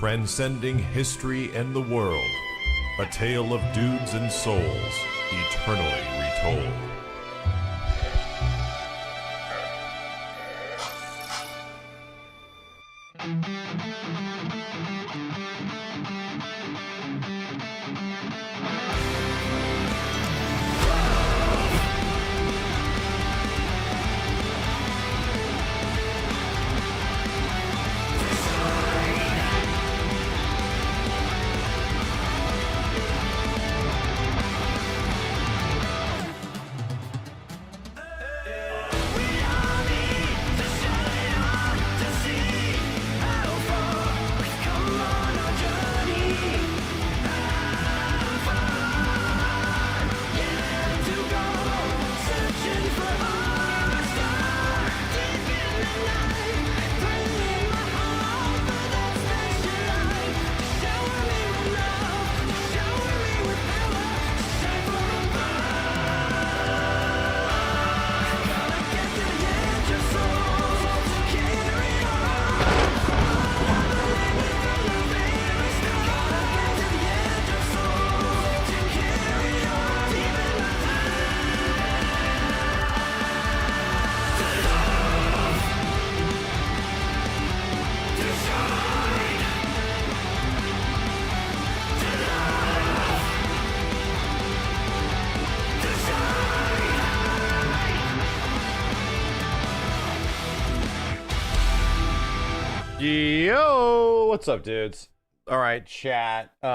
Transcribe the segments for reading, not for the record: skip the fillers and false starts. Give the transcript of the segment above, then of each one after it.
Transcending history and the world. A tale of dudes and souls, eternally retold. Yo, what's up, dudes? All right, chat. Let's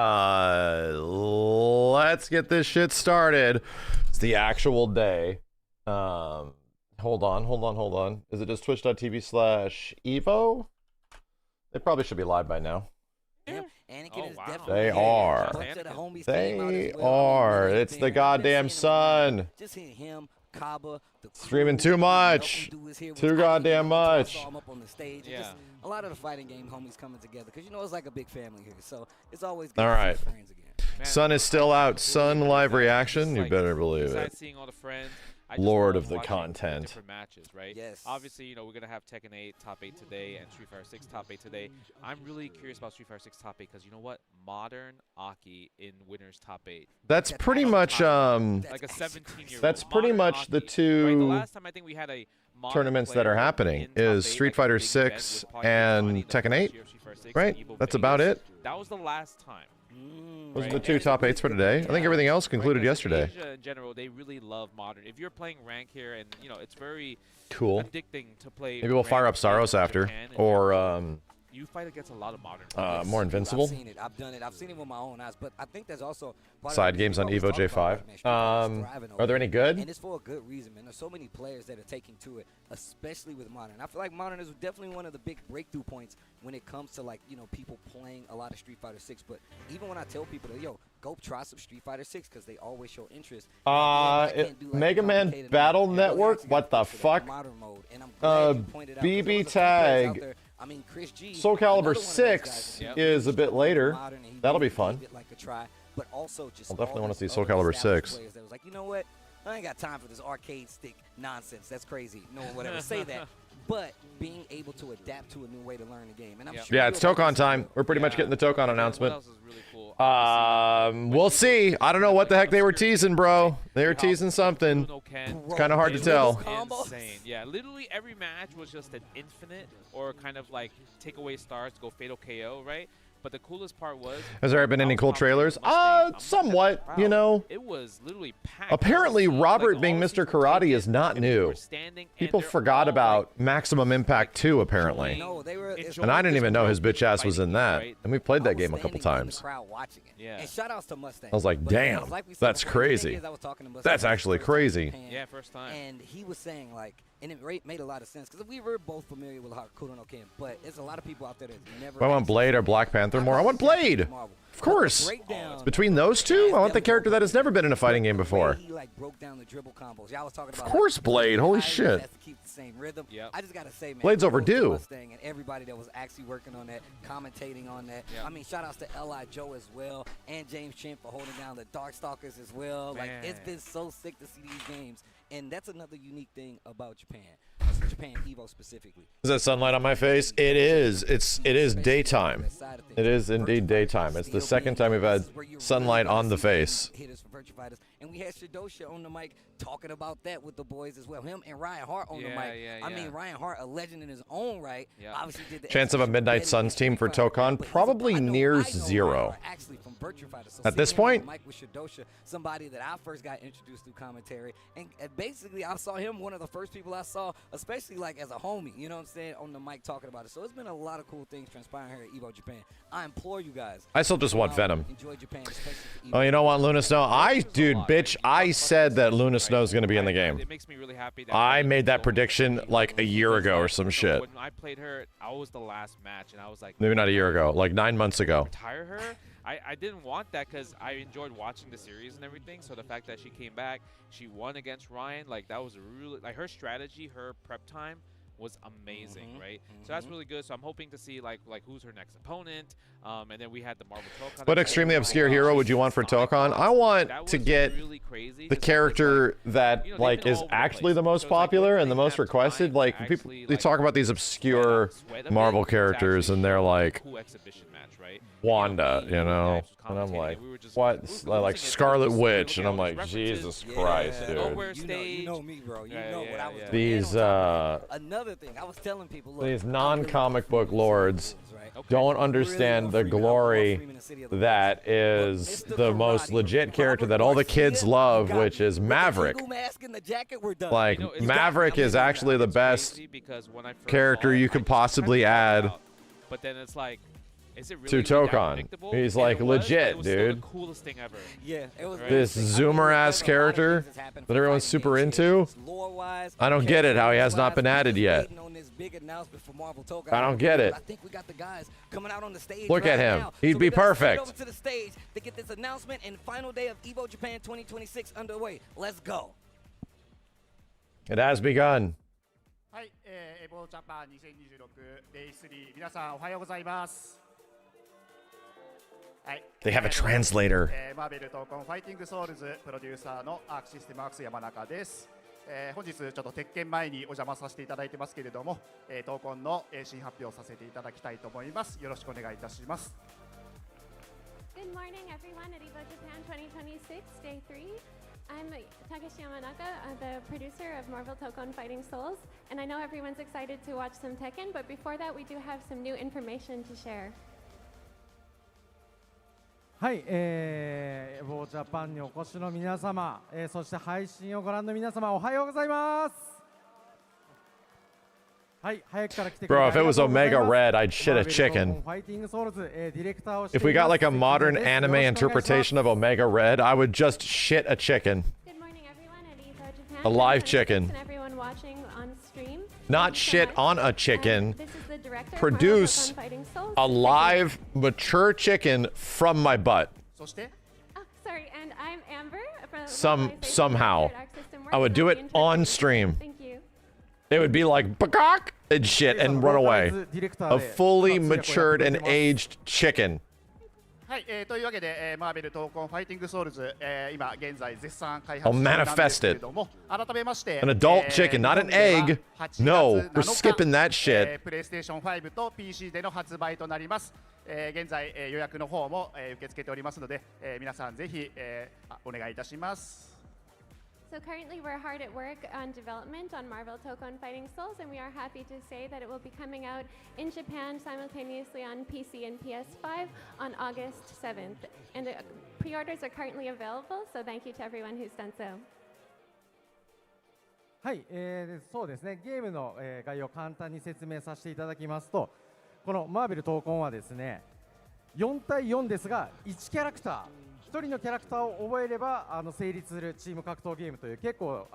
get this shit started. It's the actual day. Hold on. Is it just twitch.tv/Evo? They probably should be live by now. Yeah. They are. They are. It's the goddamn sun. Just hitting him, Kaba, streaming too much. Too goddamn much. Yeah. A lot of the fighting game homies coming together because you know it's like a big family here, so it's always good all right. to see friends again. Man, Sun is still out. Sun live reaction. You better believe it. Seeing all the friends, Lord of the content. Different matches, right? Yes. Obviously, you know, we're going to have Tekken 8 top 8 today and Street Fighter 6 top 8 today. I'm really curious about Street Fighter 6 top 8 because you know what? Modern Aki in winners top 8. That's pretty much like a 17-year-old. That's pretty much the two right? The last time I think we had a tournaments that are happening is Street Fighter 6 and Tekken 8, right? That's about it. That was the last time. Those are the two top 8s for today. I think everything else concluded yesterday. Asia in general, they really love modern. If you're playing rank here, and you know it's very cool, addicting to play. Maybe we'll fire up Saros after, or you fight against a lot of modern. More Invincible. I've seen it. I've done it. I've seen it with my own eyes. But I think there's also side games on Evo J5. Are there any good? And it's for a good reason, man. There's so many players that are taking to it, especially with modern. I feel like modern is definitely one of the big breakthrough points when it comes to like people playing a lot of Street Fighter 6. But even when I tell people that go try some Street Fighter 6 because they always show interest. Mega Man Battle Network. What the fuck? BB Tag. I mean, Chris G. Soul Calibur 6 is a bit later. That'll be fun. But also just I'll definitely want to see Soul Calibur 6. That was like, you know what? I ain't got time for this arcade stick nonsense. That's crazy. No one would ever say that. But being able to adapt to a new way to learn the game. And I'm sure yeah, it's Tokon time. We're pretty much getting the Tokon announcement. What else is really cool? We'll see. I don't know what the heck they were teasing, bro. They were teasing something. It's kind of hard to tell. Insane. Yeah, literally every match was just an infinite or kind of like take away stars, go fatal KO, right? But the coolest part was... Has there been any cool trailers? Somewhat, you know. It was literally packed. Apparently, Robert being Mr. Karate is not new. People forgot about Maximum Impact 2, apparently. And I didn't even know his bitch ass was in that. And we played that game a couple times. And shout outs to Mustang. I was like, damn, that's crazy. That's actually crazy. Yeah, first time. And he was saying, like, and it made a lot of sense because we were both familiar with Hakuto no Ken, but there's a lot of people out there that never. I want Blade or Black Panther more. I want Blade. Of course. Between those two, I want the character that has never been in a fighting game before. He like broke down the dribble combos. Y'all was talking about. Of course, Blade. Holy shit. Has to keep the same rhythm. Yep. I just gotta say, man. Blade's overdue. And everybody that was actually working on that, commentating on that. Yep. I mean, shout outs to L.I. Joe as well, and James Chin for holding down the Darkstalkers as well. Man. Like it's been so sick to see these games. And that's another unique thing about Japan. Japan Evo specifically. Is that sunlight on my face? It is. It is daytime. It is indeed daytime. It's the second time we've had sunlight on the face. And we had Shadosha on the mic talking about that with the boys as well. Him and Ryan Hart on the mic. I mean, Ryan Hart, a legend in his own right. Obviously did the Chance of a Midnight Suns team for Tokon? Probably near zero. At this point? Mike with Shadosha, somebody that I first got introduced through commentary. And basically, I saw him, one of the first people I saw, especially like as a homie, you know what I'm saying, on the mic talking about it. So it's been a lot of cool things transpiring here at Evo Japan. I implore you guys. I still just want Venom. Enjoy Japan, especially for Evo. Oh, you don't want Luna Snow? Bitch, I said that Luna Snow's going to be in the game. It makes me really happy that I made that prediction like a year ago or some shit. When I played her, I was the last match, and I was like, Maybe not a year ago, like 9 months ago. retire her. I didn't want that because I enjoyed watching the series and everything. So the fact that she came back, she won against Ryan, like that was really like her strategy, her prep time was amazing, right? So that's really good. So I'm hoping to see like who's her next opponent. And then we had the Marvel Tokon. What extremely obscure hero would you want for Tokon? I want to get the character that like is actually the most popular and the most requested. Like people, they talk about these obscure Marvel characters and they're like Wanda, you know, and I'm like, what? Like Scarlet Witch, and I'm like, Jesus Christ, dude. You know me, bro. You know what I was doing. These another thing, I was telling people, look, these non-comic book lords don't understand the glory that is the most legit character that all the kids love, which is Maverick. Like, Maverick is actually the best character you could possibly add but then it's like, is it to really Tokon. He's like legit, dude. The coolest thing ever. Yeah, it was this zoomer ass character that everyone's super into. I don't get it how he has not been added yet. I don't get it. I think we got the guys coming out on the stage. Look at him. He'd be perfect. Over to the stage to get this announcement and final day of Evo Japan 2026 underway. Let's go. It has begun. はい、エボジャパン2026 Day 3皆さんおはようございます。はい。 They have a translator. マーベルトーコンファイティングソウルズプロデューサーのアークシステムアークス山中です。本日ちょっと鉄拳前にお邪魔させていただいてますけれども、トーコンの新発表させていただきたいと思います。よろしくお願いいたします。Good morning, everyone at Evo Japan 2026 Day 3. I'm Takeshi Yamanaka, the producer of Marvel Tokon Fighting Souls, and I know everyone's excited to watch some Tekken, but before that we do have some new information to share. はい、エボジャパンにお越しの皆様、そして配信をご覧の皆様、おはようございます。はい、早くから来てくれて Bro, if it was Omega Red, I'd shit a chicken. If we got like a modern anime interpretation of Omega Red, I would just shit a chicken. Good morning, everyone at Evo Japan. A live chicken. And everyone watching on stream. Not shit on a chicken. Produce a live, mature chicken from my butt. そして Oh, sorry, and I'm Amber. Somehow. I would do it on stream. Thank you. It would be like bakak and shit and run away. A fully matured and aged chicken. はい、というわけで、マーベルトーコンファイティングソウルズ、今現在絶賛開発中なんですけれども、改めまして、An adult chicken, not an egg. No, we're skipping that shit. プレイステーション5と PC での発売となります。現在、予約の方も、受け付けておりますので、皆さんぜひ、お願いいたします。 So currently we're hard at work on development on Marvel Tokon Fighting Souls, and we are happy to say that it will be coming out in Japan simultaneously on PC and PS5 on August 7th. And pre-orders are currently available, so thank you to everyone who's done so. はい、そうですね、ゲームの、概要を簡単に説明させていただきますと、このマーベルトーコンはですね、4対4ですが、1キャラクター、1人のキャラクターを覚えれば成立するチーム格闘ゲームという結構、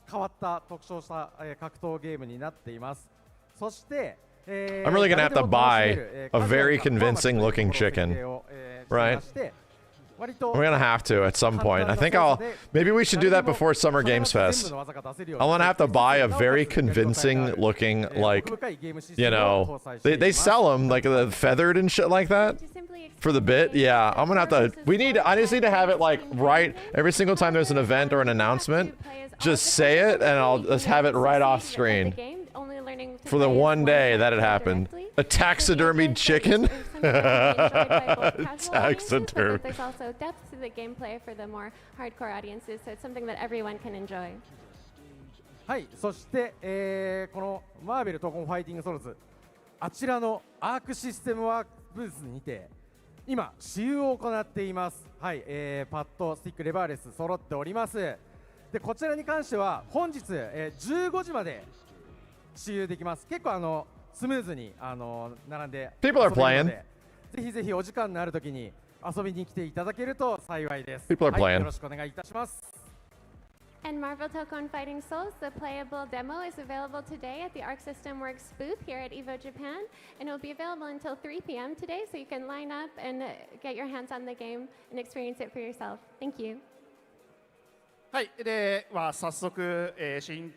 変わった特徴した、格闘ゲームになっています。そして、I'm really gonna have to buy a very convincing looking chicken, right? 割と We're gonna have to at some point. I think maybe we should do that before Summer Games Fest. I'm gonna have to buy a very convincing looking, like, you know, they sell them like the feathered and shit like that for the bit. Yeah, I'm gonna have to. I just need to have it like right every single time there's an event or an announcement. Just say it, and I'll just have it right off screen for the one day that it happened. A taxidermied chicken. Taxidermy. There's also depth to the gameplay for the more hardcore audiences, so it's something that everyone can enjoy. はい、そして、このマーベルトーコンファイティングソルズ、あちらのアークシステムワークブースにて今試遊を行っています。はい、パッド、スティック、レバーレス揃っております。でこちらに関しては本日、15時まで試遊できます。結構スムーズに並んで People are playing. ぜひぜひお時間のあるときに遊びに来ていただけると幸いです。 People are はい、 playing. よろしくお願いいたします。 And Marvel Tokon Fighting Souls, the playable demo, is available today at the Arc System Works booth here at Evo Japan, and it will be available until 3 p.m. today, so you can line up and get your hands on the game and experience it for yourself. Thank you. はい、では早速、新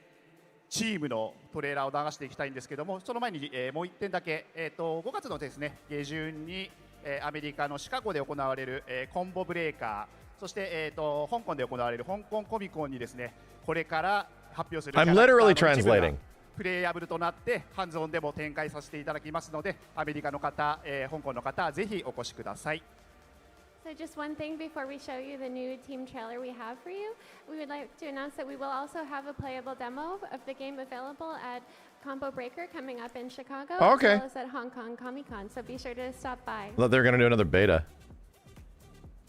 チームのトレーラーを流していきたいんですけども、その前に、もう1点だけ、5月のですね下旬に、アメリカのシカゴで行われる、コンボブレーカー、そして、香港で行われる香港コミコンにですねこれから発表するキャラクターの一部がプレイヤブルとなってハンズオンでも展開させていただきますので、アメリカの方、香港の方ぜひお越しください。So just one thing before we show you the new team trailer we have for you, we would like to announce that we will also have a playable demo of the game available at Combo Breaker coming up in Chicago, okay, as well as at Hong Kong Comic Con. So be sure to stop by. I thought they were gonna do another beta.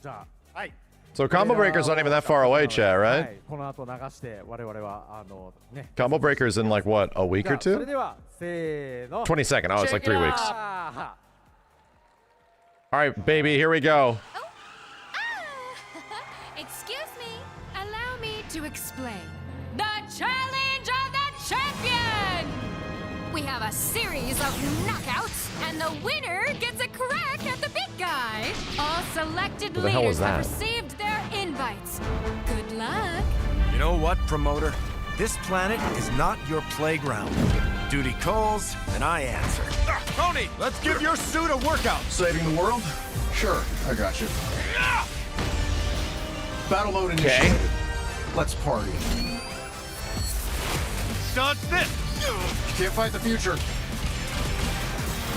じゃあ、はい。 So Combo Breaker's not even that far away, chat, は right? い、この後流して我々はね。 Combo Breaker's in like what, a week or それ two? ではせーの。 22nd. Oh, it's like 3 weeks. あ All right, baby, here we go. Excuse me, allow me to explain. The challenge of the champion! We have a series of knockouts, and the winner gets a crack at the big guy. All selected What the hell was leaders have that? received their invites. Good luck. You know what, promoter? This planet is not your playground. Duty calls, and I answer. Tony, let's give your suit a workout. Saving the world? Sure, I got you. Battle mode initiated. Let's party. Dodge this! You can't fight the future.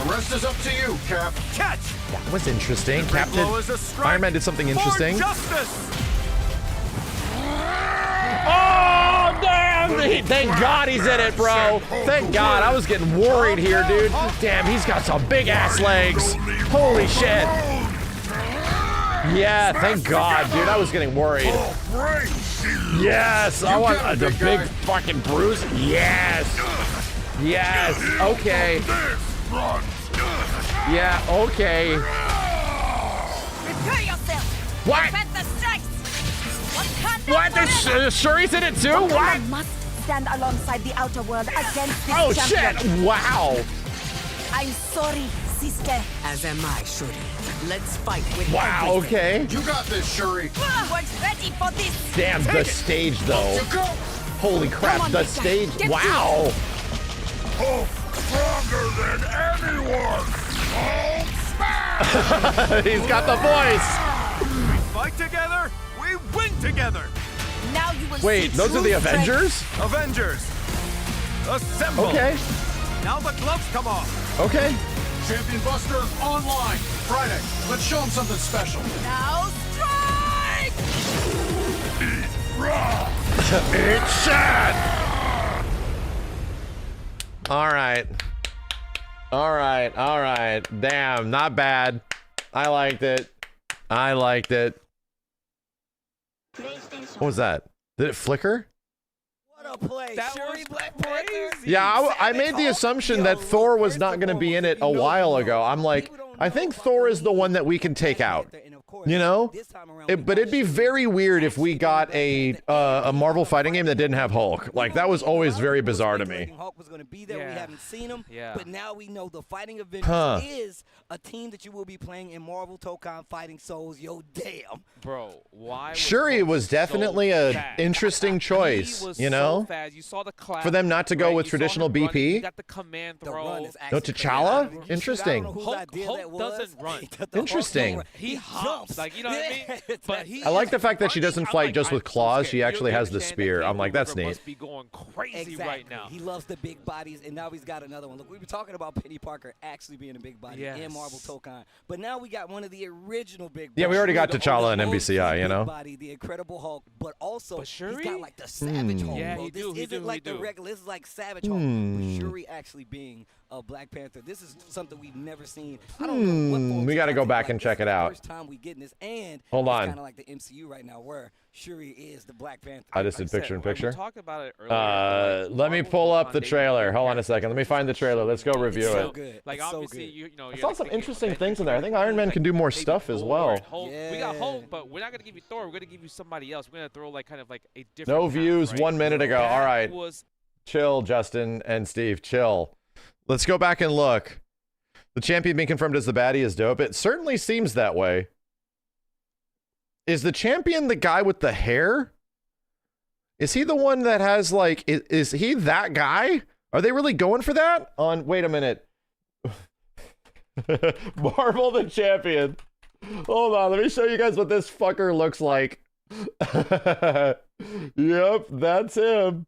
The rest is up to you, Cap. Catch! That was interesting. Captain Blow is a strike Iron Man did something interesting. For justice! Oh, damn! Thank God he's in it, bro. Thank God. I was getting worried here, dude. Damn, he's got some big ass legs. Holy shit. Yeah, thank God, dude. I was getting worried. Yes, I want the big fucking bruise. Yes. Yes. Okay. Yeah, okay. Prepare yourself. What? Prevent the strikes. What? The Shuri's in it too? What? Wakanda must stand alongside the outer world against this Oh champion. shit! Wow. I'm sorry, sister. As am I, Shuri. Let's fight with Wow. everything. Okay. You got this, Shuri. You weren't ready for this. Damn, the stage though. You go. Holy crap, the stage. Wow. Stronger than anyone. He's got the voice. We fight together, we win together. Now you will Wait, see those are true the strength. Avengers? Avengers, assemble. Okay. Now the gloves come off. Okay. Champion Buster online. Friday. Let's show him something special. Now strike! It's sad. All right. All right. All right. Damn, not bad. I liked it. I liked it. What was that? Did it flicker? What a play. That Shuri was Black crazy. Panther. Yeah, I made the assumption that Thor was not going to be in it a while ago. I'm like, I think Thor is the one that we can take out. You know? This time around, But it'd be very weird if we got a Marvel fighting game that didn't have Hulk. Like, that was always very bizarre to me. Hulk was going to be there. We haven't seen him. Yeah. But now we know the Fighting Avengers is a team that you will be playing in Marvel Tokon Fighting Souls. Yo, damn. Bro, why? Shuri was definitely an interesting choice, you know? You saw the clap, for them not to go with traditional BP. You got the command throw. No, T'Challa? Interesting. Hulk doesn't run. Interesting. He hops. Like, you know what I mean? But I like the fact that she doesn't fight just with claws. She actually has the spear. I'm like, that's neat. Must be going crazy right now. He loves the big bodies, and now he's got another one. Look, we were talking about Penny Parker actually being a big body in Marvel Tokon, but now we got one of the original big bodies. Yeah, we already got T'Challa in MBCI, you know? Body, the Incredible Hulk, but also he's Shuri? got like the Savage Hulk. Yeah, bro. This isn't like the regular. This is like Savage Hulk. With Shuri actually being a Black Panther. This is something we've never seen. I don't know what form we got to go back like, and check it out. First time we getting this, and hold on. It's kind of like the MCU right now, where Shuri is the Black Panther. I just did picture in picture. We talked about it earlier. Let me pull up the trailer. Hold on a second. Let me find the trailer. Let's go review so it. Good. Like, it's obviously, so you know, I saw some interesting things in there. I think Iron Man can do more stuff as well. We got Hulk, but we're not going to give you Thor. We're going to give you somebody else. We're going to throw like kind of like a different No views path, right? 1 minute ago. All right. Chill, Justin and Steve. Chill. Let's go back and look. The champion being confirmed as the baddie is dope. It certainly seems that way. Is the champion the guy with the hair? Is he the one that has like, is he that guy? Are they really going for that? Wait a minute. Marvel the champion. Hold on, let me show you guys what this fucker looks like. Yep, that's him.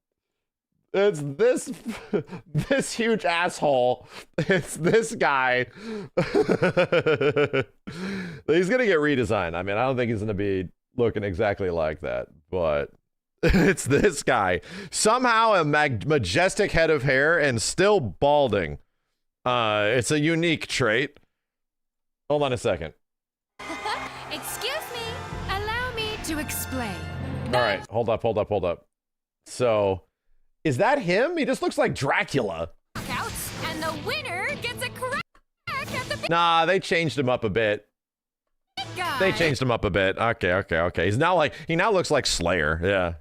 It's this huge asshole. It's this guy. He's gonna get redesigned. I mean, I don't think he's gonna be looking exactly like that, but it's this guy. Somehow a majestic head of hair and still balding. It's a unique trait. Hold on a second. Excuse me. Allow me to explain. All right, hold up. So, is that him? He just looks like Dracula. And the winner gets a crack at the big Nah, they changed him up a bit. guy. They changed him up a bit. Okay. He now looks like Slayer. Yeah.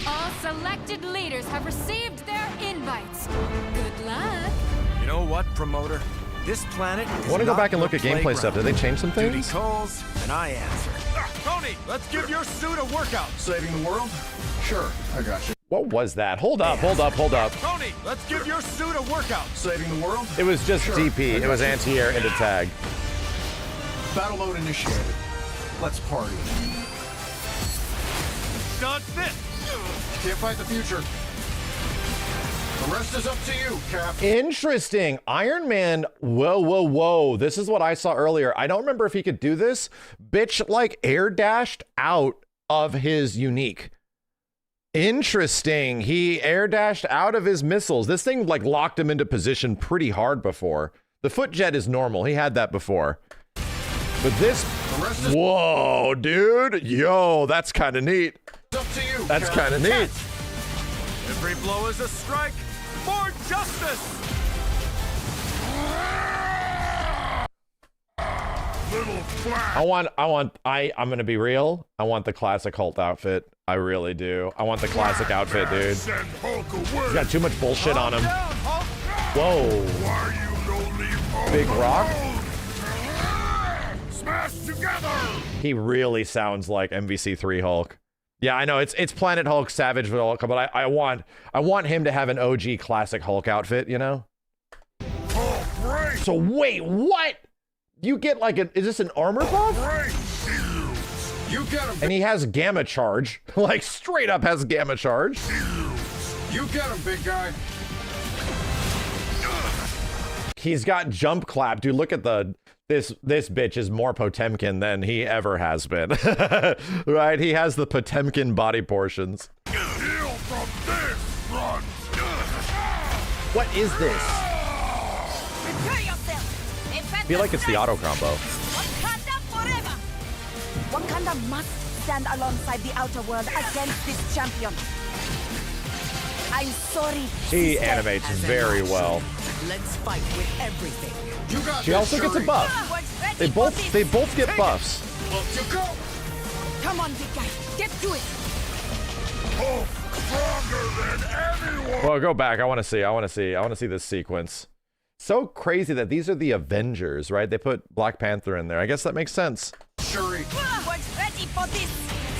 All selected leaders have received their invites. Good luck. You know what, promoter? This planet is I want to go not back and your look at gameplay stuff. Did they change some Duty things? calls, and I answer. Tony, let's give your suit a workout. Saving the world? Sure, I got you. What was that? Hold up. Tony, let's give your suit a workout. Saving the world? It was just Sure, DP. It was anti-air into tag. Battle mode initiated. Let's party. Dodge this. Can't fight the future. The rest is up to you, Cap. Interesting. Iron Man. Whoa. This is what I saw earlier. I don't remember if he could do this. Bitch, like, air dashed out of his unique. Interesting. He air dashed out of his missiles. This thing, like, locked him into position pretty hard before. The foot jet is normal. He had that before. But this. Whoa, dude. Yo, that's kind of neat. It's up to you, That's Cap. kind of neat. Every blow is a strike. For justice. I'm gonna be real. I want the classic Hulk outfit. I really do. I want the classic outfit, dude. He's got too much bullshit on him. Whoa. Big rock. Smash together. He really sounds like MVC3 Hulk. Yeah, I know it's Planet Hulk, Savage Hulk, but I want him to have an OG classic Hulk outfit, you know? So wait, what? You get like is this an armor buff? You get him. And he has gamma charge. Like straight up has gamma charge. You get him, big guy. He's got jump clap. Dude, look at this bitch is more Potemkin than he ever has been. Right? He has the Potemkin body portions. What is this? I feel like it's the auto combo. Wakanda forever! Wakanda must stand alongside the outer world against this champion. I'm sorry. She animates very well. Let's fight with everything. You got She this, also gets a Shuri. buff. They both get buffs. Up you go! Come on, big guy. Get to it. Oh, stronger than anyone! Well, go back. I want to see this sequence. So crazy that these are the Avengers, right? They put Black Panther in there. I guess that makes sense. Shuri, Was ready for this.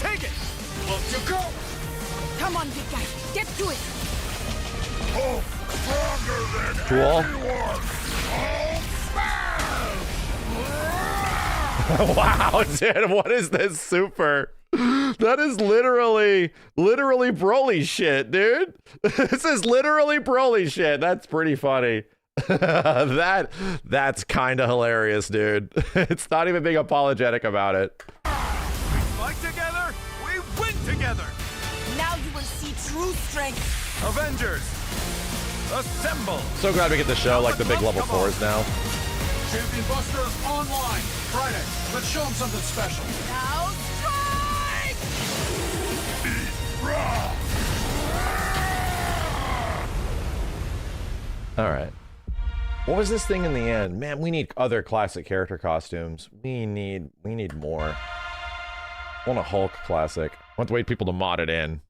take it! Up you go! Come on, big guy. Get to it. Oh, stronger than Cool. anyone! Oh, Wow, dude, what is this super? That is literally Broly shit, dude. This is literally Broly shit. That's pretty funny. That's kind of hilarious, dude. It's not even being apologetic about it. We fight together, we win together. Now you will see true strength. Avengers, assemble. So glad we get to show like the big level 4s now. Champion Buster online Friday. Let's show him something special. Now strike! All right. What was this thing in the end? Man, we need other classic character costumes. We need more. I want a Hulk classic. I want to wait people to mod it in.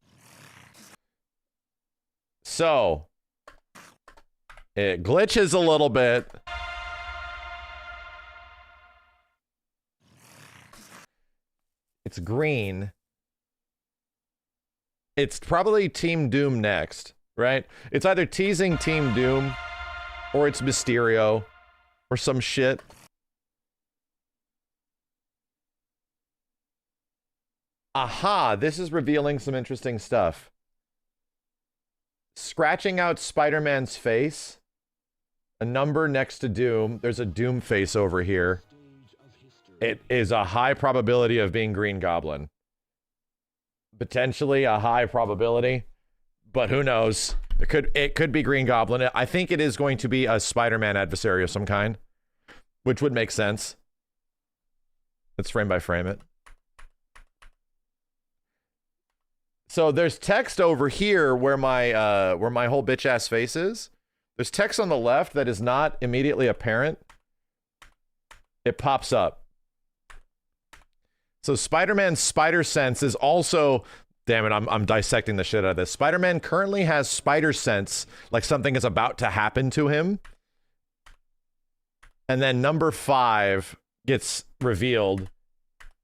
So, it glitches a little bit. It's green. It's probably Team Doom next, right? It's either teasing Team Doom or it's Mysterio or some shit. Aha, this is revealing some interesting stuff. Scratching out Spider-Man's face. A number next to Doom. There's a Doom face over here. It is a high probability of being Green Goblin. Potentially a high probability, but who knows? It could be Green Goblin. I think it is going to be a Spider-Man adversary of some kind, which would make sense. Let's frame by frame it. So there's text over here where my whole bitch ass face is. There's text on the left that is not immediately apparent. It pops up. So Spider-Man's spider sense is also, damn it, I'm dissecting the shit out of this. Spider-Man currently has spider sense, like something is about to happen to him. And then number 5 gets revealed,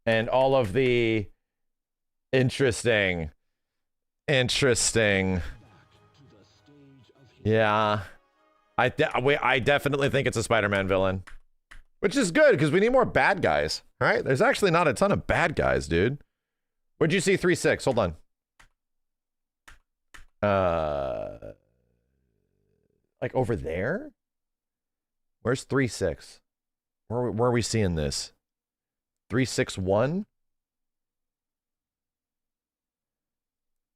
and all of the interesting. Yeah. I definitely think it's a Spider-Man villain. Which is good, because we need more bad guys, right? There's actually not a ton of bad guys, dude. Where'd you see 3-6? Hold on. Like over there? Where's 3-6? Where are we seeing this? 3-6-1?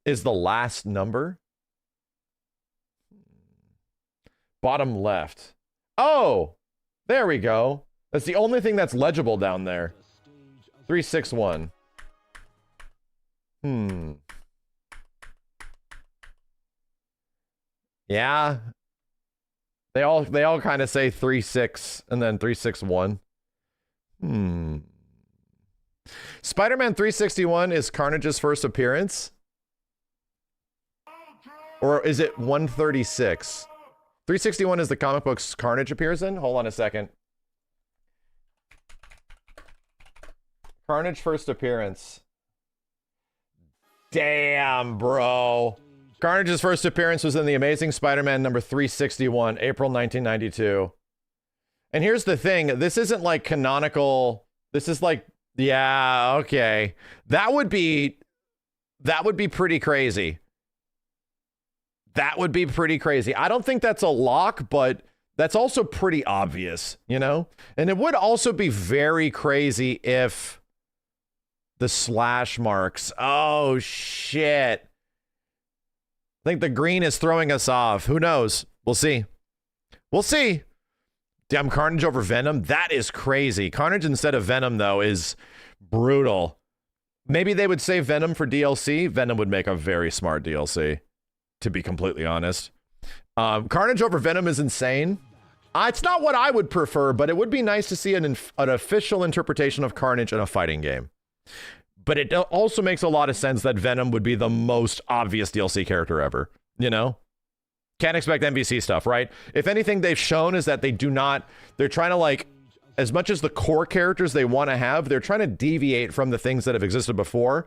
Is the last number? Bottom left. Oh! There we go. That's the only thing that's legible down there. 3-6-1. Yeah. They all kind of say 3-6 and then 3-6-1. Spider-Man 361 is Carnage's first appearance? Or is it 136? 361 is the comic books Carnage appears in? Hold on a second. Carnage first appearance. Damn, bro. Carnage's first appearance was in The Amazing Spider-Man number 361, April 1992. And here's the thing. This isn't like canonical. This is like, yeah, okay. That would be pretty crazy. That would be pretty crazy. I don't think that's a lock, but that's also pretty obvious, you know? And it would also be very crazy if the slash marks. Oh, shit. I think the green is throwing us off. Who knows? We'll see. We'll see. Damn, Carnage over Venom. That is crazy. Carnage instead of Venom, though, is brutal. Maybe they would save Venom for DLC. Venom would make a very smart DLC, to be completely honest. Carnage over Venom is insane. It's not what I would prefer, but it would be nice to see an official interpretation of Carnage in a fighting game. But it also makes a lot of sense that Venom would be the most obvious DLC character ever, you know? Can't expect MVC stuff, right? If anything they've shown is that they're trying to, like, as much as the core characters they want to have, they're trying to deviate from the things that have existed before.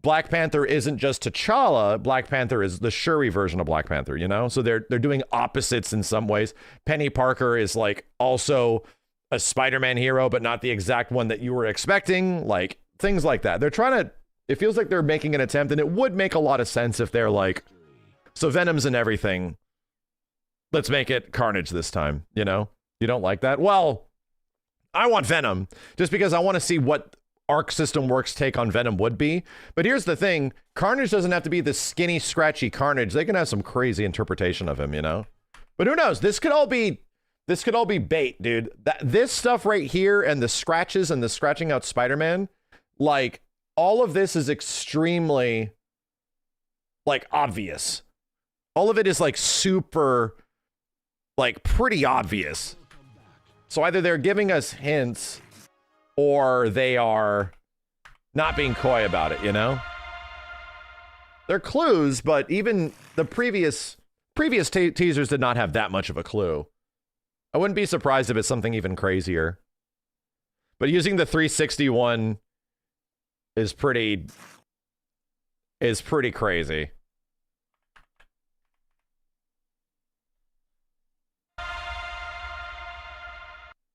Black Panther isn't just T'Challa. Black Panther is the Shuri version of Black Panther, you know? So they're doing opposites in some ways. Penny Parker is, like, also a Spider-Man hero, but not the exact one that you were expecting. Like, things like that. They're trying to... It feels like they're making an attempt, and it would make a lot of sense if they're like, so Venom's and everything. Let's make it Carnage this time, you know? You don't like that? Well, I want Venom, just because I want to see what Arc System Works' take on Venom would be. But here's the thing. Carnage doesn't have to be the skinny, scratchy Carnage. They can have some crazy interpretation of him, you know? But who knows? This could all be bait, dude. This stuff right here and the scratches and the scratching out Spider-Man, like, all of this is extremely, like, obvious. All of it is, like, super, like, pretty obvious. So either they're giving us hints or they are not being coy about it, you know? They're clues, but even the previous teasers did not have that much of a clue. I wouldn't be surprised if it's something even crazier. But using the 361 is pretty crazy.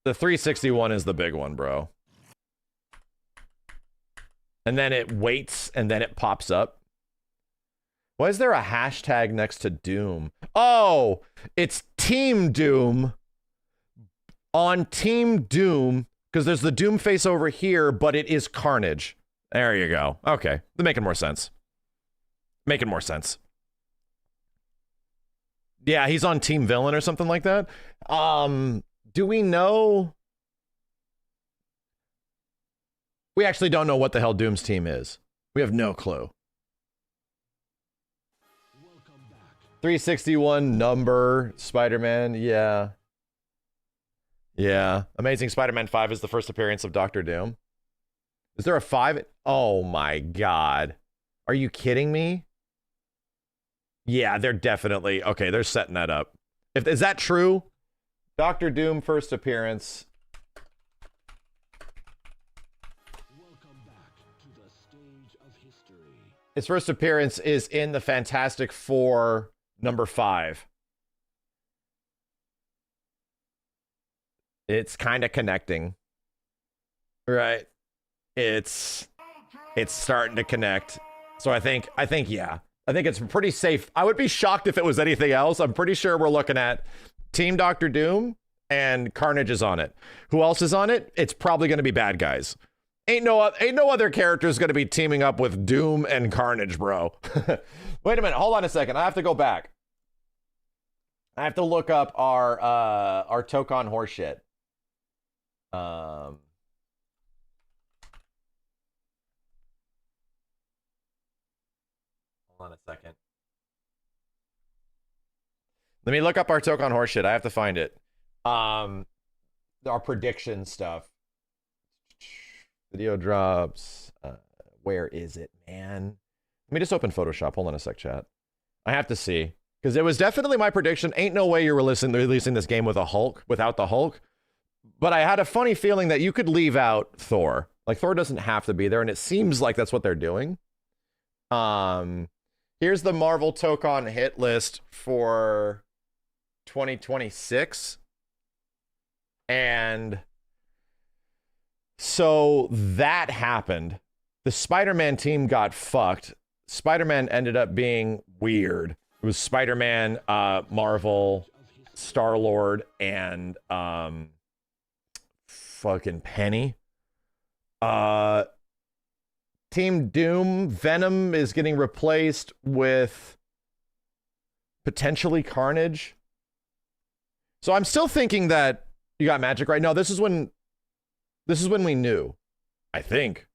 The 361 is the big one, bro. And then it waits, and then it pops up. Why is there a hashtag next to Doom? Oh, it's Team Doom. On Team Doom, because there's the Doom face over here, but it is Carnage. There you go. Okay, they're making more sense. Making more sense. Yeah, he's on Team Villain or something like that. Do we know? We actually don't know what the hell Doom's team is. We have no clue. 361 number Spider-Man. Yeah. Yeah. Amazing Spider-Man 5 is the first appearance of Dr. Doom. Is there a 5? Oh my God. Are you kidding me? Yeah, they're definitely... Okay, they're setting that up. Is that true? Dr. Doom first appearance. Welcome back to the stage of history. His first appearance is in the Fantastic Four number 5. It's kind of connecting. Right. It's starting to connect. So I think yeah. I think it's pretty safe. I would be shocked if it was anything else. I'm pretty sure we're looking at Team Dr. Doom and Carnage is on it. Who else is on it? It's probably going to be bad guys. Ain't no other characters going to be teaming up with Doom and Carnage, bro. Wait a minute. Hold on a second. I have to go back. I have to look up our Tokon horseshit. Hold on a second. Let me look up our Tokon horseshit. I have to find it. Our prediction stuff. Video drops. Where is it, man? Let me just open Photoshop. Hold on a sec, chat. I have to see. Because it was definitely my prediction. Ain't no way you're releasing this game with a Hulk, without the Hulk. But I had a funny feeling that you could leave out Thor. Like, Thor doesn't have to be there, and it seems like that's what they're doing. Here's the Marvel Tokon hit list for 2026. And so that happened. The Spider-Man team got fucked. Spider-Man ended up being weird. It was Spider-Man, Marvel, Star-Lord, and fucking Penny. Team Doom, Venom is getting replaced with potentially Carnage. So I'm still thinking that you got magic right now. This is when we knew. I think.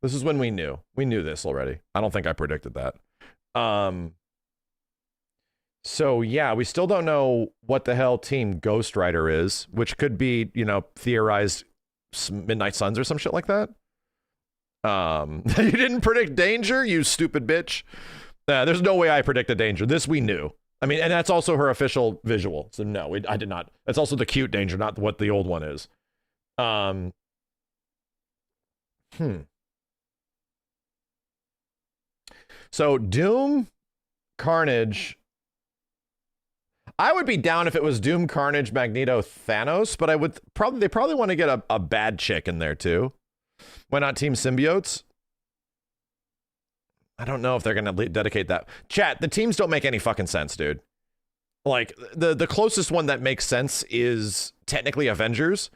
This is when we knew. We knew this already. I don't think I predicted that. So yeah, we still don't know what the hell Team Ghost Rider is, which could be, you know, theorized Midnight Suns or some shit like that. You didn't predict Danger, you stupid bitch. There's no way I predicted Danger. This we knew. I mean, and that's also her official visual. So no, I did not. That's also the cute Danger, not what the old one is. So Doom, Carnage. I would be down if it was Doom, Carnage, Magneto, Thanos, but they probably want to get a bad chick in there too. Why not Team Symbiotes? I don't know if they're going to dedicate that. Chat, the teams don't make any fucking sense, dude. Like, the closest one that makes sense is technically Avengers.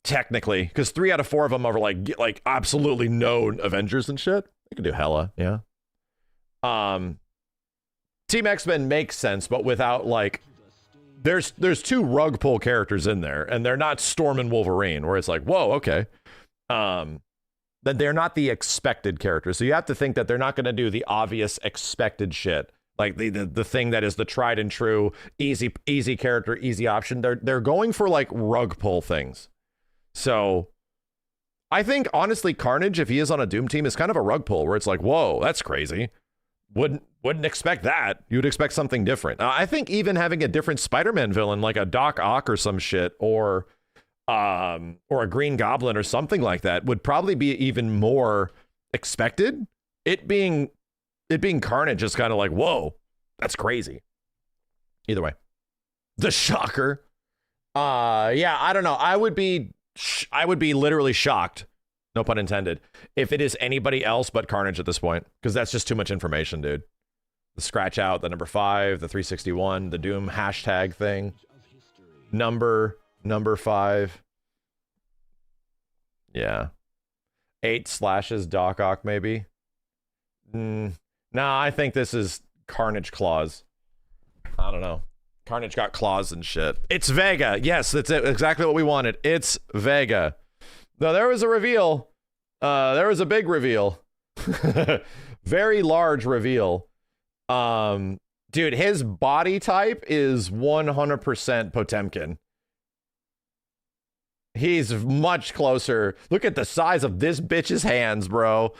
Technically, because 3 out of 4 of them are like absolutely known Avengers and shit. They can do hella, yeah. Team X-Men makes sense, but without like, there's 2 rug pull characters in there, and they're not Storm and Wolverine, where it's like, whoa, okay. That they're not the expected characters, so you have to think that they're not going to do the obvious expected shit, like the thing that is the tried and true easy character, easy option. They're going for like rug pull things. So I think honestly, Carnage, if he is on a Doom team, is kind of a rug pull where it's like, whoa, that's crazy. Wouldn't expect that. You'd expect something different. I think even having a different Spider-Man villain, like a Doc Ock or some shit, or a Green Goblin or something like that, would probably be even more expected. It being Carnage is kind of like, whoa, that's crazy. Either way, the Shocker. Yeah, I don't know. I would be literally shocked, no pun intended, if it is anybody else but Carnage at this point, because that's just too much information, dude. The scratch out, the number 5, the 361, the Doom hashtag thing, number 5. Yeah. 8 slashes Doc Ock, maybe. Nah, I think this is Carnage claws. I don't know. Carnage got claws and shit. It's Vega. Yes, that's it. Exactly what we wanted. It's Vega. No, there was a reveal. There was a big reveal. Very large reveal. Dude, his body type is 100% Potemkin. He's much closer. Look at the size of this bitch's hands, bro.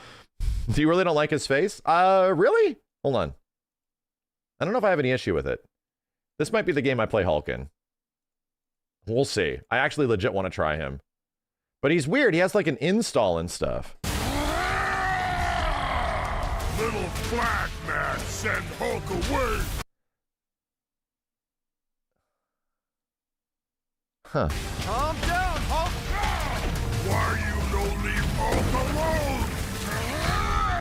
Do you really don't like his face? Really? Hold on. I don't know if I have any issue with it. This might be the game I play Hulk in. We'll see. I actually legit want to try him. But he's weird. He has like an install and stuff. Little black man, send Hulk away. Huh. Calm down, Hulk. Why you don't leave Hulk alone?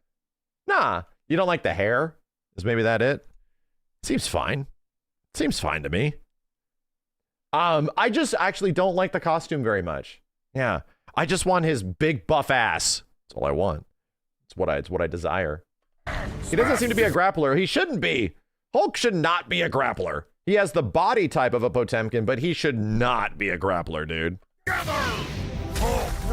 Nah. You don't like the hair? Is maybe that it? Seems fine. Seems fine to me. I just actually don't like the costume very much. Yeah. I just want his big buff ass. That's all I want. It's what I desire. He doesn't seem to be a grappler. He shouldn't be. Hulk should not be a grappler. He has the body type of a Potemkin, but he should not be a grappler, dude.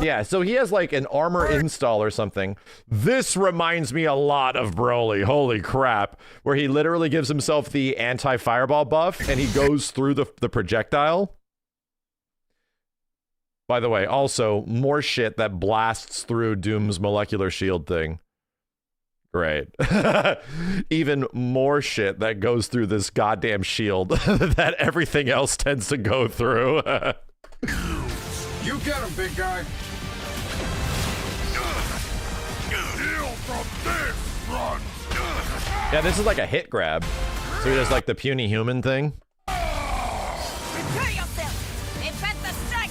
Yeah, so he has like an armor install or something. This reminds me a lot of Broly. Holy crap. Where he literally gives himself the anti-fireball buff and he goes through the projectile. By the way, also, more shit that blasts through Doom's molecular shield thing. Great. Even more shit that goes through this goddamn shield that everything else tends to go through. You get him, big guy. Heal from this front. Yeah, this is like a hit grab. So he does like the puny human thing. Prepare yourself! Event the strike!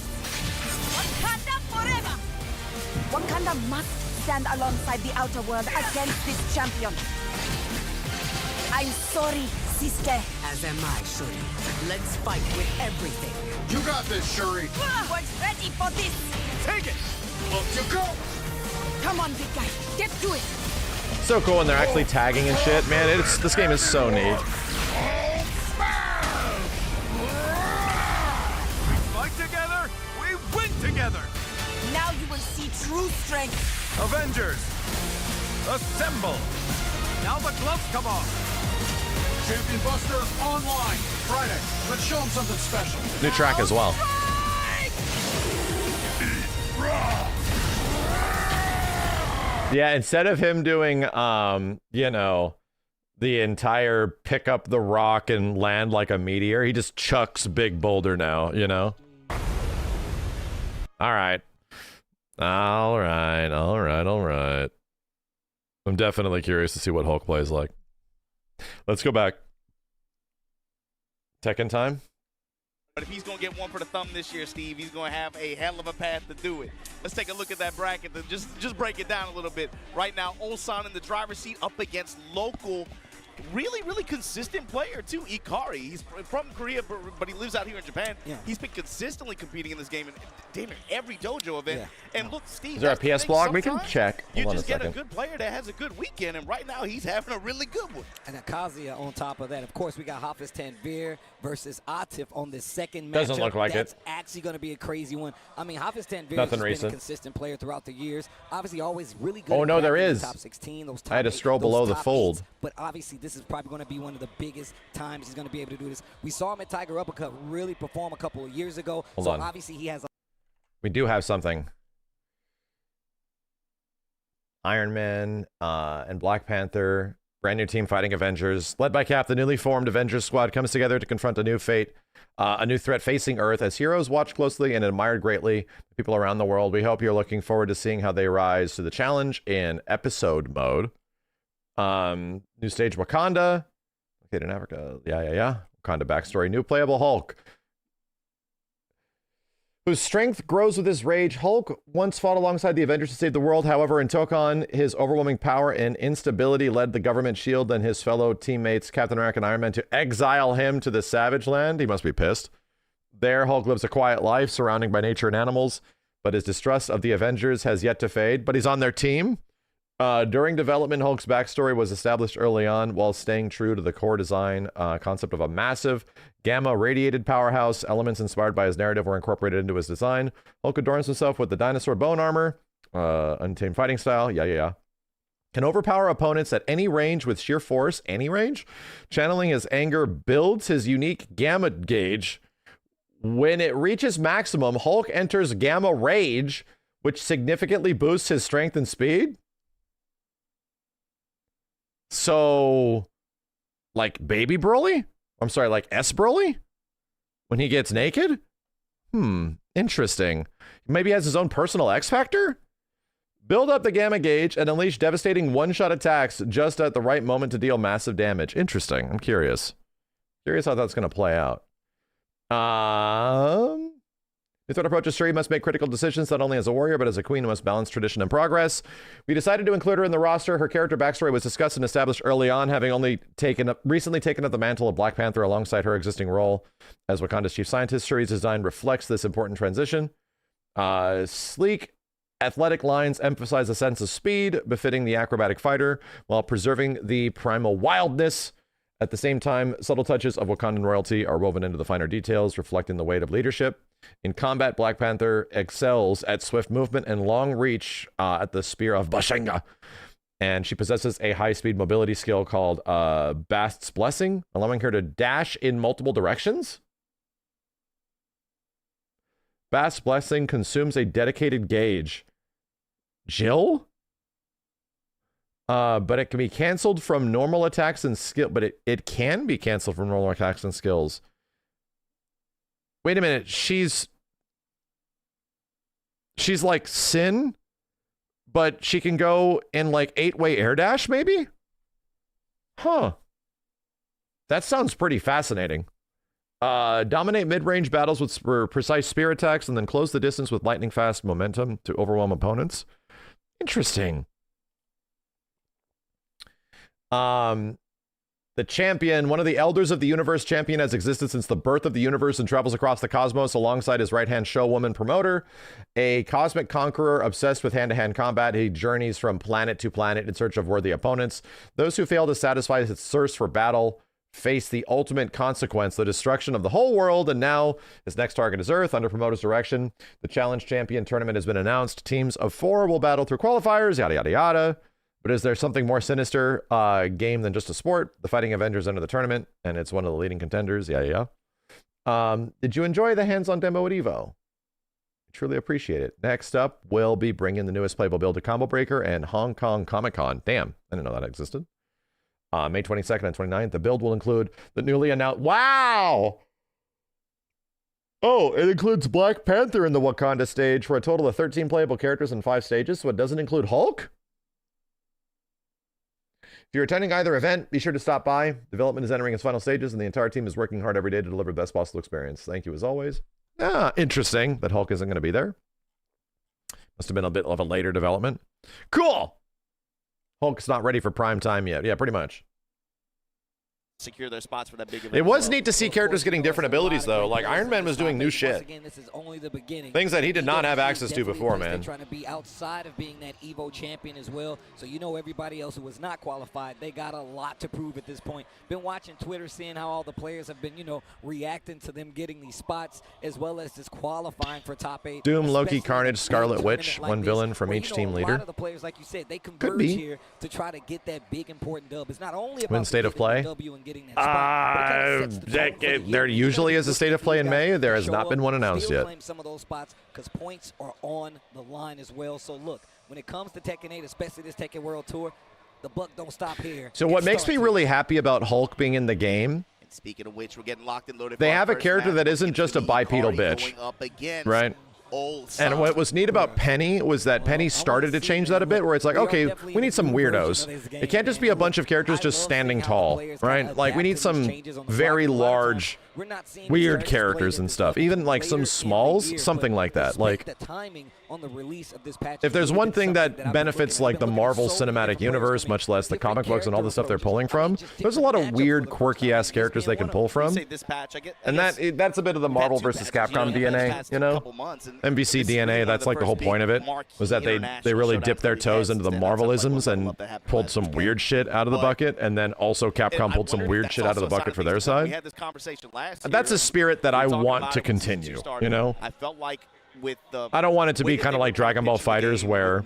Wakanda forever! Wakanda must stand alongside the outer world against this champion. I'm sorry, sister. As am I, Shuri. Let's fight with everything. You got this, Shuri. Was ready for this. Take it. Up you go. Come on, big guy. Get to it. So cool when they're actually tagging and shit. Man, this game is so neat. We fight together, we win together. Now you will see true strength. Avengers, assemble. Now the gloves come off. Champion Buster online Friday. Let's show him something special. New track as well. Yeah, instead of him doing, you know, the entire pick up the rock and land like a meteor, he just chucks big boulder now, you know? All right. All right. I'm definitely curious to see what Hulk plays like. Let's go back. Tekken time? But if he's going to get one for the thumb this year, Steve, he's going to have a hell of a path to do it. Let's take a look at that bracket and just break it down a little bit. Right now, Ulsan in the driver's seat up against local, really consistent player, too, Ikari. He's from Korea, but he lives out here in Japan. Yeah. He's been consistently competing in this game in damn near every dojo event. Yeah. And look, Steve, is there a PS blog we can check? You just get a good player that has a good weekend, and right now he's having a really good one. And then Kazuya on top of that. Of course, we got Hafiz Tanvir versus Atif on this second matchup. Doesn't look like That's it. actually going to be a crazy one. I mean, Hafiz Tanvir has Nothing been recent. a consistent player throughout the years. Obviously, always really good. Oh, no, there in is. the top 16, those top I had to 8, scroll those below the top fold. 8s, but obviously, this is probably going to be one of the biggest times he's going to be able to do this. We saw him at Tiger Uppercut really perform a couple of years ago. Hold on. Obviously, he has a We do have something. Iron Man and Black Panther, brand new team fighting Avengers. Led by Cap, the newly formed Avengers squad comes together to confront a new fate, a new threat facing Earth. As heroes watched closely and admired greatly by people around the world, we hope you're looking forward to seeing how they rise to the challenge in episode mode. New stage Wakanda. Located in Africa. Yeah. Wakanda backstory. New playable Hulk, whose strength grows with his rage. Hulk once fought alongside the Avengers to save the world. However, in Tokon, his overwhelming power and instability led the government shield and his fellow teammates, Captain America and Iron Man, to exile him to the Savage Land. He must be pissed. There, Hulk lives a quiet life, surrounded by nature and animals, but his distrust of the Avengers has yet to fade. But he's on their team. During development, Hulk's backstory was established early on while staying true to the core design concept of a massive gamma-radiated powerhouse. Elements inspired by his narrative were incorporated into his design. Hulk adorns himself with the dinosaur bone armor, untamed fighting style, can overpower opponents at any range with sheer force, any range. Channeling his anger builds his unique gamma gauge. When it reaches maximum, Hulk enters gamma rage, which significantly boosts his strength and speed. So, like Baby Broly? I'm sorry, like S Broly? When he gets naked? Interesting. Maybe he has his own personal X Factor? Build up the gamma gauge and unleash devastating one-shot attacks just at the right moment to deal massive damage. Interesting. I'm curious. Curious how that's going to play out. The threat approach is sure you must make critical decisions not only as a warrior, but as a queen who must balance tradition and progress. We decided to include her in the roster. Her character backstory was discussed and established early on, having only recently taken up the mantle of Black Panther alongside her existing role as Wakanda's chief scientist. Shuri's design reflects this important transition. Sleek, athletic lines emphasize a sense of speed befitting the acrobatic fighter while preserving the primal wildness. At the same time, subtle touches of Wakandan royalty are woven into the finer details, reflecting the weight of leadership. In combat, Black Panther excels at swift movement and long reach at the Spear of Bashenga. And she possesses a high-speed mobility skill called Bast's Blessing, allowing her to dash in multiple directions. Bast's Blessing consumes a dedicated gauge. Jill? But it can be canceled from normal attacks and skill. But it can be canceled from normal attacks and skills. Wait a minute. She's like Sin, but she can go in like 8-way air dash, maybe? Huh. That sounds pretty fascinating. Dominate mid-range battles with precise spear attacks and then close the distance with lightning-fast momentum to overwhelm opponents. Interesting. The champion, one of the elders of the universe, champion has existed since the birth of the universe and travels across the cosmos alongside his right-hand showwoman promoter, a cosmic conqueror obsessed with hand-to-hand combat. He journeys from planet to planet in search of worthy opponents. Those who fail to satisfy his thirst for battle face the ultimate consequence, the destruction of the whole world, and now his next target is Earth. Under promoter's direction, the Challenge Champion tournament has been announced. Teams of 4 will battle through qualifiers, yada, yada, yada. But is there something more sinister game than just a sport? The Fighting Avengers enter the tournament, and it's one of the leading contenders. Yeah. Did you enjoy the hands-on demo at Evo? I truly appreciate it. Next up, we'll be bringing the newest playable build to Combo Breaker and Hong Kong Comic Con. Damn, I didn't know that existed. May 22nd and 29th. The build will include the newly announced... Wow! Oh, it includes Black Panther in the Wakanda stage for a total of 13 playable characters in 5 stages, so it doesn't include Hulk? If you're attending either event, be sure to stop by. Development is entering its final stages, and the entire team is working hard every day to deliver the best possible experience. Thank you as always. Interesting that Hulk isn't going to be there. Must have been a bit of a later development. Cool! Hulk's not ready for prime time yet. Yeah, pretty much. Secure their spots for that big event. It was neat to see characters getting different abilities, though. Like, Iron Man was doing new shit. Things that he did not have access to before, man. Trying to be outside of being that Evo champion as well. So you know everybody else who was not qualified, they got a lot to prove at this point. Been watching Twitter, seeing how all the players have been, you know, reacting to them getting these spots, as well as just qualifying for top 8. Doom, Loki, Carnage, Scarlet Witch, one villain from each team leader. A lot of the players, like you said, they converge here to try to get that big important dub. It's not only about win state of play. There usually is a state of play in May. There has not been one announced yet. Claim some of those spots because points are on the line as well. So look, when it comes to Tekken 8, especially this Tekken World Tour, the buck don't stop here. So what makes me really happy about Hulk being in the game? And speaking of which, we're getting locked and loaded. They have a character that isn't just a bipedal bitch, right? And what was neat about Penny was that Penny started to change that a bit, where it's like, okay, we need some weirdos. It can't just be a bunch of characters just standing tall, right? Like, we need some very large, weird characters and stuff. Even, like, some smalls, something like that. Like, if there's one thing that benefits, like, the Marvel Cinematic Universe, much less the comic books and all the stuff they're pulling from, there's a lot of weird, quirky-ass characters they can pull from. And that's a bit of the Marvel versus Capcom DNA, you know? NBC DNA, that's like the whole point of it, was that they really dipped their toes into the Marvelisms and pulled some weird shit out of the bucket, and then also Capcom pulled some weird shit out of the bucket for their side. That's a spirit that I want to continue, you know? I felt like with the I don't want it to be kind of like Dragon Ball FighterZ where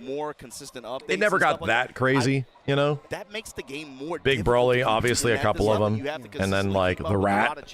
it never got that crazy, you know? That makes the game more Big Broly, obviously a couple of them, and then like the Rat.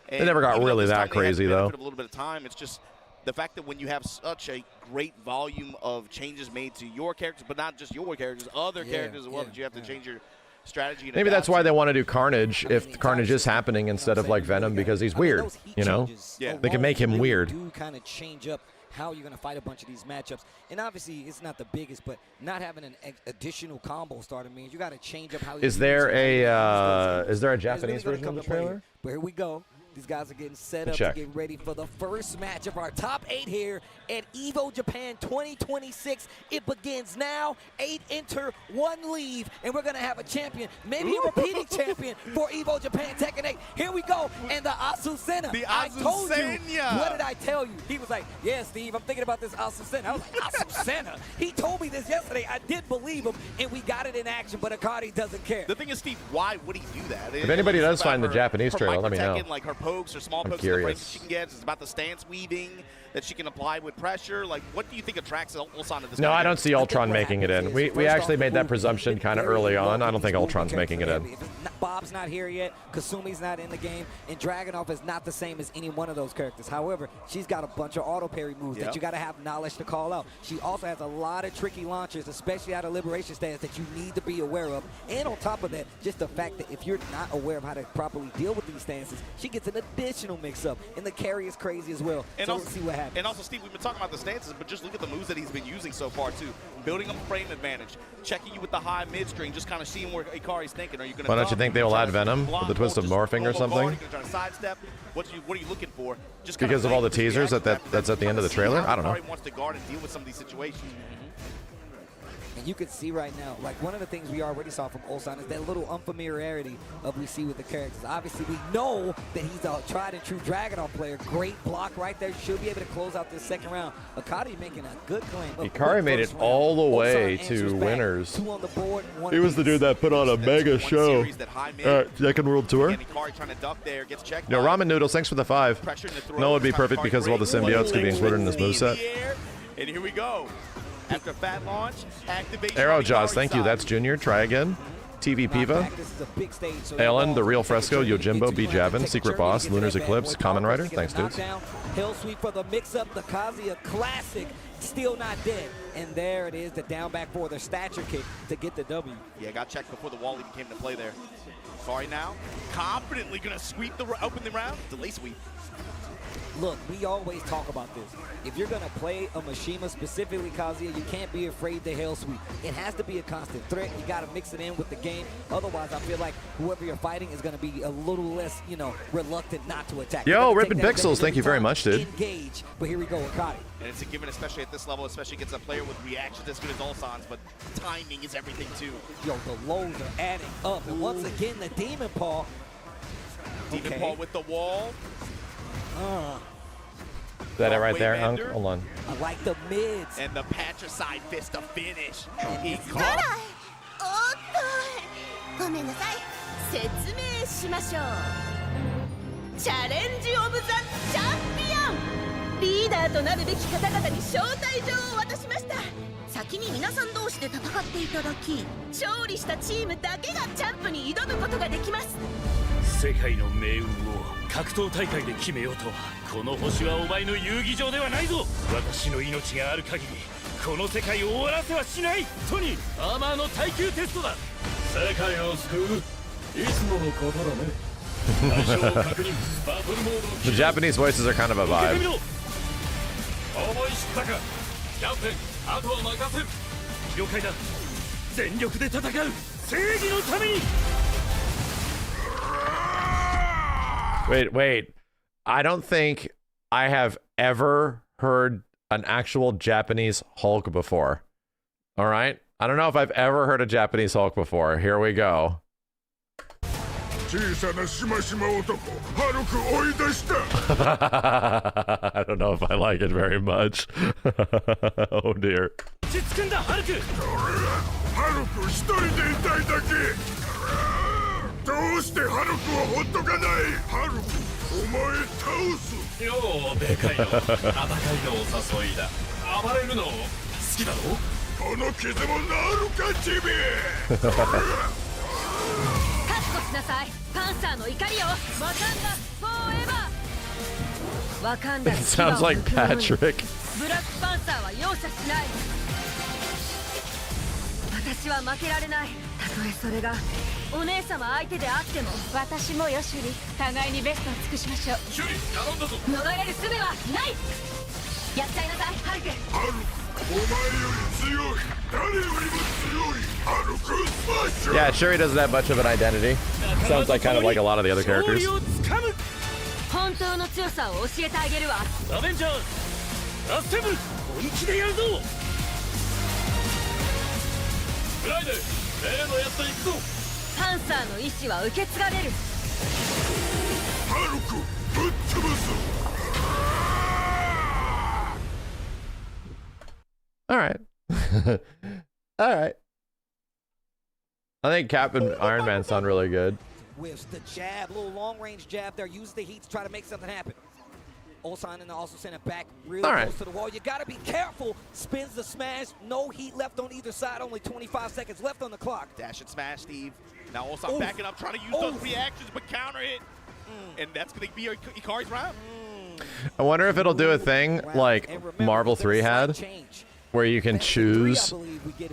They never got really that crazy though. A little bit of time. It's just the fact that when you have such a great volume of changes made to your characters, but not just your characters, other characters as well, that you have to change your strategy. Maybe that's why they want to do Carnage, if Carnage is happening instead of like Venom, because he's weird, you know? They can make him weird. Do kind of change up how you're going to fight a bunch of these matchups. And obviously, it's not the biggest, but not having an additional combo starter means you got to change up how you Is there a Japanese version of the trailer? But here we go. These guys are getting set up to get ready for the first match of our top 8 here at Evo Japan 2026. It begins now. 8 enter, 1 leave, and we're going to have a champion, maybe a repeating champion for Evo Japan Tekken 8. Here we go, and the Asusena. I told you. What did I tell you? He was like, yeah, Steve, I'm thinking about this Asusena. I was like, Asusena? He told me this yesterday. I did believe him, and we got it in action, but Akari doesn't care. The thing is, Steve, why would he do that? If anybody does find the Japanese trailer, let me know. Like her pokes or small pokes in the braces she can get. It's about the stance weaving that she can apply with pressure. Like, what do you think attracts Ulsan to this? No, I don't see Ultron making it in. We actually made that presumption kind of early on. I don't think Ultron's making it in. Bob's not here yet. Kasumi's not in the game. And Dragunov is not the same as any one of those characters. However, she's got a bunch of auto parry moves that you got to have knowledge to call out. She also has a lot of tricky launchers, especially out of Liberation stance, that you need to be aware of. And on top of that, just the fact that if you're not aware of how to properly deal with these stances, she gets an additional mix-up. And the carry is crazy as well. And so also, we'll see what happens. And also, Steve, we've been talking about the stances, but just look at the moves that he's been using so far, too. Building up frame advantage, checking you with the high mid-string, just kind of seeing where Ikari's thinking. Are you going to? Why don't you think they will add Venom with the twist of morphing or something? Sidestep. What are you looking for? Just because of all the teasers that's at the end of the trailer? I don't know. Wants to guard and deal with some of these situations. And you can see right now, like one of the things we already saw from Ulsan is that little unfamiliarity of we see with the characters. Obviously, we know that he's a tried and true Dragunov player. Great block right there. Should be able to close out this second round. Akari making a good claim. Ikari made it all the way to winners. 2 on the board, 1 he was the dude that put on a mega show at Tekken World Tour. Ikari trying to duck there, gets checked. Yo, Ramen Noodles, thanks for the 5. No, it would be perfect because of all the symbiotes could be included in this moveset. And here we go. After a fat launch, activation. Arrow Jaws, thank you. That's Junior. Try again. TV Piva. Alan, The Real Fresco, Yojimbo, B. Javin, Secret Boss, Lunar's Eclipse, Common Rider. Thanks, dudes. Hell sweep for the mix-up, the Kazuya classic, still not dead. And there it is, the down back for the stature kick to get the W. Yeah, got checked before the wall even came to play there. Sorry now, confidently gonna sweep the open the round, delay sweep. Look, we always talk about this. If you're gonna play a Mishima, specifically Kazuya, you can't be afraid to hell sweep. It has to be a constant threat. You gotta mix it in with the game. Otherwise, I feel like whoever you're fighting is gonna be a little less, you know, reluctant not to attack. Yo, Rippin' Pixels, thank you very much, dude. Engage, but here we go with Akari. And it's a given, especially at this level, especially against a player with reactions as good as Ulsan's, but timing is everything too. Yo, the lows are adding up. And once again, the Demon Paw. Demon Paw with the wall. Is that it right there, Hunk? Hold on. I like the mids. And the patricide fist to finish. He ごめんなさい。説明しましょう。チャレンジオブザチャンピオン。リーダーとなるべき方々に招待状を渡しました。先に皆さん同士で戦っていただき、勝利したチームだけがチャンプに挑むことができます。世界の命運を格闘大会で決めようとは、この星はお前の遊戯場ではないぞ。私の命がある限りこの世界を終わらせはしない。トニー、アーマーの耐久テストだ。世界を救う、いつものことだね。対象を確認、バトルモード。 The Japanese voices are kind of a vibe. 思い知ったか。キャプテン、あとは任せる。了解だ。全力で戦う。正義のために。 Wait. I don't think I have ever heard an actual Japanese Hulk before. All right? I don't know if I've ever heard a Japanese Hulk before. Here we go. I don't know if I like it very much. Oh dear. It sounds like Patrick. 私は負けられない。たとえそれがお姉様相手であっても。私もよ、シュリ。互いにベストを尽くしましょう。シュリ、頼んだぞ。逃れる術はない。やっちゃいなさい、ハルク。ハルク、お前より強い。誰よりも強い。ハルクスマッシュ。 Yeah, Shuri doesn't have much of an identity. Sounds like kind of like a lot of the other characters. 本当の強さを教えてあげるわ。アベンジャーズ、ラスセブン、本気でやるぞ。 フライデー、例のやつで行くぞ。パンサーの意志は受け継がれる。ハルク、ぶっ潰す。 All right. All right. I think Cap and Iron Man sound really good. With the jab, little long-range jab there, use the heat to try to make something happen. Ulsan and also send it back really close to the wall. You gotta be careful. Spins the smash. No heat left on either side. Only 25 seconds left on the clock. Dash and smash, Steve. Now Ulsan backing up, trying to use those reactions, but counter hit. And that's gonna be Ikari's round. I wonder if it'll do a thing like Marvel 3 had, where you can choose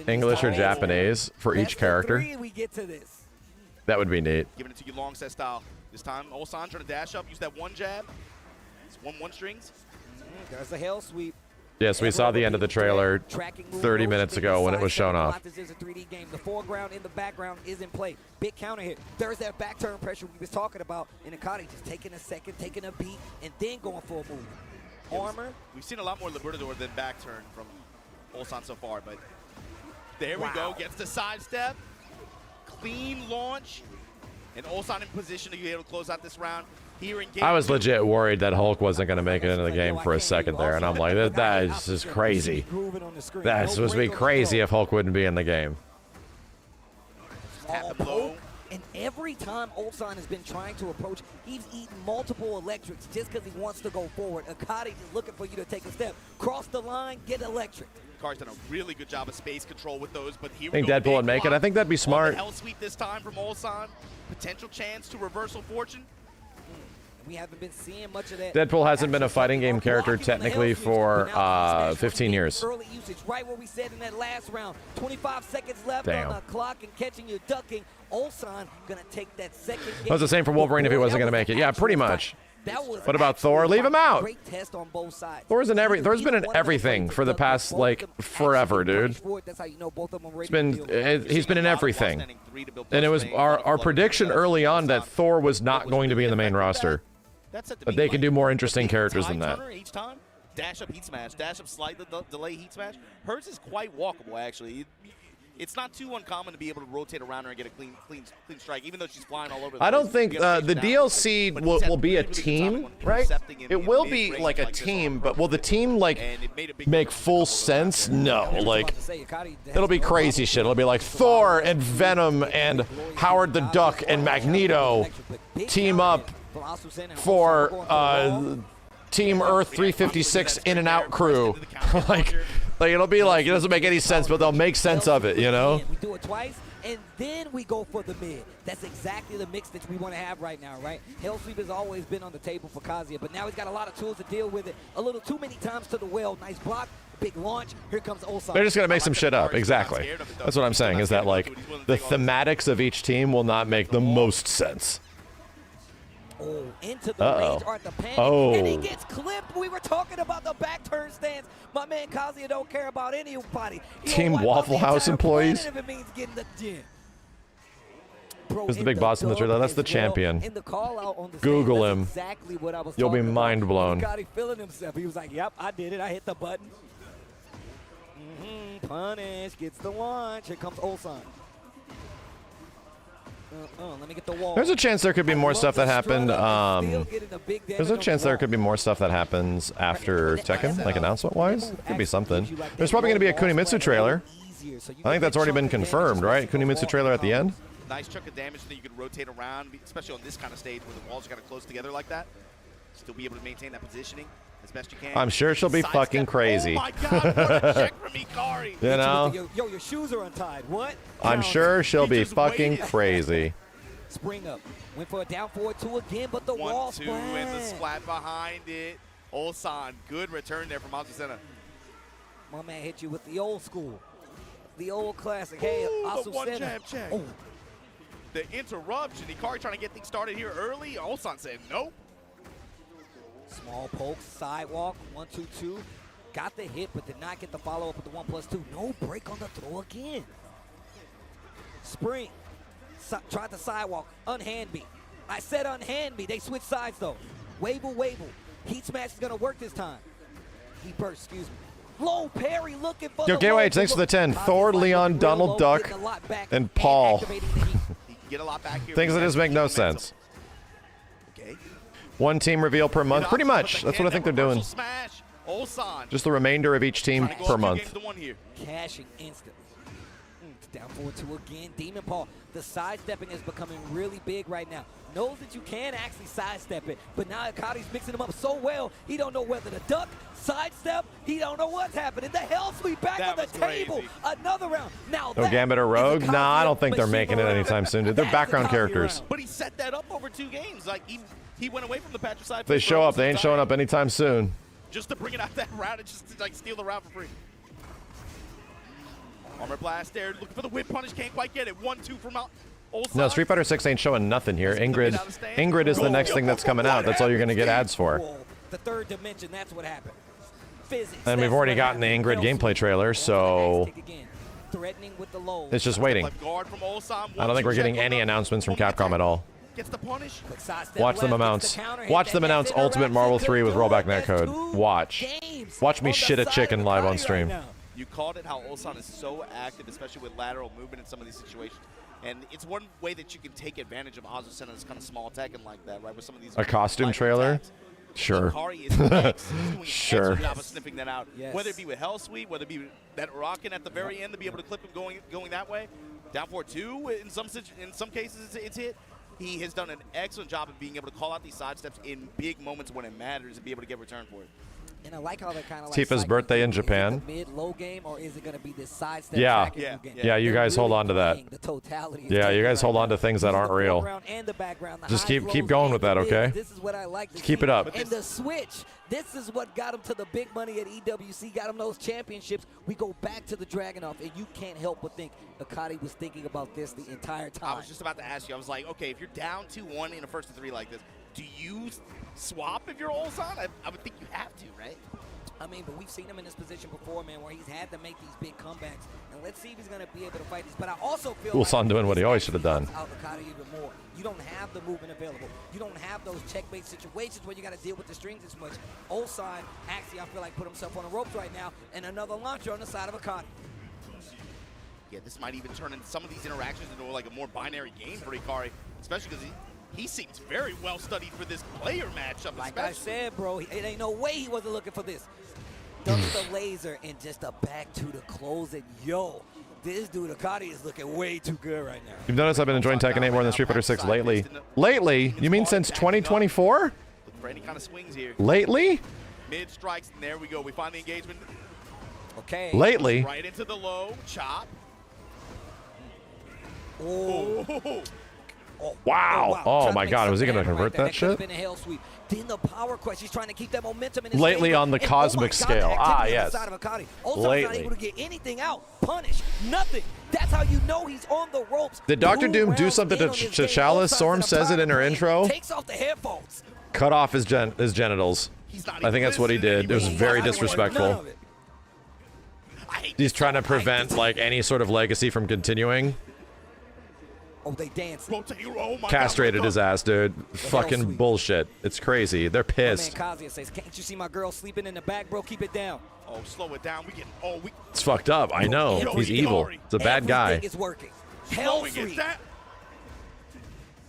English or Japanese for each character. That would be neat. Giving it to you long set style. This time, Ulsan trying to dash up, use that one jab. It's one strings. There's the hell sweep. Yes, we saw the end of the trailer 30 minutes ago when it was shown off. This is a 3D game. The foreground in the background is in play. Big counter hit. There's that back turn pressure we was talking about. And Akari just taking a second, taking a beat, and then going for a move. Armor. We've seen a lot more Libertador than back turn from Ulsan so far, but there we go. Gets the sidestep. Clean launch. And Ulsan in position to be able to close out this round. I was legit worried that Hulk wasn't going to make it into the game for a second there, and I'm like, that is just crazy. That supposed to be crazy if Hulk wouldn't be in the game. Poke and Every time Ulsan has been trying to approach, he's eaten multiple electrics just because he wants to go forward. Akari is looking for you to take a step. Cross the line, get electric. Akari's done a really good job of space control with those, but here I think Deadpool would make it. I think that'd be smart. Hell sweep this time from Ulsan. Potential chance to reversal fortune. We haven't been seeing much of that. Deadpool hasn't been a fighting game character technically for 15 years. Early usage, right where we said in that last round. 25 seconds left Damn. on the clock and catching you ducking. Ulsan gonna take that second game. That was the same for Wolverine if he wasn't going to make it. Yeah, pretty much. That was What about Thor? Leave him out. great test on both sides. Thor's been in everything for the past like forever, dude. That's how you know both of them are He's been in everything. And it was our prediction early on that Thor was not going to be in the main roster. But they can do more interesting characters than that. Each time, dash up heat smash, dash up slightly delay heat smash. Hers is quite walkable actually. It's not too uncommon to be able to rotate around her and get a clean strike, even though she's flying all over the I don't place. think the DLC will be a team, right? It will be like a team, but will the team like make full sense? No, like it'll be crazy shit. It'll be like Thor and Venom and Howard the Duck and Magneto team up for Team Earth 356 in and out crew. like it'll be like, it doesn't make any sense, but they'll make sense of it, you know? We do it twice, and then we go for the mid. That's exactly the mix that we want to have right now, right? Hell Sweep has always been on the table for Kazuya, but now he's got a lot of tools to deal with it. A little too many times to the well. Nice block, big launch. Here comes Ulsan. They're just going to make some shit up. Exactly. That's what I'm saying, is that like the thematics of each team will not make the most sense. Oh, into the range art the panic, and he gets clipped. We were talking about the back turn stance. My man Kazuya don't care about anybody. Team Waffle House employees. If it means getting the gym. Who's the big boss in the trailer? That's the champion. In the call out on the Google stage, him. that's exactly what I was You'll be talking mind about. blown. Scotty feeling himself. He was like, "Yep, I did it. I hit the button." Punish gets the launch. Here comes Ulsan. Let me get the wall. There's a chance there could be more stuff that happened. There's a chance there could be more stuff that happens after Tekken, like announcement-wise. Could be something. There's probably going to be a Kunimitsu trailer. I think that's already been confirmed, right? Kunimitsu trailer at the end. Nice chunk of damage that you can rotate around, especially on this kind of stage where the walls are kind of close together like that. Still be able to maintain that positioning as best you can. I'm sure she'll be fucking crazy. Oh my God, what a check from Ikari. You know? Yo, your shoes are untied. What? I'm sure she'll be fucking crazy. Spring up. Went for a down forward two again, but the wall splat. 1-2 and the splat behind it. Ulsan, good return there from Azucena. My man hit you with the old school. The old classic. Hey, the one jab check. Oh. The interruption. Ikari trying to get things started here early. Ulsan said nope. Small poke, sidewalk, 1-2-2. Got the hit, but did not get the follow-up with the 1+2. No break on the throw again. Spring. Tried the sidewalk. Unhand me. I said unhand me. They switched sides, though. Wable. Heat smash is going to work this time. He burst, excuse me. Low parry looking for Yo, Gateway, thanks for the 10. Thor, Leon, Donald Duck, and Paul. Things that just make no sense. One team reveal per month. Pretty much. That's what I think they're doing. Just the remainder of each team per month. Cashing instantly. Down forward two again. Demon Paul. The sidestepping is becoming really big right now. Knows that you can actually sidestep it, but now Akari's mixing them up so well, he don't know whether to duck, sidestep, he don't know what's happening. The hell sweep back on the table. Another round. Now No Gambit or Rogue? Nah, I don't think they're making it anytime soon, dude. They're background characters. But he set that up over 2 games. Like he went away from the patricide. If they show up, they ain't showing up anytime soon. Just to bring it out that round and just to like steal the round for free. Armor blast there, looking for the whip punish, can't quite get it. 1-2 from out. No, Street Fighter 6 ain't showing nothing here. Ingrid is the next thing that's coming out. That's all you're going to get ads for. The third dimension, that's what happened. Physics, and we've already gotten the Ingrid gameplay trailer, so it's just waiting. I don't think we're getting any announcements from Capcom at all. Watch them announce. Watch them announce Ultimate Marvel 3 with rollback netcode. Watch. Watch me shit a chicken live on stream. You called it how Ulsan is so active, especially with lateral movement in some of these situations. And it's one way that you can take advantage of Azucena's kind of small Tekken like that, right? With some of these a costume trailer? Attacks. Sure. Sure. Job of sniffing that out. Yes. Whether it be with Hell Sweep, whether it be that rocking at the very end to be able to clip him going that way. Down 4-2 in some cases it's hit. He has done an excellent job of being able to call out these side steps in big moments when it matters and be able to get return for it. And I like how they're kind of like Tifa's birthday in Japan. Mid-low game, or is it going to be this side step? Yeah. Game? Yeah, you guys hold on to that. Yeah, you guys hold on to things that aren't real. Just keep going with that, okay? This is what I like. Just keep it up. And the switch. This is what got him to the big money at EWC, got him those championships. We go back to the Dragunov, and you can't help but think Akari was thinking about this the entire time. I was just about to ask you. I was like, okay, if you're down 2-1 in a 1st to 3 like this, do you swap if you're Ulsan? I would think you have to, right? I mean, but we've seen him in this position before, man, where he's had to make these big comebacks. And let's see if he's going to be able to fight this. But I also feel Ulsan doing what he always should have done. Even more. You don't have the movement available. You don't have those checkmate situations where you got to deal with the strings as much. Ulsan, actually, I feel like put himself on the ropes right now, and another launcher on the side of Akari. Yeah, this might even turn into some of these interactions into like a more binary game for Ikari, especially because he seems very well studied for this player matchup. Like I said, bro, it ain't no way he wasn't looking for this. Dumps the laser and just a back to the close. And yo, this dude Akari is looking way too good right now. You've noticed I've been enjoying Tekken 8 more than Street Fighter 6 lately. Lately? You mean since 2024? Look for any kind of swings here. Lately? Mid strikes, and there we go. We find the engagement. Okay. Lately? Right into the low chop. Oh. Wow. Oh my God. Was he going to convert that shit? Been a hell sweep. Then the power quest. He's trying to keep that momentum in his Lately favor. on the And, cosmic scale. Ah, yes. Also not able to get anything out. Punish. Nothing. That's how you know he's on the ropes. Did Dr. Doom do something to T'Challa? Storm says it in her intro. Takes off the headphones. Cut off his genitals. I think that's what he did. It was very disrespectful. He's trying to prevent like any sort of legacy from continuing. Oh, they dance. Castrated his ass, dude. Fucking bullshit. It's crazy. They're pissed. My man Kazuya says, "Can't you see my girl sleeping in the back, bro? Keep it down." Oh, slow it down. It's fucked up. I know. He's evil. It's a bad guy. It's working. Hell sweep.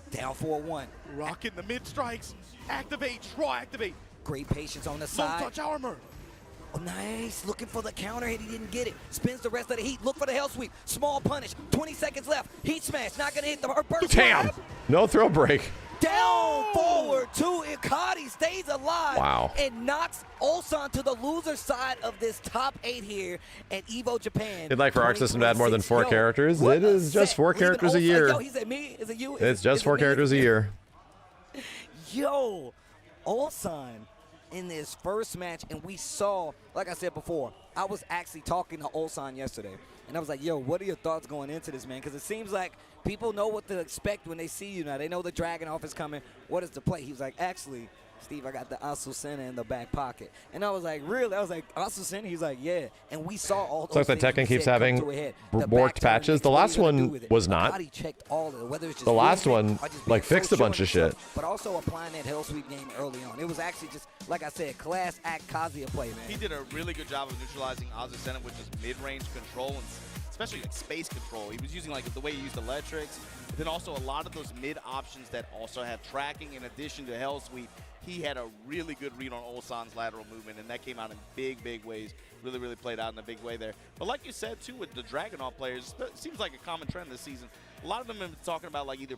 Down 4-1. Rocking the mid strikes. Activate. Draw. Activate. Great patience on the side. Low touch armor. Oh, nice. Looking for the counter hit. He didn't get it. Spins the rest of the heat. Look for the hell sweep. Small punish. 20 seconds left. Heat smash. Not going to hit the burst. Damn. No throw break. Down forward to Ikari. Stays alive. Wow. And knocks Ulsan to the loser side of this top 8 here at Evo Japan. You'd like for Arc System to add more than 4 characters? It is just 4 characters a year. Yo, he said me? Is it you? It's just 4 characters a year. Yo, Ulsan in this first match, and we saw, like I said before, I was actually talking to Ulsan yesterday, and I was like, yo, what are your thoughts going into this, man? Because it seems like people know what to expect when they see you now. They know the Dragunov is coming. What is the play? He was like, actually, Steve, I got the Asusena in the back pocket. And I was like, really? I was like, Asusena? He's like, yeah. And we saw all those Looks like Tekken keeps having warped patches. The last one was not. The last one, like, fixed a bunch of shit. But also applying that hell sweep game early on. It was actually just, like I said, class act Kazuya play, man. He did a really good job of neutralizing Asusena with just mid-range control and especially like space control. He was using like the way he used electrics, but then also a lot of those mid options that also have tracking in addition to hell sweep. He had a really good read on Ulsan's lateral movement, and that came out in big ways. Really played out in a big way there. But like you said, too, with the Dragunov players, it seems like a common trend this season. A lot of them have been talking about like either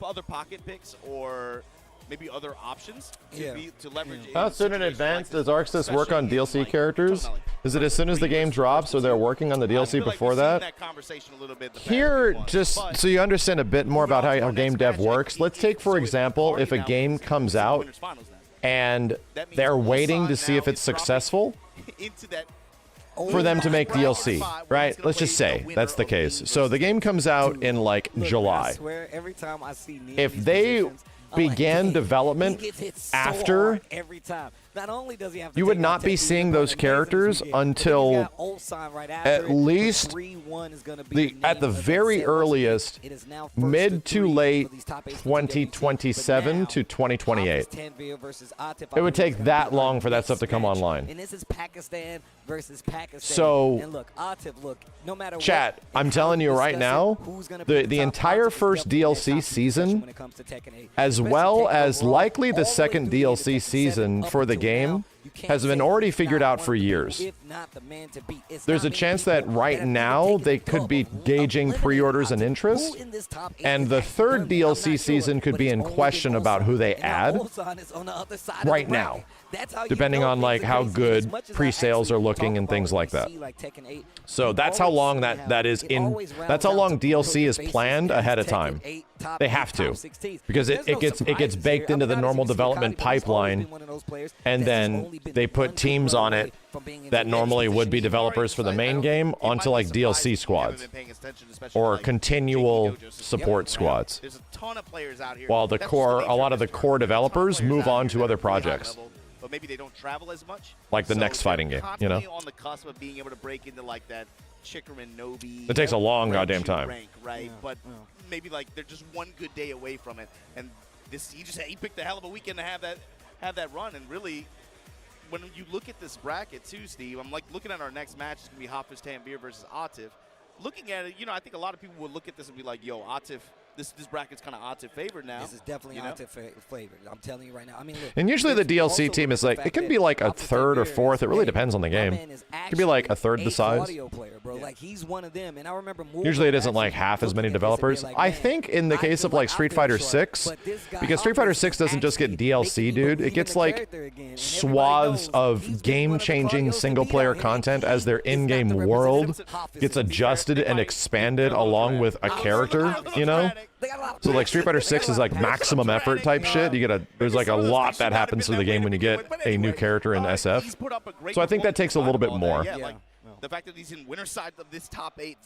other pocket picks or maybe other options to leverage. How soon in advance does ArcSys work on DLC characters? Is it as soon as the game drops, or they're working on the DLC before that? Here, just so you understand a bit more about how game dev works, let's take, for example, if a game comes out and they're waiting to see if it's successful for them to make DLC, right? Let's just say that's the case. So the game comes out in like July. If they began development after, not only does he have to you would not be seeing those characters until at least at the very earliest mid to late 2027 to 2028. It would take that long for that stuff to come online. And this is Pakistan versus Pakistan. So, and look, Atif, look, no matter chat, what, I'm telling you right now, the entire first DLC season, as well as likely the second DLC season for the game, has been already figured out for years. There's a chance that right now they could be gauging pre-orders and interest, and the third DLC season could be in question about who they add right now, depending on like how good pre-sales are looking and things like that. So that's how long that's how long DLC is planned ahead of time. They have to, because it gets baked into the normal development pipeline, and then they put teams on it that normally would be developers for the main game onto like DLC squads or continual support squads, while a lot of the core developers move on to other projects. But maybe they don't travel as much. Like the next fighting game, you know? On the cusp of being able to break into like that Chikarin Nobi. It takes a long goddamn time. Rank, right? But maybe like they're just one good day away from it. And this, he picked a hell of a weekend to have that run. And really, when you look at this bracket too, Steve, I'm like looking at our next match. It's gonna be Hafiz Tanvir versus Atif. Looking at it, you know, I think a lot of people would look at this and be like, "Yo, Atif, this bracket's kind of Atif favored now." This is definitely Atif favored. I'm telling you right now. I mean, look, and usually the DLC team is like, it can be like a third or fourth. It really depends on the game. It could be like a third the size. Player, bro. Like he's one of them. And I remember usually it isn't like half as many developers. I think in the case of like Street Fighter 6, because Street Fighter 6 doesn't just get DLC, dude. It gets like swaths of game-changing single-player content as their in-game world gets adjusted and expanded along with a character, you know? So like Street Fighter 6 is like maximum effort type shit. There's like a lot that happens to the game when you get a new character in SF. So I think that takes a little bit more. The fact that he's in winner side of this top 8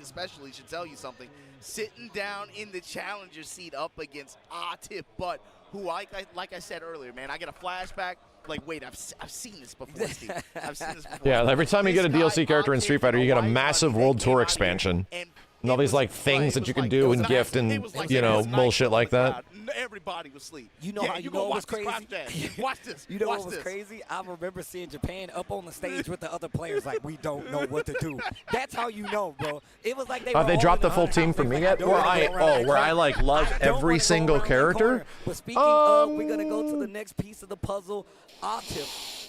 especially, should tell you something. Sitting down in the challenger seat up against Atif, but who, like I said earlier, man, I get a flashback. Like, wait, I've seen this before, Steve. I've seen this before. Yeah, every time you get a DLC character in Street Fighter, you get a massive World Tour expansion. And all these like things that you can do and gift and, you know, bullshit like that. Everybody was asleep. You know how you know what was crazy? Watch this. You know what was crazy? I remember seeing Japan up on the stage with the other players like, we don't know what to do. That's how you know, bro. It was like they dropped the full team for me yet? Where I like love every single character? But speaking of, we're going to go to the next piece of the puzzle. Atif.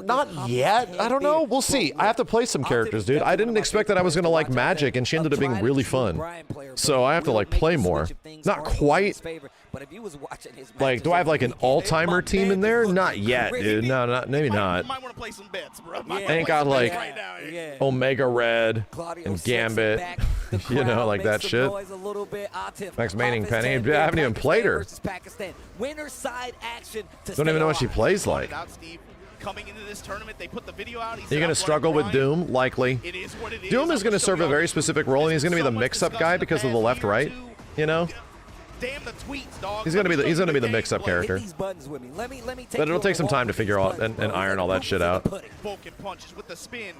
Not yet. I don't know. We'll see. I have to play some characters, dude. I didn't expect that I was going to like Magic, and she ended up being really fun. So I have to like play more. Not quite. Like, do I have like an all-timer team in there? Not yet, dude. No, maybe not. You might want to play some bets, bro. I ain't got like Omega Red and Gambit, you know, like that shit. Maximilian Penny. I haven't even played her. Don't even know what she plays like. Coming into this tournament, they put the video out. You're going to struggle with Doom, likely. It is what it is. Doom is going to serve a very specific role, and he's going to be the mix-up guy because of the left-right, you know? Damn the tweets, dog. He's going to be the mix-up character. But it'll take some time to figure out and iron all that shit out. Vulcan punches with the spin.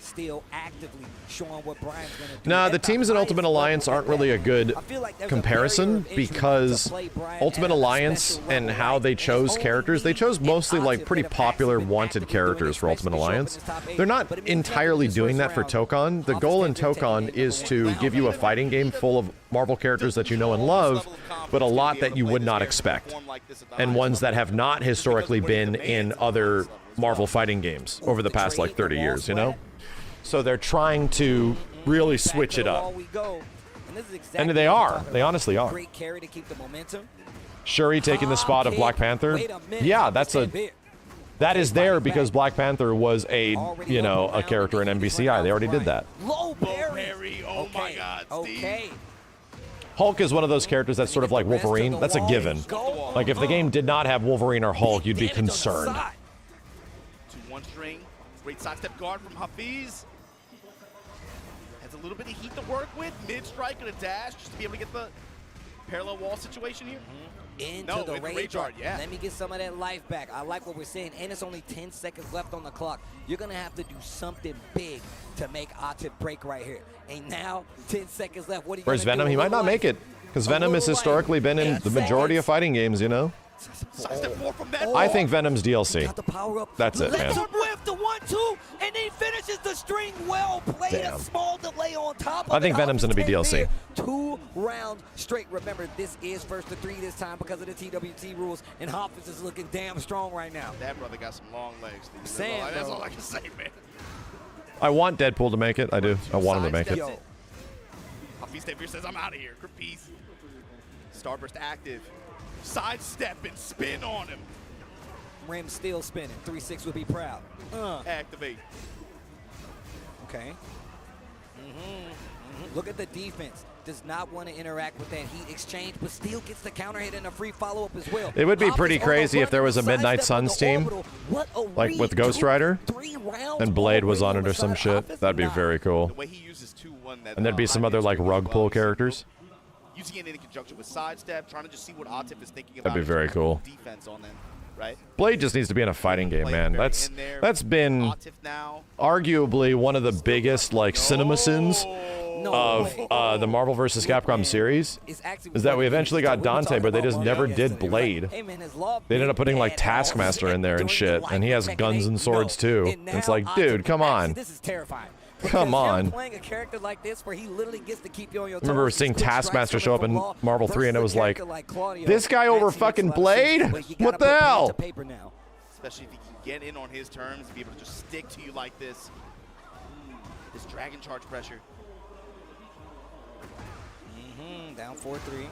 Still actively showing what Brian's going to do. Nah, the teams in Ultimate Alliance aren't really a good comparison because Ultimate Alliance and how they chose characters, they chose mostly like pretty popular wanted characters for Ultimate Alliance. They're not entirely doing that for Tokon. The goal in Tokon is to give you a fighting game full of Marvel characters that you know and love, but a lot that you would not expect, and ones that have not historically been in other Marvel fighting games over the past like 30 years, you know? So they're trying to really switch it up. And they are. They honestly are. Shuri taking the spot of Black Panther. Yeah, that is there because Black Panther was a character in MVCI. They already did that. Low Barry. Oh my God, Steve. Hulk is one of those characters that's sort of like Wolverine. That's a given. Like if the game did not have Wolverine or Hulk, you'd be concerned. 2-1 string. Great sidestep guard from Hafiz. Has a little bit of heat to work with. Mid-strike and a dash just to be able to get the parallel wall situation here. Into the rage art. Let me get some of that life back. I like what we're saying. And it's only 10 seconds left on the clock. You're going to have to do something big to make Atif break right here. And now, 10 seconds left. What are you Where's Venom? He might not make it because Venom has historically been in the majority of fighting games, you know? I think Venom's DLC. That's it, man. the 1-2, and then he finishes the string well played. Damn. A small delay on top of I think it. Venom's going to be DLC. 2 rounds straight. Remember, this is first to 3 this time because of the TWT rules, and Hafiz is looking damn strong right now. That brother got some long legs. Dude. Sam, That's all I can say, man. I want Deadpool to make it. I do. I want him to make it. Hafiz Tavir says, I'm out of here. Peace. Starburst active. Sidestep and spin on him. Rim still spinning. 3-6 would be proud. Activate. Okay. Look at the defense. Does not want to interact with that heat exchange, but still gets the counter hit and a free follow-up as well. It would be pretty crazy if there was a Midnight Suns team, like with Ghost Rider, and Blade was on it or some shit. That'd be very cool. And there'd be some other like rug pull characters. Using it in conjunction with sidestep, trying to just see what Atif is thinking about. That'd be very cool. Defense on them, right? Blade just needs to be in a fighting game, man. That's been arguably one of the biggest like cinema sins of the Marvel vs. Capcom series, is that we eventually got Dante, but they just never did Blade. They ended up putting like Taskmaster in there and shit, and he has guns and swords too. And it's like, dude, come on. This is terrifying. Come on. Playing a character like this where he literally gets to keep you on your I remember toes, seeing quick Taskmaster strikes show up in coming from Marvel Law 3, and it was versus a like, character Claudio. this guy over Actually fucking makes a lot of sense, Blade? but you gotta What the put pen hell? to paper now. Especially if he can get in on his terms and be able to just stick to you like this. This dragon charge pressure. Down 4-3.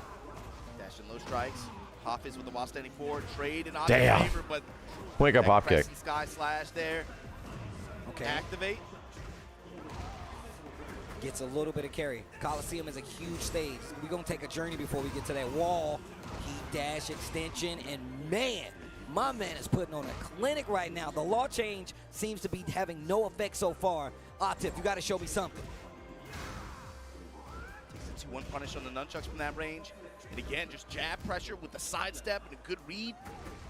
Dash and low strikes. Hafiz with the while standing forward. Trade and Damn. favor, but Wake up, hop kick. Sky slash there. Okay. Activate. Gets a little bit of carry. Coliseum is a huge stage. We're going to take a journey before we get to that wall. Heat dash extension, and man, my man is putting on a clinic right now. The law change seems to be having no effect so far. Atif, you got to show me something. Takes a 2-1 punish on the nunchucks from that range. And again, just jab pressure with the sidestep and a good read.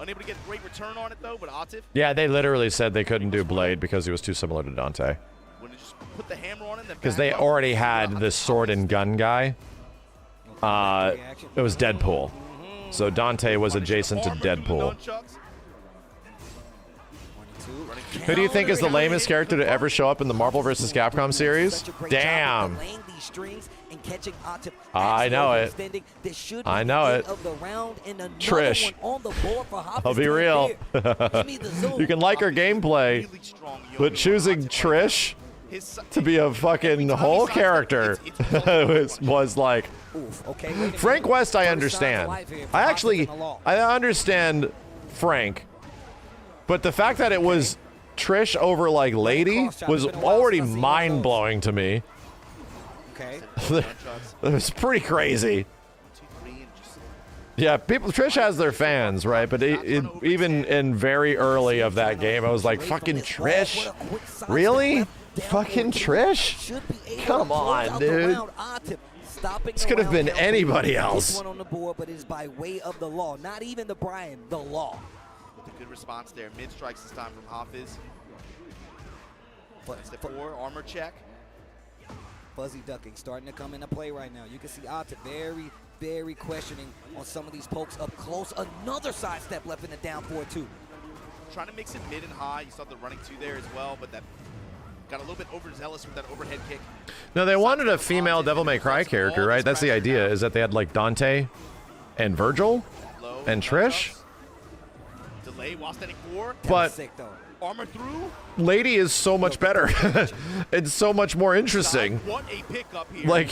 Unable to get a great return on it though, but Atif. Yeah, they literally said they couldn't do Blade because he was too similar to Dante. When they just put the hammer on him, Because they already had this sword and gun guy. It was Deadpool. So Dante was adjacent to Deadpool. Who do you think is the lamest character to ever show up in the Marvel vs. Capcom series? Damn. I know it. I know it. Trish. I'll be real. You can like her gameplay, but choosing Trish to be a fucking whole character was like... Frank West, I understand. I understand Frank, but the fact that it was Trish over like Lady was already mind-blowing to me. Okay. It was pretty crazy. Yeah, Trish has their fans, right? But even in very early of that game, I was like, fucking Trish? Really? Fucking Trish? Come on, dude. This could have been anybody else. One on the board, but it's by way of the law. Not even the Brian, the law. With a good response there. Mid strikes this time from Hafiz. Step 4, armor check. Fuzzy ducking starting to come into play right now. You can see Atif very, very questioning on some of these pokes up close. Another sidestep left in the down 4-2. Trying to mix it mid and high. You saw the running 2 there as well, but that got a little bit overzealous with that overhead kick. No, they wanted a female Devil May Cry character, right? That's the idea, is that they had like Dante and Virgil and Trish. Delay while standing 4. But armor through. Lady is so much better. It's so much more interesting. What a pickup here. Like,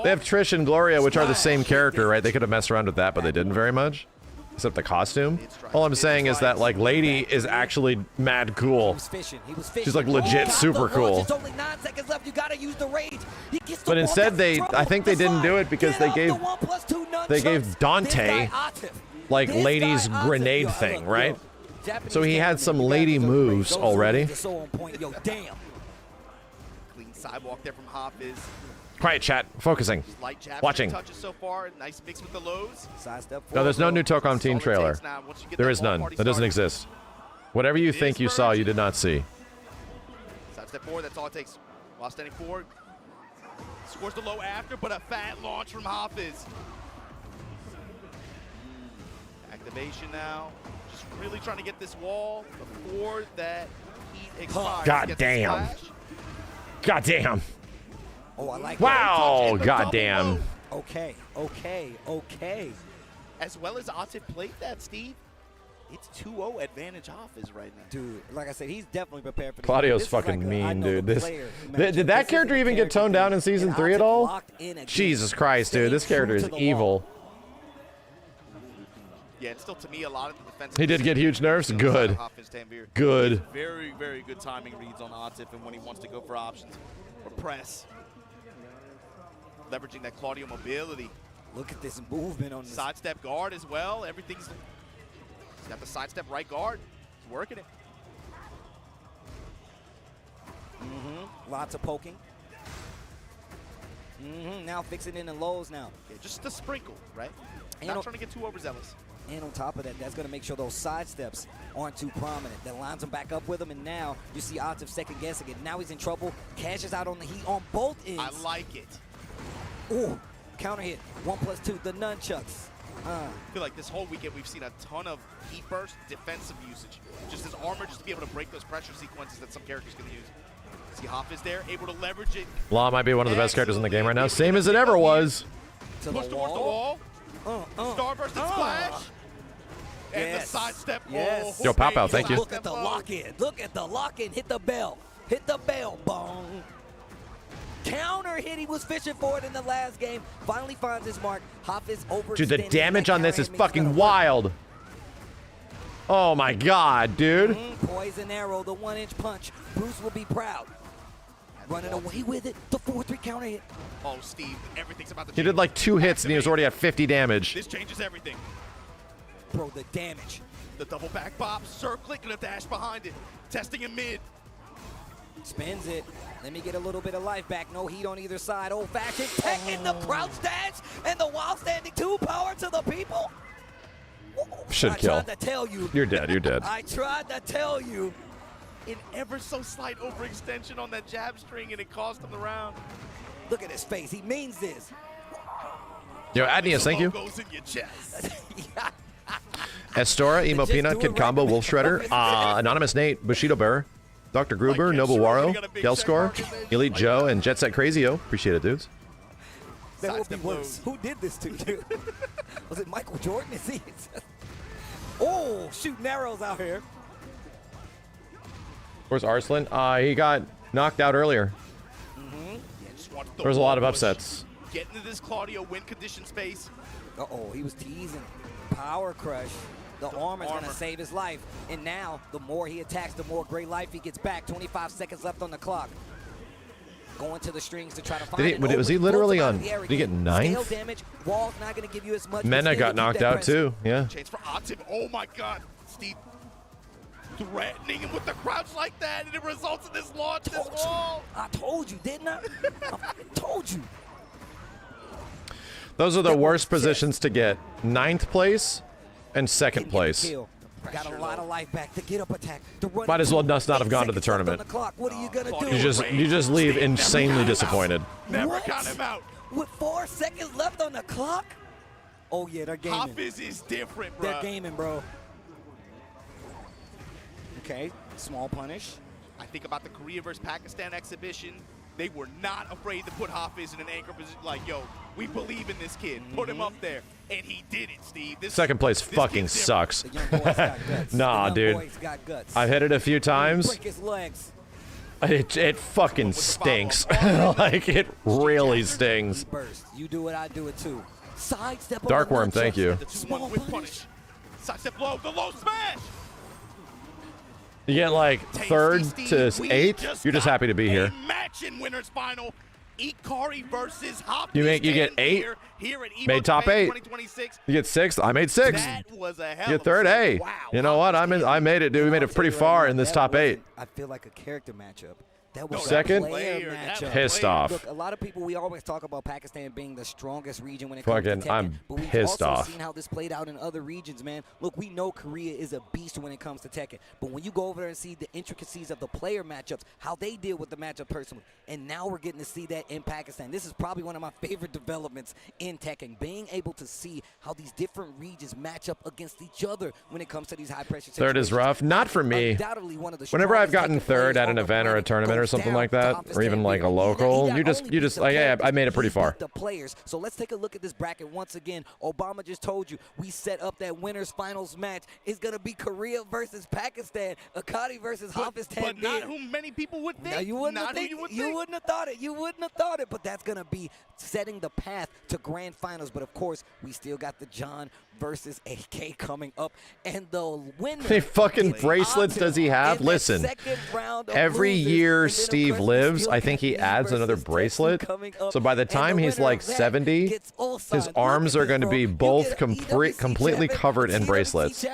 they have Trish and Gloria, which are the same character, right? They could have messed around with that, but they didn't very much. Except the costume. All I'm saying is that, like, Lady is actually mad cool. She's, like, legit super cool. But instead, I think they didn't do it because they gave Dante, like, Lady's grenade thing, right? So he had some Lady moves already. Clean sidewalk there from Hafiz. Quiet chat, focusing, watching. Touches so far. Nice mix with the lows. No, there's no new Tokon team trailer. There is none. That doesn't exist. Whatever you think you saw, you did not see. Side step 4, that's all it takes. While standing forward. Scores the low after, but a fat launch from Hafiz. Activation now. Just really trying to get this wall before that heat expires. God Gets the damn. splash. God damn. Oh, I like Wow. that. God damn. Okay. As well as Atif played that, Steve. It's 2-0 advantage Hafiz right now. Dude, like I said, he's definitely prepared for this. Claudio's This is fucking like a I mean, know the dude. This player did matchup. that This character isn't a even get character toned down in and season 3 at Atif all? locked in again, Jesus Christ, dude. This staying character true is to the evil. wall. Yeah, it's still to me a lot of the defensive. He did get huge nerfs? positions Good. of Hafiz Tanvir. Good. Very, very good timing reads on Atif and when he wants to go for options or press. Leveraging that Claudio mobility. Look at this movement on this. Sidestep guard as well. Everything's. He's got the sidestep right guard. He's working it. Lots of poking. Now fixing in the lows now. Yeah, just a sprinkle, right? And Not on- trying to get too overzealous. And on top of that, that's going to make sure those side steps aren't too prominent. That lines him back up with him, and now you see Atif second guessing it. Now he's in trouble. Cashes out on the heat on both ends. I like it. Ooh, counter hit. 1+2, the nunchucks. I feel like this whole weekend we've seen a ton of heat burst defensive usage. Just his armor, just to be able to break those pressure sequences that some characters can use. See Hafiz there, able to leverage it. Law might be one of the best characters in the game right now. Same as it ever was. To Push the towards the wall. Starburst and splash. And the sidestep. Yes. Yo, Pop Out, thank you. Look at the lock-in. Look at the lock-in. Hit the bell. Hit the bell. Bong. Counter hit. He was fishing for it in the last game. Finally finds his mark. Hafiz over. Dude, the damage on this is fucking wild. Oh my god, dude. Poison arrow, the 1-inch punch. Bruce will be proud. Running away with it. The 4-3 counter hit. Oh, Steve, everything's about to change. He did like 2 hits and he was already at 50 damage. This changes everything. Bro, the damage. The double back bop, circling and a dash behind it. Testing in mid. Spins it. Let me get a little bit of life back. No heat on either side. Old-fashioned Tekken, the crouch dash, and the wild standing 2 power to the people. Should kill. I tried to tell you. You're dead, you're dead. I tried to tell you. An ever so slight overextension on that jab string, and it cost him the round. Look at his face. He means this. Yo, Adnius, thank you. Goes in your chest. Estora, Emo Peanut, Kid Combo, Wolf Shredder, Anonymous Nate, Bushido Bear, Dr. Gruber, Noble Waro, Gelscore, Elite Joe, and Jet Set Crazyo. Appreciate it, dudes. That would be worse. Who did this to you? Was it Michael Jordan? Is he? Oh, shooting arrows out here. Where's Arslan? He got knocked out earlier. There was a lot of upsets. Get into this Claudio win condition space. Uh-oh, he was teasing. Power crush. The armor's going to save his life. And now, the more he attacks, the more great life he gets back. 25 seconds left on the clock. Going to the strings to try to find it. Was he literally on? Did he get 9th? Damage. Wall's not going to give you as much. Mena got knocked out too. Yeah. Chance for Atif. Oh my God, Steve. Threatening him with the crouch like that, and it results in this launch, this wall. I told you, didn't I? I told you. Those are the worst positions to get. 9th place and 2nd place. Got a lot of life back. The get up attack. Might as well not have gone to the tournament. What are you gonna do? You just leave insanely disappointed. Never got him out. With 4 seconds left on the clock? Oh yeah, they're gaming. Hafiz is different, bro. They're gaming, bro. Okay, small punish. I think about the Korea versus Pakistan exhibition. They were not afraid to put Hafiz in an anchor position. Like, yo, we believe in this kid. Put him up there. And he did it, Steve. Second place fucking sucks. Nah, dude. I've hit it a few times. Break his legs. It fucking stinks. Like, it really stings. Burst. You do it, I do it too. Sidestep. Darkworm, thank you. Small punish. Sidestep low, the low smash. You get like 3rd to 8th. You're just happy to be here. Match in winners final. Ikari versus Hafiz. You get 8. Here at Evo Made top Japan 8. 2026. You get 6th. I made 6th. That was a hell You of get 3rd. Hey, you know what? I made it, dude. We made it pretty far in this top 8. I feel like a character matchup. That was second, a player matchup. pissed off. Look, a lot of people, we always talk about Pakistan being the strongest region when it Fucking, comes to Tekken. I'm but we've pissed also off. seen how this played out in other regions, man. Look, we know Korea is a beast when it comes to Tekken. But when you go over there and see the intricacies of the player matchups, how they deal with the matchup personally, and now we're getting to see that in Pakistan. This is probably one of my favorite developments in Tekken, being able to see how these different regions match up against each other when it comes to these high-pressure situations. Third is rough. Not for me. Whenever I've gotten third at an event or a tournament or something like that, or even like a local, you just like, yeah, I made it pretty far. The players. So let's take a look at this bracket once again. Obama just told you we set up that winners finals match. It's gonna be Korea versus Pakistan, Akadi versus Hafiz Tanvir. But not who many people would think. Now, you wouldn't have thought it. You wouldn't have thought it. But that's gonna be setting the path to grand finals. But of course, we still got the John versus AK coming up, and the winner. How many fucking bracelets does he have? Listen, every year Steve lives, I think he adds another bracelet. So by the time he's like 70, his arms are going to be both completely covered in bracelets.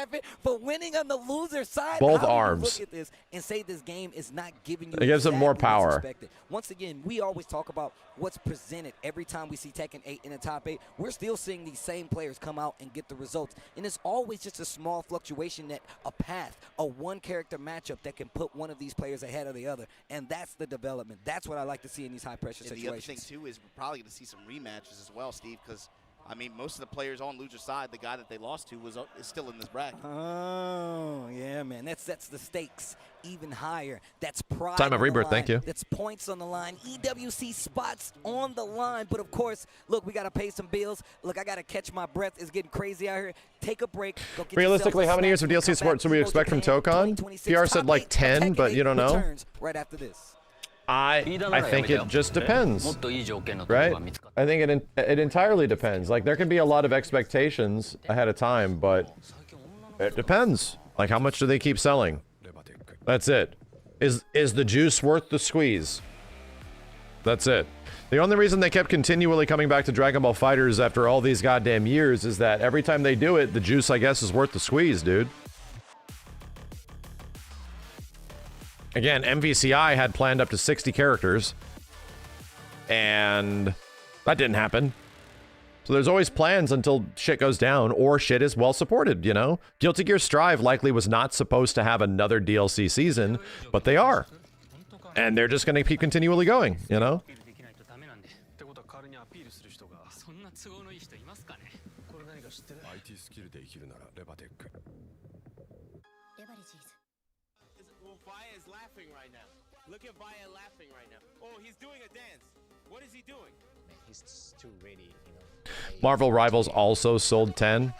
But winning on the loser side, both arms. Look at this and say this game is not giving you. It gives him more power. Once again, we always talk about what's presented every time we see Tekken 8 in the top 8. We're still seeing these same players come out and get the results. And it's always just a small fluctuation, that a path, a one-character matchup that can put one of these players ahead of the other. And that's the development. That's what I like to see in these high-pressure situations. The other thing, too, is we're probably going to see some rematches as well, Steve, because, I mean, most of the players on loser side, the guy that they lost to is still in this bracket. Oh, yeah, man. That sets the stakes even higher. That's pride. Time of rebirth, thank you. That's points on the line. EWC spots on the line. But, of course, look, we got to pay some bills. Look, I got to catch my breath. It's getting crazy out here. Take a break. Go get Realistically, how many years of DLC support should we expect from Tokon? PR said like 10, but you don't know. Right after this. I think it just depends, right? I think it entirely depends. Like, there can be a lot of expectations ahead of time, but it depends. Like, how much do they keep selling? That's it. Is the juice worth the squeeze? That's it. The only reason they kept continually coming back to Dragon Ball FighterZ after all these goddamn years is that every time they do it, the juice, I guess, is worth the squeeze, dude. Again, MVCI had planned up to 60 characters, and that didn't happen. So there's always plans until shit goes down, or shit is well supported, you know? Guilty Gear Strive likely was not supposed to have another DLC season, but they are. And they're just going to keep continually going, you know? Right now. Look at Vaya laughing right now. Oh, he's doing a dance. What is he doing? He's too ready, you know. Marvel Rivals also sold 10.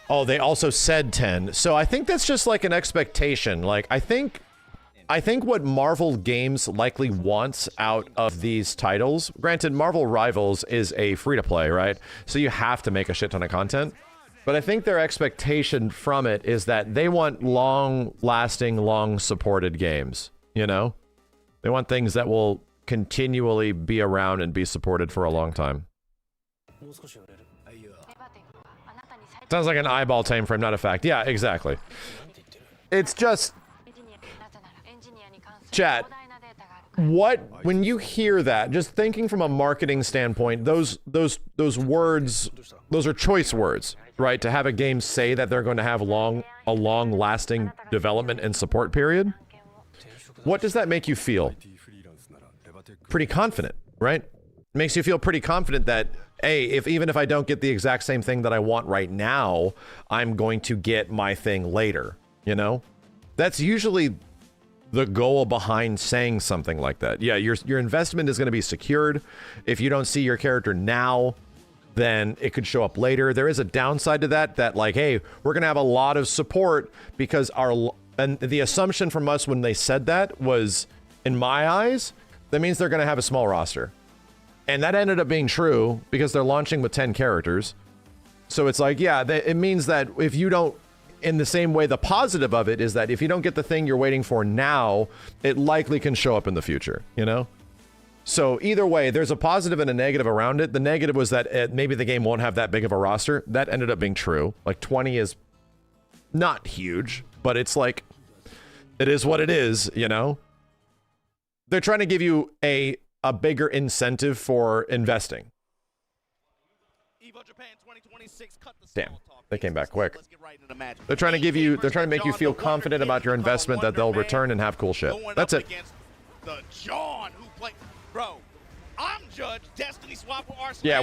Oh, they also said 10. So I think that's just like an expectation. Like, I think what Marvel Games likely wants out of these titles, granted, Marvel Rivals is a free-to-play, right? So you have to make a shit ton of content. But I think their expectation from it is that they want long-lasting, long-supported games, you know? They want things that will continually be around and be supported for a long time. Sounds like an eyeball time frame, not a fact. Yeah, exactly. It's just... Chat, when you hear that, just thinking from a marketing standpoint, those words, those are choice words. Right, to have a game say that they're going to have a long-lasting development and support period. What does that make you feel? Pretty confident, right? It makes you feel pretty confident that, hey, even if I don't get the exact same thing that I want right now, I'm going to get my thing later, you know? That's usually the goal behind saying something like that. Yeah, your investment is going to be secured. If you don't see your character now, then it could show up later. There is a downside to that like, hey, we're going to have a lot of support because and the assumption from us when they said that was, in my eyes, that means they're going to have a small roster. And that ended up being true because they're launching with 10 characters. So it's like, yeah, it means that if you don't, in the same way, the positive of it is that if you don't get the thing you're waiting for now, it likely can show up in the future, you know? So either way, there's a positive and a negative around it. The negative was that maybe the game won't have that big of a roster. That ended up being true. Like 20 is not huge, but it's like, it is what it is, you know? They're trying to give you a bigger incentive for investing. Evo Japan 2026, cut the Damn, they came back quick. They're trying to give you, they're trying to make you feel confident about your investment that they'll return and have cool shit. That's it. The John who played, bro. I'm Judge. Destiny swap with Arsenal. Yeah,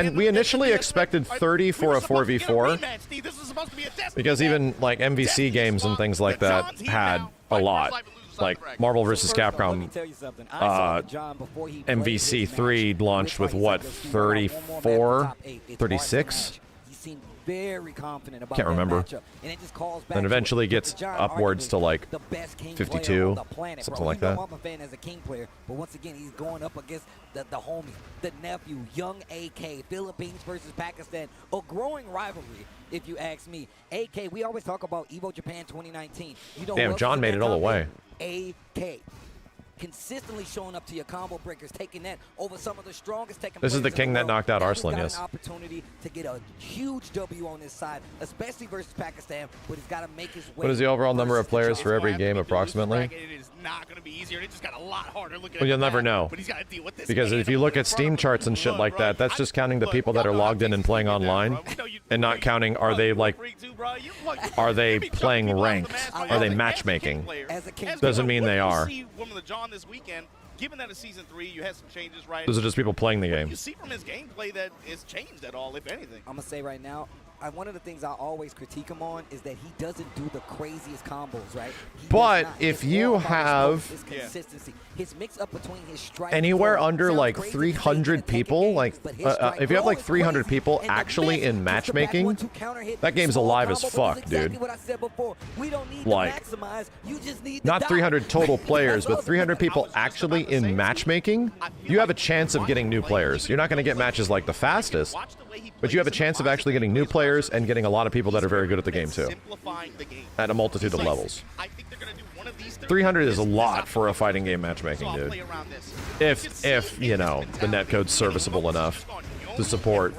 we initially expected 30 for a 4v4 because even like MVC games and things like that had a lot. Like Marvel vs. Capcom, MVC 3 launched with what, 34, 36? Very confident about Can't remember. Matchup, and it just calls back then eventually gets upwards to like 52, planet, something like that. I'm a fan as a King player, but once again, he's going up against the homie, the nephew, young AK, Philippines versus Pakistan, a growing rivalry, if you ask me. AK, we always talk about Evo Japan 2019. You know, damn, John made it all the way. AK. Consistently showing up to your combo breakers, taking that over some of the strongest Tekken. This is the king that knocked out Arslan, yes. yes. An opportunity to get a huge W on this side, especially versus Pakistan, but he's got to make his way. What is the overall number of players for every game, approximately? It is not going to be easier. It just got a lot harder looking. Well, you'll never know. But he's got to deal with this because if you look at Steam charts and shit like that, that's just counting the people that are logged in and playing online, and not counting are they playing ranked? Are they matchmaking? Doesn't mean they are. Given that it's season 3, you had some changes, right? Those are just people playing the game. You see from his gameplay that it's changed at all, if anything. I'm gonna say right now, one of the things I always critique him on is that he doesn't do the craziest combos, right? But if you have his consistency, his mix up between his strike anywhere under like 300 people, like if you have like 300 people actually in matchmaking, that game's alive as fuck, dude. Like, not 300 total players, but 300 people actually in matchmaking, you have a chance of getting new players. You're not going to get matches like the fastest, but you have a chance of actually getting new players and getting a lot of people that are very good at the game too, at a multitude of levels. 300 is a lot for a fighting game matchmaking, dude. If you know, the netcode's serviceable enough to support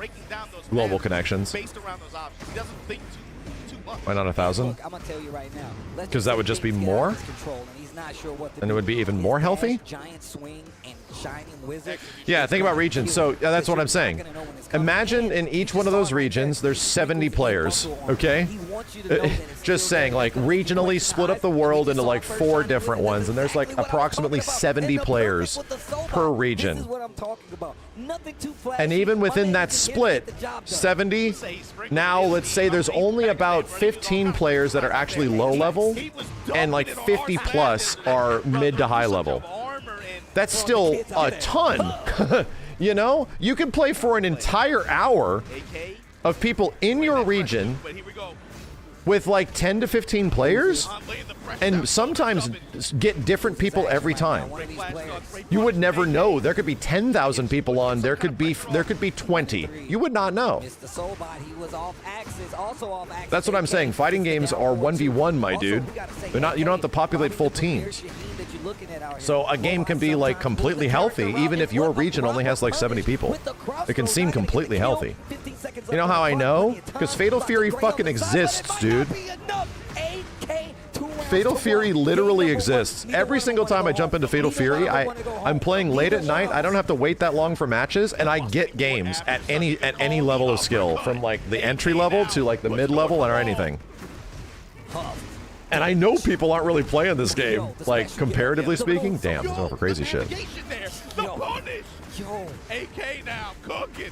global connections. Why not 1,000? Because that would just be more? And it would be even more healthy? Yeah, think about regions. So yeah, that's what I'm saying. Imagine in each one of those regions, there's 70 players, okay? Just saying, like, regionally split up the world into like 4 different ones, and there's like approximately 70 players per region. And even within that split, 70, now let's say there's only about 15 players that are actually low level, and like 50 plus are mid to high level. That's still a ton. You know, you can play for an entire hour of people in your region with like 10 to 15 players, and sometimes get different people every time. You would never know. There could be 10,000 people on. There could be 20. You would not know. That's what I'm saying. Fighting games are 1v1, my dude. They're not. You don't have to populate full teams. So a game can be like completely healthy, even if your region only has like 70 people. It can seem completely healthy. You know how I know? Because Fatal Fury fucking exists, dude. Fatal Fury literally exists. Every single time I jump into Fatal Fury, I'm playing late at night. I don't have to wait that long for matches, and I get games at any level of skill, from like the entry level to like the mid level or anything. And I know people aren't really playing this game, like comparatively speaking. Damn, it's going for crazy shit. Yo, AK now cooking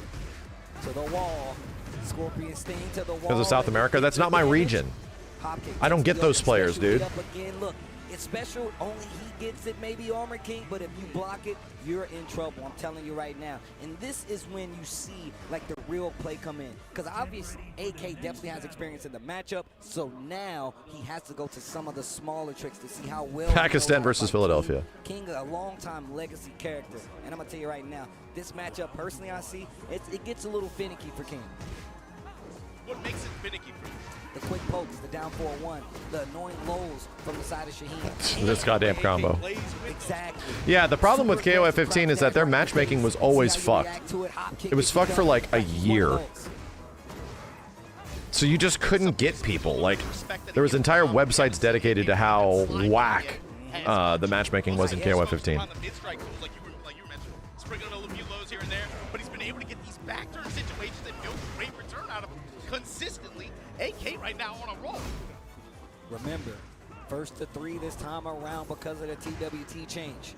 to the wall. Scorpion Sting to the wall. Because of South America, that's not my region. I don't get those players, dude. Look, it's special. Only he gets it. Maybe Armor King, but if you block it, you're in trouble. I'm telling you right now. And this is when you see like the real play come in. Because obviously, AK definitely has experience in the matchup. So now he has to go to some of the smaller tricks to see how well. Pakistan versus Philadelphia. King, a long-time legacy character. And I'm gonna tell you right now, this matchup, personally, I see it gets a little finicky for King. What makes it finicky for you? The quick pokes, the down 4-1, the annoying lows from the side of Shaheen. This goddamn combo. Exactly. Yeah, the problem with KOF 15 is that their matchmaking was always fucked. It was fucked for like a year. So you just couldn't get people. Like, there was entire websites dedicated to how whack the matchmaking was in KOF 15. On the mid-strike tools, like you mentioned, sprinkling a few lows here and there, but he's been able to get these back turn situations and build great return out of them consistently. AK right now on a roll. Remember, first to 3 this time around because of the TWT change.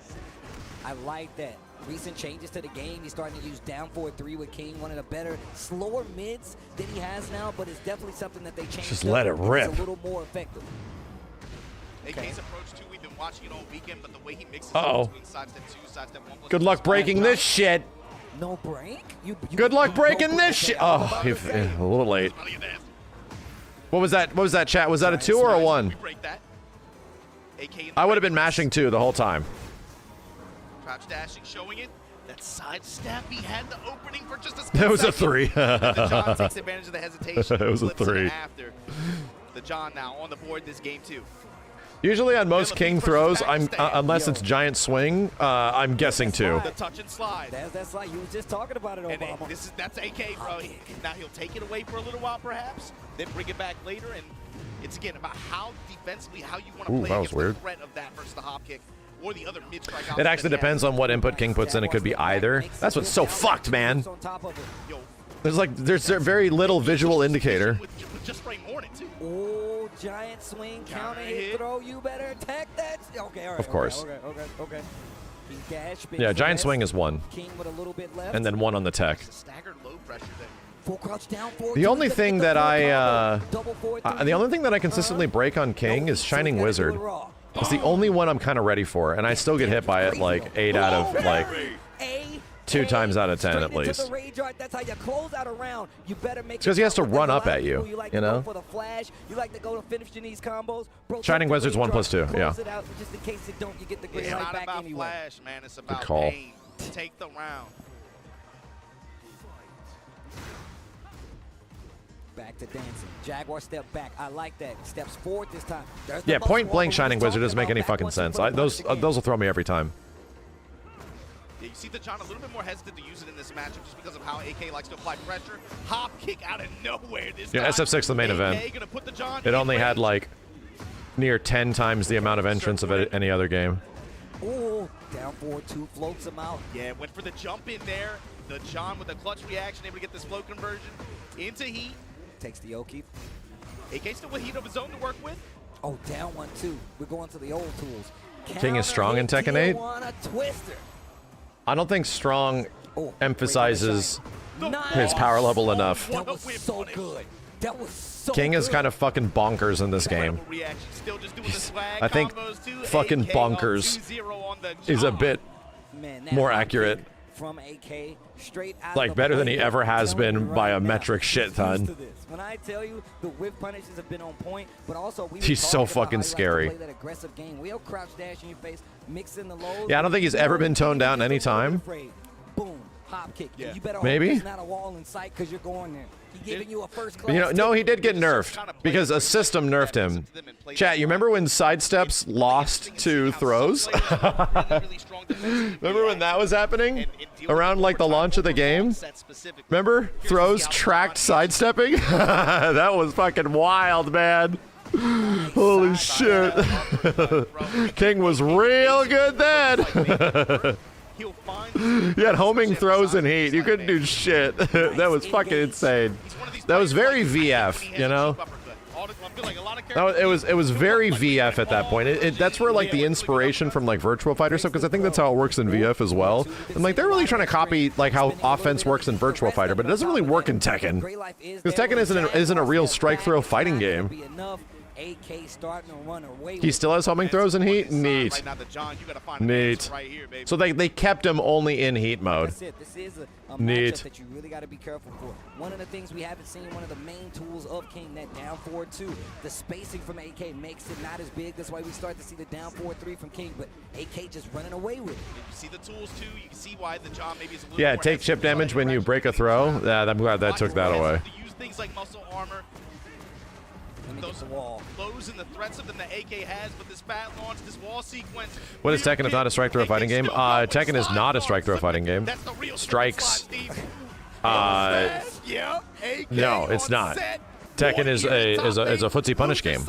I like that. Recent changes to the game. He's starting to use down forward 3 with King, one of the better, slower mids than he has now, but it's definitely something that they changed. Just let it rip. It's a little more effective. AK's approach too, we've been watching it all weekend, but the way he mixes between sidestep 2, sidestep 1. Good luck breaking this shit. No break? Good luck breaking this shit. Oh, a little late. What was that? What was that, chat? Was that a 2 or a 1? I would have been mashing 2 the whole time. Crouch dashing, showing it. That sidestep, he had the opening for just a split That was a 3. The John takes advantage of the hesitation. It was a 3. After the John now on the board this game too. Usually on most King throws, unless it's giant swing, I'm guessing 2. The touch and slide. That's like you were just talking about it, Obama. And that's AK, bro. Now he'll take it away for a little while, perhaps, then bring it back later, and it's again about how defensively how you want to play against the threat of that versus the hop kick or the other mid-strike. It actually depends on what input King puts in. It could be either. That's what's so fucked, man. There's very little visual indicator. Just Ray Morning too. Oh, giant swing, counter hit throw. You better attack that. Okay, all right. Of course. Okay. He dash, Yeah, giant swing is 1. King with a little bit left. And then 1 on the tech. Staggered low pressure there. Full crouch down forward. The only thing that I consistently break on King is Shining Wizard. It's the only one I'm kind of ready for, and I still get hit by it like 8 out of like 2 times out of 10 at least. That's how you close out a round. You better make It's because he has to run up at you, you know? For the flash, you like to go to finishing these combos. Shining Wizard's 1+2, yeah. Close it out, just in case it don't, you get the green It's light not back about anyway. flash, man. It's about call. pain. Take the round. Back to dancing. Jaguar step back. I like that. Steps forward this time. Yeah, point blank Shining Wizard doesn't make any fucking sense. Those will throw me every time. Yeah, you see the John a little bit more hesitant to use it in this matchup just because of how AK likes to apply pressure. Hop kick out of nowhere this time. Yeah, SF6 the main event. Gonna put the John It only had like near 10 times the amount of entrance of any other game. Oh, down forward 2 floats him out. Yeah, went for the jump in there. The John with a clutch reaction, able to get this flow conversion into heat. Takes the O'Keefe. AK still with heat of his own to work with. Oh, down 1-2. We're going to the old tools. King is strong in Tekken 8. Twister. I don't think strong emphasizes his power level enough. That was so good. That was so King is good. kind of fucking bonkers in this game. I think fucking bonkers is a bit more accurate. From AK, straight out Like better than he ever has been by a metric shit ton. When I tell you the whip punishes have been on point, but also He's so fucking scary. Play that aggressive game. We'll crouch dash in your face, mix in the lows. Yeah, I don't think he's ever been toned down any time. Boom, hop kick. Yeah. You better Maybe. There's not a wall in sight because you're going there. He giving you a first class. You know, no, he did get nerfed because a system nerfed him. Chat, you remember when sidesteps lost to throws? Remember when that was happening? Around like the launch of the game? Remember? Throws tracked sidestepping? That was fucking wild, man. Holy shit. King was real good then. You had homing throws and heat. You couldn't do shit. That was fucking insane. That was very VF, you know? It was very VF at that point. That's where like the inspiration from like Virtua Fighter stuff, because I think that's how it works in VF as well. And like they're really trying to copy like how offense works in Virtua Fighter, but it doesn't really work in Tekken. Because Tekken isn't a real strike throw fighting game. AK starting to run away. He still has homing throws in heat? Neat. Neat. So they kept him only in heat mode. That's it. This is a Neat. matchup that you really got to be careful for. One of the things we haven't seen, one of the main tools of King, that down forward 2. The spacing from AK makes it not as big. That's why we start to see the down forward 3 from King, but AK just running away with it. You see the tools too. You can see why the John maybe is a little Yeah, more take chip damage when you break a throw. Yeah, I'm glad that took that away. to use things like muscle armor. Those blows and the threats of them that AK has, but this bat launch, this wall sequence. What is Tekken if not a strike throw fighting game? Tekken is not a strike throw fighting game. Strikes. No, it's not. Tekken is a footsie punish game.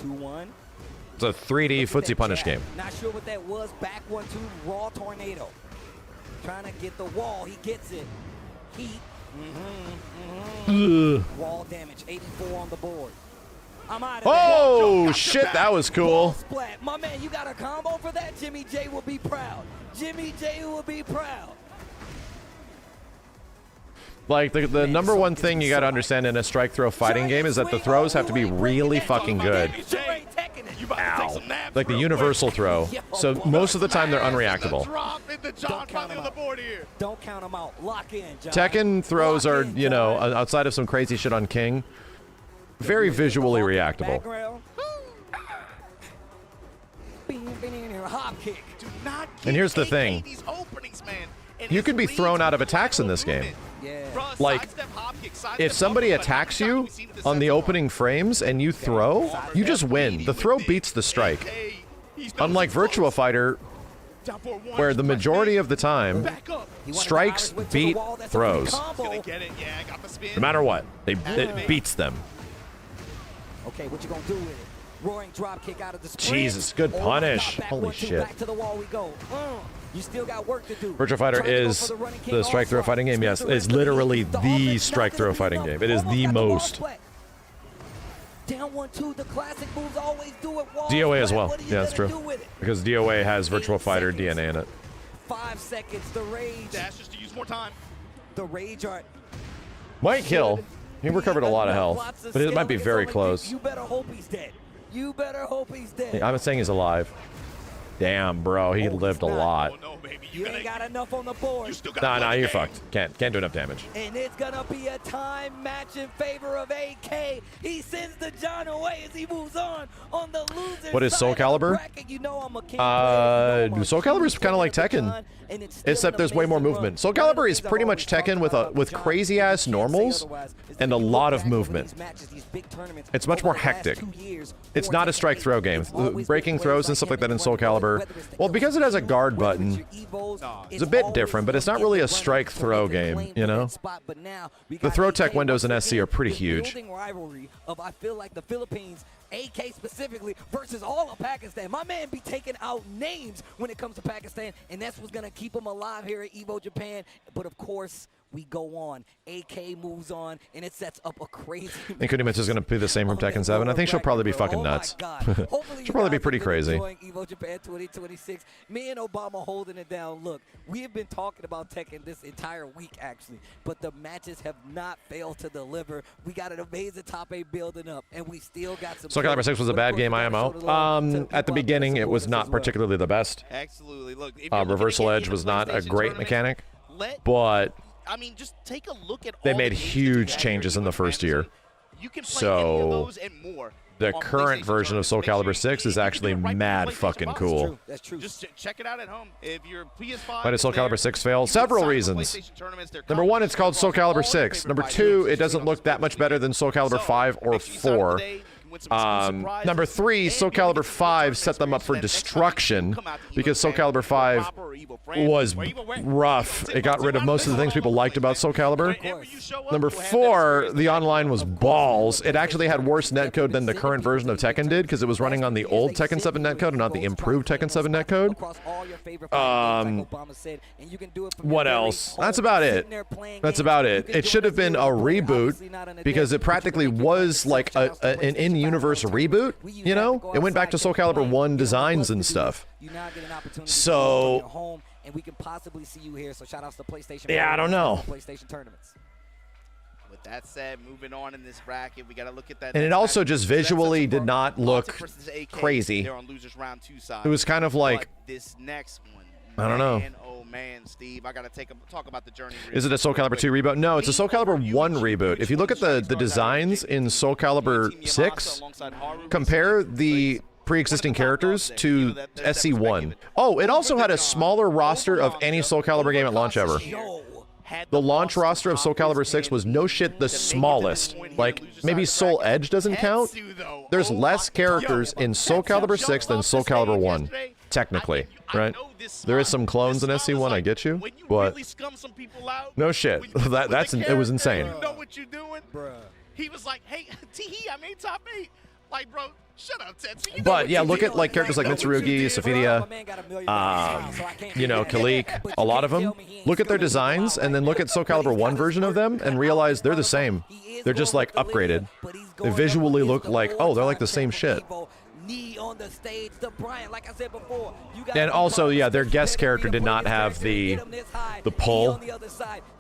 2-1. It's a 3D footsie punish game. Not sure what that was. Back 1-2, raw tornado. Trying to get the wall. He gets it. Heat. Wall damage. 84 on the board. I'm out of there. Oh, shit, that was cool. Splat. My man, you got a combo for that? Jimmy J will be proud. Jimmy J will be proud. Like, the number one thing you gotta understand in a strike throw fighting game is that the throws have to be really fucking good. Ow. Like the universal throw. So most of the time they're unreactable. Don't count them out. Lock in, John. Tekken throws are, you know, outside of some crazy shit on King, very visually reactable. And here's the thing. You can be thrown out of attacks in this game. Like, if somebody attacks you on the opening frames and you throw, you just win. The throw beats the strike. Unlike Virtua Fighter, where the majority of the time, strikes beat throws. No matter what, it beats them. Okay, what you gonna do with it? Roaring drop kick out of the sprint. Jesus, good punish. Holy shit. Back to the wall we go. You still got work to do. Virtua Fighter is the strike throw fighting game. Yes, it's literally the strike throw fighting game. It is the most. Down 1-2, the classic moves always do it. DOA as well. Yeah, that's true. Because DOA has Virtua Fighter DNA in it. 5 seconds, the rage. Dash just to use more time. The rage art. Might kill. He recovered a lot of health, but it might be very close. You better hope he's dead. You better hope he's dead. I'm saying he's alive. Damn, bro, he lived a lot. You ain't got enough on the board. Nah, you're fucked. Can't do enough damage. And it's gonna be a time match in favor of AK. He sends the John away as he moves on the loser. What is Soul Calibur? You know I'm a king Soul Calibur is kind of like Tekken, except there's way more movement. Soul Calibur is pretty much Tekken with crazy ass normals and a lot of movement. It's much more hectic. It's not a strike throw game. Breaking throws and stuff like that in Soul Calibur, well, because it has a guard button, it's a bit different, but it's not really a strike throw game, you know? The throw tech windows in SC are pretty huge. Rivalry of, I feel like, the Philippines, AK specifically, versus all of Pakistan. My man be taking out names when it comes to Pakistan, and that's what's going to keep him alive here at Evo Japan. But of course, we go on. AK moves on, and it sets up a crazy... I think Kunimitsu is going to be the same from Tekken 7. I think she'll probably be fucking nuts. She'll probably be pretty crazy. Evo Japan 2026. Me and Obama holding it down. Look, we have been talking about Tekken this entire week, actually, but the matches have not failed to deliver. We got an amazing top 8 building up, and we still got some... Soul Calibur 6 was a bad game, IMO. At the beginning, it was not particularly the best. Absolutely. Look, Reversal Edge was not a great mechanic, but... I mean, just take a look at they made huge changes in the first year. So the current version of Soul Calibur 6 is actually mad fucking cool. That's true. Just check it out at home. If your PS5 Why did Soul Calibur 6 fail? Several reasons. Number one, it's called Soul Calibur 6. Number two, it doesn't look that much better than Soul Calibur 5 or 4. Number three, Soul Calibur 5 set them up for destruction because Soul Calibur 5 was rough. It got rid of most of the things people liked about Soul Calibur. Number four, the online was balls. It actually had worse netcode than the current version of Tekken did because it was running on the old Tekken 7 netcode and not the improved Tekken 7 netcode. What else? That's about it. That's about it. It should have been a reboot because it practically was like an in-universe reboot, you know? It went back to Soul Calibur 1 designs and stuff. So... and we can possibly see you here, so shout outs to PlayStation. Yeah, I don't know. PlayStation tournaments. With that said, moving on in this bracket, we got to look at that. And it also just visually did not look crazy. It was kind of like this next one. I don't know. Oh man, Steve, I got to talk about the journey. Is it a Soul Calibur 2 reboot? No, it's a Soul Calibur 1 reboot. If you look at the designs in Soul Calibur 6, compare the pre-existing characters to SC1. Oh, it also had a smaller roster of any Soul Calibur game at launch ever. The launch roster of Soul Calibur 6 was no shit the smallest. Like, maybe Soul Edge doesn't count? There's less characters in Soul Calibur 6 than Soul Calibur 1, technically, right? There is some clones in SC1, I get you, but no shit. It was insane. You know what you're doing? He was like, hey, T-He, I made top 8. Like, bro, shut up, Tetsu. But yeah, look at like characters like Mitsurugi, Sophidia, you know, Kalik, a lot of them. Look at their designs and then look at Soul Calibur 1 version of them and realize they're the same. They're just like upgraded. They visually look like, oh, they're like the same shit. And also, yeah, their guest character did not have the pull.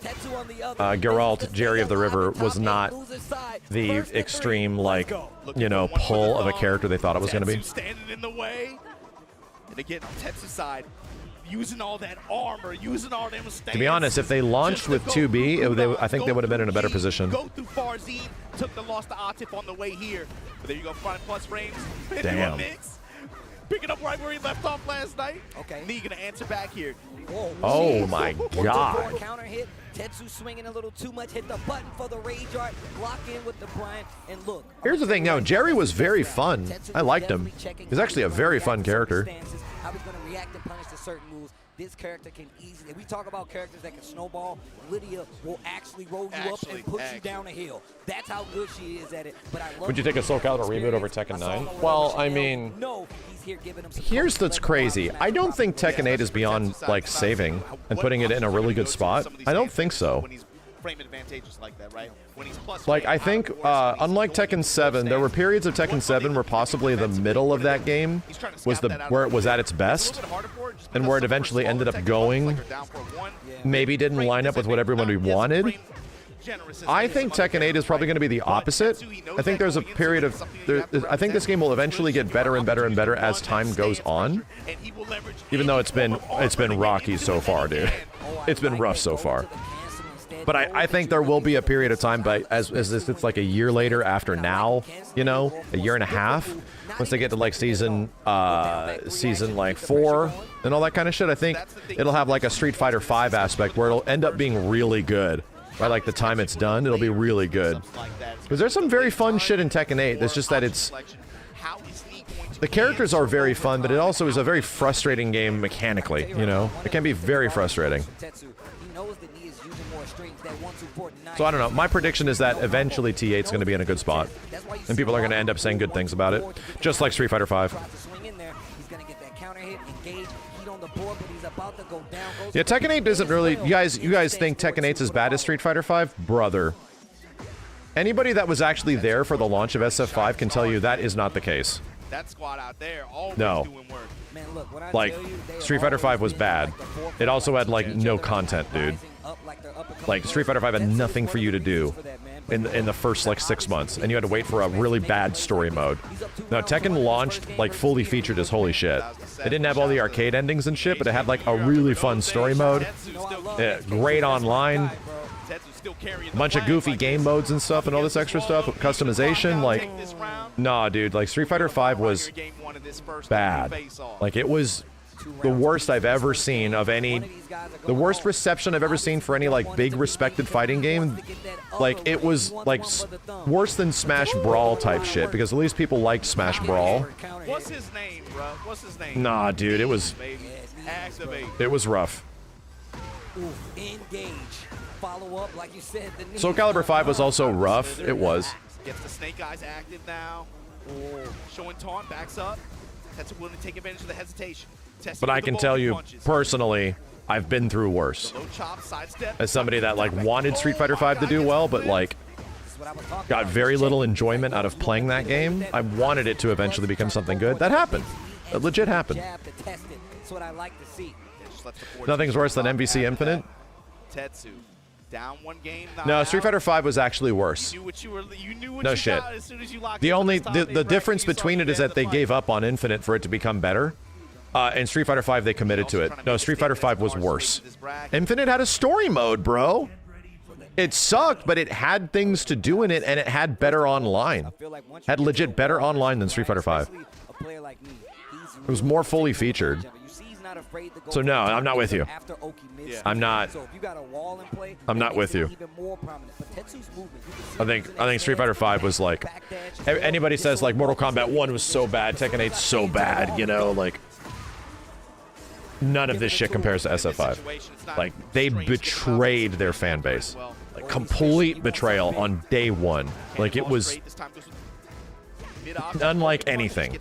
Geralt, Jerry of the River, was not the extreme, like, you know, pull of a character they thought it was going to be. Standing in the way. And again, on Tetsu's side, using all that armor, using all them stands. To be honest, if they launched with 2B, I think they would have been in a better position. Go through Farzine, took the loss to Atif on the way here. But there you go, front plus frames. Damn. Picking up right where he left off last night. Okay. Nee gonna answer back here. Whoa, oh my God. Counter hit. Tetsu swinging a little too much. Hit the button for the rage art. Lock in with the Brian. And look. Here's the thing. No, Jerry was very fun. I liked him. He's actually a very fun character. How he's gonna react and punish to certain moves. This character can easily. If we talk about characters that can snowball, Lydia will actually roll you up and push you down a hill. That's how good she is at it. But I love. Would you take a Soul Calibur reboot over Tekken 9? Well, I mean, here's what's crazy. I don't think Tekken 8 is beyond like saving and putting it in a really good spot. I don't think so. Like, I think, unlike Tekken 7, there were periods of Tekken 7 where possibly the middle of that game was where it was at its best, and where it eventually ended up going, maybe didn't line up with what everybody wanted. I think Tekken 8 is probably going to be the opposite. I think there's a period of, I think this game will eventually get better and better and better as time goes on. Even though it's been rocky so far, dude. It's been rough so far. But I think there will be a period of time, but as it's like a year later after now, you know, a year and a half, once they get to like season like 4 and all that kind of shit, I think it'll have like a Street Fighter 5 aspect where it'll end up being really good. By like the time it's done, it'll be really good. Because there's some very fun shit in Tekken 8. It's just that the characters are very fun, but it also is a very frustrating game mechanically, you know? It can be very frustrating. So I don't know. My prediction is that eventually T8's going to be in a good spot. And people are going to end up saying good things about it. Just like Street Fighter 5. Yeah, Tekken 8 doesn't really... You guys think Tekken 8's as bad as Street Fighter 5? Brother. Anybody that was actually there for the launch of SF5 can tell you that is not the case. That squad out there always no. doing work. Like, Street Fighter 5 was bad. It also had, like, no content, dude. Like, Street Fighter 5 had nothing for you to do in the first, like, 6 months, and you had to wait for a really bad story mode. Now, Tekken launched, like, fully featured as holy shit. It didn't have all the arcade endings and shit, but it had, like, a really fun story mode. Great online. A bunch of goofy game modes and stuff and all this extra stuff. Customization, like... Nah, dude, like, Street Fighter 5 was bad. Like, it was the worst I've ever seen of any... The worst reception I've ever seen for any, like, big respected fighting game. Like, it was, like, worse than Smash Brawl type shit, because at least people liked Smash Brawl. What's his name, bro? What's his name? Nah, dude, it was... It was rough. Engage. Follow up, like you said. Soul Calibur 5 was also rough. It was. Gets the Snake Eyes active now. Showing taunt, backs up. Tetsu willing to take advantage of the hesitation. But I can tell you, personally, I've been through worse. As somebody that, like, wanted Street Fighter 5 to do well, but, like, got very little enjoyment out of playing that game. I wanted it to eventually become something good. That happened. It legit happened. Nothing's worse than MVC Infinite. Tetsu. Down one game, no, Street Fighter 5 was actually worse. You knew what no you shit. got as soon as you locked The difference between it is that they gave up on Infinite for it to become better. And Street Fighter 5, they committed to it. No, Street Fighter 5 was worse. Infinite had a story mode, bro. It sucked, but it had things to do in it, and it had better online. Had legit better online than Street Fighter 5. It was more fully featured. So no, I'm not with you. I'm not with you. I think Street Fighter 5 was like, anybody says like Mortal Kombat 1 was so bad, Tekken 8's so bad, you know, like none of this shit compares to SF5. Like, they betrayed their fan base. Like, complete betrayal on day one. Like, it was Unlike anything.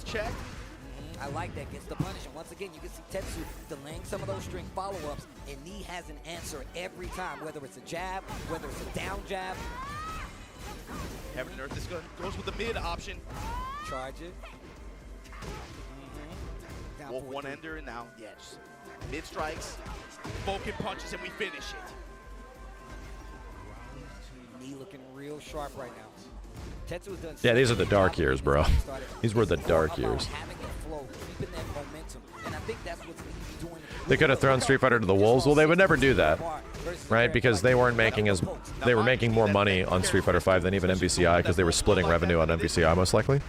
I like that. Gets the punish. And once again, you can see Tetsu delaying some of those string follow-ups, and Knee has an answer every time, whether it's a jab, whether it's a down jab. Heaven and Earth is goes with the mid option. Charge it. Wolf one-ender, and now, yeah, just mid strikes, Vulcan punches, and we finish it. Knee looking real sharp right now. Tetsu has done Yeah, these are the dark years, bro. These were the dark years. having a flow, keeping that momentum, and I think that's what's doing. They could have thrown Street Fighter to the wolves. Well, they would never do that, right? Because they weren't making they were making more money on Street Fighter 5 than even MVCI because they were splitting revenue on MVCI most likely.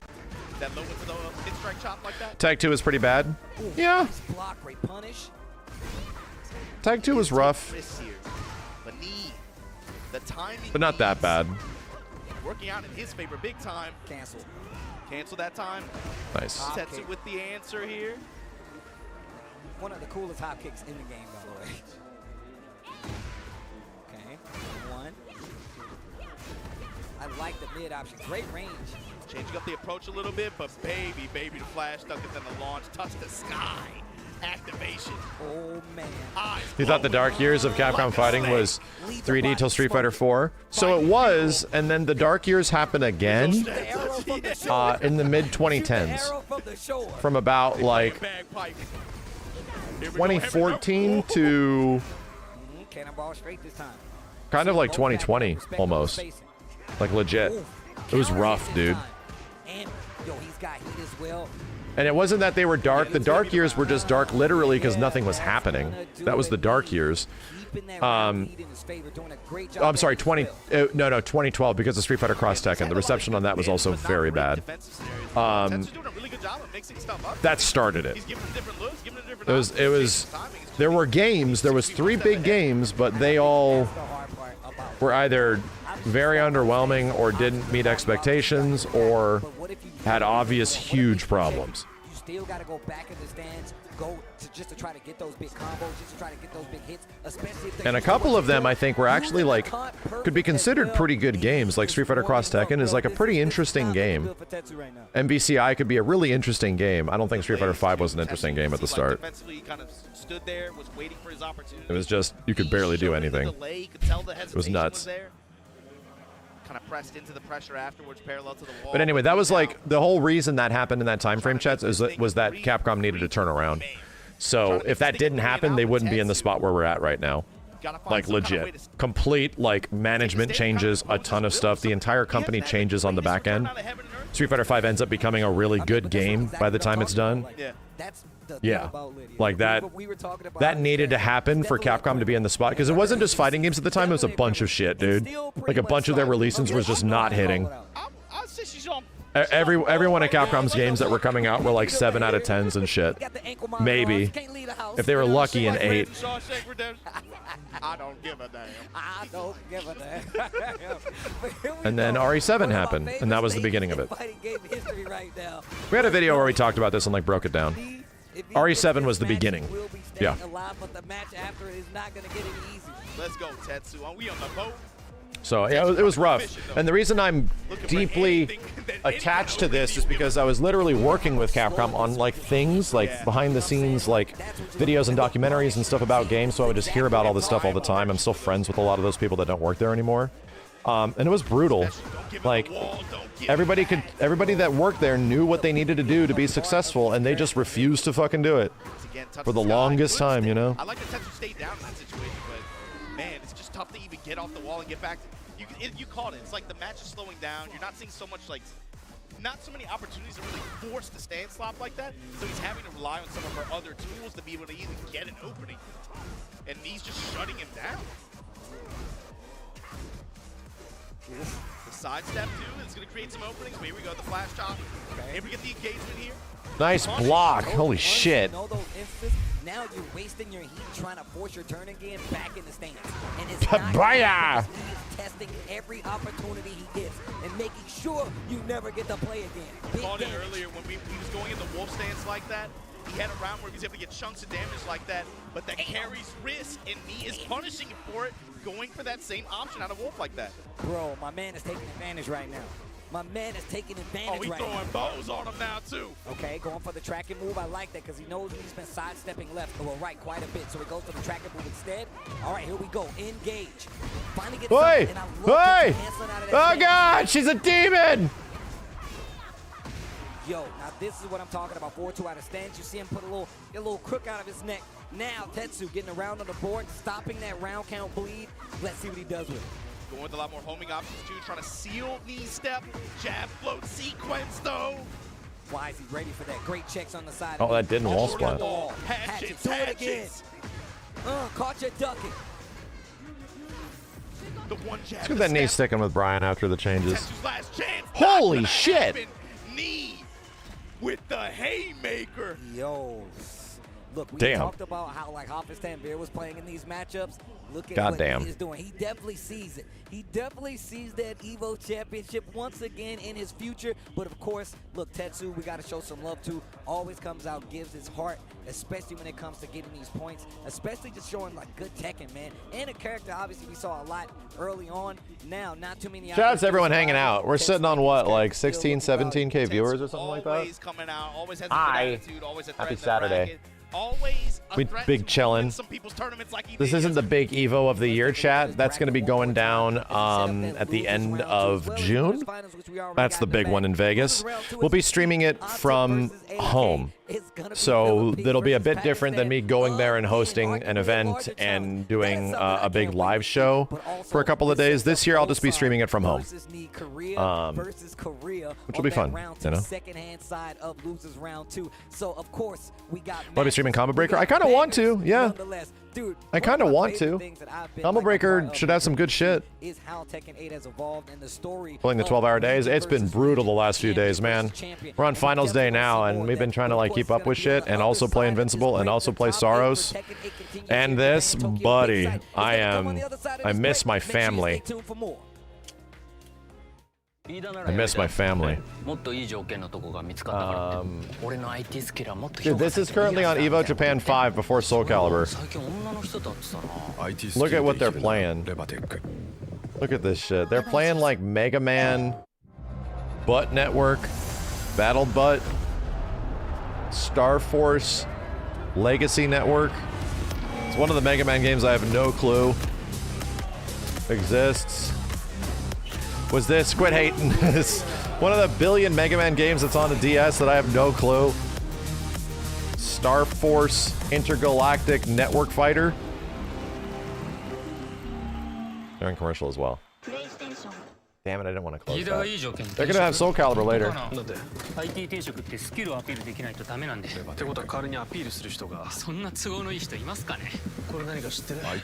That low into the mid-strike chop like that. Tag 2 is pretty bad. Yeah. Block, great punish. Tag 2 was rough, But Knee, the timing, but not that bad. working out in his favor big time. Cancel that time. Nice. Tetsu with the answer here. One of the coolest hop kicks in the game, by the way. Okay, one. I like the mid option. Great range. Changing up the approach a little bit, but baby, the flash stuck it in the launch. Touch the sky. Activation. Oh, man. You thought the dark years of Capcom fighting was 3D till Street Fighter 4? So it was, and then the dark years happened again in the mid-2010s. From about, like, 2014 to Cannonball straight this time. kind of like 2020, almost. Like, legit. It was rough, dude. And, yo, he's got heat as well. And it wasn't that they were dark. The dark years were just dark literally because nothing was happening. That was the dark years. I'm sorry, 2012 because of Street Fighter Cross Tekken. The reception on that was also very bad. That started it. It was there were games. There was 3 big games, but they all were either very underwhelming or didn't meet expectations or had obvious huge problems. You still got to go back in the stands, go just to try to get those big combos, just to try to get those big hits, especially if And a couple of them, I think, were actually like could be considered pretty good games. Like Street Fighter Cross Tekken is like a pretty interesting game. MVCI could be a really interesting game. I don't think Street Fighter 5 was an interesting game at the start. It was just you could barely do anything. It was nuts. Kind of pressed into the pressure afterwards, parallel to the wall. But anyway, that was like the whole reason that happened in that time frame, Chats, was that Capcom needed to turn around. So if that didn't happen, they wouldn't be in the spot where we're at right now. Like legit, complete like management changes, a ton of stuff. The entire company changes on the back end. Street Fighter 5 ends up becoming a really good game by the time it's done. Yeah, like that needed to happen for Capcom to be in the spot because it wasn't just fighting games at the time. It was a bunch of shit, dude. Like a bunch of their releases was just not hitting. Every one of Capcom's games that were coming out were like 7 out of 10s and shit. Maybe if they were lucky an 8. I don't give a damn. I don't give a damn. And then RE7 happened, and that was the beginning of it. We had a video where we talked about this and like broke it down. RE7 was the beginning. Yeah. Let's go, Tetsu. Are we on the boat? So yeah, it was rough. And the reason I'm deeply attached to this is because I was literally working with Capcom on like things like behind the scenes, like videos and documentaries and stuff about games. So I would just hear about all this stuff all the time. I'm still friends with a lot of those people that don't work there anymore. And it was brutal. Like everybody that worked there knew what they needed to do to be successful, and they just refused to fucking do it for the longest time, you know? I like that Tetsu stayed down in that situation, but man, it's just tough to even get off the wall and get back. You called it. It's like the match is slowing down. You're not seeing so much like, not so many opportunities to really force the stand slop like that. So he's having to rely on some of her other tools to be able to even get an opening, and he's just shutting him down. The side step too is going to create some openings. Here we go, the flash chop. Here we get the engagement here. Nice block. Holy shit. Now you're wasting your heat trying to force your turn again back in the stands. And it's Papaya! He's testing every opportunity he gets and making sure you never get to play again. I called it earlier when he was going into wolf stance like that. He had a round where he was able to get chunks of damage like that, but that carries risk, and he is punishing him for it, going for that same option out of wolf like that. Bro, my man is taking advantage right now. My man is taking advantage he's right throwing now. bows on him now, too. Okay, going for the tracking move. I like that because he knows he's been sidestepping left or right quite a bit. So he goes for the tracking move instead. All right, here we go. Engage. Finally gets Hey! something, and I love Hey! canceling out of that Oh stand. God, she's a demon! Yo, now this is what I'm talking about. 4-2 out of stance. You see him put a little crook out of his neck. Now Tetsu getting around on the board, stopping that round count bleed. Let's see what he does with it. Going with a lot more homing options, too. Trying to seal knee step. Jab float sequence, though. Why is he ready for that? Great checks on the side. Oh, that didn't wall splat. Hatchets, do it again. Caught you ducking. The one jab. Let's get that knee sticking with Brian after the changes. Tetsu's last chance. Holy shit! Knee with the haymaker. Yo. Look, we Damn. talked about how like Hafiz Tanvir was playing in these matchups. Look at Goddamn. what he is doing. He definitely sees it. He definitely sees that Evo Championship once again in his future. But of course, look, Tetsu, we got to show some love to. Always comes out, gives his heart, especially when it comes to getting these points, especially just showing like good Tekken, man. And a character, obviously, we saw a lot early on. Now, not too many. Shout out to everyone hanging out. We're sitting on what, like 16, 17K viewers or something like that? Always coming out. Always has a good Hi. attitude. Always a threat Happy to the Saturday. bracket. Always a We threat big to chillin'. win some people's tournaments like he This did isn't the big Evo of the year, chat. That's going to be going down at the end of June. That's the big one in Vegas. We'll be streaming it from home. So it'll be a bit different than me going there and hosting an event and doing a big live show for a couple of days. This year, I'll just be streaming it from home, which will be fun, you know. Second-hand side of losers round 2. So of course we got. Will I be streaming Combo Breaker? I kind of want to, yeah. Dude, I kind of want to. Combo Breaker should have some good shit. Is how Tekken 8 has evolved and the story. Playing the 12-hour days, it's been brutal the last few days, man. We're on finals day now, and we've been trying to like keep up with shit and also play Invincible and also play Soros. And this, buddy, I miss my family. I miss my family. Dude, this is currently on Evo Japan 5 before Soul Calibur. Look at what they're playing. Look at this shit. They're playing like Mega Man, Butt Network, Battle Butt, Star Force, Legacy Network. It's one of the Mega Man games I have no clue exists. Was this? Quit hating. It's one of the billion Mega Man games that's on the DS that I have no clue. Star Force Intergalactic Network Fighter. They're in commercial as well. Damn it, I didn't want to close that. They're gonna have Soul Calibur later.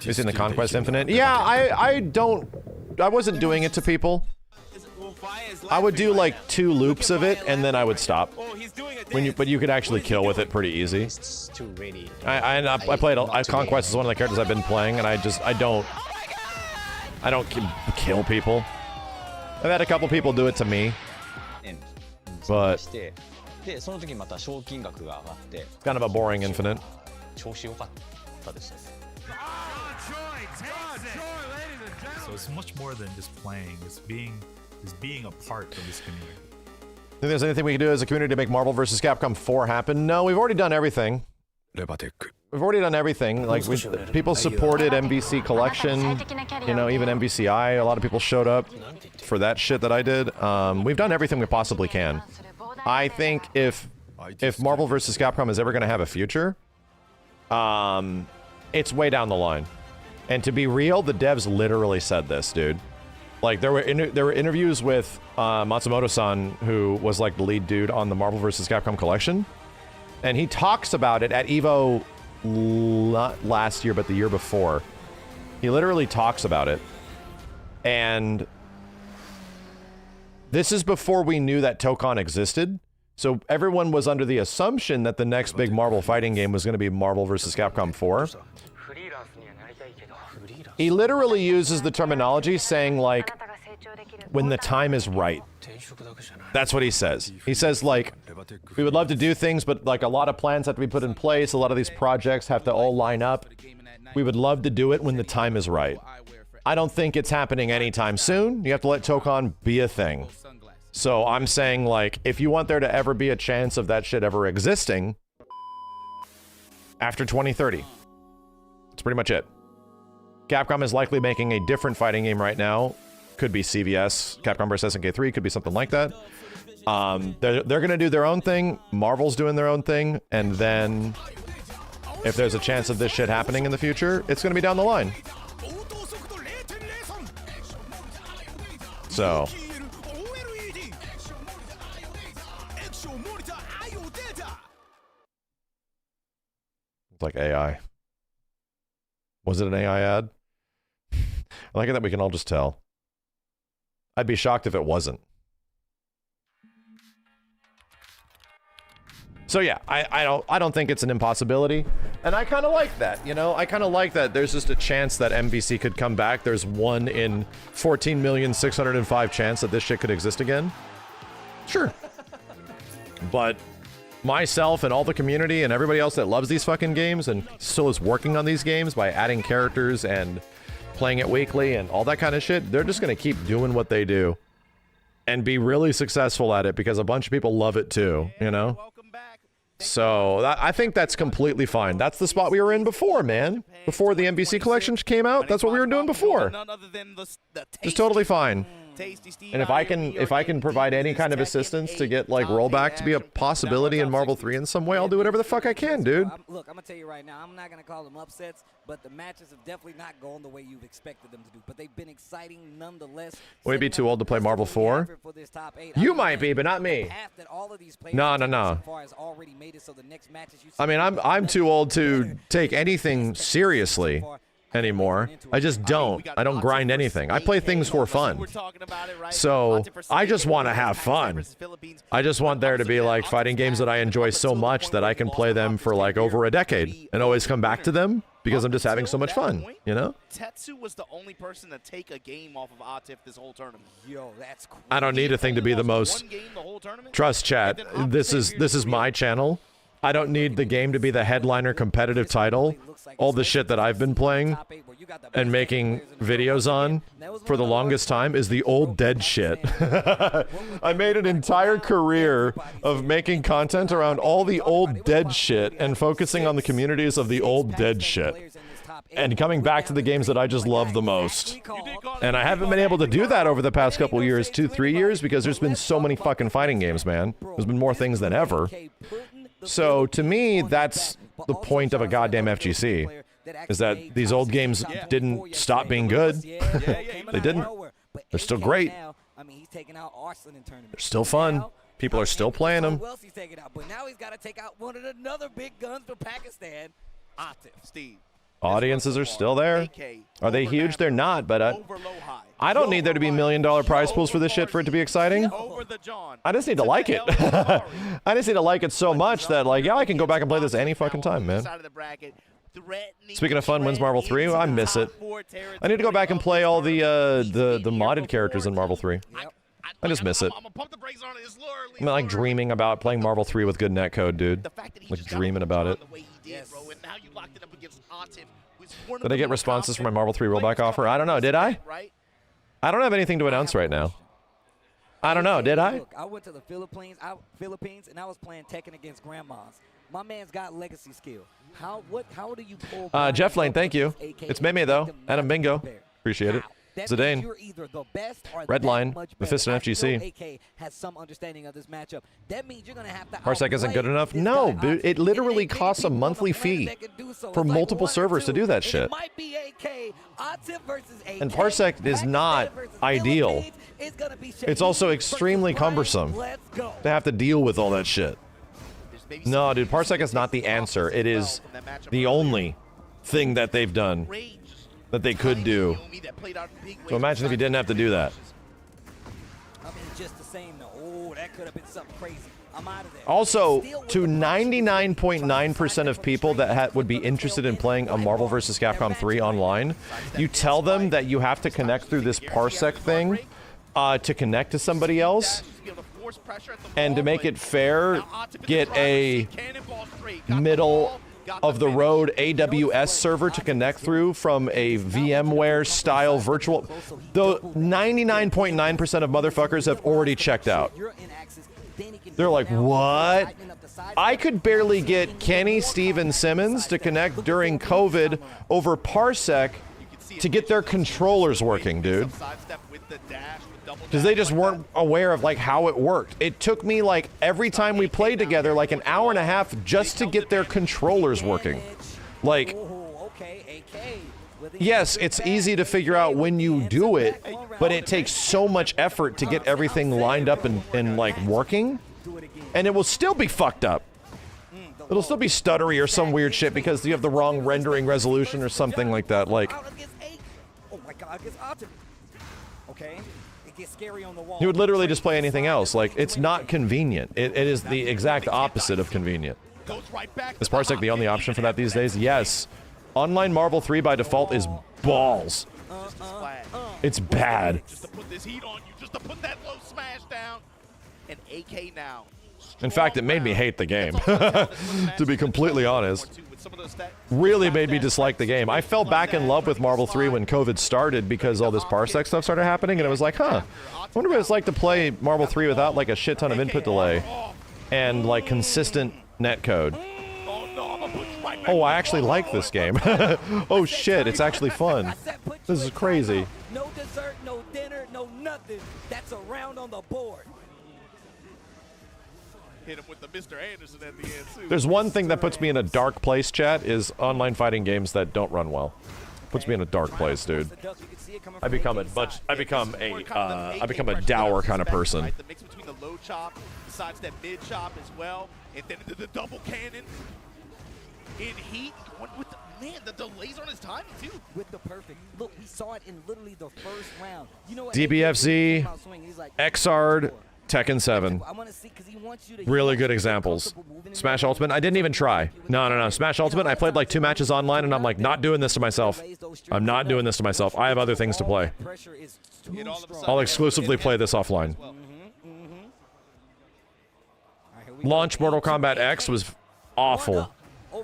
You seen the Conquest Infinite? Yeah, I wasn't doing it to people. I would do like 2 loops of it and then I would stop. But you could actually kill with it pretty easy. I played Conquest is one of the characters I've been playing, and I don't kill people. I've had a couple people do it to me, but kind of a boring Infinite. So it's much more than just playing. It's being a part of this community. Think there's anything we can do as a community to make Marvel vs. Capcom 4 happen? No, we've already done everything. We've already done everything. Like, people supported MVC Collection, you know, even MVCI. A lot of people showed up for that shit that I did. We've done everything we possibly can. I think if Marvel vs. Capcom is ever going to have a future, it's way down the line. And to be real, the devs literally said this, dude. Like, there were interviews with Matsumoto-san, who was like the lead dude on the Marvel vs. Capcom collection, and he talks about it at Evo not last year, but the year before. He literally talks about it, and this is before we knew that Tokon existed. So everyone was under the assumption that the next big Marvel fighting game was going to be Marvel vs. Capcom 4. He literally uses the terminology saying, like, when the time is right. That's what he says. He says, like, we would love to do things, but, like, a lot of plans have to be put in place. A lot of these projects have to all line up. We would love to do it when the time is right. I don't think it's happening anytime soon. You have to let Tokon be a thing. So I'm saying, like, if you want there to ever be a chance of that shit ever existing, after 2030. That's pretty much it. Capcom is likely making a different fighting game right now. Could be CVS, Capcom vs. SNK 3, could be something like that. They're going to do their own thing. Marvel's doing their own thing. And then, if there's a chance of this shit happening in the future, it's going to be down the line. So. It's like AI. Was it an AI ad? I like it that we can all just tell. I'd be shocked if it wasn't. So yeah, I don't think it's an impossibility. And I kind of like that, you know? I kind of like that there's just a chance that MVC could come back. There's 1 in 14,605,000 chance that this shit could exist again. Sure. But myself and all the community and everybody else that loves these fucking games and still is working on these games by adding characters and playing it weekly and all that kind of shit, they're just going to keep doing what they do and be really successful at it because a bunch of people love it too, you know? So I think that's completely fine. That's the spot we were in before, man. Before the MVC collection came out, that's what we were doing before. Just totally fine. And if I can provide any kind of assistance to get like rollback to be a possibility in Marvel 3 in some way, I'll do whatever the fuck I can, dude. Look, I'm gonna tell you right now, I'm not gonna call them upsets, but the matches have definitely not gone the way you've expected them to do. But they've been exciting nonetheless. Will you be too old to play Marvel 4? You might be, but not me. No. I mean, I'm too old to take anything seriously anymore. I just don't. I don't grind anything. I play things for fun. So I just want to have fun. I just want there to be like fighting games that I enjoy so much that I can play them for like over a decade and always come back to them because I'm just having so much fun, you know? Tetsu was the only person to take a game off of Atif this whole tournament. Yo, that's cool. I don't need a thing to be the most. Trust chat. This is my channel. I don't need the game to be the headliner competitive title. All the shit that I've been playing and making videos on for the longest time is the old dead shit. I made an entire career of making content around all the old dead shit and focusing on the communities of the old dead shit. And coming back to the games that I just love the most. And I haven't been able to do that over the past couple years, 2-3 years, because there's been so many fucking fighting games, man. There's been more things than ever. So to me, that's the point of a goddamn FGC, is that these old games didn't stop being good. They didn't. They're still great. They're still fun. People are still playing them. But now he's got to take out one of another big guns for Pakistan, Atif. Steve. Audiences are still there. Are they huge? They're not, but I don't need there to be $1 million prize pools for this shit for it to be exciting. I just need to like it. I just need to like it so much that, like, yeah, I can go back and play this any fucking time, man. Speaking of fun, when's Marvel 3? I miss it. I need to go back and play all the modded characters in Marvel 3. I just miss it. I'm like dreaming about playing Marvel 3 with good netcode, dude. Like dreaming about it. Did I get responses for my Marvel 3 rollback offer? I don't know. Did I? I don't have anything to announce right now. I don't know. Did I? Look, I went to the Philippines, and I was playing Tekken against grandmas. My man's got legacy skill. How do you pull? Jeff Lane, thank you. It's Meme though. Adam Bingo. Appreciate it. Zidane. Redline. Mephisto FGC. Has some understanding of this matchup. That means you're gonna have to. Parsec isn't good enough? No, dude. It literally costs a monthly fee for multiple servers to do that shit. And Parsec is not ideal. It's also extremely cumbersome to have to deal with all that shit. No, dude. Parsec is not the answer. It is the only thing that they've done that they could do. So imagine if you didn't have to do that. I mean, just the same though. Oh, that could have been something crazy. I'm out of there. Also, to 99.9% of people that would be interested in playing a Marvel vs. Capcom 3 online, you tell them that you have to connect through this Parsec thing to connect to somebody else. And to make it fair, get a middle of the road AWS server to connect through from a VMware style virtual. Though 99.9% of motherfuckers have already checked out. They're like, what? I could barely get Kenny, Steve, and Simmons to connect during COVID over Parsec to get their controllers working, dude. Because they just weren't aware of like how it worked. It took me like every time we played together like an hour and a half just to get their controllers working. Like, yes, it's easy to figure out when you do it, but it takes so much effort to get everything lined up and like working. And it will still be fucked up. It'll still be stuttery or some weird shit because you have the wrong rendering resolution or something like that. Like, you would literally just play anything else. Like, it's not convenient. It is the exact opposite of convenient. Is Parsec the only option for that these days? Yes. Online Marvel 3 by default is balls. It's bad. Just to put this heat on you, just to put that low smash down. And AK now. In fact, it made me hate the game, to be completely honest. Really made me dislike the game. I fell back in love with Marvel 3 when COVID started because all this Parsec stuff started happening, and it was like, huh, I wonder what it's like to play Marvel 3 without like a shit ton of input delay and like consistent netcode. Oh, I actually like this game. Oh shit, it's actually fun. This is crazy. No dessert, no dinner, no nothing. That's a round on the board. Hit him with the Mr. Anderson at the end too. There's one thing that puts me in a dark place, chat, is online fighting games that don't run well. Puts me in a dark place, dude. I become a dour kind of person. The mix between the low chop, besides that mid chop as well, and then the double cannon in heat. With the, man, the delays on his timing too. With the perfect look, we saw it in literally the first round. You know what? DBFZ, Xrd, Tekken 7. Really good examples. Smash Ultimate, I didn't even try. No. Smash Ultimate, I played like 2 matches online and I'm like, not doing this to myself. I'm not doing this to myself. I have other things to play. I'll exclusively play this offline. Launch Mortal Kombat X was awful.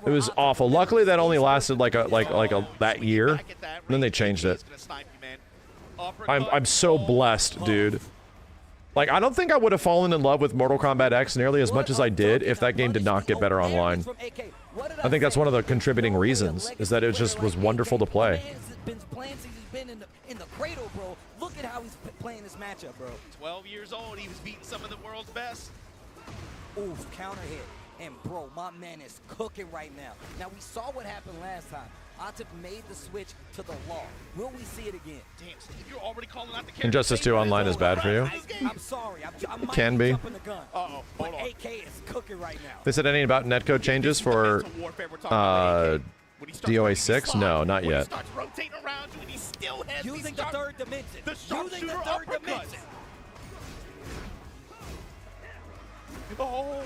It was awful. Luckily that only lasted like that year. And then they changed it. I'm so blessed, dude. Like, I don't think I would have fallen in love with Mortal Kombat X nearly as much as I did if that game did not get better online. I think that's one of the contributing reasons, is that it just was wonderful to play. In the cradle, bro. Look at how he's playing this matchup, bro. 12 years old, he was beating some of the world's best. Oof, counter hit. And bro, my man is cooking right now. Now, we saw what happened last time. Atif made the switch to the law. Will we see it again? Damn, Steve, you're already calling out the Injustice 2 Online is bad for you? I'm sorry. I might Can be. jump in the gun. Uh-oh, but AK is cooking right now. They said anything about netcode changes for DOA 6? No, not yet. Using the third dimension. Using the third dimension. Oh.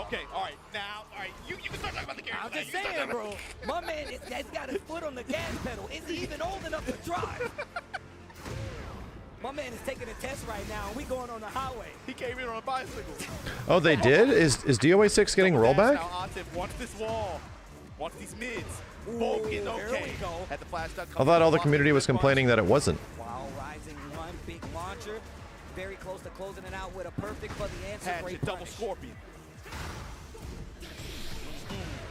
Okay, all right, now, all right, you can start talking about the character. I'm just saying, bro, my man has got his foot on the gas pedal. Is he even old enough to drive? My man is taking a test right now, and we going on the highway. He came in on a bicycle. Oh, they did? Is DOA 6 getting rollback? Now, Atif, watch this wall. Watch these mids. Vulcan, okay. Had the flash duck I thought all the community was complaining that it wasn't. Wow, rising one, big launcher. Very close to closing it out with a perfect for the answer. Had your double scorpion.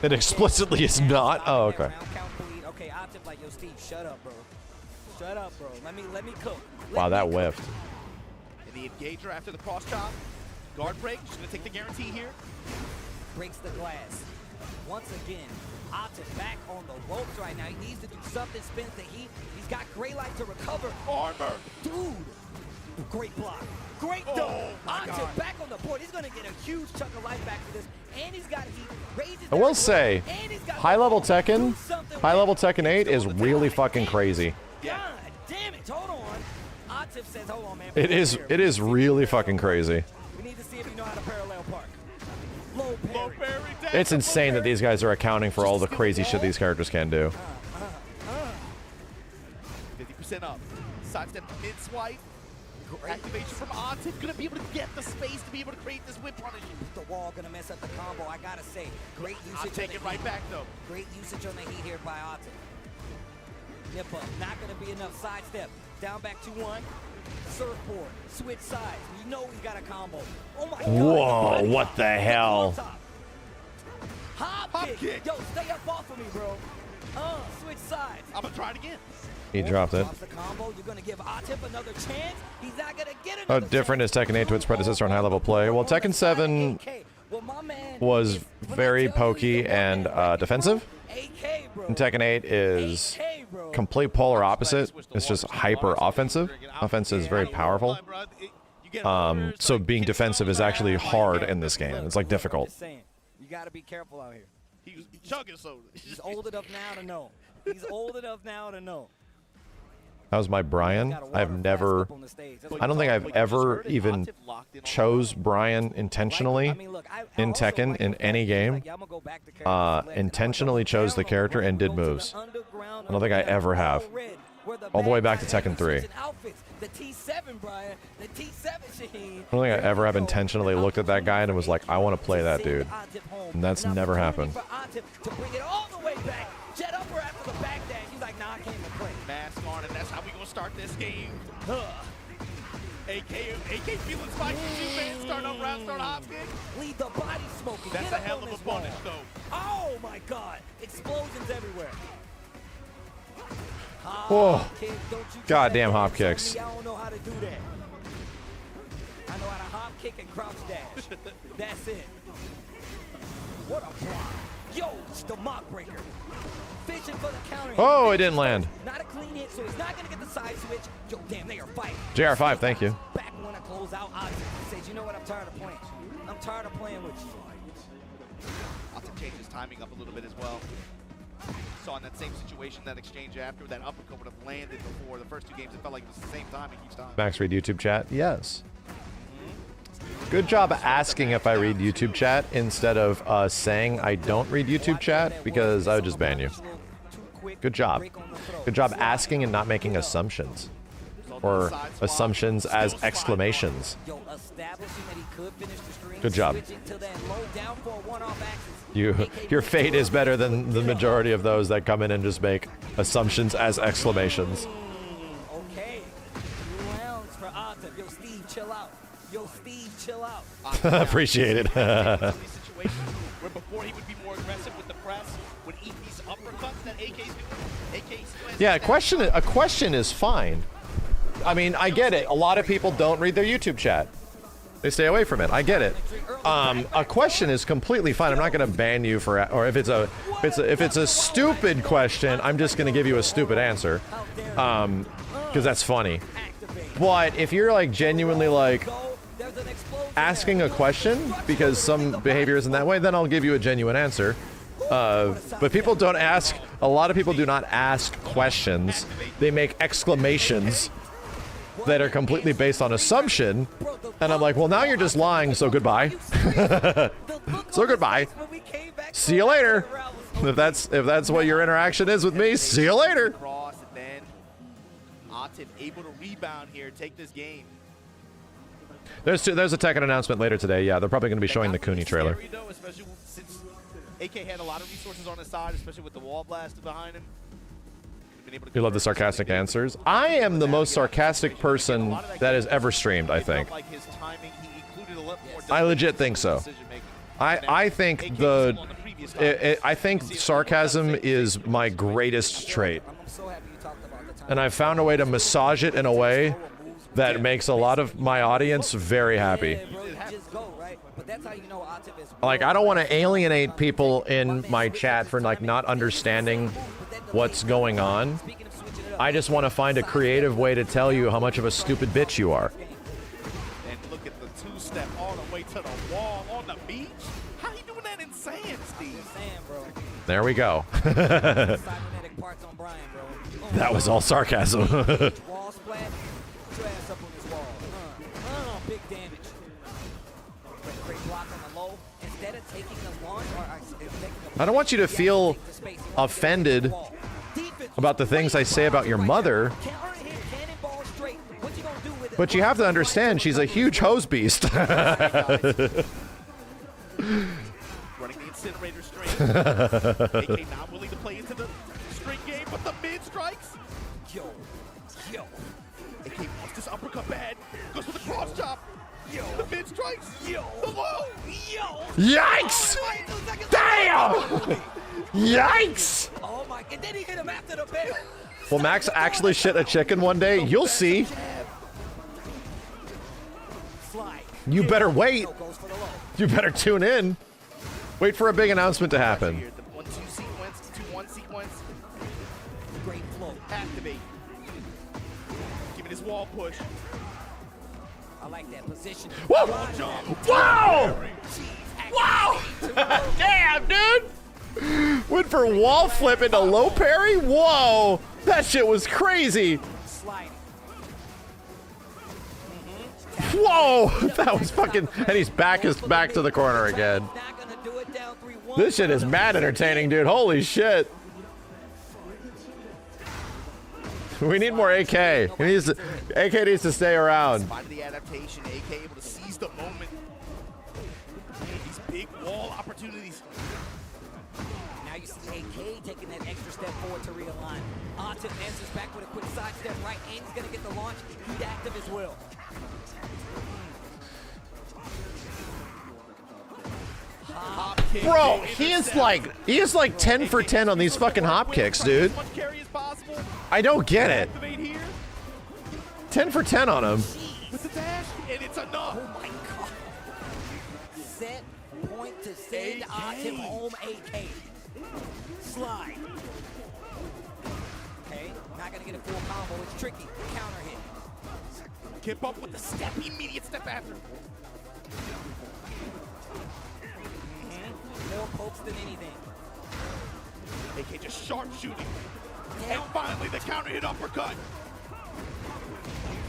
It explicitly is not. Oh, okay. Okay, Atif like, yo, Steve, shut up, bro. Shut up, bro. Let me cook. Wow, that whiffed. And the engager after the cross chop. Guard break. Just gonna take the guarantee here. Breaks the glass. Once again, Atif back on the ropes right now. He needs to do something. Spins the heat. He's got gray light to recover. Armor. Dude. Great block. Great dunk. Atif back on the board. He's going to get a huge chunk of life back for this. And he's got heat. I will say, high-level Tekken 8 is really fucking crazy. God damn it. Hold on. Atif says, hold on, man. It is really fucking crazy. We need to see if you know how to parallel park. Low parry. It's insane that these guys are accounting for all the crazy shit these characters can do. 50% up. Sidestep mid swipe. Activation from Atif, gonna be able to get the space to be able to create this whip punish. The wall gonna mess up the combo. I gotta say, great usage. I'll take it right back though. Great usage on the heat here by Atif. Nip up, not gonna be enough. Sidestep, down back 2-1. Surfboard, switch sides. You know he's got a combo. Oh my God. Whoa, what the hell? Hop kick. Yo, stay up off of me, bro. Switch sides. I'm gonna try it again. He dropped it. The combo. You're gonna give Atif another chance. He's not gonna get How different is Tekken 8 to its predecessor on high-level play? Well, Tekken 7 was very pokey and defensive. And Tekken 8 is complete polar opposite. It's just hyper offensive. Offense is very powerful. So being defensive is actually hard in this game. It's like difficult. You gotta be careful out here. He's chugging soda. He's old enough now to know. He's old enough now to know. That was my Brian. I've never, I don't think I've ever even chose Brian intentionally in Tekken in any game. Intentionally chose the character and did moves. I don't think I ever have. All the way back to Tekken 3. I don't think I ever have intentionally looked at that guy and was like, I want to play that dude. And that's never happened. Jet upper after the back dash. He's like, nah, I can't even play. Mask on, and that's how we gonna start this game. AK feeling spicy. Two-man start up round, start hop kick. Lead the body smoking. That's a hell of a punish, though. Oh my God! Explosions everywhere. Whoa! Goddamn hop kicks. I don't know how to do that. I know how to hop kick and crouch dash. That's it. What a block! Yo, it's the mock breaker. Fishing for the counter. Oh, it didn't land. Not a clean hit, so he's not gonna get the side switch. Yo, damn, they are fighting. JR5, thank you. Back when I close out, Atif says, you know what? I'm tired of playing. I'm tired of playing with you. Atif changes timing up a little bit as well. Saw in that same situation, that exchange after, that uppercut would have landed before. The first two games, it felt like it was the same timing each time. Max, read YouTube chat? Yes. Good job asking if I read YouTube chat instead of saying I don't read YouTube chat, because I would just ban you. Good job. Good job asking and not making assumptions. Or assumptions as exclamations. Good job. Your fate is better than the majority of those that come in and just make assumptions as exclamations. Okay. 2 rounds for Atif. Yo, Steve, chill out. Yo, Steve, chill out. Appreciate it. Where before he would be more aggressive with the press, would eat these uppercuts that AK's doing. Yeah, a question is fine. I mean, I get it. A lot of people don't read their YouTube chat. They stay away from it. I get it. A question is completely fine. I'm not going to ban you for, or if it's a stupid question, I'm just going to give you a stupid answer, because that's funny. But if you're like genuinely like asking a question because some behavior isn't that way, then I'll give you a genuine answer. But people don't ask. A lot of people do not ask questions. They make exclamations that are completely based on assumption, and I'm like, well, now you're just lying, so goodbye. So goodbye. See you later. If that's what your interaction is with me, see you later. Atif able to rebound here, take this game. There's a Tekken announcement later today. Yeah, they're probably going to be showing the Cooney trailer. Though, especially since AK had a lot of resources on his side, especially with the wall blast behind him. You love the sarcastic answers. I am the most sarcastic person that has ever streamed, I think. I legit think so. I think I think sarcasm is my greatest trait. And I've found a way to massage it in a way that makes a lot of my audience very happy. Like, I don't want to alienate people in my chat for like not understanding what's going on. I just want to find a creative way to tell you how much of a stupid bitch you are. And look at the two-step all the way to the wall on the beach. How you doing that in sand, Steve? There we go. That was all sarcasm. I don't want you to feel offended about the things I say about your mother. But you have to understand, she's a huge hose beast. Running the incinerator string. AK not willing to play into the string game, but the mid strikes. Yo. AK wants this uppercut bad. Goes for the cross chop. Yo. The mid strikes. Yo. The low. Yo. Yikes! Damn! Yikes! Oh my! And then he hit him after the bell. Will Max actually shit a chicken one day? You'll see. You better wait. You better tune in. Wait for a big announcement to happen. 1-2 sequence, 2-1 sequence. Great flow. Activate. Giving his wall push. I like that position. Whoa! Wow! Wow! Damn, dude! Went for wall flip into low parry? Whoa! That shit was crazy! Whoa! That was fucking... And he's back to the corner again. This shit is mad entertaining, dude. Holy shit. We need more AK. AK needs to stay around. Spot the adaptation, AK able to seize the moment. These big wall opportunities. Now you see AK taking that extra step forward to realign. Atem answers back with a quick side step right, and he's gonna get the launch. He's active as well. Bro, he is like 10 for 10 on these fucking hop kicks, dude. I don't get it. 10 for 10 on him. With the dash, and it's enough. Oh my god. Set point to send Atem home. AK. Slide. Okay, not gonna get a full combo. It's tricky. Counter hit. Keep up with the step, immediate step after. More pokes than anything. AK just sharp shooting. And finally the counter hit uppercut.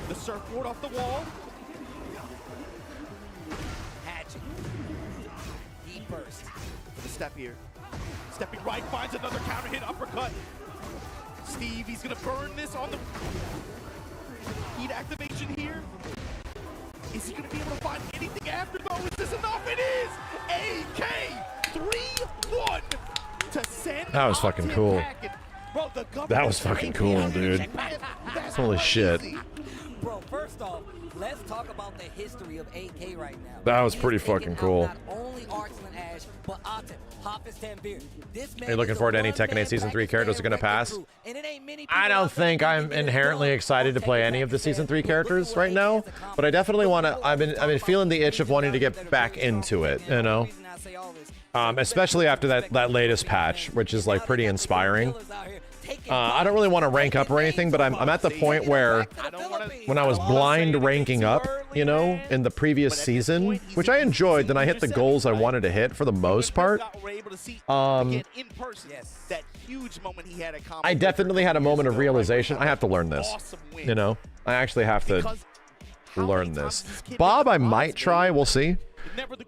The surfboard off the wall. Hatching. Heat burst. For the step here. Stepping right, finds another counter hit uppercut. Steve, he's gonna burn this on the heat activation here. Is he gonna be able to find anything after though? Is this enough? It is! AK 3-1 to send. That was fucking cool. Bro, That was fucking cool, dude. Holy shit. Bro, first off, let's talk about the history of AK right now. That was pretty fucking cool. Not only Arsenal Ash, but Atem, Hafiz Tanvir. Are you looking forward to any Tekken 8 Season 3 characters are going to pass? I don't think I'm inherently excited to play any of the Season 3 characters right now, but I definitely want to. I've been feeling the itch of wanting to get back into it, you know? Especially after that latest patch, which is like pretty inspiring. I don't really want to rank up or anything, but I'm at the point where when I was blind ranking up, you know, in the previous season, which I enjoyed, then I hit the goals I wanted to hit for the most part. I definitely had a moment of realization. I have to learn this, you know? I actually have to learn this. Bob, I might try. We'll see.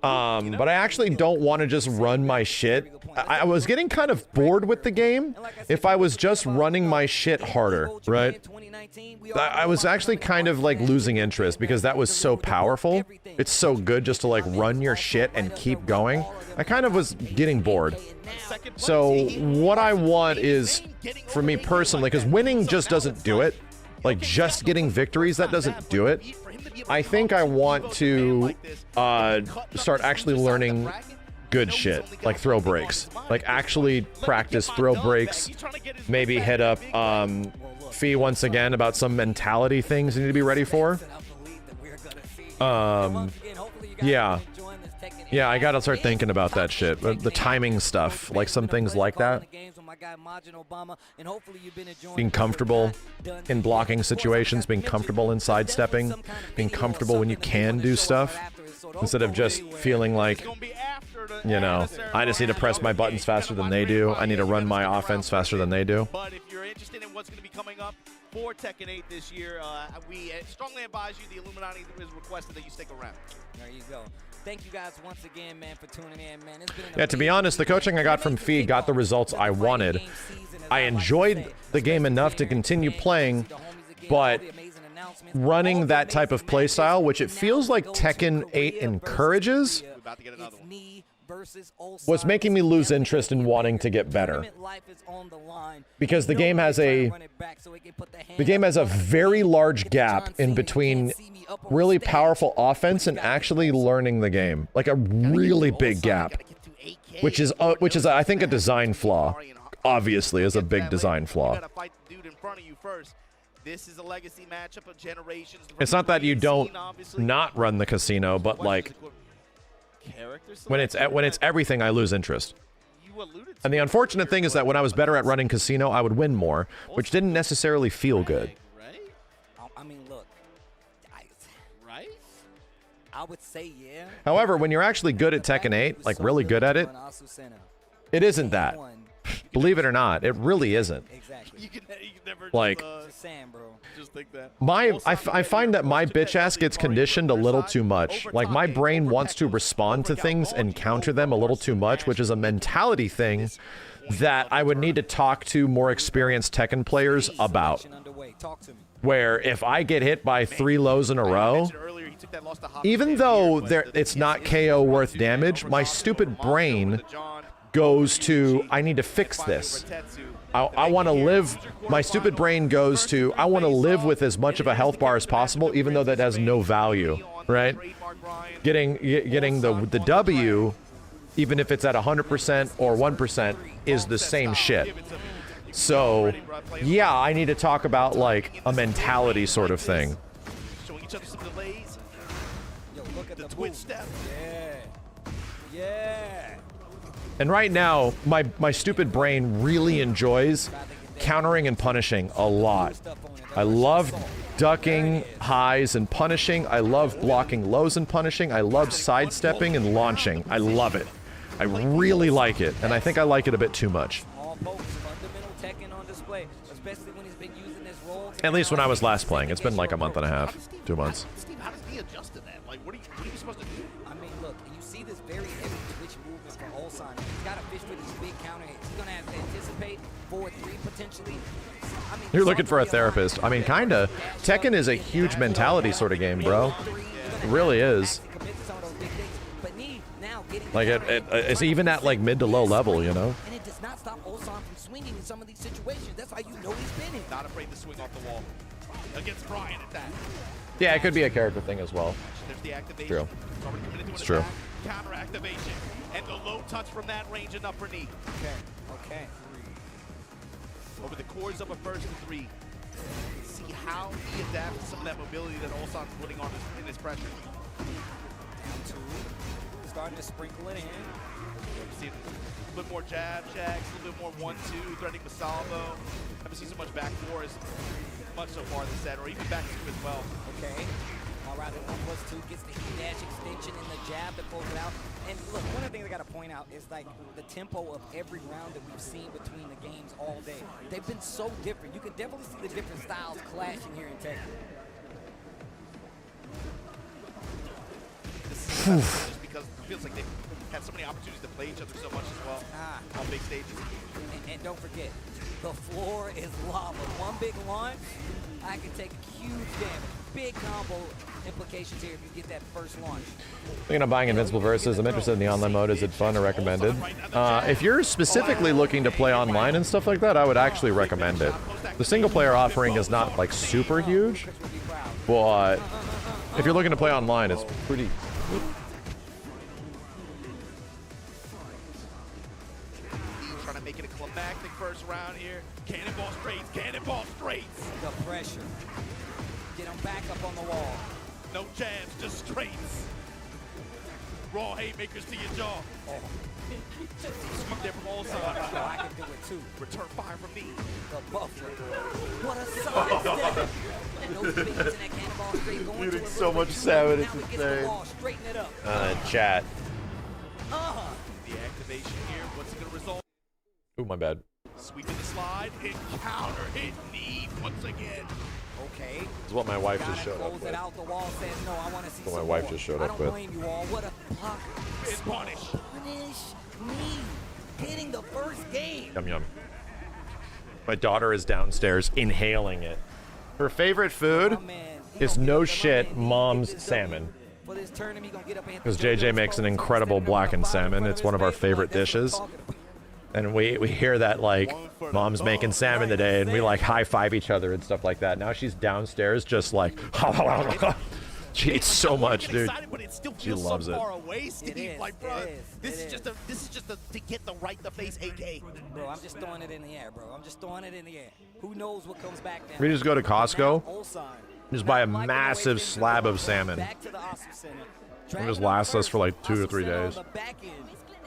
But I actually don't want to just run my shit. I was getting kind of bored with the game if I was just running my shit harder, right? I was actually kind of like losing interest because that was so powerful. It's so good just to like run your shit and keep going. I kind of was getting bored. So what I want is, for me personally, because winning just doesn't do it. Like just getting victories, that doesn't do it. I think I want to start actually learning good shit, like throw breaks. Like actually practice throw breaks. Maybe hit up Fee once again about some mentality things you need to be ready for. Yeah. Yeah, I gotta start thinking about that shit. The timing stuff, like some things like that. Being comfortable in blocking situations, being comfortable in sidestepping, being comfortable when you can do stuff, instead of just feeling like, you know, I just need to press my buttons faster than they do. I need to run my offense faster than they do. But if you're interested in what's going to be coming up for Tekken 8 this year, we strongly advise you, the Illuminati has requested that you stick around. There you go. Thank you guys once again, man, for tuning in, man. It's been Yeah, to be honest, the coaching I got from Fee got the results I wanted. I enjoyed the game enough to continue playing, but running that type of playstyle, which it feels like Tekken 8 encourages, was making me lose interest in wanting to get better. Because the game has a very large gap in between really powerful offense and actually learning the game. Like a really big gap, which is I think a design flaw. Obviously, is a big design flaw. This is a legacy matchup of generations. It's not that you don't not run the casino, but like when it's everything, I lose interest. And the unfortunate thing is that when I was better at running casino, I would win more, which didn't necessarily feel good. I mean, look, I would say yeah. However, when you're actually good at Tekken 8, like really good at it, it isn't that. Believe it or not, it really isn't. Like, I find that my bitch ass gets conditioned a little too much. Like, my brain wants to respond to things and counter them a little too much, which is a mentality thing that I would need to talk to more experienced Tekken players about. Where if I get hit by 3 lows in a row, even though it's not KO worth damage, my stupid brain goes to, I need to fix this. I want to live, my stupid brain goes to, I want to live with as much of a health bar as possible, even though that has no value, right? Getting the W, even if it's at 100% or 1%, is the same shit. So, yeah, I need to talk about, like, a mentality sort of thing. Showing each other some delays. The twitch step. Yeah. And right now, my stupid brain really enjoys countering and punishing a lot. I love ducking highs and punishing. I love blocking lows and punishing. I love sidestepping and launching. I love it. I really like it, and I think I like it a bit too much. At least when I was last playing. It's been like a month and a half, 2 months. Steve, how does he adjust to that? Like, what are you supposed to do? I mean, look, you see this very heavy twitch movements from Ulsan. He's got to fish for these big counter hits. He's going to have to anticipate forward 3 potentially. I mean, you're looking for a therapist. I mean, kinda. Tekken is a huge mentality sort of game, bro. It really is. Like, it's even at, like, mid to low level, you know? And it does not stop Ulsan from swinging in some of these situations. That's how you know he's spinning. Not afraid to swing off the wall. Against Brian at that. Yeah, it could be a character thing as well. There's the activation. True. It's true. Counter activation. And the low touch from that range and upper knee. Okay. Over the course of a first and 3. See how he adapts to some of that mobility that Ulsan's putting on in his pressure. Down 2. Starting to sprinkle it in. See a little bit more jab checks, a little bit more 1-2, threatening the salvo. Haven't seen so much back 4 as much so far this set, or even back 2 as well. Okay. All right, 1+2 gets the E-dash extension and the jab that pulls it out. And look, one of the things I got to point out is like the tempo of every round that we've seen between the games all day. They've been so different. You can definitely see the different styles clashing here in Tekken. Just because it feels like they've had so many opportunities to play each other so much as well on big stages. And don't forget, the floor is lava. One big launch, I can take huge damage. Big combo implications here if you get that first launch. Thinking of buying Invincible Versus. I'm interested in the online mode. Is it fun or recommended? If you're specifically looking to play online and stuff like that, I would actually recommend it. The single player offering is not like super huge, but if you're looking to play online, it's pretty... Trying to make it a climactic first round here. Cannonball straights, cannonball straights. The pressure. Get him back up on the wall. No jabs, just straights. Raw haymakers to your jaw. Sweep there from all sides. I can do it too. Return fire from me. The buffer. What a sidestep. And those beams in that cannonball straight going Getting to so much salmon, it's insane. Straighten it up. Chat. The activation here, what's it going to result? Ooh, my bad. Sweeping the slide, hit counter, hit knee once again. Okay. This is what my wife just showed up Close with. it out. The wall says no. I want to see What my some wife more. just showed I up don't with. blame you all. What a block. It's punish. Punish me. Getting the first game. Yum, yum. My daughter is downstairs inhaling it. Her favorite food is no shit mom's salmon. Because JJ makes an incredible blackened salmon. It's one of our favorite dishes. And we hear that, like, mom's making salmon today, and we, like, high-five each other and stuff like that. Now she's downstairs just, like, she eats so much, dude. She loves it. Like, bro, this is just to get the right to face AK. Bro, I'm just throwing it in the air, bro. I'm just throwing it in the air. Who knows what comes back now? We just go to Costco, just buy a massive slab of salmon. It just lasts us for like 2 or 3 days.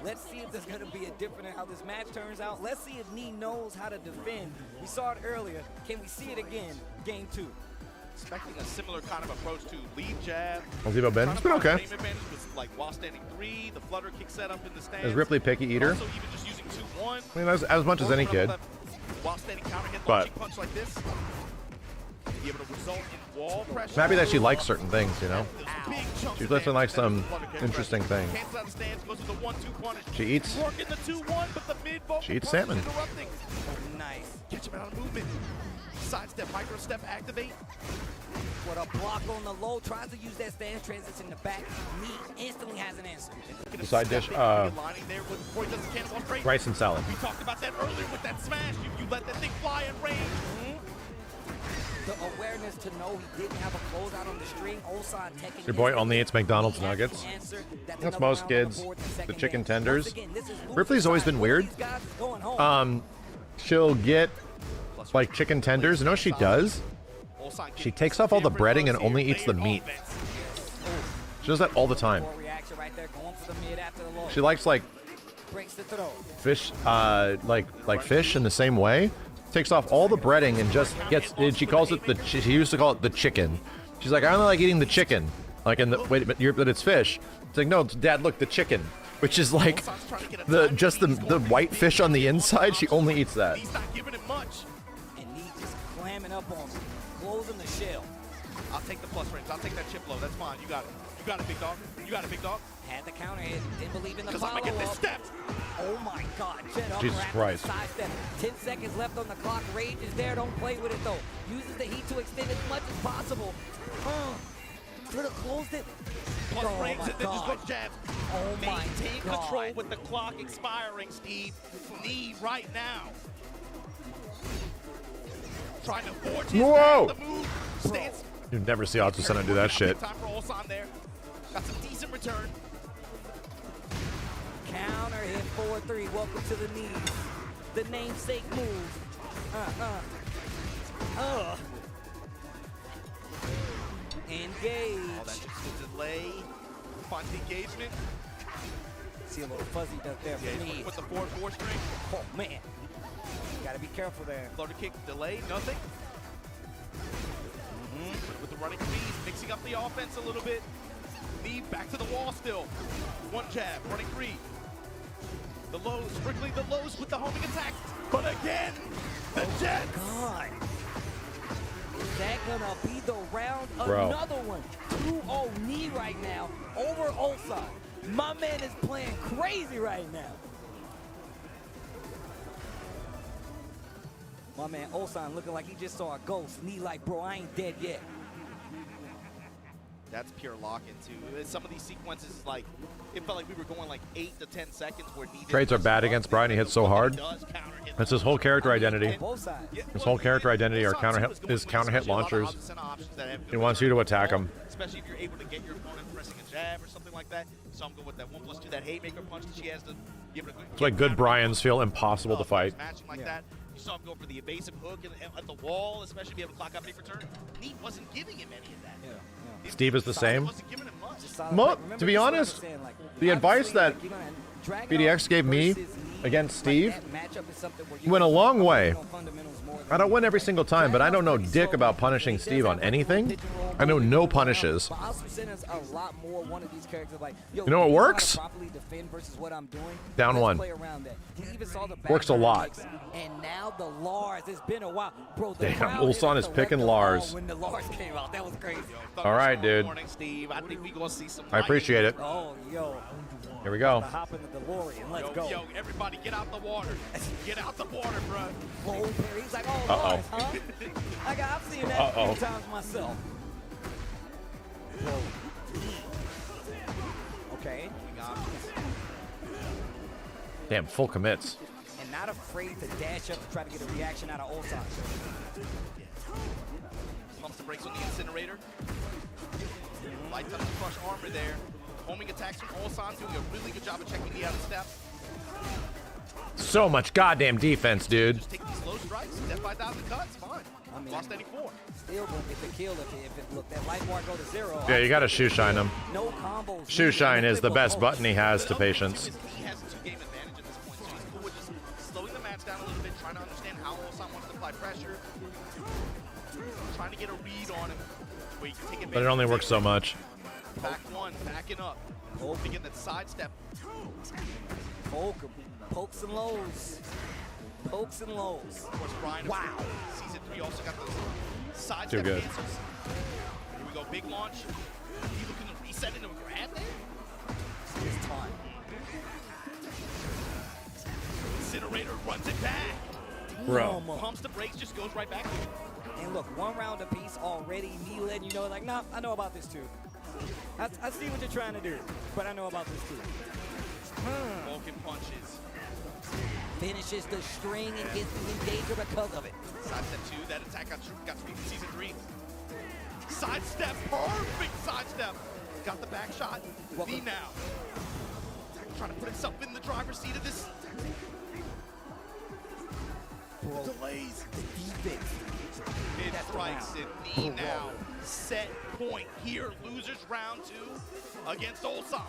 Let's see if there's going to be a different how this match turns out. Let's see if Nee knows how to defend. We saw it earlier. Can we see it again? Game 2. Expecting a similar kind of approach to lead jab. How's Evo been? It's been okay. Like while standing 3, the flutter kick set up in the stands. Is Ripley picky eater? Also even just using 2-1. I mean, as much as any kid. While standing counter hit But punch like this. Be able to result in wall pressure. I'm happy that she likes certain things, you know? She doesn't like some interesting things. She eats. She eats salmon. Nice. Catch him out of movement. Sidestep, micro step, activate. What a block on the low. Tries to use that stance transition in the back. Nee instantly has an answer. The side dish, rice and salad. We talked about that earlier with that smash. You let that thing fly in range. The awareness to know he didn't have a closeout on the string. Ulsan Tekken. Your boy only eats McDonald's nuggets. That's most kids. The chicken tenders. Ripley's always been weird. She'll get like chicken tenders. You know what she does? She takes off all the breading and only eats the meat. She does that all the time. She likes like fish, like fish in the same way. Takes off all the breading and just gets. She calls it the. She used to call it the chicken. She's like, I only like eating the chicken. Like in the wait, but it's fish. It's like, no, Dad, look, the chicken, which is like the white fish on the inside. She only eats that. He's not giving it much. And he's just clamming up on him, closing the shell. I'll take the plus range. I'll take that chip low. That's fine. You got it. You got it, big dog. You got it, big dog. Had the counter hit. Didn't believe in the follow-up. Because I'm going to get this step. Oh, my God. Jesus Christ. Side step. 10 seconds left on the clock. Rage is there. Don't play with it, though. Uses the heat to extend as much as possible. Could have closed it. Plus range and then just look jab. Oh, my Maintain God. control with the clock expiring, Steve. Nee right now. Trying to forge his Whoa! the move. Stance. You never see Atsusena do that shit. Time for Ulsan there. Got some decent return. Counter hit 4-3. Welcome to the knees. The namesake move. Engage. Oh, that's just a delay. Find the engagement. See a little fuzzy duck there for me. With the 4-4 string. Oh, man. Gotta be careful there. Flutter kick, delay, nothing. With the running speed, mixing up the offense a little bit. Nee back to the wall still. One jab, running 3. The lows, Quickly the lows with the homing attack. But again, the Jets. God. Is that gonna be the round? Bro. Another one. 2-0 Nee right now over Ulsan. My man is playing crazy right now. My man Ulsan looking like he just saw a ghost. Nee like, bro, I ain't dead yet. That's pure lock-in too. Some of these sequences, like, it felt like we were going like 8 to 10 seconds where Nee Trades are bad against Brian. He hits so hard. That's his whole character identity. His whole character identity are counter hit launchers. He wants you to attack him. Especially if you're able to get your opponent pressing a jab or something like that. So I'm going with that 1+2, that haymaker punch that she has to give it a good. It's like good Brians feel impossible to fight. Matching like that. You saw him go for the evasive hook at the wall, especially be able to clock out big return. Nee wasn't giving him any of that. Steve is the same. To be honest, the advice that BDX gave me against Steve went a long way. I don't win every single time, but I don't know dick about punishing Steve on anything. I know no punishes. You know what works? Down 1. Works a lot. And now the Lars, it's been a while. Bro, damn, Ulsan is picking Lars. When the Lars came out, that was crazy. All right, dude. Steve. I think we gonna see some. I appreciate it. Oh, yo. Here we go. Hop in the DeLorean. Let's go. Yo, everybody get out the water. Get out the water, bro. Low parry. He's like, oh, Lord, huh? I've seen that a few times myself. Whoa. Okay. Damn, full commits. And not afraid to dash up to try to get a reaction out of Ulsan. Pumps the brakes on the incinerator. Light touch crush armor there. Homing attacks from Ulsan, doing a really good job of checking the out of step. So much goddamn defense, dude. Just take these low strikes, death by 1,000 cuts, fine. I mean, lost 84. Still gonna get the kill if it look that life bar go to 0. Yeah, you gotta shoe shine him. No combos. Shoe shine is the best button he has to patience. He has a 2-game advantage at this point, so he's cool with just slowing the match down a little bit, trying to understand how Ulsan wants to apply pressure, trying to get a read on him. Wait, take advantage. But it only works so much. Back one, backing up. Hoping to get that sidestep. Pokes and lows. Pokes and lows. Of course, Brian. Wow. Season 3 also got the sidestep Too good. cancels. Here we go, big launch. You looking to reset into a grab there? It's time. Incinerator runs it back. Bro. Pumps the brakes, just goes right back. And look, 1 round apiece already. Me letting you know, like, nah, I know about this too. I see what you're trying to do, but I know about this too. Vulcan punches. Finishes the string and gets in danger because of it. Sidestep 2, that attack got from Season 3. Sidestep, perfect sidestep. Got the back shot. V now. Trying to put himself in the driver's seat of this. Delays. Mid strikes and knee now. Set point here. Losers round 2 against Ulsan.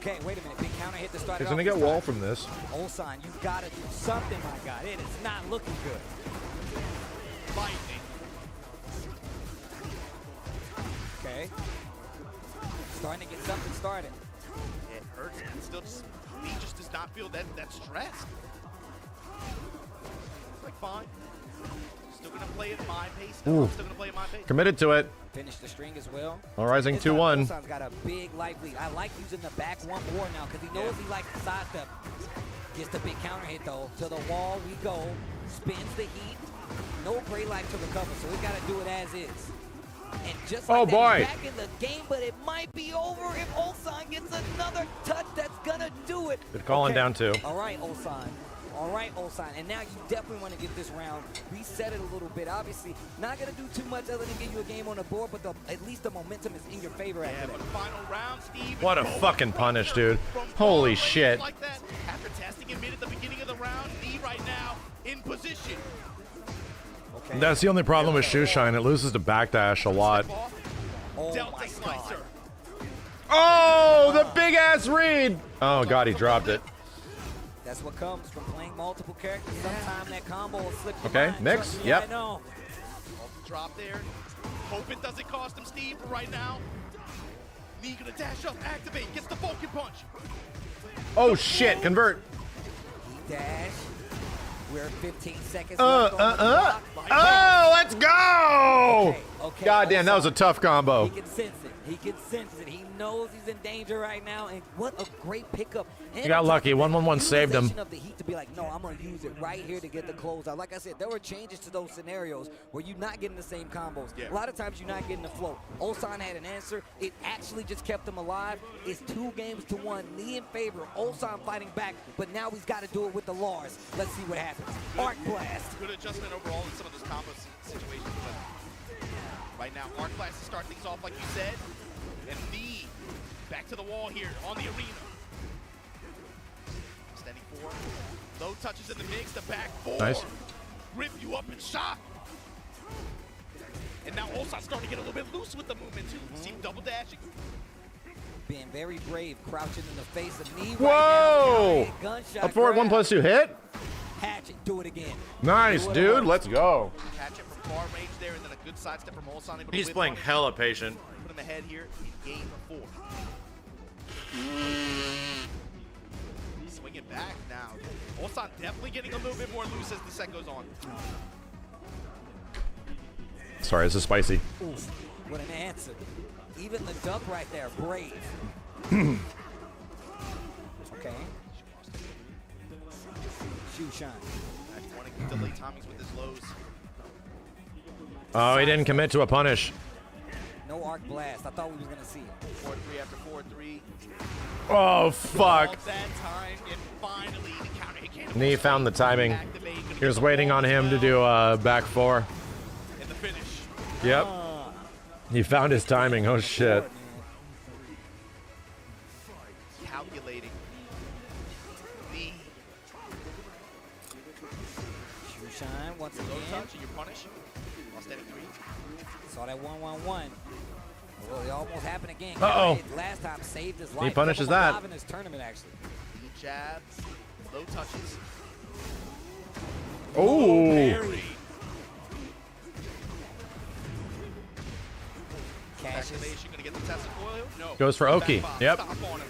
Okay, wait a minute. Big counter hit to start He's it gonna off get this wall time. from this. Ulsan, you gotta do something, my God. It is not looking good. Lightning. Okay. Starting to get something started. It hurts. And still, he just does not feel that stress. It's like fine. Still gonna play at my pace. Ooh. Still gonna play at my pace. Committed to it. Finish the string as well. All rising This time 2-1. Ulsan's got a big life lead. I like using the back one more now because he knows he likes the sidestep. Gets the big counter hit though. To the wall we go. Spins the heat. No great life to recover, so we gotta do it as is. And just like that, he's back in the game, but it might be over if Ulsan gets another touch that's gonna do it. Good calling down 2. All right, Ulsan. All right, Ulsan. And now you definitely want to get this round, reset it a little bit. Obviously, not going to do too much other than get you a game on the board, but at least the momentum is in your favor after that. Final round, Steve. What a fucking punish, dude. Holy shit. Like that, after testing him at the beginning of the round, knee right now in position. Okay. That's the only problem with shoe shine. It loses to backdash a lot. Delta slicer. Oh, the big ass read. Oh god, he dropped it. That's what comes from playing multiple characters. Sometimes that combo will slip your Okay, mind. mix. Trust me, Yep. I know. Drop there. Hope it doesn't cost him, Steve, for right now. Knee gonna dash up, activate, gets the Vulcan punch. Oh shit, convert. He dash. We're 15 seconds left on the clock. Oh, let's go! Okay, God damn, that was a tough combo. He can sense it. He can sense it. He knows he's in danger right now, and what a great pickup. He got lucky. 1-1-1 saved him. Utilization of the heat to be like, no, I'm going to use it right here to get the closeout. Like I said, there were changes to those scenarios where you're not getting the same combos. Yeah. A lot of times you're not getting the flow. Ulsan had an answer. It actually just kept him alive. It's 2-1, knee in favor. Ulsan fighting back, but now he's got to do it with the Lars. Let's see what happens. Arc Blast. Good adjustment overall in some of those combo situations. But right now, Arc Blast to start things off like you said. And knee back to the wall here on the arena. Standing 4. Low touches in the mix, the back 4. Nice. Rip you up and shock. And now Ulsan's starting to get a little bit loose with the movement too. See him double dashing. Being very brave, crouching in the face of knee. Whoa! Right now. Gunshot Up forward, grab. 1+2 hit. Hatchet, do it again. Nice, dude. Let's go. Catch it from far range there, and then a good sidestep from Ulsan. able to He's whip playing on it. hella patient. Put him ahead here in game 4. Swing it back now. Ulsan definitely getting a little bit more loose as the set goes on. Sorry, this is spicy. Ooh, what an answer. Even the duck right there, brave. Q-Shine. Wanting to delay timings with his lows. Oh, he didn't commit to a punish. No arc blast. I thought we was gonna see it. 4-3 after 4-3. Oh, fuck. That time, and finally the counter hit cannon. Nee found the timing. He was waiting on him to do a back 4. In the finish. Yep. He found his timing. Oh, shit. Calculating. The Q-Shine once low again. touch and you punish. Lost at 3. Saw that 1-1-1. Well, it almost happened again. Uh-oh. Last time saved his life. He punishes Kept him that. alive in this tournament, actually. The jabs, low touches. Oh. Activation, gonna get the Tesla coil. No. Goes for Oki. Yep. Stop on him.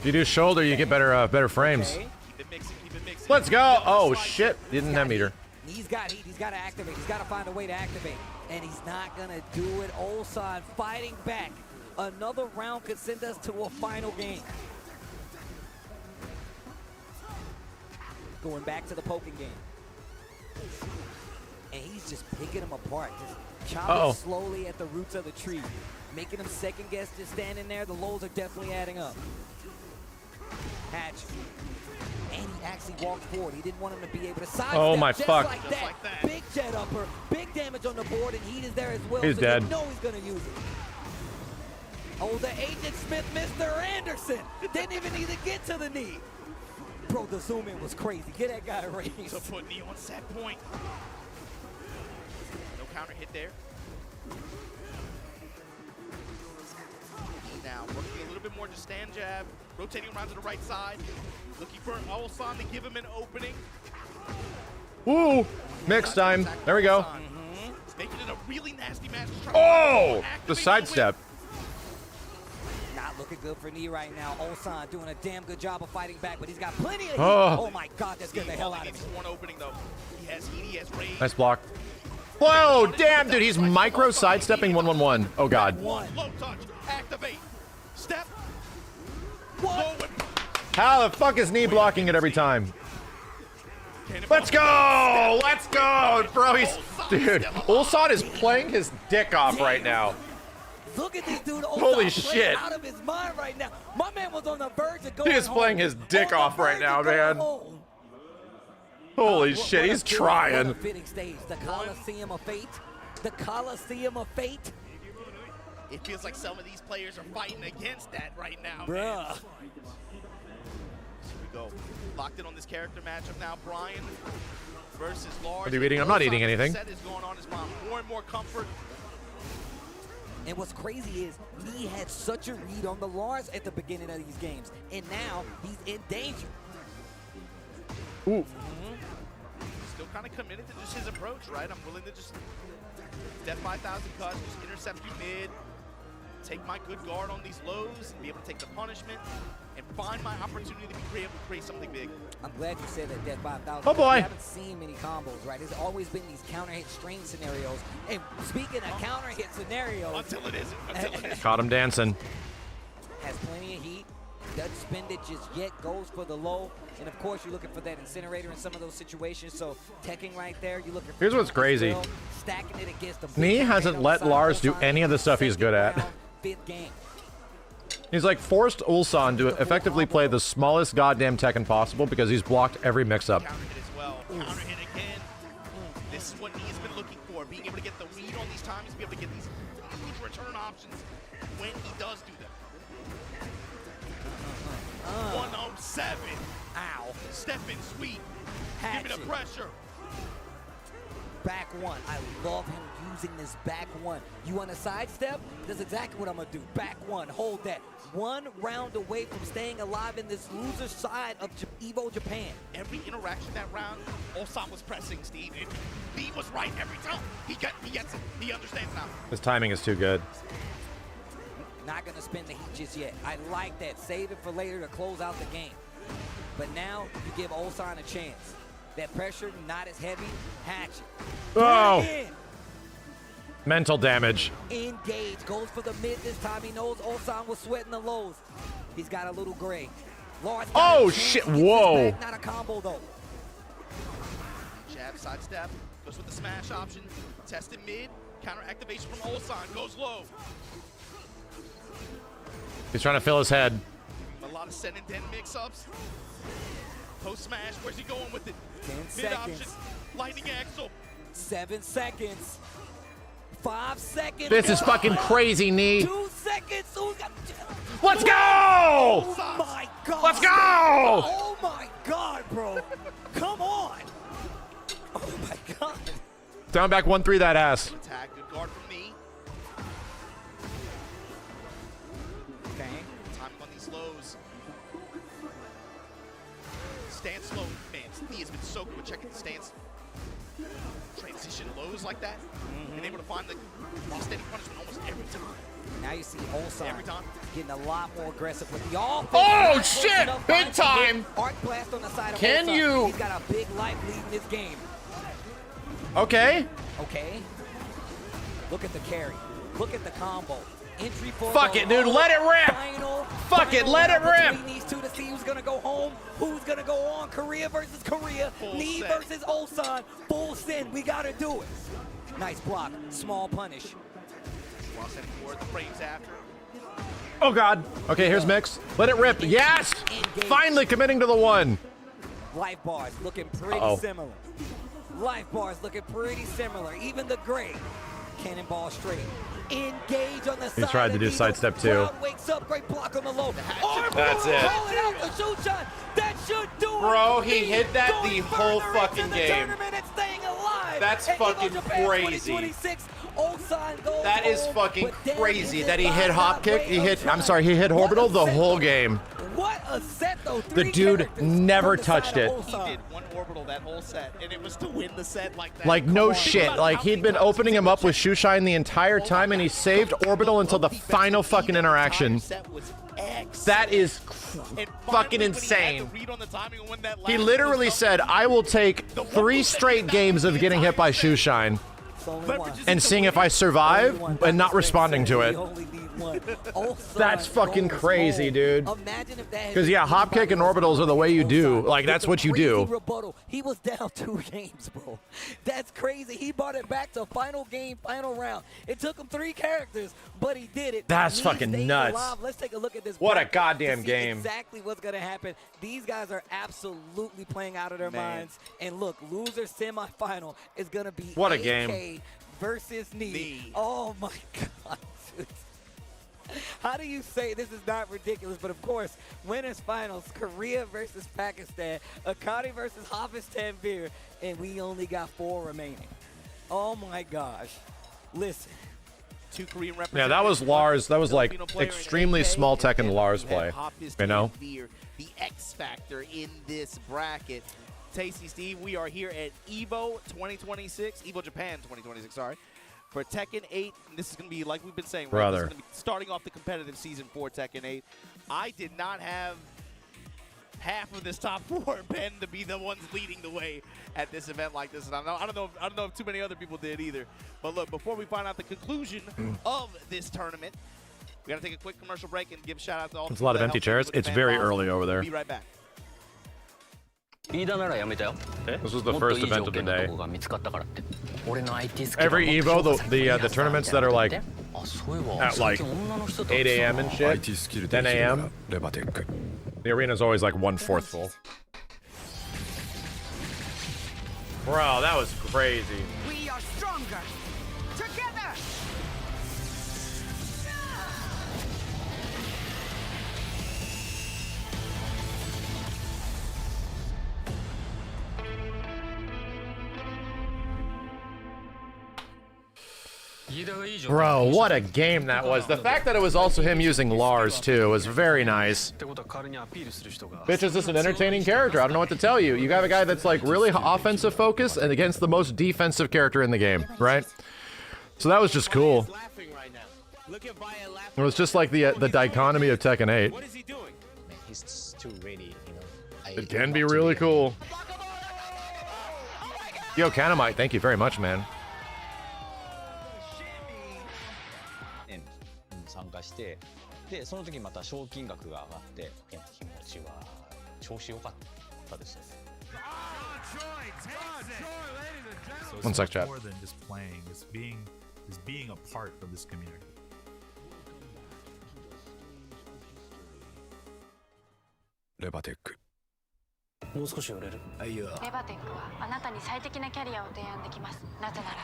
If you do shoulder, you get better frames. Okay. Keep it mixing, keep it mixing. Let's go. Oh, shit. Didn't have meter. He's got heat. He's got to activate. He's got to find a way to activate. And he's not going to do it. Ulsan fighting back. Another round could send us to a final game. Going back to the poking game. And he's just picking him apart. Just chopping slowly at the roots of the tree. Making him second guess just standing there. The lows are definitely adding up. Hatch. And he actually walked forward. He didn't want him to be able to sidestep. Oh, my just fuck. Like that. Big jet upper. Big damage on the board, and heat is there as well. He's so dead. You know he's going to use it. Oh, the Agent Smith, Mr. Anderson. Didn't even need to get to the knee. Bro, the zoom in was crazy. Get that guy a raise. So put knee on set point. No counter hit there. Now working a little bit more, just stand jab, rotating around to the right side, looking for Ulsan to give him an opening. Woo! Mix time. There we go. Making it a really nasty match. Oh! The sidestep. Not looking good for knee right now. Ulsan doing a damn good job of fighting back, but he's got plenty of heat. Oh. Oh my God, that scared the hell out of me. One opening though. He has heat, he has rage. Nice block. Whoa, damn, dude, he's micro sidestepping 1-1-1. Oh, God. Low touch, activate, step. What? How the fuck is knee blocking it every time? Let's go! Let's go! Bro, dude, Ulsan is playing his dick off right now. Look at this dude. Holy Ulsan shit. out of his mind right now. My man was on the verge of going He is playing his dick off right now, man. Holy shit, he's trying. Fitting stage, the Coliseum of Fate. The Coliseum of Fate. It feels like some of these players are fighting against that right now, Bruh. man. Here we go. Locked in on this character matchup now. Brian versus Lars. What are you eating? I'm not eating anything. Set is going on his mom. More and more comfort. And what's crazy is he had such a read on the Lars at the beginning of these games, and now he's in danger. Ooh. Still kind of committed to just his approach, right? I'm willing to just death 5,000 cuts, just intercept you mid, take my good guard on these lows, and be able to take the punishment, and find my opportunity to be able to create something big. I'm glad you said that death 5,000. Oh, boy. We haven't seen many combos, right? There's always been these counter hit strain scenarios. And speaking of counter hit scenarios, Until it isn't. Caught him dancing. has plenty of heat. Doesn't spend it just yet, goes for the low. And of course, you're looking for that incinerator in some of those situations. So Tekken right there, you're looking for. Here's what's crazy. Stacking it against the Nee hasn't let Lars do any of the stuff he's good at. Fifth game. He's like forced Ulsan to effectively play the smallest goddamn Tekken possible because he's blocked every mix-up. Counter hit as well. Counter hit again. This is what he's been looking for. Being able to get the read on these times, be able to get these huge return options when he does do them. 107. Ow. Step in, sweet. Hatchet. Give me the pressure. Back one. I love him using this back one. You want a sidestep? That's exactly what I'm going to do. Back one. Hold that. 1 round away from staying alive in this loser side of Evo Japan. Every interaction that round, Ulsan was pressing, Steve. And he was right every time. He gets it. He understands now. His timing is too good. Not going to spend the heat just yet. I like that. Save it for later to close out the game. But now you give Ulsan a chance. That pressure, not as heavy. Hatchet. Oh! Again. Mental damage. Engage. Goes for the mid this time. He knows Ulsan was sweating the lows. He's got a little gray. Lars got Oh, a chance shit. to get this Whoa. back. Not a combo, though. sidestep. Goes with the smash option. Tested mid. Counter activation from Ulsan. Goes low. He's trying to fill his head. A lot of Sen and Den mix-ups. Post smash. Where's he going with it? 10 Mid seconds. option. Lightning axle. 7 seconds. 5 seconds. This is fucking crazy, knee. 2 seconds. Let's go! Oh my god. Let's go! Oh my god, bro. Come on. Oh my god. Down back 1-3 that ass. Attack. Good guard from me. Okay. Timing on these lows. Stand slow, man. Knee has been so good with checking the stance. Transition lows like that. And able to find the lost-standing punishment almost every time. Now you see Ulsan Every time. getting a lot more aggressive with the offense. Oh shit! Big time! Arc blast on the side of Can Ulsan. you? He's got a big life leading this game. Okay. Okay. Look at the carry. Look at the combo. Entry for Fuck it, dude. Let it rip. Fuck it. Let it rip. Between these two to see who's gonna go home, who's gonna go on. Korea versus Korea. Knee versus Ulsan. Full send. We gotta do it. Nice block. Small punish. While sending forward the frames after. Oh god. Okay, here's Mix. Let it rip. Yes! Finally committing to the one. Life bars looking pretty similar. Life bars looking pretty similar. Even the gray. Cannonball straight. Engage on the side. He tried to do sidestep too. Crowd wakes up. Great block on the low. That's it. Call it out the shoot shot. That should do it. Bro, he hit that the whole fucking game. Staying alive. That's And fucking Evo Japan crazy. 2026, Ulsan goes That is home, fucking but then crazy his that he hit hop kick. He hit, I'm sorry, he hit What orbital a the set, whole though. game. What a set though. The Three dude characters never from the side touched of it. Ulsan. He did one orbital that whole set, and it was to win the set like that. Like, no Come on. shit. Like, he'd been opening him up with Shoeshine the entire time, and he saved orbital until the final fucking interaction. That is fucking insane. He literally said, I will take 3 straight games of getting hit by Shoeshine and seeing if I survive and not responding to it. That's fucking crazy, dude. Because, yeah, hop kick and orbitals are the way you do. Like, that's what you do. Rebuttal. He was down 2 games, bro. That's crazy. He brought it back to final game, final round. It took him 3 characters, but he did it. That's He fucking stayed nuts. alive. Let's take a look at this. What a bracket goddamn to see game. Exactly what's going to happen. These guys are absolutely playing out of their minds. And look, loser semifinal is going to be What a AK game. versus Knee. Oh, my God, dude. How do you say this is not ridiculous? But of course, winners finals, Korea versus Pakistan, Akari versus Hafiz Tanvir, and we only got 4 remaining. Oh my gosh. Listen. 2 Korean representatives. Yeah, that was Lars. That was like Filipino player in extremely AK, small Tekken and Lars you play. have Hafiz You know? Tanvir, the X factor in this bracket. Tasty Steve, we are here at Evo 2026, Evo Japan 2026, sorry. For Tekken 8, this is going to be, like we've been saying, right? This is going to be starting off the competitive season for Tekken 8. I did not have half of this top 4 Ben to be the ones leading the way at this event like this, and I don't know if too many other people did either. But look, before we find out the conclusion of this tournament, we got to take a quick commercial break and give a shout out to all. There's a lot of empty chairs. It's very early over there. We'll be right back. This was the first event of the day. Every Evo, the tournaments that are like at like 8 a.m. and shit, 10 a.m., the arena's always like 1/4 full. Bro, that was crazy. We are stronger together. Bro, what a game that was. The fact that it was also him using Lars, too, was very nice. Bitch is just an entertaining character. I don't know what to tell you. You have a guy that's like really offensive focused and against the most defensive character in the game, right? So that was just cool. It was just like the dichotomy of Tekken 8. He's too ready, you know. It can be really cool. Yo, Canamite, thank you very much, man. 参加してでその時また賞金額が上がって気持ちは調子良かったですね。So One it's sec, much chat. more than just playing. It's being a part of this community. レバテック。もう少し売れる。あ、いや。レバテックはあなたに最適なキャリアを提案できます。なぜなら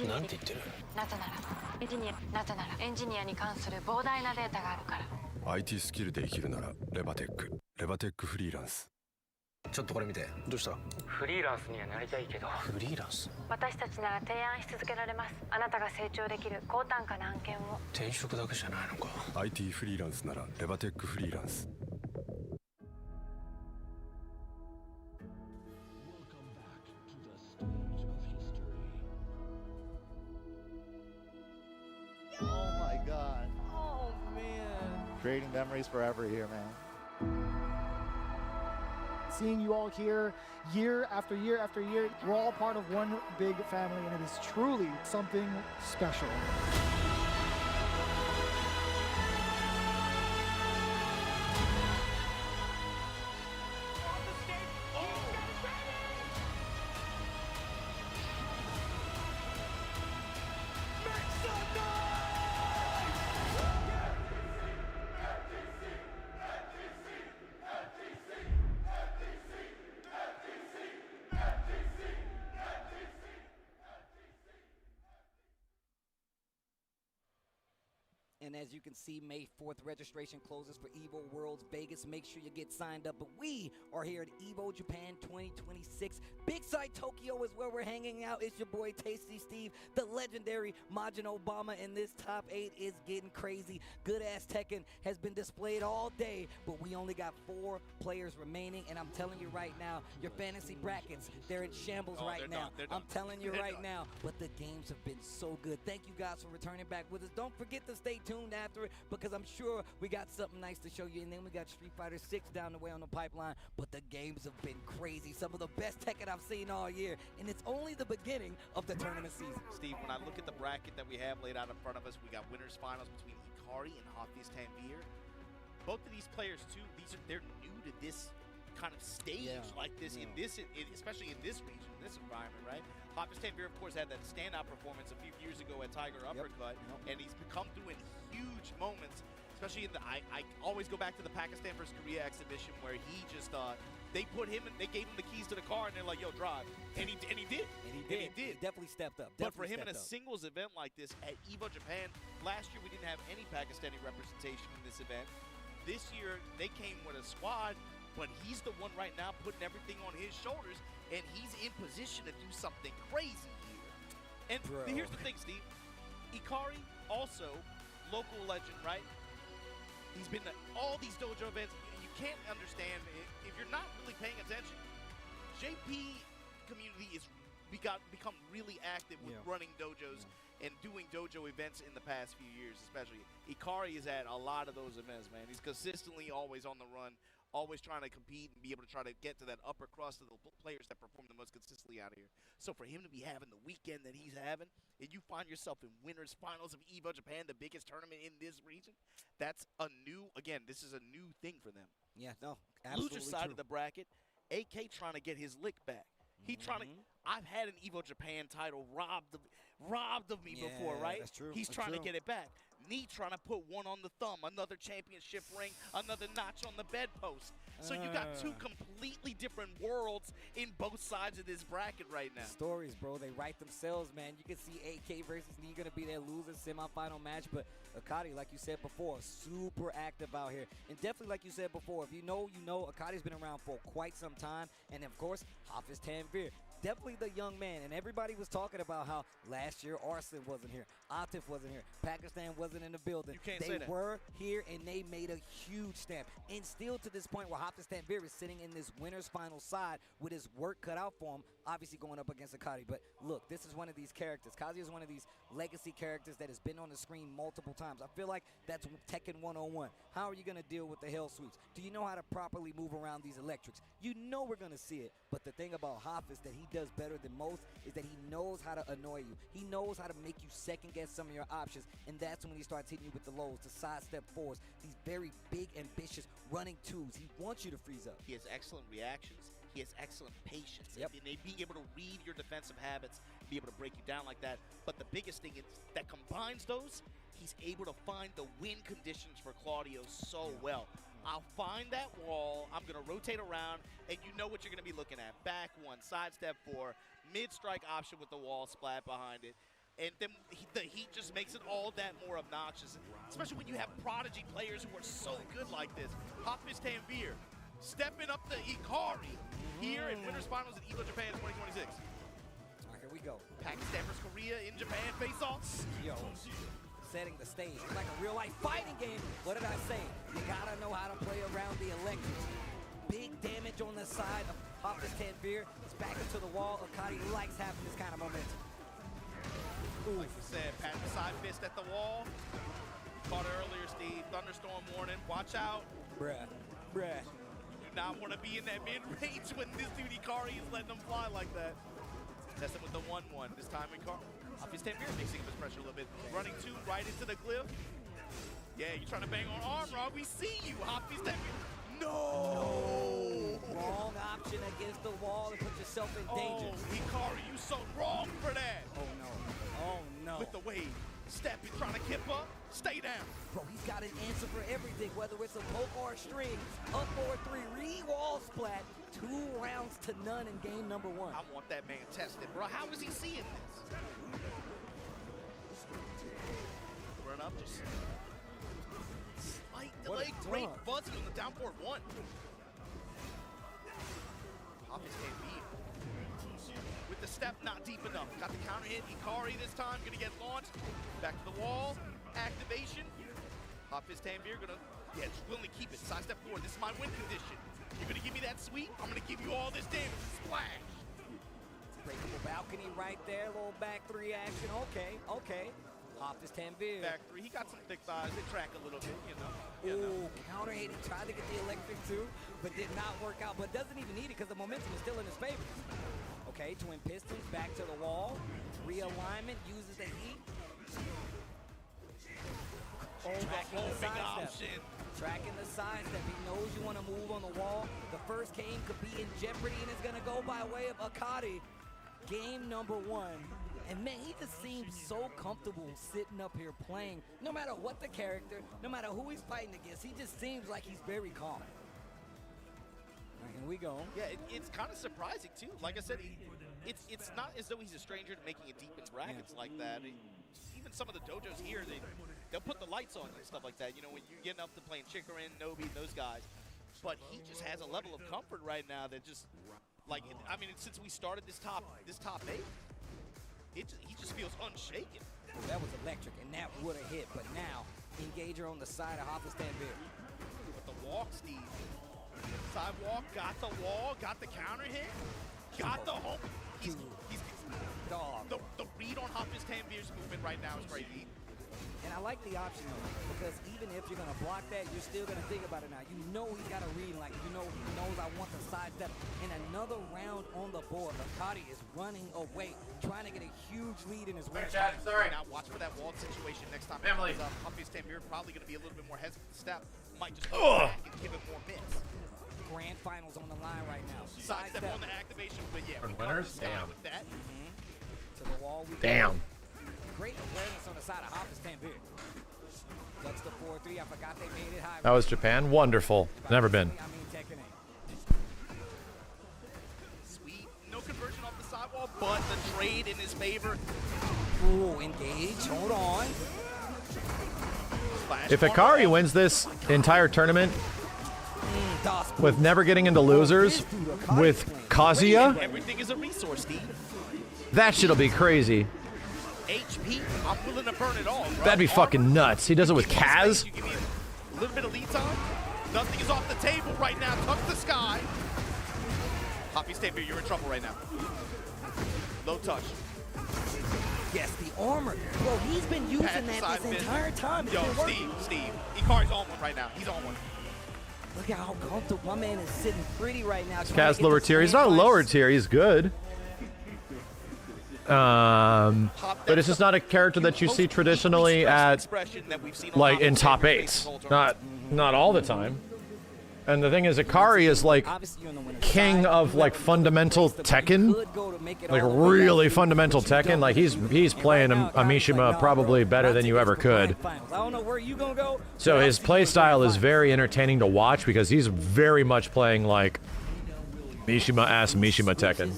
なんて言ってる？なぜならエンジニアに関する膨大なデータがあるから。 IT スキルで生きるならレバテック。レバテックフリーランス。ちょっとこれ見て。どうした？フリーランスにはなりたいけどフリーランス？私たちなら提案し続けられます。あなたが成長できる高単価な案件を。転職だけじゃないのか。 IT フリーランスならレバテックフリーランス。 Oh my god. Oh man. Creating memories forever here, man. Seeing you all here year after year after year, we're all part of one big family, and it is truly something special. And as you can see, May 4th registration closes for Evo Worlds Vegas. Make sure you get signed up. But we are here at Evo Japan 2026. Big Side Tokyo is where we're hanging out. It's your boy Tasty Steve, the legendary Majin Obama, and this top 8 is getting crazy. Good ass Tekken has been displayed all day, but we only got 4 players remaining. And I'm telling you right now, your fantasy brackets, they're in shambles right now. I'm telling you right now, but the games have been so good. Thank you guys for returning back with us. Don't forget to stay tuned after it, because I'm sure we got something nice to show you. And then we got Street Fighter 6 down the way on the pipeline. But the games have been crazy. Some of the best Tekken I've seen all year, and it's only the beginning of the tournament season. Steve, when I look at the bracket that we have laid out in front of us, we got winners finals between Hikari and Hafiz Tanvir. Both of these players too, they're new to this kind of stage like this, in this, especially in this region, in this environment, right? Hafiz Tanvir, of course, had that standout performance a few years ago at Tiger Uppercut, and he's come through in huge moments, especially in the, I always go back to the Pakistan versus Korea exhibition where he just, they put him and they gave him the keys to the car and they're like, yo, drive. And he did. He definitely stepped up. But for him in a singles event like this at Evo Japan, last year we didn't have any Pakistani representation in this event. This year they came with a squad, but he's the one right now putting everything on his shoulders, and he's in position to do something crazy here. And here's the thing, Steve. Ikari, also local legend, right? He's been to all these dojo events. You can't understand if you're not really paying attention. JP community is become really active with running dojos and doing dojo events in the past few years, especially. Ikari is at a lot of those events, man. He's consistently always on the run, always trying to compete and be able to try to get to that upper crust of the players that perform the most consistently out here. So for him to be having the weekend that he's having, and you find yourself in winners finals of Evo Japan, the biggest tournament in this region, that's a new, again, this is a new thing for them. Yeah, no, absolutely Lucha's side of the bracket, AK trying to get his lick back. He trying to, I've had an Evo Japan title robbed of me before, right? That's true. He's trying to get it back. Nee trying to put one on the thumb, another championship ring, another notch on the bedpost. So you got two completely different worlds in both sides of this bracket right now. Stories, bro, they write themselves, man. You can see AK versus Nee gonna be their loser semifinal match, but Akari, like you said before, super active out here. And definitely, like you said before, if you know, you know. Akari's been around for quite some time. And of course, Hafiz Tanvir, definitely the young man. And everybody was talking about how last year Arslan wasn't here, Atif wasn't here, Pakistan wasn't in the building. You can't say that. They were here, and they made a huge stamp. And still to this point where Hafiz Tanvir is sitting in this winner's final side with his work cut out for him, obviously going up against Akari. But look, this is one of these characters. Kazuya is one of these legacy characters that has been on the screen multiple times. I feel like that's Tekken 101. How are you going to deal with the hell sweeps? Do you know how to properly move around these electrics? You know we're going to see it. But the thing about Hafiz that he does better than most is that he knows how to annoy you. He knows how to make you second guess some of your options, and that's when he starts hitting you with the lows, the sidestep fours, these very big, ambitious running twos. He wants you to freeze up. He has excellent reactions. He has excellent patience. And being able to read your defensive habits, be able to break you down like that. But the biggest thing is that combines those, he's able to find the win conditions for Claudio so well. I'll find that wall, I'm going to rotate around, and you know what you're going to be looking at. Back one, sidestep four, mid-strike option with the wall splat behind it. And then the heat just makes it all that more obnoxious, especially when you have prodigy players who are so good like this. Hopfish Tanvir stepping up to Ikari here in Winners Finals at Evo Japan 2026. All right, here we go. Pakistan versus Korea in Japan face-offs. Yo, setting the stage. It's like a real-life fighting game. What did I say? You gotta know how to play around the electrics. Big damage on the side of Hopfish Tanvir. It's back into the wall. Akari likes having this kind of momentum. Ooh. Like you said, pat the side fist at the wall. Caught it earlier, Steve. Thunderstorm warning. Watch out. Bruh. Do not want to be in that mid-range when this dude Ikari is letting them fly like that. Test him with the 1-1. This time Ikari. Hopfish Tanvir mixing up his pressure a little bit. Running two right into the glyph. Yeah, you're trying to bang on arm, Rob. We see you, Hopfish Tanvir. No! Wrong option against the wall and put yourself in danger. Oh, Ikari, you so wrong for that. Oh, no. Oh, no. With the wave. Stepping, trying to kip up. Stay down. Bro, he's got an answer for everything, whether it's a poke or a string. Up 4-3, re-wall splat. 2 rounds to none in game number 1. I want that man tested, bro. How is he seeing this? Run up, just slight delay. Great buzzing on the down forward 1. Hopfish Tanvir. With the step not deep enough. Got the counter hit. Ikari this time gonna get launched. Back to the wall. Activation. Hopfish Tanvir gonna, just willing to keep it. Sidestep forward. This is my win condition. You're gonna give me that sweep. I'm gonna give you all this damage. Splash. Breakable balcony right there. Little back 3 action. Okay. Hopfish Tanvir. Back 3. He got some thick thighs. They track a little bit, you know. Ooh, counter hit. He tried to get the electric too, but did not work out. But doesn't even need it because the momentum is still in his favor. Okay, twin pistons, back to the wall. Realignment, uses the heat. Tracking the sidestep. Tracking the sidestep. He knows you want to move on the wall. The first game could be in jeopardy, and it's going to go by way of Akari. Game number 1. And man, he just seems so comfortable sitting up here playing. No matter what the character, no matter who he's fighting against, he just seems like he's very calm. All right, here we go. Yeah, it's kind of surprising too. Like I said, it's not as though he's a stranger to making it deep in brackets like that. Even some of the dojos here, they'll put the lights on and stuff like that. You know, when you're getting up to playing Chikarin, Nobi, those guys. But he just has a level of comfort right now that just, like, I mean, since we started this top 8, he just feels unshaken. That was electric, and that would have hit. But now, Engager on the side of Hopfish Tanvir. With the walk, Steve. Sidewalk, got the wall, got the counter hit, got the home. He's dog. The read on Hopfish Tanvir's movement right now is crazy. And I like the option though, because even if you're gonna block that, you're still gonna think about it now. You know he's got a read, like he knows I want the sidestep. And another round on the board. Akari is running away, trying to get a huge lead in his win. Sorry. Now watch for that wall situation next time. Family. Hopfish Tanvir probably gonna be a little bit more hesitant to step. Might just go back and give it more miss. Grand finals on the line right now. Sidestep on the activation, but yeah, we winners. Damn. With that. To the wall. Damn. Great awareness on the side of Hopfish Tanvir. That's the 4-3. I forgot they made it high. That was Japan. Wonderful. Never been. I mean, Tekken. Sweet. No conversion off the sidewall, but the trade in his favor. Ooh, engage. Hold on. If Ikari wins this entire tournament with never getting into losers with Kazuya, everything is a resource, Steve. that shit'll be crazy. HP, I'm willing to burn it all, bro. That'd be fucking nuts. He does it with Kaz. You give me a little bit of lead time. Nothing is off the table right now. Tuck the sky. Hopfish Tanvir, you're in trouble right now. Low touch. Yes, the armor. Bro, he's been using that this entire time. Yo, Steve. Ikari's on one right now. He's on one. Look at how comfortable my man is sitting pretty right now. Kaz lower tier. He's not a lower tier. He's good. But it's just not a character that you see traditionally at, like, in top 8s. Not all the time. And the thing is, Ikari is like king of like fundamental Tekken, like really fundamental Tekken. Like he's playing a Mishima probably better than you ever could. So his play style is very entertaining to watch because he's very much playing like Mishima-ass Mishima Tekken,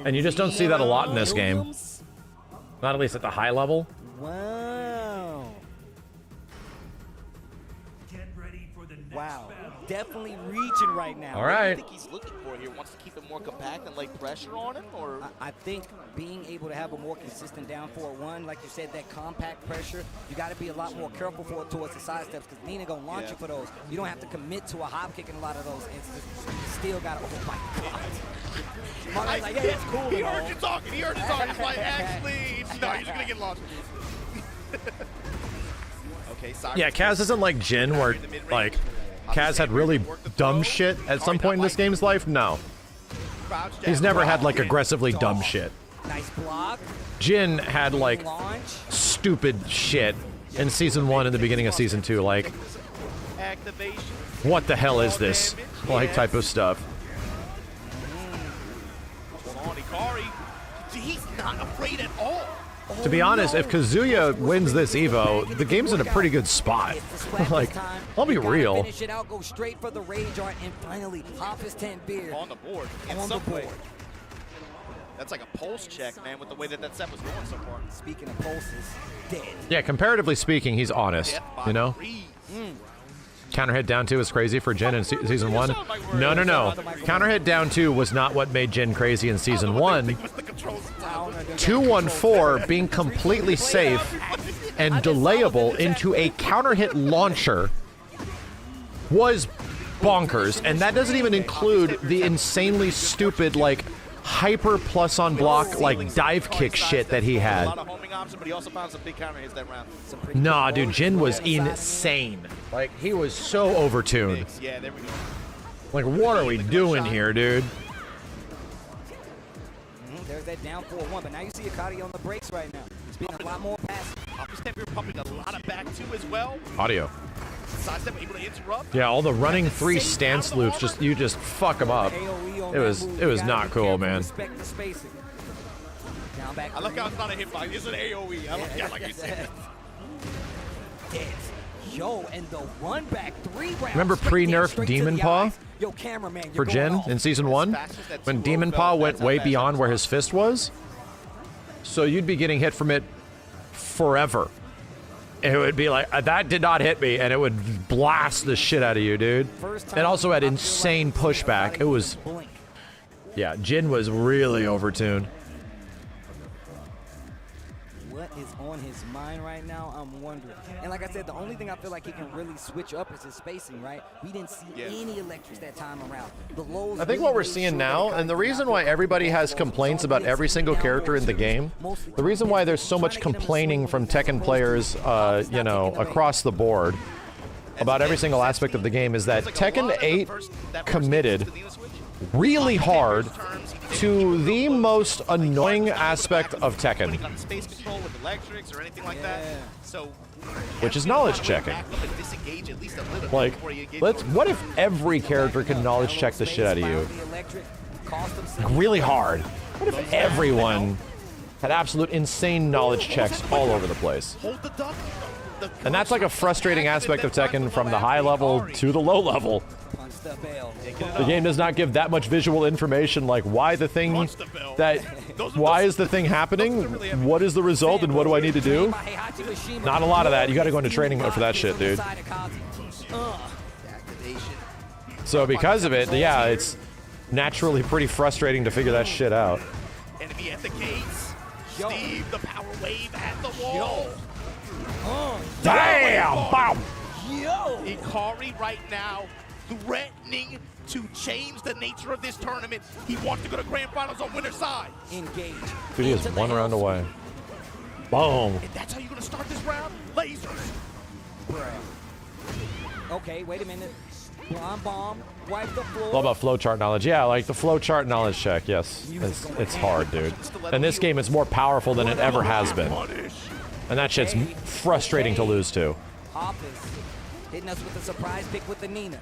and you just don't see that a lot in this game. Not at least at the high level. Wow. Wow. Definitely reaching right now. All right. What do you think he's looking for here? Wants to keep it more compact and lay pressure on him, or? I think being able to have a more consistent down forward one, like you said, that compact pressure, you got to be a lot more careful for it towards the side steps because Nina gonna launch you for those. You don't have to commit to a hop kick in a lot of those instances. You still got to. Oh my God. Mario's like, yeah, it's cool. He heard you talking. He heard you talking. He's like, actually, no, he's gonna get launched. Okay, sorry. Yeah, Kaz isn't like Jin where like Kaz had really dumb shit at some point in this game's life. No. He's never had like aggressively dumb shit. Nice block. Jin had like stupid shit in season 1 and the beginning of season 2. Like, what the hell is this? Like type of stuff. He's not afraid at all. To be honest, if Kazuya wins this Evo, the game's in a pretty good spot. Like, I'll be real. Finish it out, go straight for the rage art, and finally pop his 10 beer. On the board. On the board. That's like a pulse check, man, with the way that that set was going so far. Speaking of pulses, dead. Yeah, comparatively speaking, he's honest, you know? Counter hit down 2 is crazy for Jin in season 1. No. Counter hit down 2 was not what made Jin crazy in season 1. 214 being completely safe and delayable into a counter hit launcher was bonkers, and that doesn't even include the insanely stupid like hyper plus on block like dive kick shit that he had. Nah, dude, Jin was insane. Like, he was so overtuned. Yeah, there we go. Like, what are we doing here, dude? There's that down 4-1, but now you see Akari on the brakes right now. He's being a lot more passive. Upper step, you're pumping a lot of back two as well. Audio. Side step, able to interrupt. Yeah, all the running 3 stance loops, you just fuck them up. It was not cool, man. I like how it's not a hitbox, it's an AoE. I like you said. Yo, and the run back 3 rounds. Remember pre-nerfed Demon Paw for Jin in season 1? When Demon Paw went way beyond where his fist was? So you'd be getting hit from it forever. It would be like, that did not hit me, and it would blast the shit out of you, dude. It also had insane pushback. It was... Yeah, Jin was really overtuned. What is on his mind right now? I'm wondering. And like I said, the only thing I feel like he can really switch up is his spacing, right? We didn't see any electrics that time around. The lows I think what we're seeing now, and the reason why everybody has complaints about every single character in the game, the reason why there's so much complaining from Tekken players, you know, across the board about every single aspect of the game is that Tekken 8 committed really hard to the most annoying aspect of Tekken, which is knowledge checking. Like, what if every character could knowledge check the shit out of you? Really hard. What if everyone had absolute insane knowledge checks all over the place? And that's like a frustrating aspect of Tekken from the high level to the low level. The game does not give that much visual information, like why is the thing happening, what is the result, and what do I need to do? Not a lot of that. You gotta go into training mode for that shit, dude. So because of it, yeah, it's naturally pretty frustrating to figure that shit out. Enemy at the gates. Steve, the power wave at the wall. Damn! Bam! Yo! Ikari right now threatening to change the nature of this tournament. He wants to go to grand finals on winner's side. Engage. Dude, he is 1 round away. Boom. And that's how you're going to start this round? Lasers. Okay, wait a minute. Bomb. Wipe the floor. All about flowchart knowledge. Yeah, like the flowchart knowledge check, yes. It's hard, dude. And this game is more powerful than it ever has been. And that shit's frustrating to lose to. hitting us with a surprise pick with the Nina.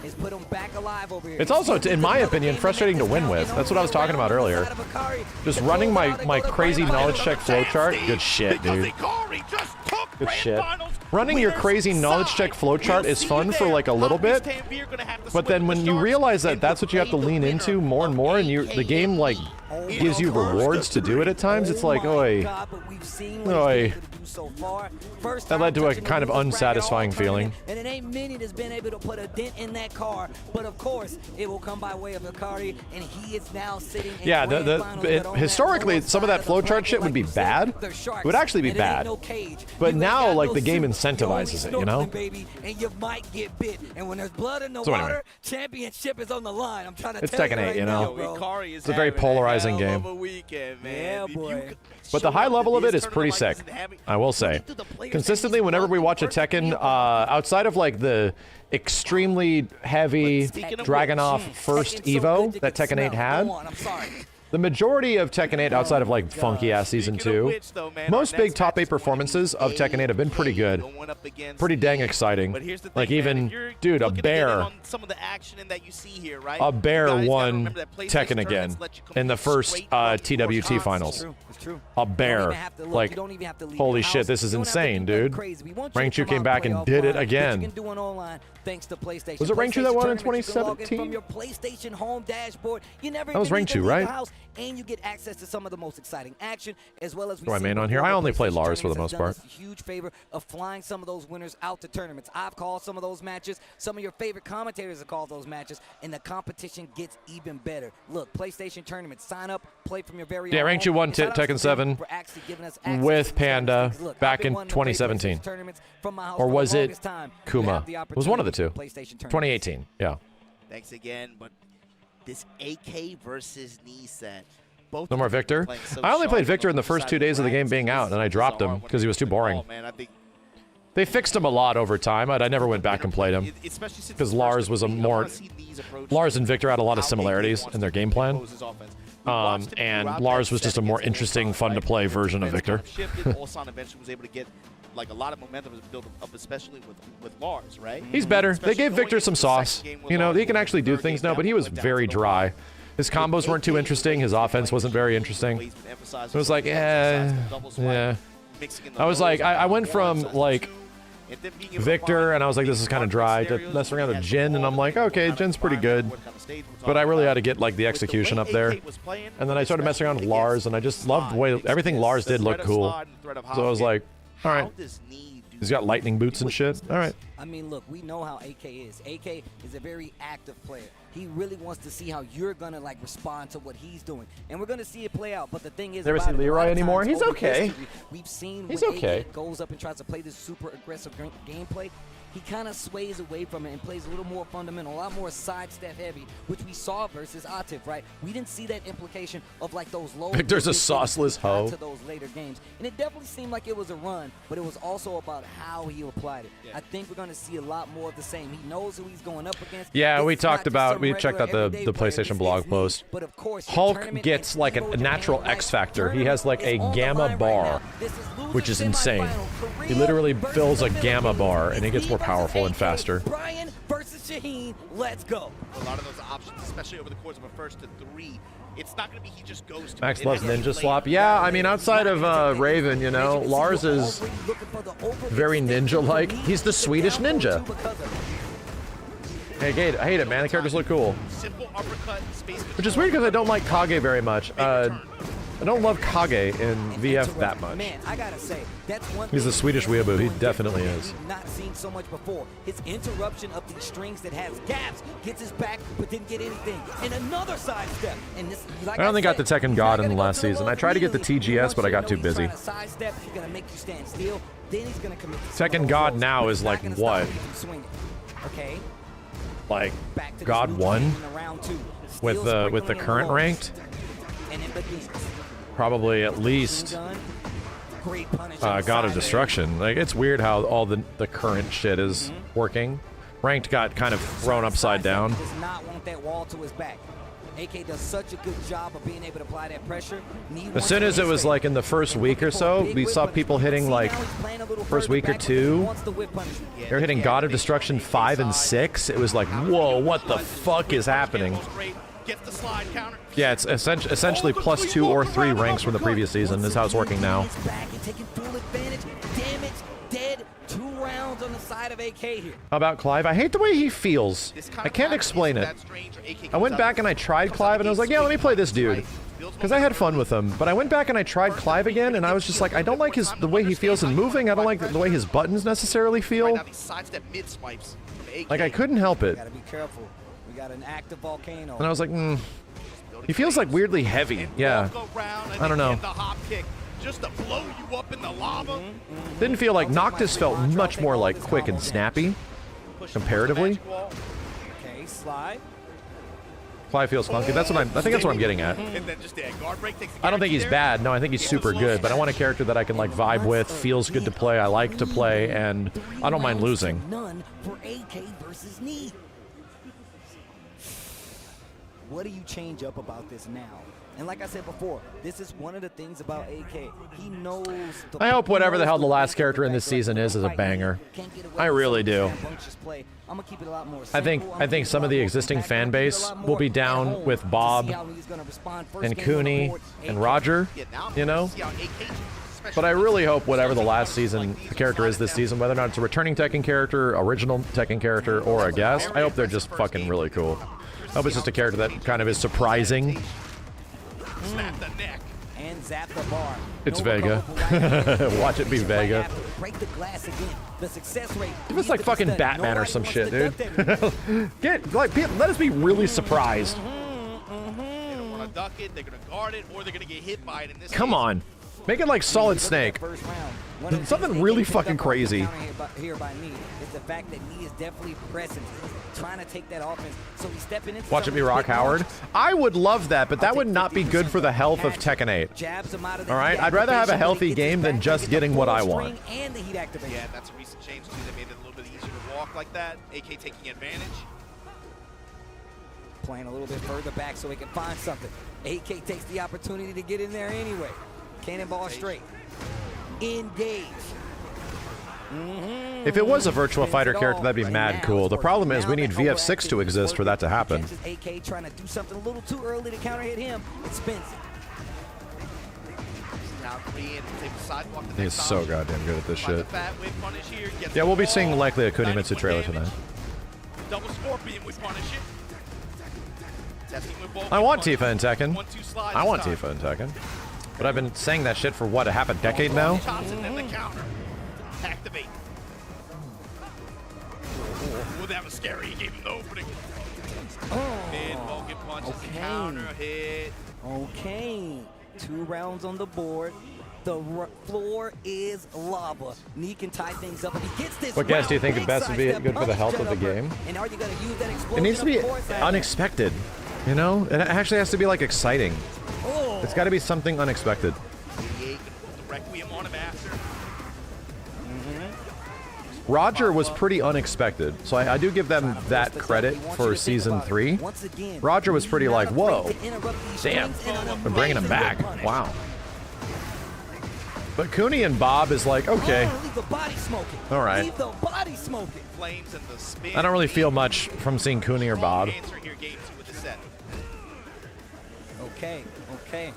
It's put him back alive over here. It's also, in my opinion, frustrating to win with. That's what I was talking about earlier. Just running my crazy knowledge check flowchart. Good shit, dude. Good shit. Running your crazy knowledge check flowchart is fun for like a little bit, but then when you realize that that's what you have to lean into more and more, and the game like gives you rewards to do it at times, it's like, oi. Oi. That led to a kind of unsatisfying feeling. And it ain't many that's been able to put a dent in that car, but of course it will come by way of Akari, and he is now sitting in yeah, historically some of that flowchart shit would be bad. It would actually be bad. But now like the game incentivizes it, you know? And you might get bit. And when there's blood in the So water, anyway. championship is on the line. I'm trying to It's tell Tekken you 8, right you know? now, It's a very polarizing game. Yeah, boy. But the high level of it is pretty sick, I will say. Consistently, whenever we watch a Tekken, outside of like the extremely heavy Dragunov first Evo that Tekken 8 had, the majority of Tekken 8 outside of like funky ass Season 2, most big top 8 performances of Tekken 8 have been pretty good. Pretty dang exciting. Like even, dude, a bear won Tekken again in the first TWT finals. A bear. Like, holy shit, this is insane, dude. Rank 2 came back and did it again. Was it Rank 2 that won in 2017? That was Rank 2, right? And you get access to some of the most exciting action, as well as do I main on here? I only play Lars for the most part. A huge favor of flying some of those winners out to tournaments. I've called some of those matches. Some of your favorite commentators have called those matches, and the competition gets even better. Look, PlayStation tournaments. Sign up, play from your very own. Yeah, Rank 2 won Tekken 7 with Panda back in 2017. Or was it Kuma? It was one of the two. 2018, yeah. Thanks again, but this AK versus knee set. Both No more Victor? I only played Victor in the first 2 days of the game being out, and I dropped him because he was too boring. They fixed him a lot over time, but I never went back and played him. Because Lars was a more... Lars and Victor had a lot of similarities in their game plan. And Lars was just a more interesting, fun-to-play version of Victor. Ulsan eventually was able to get like a lot of momentum was built up, especially with Lars, right? He's better. They gave Victor some sauce. You know, he can actually do things now, but he was very dry. His combos weren't too interesting. His offense wasn't very interesting. It was like, yeah. I was like, I went from like Victor, and I was like, this is kind of dry, to messing around with Jin, and I'm like, okay, Jin's pretty good. But I really had to get like the execution up there. And then I started messing around with Lars, and I just loved the way everything Lars did looked cool. So I was like, all right. He's got lightning boots and shit. All right. I mean, look, we know how AK is. AK is a very active player. He really wants to see how you're gonna like respond to what he's doing, and we're gonna see it play out. But the thing is, never seen Leroy anymore. He's okay. We've seen he's when okay. AK goes up and tries to play this super aggressive gameplay. He kind of sways away from it and plays a little more fundamental, a lot more sidestep heavy, which we saw versus Atif, right? We didn't see that implication of like those low. Victor's a sauceless hoe. To those later games, and it definitely seemed like it was a run, but it was also about how he applied it. Yeah. I think we're going to see a lot more of the same. He knows who he's going up against. Yeah, we talked about, we checked out the PlayStation blog post. But of course, Hulk gets like a natural X factor. He has like a gamma bar, which is insane. He literally fills a gamma bar, and he gets more powerful and faster. Brian versus Shaheen, let's go. A lot of those options, especially over the course of a first to 3, it's not going to be he just goes to Max loves ninja slop. Yeah, I mean, outside of Raven, you know, Lars is very ninja-like. He's the Swedish ninja. Hey, I hate it, man. The characters look cool. Which is weird because I don't like Kage very much. I don't love Kage in VF that much. Man, I gotta say, that's one He's a Swedish weeaboo. He definitely is. We've not seen so much before. His interruption of these strings that has gaps, gets his back, but didn't get anything. And another sidestep. And this, like I only got the Tekken God in the last season. I tried to get the TGS, but I got too busy. Tekken God now is like what? Okay. Like God 1 with the current ranked? Probably at least God of Destruction. Like, it's weird how all the current shit is working. Ranked got kind of thrown upside down. Does not want that wall to his back. AK does such a good job of being able to apply that pressure. As soon as it was like in the first week or so, we saw people hitting like first week or two. They were hitting God of Destruction 5 and 6. It was like, whoa, what the fuck is happening? Yeah, it's essentially +2 or 3 ranks from the previous season is how it's working now. Dead, 2 rounds on the side of AK here. How about Clive? I hate the way he feels. I can't explain it. I went back and I tried Clive and I was like, yeah, let me play this dude. Because I had fun with him. But I went back and I tried Clive again and I was just like, I don't like the way he feels in moving. I don't like the way his buttons necessarily feel. Like, I couldn't help it. Gotta be careful. We got an active volcano. And I was like, he feels like weirdly heavy. Yeah. I don't know. Just to blow you up in the lava. Didn't feel like Noctis felt much more like quick and snappy, comparatively. Okay, slide. Clive feels funky. That's what I think that's what I'm getting at. I don't think he's bad. No, I think he's super good. But I want a character that I can like vibe with, feels good to play, I like to play, and I don't mind losing. None for AK versus Knee. What do you change up about this now? And like I said before, this is one of the things about AK. He knows. I hope whatever the hell the last character in this season is a banger. I really do. I think some of the existing fan base will be down with Bob and Cooney and Roger, you know? But I really hope whatever the last season the character is this season, whether or not it's a returning Tekken character, original Tekken character, or a guest, I hope they're just fucking really cool. I hope it's just a character that kind of is surprising. Snap the neck. And zap the bar. It's Vega. Watch it be Vega. Break the glass again. The success rate. If it's like fucking Batman or some shit, dude. Let us be really surprised. They don't want to duck it, they're going to guard it, or they're going to get hit by it in this Come on. Make it like Solid Snake. Something really fucking crazy. Here by Knee is the fact that Knee is definitely present, trying to take that offense. So he's stepping into. Watch it be Rock Howard. I would love that, but that would not be good for the health of Tekken 8. All right, I'd rather have a healthy game than just getting what I want. Yeah, that's a recent change too. They made it a little bit easier to walk like that. AK taking advantage. Playing a little bit further back so he can find something. AK takes the opportunity to get in there anyway. Cannonball straight. Engage. If it was a Virtua Fighter character, that'd be mad cool. The problem is we need VF6 to exist for that to happen. AK trying to do something a little too early to counter hit him. It spins. He's so goddamn good at this shit. Yeah, we'll be seeing likely a Kunimitsu trailer tonight. Double Scorpion with punish it. I want Tifa in Tekken. I want Tifa in Tekken. But I've been saying that shit for what, a half a decade now? Activate. Oh, that was scary. He gave him the opening. Mid-Vulcan punches, counter hit. Okay. 2 rounds on the board. The floor is lava. Knee can tie things up, and he gets this. What guys do you think the best would be good for the health of the game? And are you going to use that explosion? It needs to be unexpected. You know? It actually has to be like exciting. It's got to be something unexpected. Roger was pretty unexpected, so I do give them that credit for Season 3. Roger was pretty like, whoa, damn, we're bringing him back, wow. But Cooney and Bob is like, okay, all right. I don't really feel much from seeing Cooney or Bob. Okay.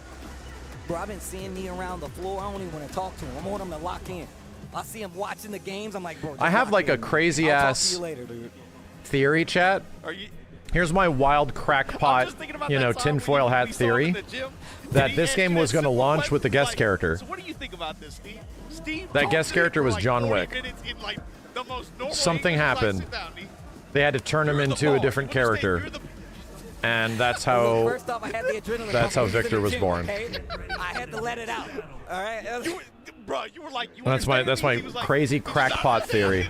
Bro, I've been seeing Knee around the floor. I don't even want to talk to him. I want him to lock in. I see him watching the games. I'm like, bro. I have like a crazy ass theory chat. Here's my wild crackpot, you know, tinfoil hat theory that this game was going to launch with the guest character. So what do you think about this, Steve? That guest character was John Wick. Something happened. They had to turn him into a different character. And that's how Victor was born. I had to let it out. All right. That's my crazy crackpot theory.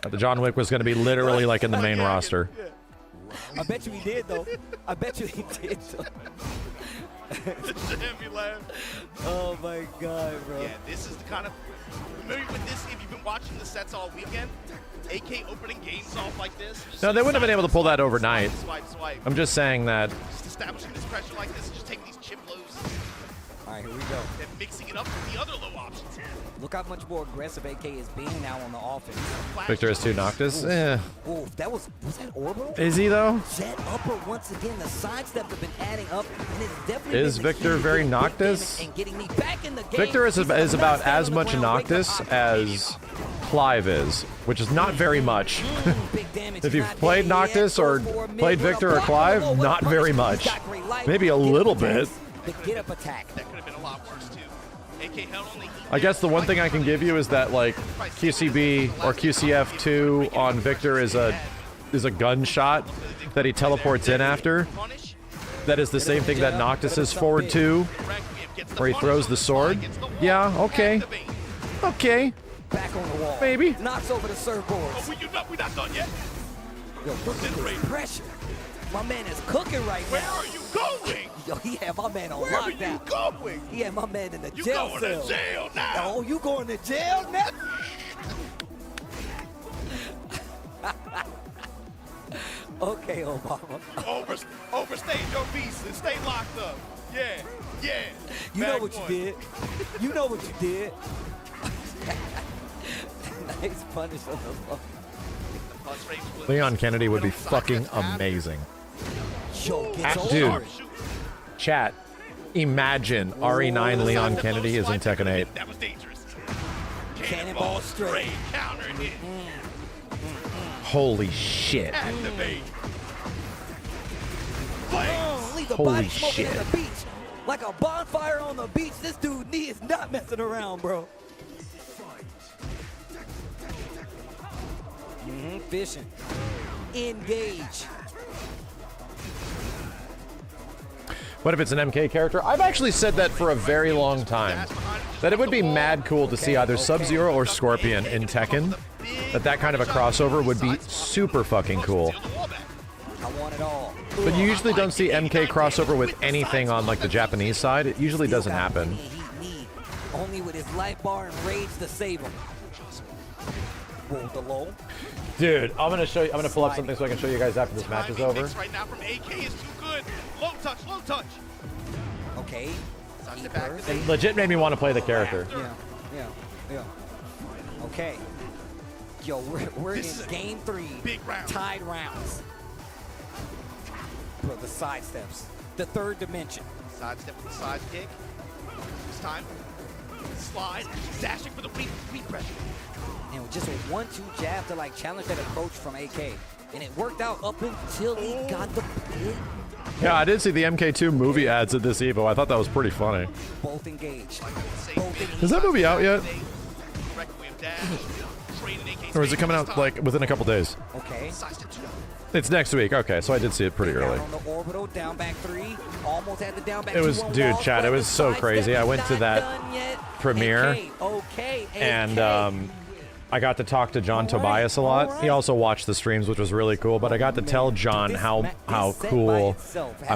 That the John Wick was going to be literally like in the main roster. I bet you he did though. I bet you he did though. The Jamie laugh. Oh my God, bro. Yeah, this is the kind of. Maybe with this, if you've been watching the sets all weekend, AK opening games off like this. No, they wouldn't have been able to pull that overnight. Swipe. I'm just saying that. Just establishing this pressure like this and just taking these chip lows. All right, here we go. And mixing it up with the other low options here. Look how much more aggressive AK is being now on the offense. Victor is 2 Noctis. Eh. Ooh, was that orbital? Is he though? Jet upper once again. The sidestep have been adding up, and it's definitely Is Victor very Noctis? and getting me back in the game. Victor is about as much Noctis as Clive is, which is not very much. If you've played Noctis or played Victor or Clive, not very much. Maybe a little bit. The get up attack. That could have been a lot worse too. AK held on the heat. I guess the one thing I can give you is that like QCB or QCF2 on Victor is a gunshot that he teleports in after. That is the same thing that Noctis is forward 2, where he throws the sword. Yeah, okay. Okay. Back on the wall. Maybe. Knocks over the surfboard. Oh, we're not done yet. Yo, look at this pressure. My man is cooking right now. Where are you going? Yo, he had my man on Where lockdown. are you going? He had my man in the You jail going cell. to jail now? Oh, you going to jail now? Okay, Obama. Overstay your beast and stay locked up. Yeah. You know what you did. You know what you did. Nice punish on the low. Leon Kennedy would be fucking amazing. Yo, Dude, chat, imagine RE9 Leon Kennedy is in Tekken 8. That was dangerous. Cannonball straight. Countered it. Holy shit. Activate. Leave the Holy body smoking shit. on the beach. Like a bonfire on the beach. This dude is not messing around, bro. Fishing. Engage. What if it's an MK character? I've actually said that for a very long time. That it would be mad cool to see either Sub-Zero or Scorpion in Tekken. That kind of a crossover would be super fucking cool. I want it all. But you usually don't see MK crossover with anything on like the Japanese side. It usually doesn't happen. Only with his life bar and rage to save him. Whoa, the low. Dude, I'm gonna pull up something so I can show you guys after this match is over. Right now from AK is too good. Low touch. Okay. It legit made me want to play the character. Yeah. Okay. Yo, we're in game 3. Big round. Tied rounds. Bro, the side steps. The third dimension. Side step with the side kick. This time. Slide. Dashing for the weak pressure. And with just a 1-2 jab to like challenge that approach from AK. And it worked out up until he got the hit. Yeah, I did see the MK2 movie ads at this Evo. I thought that was pretty funny. Both engaged. Is that movie out yet? Or is it coming out like within a couple days? Okay. It's next week. Okay, so I did see it pretty early. On the orbital, down back 3. Almost had the down back It was, dude, Chad, it was so crazy. I went to that premiere and I got to talk to John Tobias a lot. He also watched the streams, which was really cool, but I got to tell John how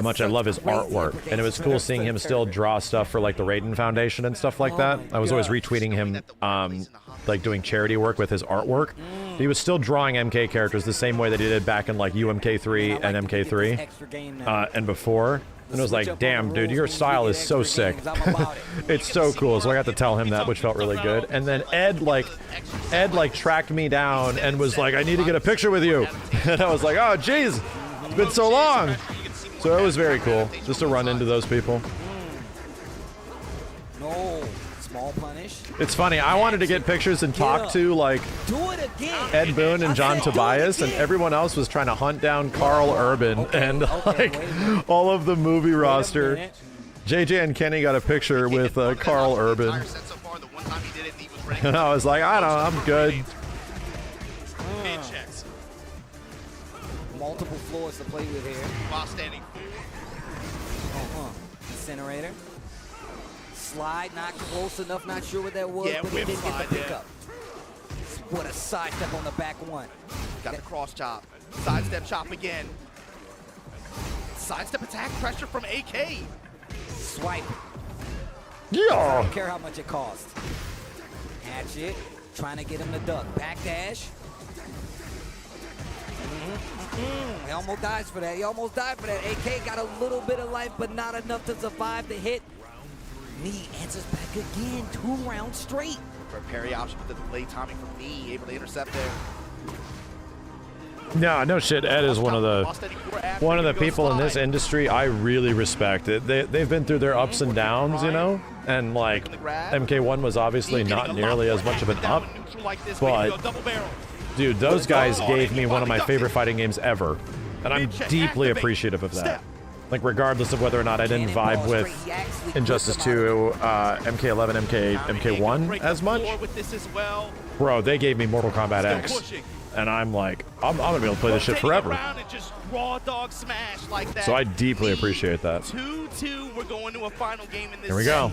much I love his artwork. And it was cool seeing him still draw stuff for like the Raiden Foundation and stuff like that. I was always retweeting him like doing charity work with his artwork. He was still drawing MK characters the same way that he did back in like UMK3 and MK3 and before. And it was like, damn, dude, your style is so sick. It's so cool. So I got to tell him that, which felt really good. And then Ed tracked me down and was like, I need to get a picture with you. And I was like, oh, geez, it's been so long. So it was very cool just to run into those people. No, small punish. It's funny. I wanted to get pictures and talk to like Ed Boon and John Tobias, and everyone else was trying to hunt down Carl Urban and like all of the movie roster. JJ and Kenny got a picture with Carl Urban, and I was like, I don't know, I'm good. Multiple floors to play with here. While standing. Incinerator. Slide, not close enough, not sure what that was, Yeah, but he whip did slide, get the pickup. What a sidestep on the back one. Got the cross chop. Sidestep chop again. Sidestep attack pressure from AK. swipe. Yeah. I don't care how much it costs. Hatchet, trying to get him to duck. Backdash. He almost dies for that. He almost died for that. AK got a little bit of life, but not enough to survive the hit. Knee answers back again, 2 rounds straight. For a parry option, but the delay timing from Knee, able to intercept there. No shit. Ed is one of the people in this industry I really respect. They've been through their ups and downs, you know, and like MK1 was obviously not nearly as much of an up, but dude, those guys gave me one of my favorite fighting games ever, and I'm deeply appreciative of that. Like regardless of whether or not I didn't vibe with Injustice 2, MK11, MK1 as much, bro, they gave me Mortal Kombat X. And I'm like, I'm gonna be able to play this shit forever. So I deeply appreciate that. 2-2, we're going to a final game in this. Here we go.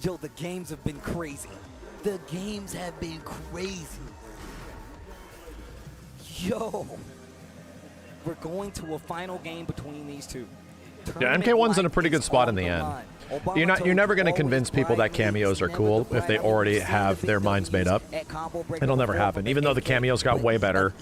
Yo, the games have been crazy. The games have been crazy. Yo, we're going to a final game between these two. Yeah, MK1's in a pretty good spot in the end. You're never going to convince people that cameos are cool if they already have their minds made up. It'll never happen. Even though the cameos got way better,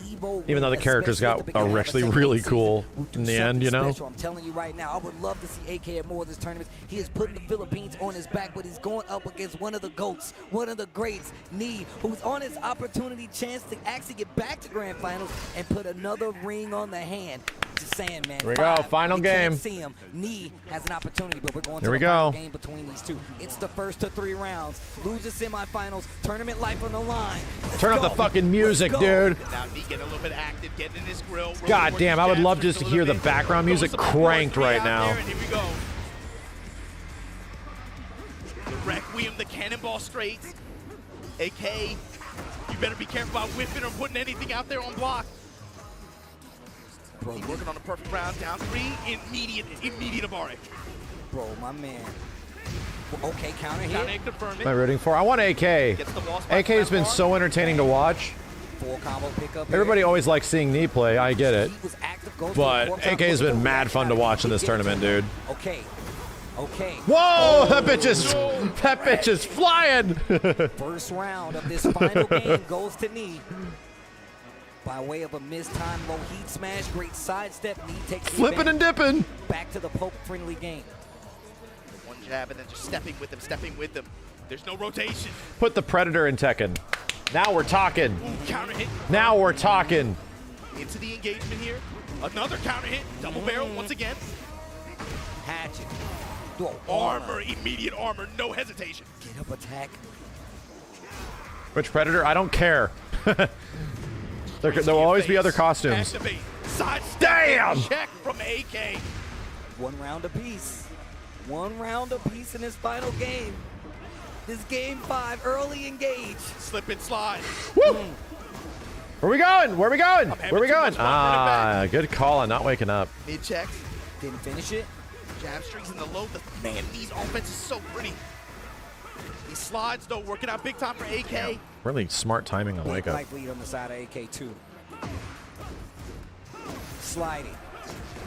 even though the characters are actually really cool in the end, you know? I'm telling you right now, I would love to see AK at more of this tournament. He is putting the Philippines on his back, but he's going up against one of the GOATs, one of the greats, Knee, who's on his opportunity chance to actually get back to Grand Finals and put another ring on the hand. Just saying, man. Here we go, final game. See him. Knee has an opportunity, but we're going Here to we the go. final game between these two. It's the first of 3 rounds. Losers semifinals, tournament life on the line. Turn up the fucking music, dude. Now Knee getting a little bit active, getting in his grill. God damn, I would love just to hear the background music cranked right now. Here we go. The Requiem, the cannonball straight. AK, you better be careful about whipping or putting anything out there on block. Bro, working on a perfect round, down 3, immediate Amare. Bro, my man. Okay, counter hit. Counter hit confirmed. Am I rooting for? I want AK. AK has been so entertaining to watch. Full combo pickup. Everybody always likes seeing Knee play, I get it. But AK has been mad fun to watch in this tournament, dude. Okay. Whoa, that bitch is flying. First round of this final game goes to Knee. By way of a mistimed low heat smash, great sidestep, Knee takes flipping and dipping. Back to the poke-friendly game. One jab and then just stepping with them. There's no rotation. Put the Predator in Tekken. Now we're talking. Ooh, counter hit. Now we're talking. Into the engagement here. Another counter hit. Double barrel once again. Hatchet. Armor, immediate armor, no hesitation. Get up attack. Which Predator? I don't care. There will always be other costumes. Activate. Side Damn! Check from AK. 1 round apiece. 1 round apiece in this final game. This game 5, early engage. Slip and slide. Woo! Where we going? Where we going? Where we going? Ah, good call on not waking up. Mid check. Didn't finish it. Jab strings in the low. Man, Knee's offense is so pretty. He slides though, working out big time for AK. Really smart timing on wake up. Light lead on the side of AK2. Sliding.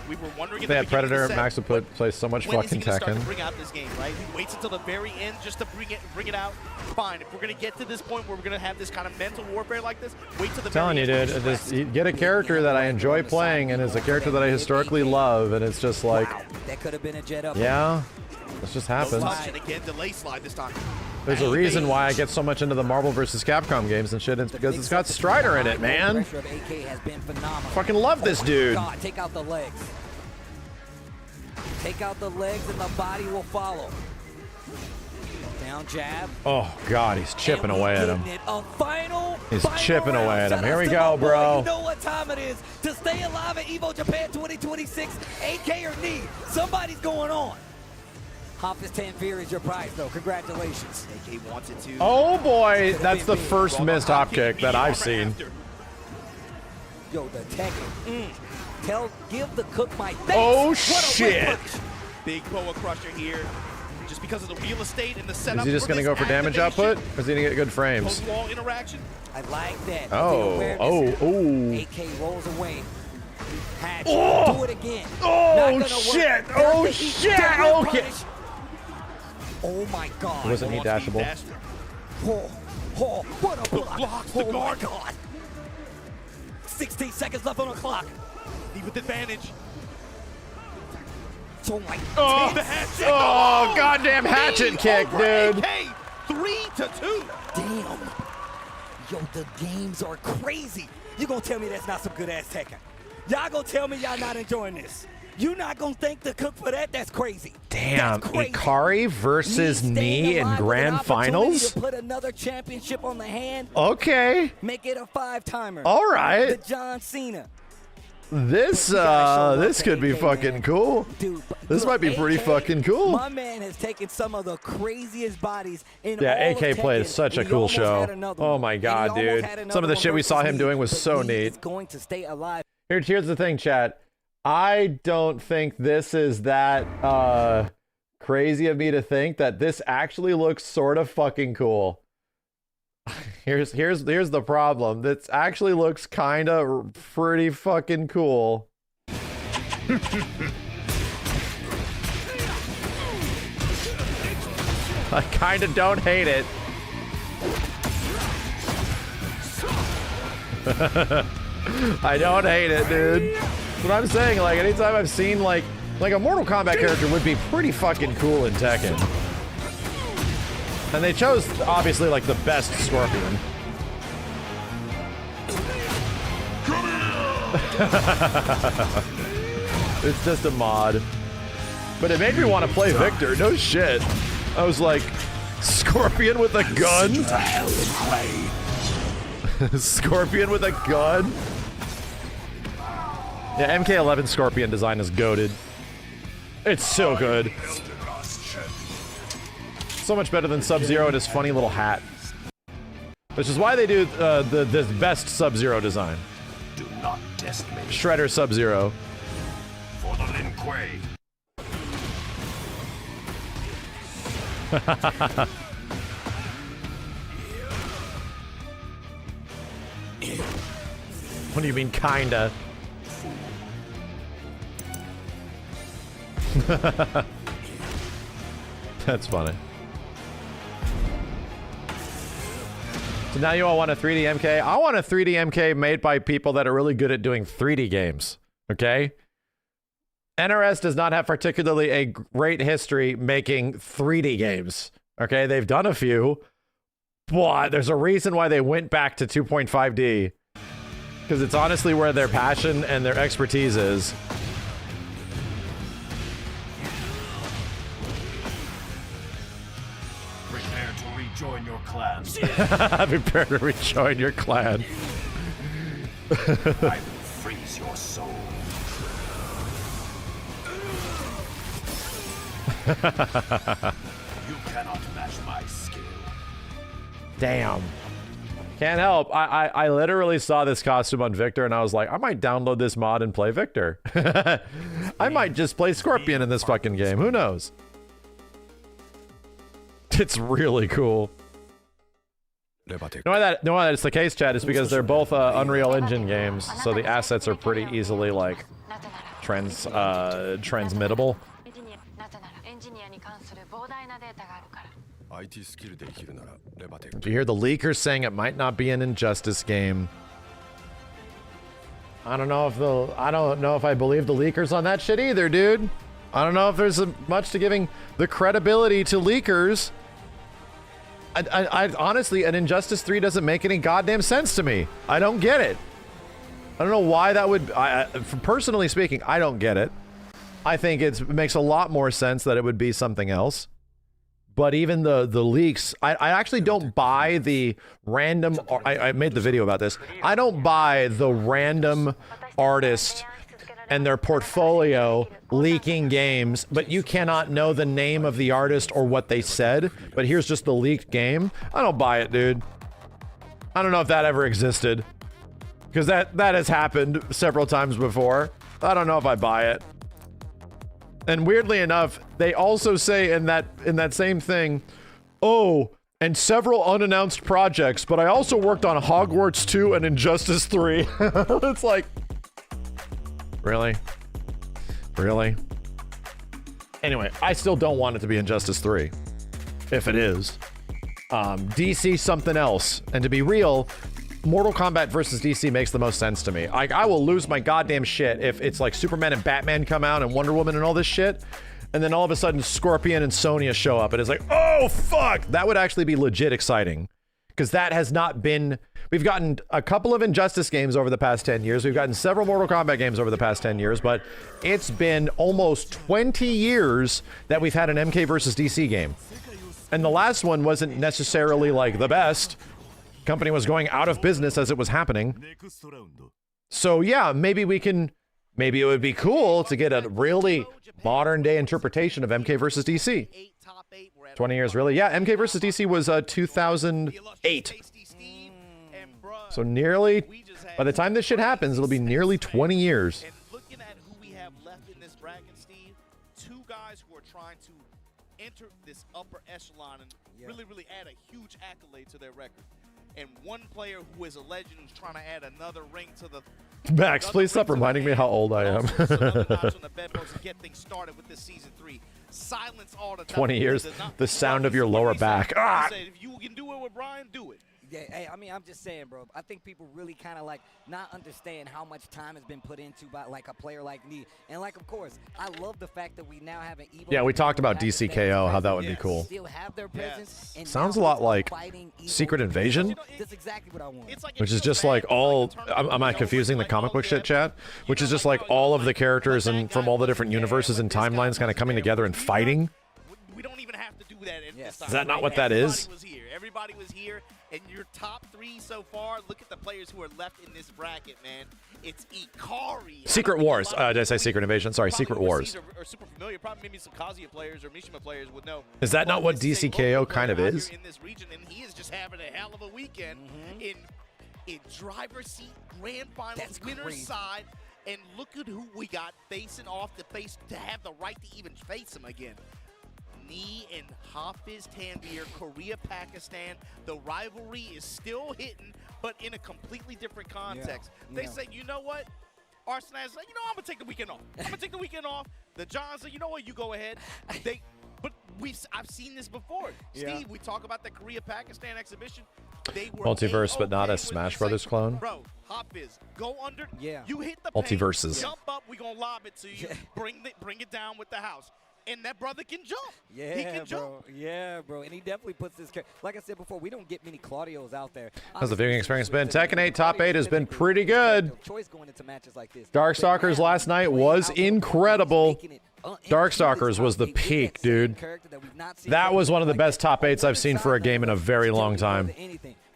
We were wondering if they had Predator, Max would play so much fucking Tekken. To bring out this game, right? He waits until the very end just to bring it out. Fine. If we're gonna get to this point where we're gonna have this kind of mental warfare like this, wait till the telling you, dude, you get a character that I enjoy playing, and is a character that I historically love, and it's just like, wow, that could have been a jet up. Yeah, this just happens. And again, delay slide this time. There's a reason why I get so much into the Marvel vs. Capcom games and shit. It's because it's got Strider in it, man. Fucking love this dude. God, take out the legs. Take out the legs and the body will follow. Down jab. Oh, God, he's chipping away at him. He's Final chipping round. away at him. Shout Here out we to go, my boy. bro. You know what time it is to stay alive at Evo Japan 2026. AK or Knee, somebody's going on. Hoppus 10 Fear is your prize, though. Congratulations. AK wants it to. Oh, boy, that's the first missed hop kick that I've seen. Yo, the Tekken. Give the cook my thanks. Oh, shit. Big boa crusher here. Just because of the real estate and the setup. Is he just going to go for damage output? Or is he going to get good frames? Wall interaction. I like that. Oh. AK rolls away. Hatch, Oh! do it again. Oh, shit. Oh, shit. Okay. Oh, my God. It wasn't heat dashable. What a block. Oh, my God. 16 seconds left on the clock. Leave with advantage. Oh, my Oh, God. oh, goddamn hatchet kick, dude. AK, 3-2. Damn. Yo, the games are crazy. You gonna tell me that's not some good-ass Tekken? Y'all gonna tell me y'all not enjoying this? You not gonna thank the cook for that? That's crazy. Damn, That's crazy. Ikari versus Me in staying alive with an grand opportunity finals? to put another championship on the hand. Okay. Make it a 5-timer. All right. The John Cena. This this could be fucking cool. Dude, This might be pretty fucking cool. My man has taken some of the craziest bodies in Yeah, all of AK Play is Tekken, such a and he cool almost show. had another Oh one. my And god, he almost dude. had another Some of the one shit we saw versus him me, doing was but so he neat. is going to stay alive. Here's the thing, chat. I don't think this is that crazy of me to think that this actually looks sort of fucking cool. Here's the problem. This actually looks kind of pretty fucking cool. I kind of don't hate it. I don't hate it, dude. That's what I'm saying. Like, anytime I've seen, like a Mortal Kombat character would be pretty fucking cool in Tekken. And they chose, obviously, like, the best Scorpion. It's just a mod. But it made me want to play Victor. No shit. I was like, Scorpion with a gun? Scorpion with a gun? Yeah, MK11 Scorpion design is goated. It's so good. So much better than Sub-Zero and his funny little hat. Which is why they do the best Sub-Zero design. Do not test me. Shredder Sub-Zero. For the Lin Kuei. What do you mean, kinda? That's funny. So now you all want a 3D MK? I want a 3D MK made by people that are really good at doing 3D games, okay? NRS does not have particularly a great history making 3D games, okay? They've done a few, but there's a reason why they went back to 2.5D. Because it's honestly where their passion and their expertise is. Prepare to rejoin your clan. Prepare to rejoin your clan. I will freeze your soul. You cannot match my skill. Damn. Can't help. I literally saw this costume on Victor and I was like, I might download this mod and play Victor. I might just play Scorpion in this fucking game. Who knows? It's really cool. Know why that it's the case, Chad, is because they're both Unreal Engine games, so the assets are pretty easily like transmittable. Did you hear the leakers saying it might not be an Injustice game? I don't know if I believe the leakers on that shit either, dude. I don't know if there's much to giving the credibility to leakers. I honestly, an Injustice 3 doesn't make any goddamn sense to me. I don't get it. I don't know why that would. Personally speaking, I don't get it. I think it makes a lot more sense that it would be something else. But even the leaks, I actually don't buy the random. I made the video about this. I don't buy the random artist and their portfolio leaking games, but you cannot know the name of the artist or what they said, but here's just the leaked game. I don't buy it, dude. I don't know if that ever existed, because that has happened several times before. I don't know if I buy it. And weirdly enough, they also say in that same thing, oh, and several unannounced projects, but I also worked on Hogwarts 2 and Injustice 3. It's like, Really? Really? Anyway, I still don't want it to be Injustice 3. If it is. DC something else. And to be real, Mortal Kombat versus DC makes the most sense to me. I will lose my goddamn shit if it's like Superman and Batman come out and Wonder Woman and all this shit. And then all of a sudden Scorpion and Sonya show up and it's like, oh fuck! That would actually be legit exciting. Because that has not been... We've gotten a couple of Injustice games over the past 10 years. We've gotten several Mortal Kombat games over the past 10 years. But it's been almost 20 years that we've had an MK versus DC game. And the last one wasn't necessarily like the best. Company was going out of business as it was happening. So yeah, maybe we can... Maybe it would be cool to get a really modern day interpretation of MK versus DC. 20 years, really? Yeah, MK versus DC was 2008. So nearly, by the time this shit happens, it'll be nearly 20 years. And looking at who we have left in this bracket, Steve, two guys who are trying to enter this upper echelon and really add a huge accolade to their record. And one player who is a legend who's trying to add another ring to the... Max, please stop reminding me how old I am. 20 years, the sound of your lower back. Ah! If you can do it with Brian, do it. Yeah, hey, I mean, I'm just saying, bro. I think people really kind of like not understand how much time has been put into by like a player like me. And like, of course, I love the fact that we now have an Evo. Yeah, we talked about DCKO, how that would be cool. Still have their presence. And sounds a lot like Secret Invasion, that's exactly what I want. which is just like all. Am I confusing the comic book shit, chat? Which is just like all of the characters and from all the different universes and timelines kind of coming together and fighting. We don't even have to do that in this time. Is that not what that is? Everybody was here, and your top three so far, look at the players who are left in this bracket, man. It's Ikari. Secret Wars. Did I say Secret Invasion? Sorry, Secret Wars. Or super familiar. Probably maybe some Kazuya players or Mishima players would know. Is that not what DCKO kind of is? In this region, and he is just having a hell of a weekend in driver's seat, grand finals, winner's side, and look at who we got facing off the face to have the right to even face him again. Knee and Hafiz Tanvir, Korea, Pakistan. The rivalry is still hitting, but in a completely different context. They say, you know what? Arsenal said, you know, I'm gonna take the weekend off. I'm gonna take the weekend off. The Johns said, you know what? You go ahead. But I've seen this before. Steve, we talk about the Korea, Pakistan exhibition. They were Multiverse, but not a Smash Brothers clone. Bro, Hafiz, go under. You hit the Multiverses. paint, jump up. We gonna lob it to you. Bring it down with the house. And that brother can jump. Yeah, he can jump. Yeah, bro. And he definitely puts this. Like I said before, we don't get many Claudios out there. How's the viewing experience been? Tekken 8 top 8 has been pretty good. Darkstalkers last night was incredible. Darkstalkers was the peak, dude. That was one of the best top 8s I've seen for a game in a very long time.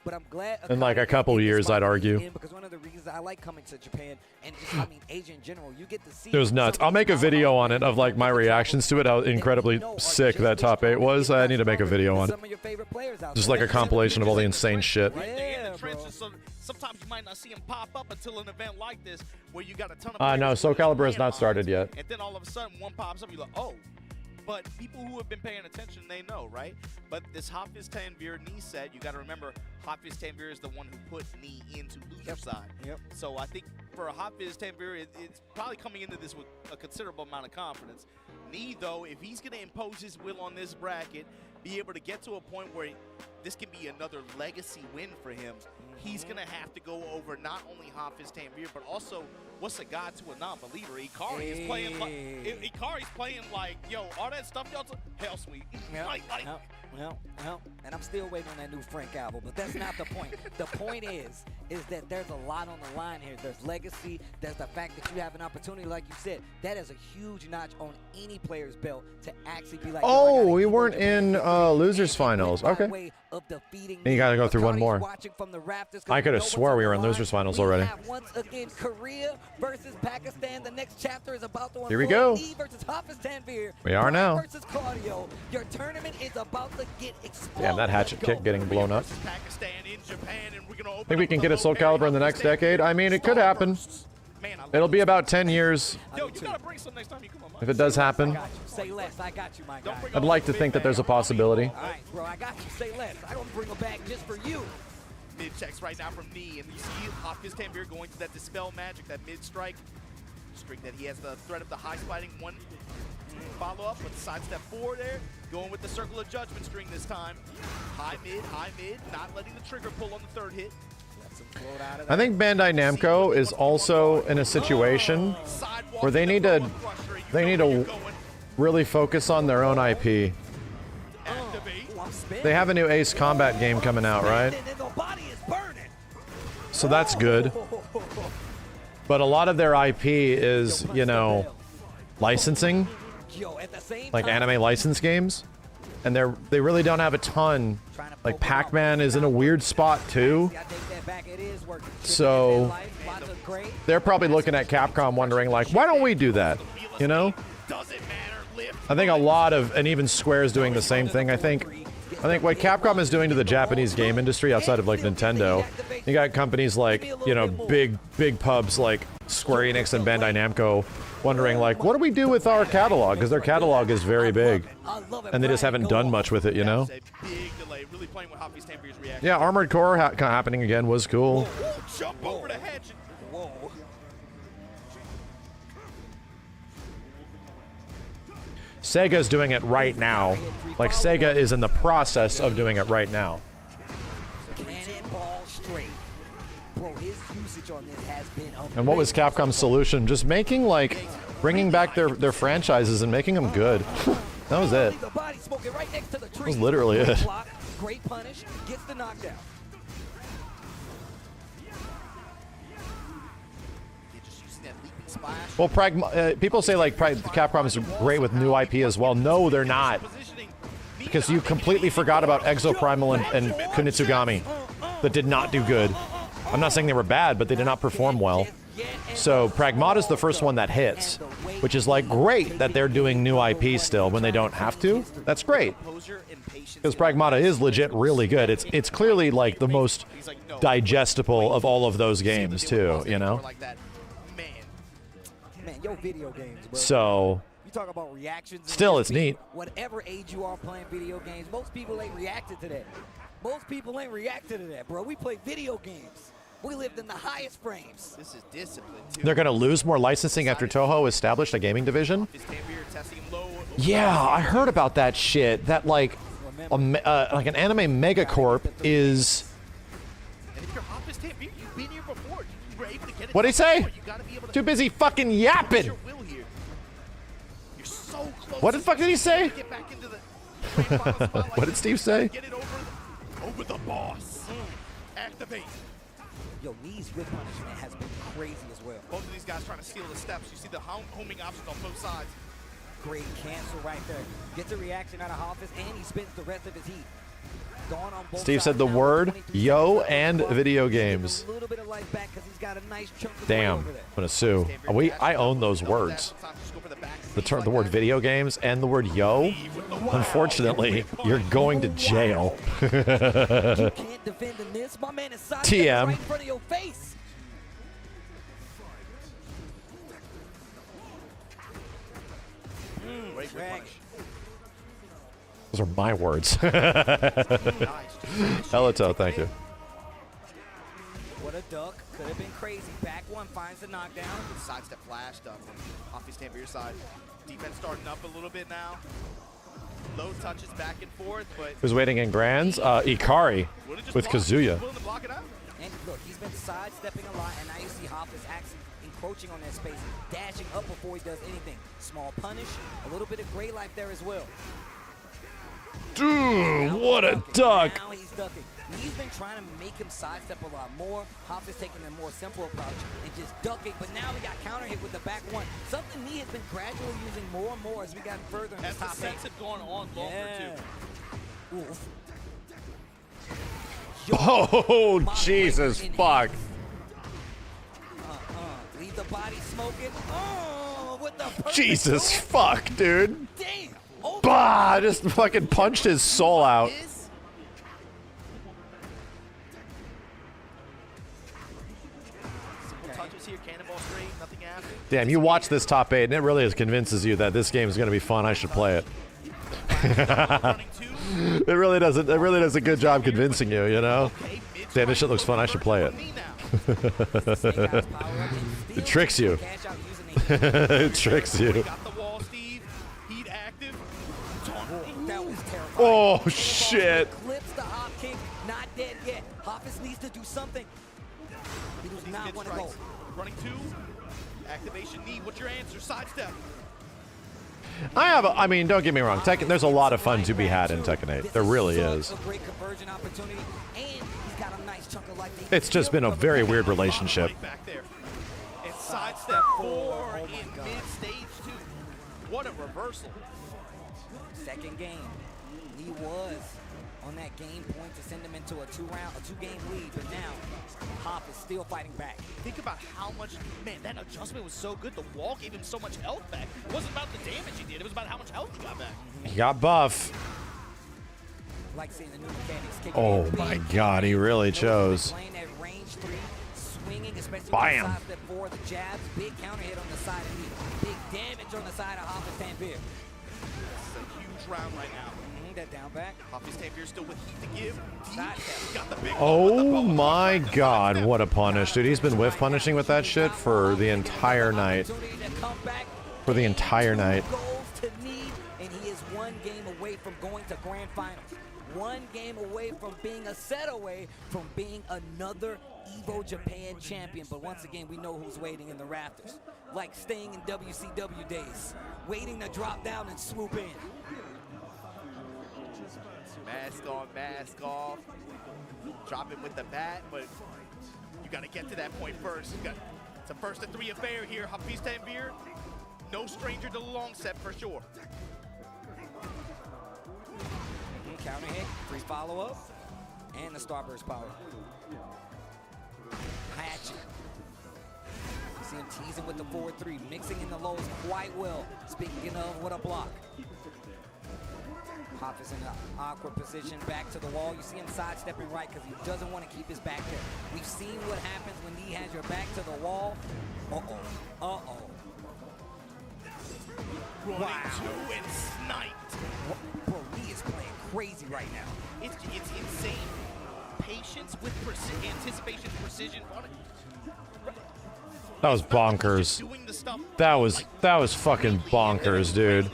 But I'm glad in like a couple years, I'd argue. Because one of the reasons I like coming to Japan and just, I mean, Asia in general, you get to see. It was nuts. I'll make a video on it of like my reactions to it, how incredibly sick that top 8 was. I need to make a video on it. Just like a compilation of all the insane shit. Sometimes you might not see him pop up until an event like this where you got a ton of no, Soul Calibur has not started yet. And then all of a sudden one pops up, you're like, oh. But people who have been paying attention, they know, right? But this Hafiz Tanvir knee set, you got to remember, Hafiz Tanvir is the one who put knee into loser side. So I think for a Hafiz Tanvir, it's probably coming into this with a considerable amount of confidence. Knee, though, if he's going to impose his will on this bracket, be able to get to a point where this can be another legacy win for him, he's going to have to go over not only Hafiz Tanvir, but also what's a god to a non-believer? Ikari is playing like Ikari's playing like, yo, all that stuff y'all hell sweet. Well, and I'm still waiting on that new Frank album, but that's not the point. The point is that there's a lot on the line here. There's legacy. There's the fact that you have an opportunity, like you said. That is a huge notch on any player's belt to actually be like. Oh, we weren't in losers finals. Okay. And you gotta go through one more. I could have swore we were in losers finals already. Once again, Korea versus Pakistan. The next chapter is about to unfold. Here we go. We are now. Versus Claudio. Your tournament is about to get exploded. Damn, that hatchet kick getting blown up. Think we can get a Soul Calibur in the next decade? I mean, it could happen. It'll be about 10 years. If it does happen. Say less. I got you, my guy. I'd like to think that there's a possibility. All right, bro, I got you. Say less. I don't bring them back just for you. Mid checks right now from knee, and you see Hafiz Tanvir going to that dispel magic, that mid strike. string that he has the threat of the high sliding one follow-up with the sidestep 4 there. Going with the circle of judgment string this time. High mid, not letting the trigger pull on the third hit. I think Bandai Namco is also in a situation where they need to really focus on their own IP. They have a new Ace Combat game coming out, right? So that's good. But a lot of their IP is, you know, licensing, like anime license games, and they really don't have a ton. Like Pac-Man is in a weird spot too. So they're probably looking at Capcom wondering like, why don't we do that? You know? I think a lot of, and even Square is doing the same thing. I think what Capcom is doing to the Japanese game industry outside of like Nintendo, you got companies like, you know, big pubs like Square Enix and Bandai Namco wondering like, what do we do with our catalog? Because their catalog is very big, and they just haven't done much with it, you know? Yeah, Armored Core happening again was cool. Jump over the hedge. Sega's doing it right now. Like, Sega is in the process of doing it right now. And what was Capcom's solution? Just making, like, bringing back their franchises and making them good. That was it. That was literally it. Great punish, gets the knockdown. Well, people say like Capcom is great with new IP as well. No, they're not, because you completely forgot about Exoprimal and Kunitsugami that did not do good. I'm not saying they were bad, but they did not perform well. So Pragmata's the first one that hits, which is like great that they're doing new IP still when they don't have to. That's great, because Pragmata is legit really good. It's clearly like the most digestible of all of those games too, you know? Man, yo, video games, bro. So, you talk about reactions. Still, it's neat. Whatever age you are playing video games, most people ain't reacted to that. Most people ain't reacted to that, bro. We play video games. We lived in the highest frames. This is discipline, too. They're going to lose more licensing after Toho established a gaming division? Yeah, I heard about that shit. That, like, like an anime megacorp is... What'd he say? Too busy fucking yapping. What the fuck did he say? What did Steve say? Over the boss. Activate. Yo, knees with punishment has been crazy as well. Both of these guys trying to steal the steps. You see the homing options on both sides. Great cancel right there. Gets a reaction out of Hafiz, and he spends the rest of his heat. Steve said the word yo and video games. Damn, I'm gonna sue. I own those words. The word video games and the word yo. Unfortunately, you're going to jail. TM. Those are my words. Helito, thank you. What a duck. Could have been crazy. Back one finds the knockdown. Good sidestep flash stuff. Off his stand your side. Defense starting up a little bit now. Low touches back and forth, but... Who's waiting in Grands? Ikari with Kazuya. And look, he's been sidestepping a lot, and now you see Hafiz actually encroaching on that space, dashing up before he does anything. Small punish, a little bit of gray life there as well. Dude, what a duck! Now he's ducking. He's been trying to make him sidestep a lot more. Hafiz taking a more simple approach and just ducking, but now we got counter hit with the back one. Something he has been gradually using more and more as we got further in the top eight. As the sets have gone on longer too. Oof. Oh, Jesus, fuck. Leave the body smoking. Oh, with the Jesus, fuck, dude. Damn. Bah, just fucking punched his soul out. Damn, you watch this top 8 and it really convinces you that this game is going to be fun. I should play it. It really does a good job convincing you, you know? Damn, this shit looks fun. I should play it. It tricks you. It tricks you. Got the wall, Steve. Heat active. That was terrible. Oh, shit. Clips the hop kick. Not dead yet. Hoppus needs to do something. He does not want to go. Running 2. Activation knee. What's your answer? Sidestep. I mean, don't get me wrong. Tekken, there's a lot of fun to be had in Tekken 8. There really is. A great conversion opportunity, and he's got a nice chunk of life. It's just been a very weird relationship. Back there. And sidestep 4 in mid-stage 2. What a reversal. Second game. Lee was on that game point to send him into a two-game lead, but now Hop is still fighting back. Think about how much, man, that adjustment was so good. The wall gave him so much health back. It wasn't about the damage he did. It was about how much health he got back. He got buff. Like seeing the new mechanics. Oh my god, he really chose. Playing at range 3, swinging, especially Bam. with the side step 4, the jabs, big counter hit on the side of Lee. Big damage on the side of Hop and Tanvir. It's a huge round right now. That down back. Hoppy's Tanvir still with heat to give. Got the big Oh my god, what a punish. Dude, he's been whiff punishing with that shit for the entire night. For the entire night. And he is one game away from going to grand finals. One game away from being a set away from being another Evo Japan champion. But once again, we know who's waiting in the rafters. Like staying in WCW days. Waiting to drop down and swoop in. Mask on, mask off. Drop it with the bat, but you got to get to that point first. It's a first to 3 affair here. Hafiz Tanvir, no stranger to the long set for sure. Counter hit, 3 follow-up, and the Starburst power. Hatchet. You see him teasing with the 4-3, mixing in the lows quite well. Speaking of, what a block. Hop is in an awkward position, back to the wall. You see him sidestepping right because he doesn't want to keep his back there. We've seen what happens when he has your back to the wall. Uh-oh. Uh-oh. Running 2 and sniped. Bro, Lee is playing crazy right now. It's insane. Patience with anticipation, precision. That was bonkers. That was fucking bonkers, dude.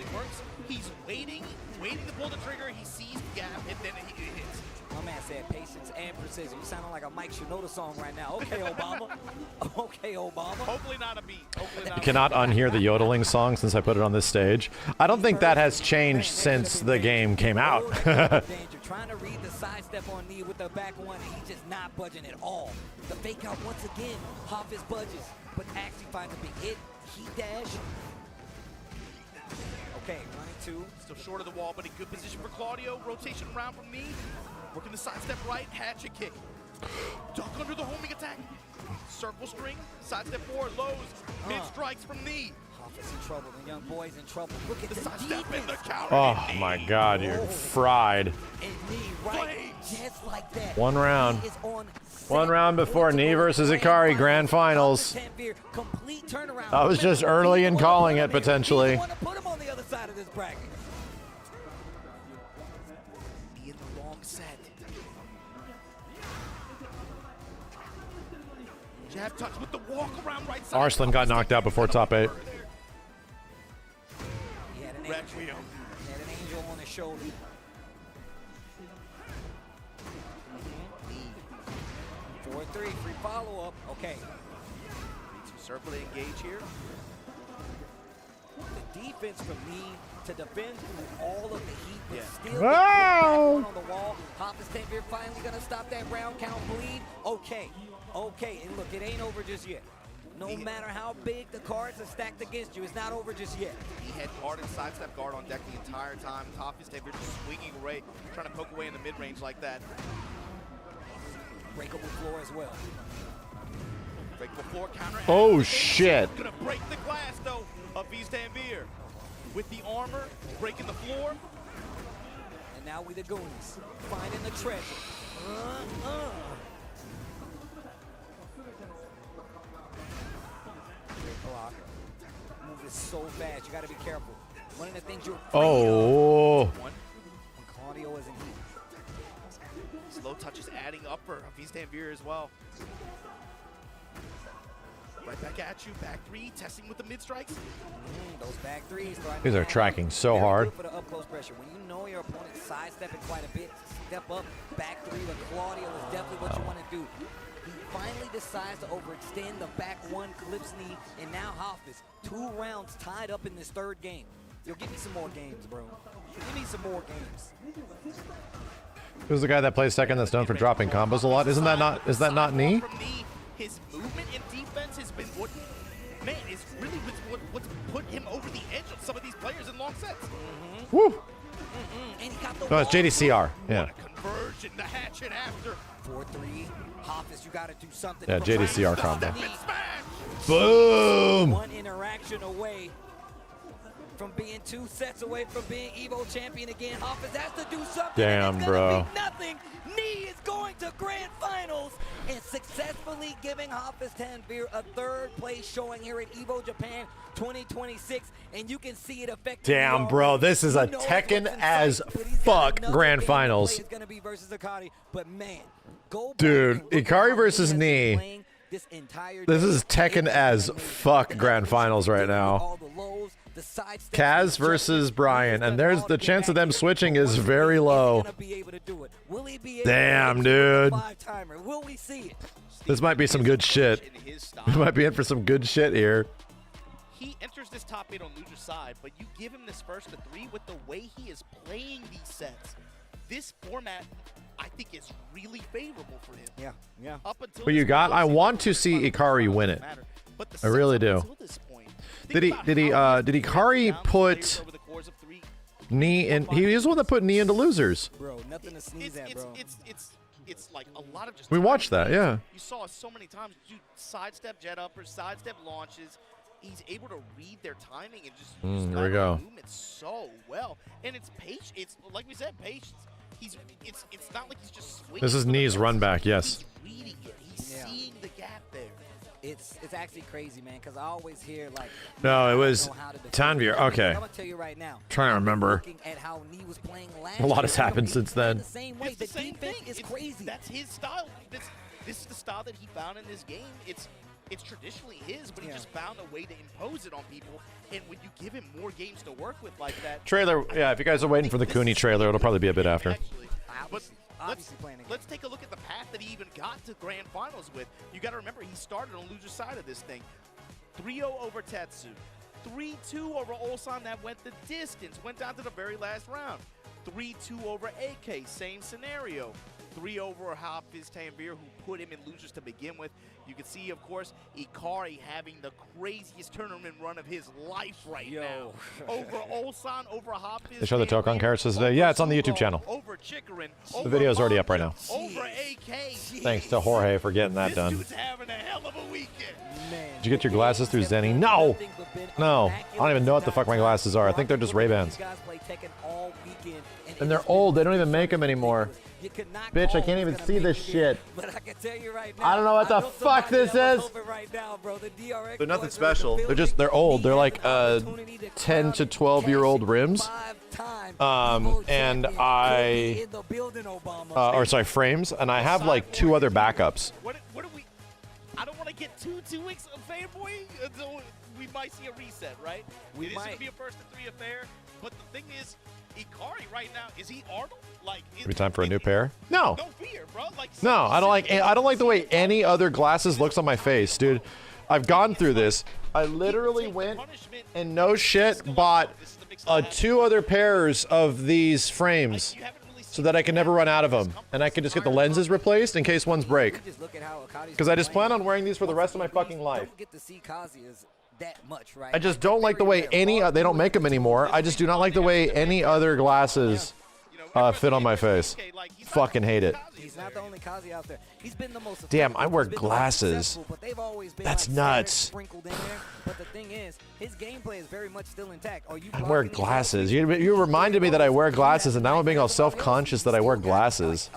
He's waiting to pull the trigger. He sees the gap, and then he hits. My man said patience and precision. You sounding like a Mike Shinoda song right now. Okay, Obama. Okay, Obama. Hopefully not a beat. You cannot unhear the yodeling song since I put it on this stage. I don't think that has changed since the game came out. Trying to read the sidestep on knee with the back one, and he's just not budging at all. The fake out once again. Hop his budges, but actually finds a big hit. Heat dash. Okay, running 2. Still short of the wall, but in good position for Claudio. Rotation around from knee. Working the sidestep right, hatchet kick. Duck under the homing attack. Circle string, sidestep 4, lows, mid strikes from knee. Hoffa's in trouble, the young boy's in trouble. Look at the sidestep in the counter. Oh my god, you're fried. And knee right, just like that. One round. One round before Knee versus Ikari Grand Finals. I was just early in calling it, potentially. Want to put him on the other side of this bracket. In the long set. Jab touch with the walk around right side. Arslan got knocked out before top 8. He had an angel on his shoulder. 4-3, free follow-up. Okay. Circle to engage here. The defense from me to defend through all of the heat, but still Wow. on the wall. Hop is Tanvir finally gonna stop that round count bleed. Okay, and look, it ain't over just yet. No matter how big the cards are stacked against you, it's not over just yet. He had guard and sidestep guard on deck the entire time. Top is Tanvir just swinging away, trying to poke away in the mid-range like that. Breakable floor as well. Breakable floor counter. Oh shit. Gonna break the glass though of Hafiz Tanvir. With the armor, breaking the floor. And now we the Goonies, finding the treasure. Block. Move is so fast, you gotta be careful. One of the things you're Oh. when Claudio is in heat. Slow touches adding up for Hafiz Tanvir as well. Right back at you, back three, testing with the mid strikes. Those back threes. These are tracking so hard. For the up close pressure. When you know your opponent sidestepping quite a bit, step up, back three to Claudio is definitely what you want to do. He finally decides to overextend the back one, clips knee, and now Hoffus. 2 rounds tied up in this third game. Yo, give me some more games, bro. Give me some more games. Who's the guy that plays second that's known for dropping combos a lot? Is that not knee? His movement and defense has been what, man, is really what's put him over the edge of some of these players in long sets. Woo! And he got the No, it's JDCR. Yeah. conversion, the hatchet after. 4-3. Hoffus, you got to do something. Yeah, JDCR combo. Boom! Boom! One interaction away from being 2 sets away from being Evo champion again. Hoffus has to do something. Damn, and it's bro. gonna be nothing. Knee is going to grand finals and successfully giving Hoffus Tanvir a 3rd place showing here at Evo Japan 2026, and you can see it affecting. Damn, bro, this is a Tekken as fuck grand finals. It's gonna be versus Akari, but man, go Dude, Ikari versus Knee. This is Tekken as fuck grand finals right now. Kaz versus Brian, and there's the chance of them switching is very low. Damn, dude. Will we see it? This might be some good shit. We might be in for some good shit here. He enters this top 8 on loser's side, but you give him this first to 3 with the way he is playing these sets. This format, I think, is really favorable for him. Yeah, yeah. Up until But you got, I want to see Ikari win it. I really do. Did Ikari put Knee in? He was the one that put Knee into losers. Bro, nothing to sneeze at, bro. It's like a lot of just. We watched that, yeah. You saw it so many times. You sidestep jet uppers, sidestep launches. He's able to read their timing and just use There we go. movement so well. And it's patience. It's like we said, patience. It's not like he's just swinging. This is Knee's run back, yes. He's reading it. He's seeing the gap there. It's actually crazy, man, because I always hear like. No, it was Tanvir. Okay. I'm gonna tell you right now. Trying to remember. Looking at how Knee was playing last A lot has year, happened since then. The same way. The defense is crazy. That's his style. This is the style that he found in this game. It's traditionally his, but he just found a way to impose it on people. And when you give him more games to work with like that. Trailer, yeah, if you guys are waiting for the Cooney trailer, it'll probably be a bit after. But let's take a look at the path that he even got to grand finals with. You got to remember, he started on loser's side of this thing. 3-0 over Tetsu. 3-2 over Ulsan that went the distance. Went down to the very last round. 3-2 over AK, same scenario. 3 over Hafiz Tanvir, who put him in losers to begin with. You can see, of course, Ikari having the craziest tournament run of his life right now. Over Ulsan, over Hafiz. They show the Tokon characters today. Yeah, it's on the YouTube channel. Over Chikarin, The video's already up right now. over AK. Thanks to Jorge for getting that done. Dude's having a hell of a weekend. Did you get your glasses through Zenny? No! No. I don't even know what the fuck my glasses are. I think they're just Ray-Bans. And they're old. They don't even make them anymore. Bitch, I can't even see this shit. But I can tell you right now, I don't know what the fuck this is. They're nothing special. They're old. They're like 10 to 12-year-old rims. And I, or sorry, frames. And I have like 2 other backups. What do we? I don't want to get too weeks of fanboy until we might see a reset, right? It is going to be a first to 3 affair. But the thing is, Ikari right now, is he Arnold? Like, Every time for a new pair? No. No fear, bro. Like, No, I don't like the way any other glasses looks on my face, dude. I've gone through this. I literally went and no shit bought 2 other pairs of these frames so that I can never run out of them. And I can just get the lenses replaced in case ones break. Because I just plan on wearing these for the rest of my fucking life. I just don't like the way they don't make them anymore. I just do not like the way any other glasses fit on my face. Fucking hate it. He's not the only Kazi out there. He's been the most. Damn, I wear glasses. That's nuts. But the thing is, his gameplay is very much still intact. I wear glasses. You reminded me that I wear glasses, and now I'm being all self-conscious that I wear glasses.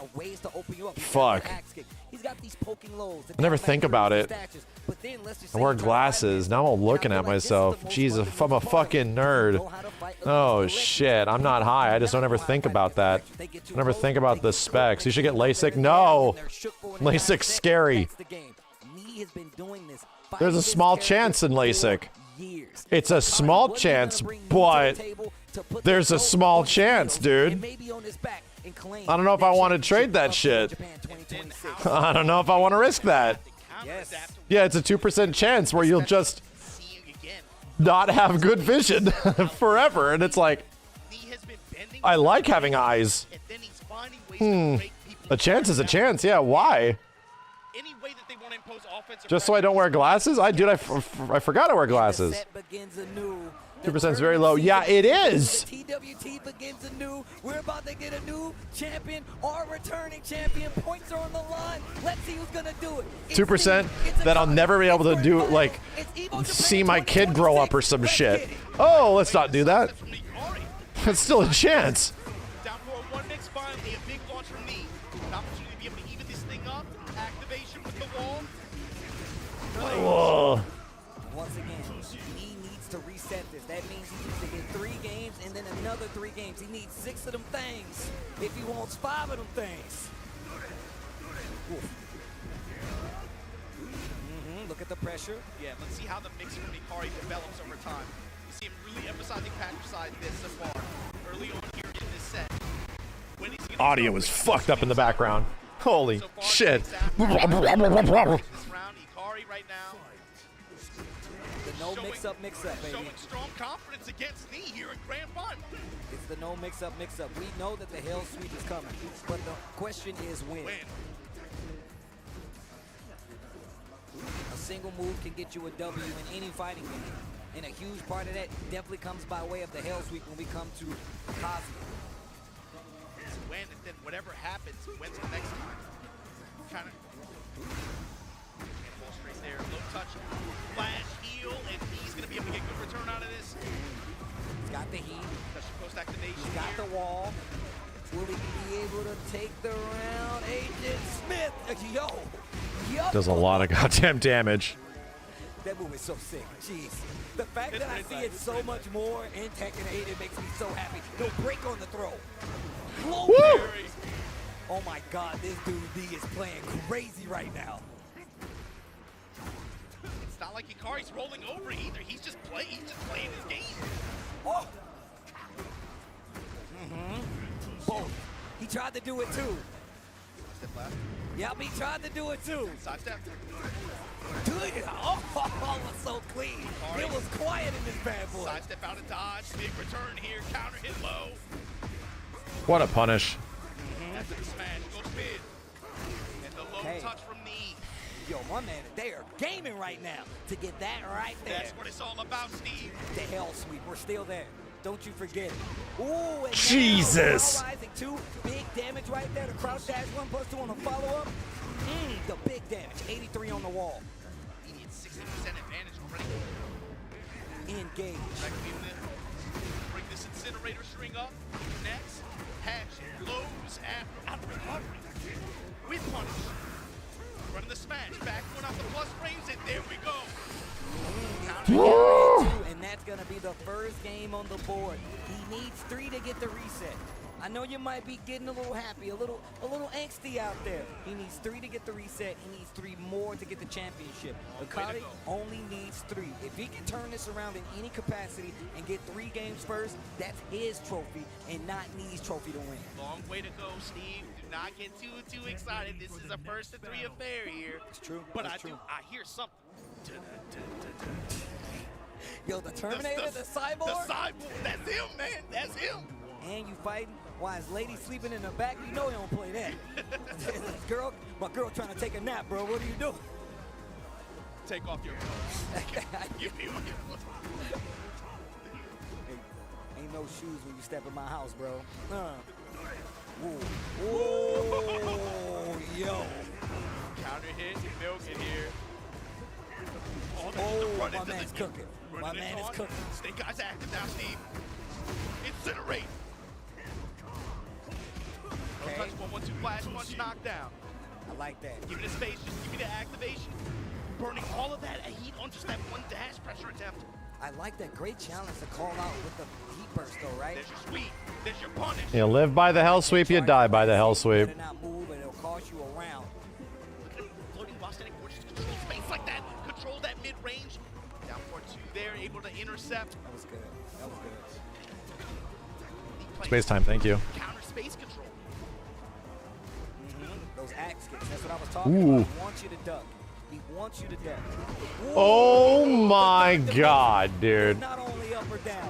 Fuck. I never think about it. I wear glasses. Now I'm looking at myself. Jesus, I'm a fucking nerd. Oh shit, I'm not high. I just don't ever think about that. I never think about the specs. You should get LASIK. No! LASIK's scary. Knee has been doing this There's a small chance in LASIK. It's a small chance, but there's a small chance, dude. I don't know if I want to trade that shit. I don't know if I want to risk that. Yeah, it's a 2% chance where you'll just not have good vision forever. And it's like, I like having eyes. A chance is a chance. Yeah, why? Just so I don't wear glasses? I forgot I wear glasses. 2% is very low. Yeah, it is. TWT begins anew. We're about to get a new champion or returning champion. Points are on the line. Let's see who's gonna do it. 2% that I'll never be able to do, like, see my kid grow up or some shit. Oh, let's not do that. It's still a chance. Down 4-1 mix finally. A big launch from me. An opportunity to be able to even this thing up. Activation with the wall. Whoa. Once again, he needs to reset this. That means he needs to get 3 games and then another 3 games. He needs 6 of them things if he wants 5 of them things. Look at the pressure. Yeah, let's see how the mix from Ikari develops over time. You see him really emphasizing patricide this so far. Early on here in this set. Audio is fucked up in the background. Holy shit. This round, Ikari right now. The no mix-up, baby. Showing strong confidence against me here in Grand Final. It's the no mix-up. We know that the hell sweep is coming, but the question is when. A single move can get you a W in any fighting game, and a huge part of that definitely comes by way of the hell sweep when we come to Kazuya. It's when, and then whatever happens, when's the next time? Kind of. Ball straight there, low touch, flash, heal, and he's gonna be able to get good return out of this. He's got the heat. Special post activation. He's got the wall. Will he be able to take the round? Agent Smith, yo. Does a lot of goddamn damage. That move is so sick. Jeez. The fact that I see it so much more in Tekken 8, it makes me so happy. No break on the throw. Woo! Oh my God, this dude D is playing crazy right now. It's not like Ikari's rolling over either. He's just playing his game. Oh. Boom. He tried to do it too. Step left. Yep, he tried to do it too. Side step. Dude, oh, it was so clean. It was quiet in this bad boy. Side step out of dodge. Big return here. Counter hit low. What a punish. After the smash, go spin. And the low touch from knee. Yo, my man, they are gaming right now to get that right there. That's what it's all about, Steve. The hell sweep, we're still there. Don't you forget it. Ooh, and Jesus. now, rising 2, big damage right there. The crouch dash 1+2 on the follow-up. The big damage, 83 on the wall. He needs 60% advantage already. Engage. Bring this incinerator string up. Next, hatch lows after recovery. With punish. Running the smash, back one off the plus frames, and there we go. And that's gonna be the first game on the board. He needs 3 to get the reset. I know you might be getting a little happy, a little angsty out there. He needs 3 to get the reset. He needs 3 more to get the championship. Akari only needs 3. If he can turn this around in any capacity and get 3 games first, that's his trophy and not Knee's trophy to win. Long way to go, Steve. Do not get too excited. This is a first to 3 affair here. It's true. But I hear something. Yo, the Terminator, the cyborg? The cyborg, that's him, man, that's him. And you fighting while his lady sleeping in the back, you know he don't play that. My girl trying to take a nap, bro, what do you do? Take off your clothes. Give me one. Hey, ain't no shoes when you step in my house, bro. Ooh, yo. Counter hit, milk it here. Oh, my man's cooking. My man is cooking. Snake Eyes active now, Steve. Incinerate. Okay. Touch 1-1-2 flash punch knockdown. I like that. Give it a space, just give me the activation. Burning all of that heat on just that one dash pressure attempt. I like that. Great challenge to call out with the heat burst, though, right? There's your sweep. There's your punish. You live by the hell sweep, you die by the hell sweep. You better not move, and it'll cost you a round. Floating while standing, just control space like that. Control that mid-range. Down for 2 there, able to intercept. That was good. That was good. Space time, thank you. Counter space control. Those axe kicks, that's what I was talking about. He wants you to duck. He wants you to duck. Oh my god, dude. Not only up or down.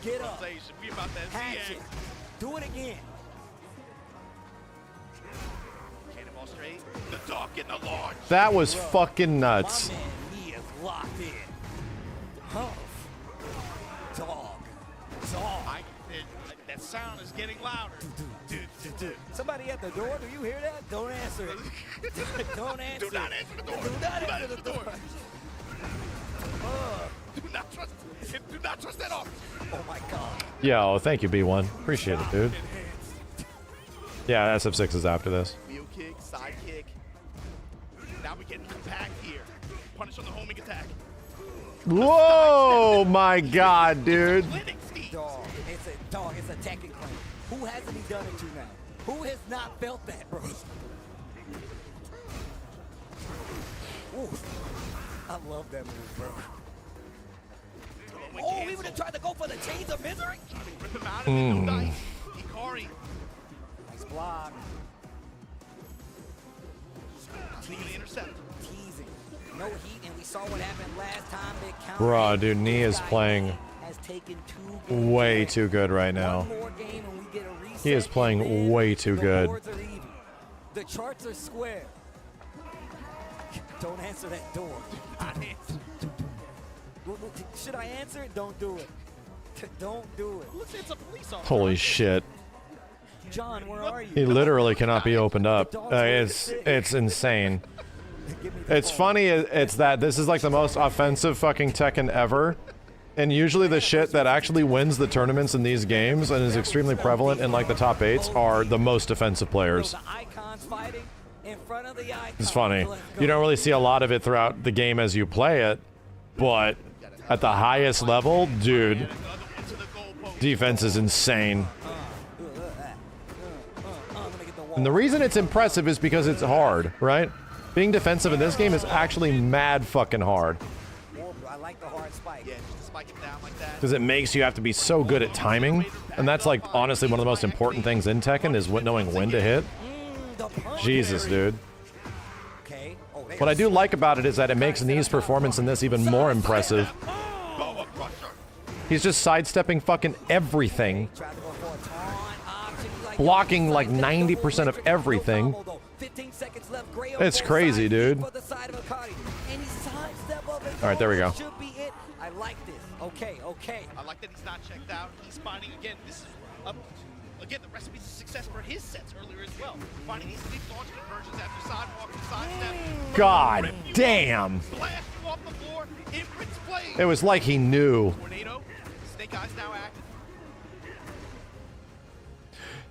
Get up. We about that Hatch it. Do it again. Cannonball straight. The duck and the launch. That was fucking nuts. My man, he is locked in. Huff. Dog. That sound is getting louder. Somebody at the door, do you hear that? Don't answer it. Don't answer. Do not answer the door. Do not answer the door. Do not trust that officer. Oh my god. Yo, thank you, B1. Appreciate it, dude. Yeah, SF6 is after this. Wheel kick, side kick. Now we get compact here. Punish on the homing attack. Whoa, my god, dude. Dog. It's a Tekken claim. Who hasn't he done it to now? Who has not felt that, bro? Ooh. I love that move, bro. Oh, we would have tried to go for the chains of misery. Rip him out of it, no dice. Hikari. Nice block. Sneaking the intercept. Teasing. No heat, and we saw what happened last time. Bruh, dude, Nee is playing way too good right now. He is playing way too good. The charts are square. Don't answer that door. Should I answer it? Don't do it. Don't do it. It's a police officer. Holy shit. John, where are you? He literally cannot be opened up. It's insane. It's funny, it's that this is like the most offensive fucking Tekken ever. And usually the shit that actually wins the tournaments in these games and is extremely prevalent in like the top 8s are the most defensive players. It's funny. You don't really see a lot of it throughout the game as you play it, but at the highest level, dude, defense is insane. And the reason it's impressive is because it's hard, right? Being defensive in this game is actually mad fucking hard. I like the hard spike. Yeah, just spike it down like that. Because it makes you have to be so good at timing. And that's like, honestly, one of the most important things in Tekken is knowing when to hit. Jesus, dude. What I do like about it is that it makes Nee's performance in this even more impressive. He's just sidestepping fucking everything. Blocking like 90% of everything. It's crazy, dude. Alright, there we go. I like this. Okay. I like that he's not checked out. He's finding, again, this is, again, the recipe for success for his sets earlier as well. Finding these deep launch conversions after sidewalk and sidestep. God damn. Blast you off the floor, imprints blade. It was like he knew. Tornado, Snake Eyes now active.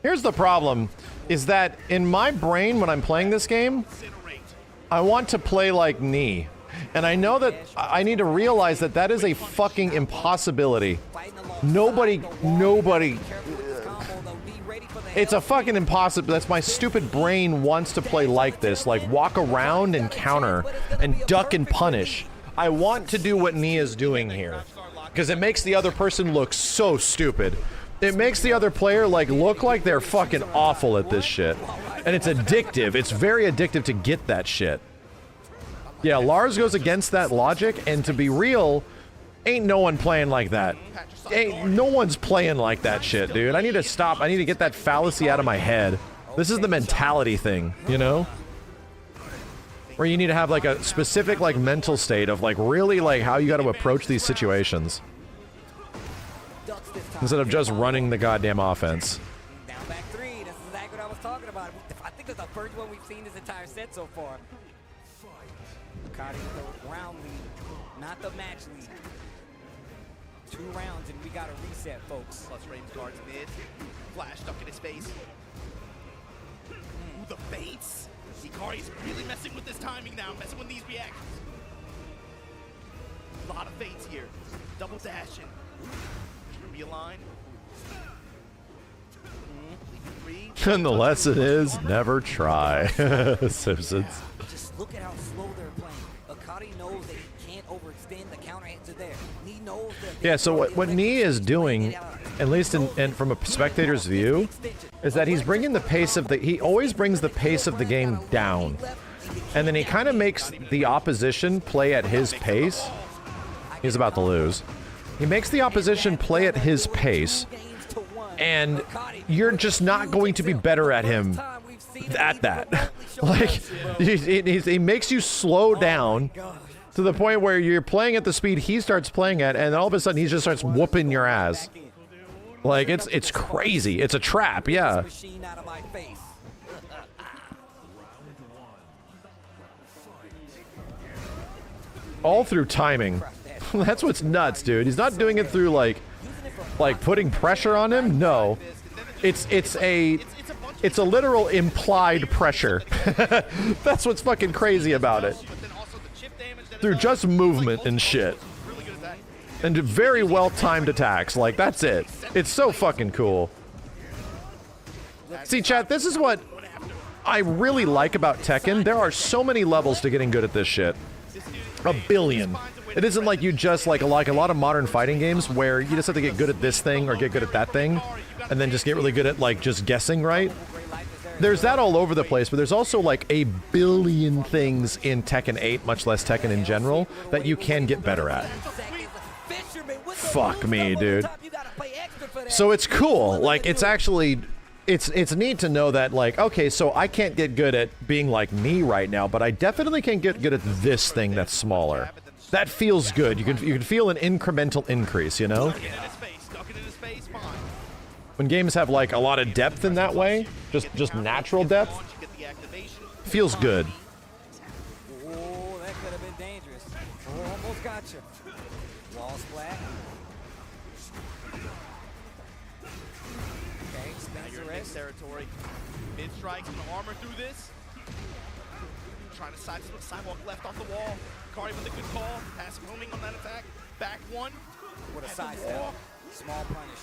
Here's the problem, is that in my brain when I'm playing this game, I want to play like Nee. And I know that I need to realize that that is a fucking impossibility. Nobody, it's a fucking impossible. That's my stupid brain wants to play like this, like walk around and counter and duck and punish. I want to do what Nee is doing here because it makes the other person look so stupid. It makes the other player like look like they're fucking awful at this shit. And it's addictive. It's very addictive to get that shit. Yeah, Lars goes against that logic, and to be real, ain't no one playing like that. No one's playing like that shit, dude. I need to stop. I need to get that fallacy out of my head. This is the mentality thing, you know? Where you need to have like a specific like mental state of like really like how you got to approach these situations. Instead of just running the goddamn offense. Down back three. This is exactly what I was talking about. I think it's the first one we've seen this entire set so far. Caught the round lead, not the match lead. 2 rounds and we got a reset, folks. Plus range guards mid. Flash stuck in his face. Ooh, the fates. Hikari's really messing with this timing now, messing with these reactions. A lot of fates here. Double dashing. Realign. And the lesson is never try. Simpsons. Just look at how slow they're playing. extend, the counter hits are there. Knee knows that. Yeah, so what Nee is doing, at least from a spectator's view, is that he's bringing the pace of he always brings the pace of the game down. And then he kind of makes the opposition play at his pace. He's about to lose. He makes the opposition play at his pace, and you're just not going to be better at him at that. Like, he makes you slow down to the point where you're playing at the speed he starts playing at, and all of a sudden he just starts whooping your ass. Like, it's crazy. It's a trap, yeah. All through timing. That's what's nuts, dude. He's not doing it through like putting pressure on him. No, it's a literal implied pressure. That's what's fucking crazy about it. Through just movement and shit, and very well timed attacks. Like, that's it. It's so fucking cool. See, chat, this is what I really like about Tekken. There are so many levels to getting good at this shit. A billion. It isn't like you just like a lot of modern fighting games where you just have to get good at this thing or get good at that thing, and then just get really good at like just guessing right. There's that all over the place, but there's also like a billion things in Tekken 8, much less Tekken in general, that you can get better at. Fuck me, dude. So it's cool. Like, it's actually, it's neat to know that, like, okay, so I can't get good at being like me right now, but I definitely can get good at this thing that's smaller. That feels good. You can feel an incremental increase, you know? When games have like a lot of depth in that way, just natural depth, feels good. Oh, that could have been dangerous. Oh, almost got you. Wall splat. Okay, Spencer Next territory. Mid strikes and armor through this. Trying to sidewalk left off the wall. Kari with a good call. Pass roaming on that attack. Back one. With a side step. Small punish.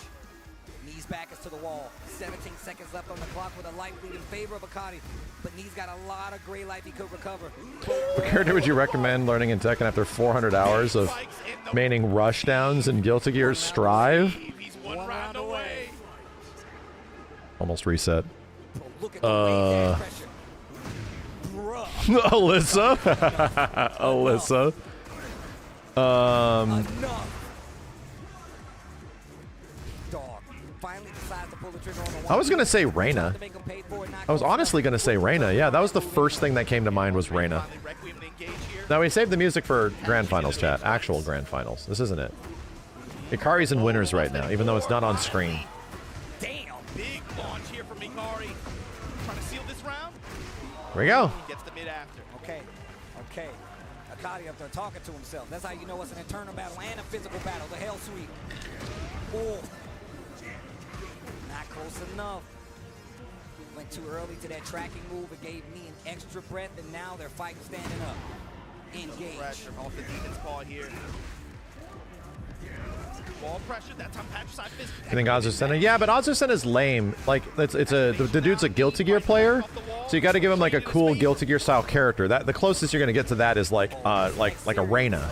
Knees back is to the wall. 17 seconds left on the clock with a life lead in favor of Akari. But Knees got a lot of gray life he could recover. What character would you recommend learning in Tekken after 400 hours of maining rushdowns and Guilty Gear Strive? He's one round away. Almost reset. Alyssa. Alyssa. I was gonna say Reyna. I was honestly gonna say Reyna. Yeah, that was the first thing that came to mind was Reyna. Now we saved the music for Grand Finals, chat. Actual Grand Finals. This isn't it. Ikari's in winners right now, even though it's not on screen. Damn, big launch here from Ikari. Trying to seal this round. Here we go. Gets the mid after. Okay. Akari up there talking to himself. That's how you know it's an internal battle and a physical battle. The hell sweep. Oh. Not close enough. Went too early to that tracking move. It gave me an extra breath, and now they're fighting standing up. Engage. Pressure off the Demon's Paw here. Ball pressure. That time patricide fist. You think Azucena? Yeah, but Azucena's lame. Like, the dude's a Guilty Gear player, so you got to give him like a cool Guilty Gear style character. That the closest you're gonna get to that is like a Reyna.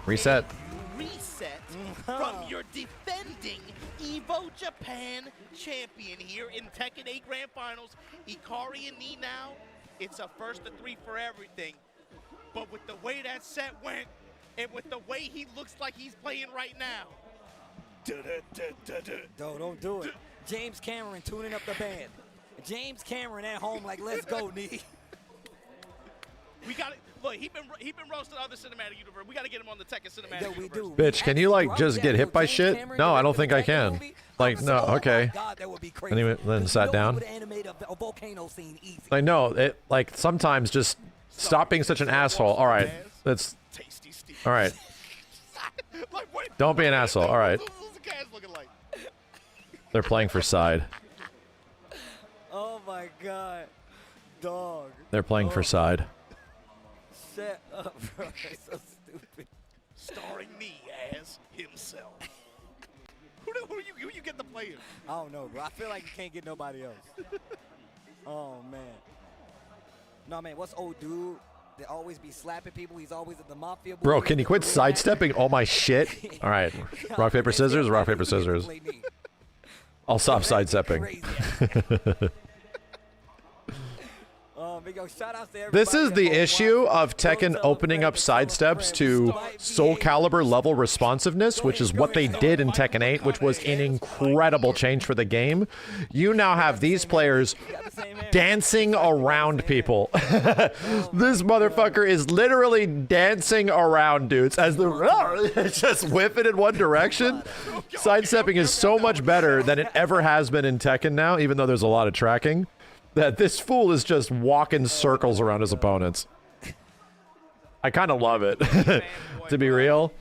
Reset. From your defending Evo Japan champion here in Tekken 8 Grand Finals, Ikari and Knee now. It's a first of 3 for everything. But with the way that set went, and with the way he looks like he's playing right now. Don't do it. James Cameron tuning up the band. James Cameron at home like, let's go, Knee. We got it. Look, he been roasting other cinematic universe. We got to get him on the Tekken cinematic universe. We do. Bitch, can you like just get hit by shit? No, I don't think I can. Like, no, okay. Anyway, then sat down. Like, no, it like sometimes just stop being such an asshole. All right, that's all right. Don't be an asshole. All right. They're playing for side. Oh my god, dog. They're playing for side. Shut up, bro. That's so stupid. Starring me as himself. Who you get to play him? I don't know, bro. I feel like you can't get nobody else. Oh, man. No, man, what's old dude? to always be slapping people. He's always at the mafia. Bro, can you quit sidestepping all my shit? All right. Rock, paper, scissors. Rock, paper, scissors. I'll stop sidestepping. This is the issue of Tekken opening up sidesteps to Soul Calibur level responsiveness, which is what they did in Tekken 8, which was an incredible change for the game. You now have these players dancing around people. This motherfucker is literally dancing around dudes as the just whipping in one direction. Sidestepping is so much better than it ever has been in Tekken now, even though there's a lot of tracking. That this fool is just walking circles around his opponents. I kind of love it, to be real.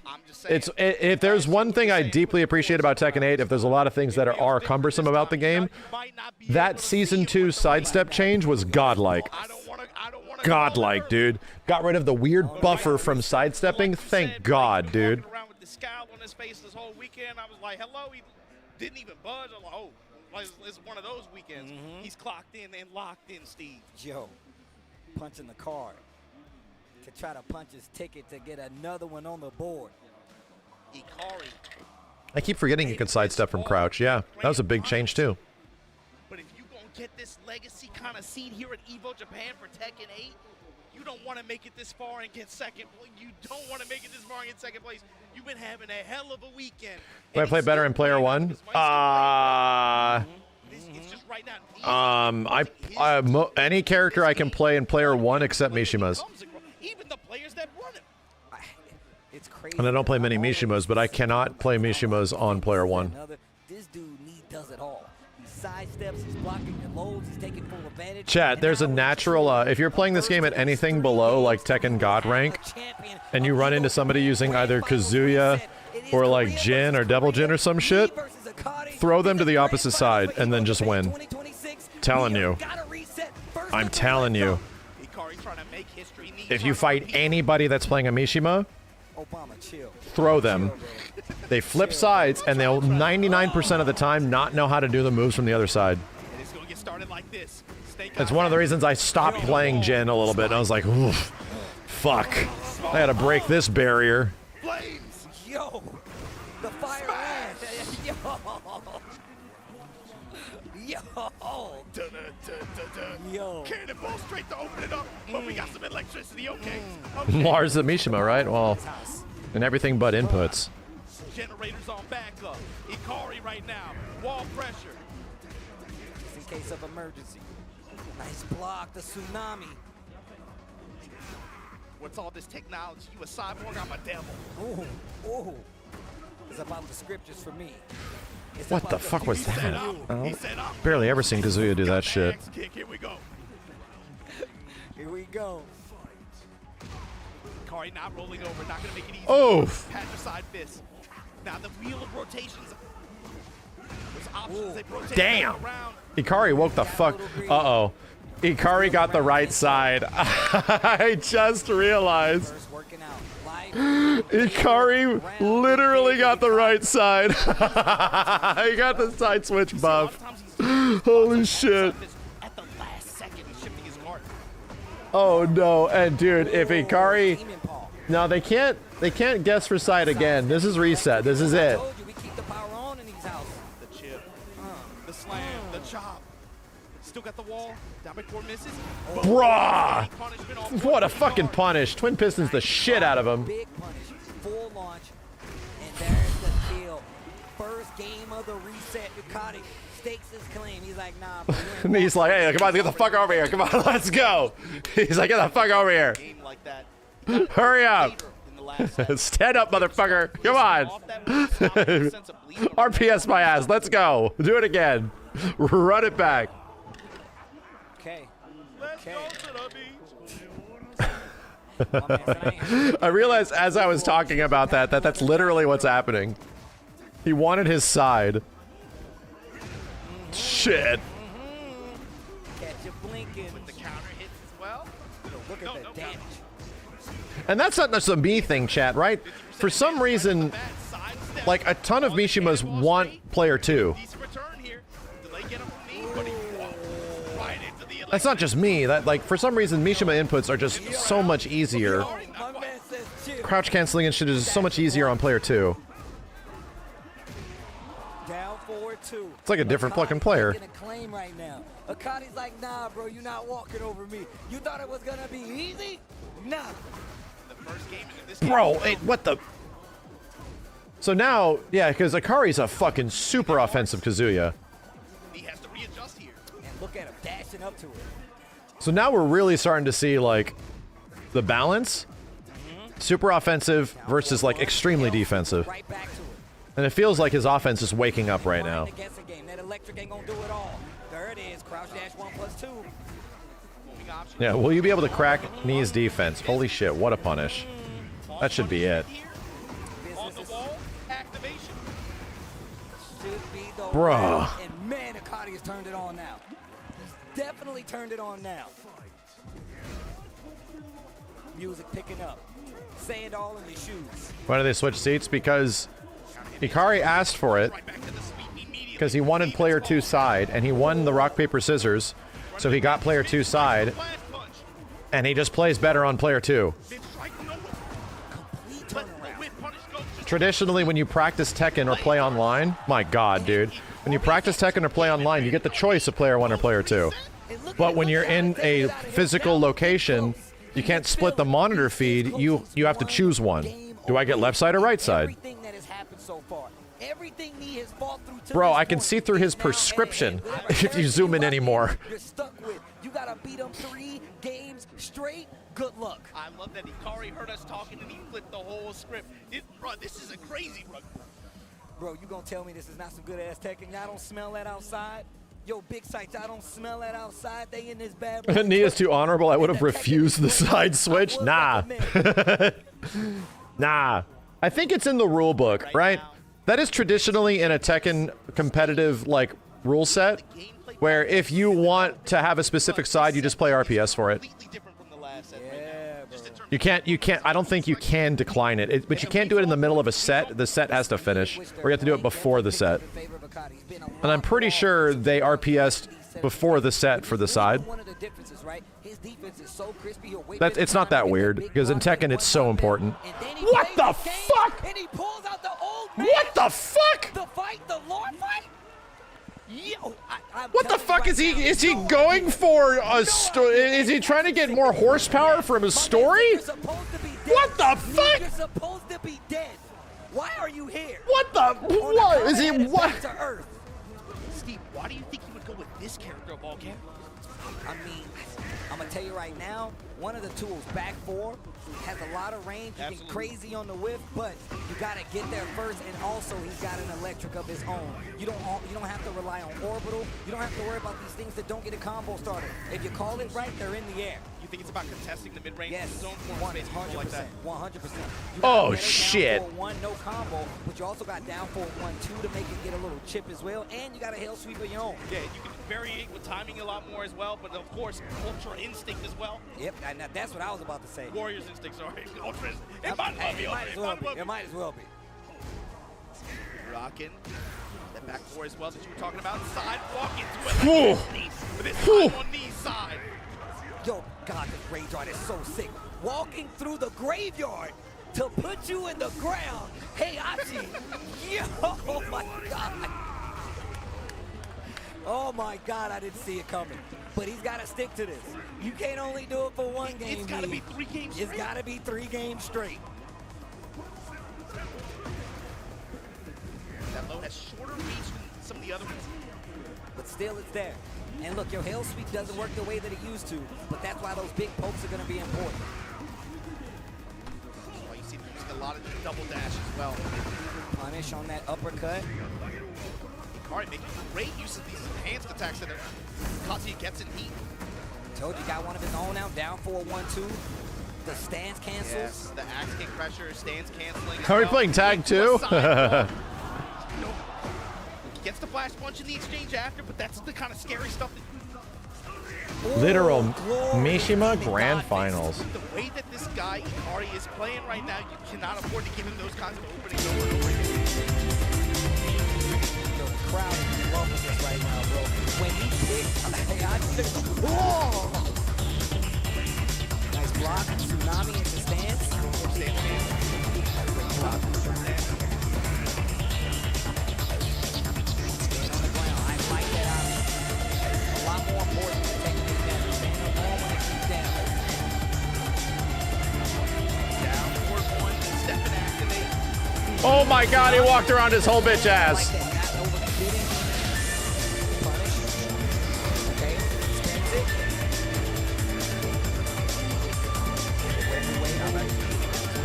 If there's one thing I deeply appreciate about Tekken 8, if there's a lot of things that are cumbersome about the game, that Season 2 sidestep change was godlike. Godlike, dude. Got rid of the weird buffer from sidestepping. Thank God, dude. Around with the scowl on his face this whole weekend. I was like, hello. He didn't even budge. I'm like, oh. Like, it's one of those weekends. He's clocked in and locked in, Steve. Joe, punching the card to try to punch his ticket to get another one on the board. Ikari. I keep forgetting you could sidestep from crouch. Yeah, that was a big change too. But if you gonna get this legacy kind of seed here at Evo Japan for Tekken 8, you don't want to make it this far and get second. You don't want to make it this far and get second place. You've been having a hell of a weekend. Do I play better in player 1? Any character I can play in player 1 except Mishima's. Even the players that run it. It's crazy. And I don't play many Mishimas, but I cannot play Mishimas on player 1. This dude does it all. He sidesteps, he's blocking your loads, he's taking full advantage. Chat, there's a natural, if you're playing this game at anything below like Tekken God rank, and you run into somebody using either Kazuya or like Jin or Devil Jin or some shit, throw them to the opposite side and then just win. Telling you. I'm telling you. If you fight anybody that's playing a Mishima, throw them. They flip sides and they'll 99% of the time not know how to do the moves from the other side. It's one of the reasons I stopped playing Jin a little bit. And I was like, oof, fuck. I gotta break this barrier. Yo, the fire ran. Yo. Cannonball straight to open it up, but we got some electricity, okay. Mars the Mishima, right? Well, and everything but inputs. Generators on backup. Ikari right now. Wall pressure. Just in case of emergency. Nice block, the tsunami. What's all this technology? You a cyborg? I'm a devil. Ooh. It's about the scriptures for me. What the fuck was that? Oh, barely ever seen Kazuya do that shit. Here we go. Here we go. Ikari not rolling over, not gonna make it easy. Oh. Pat your side fist. Now the wheel of rotations. There's options. They rotate Damn. around. Ikari woke the fuck. Uh-oh. Ikari got the right side. I just realized. Ikari literally got the right side. He got the side switch buff. Holy shit. Oh no. And dude, if Ikari... No, they can't guess for side again. This is reset. This is it. The chip. The slam. The chop. Still got the wall. Down by 4 misses. Bruh! What a fucking punish. Twin Pistons the shit out of him. Big punish. Full launch. And there's the kill. First game of the reset. Ducati stakes his claim. He's like, nah. And he's like, hey, come on, get the fuck over here. Come on, let's go. He's like, get the fuck over here. Hurry up. Stand up, motherfucker. Come on. RPS my ass. Let's go. Do it again. Run it back. Okay. I realized as I was talking about that that's literally what's happening. He wanted his side. Shit. Catch you blinking. With the counter hits as well. Look at that damage. And that's not just a me thing, chat, right? For some reason, like a ton of Mishimas want player 2. That's not just me. That, like, for some reason, Mishima inputs are just so much easier. Crouch canceling and shit is so much easier on player 2. Down 4-2. It's like a different fucking player. Claim right now. Akadi's like, nah, bro, you're not walking over me. You thought it was gonna be easy? Nah. The first game in this Bro, hey, what the? So now, yeah, because Akari's a fucking super offensive Kazuya. He has to readjust here. And look at him dashing up to it. So now we're really starting to see, like, the balance. Super offensive versus, like, extremely defensive. Right back to it. And it feels like his offense is waking up right now. That electric ain't gonna do it all. There it is. Crouch dash 1+2. Yeah, will you be able to crack Knee's defense? Holy shit, what a punish. That should be it. On the wall, activation. Should be the Bruh. And man, Akadi has turned it on now. He's definitely turned it on now. Music picking up. Sand all in your shoes. Why do they switch seats? Because Hikari asked for it. Because he wanted player 2 side, and he won the rock, paper, scissors. So he got player 2 side. And he just plays better on player 2. Traditionally, when you practice Tekken or play online, my god, dude. When you practice Tekken or play online, you get the choice of player 1 or player 2. But when you're in a physical location, you can't split the monitor feed. You have to choose one. Do I get left side or right side? Bro, I can see through his prescription if you zoom in anymore. You're stuck with. You gotta beat him 3 games straight. Good luck. I love that Hikari heard us talking and he flipped the whole script. Bro, this is a crazy run. Bro, you gonna tell me this is not some good ass Tekken? Y'all don't smell that outside? Yo, big sight, y'all don't smell that outside? They in this bad boy. Nia's too honorable. I would have refused the side switch. Nah. Nah. I think it's in the rule book, right? That is traditionally in a Tekken competitive, like, rule set, where if you want to have a specific side, you just play RPS for it. You can't, I don't think you can decline it, but you can't do it in the middle of a set. The set has to finish, or you have to do it before the set. And I'm pretty sure they RPS'd before the set for the side. It's not that weird, because in Tekken it's so important. What the fuck? What the fuck? The fight, the Lord fight? Yo, what the fuck is he going for a story? Is he trying to get more horsepower from his story? What the fuck? You're supposed to be dead. Why are you here? What the? What is he? What? Steve, why do you think he would go with this character of all characters? I mean, I'm gonna tell you right now, one of the tools, back 4, has a lot of range. You get crazy on the whiff, but you gotta get there first. And also, he's got an electric of his own. You don't have to rely on orbital. You don't have to worry about these things that don't get a combo started. If you call it right, they're in the air. You think it's about contesting the mid-range zone for space like that? 100%. Oh shit! Down 4-1, no combo, but you also got down 4-1-2 to make it get a little chip as well, and you got a hell sweep of your own. Yeah, you can vary with timing a lot more as well, but of course, ultra instinct as well. Yep, and that's what I was about to say. Warrior's instinct, sorry. Ultra instinct. It might as well be. It might as well be. Rocking. That back 4 as well that you were talking about. Side walking through it. But this time on Knee's side. Yo, God, this graveyard is so sick. Walking through the graveyard to put you in the ground. Hey, Achi. Yo, oh my God. Oh my God, I didn't see it coming. But he's got to stick to this. You can't only do it for one game. It's got to be 3 games straight. It's got to be 3 games straight. That load has shorter reach than some of the other ones. But still, it's there. And look, your Hell Sweep doesn't work the way that it used to, but that's why those big pokes are going to be important. Well, you see them using a lot of double dash as well. Punish on that uppercut. Alright, making great use of these enhanced attacks that Kazuya gets in heat. Told you, got one of his own now, down 4-1-2. The stance cancels. Yes, the axe kick pressure, stance canceling. Are we playing tag too? Gets the flash punch in the exchange after, but that's the kind of scary stuff that Literal Mishima Grand Finals. the way that this guy Hikari is playing right now, you cannot afford to give him those kinds of openings over and over again. Yo, the crowd is loving this right now, bro. When he picked Whoa! Nice block. Tsunami into stance. Stand on the ground. I like that option. A lot more important than taking it down. Stand on the when it keeps down. Down forward one, step and activate. Oh my god, he walked around his whole bitch ass.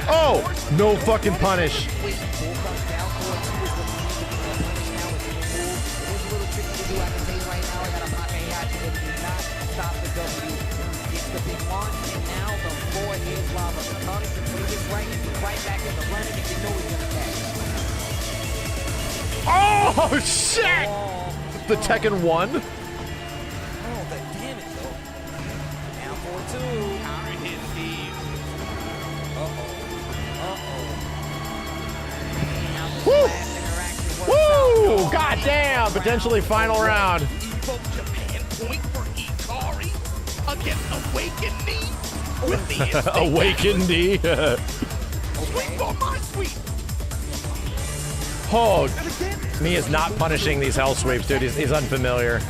Oh, no fucking punish. Oh shit! The Tekken 1? Oh, the damage though. Down 4-2. Counter hit Steve. Woo! God damn! Potentially final round. Evo Japan point for Ikari against Awakening with the Awakened D. Sweep on my sweep. Oh, me is not punishing these hell sweeps, dude. He's unfamiliar.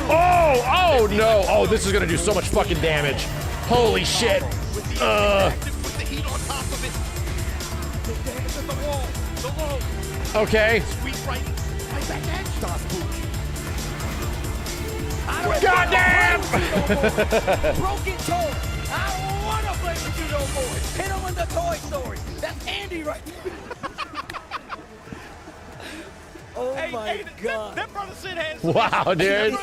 Oh no! Oh, this is gonna do so much fucking damage. Holy shit! Okay. God damn! Broken toy. I don't want to play with you no more. Hit him with the Toy Story. That's Andy right there. Oh my god. That brother said has wow, dude.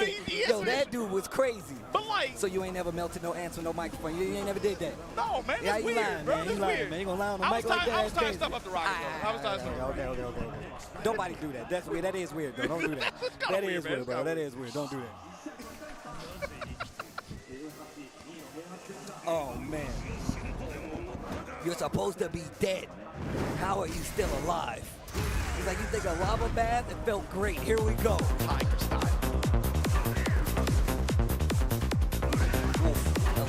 Yo, that dude was crazy. But like, so you ain't never melted no ants with no microphone. You ain't never did that. No, man, yeah, that's you weird, lying, bro. man. That's You lying, weird. man. You gonna lie on the mic like that? I was tying stuff up the rocket. I was tying stuff. Okay. Nobody do that. That's weird. That is weird, though. Don't do that. That is weird, bro. That is weird. Don't do that. Oh man. You're supposed to be dead. How are you still alive? He's like, you think a lava bath? It felt great. Here we go. Tiger style.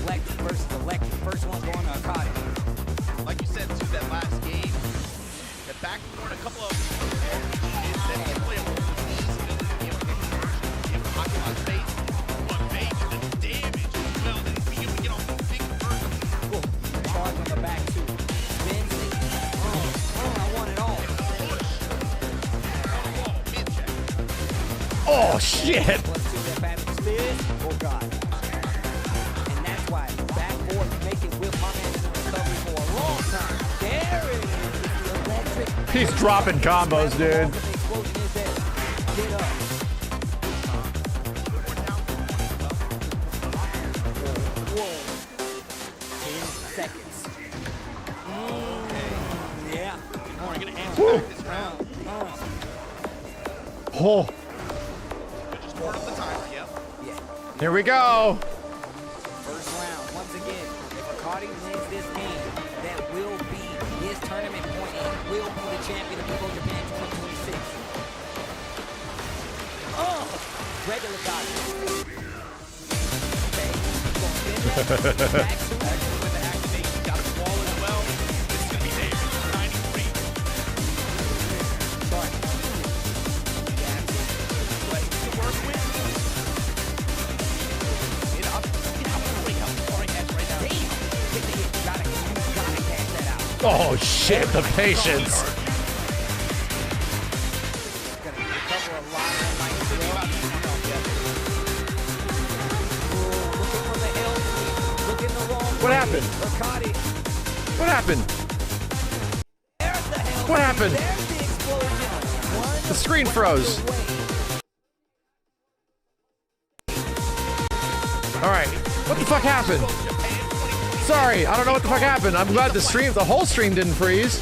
Electric versus electric. First one going to Akari. Like you said, to that last game, the back and forth, a couple of charge on the back too. I want it all. Oh shit! Oh god. And that's why back forth make it with my man in the recovery for a long time. There it is. The electric. He's dropping combos, dude. Get up. Whoa. 10 seconds. Yeah. We're gonna answer back this round. Oh. Just turn up the timer, yep. Yeah. Here we go. First round. Once again, if Akari wins this game, that will be his tournament point and will be the champion of Evo Japan 2026. Oh, regular guy. Okay. Oh shit, the patience. What happened? What happened? What happened? The screen froze. Alright, what the fuck happened? Sorry, I don't know what the fuck happened. I'm glad the whole stream didn't freeze.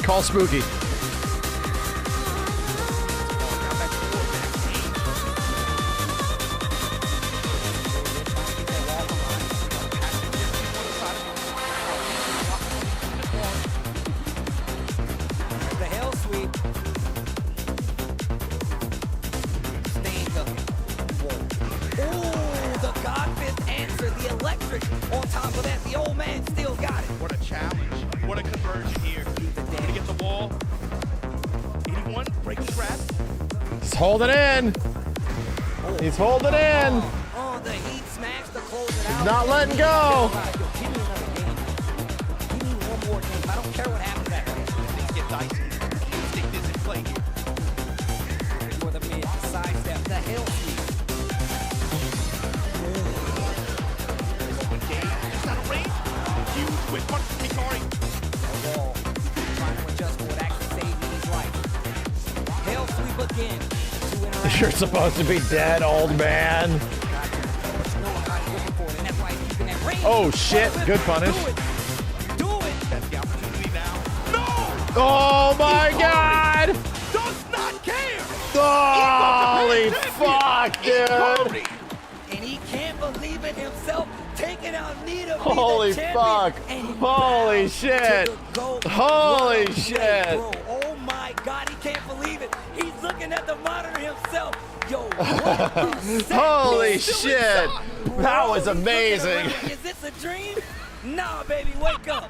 Call Spooky. holding in. He's holding in. Oh, the heat smash to close it out. Not letting go. Give me another game. Give me one more game. I don't care what happens after this. Things get dicey. You stick this in play here. For the mid sidestep, the hell sweep. It's out of range. Huge whip punch from Hikari. Wall. Trying to adjust what actually saved his life. Hell sweep again. You're supposed to be dead, old man. Oh shit! Good punish. Oh my god! Does not care. Holy fuck, dude! And he can't believe it himself, taking out Nita. Holy fuck! Holy shit! Holy shit! Oh my god, he can't believe it. He's looking at the monitor himself. Yo, holy shit! That was amazing. Is this a dream? Nah, baby, wake up.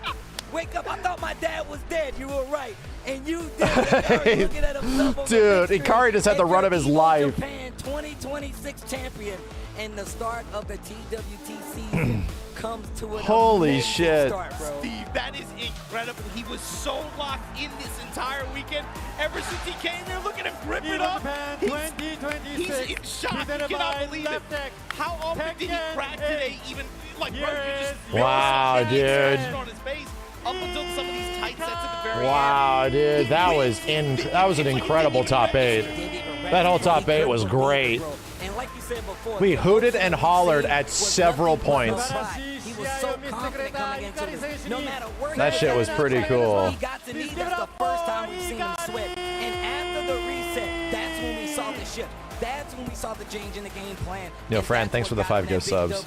Wake up. I thought my dad was dead. You were right. And you did. Looking at himself. Dude, Hikari just had the run of his life. Japan 2026 champion. And the start of the TWT season comes to an holy shit. Start, bro. Steve, that is incredible. He was so locked in this entire weekend. Ever since he came here, look at him grip it up. He's in shock. He cannot believe it. How often did he crack today? Even like, bro, you just wow, dude. on his face up until some of these tight sets at the very wow, end. dude, that was an incredible top 8. That whole top 8 was great. And like you said before, We hooted and hollered at several points. He was so confident coming into this. No matter where That shit was pretty cool. he got to need, that's the first time we've seen him sweat. And after the reset, that's when we saw the shift. That's when we saw the change in the game plan. Yo, Fran, thanks for the 5 gift subs.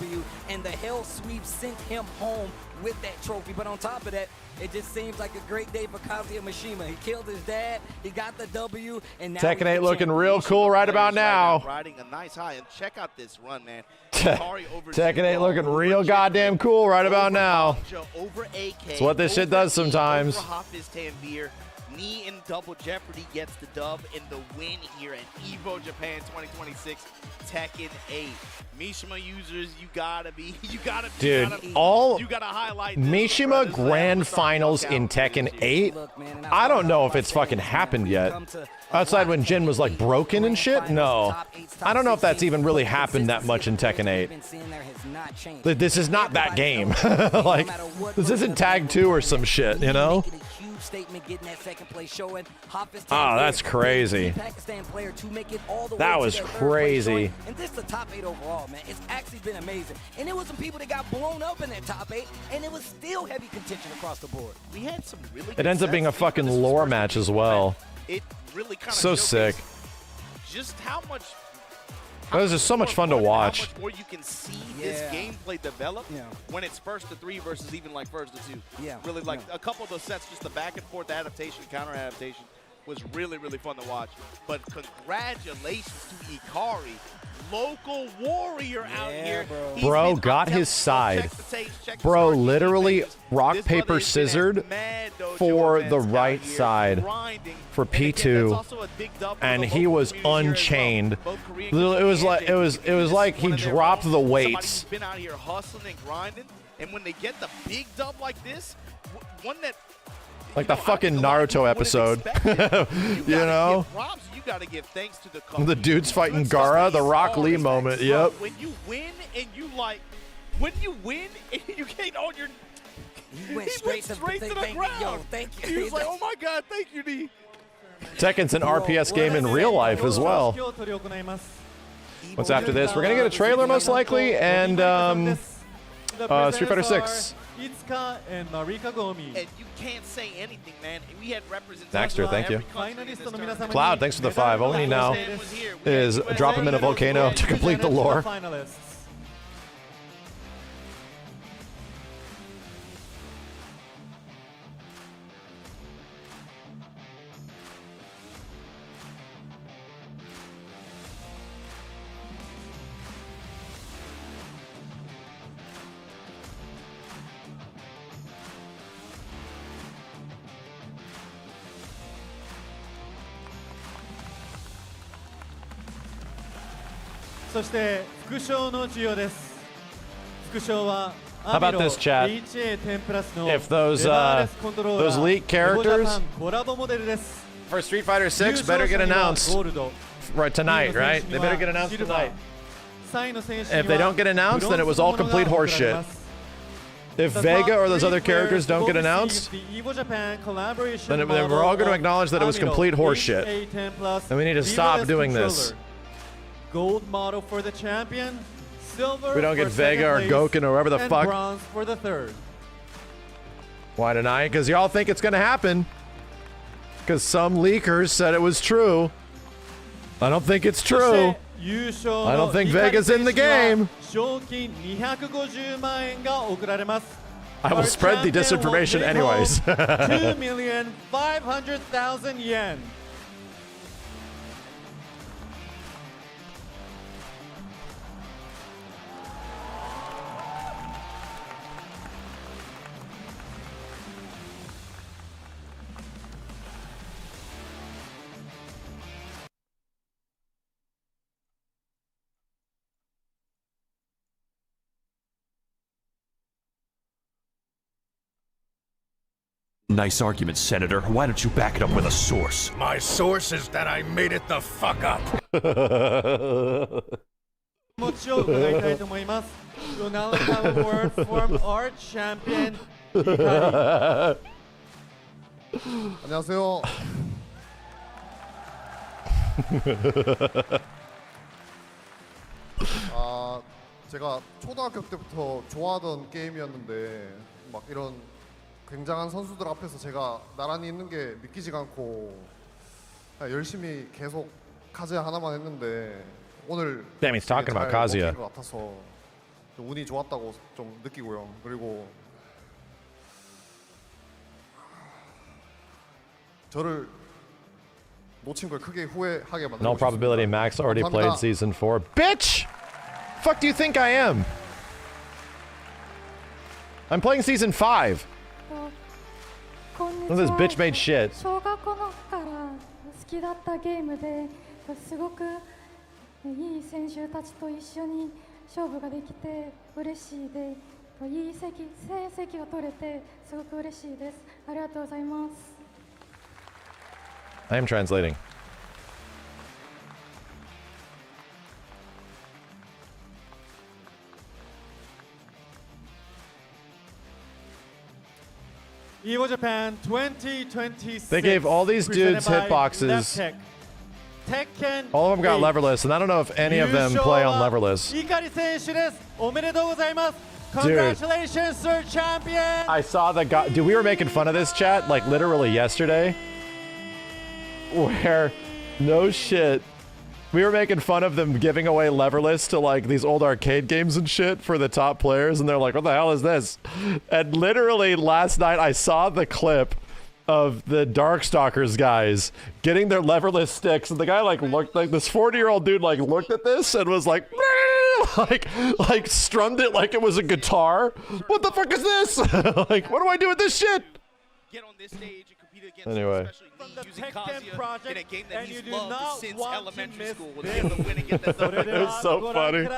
And the hell sweep sent him home with that trophy. But on top of that, it just seems like a great day for Kazuya Mishima. He killed his dad, he got the W, and now Tekken 8 looking real cool right about now. Riding a nice high, and check out this run, man. Tekken 8 looking real goddamn cool right about now. It's what this shit does sometimes. Knee in double jeopardy gets the dub in the win here at Evo Japan 2026 Tekken 8. Mishima users, you gotta Dude, all you gotta highlight this, Mishima grand finals in Tekken 8. I don't know if it's fucking happened yet. Outside when Jin was like broken and shit? No. I don't know if that's even really happened that much in Tekken 8. This is not that game. Like, this isn't Tag 2 or some shit, you know? Statement getting that second place showing. Oh, that's crazy. That was crazy. And this is the top 8 overall, man. It's actually been amazing. And there was some people that got blown up in that top 8, and it was still heavy contention across the board. We had some really It ends up being a fucking lore match as well. It really kind of so sick. Just how much That was just so much fun to watch. How much more you can see this gameplay develop when it's first to 3 versus even like first to 2. Yeah. Really like a couple of those sets, just the back and forth adaptation, counter adaptation was really, really fun to watch. But congratulations to Hikari, local warrior out here. Bro got his side. Bro literally rock, paper, scissored for the right side for P2, and he was unchained. It was like he dropped the weights. Been out here hustling and grinding, and when they get the big dub like this, one that like the fucking Naruto episode, you know? You gotta give thanks to the dudes fighting Gaara, the Rock Lee moment. Yep. When you win and you get on your, he went straight to the ground. Yo, thank you. He was like, oh my god, thank you, D. Tekken's an RPS game in real life as well. What's after this? We're gonna get a trailer most likely, and Street Fighter 6. And you can't say anything, man. We had representation. Naxter, thank you. Cloud, thanks for the 5. All we need now is drop him in a volcano to complete the lore. そして副賞の授与です。副賞は How about this, chat? If those leaked characters for Street Fighter 6 better get announced right tonight, right? They better get announced tonight. If they don't get announced, then it was all complete horseshit. If Vega or those other characters don't get announced, then we're all going to acknowledge that it was complete horseshit. And we need to stop doing this. Gold model for the champion. Silver we don't get Vega or Goken or whoever the and fuck. Bronze for the third. Why tonight? Because y'all think it's going to happen. Because some leakers said it was true. I don't think it's true. I don't think Vega's in the game. I will spread the disinformation anyways. 2,500,000 yen. Nice argument, Senator. Why don't you back it up with a source? My source is that I made it the fuck up. You'll now have a word from our champion. 안녕하세요. 제가 초등학교 때부터 좋아하던 게임이었는데 막 이런 굉장한 선수들 앞에서 제가 나란히 있는 게 믿기지가 않고 열심히 계속 카즈야 하나만 했는데 오늘 Damn, he's talking about Kazuya. 것 같아서 운이 좋았다고 좀 느끼고요. 그리고 저를 놓친 걸 크게 후회하게 만들고 In all probability, Max already played Season 4. Bitch! Fuck do you think I am? I'm playing Season 5. This bitch made shit. 小学校のから好きだったゲームですごくいい選手たちと一緒に勝負ができて嬉しいでいい成績が取れてすごく嬉しいです。ありがとうございます。I am translating. Evo Japan 2026. They gave all these dudes hitboxes. Tekken All of them got leverless, and I don't know if any of them play on leverless. Congratulations, Sir Champion! I saw the guy. Dude, we were making fun of this chat like literally yesterday. Where, no shit, we were making fun of them giving away leverless to like these old arcade games and shit for the top players, and they're like, what the hell is this? And literally last night I saw the clip of the Darkstalkers guys getting their leverless sticks, and the guy like looked like this 40-year-old dude like looked at this and was like like strummed it like it was a guitar. What the fuck is this? Like, what do I do with this shit? Get on this stage and compete against anyway. using Kazuya in a game that he's loved since elementary school. It was so funny.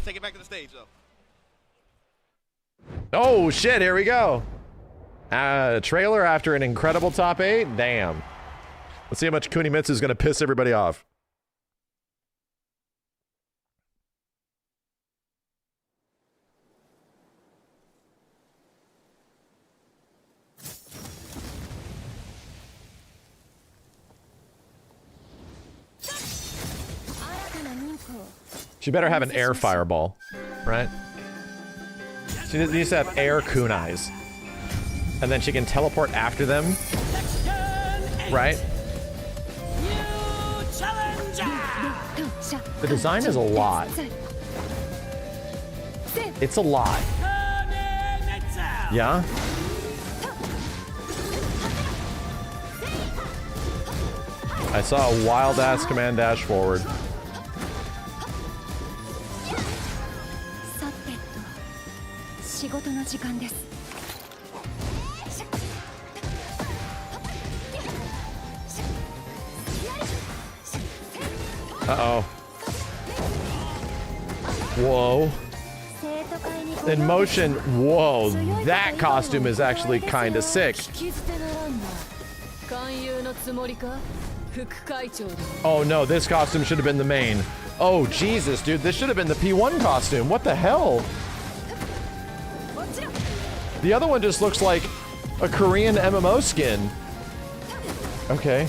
Take it back to the stage, though. Oh shit, here we go. Trailer after an incredible top 8. Damn. Let's see how much Kunimitsu is going to piss everybody off. She better have an air fireball, right? She needs to have air kunais. And then she can teleport after them, right? The design is a lot. It's a lot. Yeah? I saw a wild-ass command dash forward. Uh-oh. Whoa. In motion, whoa, that costume is actually kind of sick. Oh no, this costume should have been the main. Oh Jesus, dude, this should have been the P1 costume. What the hell? The other one just looks like a Korean MMO skin. Okay.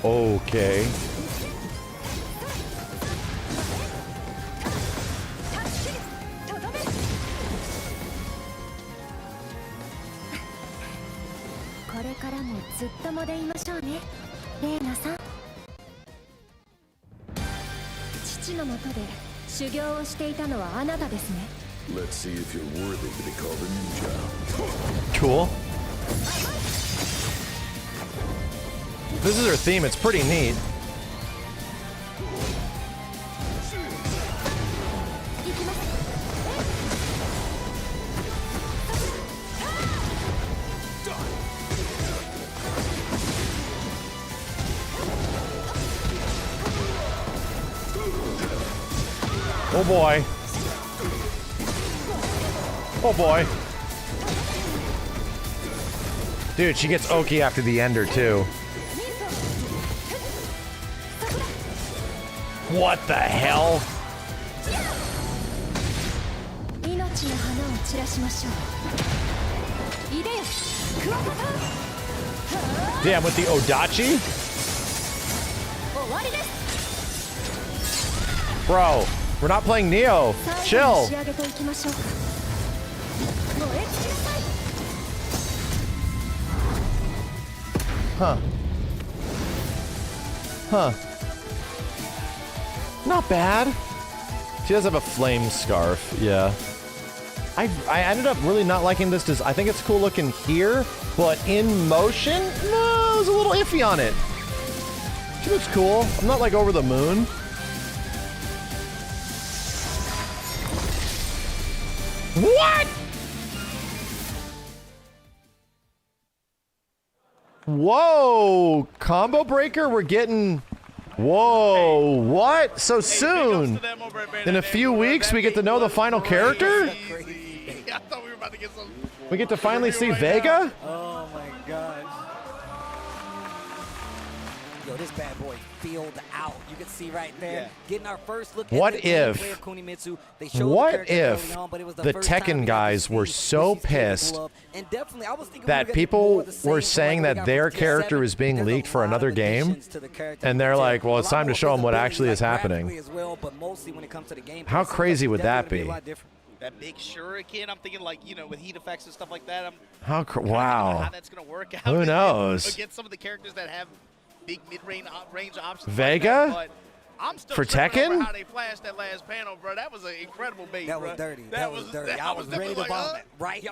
Okay. Let's see if you're worthy to be called a ninja. Cool. This is her theme. It's pretty neat. Oh boy. Oh boy. Dude, she gets Oki after the ender too. What the hell? Damn, with the Odachi? Bro, we're not playing Neo. Chill. Huh. Huh. Not bad. She does have a flame scarf, yeah. I ended up really not liking this. I think it's cool looking here, but in motion, no, I was a little iffy on it. She looks cool. I'm not like over the moon. What? Whoa, combo breaker, we're getting... Whoa, what? So soon? In a few weeks, we get to know the final character? I thought we were about to get some... We get to finally see Vega? Oh my God. Yo, this bad boy filled out. You can see right there. Getting our first look at What the if Kunimitsu. the Tekken guys were so pissed that people were saying that their character is being leaked for another game, and they're like, well, it's time to show them what actually is happening. How crazy would that be? That big shuriken, I'm thinking like, you know, with heat effects and stuff like that. Wow. How that's going to work out. Who knows? Against some of the characters that have big mid-range options. Vega? Like that, I'm still for Tekken? How they flashed that last panel, bro. That was an incredible bait, That was dirty. That was dirty. I was ready to vomit. Right?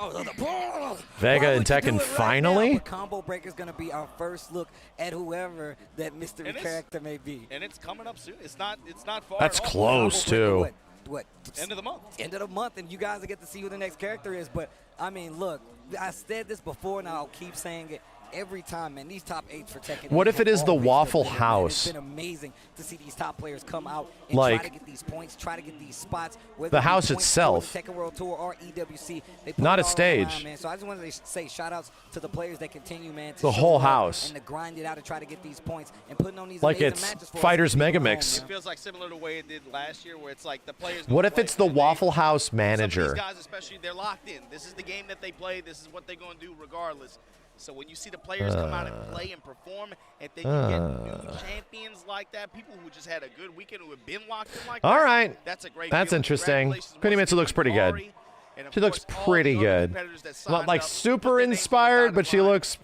Vega and Tekken finally? Right combo breaker is going to be our first look at whoever that mystery character may be. And it's coming up soon. It's not far. That's close, too. What? End of the month. End of the month, and you guys will get to see who the next character is. But, I mean, look, I said this before, and I'll keep saying it. Every time, man, these top 8s for Tekken. What if it is the Waffle House? It's been amazing to see these top players come out and like, try to get these points, try to get these spots. The house itself. The Tekken World Tour or EWC. Not a stage. Around, man. So I just wanted to say shout outs to the players that continue, man. To the whole house. And to grind it out and try to get these points and putting on these like it's Fighters Mega Mix. It feels like similar to the way it did last year, where it's like the players. What if it's the Waffle House manager? Some of these guys, especially, they're locked in. This is the game that they play. This is what they're going to do regardless. So when you see the players come out and play and perform, and then you get new champions like that, people who just had a good weekend who have been locked in like that. All right. That's a great That's interesting. Kunimitsu looks pretty good. She looks pretty good. Not like super inspired, but she looks...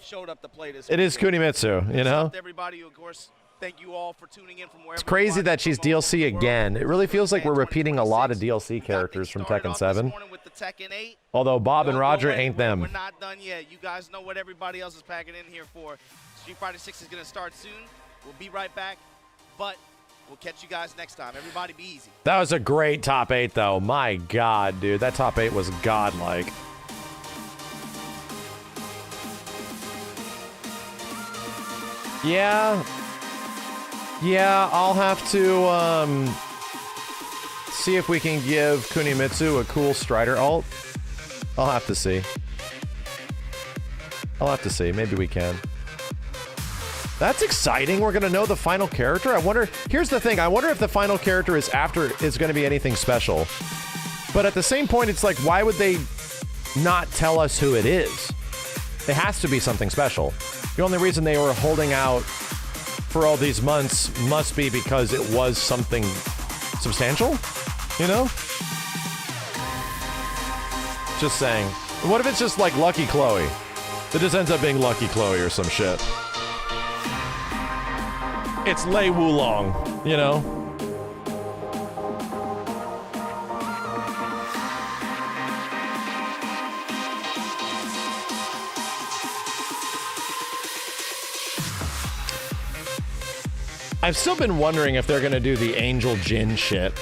It is Kunimitsu, you know? Everybody, of course, thank you all for tuning in from wherever. It's crazy that she's DLC again. It really feels like we're repeating a lot of DLC characters from Tekken 7. Although Bob and Roger ain't them. We're not done yet. You guys know what everybody else is packing in here for. Street Fighter 6 is going to start soon. We'll be right back, but we'll catch you guys next time. Everybody be easy. That was a great top 8, though. My God, dude. That top 8 was godlike. Yeah. Yeah, I'll have to, see if we can give Kunimitsu a cool Strider ult? I'll have to see. I'll have to see. Maybe we can. That's exciting. We're gonna know the final character. I wonder. Here's the thing. I wonder if the final character is after is gonna be anything special. But at the same point, it's like, why would they not tell us who it is? It has to be something special. The only reason they were holding out for all these months must be because it was something substantial, you know? Just saying. What if it's just like Lucky Chloe? It just ends up being Lucky Chloe or some shit. It's Lei Wulong, you know? I've still been wondering if they're gonna do the Angel Jin shit.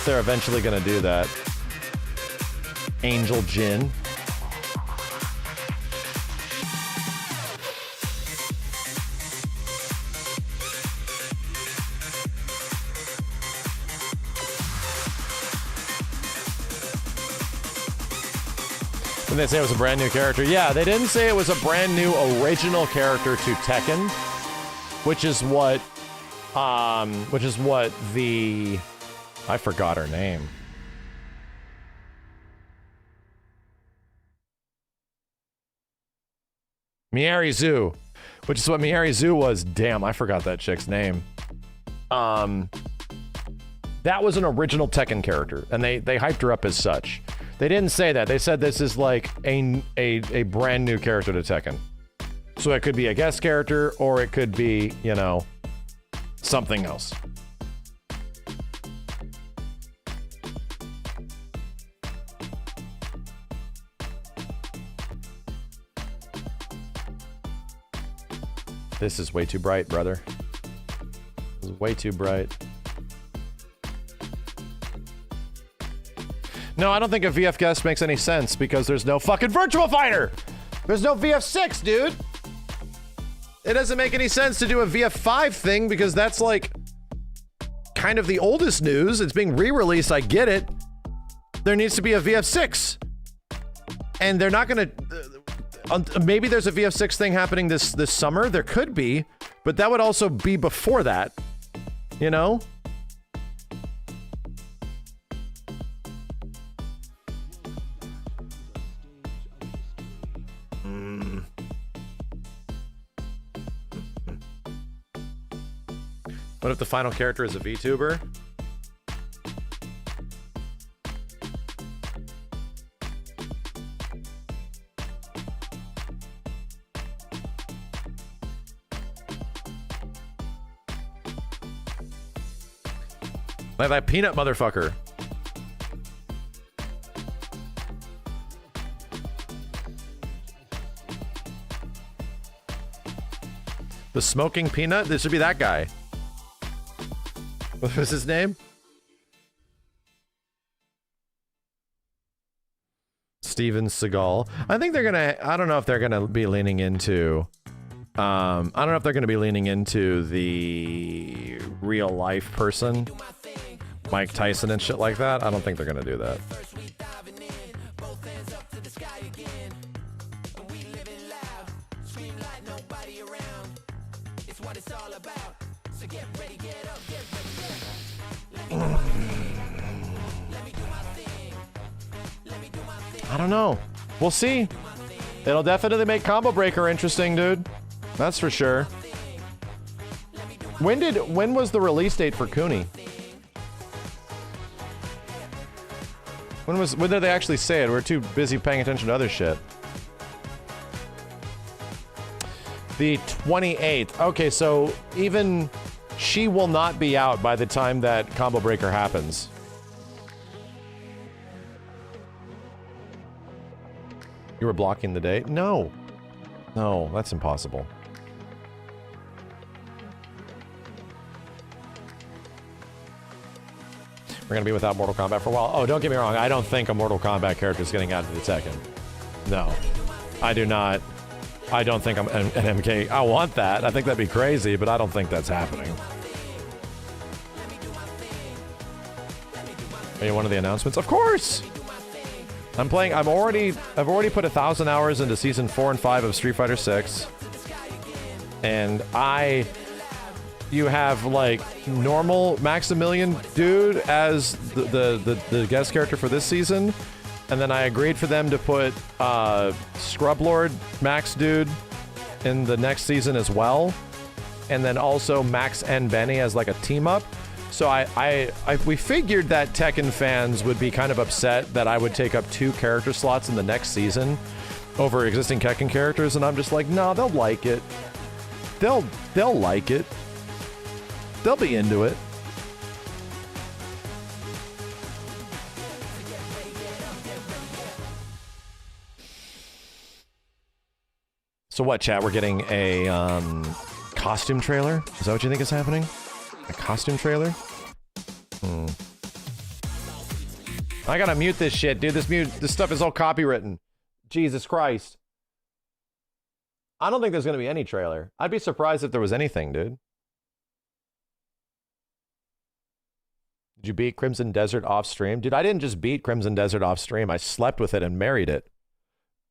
They're eventually gonna do that. Angel Jin. Did they say it was a brand new character? Yeah, they didn't say it was a brand new original character to Tekken, which is what the, I forgot her name. Miarizu, which is what Miarizu was. Damn, I forgot that chick's name. That was an original Tekken character, and they hyped her up as such. They didn't say that. They said this is like a brand new character to Tekken. So it could be a guest character, or it could be, you know, something else. This is way too bright, brother. This is way too bright. No, I don't think a VF guest makes any sense because there's no fucking Virtual Fighter! There's no VF6, dude! It doesn't make any sense to do a VF5 thing because that's like kind of the oldest news. It's being re-released, I get it. There needs to be a VF6. And they're not gonna... maybe there's a VF6 thing happening this summer. There could be, but that would also be before that. You know? What if the final character is a VTuber? Like that peanut motherfucker. The smoking peanut? This should be that guy. What was his name? Steven Seagal. I think they're gonna, I don't know if they're gonna be leaning into, I don't know if they're gonna be leaning into the real life person, Mike Tyson and shit like that. I don't think they're gonna do that. I don't know. We'll see. It'll definitely make Combo Breaker interesting, dude. That's for sure. When was the release date for Kuni? When did they actually say it? We're too busy paying attention to other shit. The 28th. Okay, so even she will not be out by the time that Combo Breaker happens. You were blocking the date? No. No, that's impossible. We're gonna be without Mortal Kombat for a while. Oh, don't get me wrong. I don't think a Mortal Kombat character is getting added to Tekken. No. I do not. I don't think I'm an MK. I want that. I think that'd be crazy, but I don't think that's happening. Are you one of the announcements? Of course! I'm playing, I've already put 1,000 hours into season 4 and 5 of Street Fighter 6. And you have like normal Maximilian dude as the guest character for this season. And then I agreed for them to put Scrub Lord Max dude in the next season as well. And then also Max and Benny as like a team up. So we figured that Tekken fans would be kind of upset that I would take up 2 character slots in the next season over existing Tekken characters, and I'm just like, no, they'll like it. They'll like it. They'll be into it. So what, chat? We're getting a costume trailer? Is that what you think is happening? A costume trailer? I gotta mute this shit, dude. This stuff is all copywritten. Jesus Christ. I don't think there's gonna be any trailer. I'd be surprised if there was anything, dude. Did you beat Crimson Desert off stream? Dude, I didn't just beat Crimson Desert off stream. I slept with it and married it.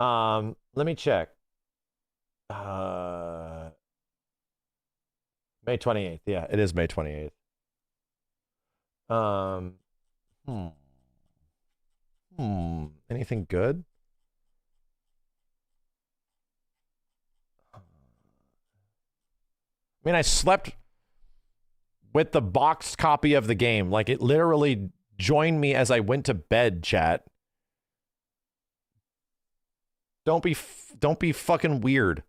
Let me check. May 28th. Yeah, it is May 28th. Anything good? I mean, I slept with the boxed copy of the game. Like, it literally joined me as I went to bed, chat. Don't be fucking weird.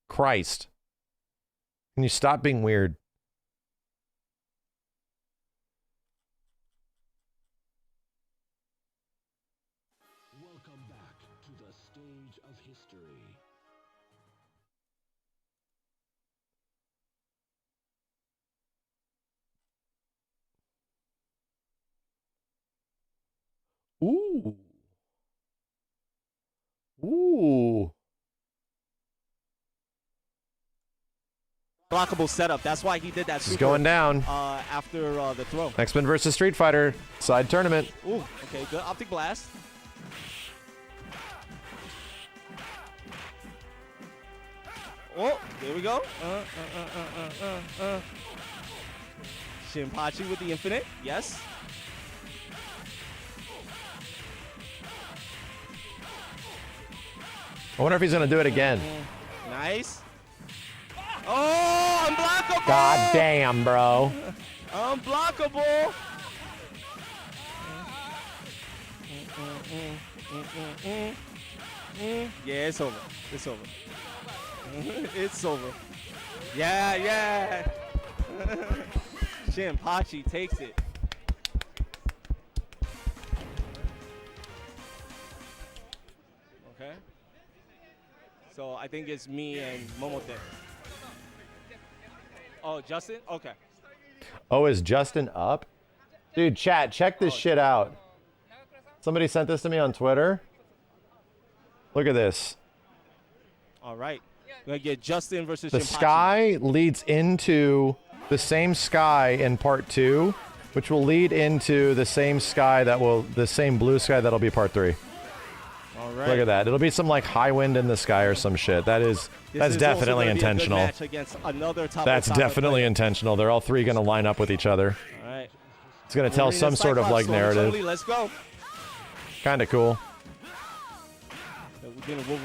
Christ. Can you stop being weird? Welcome back to the stage of history. Ooh. Ooh. Blockable setup. That's why he did that. This is going down. After the throw. X-Men versus Street Fighter side tournament. Ooh, okay, good. Optic blast. Oh, there we go. Shinpachi with the infinite. Yes. I wonder if he's going to do it again. Nice. Oh, unblockable! God damn, bro. Unblockable. Yeah, it's over. It's over. It's over. Yeah, yeah. Shinpachi takes it. Okay. So I think it's me and Momote. Oh, Justin? Okay. Oh, is Justin up? Dude, chat, check this shit out. Somebody sent this to me on Twitter. Look at this. All right. We're going to get Justin versus The Shinpachi. sky leads into the same sky in part 2, which will lead into the same sky the same blue sky that'll be part 3. All right. Look at that. It'll be some like high wind in the sky or some shit. That's definitely intentional. That's definitely intentional. They're all three going to line up with each other. All right. It's going to tell some sort of like narrative. Let's go. Kind of cool.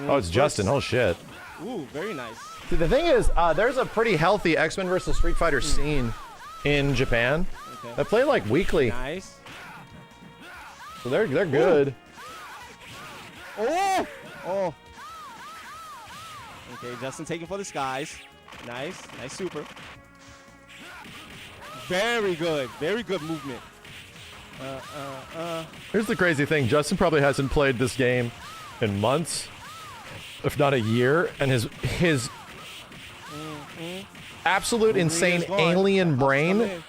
Oh, it's Justin. Oh, shit. Ooh, very nice. See, the thing is, there's a pretty healthy X-Men versus Street Fighter scene in Japan. Okay. They play like weekly. Nice. So they're good. Oh! Oh. Okay, Justin taking for the skies. Nice. Nice super. Very good. Very good movement. Here's the crazy thing. Justin probably hasn't played this game in months, if not a year, and his absolute insane alien brain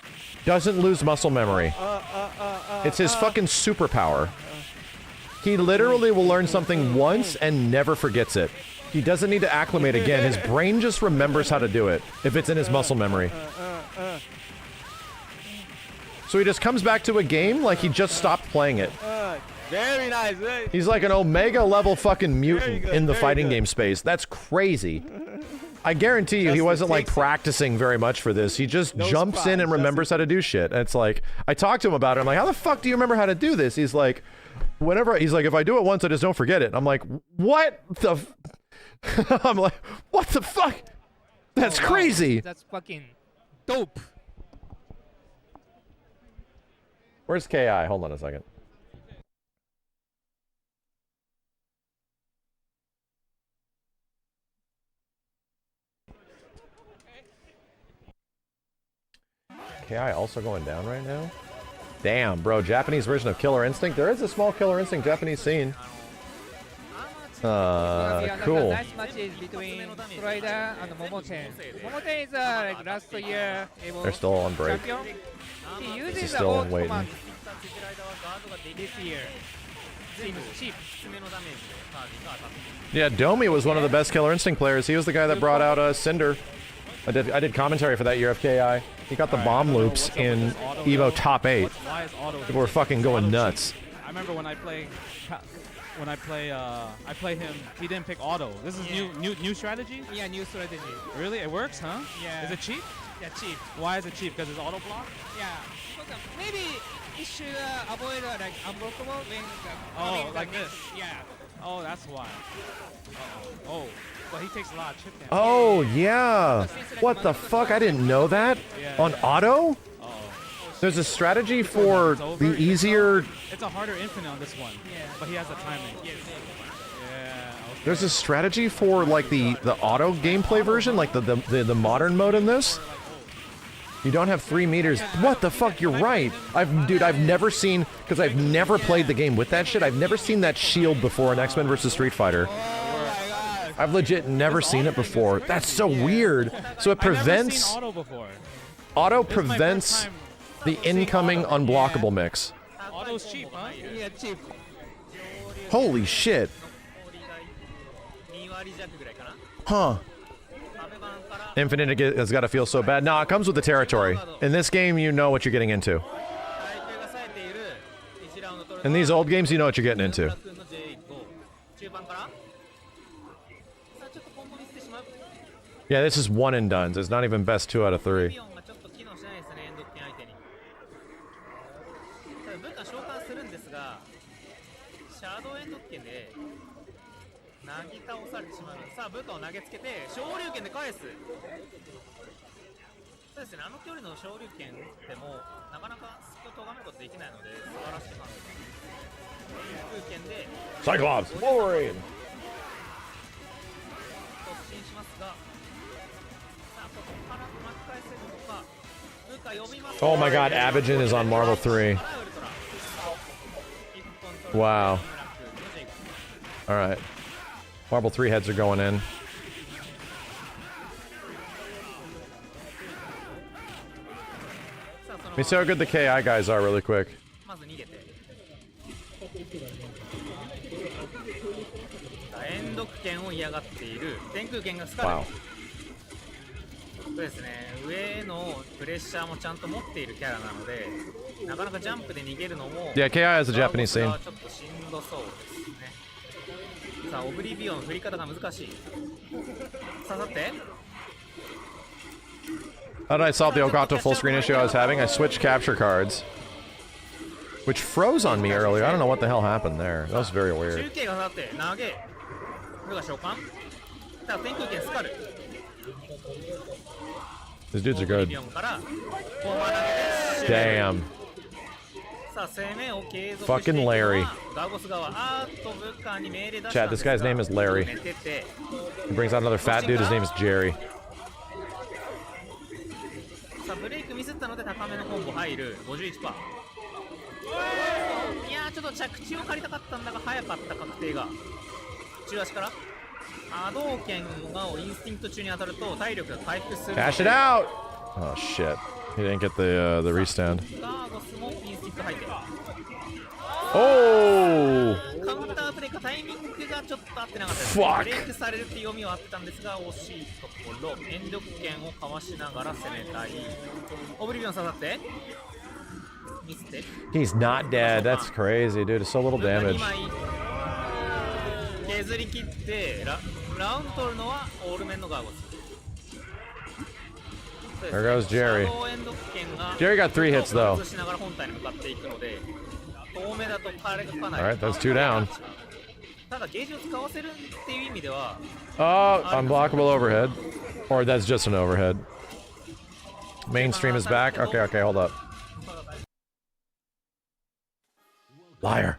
doesn't lose muscle memory. It's his fucking superpower. He literally will learn something once and never forgets it. He doesn't need to acclimate again. His brain just remembers how to do it if it's in his muscle memory. So he just comes back to a game like he just stopped playing it. Very nice. He's like an Omega level fucking mutant good, in the very fighting good. game space. That's crazy. I guarantee you he wasn't like practicing very much for this. He just jumps in and remembers how to do shit. And it's like, I talked to him about it. I'm like, how the fuck do you remember how to do this? He's like, he's like, if I do it once, I just don't forget it. I'm like, what the I'm like, what the fuck? That's crazy. That's fucking dope. Where's KI? Hold on a second. KI also going down right now? Damn, bro. Japanese version of Killer Instinct. There is a small Killer Instinct Japanese scene. Cool. Nice matches between Strider and Momoten. Momoten is like last year Evo They're still on break. champion. He This uses is the still old waiting. command this year. Seems cheap. Yeah, Domi was one of the best Killer Instinct players. He was the guy that brought out Cinder. I did commentary for that year of KI. He got the bomb loops in Evo top 8. Why is auto? People were fucking going nuts. I remember when I play him. He didn't pick auto. This is new strategy. Yeah, new strategy. Really, it works, huh? Yeah. Is it cheap? Yeah, cheap. Why is it cheap? Because it's auto block. Yeah. Because maybe it should avoid like unblockable when Oh, like the this. Yeah. Oh, that's why. Oh, but he takes a lot of chip damage. Oh, yeah. What the fuck? I didn't know that. On auto? There's a strategy for the easier... It's a harder infinite on this one, but he has the timing. Yeah. There's a strategy for like the auto gameplay version, like the modern mode in this. You don't have 3 meters. What the fuck? You're right. I've never seen, because I've never played the game with that shit. I've never seen that shield before in X-Men vs. Street Fighter. I've legit never seen it before. That's so weird. So it prevents... I've never seen auto before. Auto prevents the incoming unblockable mix. Auto's cheap, huh? Yeah, cheap. Holy shit. Huh. Infinite has got to feel so bad. No, it comes with the territory. In this game, you know what you're getting into. In these old games, you know what you're getting into. Yeah, this is one and done. It's not even best 2 out of 3. Cyclops, Wolverine. Oh my god, Abidjan is on Marvel 3. Wow. Alright. Marble 3 heads are going in. Let me see how good the KI guys are really quick. Wow. そうですね、上のプレッシャーもちゃんと持っているキャラなので、なかなかジャンプで逃げるのも Yeah, KI has a Japanese scene. ちょっとしんどそうですね。さあ、オブリビオン振り方が難しい。ささって。 How did I solve the Elgato full screen issue I was having? I switched capture cards, which froze on me earlier. I don't know what the hell happened there. That was very weird. 中継がさって投げ。これが召喚。さあ、天空剣スカル。 These dudes are good. Damn. Fucking Larry. Chad, this guy's name is Larry. He brings out another fat dude, his name is Jerry. さあブレイクミスったので高めのコンボ入る 51%。いやーちょっと着地を借りたかったんだが早かった確定が。中足から波動拳がインスティンクト中に当たると体力が回復する。 Cash it out! Oh shit. He didn't get the restand. ガーゴスもインスティンクト入ってる。 Oh! カウンターブレイクタイミングがちょっと合ってなかったです、 Fuck! ブレイクされるって読みはあったんですが惜しいところ遠力拳をかわしながら攻めたい。オブリビオン刺さって見せて He's not dead. That's crazy, dude. It's so little 2 damage. 枚削り切ってラウンド取るのはオールメンのガーゴス There goes Jerry. シャドウエンド剣が Jerry got 3 hits though. しながら本体に向かっていくので遠目だと彼がかなり Alright, that's 2 down. ただゲージを使わせるっていう意味では Oh, unblockable overhead. Or that's just an overhead. Mainstream is back. Okay, okay, hold up. Liar.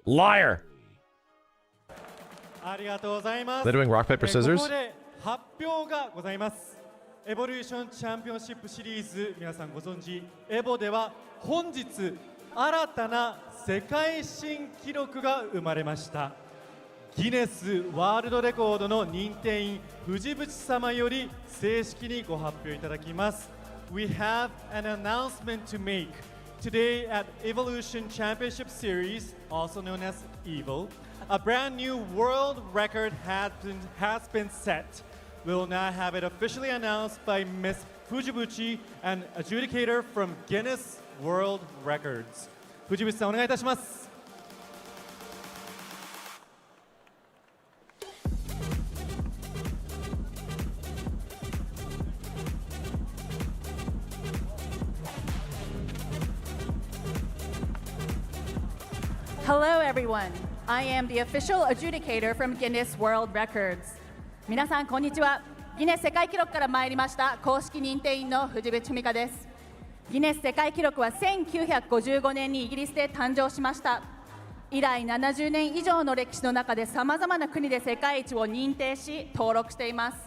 Liar. ありがとうございます。 They're doing rock, paper, scissors? ここで発表がございます。エボリューションチャンピオンシップシリーズ、皆さんご存知、エボでは本日新たな世界新記録が生まれました。ギネスワールドレコードの認定員藤渕様より正式にご発表いただきます。We have an announcement to make. Today at Evolution Championship Series, also known as EVO, a brand new world record has been set. We will now have it officially announced by Ms. Fujibuchi, an adjudicator from Guinness World Records. 藤渕さんお願いいたします。Hello everyone. I am the official adjudicator from Guinness World Records. 皆さんこんにちは。ギネス世界記録から参りました公式認定員の藤渕美香です。ギネス世界記録は1955年にイギリスで誕生しました。以来70年以上の歴史の中でさまざまな国で世界一を認定し登録しています。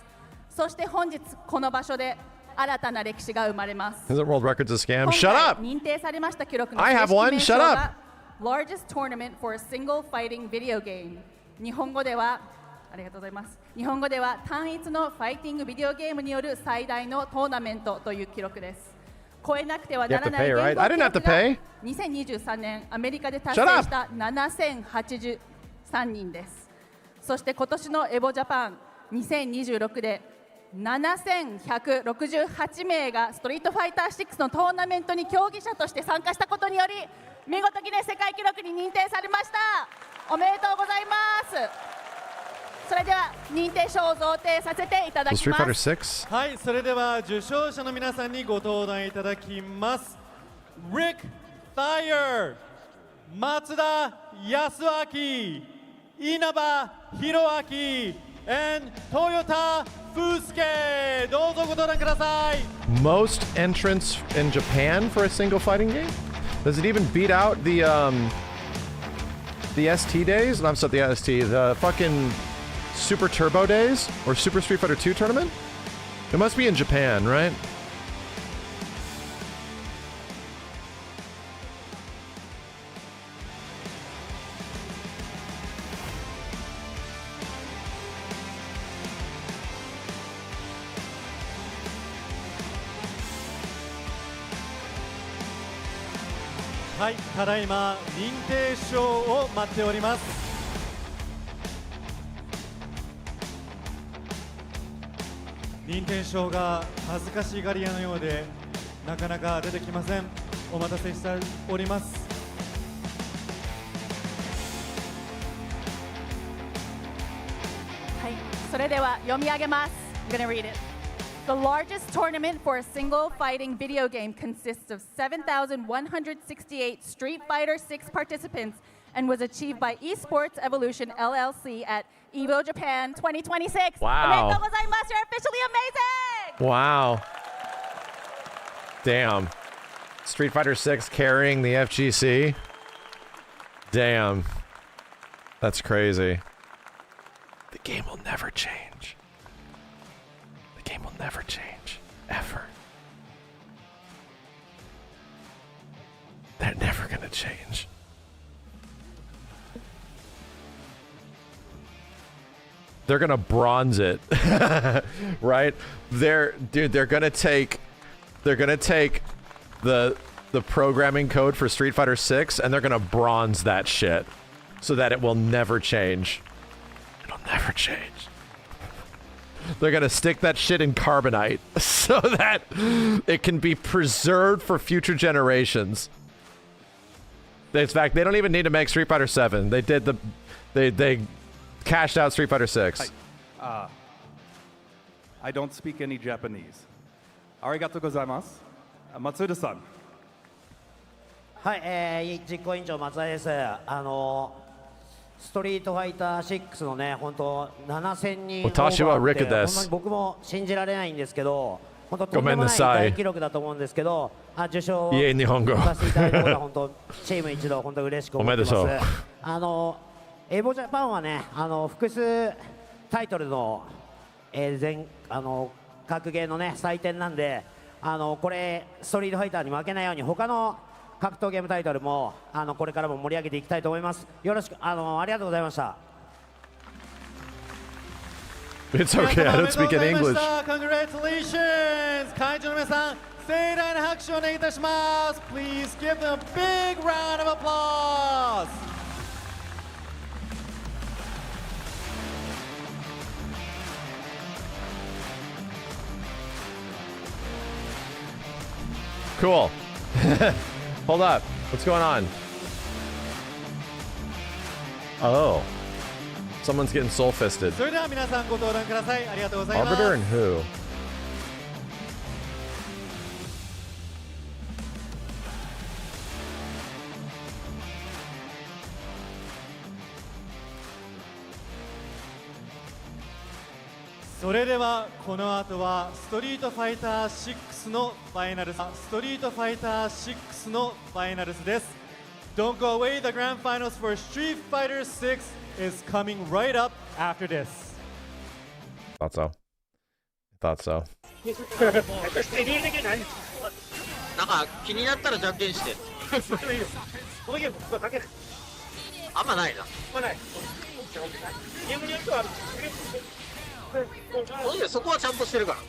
そして本日この場所で新たな歴史が生まれます。 Isn't World Records a scam? 今 Shut 回 up! 認定されました記録の I 正 have 式 one. 名 Shut 称 up! が Largest Tournament for a Single Fighting Video Game。日本語ではありがとうございます。日本語では単一のファイティングビデオゲームによる最大のトーナメントという記録です。超えなくてはならない You have to pay, right? I didn't have to pay. 2023年アメリカで達成した7083人です。そして今年のエボジャパン2026で7168名がストリートファイター6のトーナメントに競技者として参加したことにより見事ギネス世界記録に認定されました。おめでとうございます。それでは認定証を贈呈させていただきます。はい、それでは受賞者の皆さんにご登壇いただきます。Rick Thayer、松田康明、稲葉弘明、and Toyota Fusuke。どうぞご登壇ください。Most entrants in Japan for a single fighting game? Does it even beat out the ST days? I'm sorry, the ST, the fucking Super Turbo days or Super Street Fighter 2 tournament? It must be in Japan, right?「はい、ただいま認定証を待っております。認定証が恥ずかしがり屋のようでなかなか出てきません。お待たせしております。はい、それでは読み上げます。I'm gonna read it. The largest tournament for a single fighting video game consists of 7,168 Street Fighter 6 participants and was achieved by Esports Evolution LLC at Evo Japan 2026. Wow. おめでとうございます。You're officially amazing! Wow. Damn. Street Fighter 6 carrying the FGC. Damn. That's crazy. The game will never change. The game will never change. Ever. They're never gonna change. They're gonna bronze it. Right? They're gonna take the programming code for Street Fighter 6 and they're gonna bronze that shit so that it will never change. It'll never change. they're gonna stick that shit in carbonite so that it can be preserved for future generations. In fact, they don't even need to make Street Fighter 7. They did the, they cashed out Street Fighter 6. I don't speak any Japanese. Arigatou gozaimasu. Matsuda-san. はい、実行委員長松田です。ストリートファイター6のね、本当7000人オーバーって本当に僕も信じられないんですけど、本当とんでもない大記録だと思うんですけど、受賞させていただいたことは本当チーム一同本当嬉しく思ってます。エボジャパンはね、複数タイトルの格ゲーのね祭典なんで、これストリートファイターに負けないように他の格闘ゲームタイトルもこれからも盛り上げていきたいと思います。よろしくありがとうございました。It's okay, I don't speak in English. Congratulations! 会場の皆さん、盛大な拍手をお願いいたします。Please give them a big round of applause. Cool. Hold up. What's going on? Oh. Someone's getting soul fisted. それでは皆さんご登壇ください。ありがとうございます。 Arbiter and who? それではこの後はストリートファイター6のファイナルスのファイナルスです。 Don't go away, the grand finals for Street Fighter 6 is coming right up after this. Thought so. Thought so. なんか気になったらじゃんけんして。このゲームかけない。あんまないな。ゲームによってはそこはちゃんとしてるから。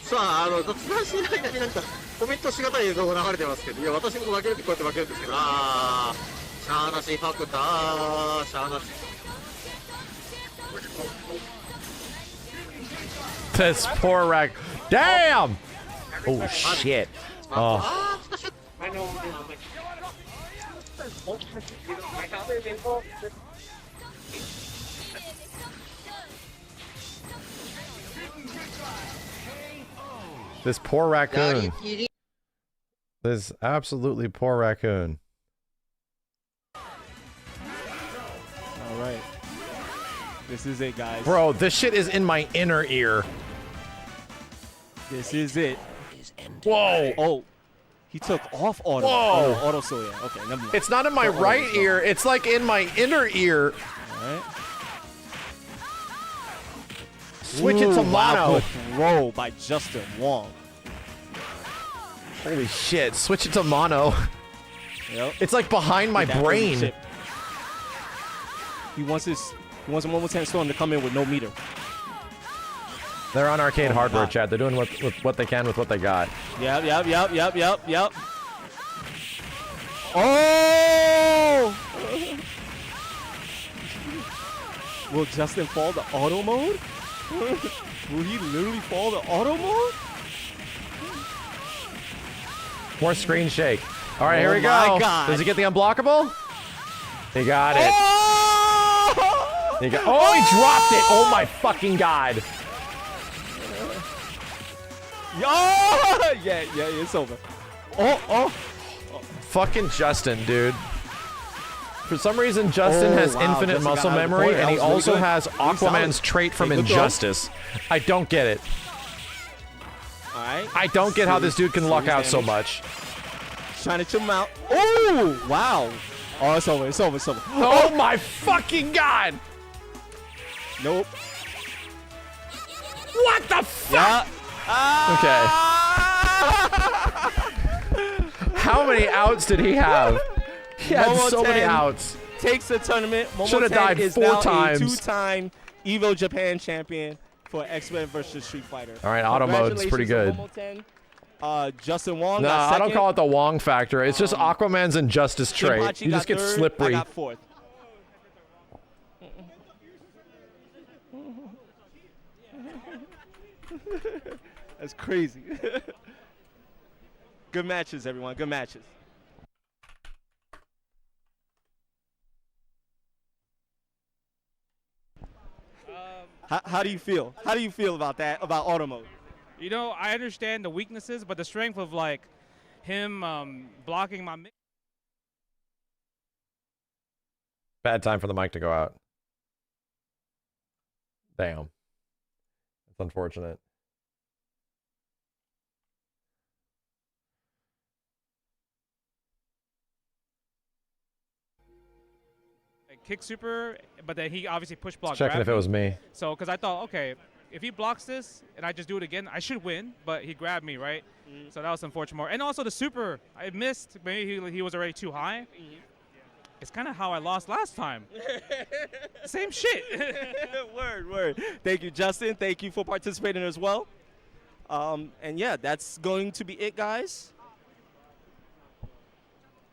さあ、雑談してない間になんかコメントしがたい映像が流れてますけど、いや私も負けるってこうやって負けるんですけど、しゃーなしファクター、しゃーなし。This poor rack. Damn! Oh shit. Oh. This poor raccoon. This absolutely poor raccoon. All right. This is it, guys. Bro, this shit is in my inner ear. This is it. Whoa. Oh. He took off auto. Whoa. Oh, auto, so yeah. Okay, never mind. It's not in my right ear. It's like in my inner ear. All right. Switch it to mono. Wow, throw by Justin Wong. Holy shit. Switch it to mono. Yep. It's like behind my brain. He wants a 110 Storm to come in with no meter. They're on arcade hardware, Chad. They're doing what they can with what they got. Yep. Oh! Will Justin fall to auto mode? Will he literally fall to auto mode? More screen shake. All right, here we go. God. Does he get the unblockable? He got it. Oh, he dropped it. Oh my fucking god. Oh, yeah, it's over. Oh. Fucking Justin, dude. For some reason, Justin has infinite muscle memory, and he also has Aquaman's trait from Injustice. I don't get it. Alright. I don't get how this dude can luck out so much. Trying to chill him out. Oh, wow. Oh, it's over. Oh my fucking god! Nope. What the fuck? Yeah. Okay. How many outs did he have? He had so many outs. Takes the tournament. Should have died 4 times. A 2-time Evo Japan champion for X-Men versus Street Fighter. All right, auto mode's pretty good. Justin Wong. No, got I don't call it the Wong factor. It's just Aquaman's Injustice trait. You just get slippery. I got 4th. That's crazy. Good matches, everyone. Good matches. How do you feel? How do you feel about that, about auto mode? You know, I understand the weaknesses, but the strength of like him blocking my. Bad time for the mic to go out. Damn. That's unfortunate. Kick super, but then he obviously push block. Checking if it was me. So, because I thought, okay, if he blocks this and I just do it again, I should win. But he grabbed me, right? So that was unfortunate. More. And also the super, I missed. Maybe he was already too high. It's kind of how I lost last time. Same shit. Word. Thank you, Justin. Thank you for participating as well. And yeah, that's going to be it, guys.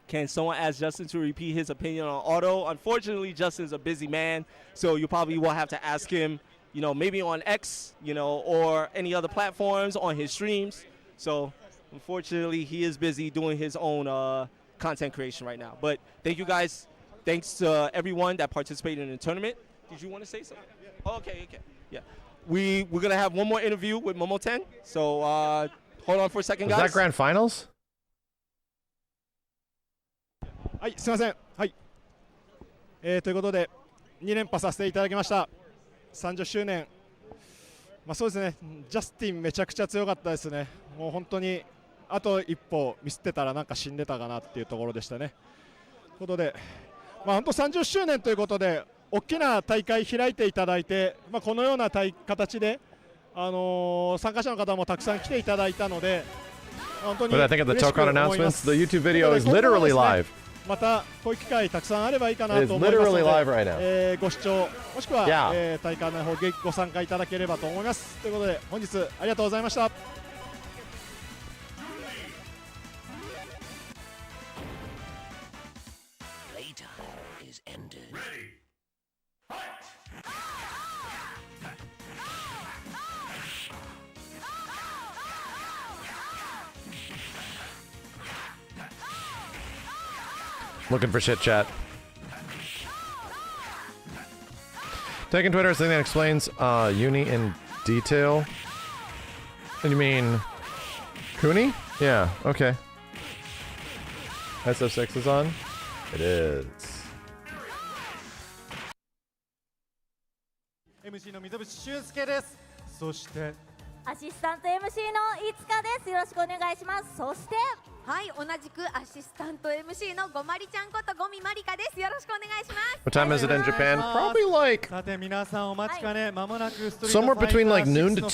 Can someone ask Justin to repeat his opinion on auto? Unfortunately, Justin's a busy man, so you probably will have to ask him, you know, maybe on X, you know, or any other platforms on his streams. So unfortunately, he is busy doing his own content creation right now. But thank you guys. Thanks to everyone that participated in the tournament. Did you want to say something? Oh, okay. Yeah. We're going to have one more interview with Momo10. So hold on for a second, guys. Was that grand finals? はい、すみません。はい。ということで、2連覇させていただきました。30周年。そうですね、ジャスティンめちゃくちゃ強かったですね。もう本当に、あと一歩ミスってたらなんか死んでたかなっていうところでしたね。ということで、本当30周年ということで、大きな大会開いていただいて、このような形で、参加者の方もたくさん来ていただいたので、本当に But I think at the Tokon announcements, the YouTube video is literally live. またこういう機会たくさんあればいいかなと思いますので、ご視聴もしくは、大会の方ご参加いただければと思います。ということで本日ありがとうございました。Looking for shit chat. Tekken Twitter is the thing that explains Uni in detail. And you mean Kuni? Yeah, okay. SF6 is on? It is. MC の水渕俊介です。そしてアシスタント MC のいつかです。よろしくお願いします。そしてはい、同じくアシスタント MC のごまりちゃんことごみまりかです。よろしくお願いします。 What time is it in Japan? Probably like さて皆さんお待ちかね、まもなくストリート somewhere ファイター between like noon to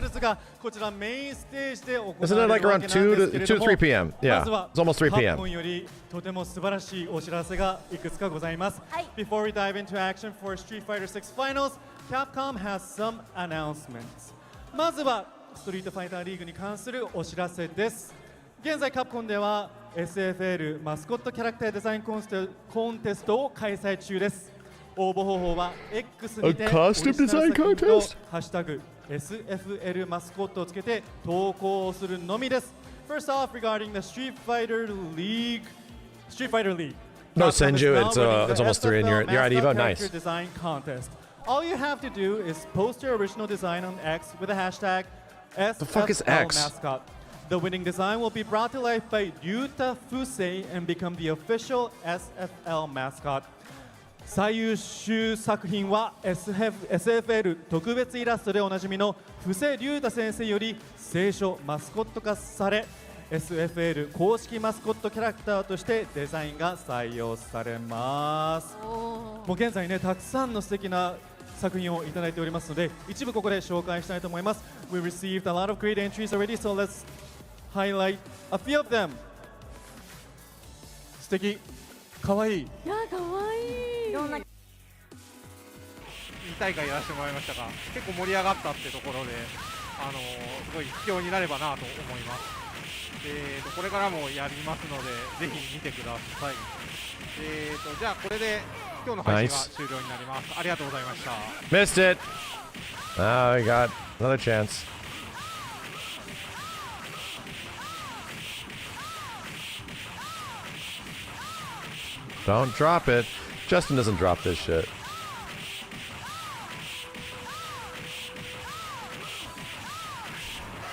2? がこちらメインステージで行われ Isn't it る like わ around け 2なん to ですけれども、 3 p.m.? Yeah, まずは it's almost 3 p.m. カプコンよりとても素晴らしいお知らせがいくつかございます。Before we dive into action for Street Fighter 6 Finals, Capcom has some announcements. まずはストリートファイターリーグに関するお知らせです。現在カプコンでは SFL マスコットキャラクターデザインコンテストを開催中です。応募方法は X にてオリジナル作品とハッシュタグ SFL マスコットをつけて投稿するのみです。First off, regarding the Street Fighter League. No, Senju, it's almost 3 and you're at Evo. Nice. Design contest. All you have to do is post your original design on X with the hashtag SFL The fuck is X? mascot. The winning design will be brought to life by Ryuta Fusei and become the official SFL mascot. 最優秀作品は SFL 特別イラストでおなじみの布施龍太先生より聖書マスコット化され SFL 公式マスコットキャラクターとしてデザインが採用されます。もう現在ねたくさんの素敵な作品をいただいておりますので一部ここで紹介したいと思います。We received a lot of great entries already, so let's highlight a few of them. 素敵、かわいい。いや、かわいい。いろんな2大会やらせてもらいましたが、結構盛り上がったってところで、すごい秘境になればなと思います。これからもやりますので、ぜひ見てください。じゃあこれで今日の配信は終了になります。ありがとうございました。Missed it. Oh, we got another chance. Don't drop it. Justin doesn't drop this shit.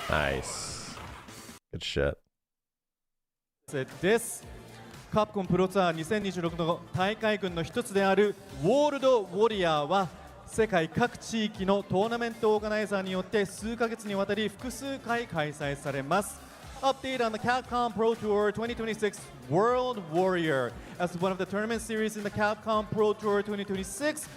Nice. Good shit. です。カプコンプロツアー2026の大会群の一つであるウォールドウォリアーは世界各地域のトーナメントオーガナイザーによって数ヶ月にわたり複数回開催されます。Update on the Capcom Pro Tour 2026 World Warrior. As one of the tournament series in the Capcom Pro Tour 2026,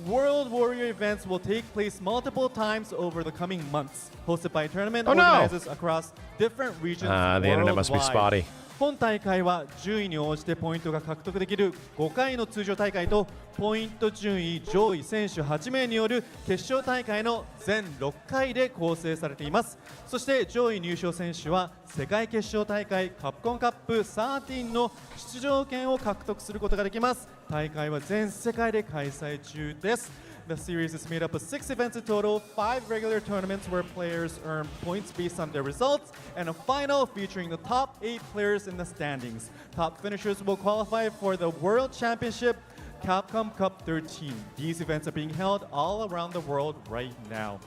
World Warrior events will take place multiple times over the coming months, hosted by tournament organizers across different regions The internet must be worldwide. spotty. 本大会は順位に応じてポイントが獲得できる5回の通常大会とポイント順位上位選手8名による決勝大会の全6回で構成されています。そして上位入賞選手は世界決勝大会カプコンカップ13の出場権を獲得することができます。大会は全世界で開催中です。The series is made up of 6 events in total, 5 regular tournaments where players earn points based on their results, and a final featuring the top 8 players in the standings. Top finishers will qualify for the World Championship Capcom Cup 13. These events are being held all around the world right now.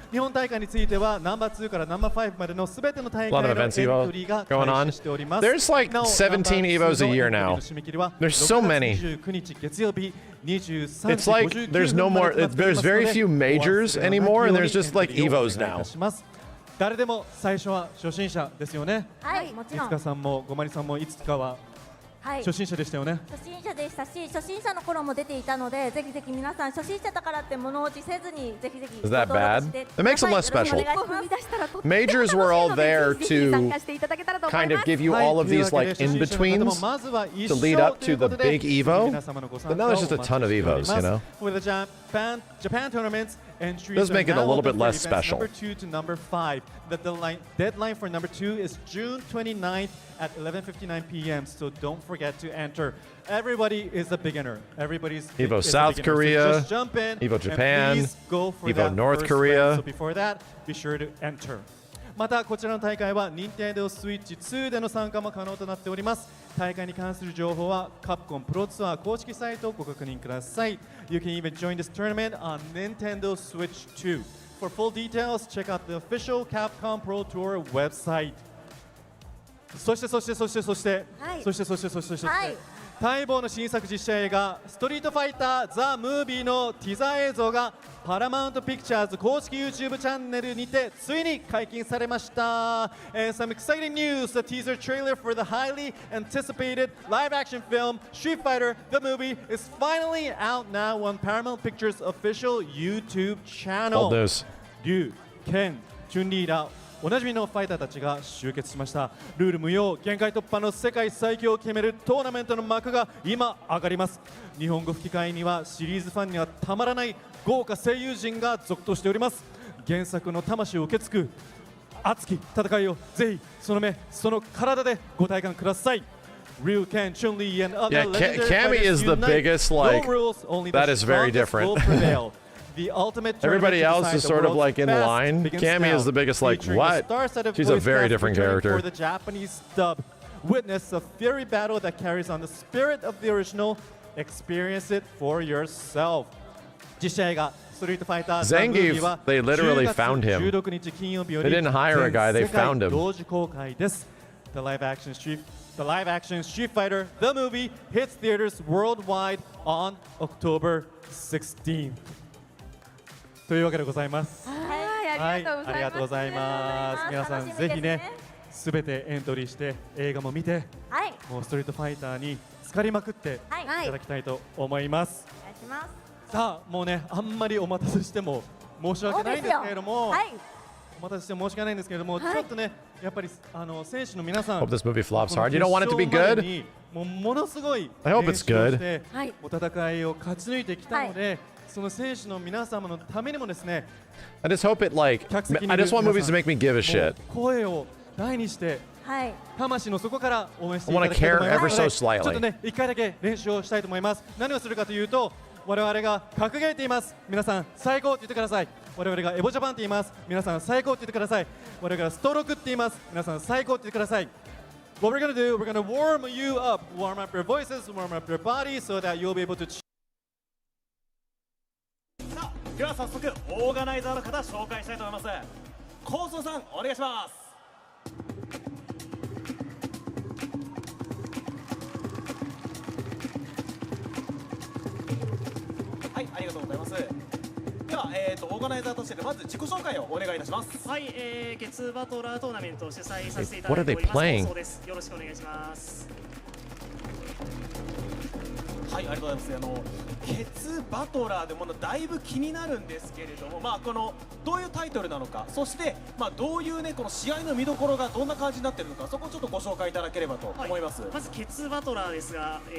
日本大会についてはナンバー2からナンバー5までのすべての大会のエントリーが開始しております。There's like 17 Evos a year now. There's so many. It's like there's no more, there's very few majors anymore, and there's just like Evos now. 誰でも最初は初心者ですよね。はい、もちろん。いつかさんもごまりさんもいつかは初心者でしたよね。初心者でしたし、初心者の頃も出ていたので、ぜひぜひ皆さん初心者だからって物落ちせずにぜひぜひ。Is that bad? It makes them less special. Majors were all there to kind of give you all of these like in betweens to lead up to the big Evo. But now there's just a ton of Evos, you know. Japan tournaments. Does make it a little bit less special. Number 2 to number 5. The deadline for number 2 is June 29th at 11:59 p.m. So don't forget to enter. Everybody is a beginner. Everybody's Evo South Korea, so just jump in Evo Japan, go for Evo North Korea. So before that, be sure to enter. またこちらの大会は Nintendo Switch 2での参加も可能となっております。大会に関する情報はカプコンプロツアー公式サイトをご確認ください。You can even join this tournament on Nintendo Switch 2. For full details, check out the official Capcom Pro Tour website. そして待望の新作実写映画ストリートファイターザ・ムービーのティザー映像がパラマウントピクチャーズ公式 YouTube チャンネルにてついに解禁されました。And some exciting news, the teaser trailer for the highly anticipated live action film Street Fighter the movie is finally out now on Paramount Pictures official YouTube channel. リュウ、ケン、チュンリーらおなじみのファイターたちが集結しました。ルール無用限界突破の世界最強を決めるトーナメントの幕が今上がります。日本語吹き替えにはシリーズファンにはたまらない豪華声優陣が続投しております。原作の魂を受け継ぐ熱き戦いをぜひその目その体でご体感ください。Ryu, Ken, Chun-Li, and other legendary Cammy is the biggest, like, that is very different. Everybody else is sort of like in line. Cammy is the biggest, like, what? She's a very different character. For the Japanese dub, witness a fiery battle that carries on the spirit of the original. Experience it for yourself. 実写映画 Street Fighter Zangief, they literally found him. They didn't hire a guy, they found him. The live action Street Fighter the movie hits theaters worldwide on October 16th. というわけでございます。はい、ありがとうございます。皆さんぜひね、すべてエントリーして映画も見て、もうストリートファイターに浸かりまくっていただきたいと思います。お願いします。さあ、もうね、あんまりお待たせしても申し訳ないんですけれども、お待たせして申し訳ないんですけれども、ちょっとね、やっぱり選手の皆さん、 Hope this movie flops hard. You don't want it to be good? ものすごい I hope it's good. 戦いを勝ち抜いてきたので、その選手の皆様のためにもですね、 I just hope it like, I just want movies to make me give a shit. 声を大にして、魂の底から応援していただきたいと思い I ます wanna care ever so ので、 slightly. ちょっとね、一回だけ練習をしたいと思います。何をするかというと、我々が格言って言います。皆さん最高って言ってください。我々がエボジャパンって言います。皆さん最高って言ってください。我々がストロークって言います。皆さん最高って言ってください。what we're gonna do, we're gonna warm you up, warm up your voices, warm up your body, so that you'll be able to. では早速オーガナイザーの方紹介したいと思います。高僧さんお願いします。はい、ありがとうございます。では、オーガナイザーとしてまず自己紹介をお願いいたします。はい、ケツバトラートーナメントを主催させていただいております。そうです。よろしくお願いします。はい、ありがとうございます。ケツバトラーでもだいぶ気になるんですけれども、このどういうタイトルなのか、そしてどういうねこの試合の見どころがどんな感じになっているのか、そこをちょっとご紹介いただければと思います。まずケツバトラーですが、ジ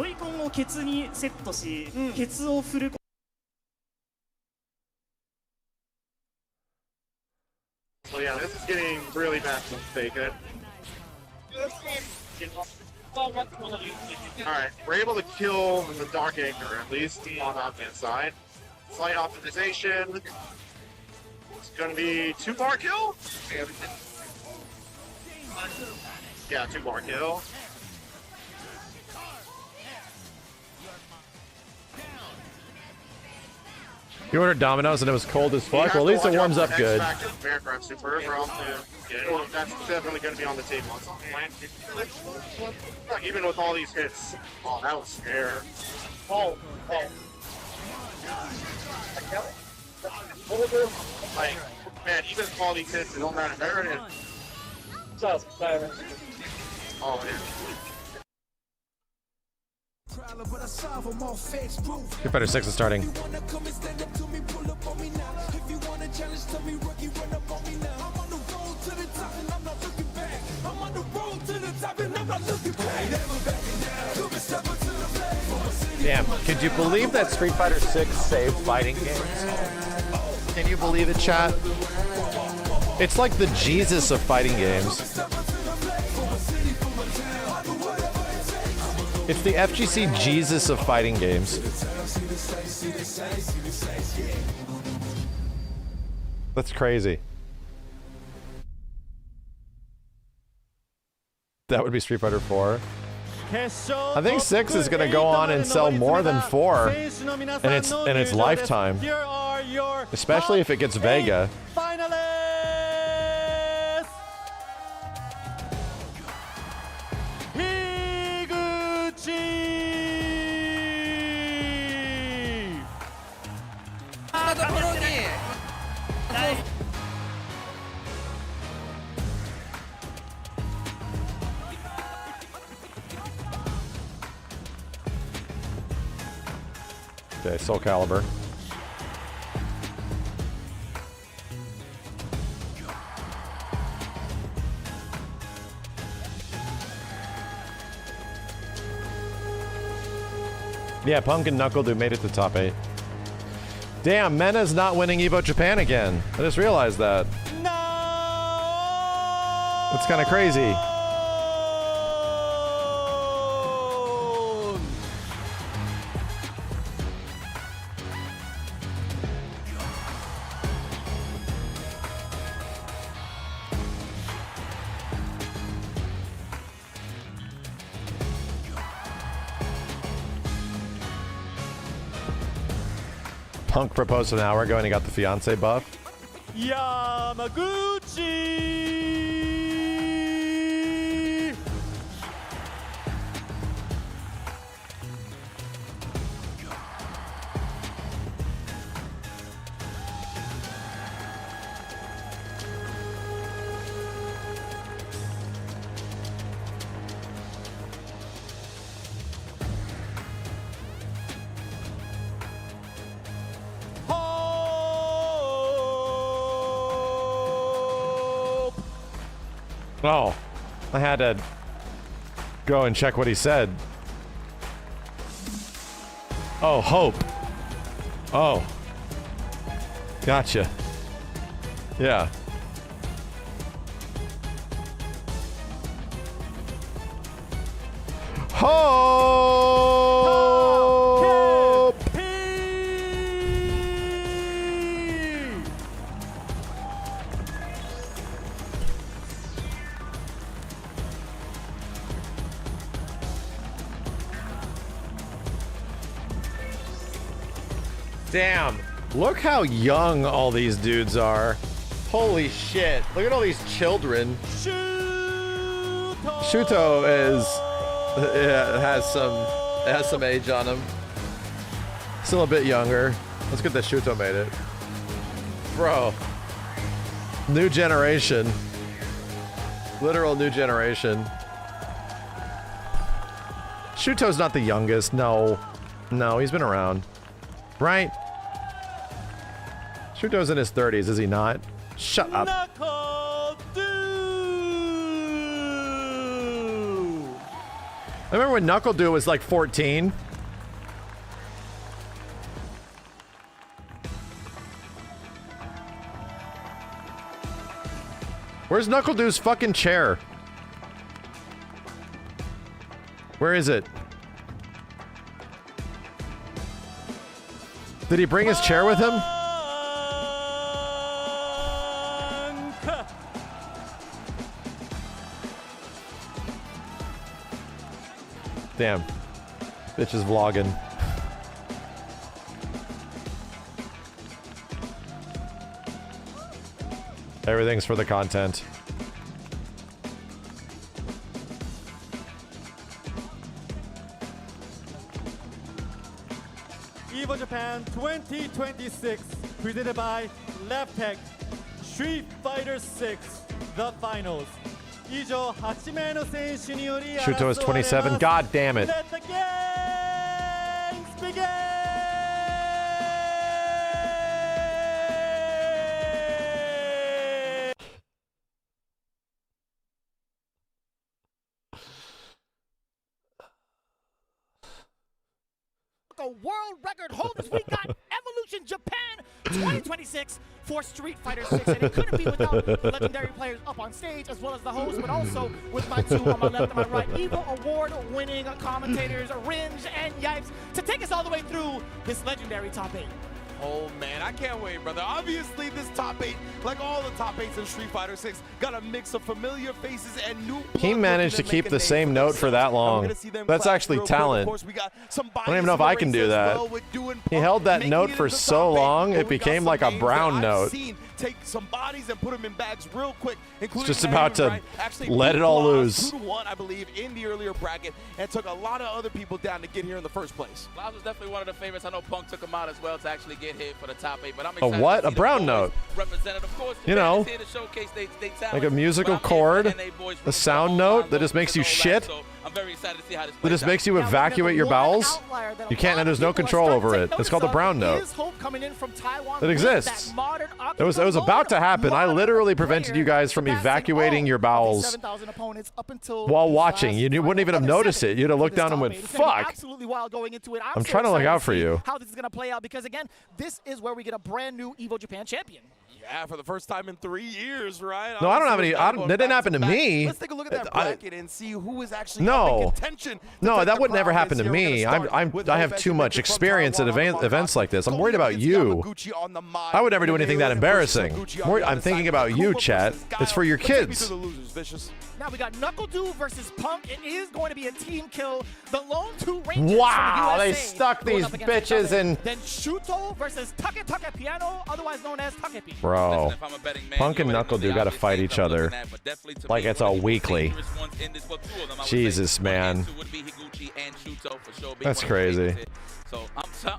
ョイコンをケツにセットし、ケツを振る。So yeah, this is getting really bad from Tekken. Alright, we're able to kill the Dark Anchor, at least on the offense side. Slight optimization. It's gonna be 2-bar kill? Yeah, 2-bar kill. You ordered Domino's and it was cold as fuck? Well, at least it warms up good. That's definitely going to be on the table. Even with all these hits. Oh, that was scare. Oh. Like, man, even with all these hits, it don't matter. Oh, man. Street Fighter 6 is starting. Damn, could you believe that Street Fighter 6 saved fighting games? Can you believe it, chat? It's like the Jesus of fighting games. It's the FGC Jesus of fighting games. That's crazy. That would be Street Fighter 4. I think 6 is going to go on and sell more than 4 in its lifetime. Especially if it gets Vega. Okay, Soul Calibur. Yeah, Punk and Knuckle made it to top 8. Damn, Mena's not winning Evo Japan again. I just realized that. No! That's kind of crazy. Punk proposed an hour ago and he got the fiance buff. Yamaguchi! Oh, I had to go and check what he said. Oh, hope. Oh. Gotcha. Yeah. Hope! Damn. Look how young all these dudes are. Holy shit. Look at all these children. Shuto is has some age on him. Still a bit younger. Let's get that Shuto made it. Bro. New generation. Literal new generation. Shuto's not the youngest. No. No, he's been around. Right? Shuto's in his 30s, is he not? Shut up. I remember when Knuckle Dew was like 14. Where's Knuckle Dew's fucking chair? Where is it? Did he bring his chair with him? Damn. Bitch is vlogging. Everything's for the content. Evo Japan 2026, presented by LabTech, Street Fighter 6, the finals. Shuto is 27. God damn it. Let the games begin! World record holders. We got Evolution Japan 2026 for Street Fighter 6, and it couldn't be without the legendary players up on stage, as well as the host, but also with my two on my left and my right, Evo award-winning commentators, Ringe and Yipes, to take us all the way through this legendary top 8. Oh man, I can't wait, brother. Obviously, this top 8, like all the top 8s in Street Fighter 6, got a mix of familiar faces and new. He managed to keep the same note for that long. That's actually talent. I don't even know if I can do that. He held that note for so long, it became like a brown note. Take some bodies and put them in bags real quick. It's just about to let it all loose. 2-1, I believe, in the earlier bracket, and took a lot of other people down to get here in the first place. Klaus was definitely one of the favorites. I know Punk took him out as well to actually get hit for the top 8, but I'm A excited what? to A see brown note. Represented, of course, You know, here to showcase they talent, like a musical but I'm chord, here for NA boys a sound note that just makes you shit. So I'm very excited to see how this That plays just out. makes you evacuate your bowels. You can't, and there's no control over it. It's called the brown note. It exists. It was about to happen. I literally prevented you guys from evacuating your bowels while watching. You wouldn't even have noticed it. You'd have looked down and went, fuck. Absolutely wild going into it. I'm trying to look out for you. How this is going to play out, because again, this is where we get a brand new Evo Japan champion. Yeah, for the first time in 3 years, right? No, I don't have any. That didn't happen to me. Let's take a look at that bracket and see who is actually up in contention. No, that would never happen to me. I have too much experience at events like this. I'm worried about you. I would never do anything that embarrassing. I'm thinking about you, chat. It's for your kids. Now we got Knuckle Dew versus Punk. It is going to be a team kill. The lone two Rangers Wow, from the they USA stuck going these up against each bitches other. in. Then Shuto versus Take Piano, otherwise known as Takepi. Bro, Punk and Knuckle Dew gotta fight each other like it's a weekly. Jesus, man. That's crazy. So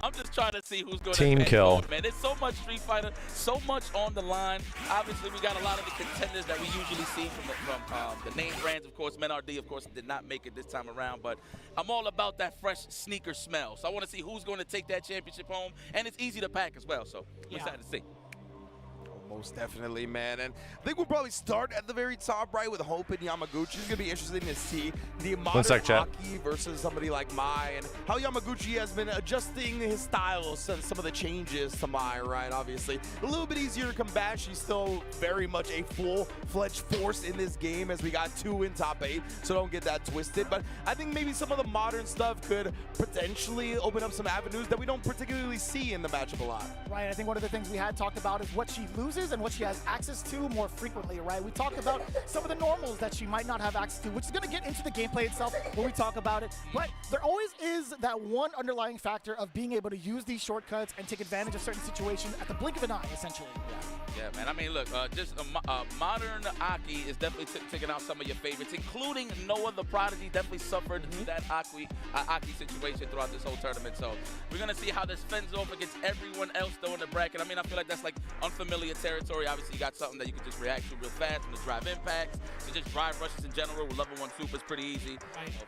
I'm just trying to see who's going to Team kill. Man, there's so much Street Fighter, so much on the line. Obviously, we got a lot of the contenders that we usually see from the name brands. Of course, MenRD, of course, did not make it this time around. But I'm all about that fresh sneaker smell. So I want to see who's going to take that championship home. And it's easy to pack as well. So I'm excited to see. Most definitely, man. And I think we'll probably start at the very top, right, with Hope and Yamaguchi. It's going to be interesting to see the modern Aki versus somebody like Mai, and how Yamaguchi has been adjusting his style since some of the changes to Mai, right? Obviously, a little bit easier to combat. She's still very much a full-fledged force in this game, as we got 2 in top 8, so don't get that twisted. But I think maybe some of the modern stuff could potentially open up some avenues that we don't particularly see in the matchup a lot. Right, I think one of the things we had talked about is what she loses uses and what she has access to more frequently, right? We talked about some of the normals that she might not have access to, which is going to get into the gameplay itself when we talk about it. But there always is that one underlying factor of being able to use these shortcuts and take advantage of certain situations at the blink of an eye, essentially. Yeah, man. I mean, look, just modern Aki is definitely taking out some of your favorites, including Noah the Prodigy. Definitely suffered that Aki situation throughout this whole tournament. So we're gonna see how this fends off against everyone else though in the bracket. I mean, I feel like that's like unfamiliar territory. Obviously, you got something that you can just react to real fast from the drive impacts. So just drive rushes in general with level 1 super is pretty easy.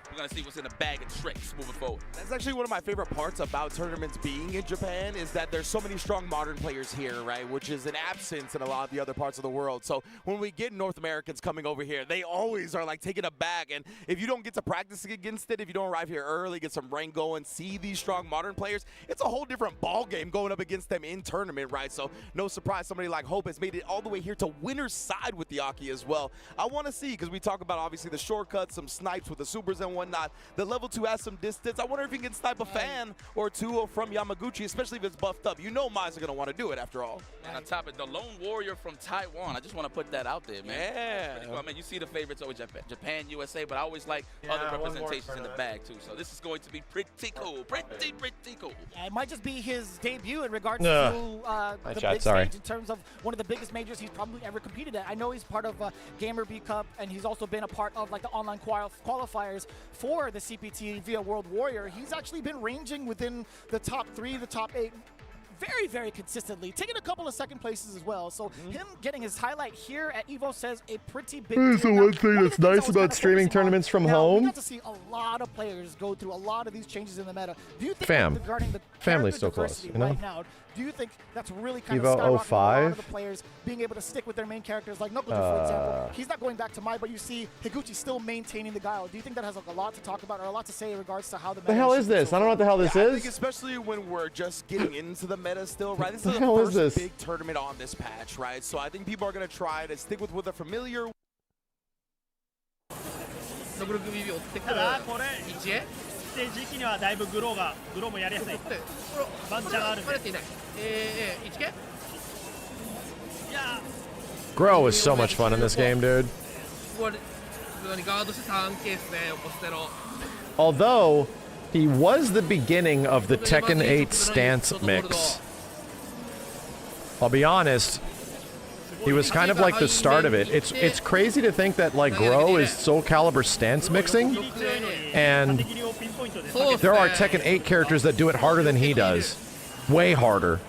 We're gonna see what's in the bag of tricks moving forward. That's actually one of my favorite parts about tournaments being in Japan is that there's so many strong modern players here, right? Which is an absence in a lot of the other parts of the world. So when we get North Americans coming over here, they always are like taking a bag. And if you don't get to practice against it, if you don't arrive here early, get some rank going, see these strong modern players, it's a whole different ball game going up against them in tournament, right? So no surprise, somebody like Hope has made it all the way here to winner's side with the Aki as well. I want to see, because we talk about obviously the shortcuts, some snipes with the supers and whatnot. The level 2 has some distance. I wonder if he can snipe a fan or two from Yamaguchi, especially if it's buffed up. You know Mai's are going to want to do it after all. And on top of the Lone Warrior from Taiwan, I just want to put that out there, man. Yeah. Cool. I mean, you see the favorites over Japan, USA, but I always like other representations in the bag too. So this is going to be pretty cool, pretty cool. Yeah, it might just be his debut in regards to the big stage in terms of one of the biggest majors he's probably ever competed at. I know he's part of Gamer B Cup, and he's also been a part of like the online qualifiers for the CPT via World Warrior. He's actually been ranging within the top 3, the top 8 very, very consistently, taking a couple of second places as well. So him getting his highlight here at Evo says a pretty big That's the one thing that's nice about streaming tournaments from home. We got to see a lot of players go through a lot of these changes in the meta. Do you think regarding the family's still close, you know? right now, do you think that's really kind Evo of skyrocketing 05? a lot of the players being able to stick with their main characters, like Knuckleduck, for example? He's not going back to Mai, but you see Higuchi still maintaining the guile. Do you think that has like a lot to talk about or a lot to say in regards to how the meta hell is this? I don't know what the hell this I is. think especially when we're just getting into the meta still, right? This is the hell is first this? big tournament on this patch, right? So I think people are going to try to stick with what they're familiar with. ただこれステージ域にはだいぶグローもやりやすいバンチャーがあるんでGrow is so much fun in this game, dude. ガードして 3K ですね横捨ての Although he was the beginning of the Tekken 8 stance mix. I'll be honest, he was kind of like the start of it. It's crazy to think that like Grow is Soul Calibur stance mixing, and there are Tekken 8 characters that do it harder than he does. Way harder.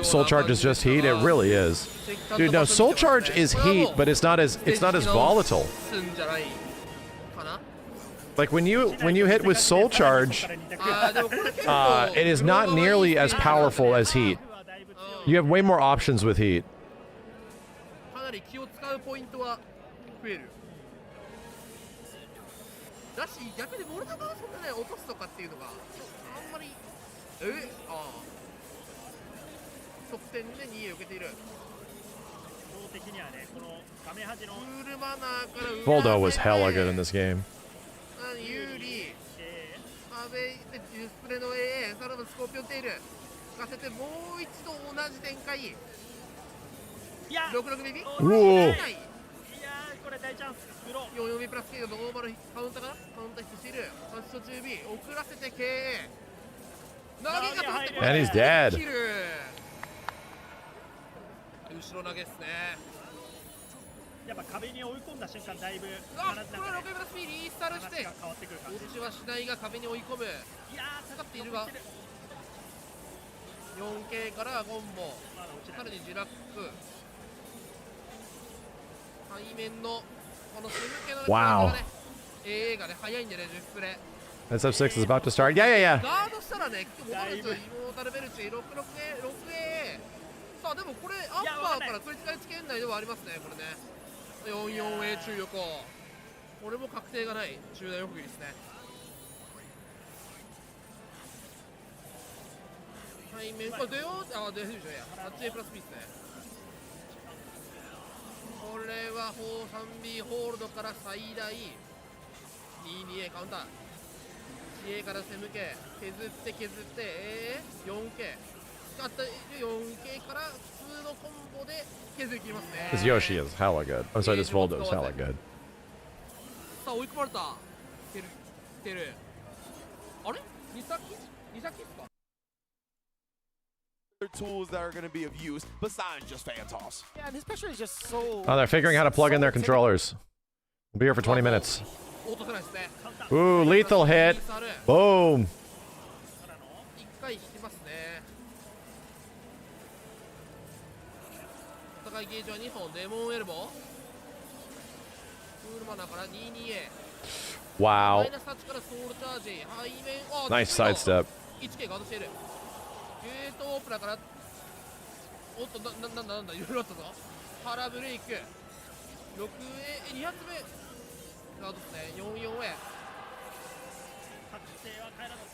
Soul Charge is just heat. It really is, dude. No, Soul Charge is heat, but it's not as volatile. Like when you hit with Soul Charge, it is not nearly as powerful as heat. You have way more options with heat. かなり気を使うポイントは増えるだし逆にボルトがそんなね落とすとかっていうのがあんまり得点で2位を受けている Voldo was hella good in this game. 有利壁でディスプレイの AA さらにスコーピオンテールがせてもう一度同じ展開66ビビいやこれ大チャンス44ビプラス K のノーマルカウンターかなカウンターヒットしている8と 10B 遅らせて KA 投げが取って And he's dead. キル後ろ投げっすねやっぱ壁に追い込んだ瞬間だいぶこれは6ビプラス B リースタールして落ちはしないが壁に追い込むいやー下がっているが 4K からゴンボさらにジラック背面のこのスム系の Wow. AA がね速いんでねディスプレイ SF6 is about to start. Yeah. ガードしたらねモトレツイモータルベルチ 6A さあでもこれアッパーからクリティカルチ圏内ではありますねこれね 44A 中横これも確定がない中大横切りですね背面これ出よう出るじゃんや 8A プラス B ですねこれは 3B ホールドから最大 22A カウンター A から攻めけ削って4K 使った 4K から普通のコンボで削り切りますね。 This Yoshi is hella good. I'm sorry, this Voldo is hella good. さあ追い込まれた。てるあれ2先っすか。 Tools that are going to be of use besides just fan toss. Yeah, and this picture is just so. Oh, they're figuring out how to plug in their controllers. We'll be here for 20 minutes. 落とせないですね。 Ooh, lethal hit. Boom. 一回引きますね。戦いゲージは2本デモンエルボー。クールマナーから 22A。 マ Wow. イナス8からソウルチャージ。背面。Nice sidestep. 1K ガードしている。ゲートオープナーからおっとなんだいろいろあったぞ。パラブレイク 6A 2発目ガードですね。 44A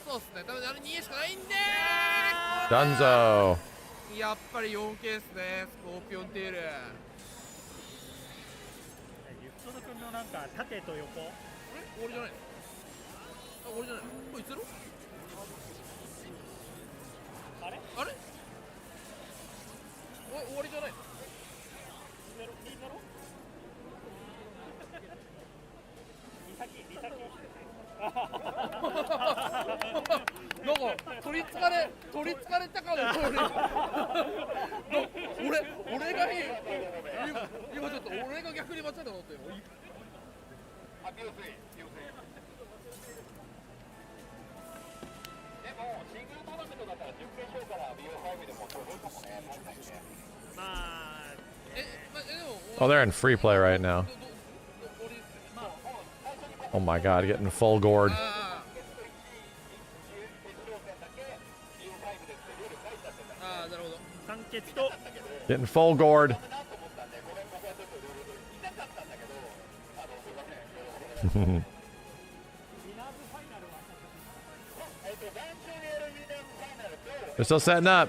そうっすね。多分あれ 2A しかないんでDunzo. やっぱり 4K ですね。スコーピオンテール。ユクソド君のなんか縦と横。あれ俺じゃないの。あ俺じゃないの。これいつろあれ終わりじゃないの。なんか取りつかれたかの通り俺がいい今ちょっと俺が逆に間違えたのってOh, they're in free play right now. Oh my god, getting full gourd. Getting full gourd. They're still setting up.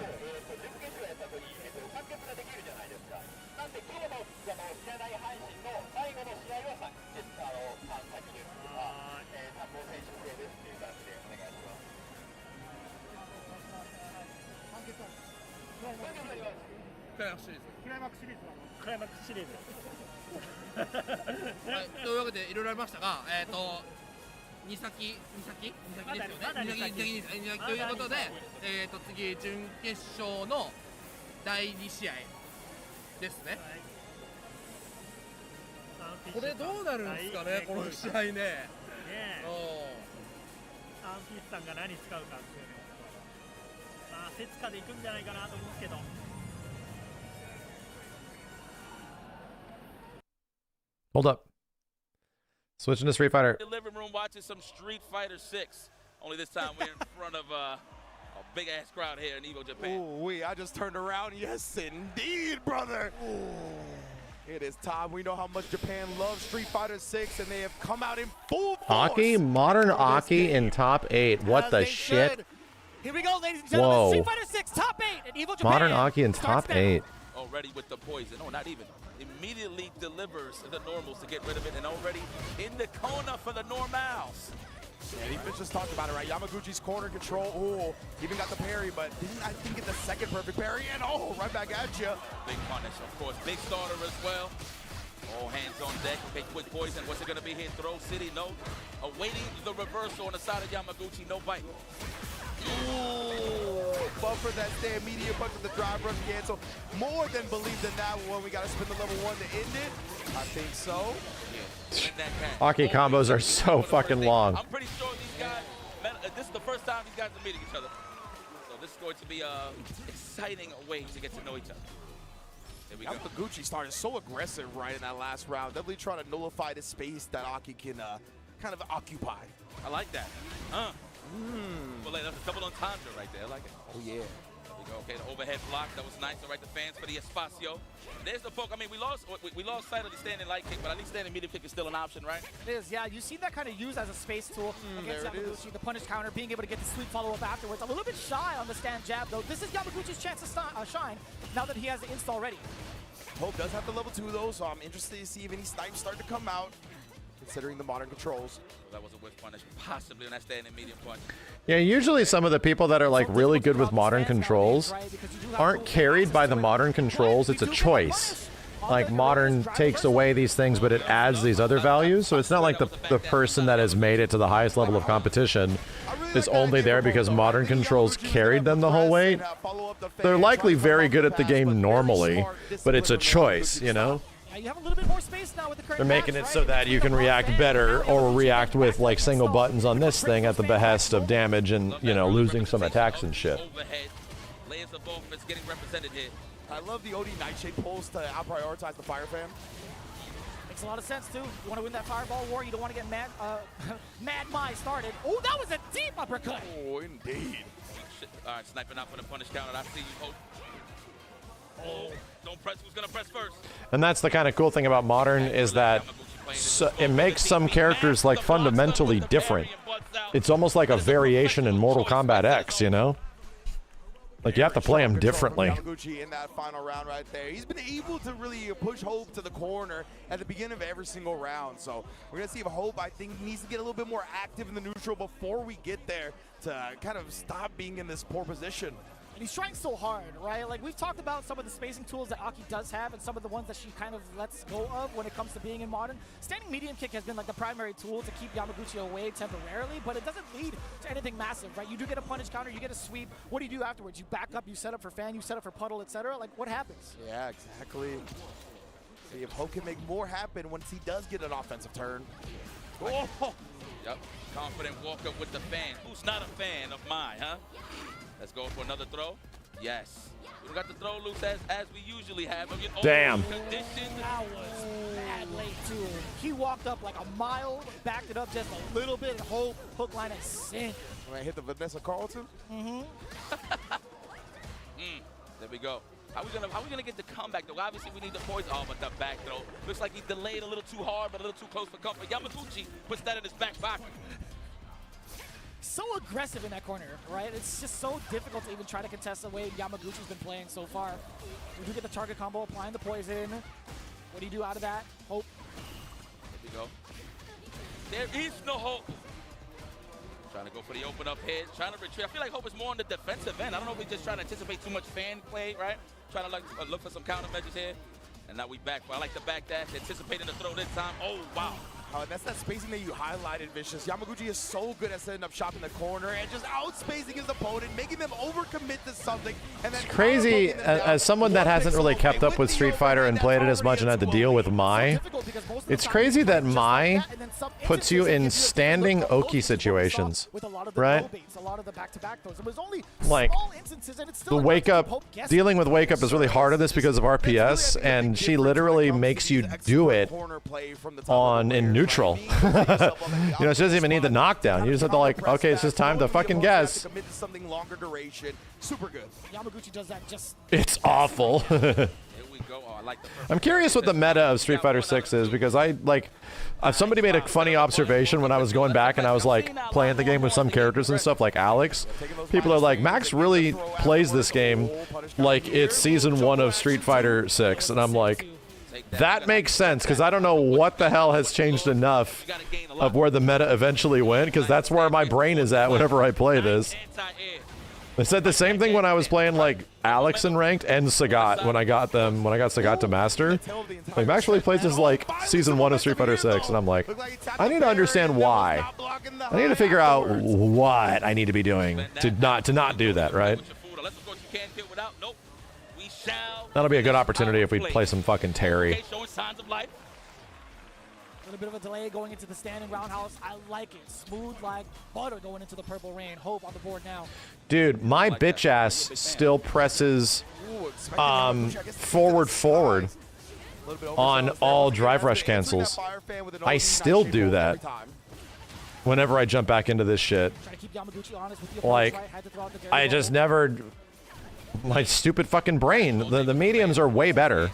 クライマックスシリーズはい、というわけでいろいろありましたが、2先ですよね。ということで、次準決勝の第2試合ですね。これどうなるんですかね、この試合ね。アンフィスさんが何使うかっていうのまあセツカでいくんじゃないかなと思うんですけど。Hold up. Switching to Street Fighter. The living room watching some Street Fighter 6. Only this time we're in front of a big ass crowd here in Evo Japan. Ooh, I just turned around. Yes, indeed, brother. It is time. We know how much Japan loves Street Fighter 6, and they have come out in full force. Aki, modern Aki in top 8. What the shit? Here we go, ladies and gentlemen. Whoa. Street Fighter 6 top 8 at Evo Japan. Modern Aki in top 8. Already with the poison. Oh, not even. Immediately delivers the normals to get rid of it, and already in the corner for the normals. Yeah, he just talked about it, right? Yamaguchi's corner control. Ooh, even got the parry, but didn't I think get the second perfect parry? And oh, right back at you. Big punish, of course. Big starter as well. All hands on deck. Okay, quick poison. What's it going to be here? Throw City? No. Awaiting the reversal on the side of Yamaguchi. No bite. Ooh, buffer that stay immediate punch with the drive rush cancel. More than believe in that one. We got to spin the level 1 to end it. I think so. Yeah. Aki combos are so fucking long. I'm pretty sure these guys, this is the first time these guys are meeting each other. So this is going to be an exciting way to get to know each other. There we go. Yamaguchi started so aggressive right in that last round. Definitely trying to nullify the space that Aki can kind of occupy. I like that. Well, that's a double entendre right there. I like it. Oh, yeah. There we go. Okay, the overhead block. That was nice. All right, the fans for the espacio. There's the poke. I mean, we lost sight of the standing light kick, but at least standing medium kick is still an option, right? It is, yeah. You see that kind of used as a space tool against Yamaguchi. The punish counter, being able to get the sweep follow-up afterwards. A little bit shy on the stand jab, though. This is Yamaguchi's chance to shine now that he has the install ready. Hope does have the level 2, though, so I'm interested to see if any snipes start to come out. considering the modern controls. That was a whiff punish, possibly on that standing medium punch. Yeah, usually some of the people that are like really good with modern controls aren't carried by the modern controls. It's a choice. Like modern takes away these things, but it adds these other values. So it's not like the person that has made it to the highest level of competition is only there because modern controls carried them the whole way. They're likely very good at the game normally, but it's a choice, you know? You have a little bit more space now with the current They're making it so that you can react better or react with like single buttons on this thing at the behest of damage and, you know, losing some attacks and shit. Layers of offense getting represented here. I love the OD Nightshade pulls to out-prioritize the Fire Fan. Makes a lot of sense, too. You want to win that Fireball War, you don't want to get Mad Mai started. Oh, that was a deep uppercut. Oh, indeed. All right, sniping out for the punish counter. I see you, Hope. Oh, don't press. Who's going to press first? And that's the kind of cool thing about modern is that it makes some characters like fundamentally different. It's almost like a variation in Mortal Kombat X, you know? Like you have to play him differently. Yamaguchi in that final round right there. He's been able to really push Hope to the corner at the beginning of every single round. So we're going to see if Hope, I think, needs to get a little bit more active in the neutral before we get there to kind of stop being in this poor position. And he's trying so hard, right? Like, we've talked about some of the spacing tools that Aki does have and some of the ones that she kind of lets go of when it comes to being in modern. Standing medium kick has been like the primary tool to keep Yamaguchi away temporarily, but it doesn't lead to anything massive, right? You do get a punish counter, you get a sweep. What do you do afterwards? You back up, you set up for fan, you set up for puddle, etc. Like, what happens? Yeah, exactly. See if Hope can make more happen once he does get an offensive turn. Oh. Yep, confident walk up with the fan. Who's not a fan of mine, huh? Let's go for another throw. Yes. We don't got the throw loose as we usually have. Damn. That was bad late, too. He walked up like a mile, backed it up just a little bit, and hook line and sink. Right, hit the Vanessa Carlton. Mm-hmm. There we go. How we gonna get the comeback though? Obviously we need the poison. Oh, but the back throw. Looks like he delayed a little too hard, but a little too close for comfort. Yamaguchi puts that in his back pocket. So aggressive in that corner, right? It's just so difficult to even try to contest the way Yamaguchi's been playing so far. We do get the target combo, applying the poison. What do you do out of that? Hope. There we go. There is no hope. Trying to go for the open up hit, trying to retreat. I feel like Hope is more on the defensive end. I don't know if we're just trying to anticipate too much fan play, right? Trying to look for some countermeasures here. And now we back. I like the back dash, anticipating the throw this time. Oh, wow. That's that spacing that you highlighted, Vicious. Yamaguchi is so good at setting up shop in the corner and just outspacing his opponent, making them overcommit to something. And then It's crazy, as someone that hasn't really kept up with Street Fighter and played it as much and had to deal with Mai, it's crazy that Mai puts you in standing Oki situations, right? Like, the wake up, dealing with wake up is really hard at this because of RPS, and she literally makes you do it in neutral. You know, she doesn't even need the knockdown. You just have to like, okay, it's just time to fucking guess. Commit to something longer duration. Super good. Yamaguchi does that just... It's awful. I'm curious what the meta of Street Fighter 6 is, because somebody made a funny observation when I was going back and I was like playing the game with some characters and stuff like Alex. People are like, Max really plays this game like it's season 1 of Street Fighter 6, and I'm like, that makes sense, because I don't know what the hell has changed enough of where the meta eventually went, because that's where my brain is at whenever I play this. I said the same thing when I was playing like Alex in ranked and Sagat when I got Sagat to master. Like Max really plays this like season 1 of Street Fighter 6, and I'm like, I need to understand why. I need to figure out what I need to be doing to not do that, right? That'll be a good opportunity if we play some fucking Terry. A little bit of a delay going into the standing roundhouse. I like it. Smooth like butter going into the purple rain. Hope on the board now. Dude, my bitch ass still presses forward on all drive rush cancels. I still do that whenever I jump back into this shit. Like, I just never... My stupid fucking brain. The mediums are way better.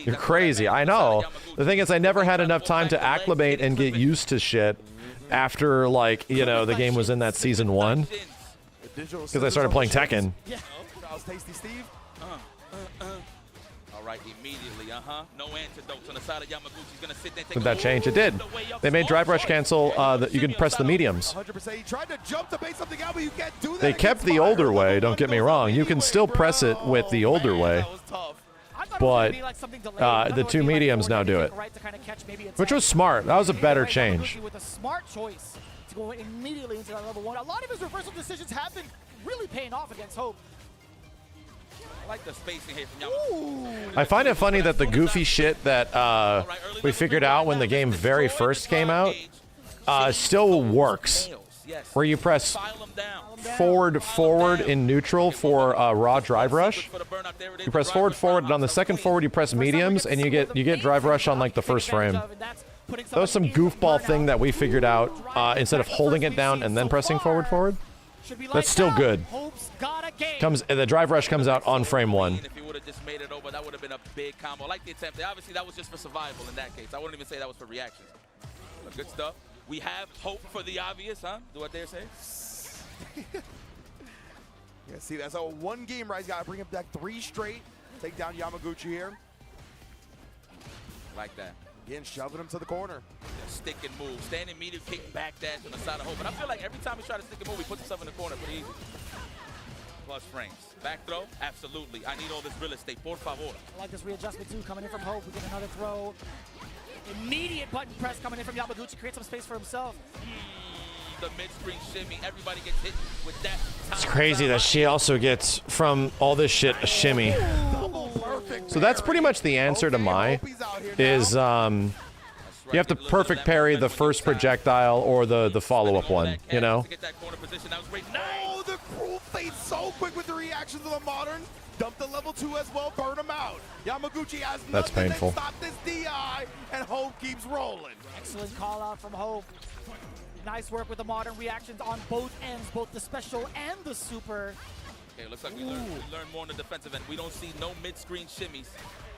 You're crazy. I know. The thing is, I never had enough time to acclimate and get used to shit after, like, you know, the game was in that season 1. Because I started playing Tekken. Tasty Steve. right? Immediately, no antidotes on the side of Yamaguchi. He's gonna sit there and take Did that change? It did. They made drive rush cancel that you can press the mediums. 100%. He tried to jump to bait something out, but you can't do that. They kept the older way, don't get me wrong. You can still press it with the older way. But the two mediums now do it. Which was smart. That was a better change. With a smart choice to go immediately into that level 1. A lot of his reversal decisions have been really paying off against Hope. I like the spacing here from Yamaguchi. I find it funny that the goofy shit that we figured out when the game very first came out still works. Where you press forward in neutral for raw drive rush. You press forward, and on the second forward you press mediums, and you get drive rush on like the first frame. That was some goofball thing that we figured out instead of holding it down and then pressing forward. That's still good. The drive rush comes out on frame 1. If he would have just made it over, that would have been a big combo. I like the attempt. Obviously, that was just for survival in that case. I wouldn't even say that was for reactions. But good stuff. We have hope for the obvious, huh? Do I dare say? Yeah, see, that's a one game, right? He's got to bring him back 3 straight. Take down Yamaguchi here. Like that. Again, shoving him to the corner. Yeah, stick and move. Standing medium kick, back dash on the side of Hope. And I feel like every time he tries to stick and move, he puts himself in the corner pretty easy. Plus frames. Back throw? Absolutely. I need all this real estate. Por favor. I like this readjustment too, coming in from Hope. We get another throw. Immediate button press coming in from Yamaguchi. Creates some space for himself. The mid-screen shimmy. Everybody gets hit with that. It's crazy that she also gets, from all this shit, a shimmy. So that's pretty much the answer to my, is you have to perfect parry the first projectile or the follow-up one, you know? Oh, the cruel fade so quick with the reactions of the Modern. Dump the level 2 as well, burn him out. Yamaguchi has That's nothing painful. to stop this DI, and Hope keeps rolling. Excellent call out from Hope. Nice work with the Modern reactions on both ends, both the special and the super. Okay, looks like we learned more on the defensive end. We don't see no mid-screen shimmies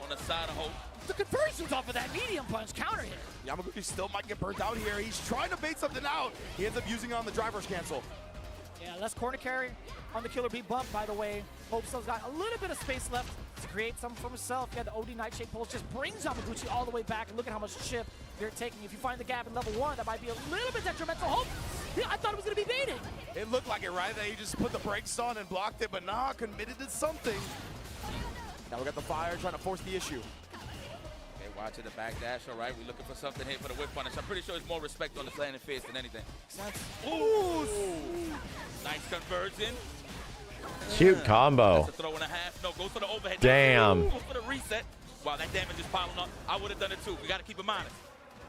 on the side of Hope. The conversions off of that medium punch counter hit. Yamaguchi still might get burnt out here. He's trying to bait something out. He ends up using it on the driver's cancel. Yeah, less corner carry on the Killer Bee bump, by the way. Hope still's got a little bit of space left to create something for himself. Yeah, the OD Nightshade pulse just brings Yamaguchi all the way back. And look at how much chip they're taking. If you find the gap in level 1, that might be a little bit detrimental. Hope, yeah, I thought it was going to be baited. It looked like it, right? That he just put the brakes on and blocked it, but nah, committed to something. Now we got the fire trying to force the issue. Okay, watching the back dash, all right. We're looking for something here for the whip punish. I'm pretty sure there's more respect on the slanted fist than anything. Ooh! Nice conversion. Cute combo. That's a throw and a half. No, goes for the overhead. Damn. Goes for the reset. Wow, that damage is piling up. I would have done it too. We got to keep him honest.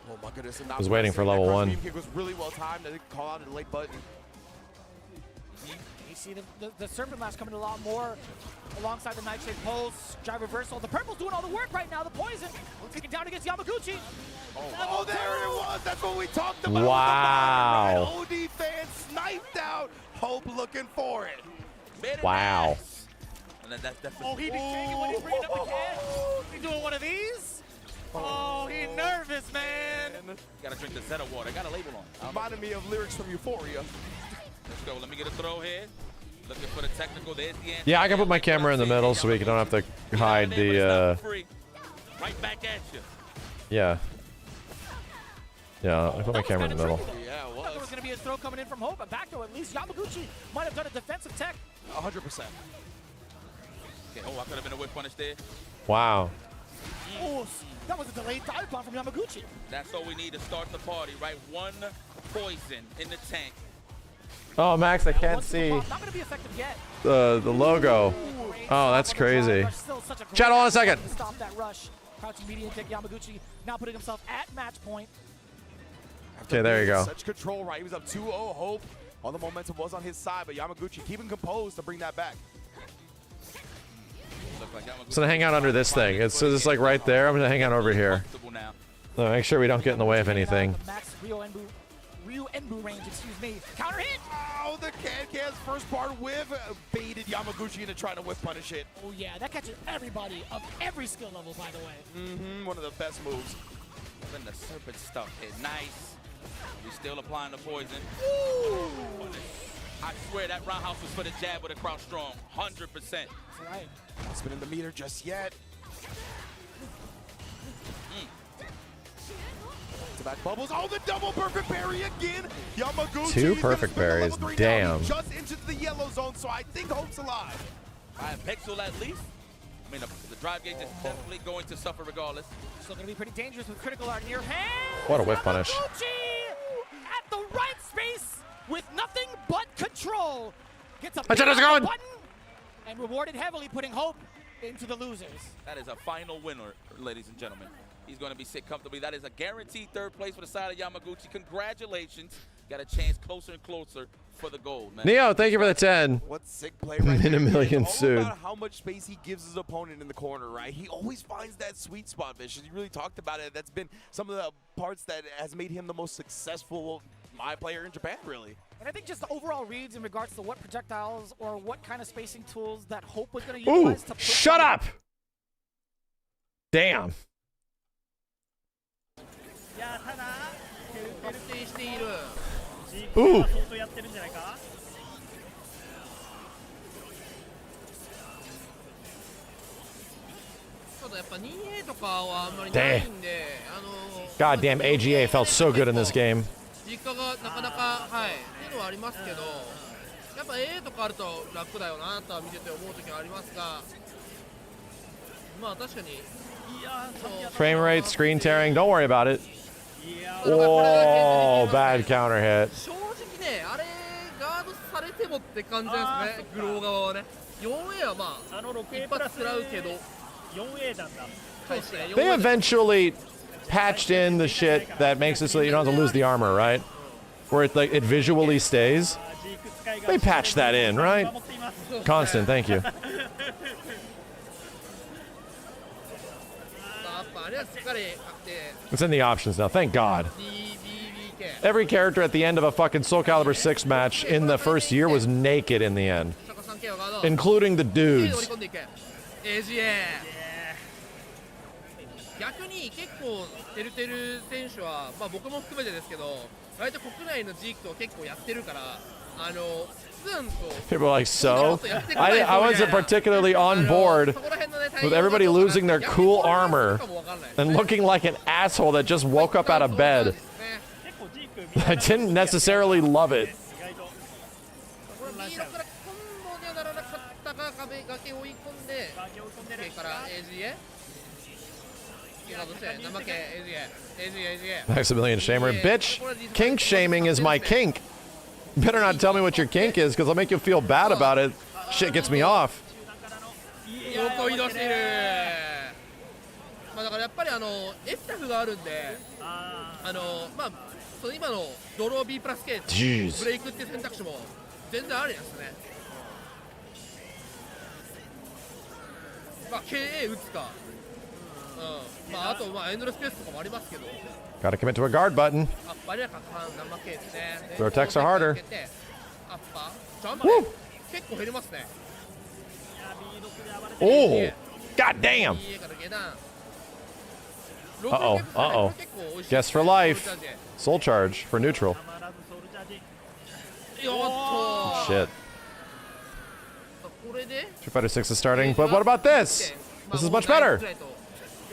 Oh my goodness. I was waiting for level 1. Kick was really well timed. I didn't call out a late button. You see the Serpent Lash coming a lot more alongside the Nightshade Pulse. Drive reversal. The Purple's doing all the work right now. The Poison taking down against Yamaguchi. Oh, there it was. That's what we talked about. Wow. OD fan sniped out. Hope looking for it. Wow. And then that's Oh, he be shaking when he's bringing up the can. He's doing one of these. Oh, he's nervous, man. Got to drink the Zeta water. Got a label on. Reminded me of lyrics from Euphoria. Let's go. Let me get a throw here. Looking for the technical. There's the answer. Yeah, I can put my camera in the middle so we don't have to hide the, Right back at you. yeah. Yeah, I put my camera in the middle. Yeah, it I thought there was going to be a throw coming in from Hope, but back though, at least Yamaguchi might have done a defensive tech. 100%. Okay, oh, I could have been a whip punish there. Wow. Oh, that was a delayed dive bomb from Yamaguchi. That's all we need to start the party, right? One poison in the tank. Oh, Max, I can't see Not going to be effective yet. the logo. Oh, that's crazy. Chat on a second. Stop that rush. Crouching medium kick. Yamaguchi now putting himself at match point. Okay, there you go. Such control, right? He was up 2-0. Hope all the momentum was on his side, but Yamaguchi keeping composed to bring that back. So to hang out under this thing. It's just like right there. I'm gonna hang out over here. So make sure we don't get in the way of anything. Max Ryu Enbu range, excuse me. Counter hit! Oh, the Can-Can's first part whiff baited Yamaguchi into trying to whip punish it. Oh yeah, that catches everybody of every skill level, by the way. One of the best moves. Then the serpent stuff hit. Nice. We still applying the poison. Ooh. I swear that roundhouse was for the jab with a crouch strong. 100%. That's right. Not spinning the meter just yet. back bubbles. Oh, the double perfect parry again. Yamaguchi. 2 perfect berries. Damn. Just into the yellow zone, so I think Hope's alive. Pixel at least. I mean, the drive gauge is definitely going to suffer regardless. Still going to be pretty dangerous with critical art near hand. What a whiff punish. Yamaguchi at the right space with nothing but control. Gets a going. button and rewarded heavily, putting Hope into the losers. That is a final winner, ladies and gentlemen. He's going to be sit comfortably. That is a guaranteed 3rd place for the side of Yamaguchi. Congratulations. Got a chance closer and closer for the gold, man. Neo, thank you for the 10. What sick play right here. Minimillion It's all sued. about how much space he gives his opponent in the corner, right? He always finds that sweet spot, Vicious. You really talked about it. That's been some of the parts that has made him the most successful player in Japan, really. And I think just the overall reads in regards to what projectiles or what kind of spacing tools that Hope was going to utilize to shut up! Damn. いやただ確定している Ooh. 相当やってるんじゃないかただやっぱ 2A とかはあんまりないんで Goddamn AGA felt so good in this game. 実家がなかなかはいっていうのはありますけどやっぱ A とかあると楽だよなとは見てて思う時はありますがまあ確かに Frame rate, screen tearing, don't worry about it. Oh, bad counter hit. 正直ねあれガードされてもって感じですねグロー側はね 4A はまあ一発食らうけど 4A なんだ They eventually patched in the shit that makes it so that you don't have to lose the armor, right? Where it like it visually stays. They patched that in, right? Constant, thank you. It's in the options now, thank God. Every character at the end of a fucking Soul Calibur 6 match in the first year was naked in the end. Including the dudes. 逆に結構てるてる選手はまあ僕も含めてですけど割と国内のジークと結構やってるからPeople are like, so? I wasn't particularly on board with everybody losing their cool armor and looking like an asshole that just woke up out of bed. I didn't necessarily love it. Maximilian Shamer. Bitch, kink shaming is my kink. Better not tell me what your kink is, because I'll make you feel bad about it. Shit gets me off. 横移動しているまあだからやっぱりエピタフがあるんでまあその今のドロー B プラス K ブレイクっていう選択肢も全然ありですねまあ KA 打つかまああとまあエンドレスペースとかもありますけど Gotta commit to a guard button. Throw attacks are harder. Woo! Oh! God damn! Uh-oh, uh-oh. Guess for life. Soul charge for neutral. Oh, shit. Street Fighter 6 is starting, but what about this? This is much better.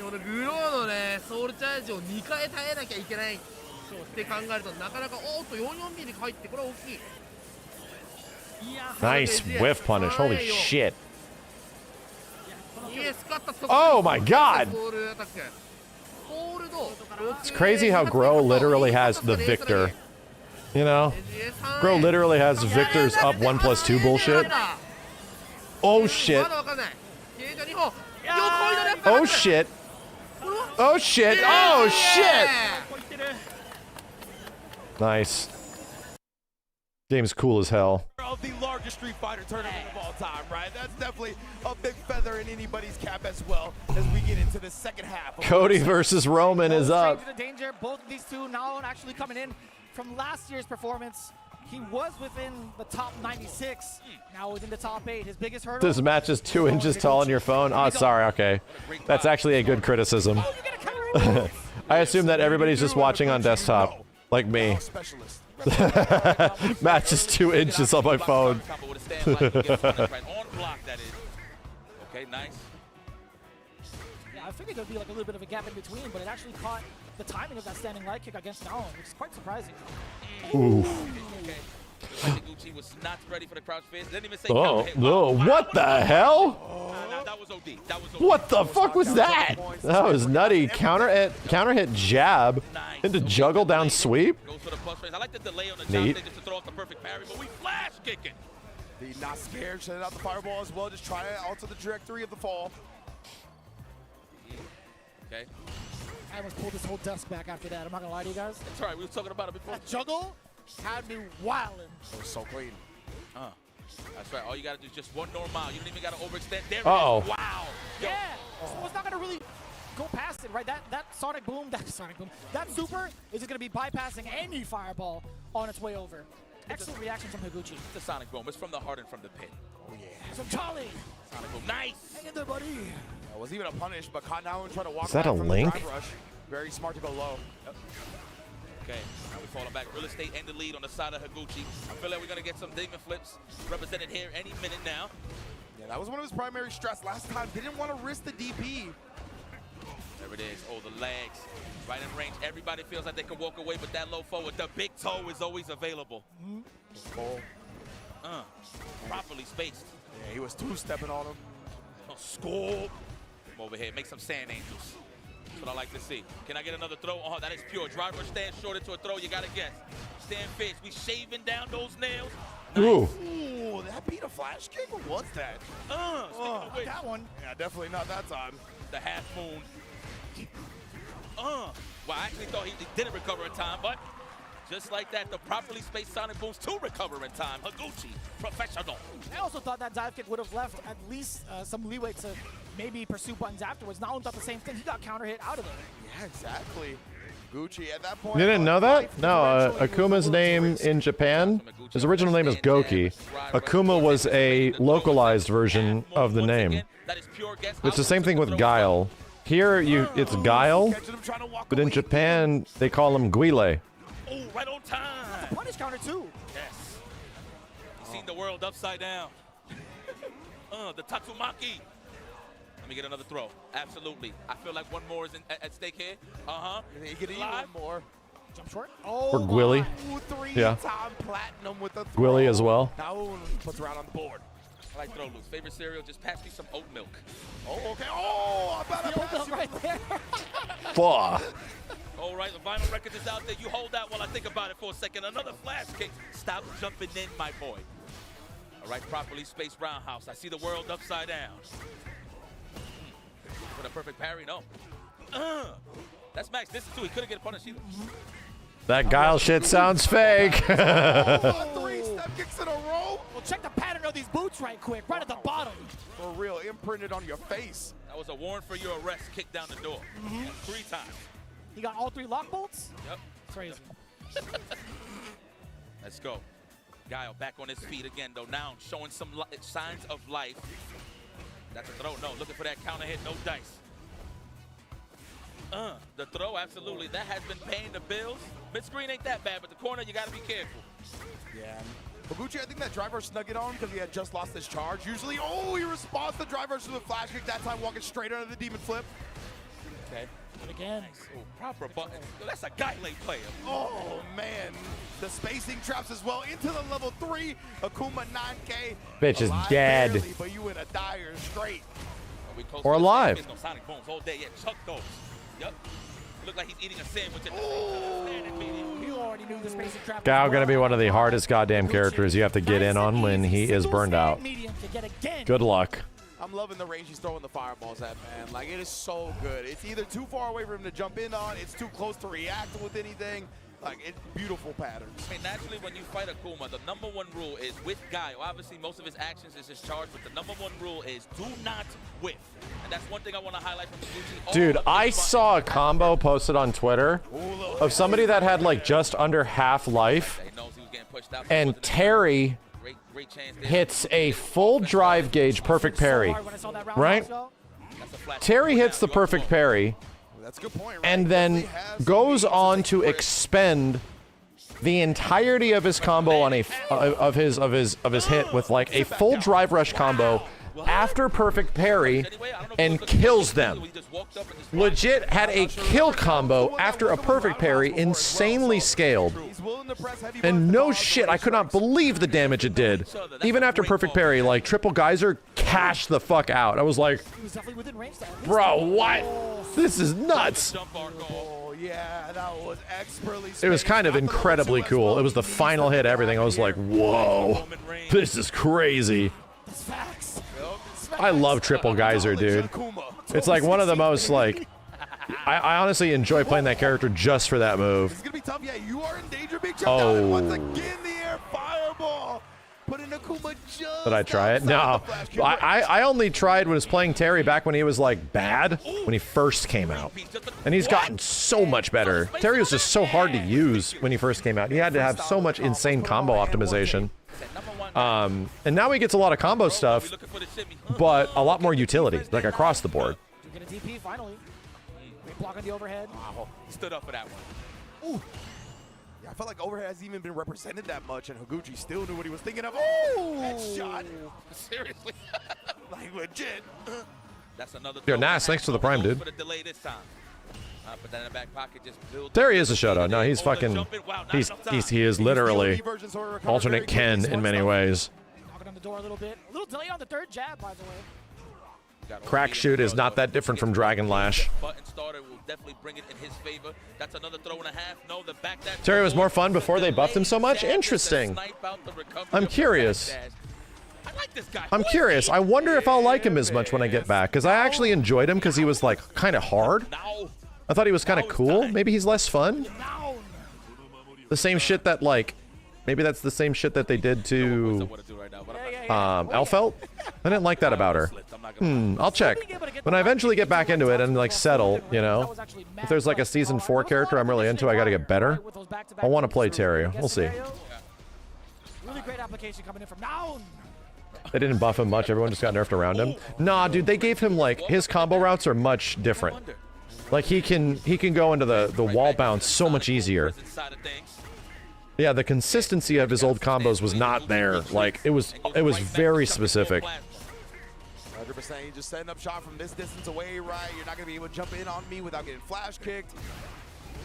グローのねソウルチャージを2回耐えなきゃいけないって考えるとなかなかおっと 44B に入ってこれは大きい Nice whiff punish. Holy shit. Oh my god. It's crazy how Grow literally has the Victor. You know? Grow literally has Victor's up 1+2 bullshit. Oh shit. Oh shit. Oh shit! Oh shit! Nice. Game's cool as hell. Of the largest Street Fighter tournament of all time, right? That's definitely a big feather in anybody's cap as well as we get into the second half. Cody versus Roman is up. Straight to the danger. Both of these two now actually coming in from last year's performance. He was within the top 96, now within the top 8. His biggest hurdle. This match is 2 inches tall on your phone. Oh, sorry. Okay. That's actually a good criticism. I assume that everybody's just watching on desktop, like me. Match is 2 inches on my phone. Okay, nice. Yeah, figured there'd be like a little bit of a gap in between, but it actually caught the timing of that standing leg kick against Naon, which is quite surprising. Ooh. Okay. Higuchi was not ready for the crouch face. Didn't even say Oh, no. What the hell? That was OD. That was OD. What the fuck was that? That was nutty. Counter hit jab into juggle down sweep. Goes for the plus raise. I like the delay on the Neat. jump just to throw off the perfect parry, but we flash kicking. He's not scared, sending out the fireball as well, just trying to alter the trajectory of the fall. Okay. I almost pulled this whole desk back after that. I'm not gonna lie to you guys. It's all right. We were talking about it before. That juggle had me wildin'. It was so clean. That's right. All you gotta do is just one normal. You don't even gotta overextend. There it Uh-oh. is. Wow. Yo. Yeah. So it's not gonna really go past it, right? That sonic boom, that super is just gonna be bypassing any fireball on its way over. Excellent reaction from Higuchi. The sonic boom. It's from the heart and from the pit. Oh yeah. Some Charlie. Sonic boom. Nice. Hang in there, buddy. It was even a punish, but Kanawan tried to walk Is that back a from link? the drive rush. Very smart to go low. Yep. Okay, now we falling back. Real estate and the lead on the side of Higuchi. I feel like we're gonna get some demon flips represented here any minute now. Yeah, that was one of his primary stress last time. Didn't want to risk the DP. There it is. Oh, the legs. Right in range. Everybody feels like they can walk away with that low forward. The big toe is always available. Properly spaced. Yeah, he was two-stepping on him. Oh, scoop. Come over here. Make some sand angels. That's what I like to see. Can I get another throw? Oh, that is pure. Driver stand short into a throw. You got to guess. Stand face. We shaving down those nails. Nice. Ooh. Ooh, that beat a flash kick? What was that? Speaking of which, that one. Yeah, definitely not that time. the half moon. Well, I actually thought he didn't recover in time, but just like that, the properly spaced sonic booms to recover in time. Higuchi, professional. I also thought that dive kick would have left at least some leeway to maybe pursue buttons afterwards. Not only thought the same thing, he got counter hit out of there. Yeah, exactly. Gucci at that point. You didn't know that? No, Akuma's name in Japan, his original name is Goki. Akuma was a localized version of the name. It's the same thing with Guile. Here, it's Guile, but in Japan, they call him Guile. Oh, right on time. Punish counter too. Yes. Seen the world upside down. The Tatsumaki. Let me get another throw. Absolutely. I feel like one more is at stake here. You get even more. Jump short. Or Gwilly. Yeah. Platinum with the Gwilly as well. Now puts around on board. I like throw loose. Favorite cereal, just pass me some oat milk. Oh, okay. Oh, I'm about to pass you. Right there. Fuck. All right, the vinyl record is out there. You hold that while I think about it for a second. Another flash kick. Stop jumping in, my boy. All right, properly spaced roundhouse. I see the world upside down. With a perfect parry, no. That's max distance too. He couldn't get a punish either. That Guile shit sounds fake. 3 step kicks in a row. Well, check the pattern of these boots right quick, right at the bottom. For real, imprinted on your face. That was a warrant for your arrest. Kick down the door. 3 times. He got all 3 lock bolts? Yep. Crazy. Let's go. Guile back on his feet again, though. Now showing some signs of life. That's a throw. No, looking for that counter hit. No dice. The throw, absolutely. That has been paying the bills. Mid-screen ain't that bad, but the corner, you got to be careful. Yeah. Higuchi, I think that driver snuck it on because he had just lost his charge. Usually, he responds to driver to the flash kick. That time, walking straight under the demon flip. Okay. And again. Nice. Oh, proper button. That's a Guile player. Oh, man. The spacing traps as well into the level 3. Akuma 9K. Bitch is Alive dead. barely, but you in a dire straight. Or alive. No sonic booms all day. Yeah, chuck those. Yep. Look like he's eating a sandwich at the same time. You already knew the spacing trap. Guile gonna be one of the hardest goddamn characters you have to get in on when he is burned out. Good luck. I'm loving the range he's throwing the fireballs at, man. Like, it is so good. It's either too far away for him to jump in on, it's too close to react with anything. Like, it's beautiful patterns. I mean, naturally, when you fight Akuma, the #1 rule is with Guile. Obviously, most of his actions is his charge, but the #1 rule is do not whiff. And that's one thing I want to highlight from Higuchi. Dude, I saw a combo posted on Twitter of somebody that had like just under half life, and Terry hits a full drive gauge perfect parry, right? Terry hits the perfect parry, That's a good point, right? and then goes on to expend the entirety of his combo on of his hit with like a full drive rush combo after perfect parry and kills them. Legit had a kill combo after a perfect parry, insanely scaled. And no shit, I could not believe the damage it did. Even after perfect parry, like triple geyser cashed the fuck out. I was like, bro, what? This is nuts. Yeah, that was expertly. It was kind of incredibly cool. It was the final hit, everything. I was like, whoa, this is crazy. I love triple geyser, dude. It's like one of the most like, I honestly enjoy playing that character just for that move. It's gonna be tough. Yeah, you are in danger, big jump. Oh. Once again, the air fireball. Put in Akuma just. Did I try it? No. I only tried when I was playing Terry back when he was like bad, when he first came out. And he's gotten so much better. Terry was just so hard to use when he first came out. He had to have so much insane combo optimization. And now he gets a lot of combo stuff, but a lot more utility, like across the board. Get a DP finally. Great block on the overhead. Wow. Stood up for that one. Ooh. Yeah, I felt like overhead hasn't even been represented that much, and Higuchi still knew what he was thinking of. Oh, headshot. Seriously. Like legit. That's another. Yo, nice. Thanks for the prime, dude. For the delay this time. Put that in the back pocket, just build. Terry is a shutout. No, he's fucking. He is literally alternate Ken in many ways. Knocking on the door a little bit. A little delay on the third jab, by the way. Crack shoot is not that different from Dragon Lash. Button starter will definitely bring it in his favor. That's another throw and a half. No, the back that. Terry was more fun before they buffed him so much? Interesting. I'm curious. I'm curious. I wonder if I'll like him as much when I get back, because I actually enjoyed him because he was like kind of hard. I thought he was kind of cool. Maybe he's less fun. The same shit that like, maybe that's the same shit that they did to Elfelt. I didn't like that about her. I'll check. When I eventually get back into it and like settle, you know, if there's like a season 4 character I'm really into, I gotta get better. I want to play Terry. We'll see. Really great application coming in from now. They didn't buff him much. Everyone just got nerfed around him. Nah, dude, they gave him like, his combo routes are much different. Like he can go into the wall bounce so much easier. Yeah, the consistency of his old combos was not there. Like it was very specific. 100%. You just setting up shot from this distance away, right? You're not gonna be able to jump in on me without getting flash kicked.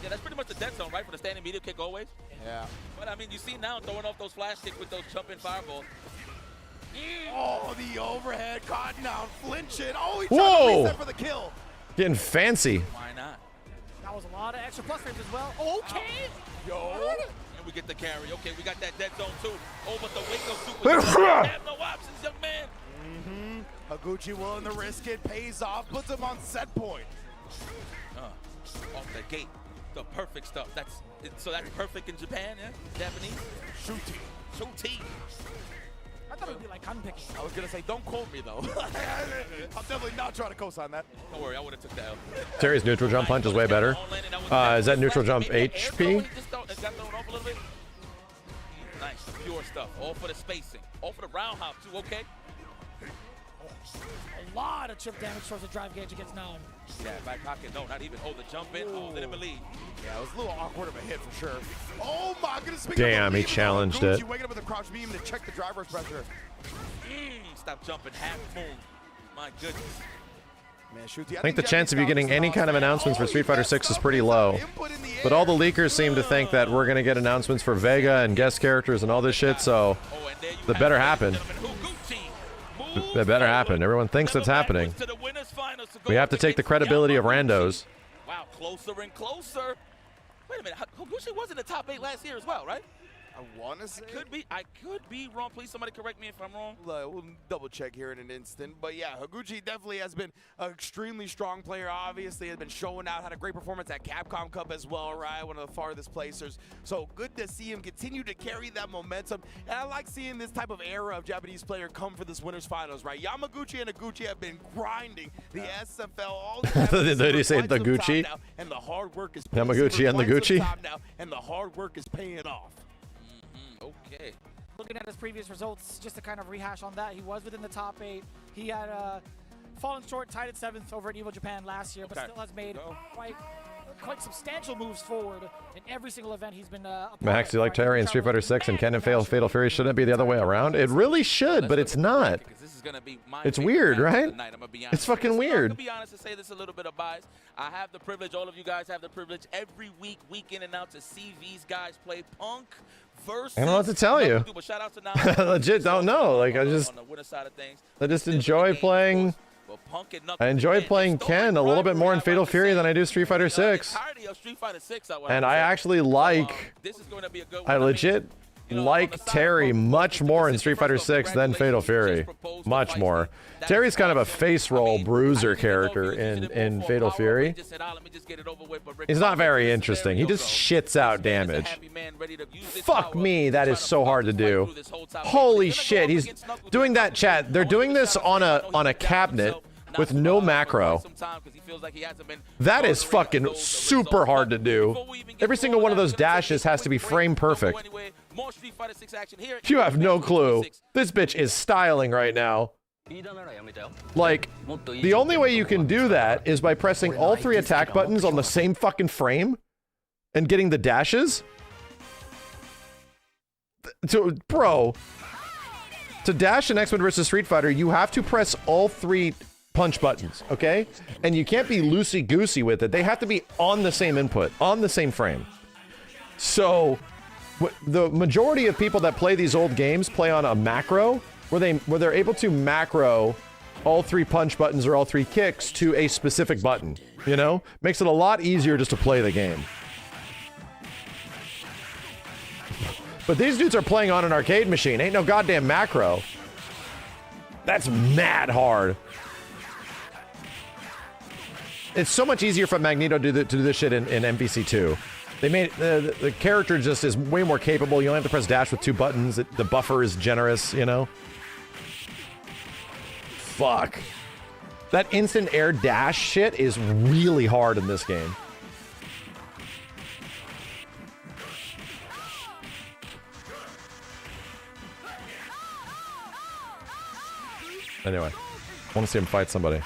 Yeah, that's pretty much the dead zone, right? For the standing media kick always. Yeah. But I mean, you see now throwing off those flash kicks with those jumping fireballs. Oh, the overhead caught down, flinching. Oh, he Whoa! tried to reset for the kill. Getting fancy. Why not? That was a lot of extra plus frames as well. Okay. Yo. And we get the carry. Okay, we got that dead zone too. Over the Waco super. Have no options, young man. Higuchi willing to risk it, pays off, puts him on set point. Off the gate, the perfect stuff. So that's perfect in Japan, yeah? Japanese? Shooty. I thought it would be like gun picking. I was gonna say, don't quote me though. I'm definitely not trying to co-sign that. Don't worry, I would have took that L. Terry's neutral jump punch is way better. Is that neutral jump HP? Nice, pure stuff. All for the spacing. All for the round hop too, okay? A lot of chip damage towards the drive gauge against Naum. Yeah, back pocket, no, not even. Oh, the jump in, oh, didn't believe. Yeah, it was a little awkward of a hit for sure. Oh my goodness. Damn, he challenged it. Waking up with a crouch beam to check the driver's pressure. Stop jumping, half moon. My goodness. Man, Shooty, I think the chance of you getting any kind of announcements for Street Fighter 6 is pretty low. But all the leakers seem to think that we're going to get announcements for Vega and guest characters and all this shit, so that better happen. That better happen. Everyone thinks it's happening. We have to take the credibility of randos. Wow, closer and closer. Wait a minute, Higuchi was in the top 8 last year as well, right? I want to say. I could be wrong. Please, somebody correct me if I'm wrong. We'll double check here in an instant. But yeah, Higuchi definitely has been an extremely strong player. Obviously, has been showing out. Had a great performance at Capcom Cup as well, right? One of the farthest placers. So good to see him continue to carry that momentum. And I like seeing this type of era of Japanese player come for this winners finals, right? Yamaguchi and Higuchi have been grinding the SFL all the Did he say the Gucci? And the hard work is Yamaguchi and the Gucci? And the hard work is paying off. Okay. Looking at his previous results, just to kind of rehash on that, he was within the top 8. He had fallen short, tied at 7th over at Evo Japan last year, but Okay. still has made quite substantial moves forward in every single event he's been a part Max, of. do you like Terry in Street Fighter 6 and Ken and Fatal Fury? Shouldn't it be the other way around? It really should, but it's not. It's weird, right? It's fucking weird. To be honest and say this a little bit of bias, I have the privilege, all of you guys have the privilege every week, week in and out to see these guys play Punk versus. I don't know what to tell you. But shout out to now. Legit don't know. Like I just enjoy playing. I enjoy playing Ken a little bit more in Fatal Fury than I do Street Fighter 6. And I actually like. I legit like Terry much more in Street Fighter 6 than Fatal Fury. Much more. Terry's kind of a face roll bruiser character in Fatal Fury. He's not very interesting. He just shits out damage. Fuck me, that is so hard to do. Holy shit, he's doing that, chat. They're doing this on a cabinet with no macro. That is fucking super hard to do. Every single one of those dashes has to be frame perfect. You have no clue. This bitch is styling right now. Like, the only way you can do that is by pressing all 3 attack buttons on the same fucking frame and getting the dashes. Bro, to dash in X-Men vs. Street Fighter, you have to press all 3 punch buttons, okay? And you can't be loosey-goosey with it. They have to be on the same input, on the same frame. So, the majority of people that play these old games play on a macro, where they're able to macro all 3 punch buttons or all 3 kicks to a specific button, you know? Makes it a lot easier just to play the game. But these dudes are playing on an arcade machine. Ain't no goddamn macro. That's mad hard. It's so much easier for Magneto to do this shit in MVC2. They made the character just is way more capable. You only have to press dash with 2 buttons. The buffer is generous, you know? Fuck. That instant air dash shit is really hard in this game. Anyway, I want to see him fight somebody.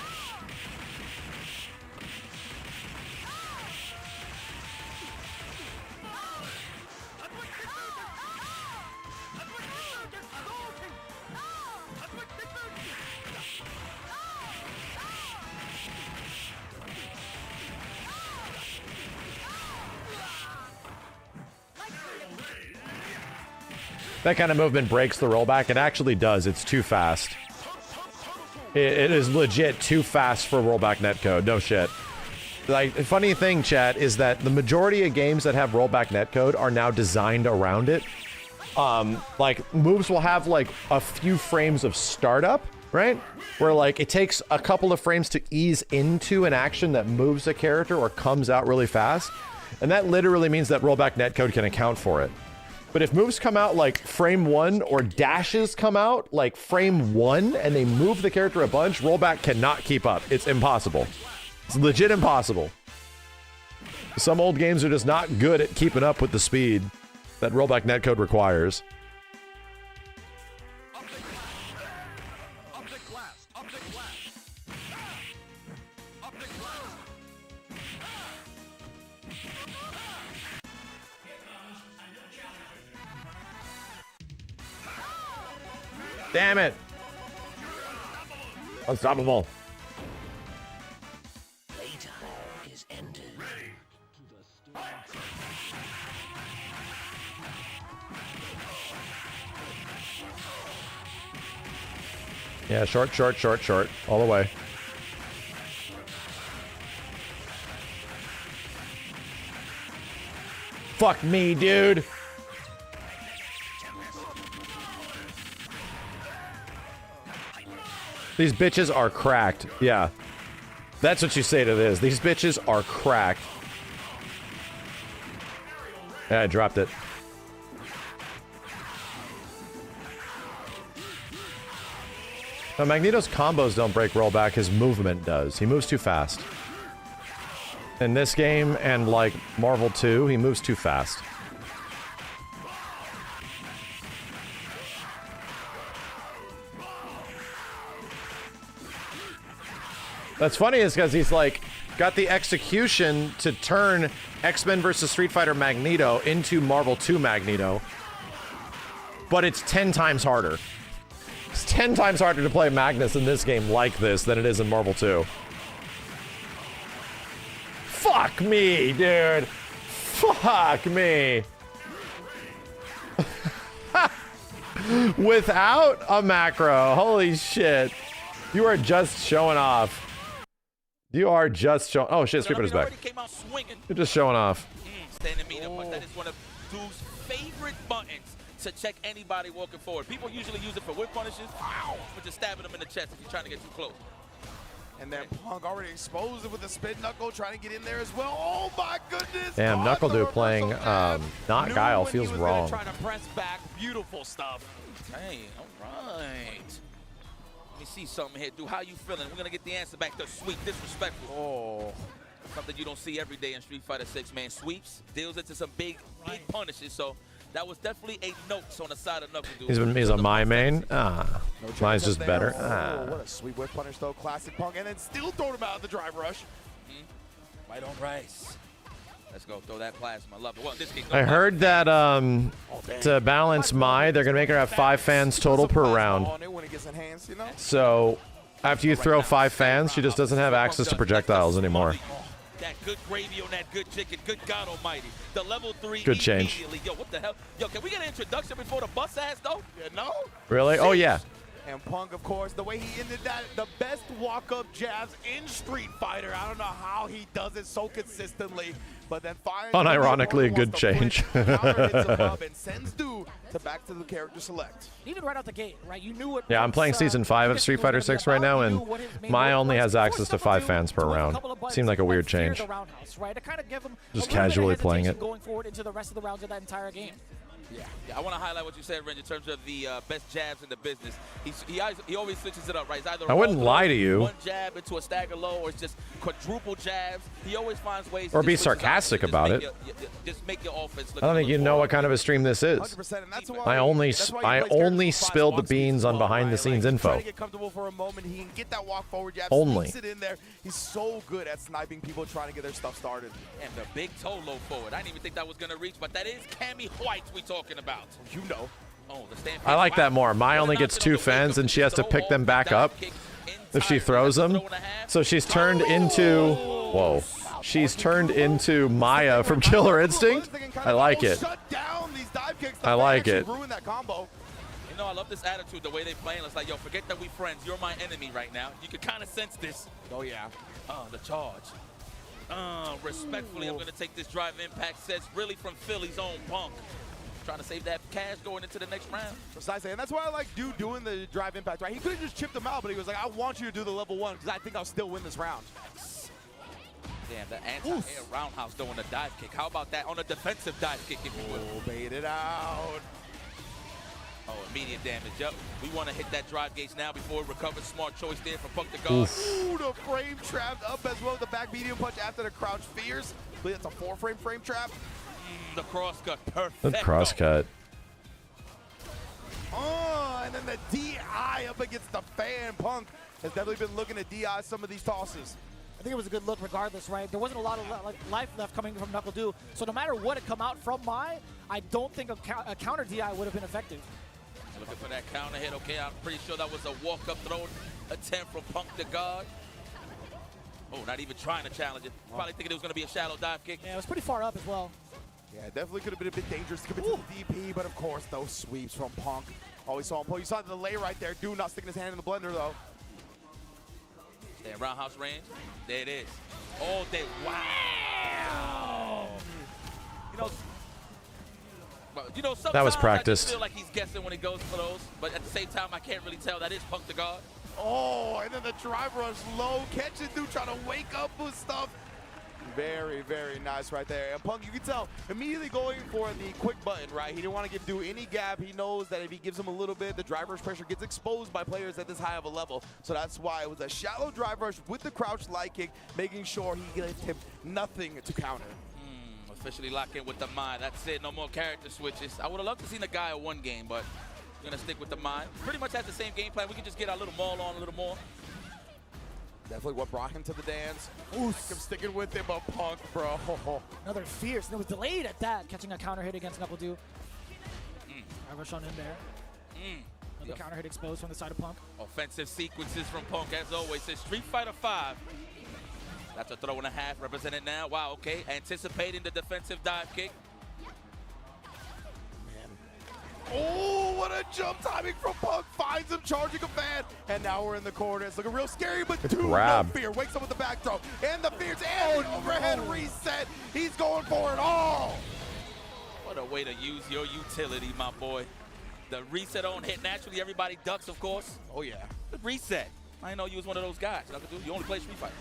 That kind of movement breaks the rollback. It actually does. It's too fast. It is legit too fast for rollback netcode. No shit. Like, the funny thing, chat, is that the majority of games that have rollback netcode are now designed around it. Like, moves will have, like, a few frames of startup, right? Where, like, it takes a couple of frames to ease into an action that moves a character or comes out really fast. And that literally means that rollback netcode can account for it. But if moves come out like frame 1 or dashes come out like frame 1 and they move the character a bunch, rollback cannot keep up. It's impossible. It's legit impossible. Some old games are just not good at keeping up with the speed that rollback netcode requires. Damn it! Unstoppable. Yeah, short, short, short, short. All the way. Fuck me, dude. These bitches are cracked. Yeah. That's what you say to this. These bitches are cracked. Yeah, I dropped it. Now, Magneto's combos don't break rollback. His movement does. He moves too fast. In this game and, like, Marvel 2, he moves too fast. That's funny is because he's like got the execution to turn X-Men vs. Street Fighter Magneto into Marvel 2 Magneto, but it's 10 times harder. It's 10 times harder to play Magnus in this game like this than it is in Marvel 2. Fuck me, dude. Fuck me. Without a macro. Holy shit. You are just showing off. You are just showing. Oh shit, Street Fighter's back. You're just showing off. Standing meter, but that is one of Dude's favorite buttons to check anybody walking forward. People usually use it for whip punishes, but just stabbing them in the chest if you're trying to get too close. And then Punk already exposed it with the spin knuckle, trying to get in there as well. Oh my goodness! Damn, Knuckle Dude playing not Guile feels wrong. Trying to press back, beautiful stuff. Hey, all right. Let me see something here, dude. How you feeling? We're gonna get the answer back to sweep, disrespectful. Oh. Something you don't see every day in Street Fighter 6, man. Sweeps, deals into some big punishes, so that was definitely a note on the side of Knuckle Dude. He's a my main. Mine's just better. Oh, what a sweet whip punish though, classic Punk, and then still throwing him out of the drive rush. Right on rice. Let's go, throw that plasma. Love it. Well, in this case, I heard that to balance Mai, they're gonna make her have 5 fans total per round. So after you throw 5 fans, she just doesn't have access to projectiles anymore. That good gravy on that good chicken. Good God Almighty. The level 3 Good change. immediately. Yo, what the hell? Yo, can we get an introduction before the bus ass though? Yeah, no. Really? Oh yeah. And Punk, of course, the way he ended that, the best walk-up jabs in Street Fighter. I don't know how he does it so consistently, but then finally, Unironically, a good change. And sends Dude to back to the character select. Even right out the gate, right? You knew what. Yeah, I'm playing Season 5 of Street Fighter 6 right now, and Mai only has access to 5 fans per round. Seemed like a weird change. Just casually playing it. Going forward into the rest of the rounds of that entire game. Yeah, I want to highlight what you said, Ren, in terms of the best jabs in the business. He always switches it up, right? It's either I wouldn't lie to you. One jab into a stagger low, or it's just quadruple jabs. He always finds ways Or to be just switch sarcastic up, about it. Just make your offense look I don't think you know what kind of a stream this is. 100%, and that's I only spill the beans on behind-the-scenes info. Trying to get comfortable for a moment, he can get that walk forward jab, Only. sneaks it in there. He's so good at sniping people trying to get their stuff started. And the big toe low forward. I didn't even think that was going to reach, but that is Cammy White we talking about. You know. Oh, the stand I like that more. Mai only gets 2 fans, and she has to pick them back up if she throws them. So she's turned into... Whoa. She's turned into Maya from Killer Instinct. I like it. I like it. You know, I love this attitude, the way they playing. It's like, yo, forget that we friends. You're my enemy right now. You can kind of sense this. Oh, yeah. The charge. Respectfully, I'm going to take this drive impact. Says really from Philly's own Punk. Trying to save that cash going into the next round. Precisely, and that's why I like Dude doing the drive impact, right? He could have just chipped them out, but he was like, I want you to do the level 1 because I think I'll still win this round. Damn, the anti-air roundhouse throwing a dive kick. How about that on a defensive dive kick, if you will? Bait it out. Oh, immediate damage. Yep. We want to hit that drive gauge now before it recovers. Smart choice there from Punk the God. Ooh, the frame trapped up as well. The back medium punch after the crouch fears. I believe that's a 4-frame trap. The cross cut, perfect. The cross cut. Oh, and then the DI up against the fan. Punk has definitely been looking to DI some of these tosses. I think it was a good look regardless, right? There wasn't a lot of life left coming from Knuckle Dude, so no matter what had come out from Mai, I don't think a counter DI would have been effective. Looking for that counter hit. Okay, I'm pretty sure that was a walk-up throw attempt from Punk the God. Oh, not even trying to challenge it. Probably thinking it was going to be a shallow dive kick. Yeah, it was pretty far up as well. Yeah, definitely could have been a bit dangerous to commit to the DP, but of course, those sweeps from Punk. Always saw him pull. You saw the delay right there. Dude not sticking his hand in the blender, though. There, roundhouse range. There it is. All day. Wow. You know, sometimes that was practiced. I just feel like he's guessing when he goes for those, but at the same time, I can't really tell. That is Punk the God. Oh, and then the drive rush low. Catching Dude trying to wake up with stuff. Very, very nice right there. And Punk, you can tell, immediately going for the quick button, right? He didn't want to give Dude any gap. He knows that if he gives him a little bit, the drive rush pressure gets exposed by players at this high of a level. So that's why it was a shallow drive rush with the crouch light kick, making sure he gave him nothing to counter. Officially lock in with the Mai. That's it. No more character switches. I would have loved to see the guy at one game, but we're going to stick with the Mai. Pretty much has the same game plan. We can just get our little maul on a little more. Definitely what brought him to the dance. I'm sticking with him, but Punk, bro. Another fierce. And it was delayed at that, catching a counter hit against Knuckle Dew. Rush on him there. Another counter hit exposed from the side of Punk. Offensive sequences from Punk, as always. It's Street Fighter V. That's a throw and a half represented now. Wow, okay. Anticipating the defensive dive kick. Oh, what a jump timing from Punk. Finds him charging a fan. And now we're in the corner. It's looking real scary, but dude, no fear. Wakes up with the back throw. And the fears and the overhead reset. He's going for it all. What a way to use your utility, my boy. The reset on hit. Naturally, everybody ducks, of course. Oh, yeah. Good reset. I didn't know you was one of those guys. You only play Street Fighter.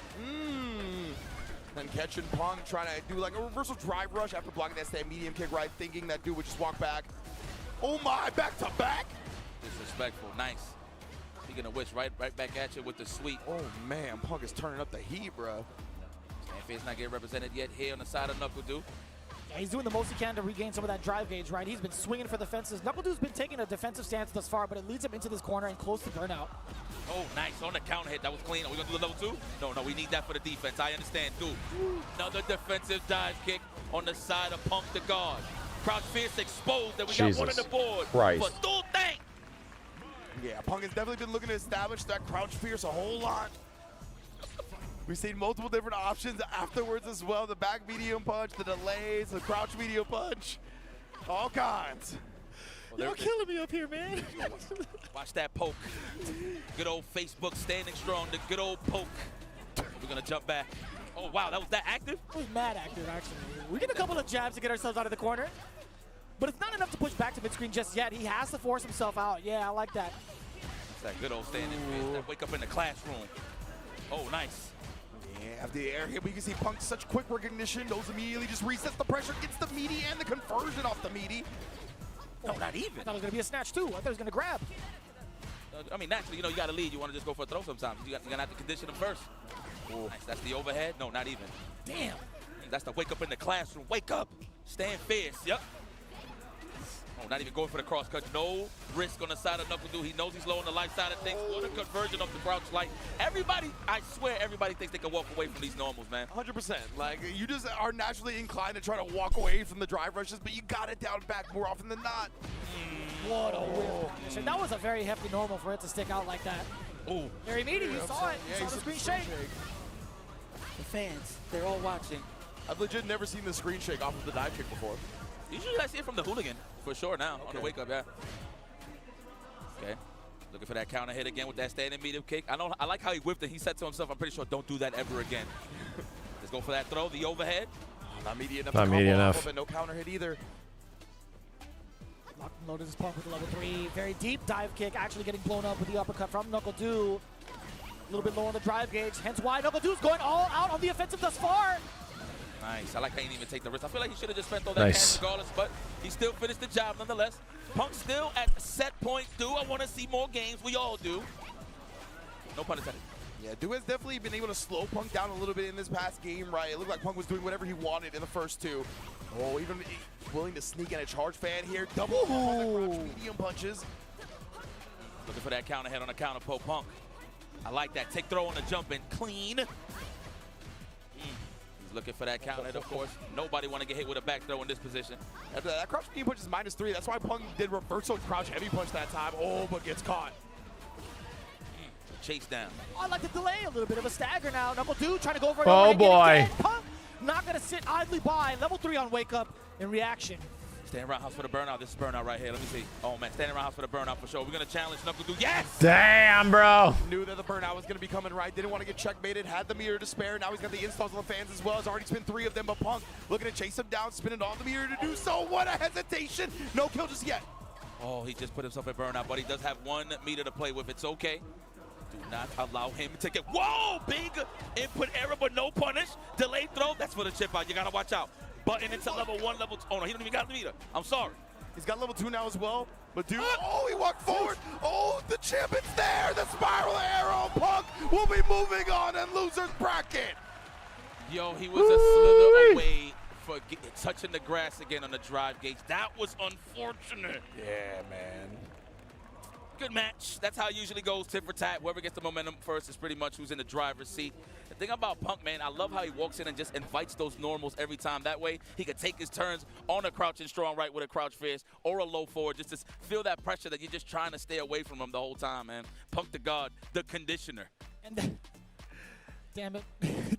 Then catching Punk, trying to do like a reversal drive rush after blocking that stand medium kick right, thinking that dude would just walk back. Oh my, back to back. Disrespectful, nice. Speaking of which, right back at you with the sweep. Oh man, Punk is turning up the heat, bro. Stanfield's not getting represented yet here on the side of Knuckle Dew. Yeah, he's doing the most he can to regain some of that drive gauge, right? He's been swinging for the fences. Knuckle Dew's been taking a defensive stance thus far, but it leads him into this corner and close to burnout. Oh, nice on the counter hit. That was clean. Are we gonna do the level 2? No, we need that for the defense. I understand, dude. Another defensive dive kick on the side of Punk the guard. Crouch fierce exposed, and we got one on the board. But still thing. Yeah, Punk has definitely been looking to establish that crouch fierce a whole lot. We've seen multiple different options afterwards as well. The back medium punch, the delays, the crouch medium punch. All kinds. You're killing me up here, man. Watch that poke. Good old Facebook standing strong, the good old poke. We're gonna jump back. Oh, wow, that was that active? It was mad active, actually. We get a couple of jabs to get ourselves out of the corner, but it's not enough to push back to mid-screen just yet. He has to force himself out. Yeah, I like that. That's that good old standing fist, that wake up in the classroom. Oh, nice. Yeah, after the air hit, we can see Punk such quick recognition. Knows immediately, just resets the pressure, gets the meaty and the conversion off the meaty. No, not even. I thought it was going to be a snatch, too. I thought he was going to grab. I mean, naturally, you got to lead. You want to just go for a throw sometimes. You're going to have to condition him first. Nice. That's the overhead. No, not even. Damn. That's the wake up in the classroom. Wake up. Stand fierce. Yep. Oh, not even going for the cross cut. No risk on the side of Knuckle Dew. He knows he's low on the life side of things. What a conversion of the crouch light. Everybody, I swear, everybody thinks they can walk away from these normals, man. 100%. Like, you just are naturally inclined to try to walk away from the drive rushes, but you got it down back more often than not. What a whiff. That was a very hefty normal for it to stick out like that. Oh. Very meaty. You saw it. You saw the screen shake. The fans, they're all watching. I've legit never seen the screen shake off of the dive kick before. Usually I see it from the hooligan, for sure now, on the wake up, yeah. Okay, looking for that counter hit again with that standing medium kick. I like how he whipped it. He said to himself, I'm pretty sure, don't do that ever again. Let's go for that throw, the overhead. Not meaty enough. Not meaty enough. No counter hit either. Locked and loaded his Punk with the level 3. Very deep dive kick, actually getting blown up with the uppercut from Knuckle Dew. A little bit low on the drive gauge, hence why Knuckle Dew's going all out on the offensive thus far. Nice. I like how he didn't even take the risk. I feel like he should have just spent all that cash regardless, but he still finished the job nonetheless. Punk still at set point. I want to see more games. We all do. No pun intended. Yeah, Dew has definitely been able to slow Punk down a little bit in this past game, right? It looked like Punk was doing whatever he wanted in the first two. Oh, even willing to sneak in a charge fan here. Double medium punches. Looking for that counter hit on the counter poke Punk. I like that. Take throw on the jump and clean. He's looking for that counter hit, of course. Nobody want to get hit with a back throw in this position. That crouch medium punch is -3. That's why Punk did reversal crouch heavy punch that time. Oh, but gets caught. Chase down. I like the delay, a little bit of a stagger now. Knuckle Dew trying to go over it. Oh, boy. Punk not going to sit idly by. Level 3 on wake up in reaction. Standing roundhouse for the burnout. This is burnout right here. Let me see. Oh, man. Standing roundhouse for the burnout for sure. We're going to challenge Knuckle Dew. Yes! Damn, bro. Knew that the burnout was going to be coming right. Didn't want to get checkmated. Had the meter to spare. Now he's got the installs on the fans as well. Has already spin 3 of them. But Punk looking to chase him down, spinning on the meter to do so. What a hesitation. No kill just yet. Oh, he just put himself in burnout, but he does have 1 meter to play with. It's okay. Do not allow him to get. Whoa! Big input error, but no punish. Delayed throw. That's for the chip out. You got to watch out. Button into level 1, level 2. Oh, no, he don't even got the meter. I'm sorry. He's got level 2 now as well. But dude, oh, he walked forward. Oh, the champion's there. The spiral arrow. Punk will be moving on in loser's bracket. Yo, he was a slither away for touching the grass again on the drive gauge. That was unfortunate. Yeah, man. good match. That's how it usually goes, tit for tat. Whoever gets the momentum first is pretty much who's in the driver's seat. The thing about Punk, man, I love how he walks in and just invites those normals every time. That way, he could take his turns on a crouching strong right with a crouch fierce or a low forward, just to feel that pressure that you're just trying to stay away from him the whole time, man. Punk the God, the conditioner. And damn it.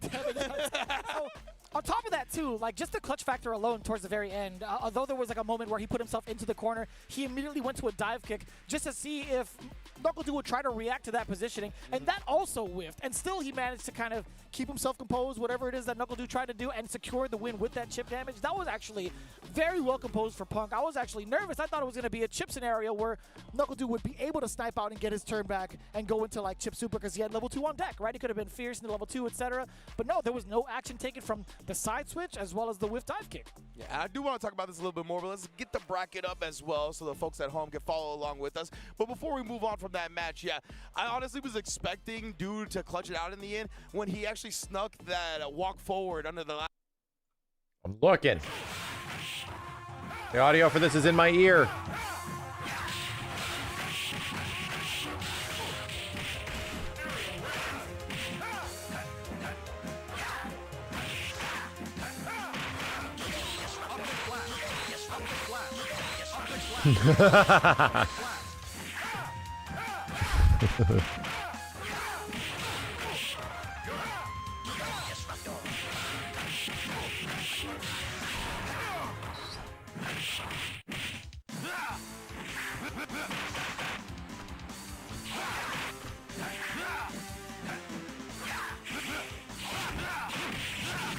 Damn it. So, on top of that, too, like just the clutch factor alone towards the very end, although there was like a moment where he put himself into the corner, he immediately went to a dive kick just to see if NuckleDu would try to react to that positioning, and that also whiffed. And still he managed to kind of keep himself composed, whatever it is that NuckleDu tried to do, and secure the win with that chip damage. That was actually very well composed for Punk. I was actually nervous. I thought it was going to be a chip scenario where NuckleDu would be able to snipe out and get his turn back and go into like chip super because he had level 2 on deck, right? He could have been fierce in the level 2, etc. But no, there was no action taken from the side switch as well as the whiff dive kick. Yeah, I do want to talk about this a little bit more, but let's get the bracket up as well so the folks at home can follow along with us. But before we move on from that match, yeah, I honestly was expecting Dude to clutch it out in the end when he actually snuck that walk forward under the last. I'm looking. The audio for this is in my ear.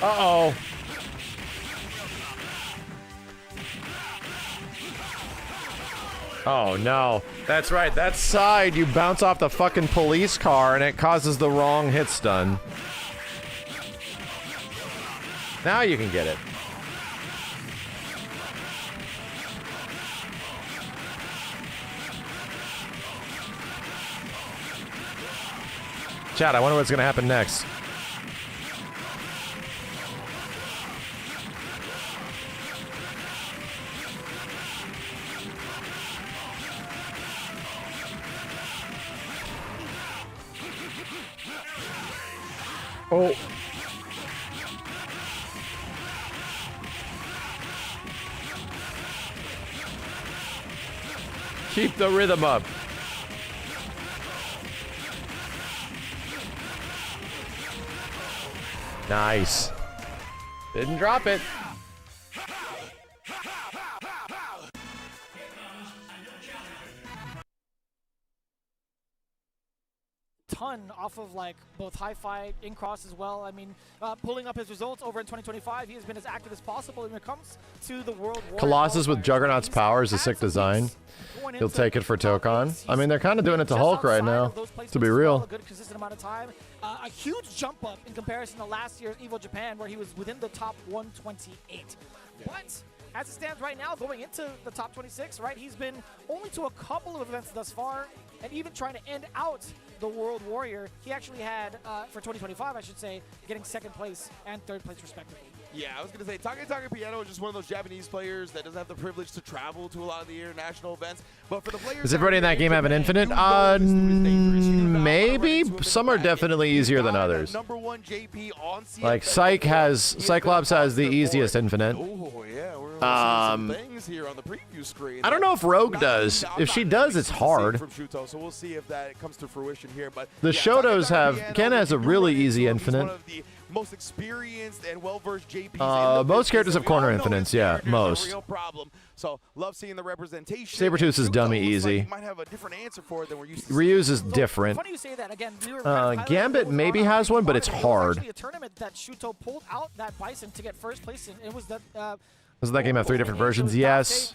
Uh-oh. Oh no. That's right. That side, you bounce off the fucking police car and it causes the wrong hit stun. Now you can get it. Chat, I wonder what's gonna happen next. Oh. Keep the rhythm up. Nice. Didn't drop it. Ton off of like both hi-fi in cross as well. I mean, pulling up his results over in 2025, he has been as active as possible when it comes to the World War. Colossus with Juggernaut's power is a sick design. He'll take it for Tokon. I mean, they're kind of doing it to Hulk right now, to be real. A good consistent amount of time. A huge jump up in comparison to last year's Evo Japan, where he was within the top 128. But as it stands right now, going into the top 26, right, he's been only to a couple of events thus far, and even trying to end out the World Warrior, he actually had, for 2025, I should say, getting second place and third place respectively. Yeah, I was going to say, Take Piano is just one of those Japanese players that doesn't have the privilege to travel to a lot of the international events. But for the players, does everybody in that game have an infinite? Maybe. Some are definitely easier than others. Like Cyclops has the easiest infinite. Oh yeah, we're seeing some things here on the preview screen. I don't know if Rogue does. If she does, it's hard. From Shuto, so we'll see if that comes to fruition here. But the Shotos have. Ken has a really easy infinite. Most experienced and well-versed JPs. Most characters have corner infinites, yeah, most. Real problem. So love seeing the representation. Sabretooth is dummy easy. Like might have a different answer for it than we're used to. Ryu's is different. Funny you say that. Again, Gambit maybe has one, but it's hard. Actually a tournament that Shuto pulled out that Bison to get first place in. It was that. Doesn't that game have 3 different versions? Yes.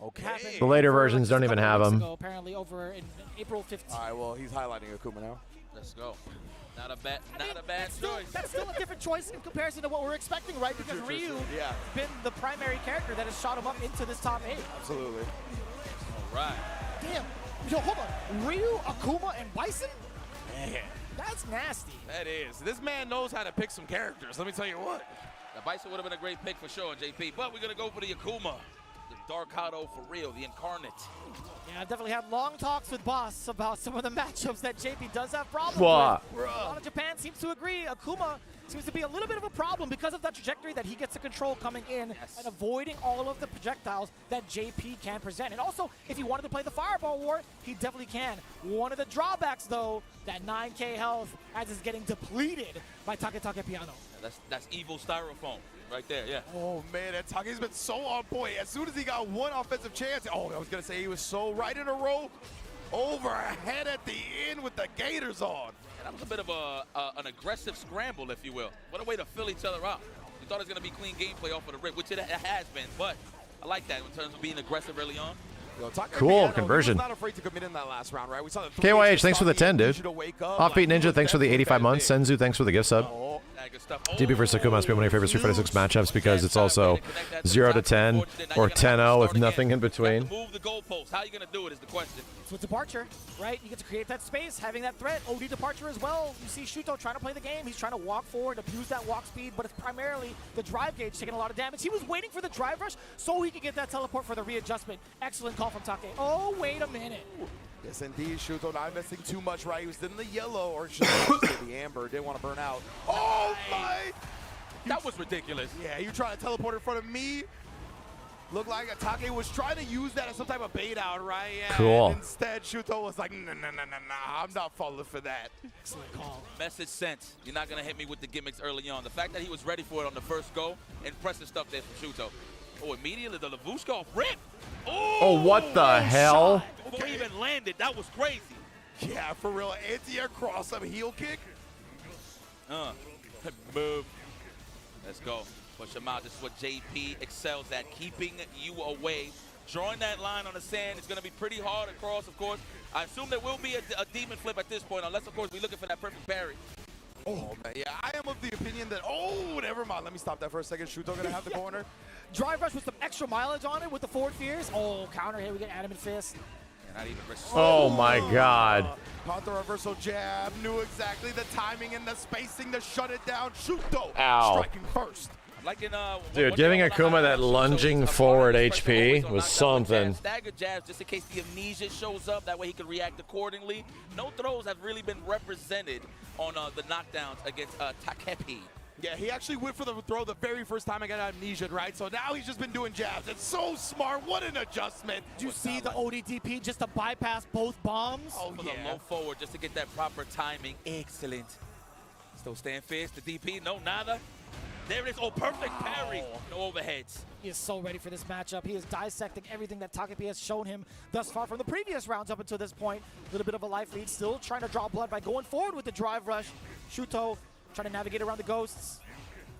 Okay. The later versions don't even have them. Apparently over in April 15th. All right. Well, he's highlighting Akuma now. Let's go. Not a bad choice. That's still a different choice in comparison to what we're expecting, right? Because Ryu has been the primary character that has shot him up into this top 8. Absolutely. All right. Damn. Yo, hold on. Ryu, Akuma, and Bison? Man. That's nasty. That is. This man knows how to pick some characters. Let me tell you what. The Bison would have been a great pick for sure, JP. But we're going to go for the Akuma. Dark Hado for real, the incarnate. Yeah, I've definitely had long talks with Boss about some of the matchups that JP does have problems What? with. A lot of Japan seems to agree. Akuma seems to be a little bit of a problem because of that trajectory that he gets to control coming in and avoiding all of the projectiles that JP can present. And also, if he wanted to play the Fireball War, he definitely can. One of the drawbacks, though, that 9k health as is getting depleted by Take Piano. Yeah, that's evil styrofoam right there, yeah. Oh man, that Take's been so on point. As soon as he got one offensive chance, oh, I was gonna say he was so right in a row, overhead at the end with the Gators on. And that was a bit of an aggressive scramble, if you will. What a way to fill each other out. We thought it was gonna be clean gameplay off of the rip, which it has been, but I like that in terms of being aggressive early on. Cool conversion. Not afraid to commit in that last round, right? We saw the KYH, thanks for the 10, dude. Offbeat Ninja, thanks for the 85 months. Senzu, thanks for the gift sub. DB versus Akuma must be one of your favorite Street Fighter 6 matchups because it's also 0 to 10 or 10-0 with nothing in between. Move the goalpost. How are you going to do it is the question. So with Departure, right? You get to create that space, having that threat. OD Departure as well. You see Shuto trying to play the game. He's trying to walk forward, abuse that walk speed, but it's primarily the drive gauge taking a lot of damage. He was waiting for the drive rush so he could get that teleport for the readjustment. Excellent call from Take. Oh, wait a minute. Yes, indeed. Shuto not missing too much, right? He was in the yellow, or should I say the amber. Didn't want to burn out. Oh, my! That was ridiculous. Yeah, you trying to teleport in front of me? Looked like Take was trying to use that as some type of bait out, right? Yeah, cool. And instead, Shuto was like, nah, I'm not falling for that. Excellent call. Message sent. You're not going to hit me with the gimmicks early on. The fact that he was ready for it on the first go, impressive stuff there from Shuto. Oh, immediately the Lavushka off rip. Oh, what the hell? Before he even landed, that was crazy. Yeah, for real. Anti-air cross up heel kick. Move. Let's go. Push him out. This is what JP excels at, keeping you away. Drawing that line on the sand is going to be pretty hard across, of course. I assume there will be a demon flip at this point, unless, of course, we're looking for that perfect parry. Oh, man, yeah, I am of the opinion that, oh, never mind. Let me stop that for a second. Shuto going to have the corner. Drive rush with some extra mileage on it with the forward fears. Oh, counter here. We get Adamant Fist. Not even oh, my God. Caught the reversal jab. Knew exactly the timing and the spacing to shut it down. Shuto striking first. Like in, dude, giving Akuma that lunging forward HP was something. Stagger jabs just in case the amnesia shows up. That way he can react accordingly. No throws have really been represented on the knockdowns against Takepi. Yeah, he actually went for the throw the very first time I got amnesia, right? So now he's just been doing jabs. It's so smart. What an adjustment. Did you see the ODTP just to bypass both bombs? Oh, for the low forward just to get that proper timing. Excellent. Still staying fierce. The DP, no, nada. There it is. Oh, perfect parry. No overheads. He is so ready for this matchup. He is dissecting everything that Takepi has shown him thus far from the previous rounds up until this point. A little bit of a life lead. Still trying to draw blood by going forward with the drive rush. Shuto trying to navigate around the ghosts.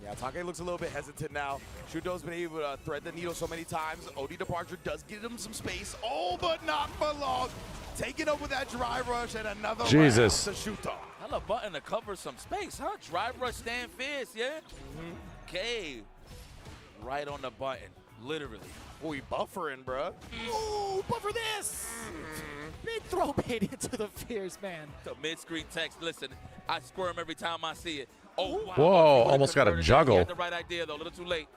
Yeah, Take looks a little bit hesitant now. Shuto's been able to thread the needle so many times. OD Departure does give him some space. Oh, but not for long. Taking up with that drive rush and another round to Shuto. Hella button to cover some space, huh? Drive rush, stand fierce, yeah? Okay. Right on the button, literally. Oh, he buffering, bruh. Ooh, buffer this! Big throw bait into the fears, man. The mid-screen text, listen, I squirm every time I see it. Oh, wow. Whoa, almost got a juggle. He had the right idea, though, a little too late.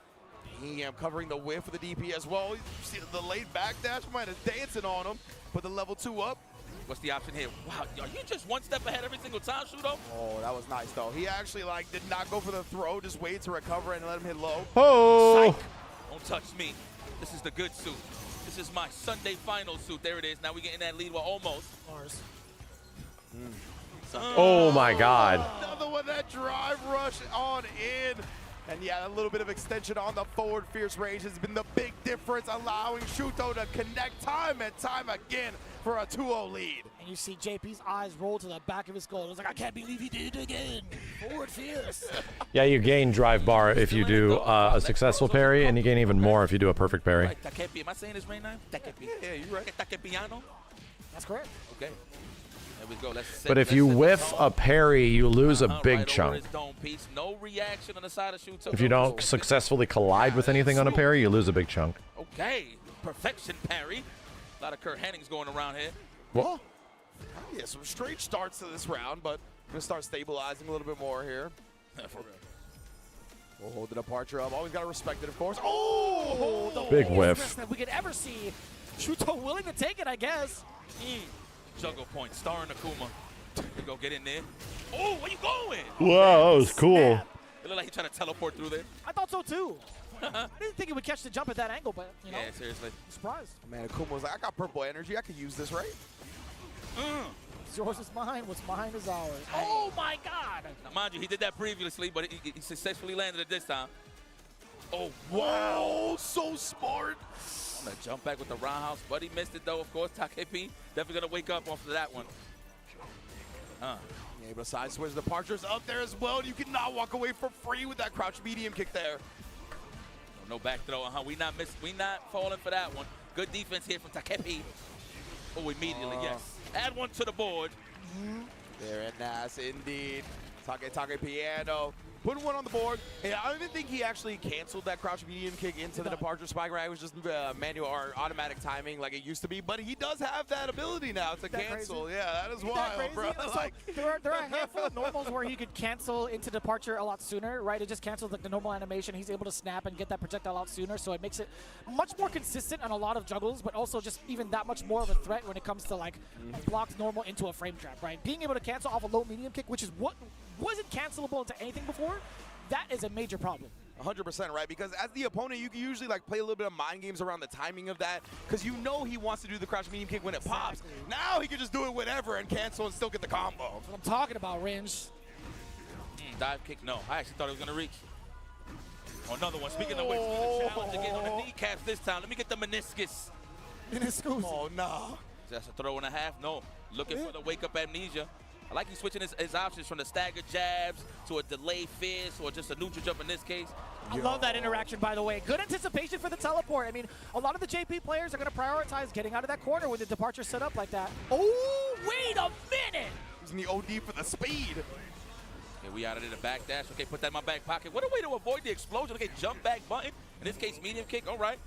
Damn, covering the whiff for the DP as well. You see the late backdash, might have dancing on him. Put the level 2 up. What's the option here? Wow, are you just one step ahead every single time, Shuto? Oh, that was nice, though. He actually, like, did not go for the throw, just waited to recover and let him hit low. Oh! Psych. Don't touch me. This is the good suit. This is my Sunday final suit. There it is. Now we get in that lead. Well, almost. Ours. Oh, my God. Another one, that drive rush on in. And yeah, a little bit of extension on the forward fierce range has been the big difference, allowing Shuto to connect time and time again for a 2-0 lead. And you see JP's eyes roll to the back of his skull. It was like, I can't believe he did it again. Forward fierce. Yeah, you gain drive bar if you do a successful parry, and you gain even more if you do a perfect parry. Right, Takepi, am I saying this right now? Takepi. Yeah, you're right. Takepiano? That's correct. Okay. There we go. But if you whiff a parry, you lose a big chunk. No reaction on the side of Shuto. If you don't successfully collide with anything on a parry, you lose a big chunk. Okay. Perfection parry. A lot of Kurt Hennings going around here. What? Yeah, some straight starts to this round, but we're going to start stabilizing a little bit more here. For real. We'll hold the departure up. Always got to respect it, of course. Oh! The Big biggest whiff. risk that we could ever see. Shuto willing to take it, I guess. Juggle point, Star and Akuma. You go get in there. Oh, where you going? Wow, that was cool. It looked like he trying to teleport through there. I thought so too. I didn't think he would catch the jump at that angle, but you know. Yeah, seriously. I'm surprised. Man, Akuma was like, I got purple energy. I could use this, right? Yours is mine. What's mine is ours. Oh my God! Now, mind you, he did that previously, but he successfully landed it this time. Oh, wow. So smart. On the jump back with the roundhouse. But he missed it, though, of course. Takepi definitely going to wake up after that one. Yeah, but side switch departures up there as well. You cannot walk away for free with that crouch medium kick there. No back throw. We not falling for that one. Good defense here from Takepi. Oh, immediately, yes. Add one to the board. Very nice indeed. Take piano. Putting one on the board. Hey, I don't even think he actually canceled that crouch medium kick into the departure spike, right? It was just manual or automatic timing like it used to be. But he does have that ability now to cancel. Crazy? Yeah, that is wild, bro. So there are a handful of normals where he could cancel into departure a lot sooner, right? It just cancels like the normal animation. He's able to snap and get that projectile out sooner, so it makes it much more consistent on a lot of juggles, but also just even that much more of a threat when it comes to like blocks normal into a frame trap, right? Being able to cancel off a low medium kick, which is what wasn't cancelable into anything before, that is a major problem. 100% right, because as the opponent, you can usually like play a little bit of mind games around the timing of that, because you know he wants to do the crouch medium kick when it pops. Now he can just do it whenever and cancel and still get the combo. That's what I'm talking about, Ringe. Dive kick, no. I actually thought it was going to reach. Oh, another one. Speaking of which, we're challenge again on the kneecaps this time. Let me get the meniscus. Meniscus. Oh, no. That's a throw and a half. No. Looking for the wake-up amnesia. I like he's switching his options from the staggered jabs to a delayed fist or just a neutral jump in this case. I love that interaction, by the way. Good anticipation for the teleport. I mean, a lot of the JP players are going to prioritize getting out of that corner with the departure set up like that. Oh, wait a minute! Using the OD for the speed. Okay, we out of the back dash. Okay, put that in my back pocket. What a way to avoid the explosion. Okay, jump back button. In this case, medium kick. All right.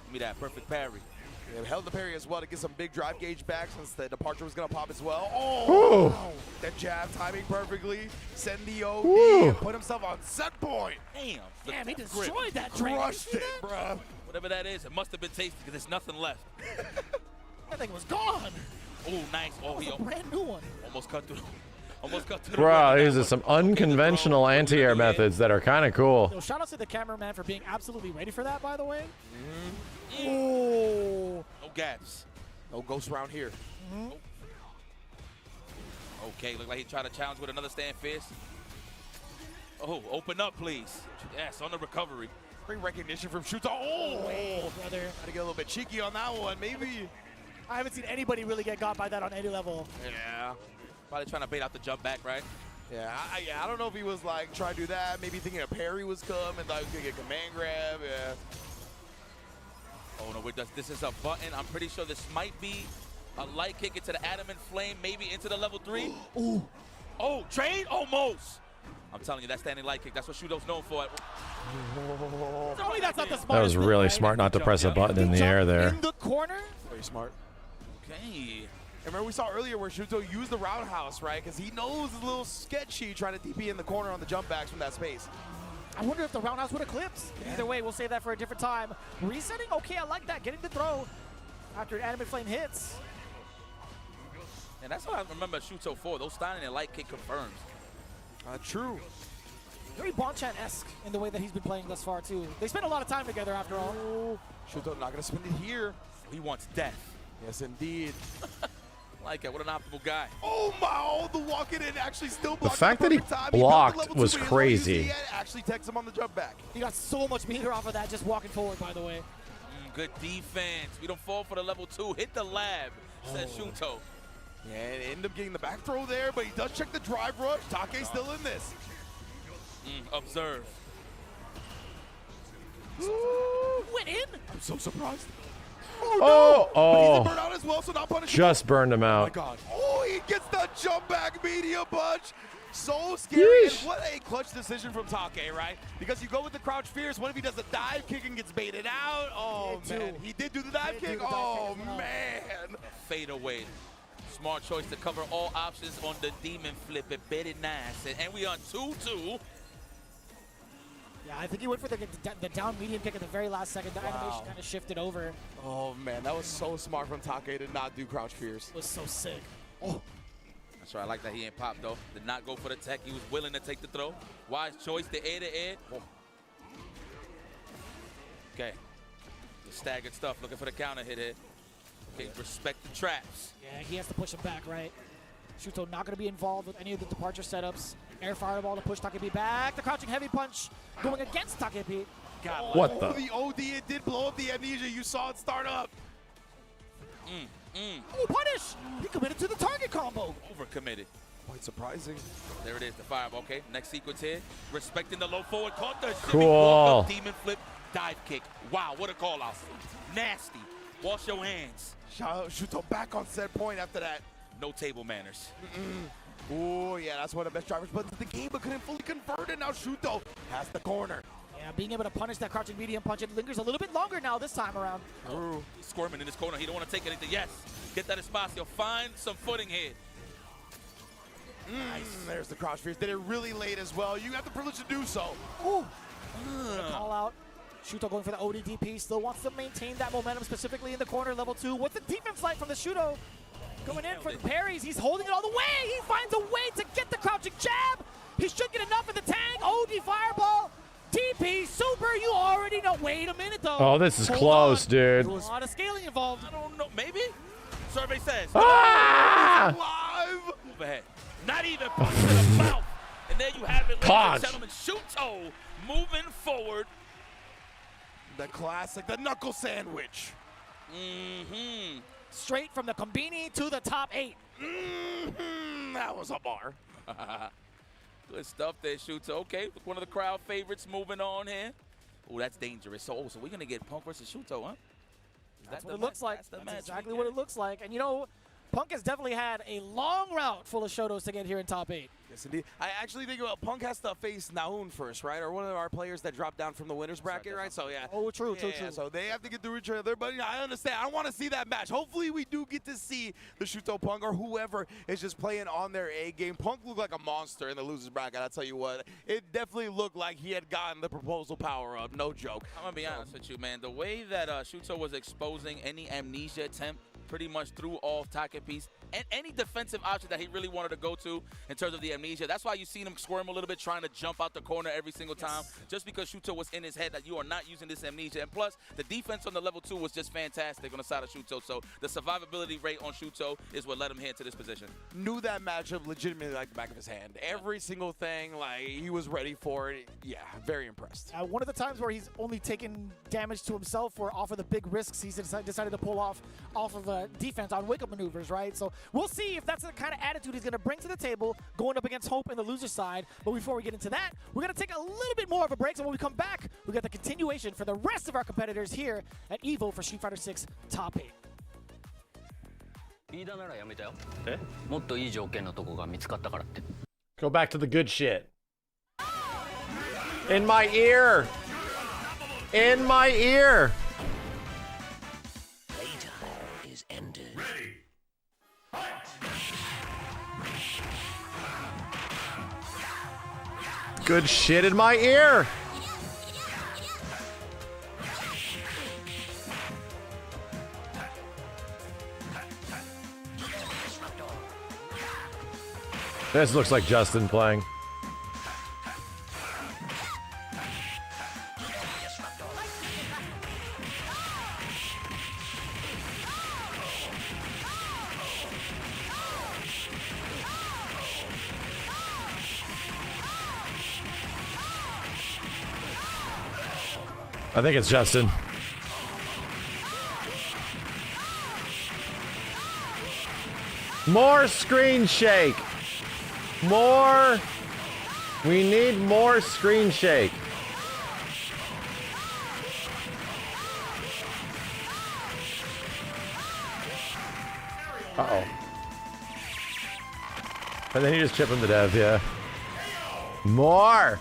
Give me that perfect parry. Yeah, held the parry as well to get some big drive gauge back since the departure was going to pop as well. Oh! Wow. That jab timing perfectly. Send the OD and put himself on set point. Damn. Damn, he destroyed that train. Crushed it, bro. Whatever that is, it must have been tasty because there's nothing left. That thing was gone. Oh, nice. Oh, he a brand new one. Almost cut through. Almost cut through. Bro, these are some unconventional anti-air methods that are kind of cool. Yo, shout out to the cameraman for being absolutely ready for that, by the way. Oh. No gaps. No ghost round here. Okay, look like he tried to challenge with another stand fist. Oh, open up, please. Yes, on the recovery. Great recognition from Shuto. Oh, brother. Had to get a little bit cheeky on that one, maybe. I haven't seen anybody really get got by that on any level. Yeah. Probably trying to bait out the jump back, right? Yeah, I don't know if he was like trying to do that. Maybe thinking a parry was coming, thought he was going to get command grab. Yeah. Oh, no, this is a button. I'm pretty sure this might be a light kick into the adamant flame, maybe into the level 3. Ooh. Oh, trade? Almost. I'm telling you, that standing light kick, that's what Shuto's known for. That's not the That was really smart not to press a button in the air there. In the corner? Very smart. Okay. And remember, we saw earlier where Shuto used the roundhouse, right? Because he knows it's a little sketchy trying to DP in the corner on the jump backs from that space. I wonder if the roundhouse would eclipse. Either way, we'll save that for a different time. Resetting? Okay, I like that. Getting the throw after an animate flame hits. And that's what I remember Shuto for. Those standing and light kick confirms. True. Very Bonchan-esque in the way that he's been playing thus far, too. They spend a lot of time together, after all. Shuto not going to spend it here. He wants death. Yes, indeed. Like it. What an optimal guy. Oh, my. The walking in actually still blocked. The fact that he blocked was crazy. He actually takes him on the jump back. He got so much meter off of that just walking forward, by the way. Good defense. We don't fall for the level 2. Hit the lab, says Shuto. Yeah, and end up getting the back throw there, but he does check the drive rush. Take's still in this. Observe. Went in? I'm so surprised. Oh, But he's a burnout as well, so not punishing. Just burned him Oh, out. my God. Oh, he gets the jump back media punch. So scary. And what a clutch decision from Take, right? Because you go with the crouch fierce. What if he does a dive kick and gets baited out? Oh, man. He did do the dive kick. Oh, man. Fade away. Smart choice to cover all options on the demon flip. It bet it nice. And we on 2-2. Yeah, I think he went for the down medium kick at the very last second. The animation kind of shifted over. Oh, man, that was so smart from Take to not do crouch fears. It was so sick. Oh. That's right. I like that he ain't popped, though. Did not go for the tech. He was willing to take the throw. Wise choice, the air to air. Oh. Okay. The staggered stuff, looking for the counter hit here. Okay, respect the traps. Yeah, he has to push him back, right? Shuto not going to be involved with any of the departure setups. Air fireball to push Takepi back. The crouching heavy punch going against Takepi. God, what the? The OD, it did blow up the amnesia. You saw it start up. Oh, punish! He committed to the target combo. Overcommitted. Quite surprising. There it is, the fireball. Okay, next sequence here. Respecting the low forward. Caught the Cool. demon flip dive kick. Wow, what a call out. Nasty. Wash your hands. Shuto back on set point after that. No table manners. Oh, yeah, that's one of the best drivers. But the game couldn't fully convert it. Now Shuto has the corner. Yeah, being able to punish that crouching medium punch, it lingers a little bit longer now this time around. Oh, he's squirming in his corner. He don't want to take anything. Yes, get that Espacio. Find some footing here. Nice. There's the crouch fears. Did it really late as well. You have the privilege to do so. Ooh. Call out. Shuto going for the ODDP. Still wants to maintain that momentum, specifically in the corner, level 2. What's the defense like from the Shuto? Going in for the parries. He's holding it all the way. He finds a way to get the crouching jab. He should get enough of the tag. OD fireball. TP super. You already know. Wait a minute, though. Oh, this is close, dude. There's a lot of scaling involved. I don't know. Maybe? Survey says. Ah! Live. Move ahead. Not even punch to the mouth. And there you have it, ladies and gentlemen. Shuto moving forward. The classic, the knuckle sandwich. Straight from the Kombini to the top 8. That was a bar. Good stuff there, Shuto. Okay, one of the crowd favorites moving on here. Oh, that's dangerous. So we're going to get Punk versus Shuto, huh? That's what it looks like. That's exactly what it looks like. And you know, Punk has definitely had a long route full of Shotos to get here in top 8. Yes, indeed. I actually think about Punk has to face Naun first, right? Or one of our players that dropped down from the winners bracket, right? So, yeah. Oh, true. So they have to get through each other. But yeah, I understand. I want to see that match. Hopefully we do get to see the Shuto Punk or whoever is just playing on their A game. Punk looked like a monster in the losers bracket. I'll tell you what. It definitely looked like he had gotten the proposal power up. No joke. I'm going to be honest with you, man. The way that Shuto was exposing any amnesia attempt pretty much threw off Takepi's and any defensive option that he really wanted to go to in terms of the amnesia. That's why you seen him squirm a little bit, trying to jump out the corner every single time, just because Shuto was in his head that you are not using this amnesia. And plus, the defense on the level 2 was just fantastic on the side of Shuto. So the survivability rate on Shuto is what led him here into this position. Knew that matchup legitimately like the back of his hand. Every single thing, like, he was ready for it. Yeah, very impressed. One of the times where he's only taken damage to himself or off of the big risks he's decided to pull off of defense on wake-up maneuvers, right? So we'll see if that's the kind of attitude he's going to bring to the table going up against Hope in the loser side. But before we get into that, we're going to take a little bit more of a break. So when we come back, we got the continuation for the rest of our competitors here at Evo for Street Fighter 6 Top 8. Go back to the good shit. In my ear! In my ear! Is ended. Good shit in my ear! This looks like Justin playing. I think it's Justin. More screen shake. More. We need more screen shake. Uh-oh. And then you just chip him to death, yeah. More.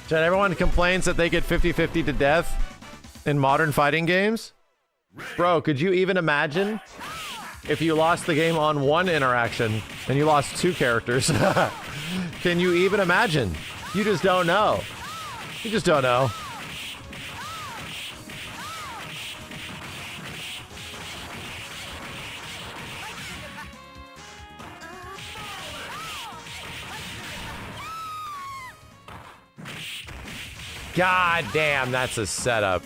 Chad, everyone complains that they get 50-50 to death in modern fighting games. Bro, could you even imagine if you lost the game on one interaction and you lost 2 characters? Can you even imagine? You just don't know. You just don't know. God damn, that's a setup.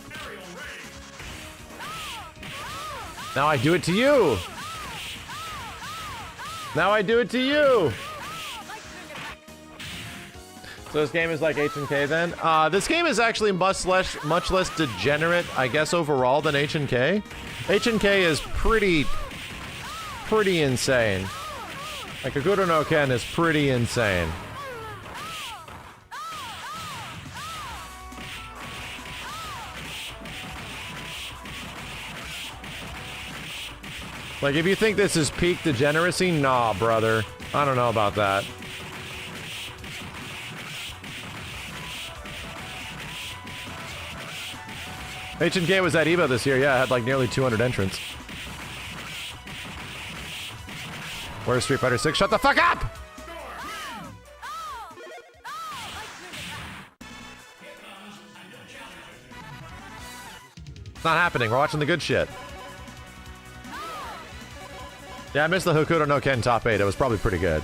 Now I do it to you. Now I do it to you. So this game is like H&K then? This game is actually much less degenerate, I guess, overall than H&K. H&K is pretty insane. Like, Kaguro no Ken is pretty insane. Like, if you think this is peak degeneracy, nah, brother. I don't know about that. H&K was at Evo this year, yeah, it had like nearly 200 entrants. Where's Street Fighter 6? Shut the fuck up! It's not happening, we're watching the good shit. Yeah, I missed the Hokuto no Ken top 8. It was probably pretty good.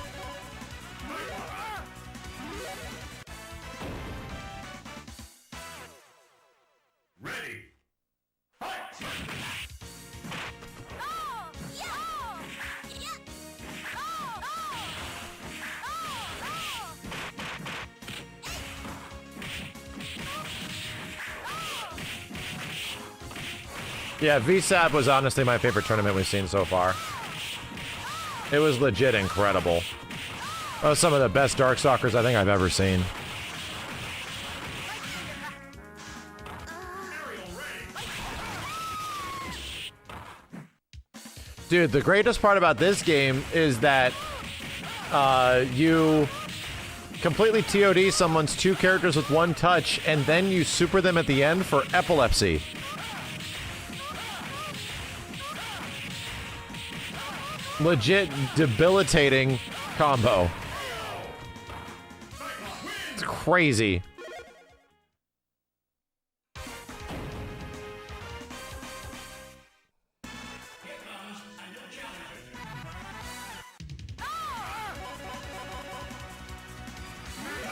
Yeah, VSAP was honestly my favorite tournament we've seen so far. It was legit incredible. That was some of the best Darkstalkers I think I've ever seen. Dude, the greatest part about this game is that you completely TOD someone's 2 characters with 1 touch, and then you super them at the end for epilepsy. Legit debilitating combo. It's crazy.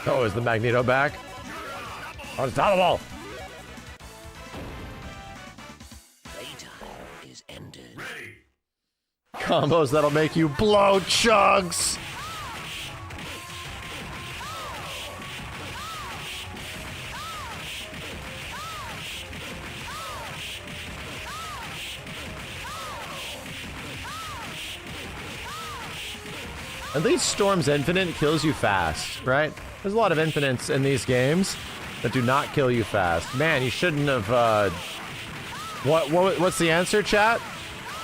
Oh, is the Magneto back? Unstoppable! Combos that'll make you blow chugs. At least Storm's Infinite kills you fast, right? There's a lot of infinites in these games that do not kill you fast. Man, you shouldn't have, what's the answer, chat?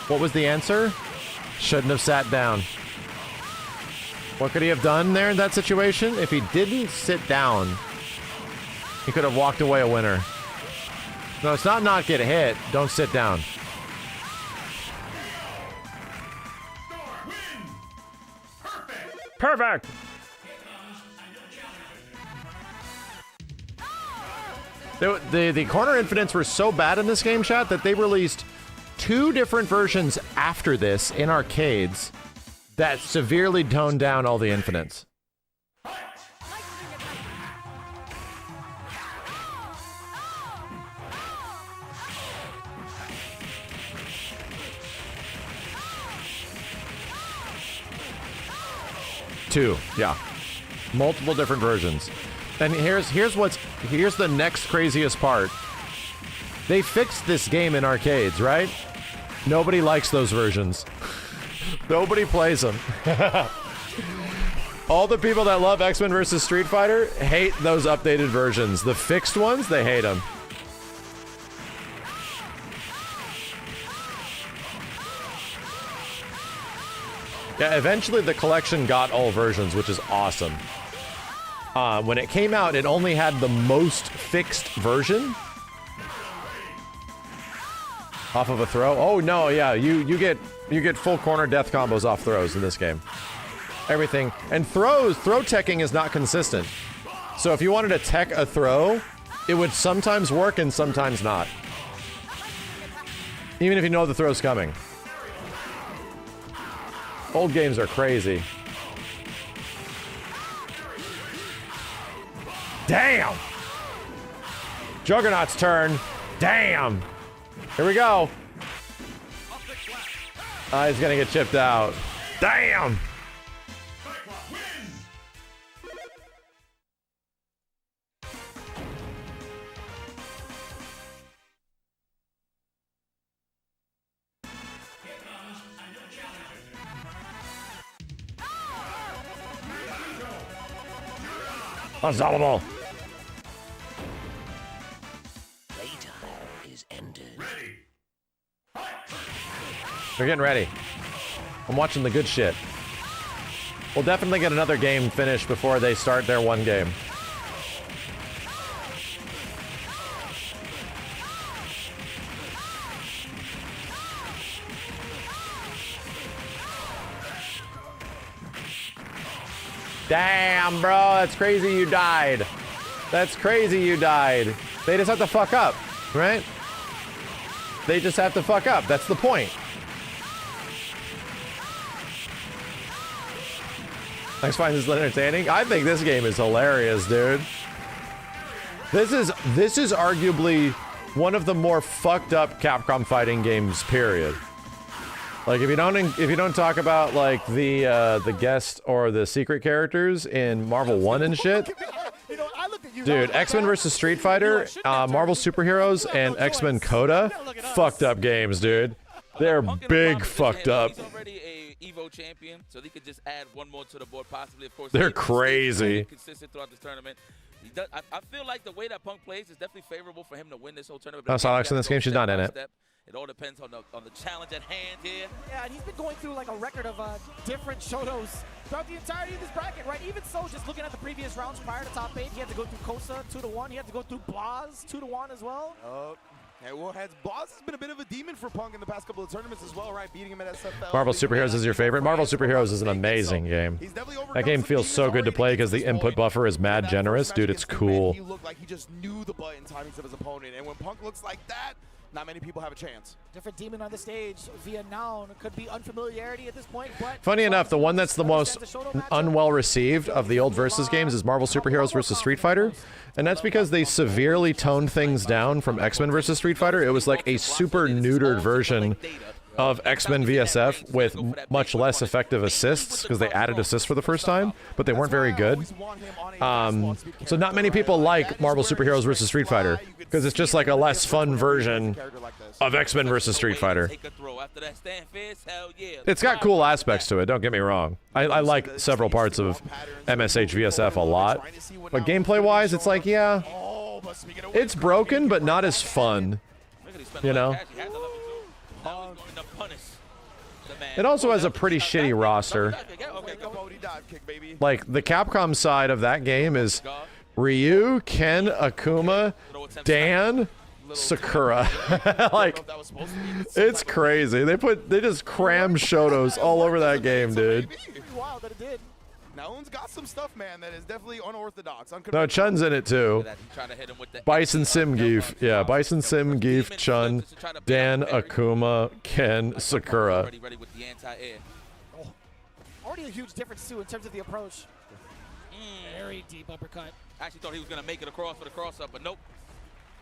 What was the answer? Shouldn't have sat down. What could he have done there in that situation? If he didn't sit down, he could have walked away a winner. No, it's not get hit. Don't sit down. Perfect! The corner infinites were so bad in this game, chat, that they released 2 different versions after this in arcades that severely toned down all the infinites. Two, yeah. Multiple different versions. And here's the next craziest part. They fixed this game in arcades, right? Nobody likes those versions. Nobody plays them. All the people that love X-Men vs. Street Fighter hate those updated versions. The fixed ones, they hate them. Yeah, eventually the collection got all versions, which is awesome. When it came out, it only had the most fixed version. Off of a throw? Oh no, yeah, you get full corner death combos off throws in this game. Everything. And throw teching is not consistent. So if you wanted to tech a throw, it would sometimes work and sometimes not. Even if you know the throw's coming. Old games are crazy. Damn! Juggernaut's turn. Damn! Here we go. He's gonna get chipped out. Damn! Unstoppable. They're getting ready. I'm watching the good shit. We'll definitely get another game finished before they start their one game. Damn, bro, that's crazy you died. That's crazy you died. They just have to fuck up, right? They just have to fuck up. That's the point. Thanks for finding this entertaining. I think this game is hilarious, dude. This is arguably one of the more fucked up Capcom fighting games, period. Like if you don't talk about like the guest or the secret characters in Marvel 1 and shit. Dude, X-Men vs. Street Fighter, Marvel Superheroes, and X-Men Coda, fucked up games, dude. They're big fucked up. Evo champion, so they could just add one more to the board, possibly. Of course, they're crazy. Consistent throughout this tournament. I feel like the way that Punk plays is definitely favorable for him to win this whole tournament. Oh, Solex in this game, she's not in it. It all depends on the challenge at hand here. Yeah, and he's been going through like a record of different Shotos throughout the entirety of this bracket, right? Even so, just looking at the previous rounds prior to top 8, he had to go through Kosa 2-1. He had to go through Blaz 2-1 as well. Yeah, well, Blaz has been a bit of a demon for Punk in the past couple of tournaments as well, right? Beating him at SFL. Marvel Superheroes is your favorite? Marvel Superheroes is an amazing game. That game feels so good to play because the input buffer is mad generous. Dude, it's cool. He looked like he just knew the button timings of his opponent, and when Punk looks like that, not many people have a chance. Different demon on the stage via Noun. Could be unfamiliarity at this point, but Funny enough, the one that's the most unwell received of the old Versus games is Marvel Superheroes vs. Street Fighter. And that's because they severely toned things down from X-Men vs. Street Fighter. It was like a super neutered version of X-Men VSF with much less effective assists because they added assists for the first time, but they weren't very good. So not many people like Marvel Superheroes vs. Street Fighter because it's just like a less fun version of X-Men vs. Street Fighter. It's got cool aspects to it, don't get me wrong. I like several parts of MSH VSF a lot, but gameplay-wise, it's like, yeah, it's broken, but not as fun, you know? It also has a pretty shitty roster. Like, the Capcom side of that game is Ryu, Ken, Akuma, Dan, Sakura. Like, it's crazy. They just cram Shotos all over that game, dude. Naun's got some stuff, man, that is definitely unorthodox. No, Chun's in it too. Bison Simgeef. Yeah, Bison Simgeef, Chun, Dan, Akuma, Ken, Sakura. Already a huge difference, too, in terms of the approach. Very deep uppercut. I actually thought he was going to make it across for the cross-up, but nope.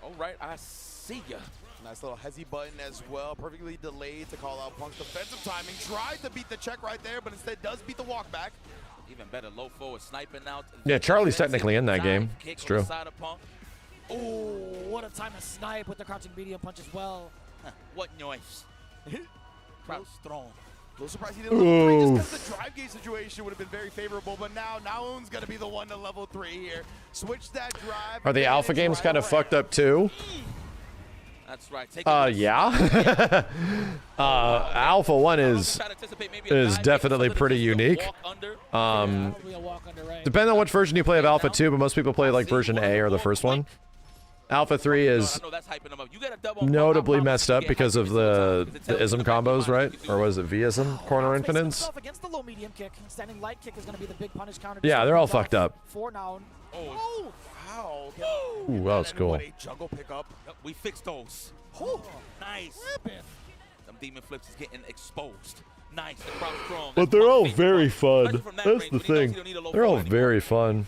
All right, I see ya. Nice little hezzy button as well. Perfectly delayed to call out Punk's defensive timing. Tried to beat the check right there, but instead does beat the walk back. Even better, low forward sniping out. Yeah, Charlie's technically in that game. It's true. Oh, what a time to snipe with the crouching medium punch as well. What noise? Crouch strong. A little surprised he didn't level 3 just because the drive gauge situation would have been very favorable, but now Naun's going to be the one to level 3 here. Switch that drive. Are the alpha games kind of fucked up too? That's right. Yeah. Alpha 1 is definitely pretty unique. Depending on which version you play of Alpha 2, but most people play like version A or the first one. Alpha 3 is notably messed up because of the ism combos, right? Or was it V-ism? Corner infinites? Against the low medium kick. Standing light kick is going to be the big punish counter. Yeah, they're all fucked up. For now. Oh, wow. Ooh, that was cool. Jungle pickup. We fixed those. Nice. Some demon flips is getting exposed. Nice. The crowd strong. But they're all very fun. That's the thing. They're all very fun.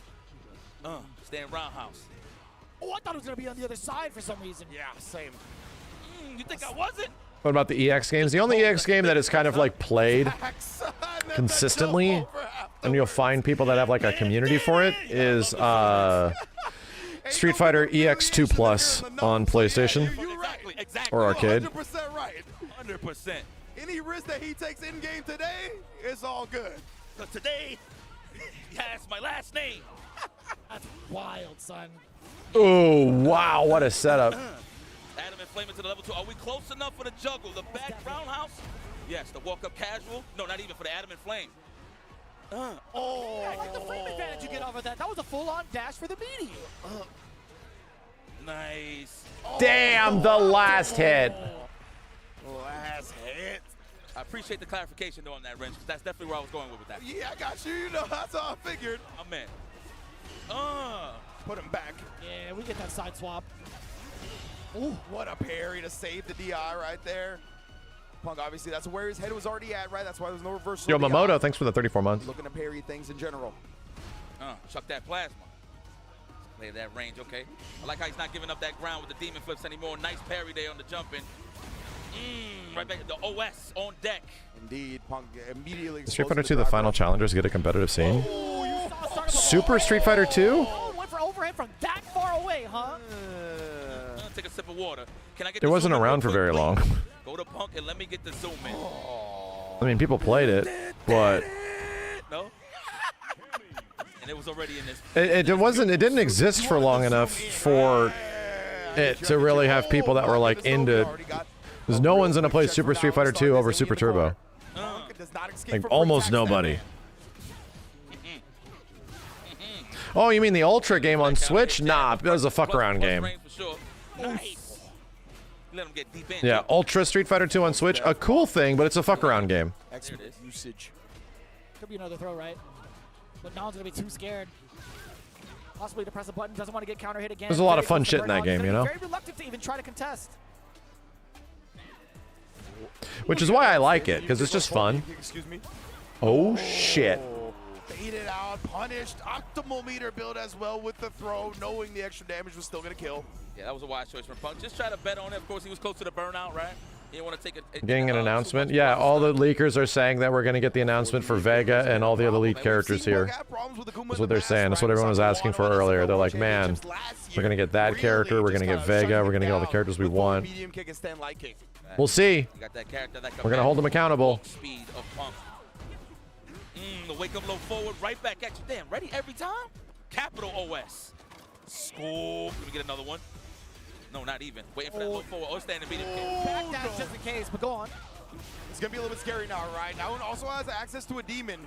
Stay in roundhouse. Oh, I thought it was going to be on the other side for some reason. Yeah, same. You think I wasn't? What about the EX games? The only EX game that is kind of like played consistently, and you'll find people that have like a community for it, is Street Fighter EX2 Plus on PlayStation or arcade. 100% right. 100%. Any risk that he takes in game today, it's all good. Because today, he has my last name. That's wild, son. Oh, wow, what a setup. Adam and Flame into the level 2. Are we close enough for the juggle? The back roundhouse? Yes, the walk-up casual. No, not even for the Adam and Flame. Yeah, get the flame advantage you get off of that. That was a full-on dash for the meteor. Nice. Damn, the last hit. Last hit. I appreciate the clarification, though, on that, Wrench, because that's definitely where I was going with that. Yeah, I got you. You know, that's all I figured. I'm in. Put him back. Yeah, we get that side swap. Ooh, what a parry to save the DI right there. Punk, obviously, that's where his head was already at, right? That's why there's no reversal. Yo, Momoto, thanks for the 34 months. Looking to parry things in general. Chuck that plasma. Play that range, okay. I like how he's not giving up that ground with the demon flips anymore. Nice parry there on the jumping. Right back, the OS on deck. Indeed, Punk immediately. Street Fighter 2, the final challengers get a competitive scene. Super Street Fighter 2? Oh, went for overhead from that far away, huh? Take a sip of water. Can I get It wasn't around for very long. Go to Punk and let me get the zoom in. I mean, people played it, but No? And it was already in this. it didn't exist for long enough for it to really have people that were like into. Because no one's gonna play Super Street Fighter 2 over Super Turbo. Like almost nobody. Oh, you mean the Ultra game on Switch? Nah, that was a fuck around game. Nice. Let him get deep in. Yeah, Ultra Street Fighter 2 on Switch, a cool thing, but it's a fuck around game. Excellent usage. Could be another throw, right? But now one's gonna be too scared. Possibly to press a button, doesn't want to get counter hit again. There's a lot of fun shit in that game, you know? Very reluctant to even try to contest. Which is why I like it, because it's just fun. Excuse me. Oh shit. Baited out, punished, optimal meter build as well with the throw, knowing the extra damage was still gonna kill. Yeah, that was a wise choice from Punk. Just try to bet on it. Of course, he was close to the burnout, right? He didn't want to take it. Getting an announcement? Yeah, all the leakers are saying that we're going to get the announcement for Vega and all the other leaked characters here. That's what they're saying. That's what everyone was asking for earlier. They're like, man, we're going to get that character. We're going to get Vega. We're going to get all the characters we want. We'll see. We're going to hold them accountable. Speed of Punk. The wake up low forward, right back at you. Damn, ready every time? Capital OS. Scoop. Let me get another one. No, not even. Waiting for that low forward. Oh, standing medium kick. Back dash just in case, but go on. It's going to be a little bit scary now, right? Now one also has access to a demon.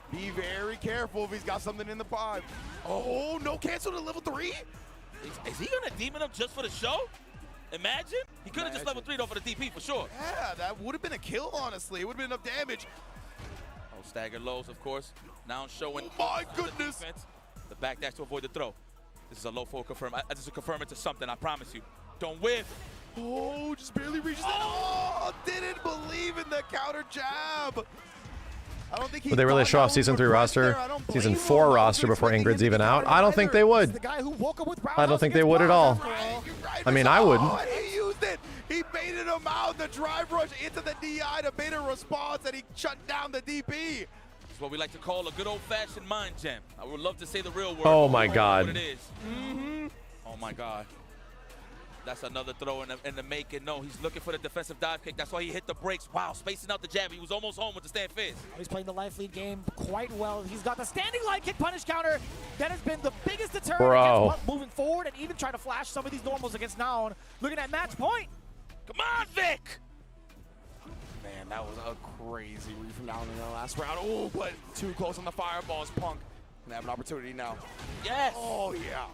Be very careful if he's got something in the pod. Oh, no cancel to level 3? Is he going to demon him just for the show? Imagine. He could have just level 3'd off of the DP for sure. Yeah, that would have been a kill, honestly. It would have been enough damage. Oh, staggered lows, of course. Now showing. Oh, my goodness. The back dash to avoid the throw. This is a low forward confirm. This is a confirm into something, I promise you. Don't whiff. Oh, just barely reaches that. Oh, didn't believe in the counter jab. I don't think Would they really show off Season 3 roster, Season 4 roster before Ingrid's even out? I don't think they would. I don't think they would at all. I mean, I wouldn't. He used it. He baited him out. The drive rush into the DI to bait a response, and he shut down the DP. What we like to call a good old-fashioned mind jam. I would love to say the real word. Oh my God. What it is. Oh my God. That's another throw in the making. No, he's looking for the defensive dive kick. That's why he hit the brakes. Wow, spacing out the jab. He was almost home with the stand fist. He's playing the life lead game quite well. He's got the standing light kick punish counter. That has been the biggest deterrent against moving forward and even trying to flash some of these normals against Noun. Looking at match point. Come on, Vic. Man, that was a crazy read from down in the last round. Oh, but too close on the fireballs. Punk gonna have an opportunity now. Yes. Oh, yeah.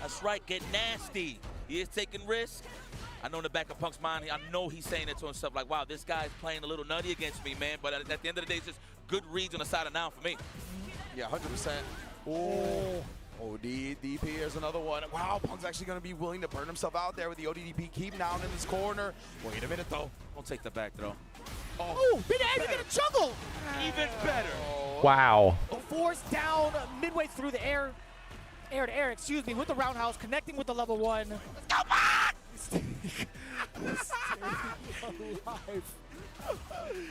That's right. Get nasty. He is taking risks. I know in the back of Punk's mind, I know he's saying it to himself like, wow, this guy's playing a little nutty against me, man. But at the end of the day, it's just good reads on the side of now for me. Yeah, 100%. Oh, ODDP, here's another one. Wow, Punk's actually going to be willing to burn himself out there with the ODDP. Keep down in this corner. Wait a minute, though. Don't take the back throw. Oh, mid-air, you're going to juggle. Even better. Wow. Force down midway through the air to air, excuse me, with the roundhouse, connecting with the level 1. Let's go back!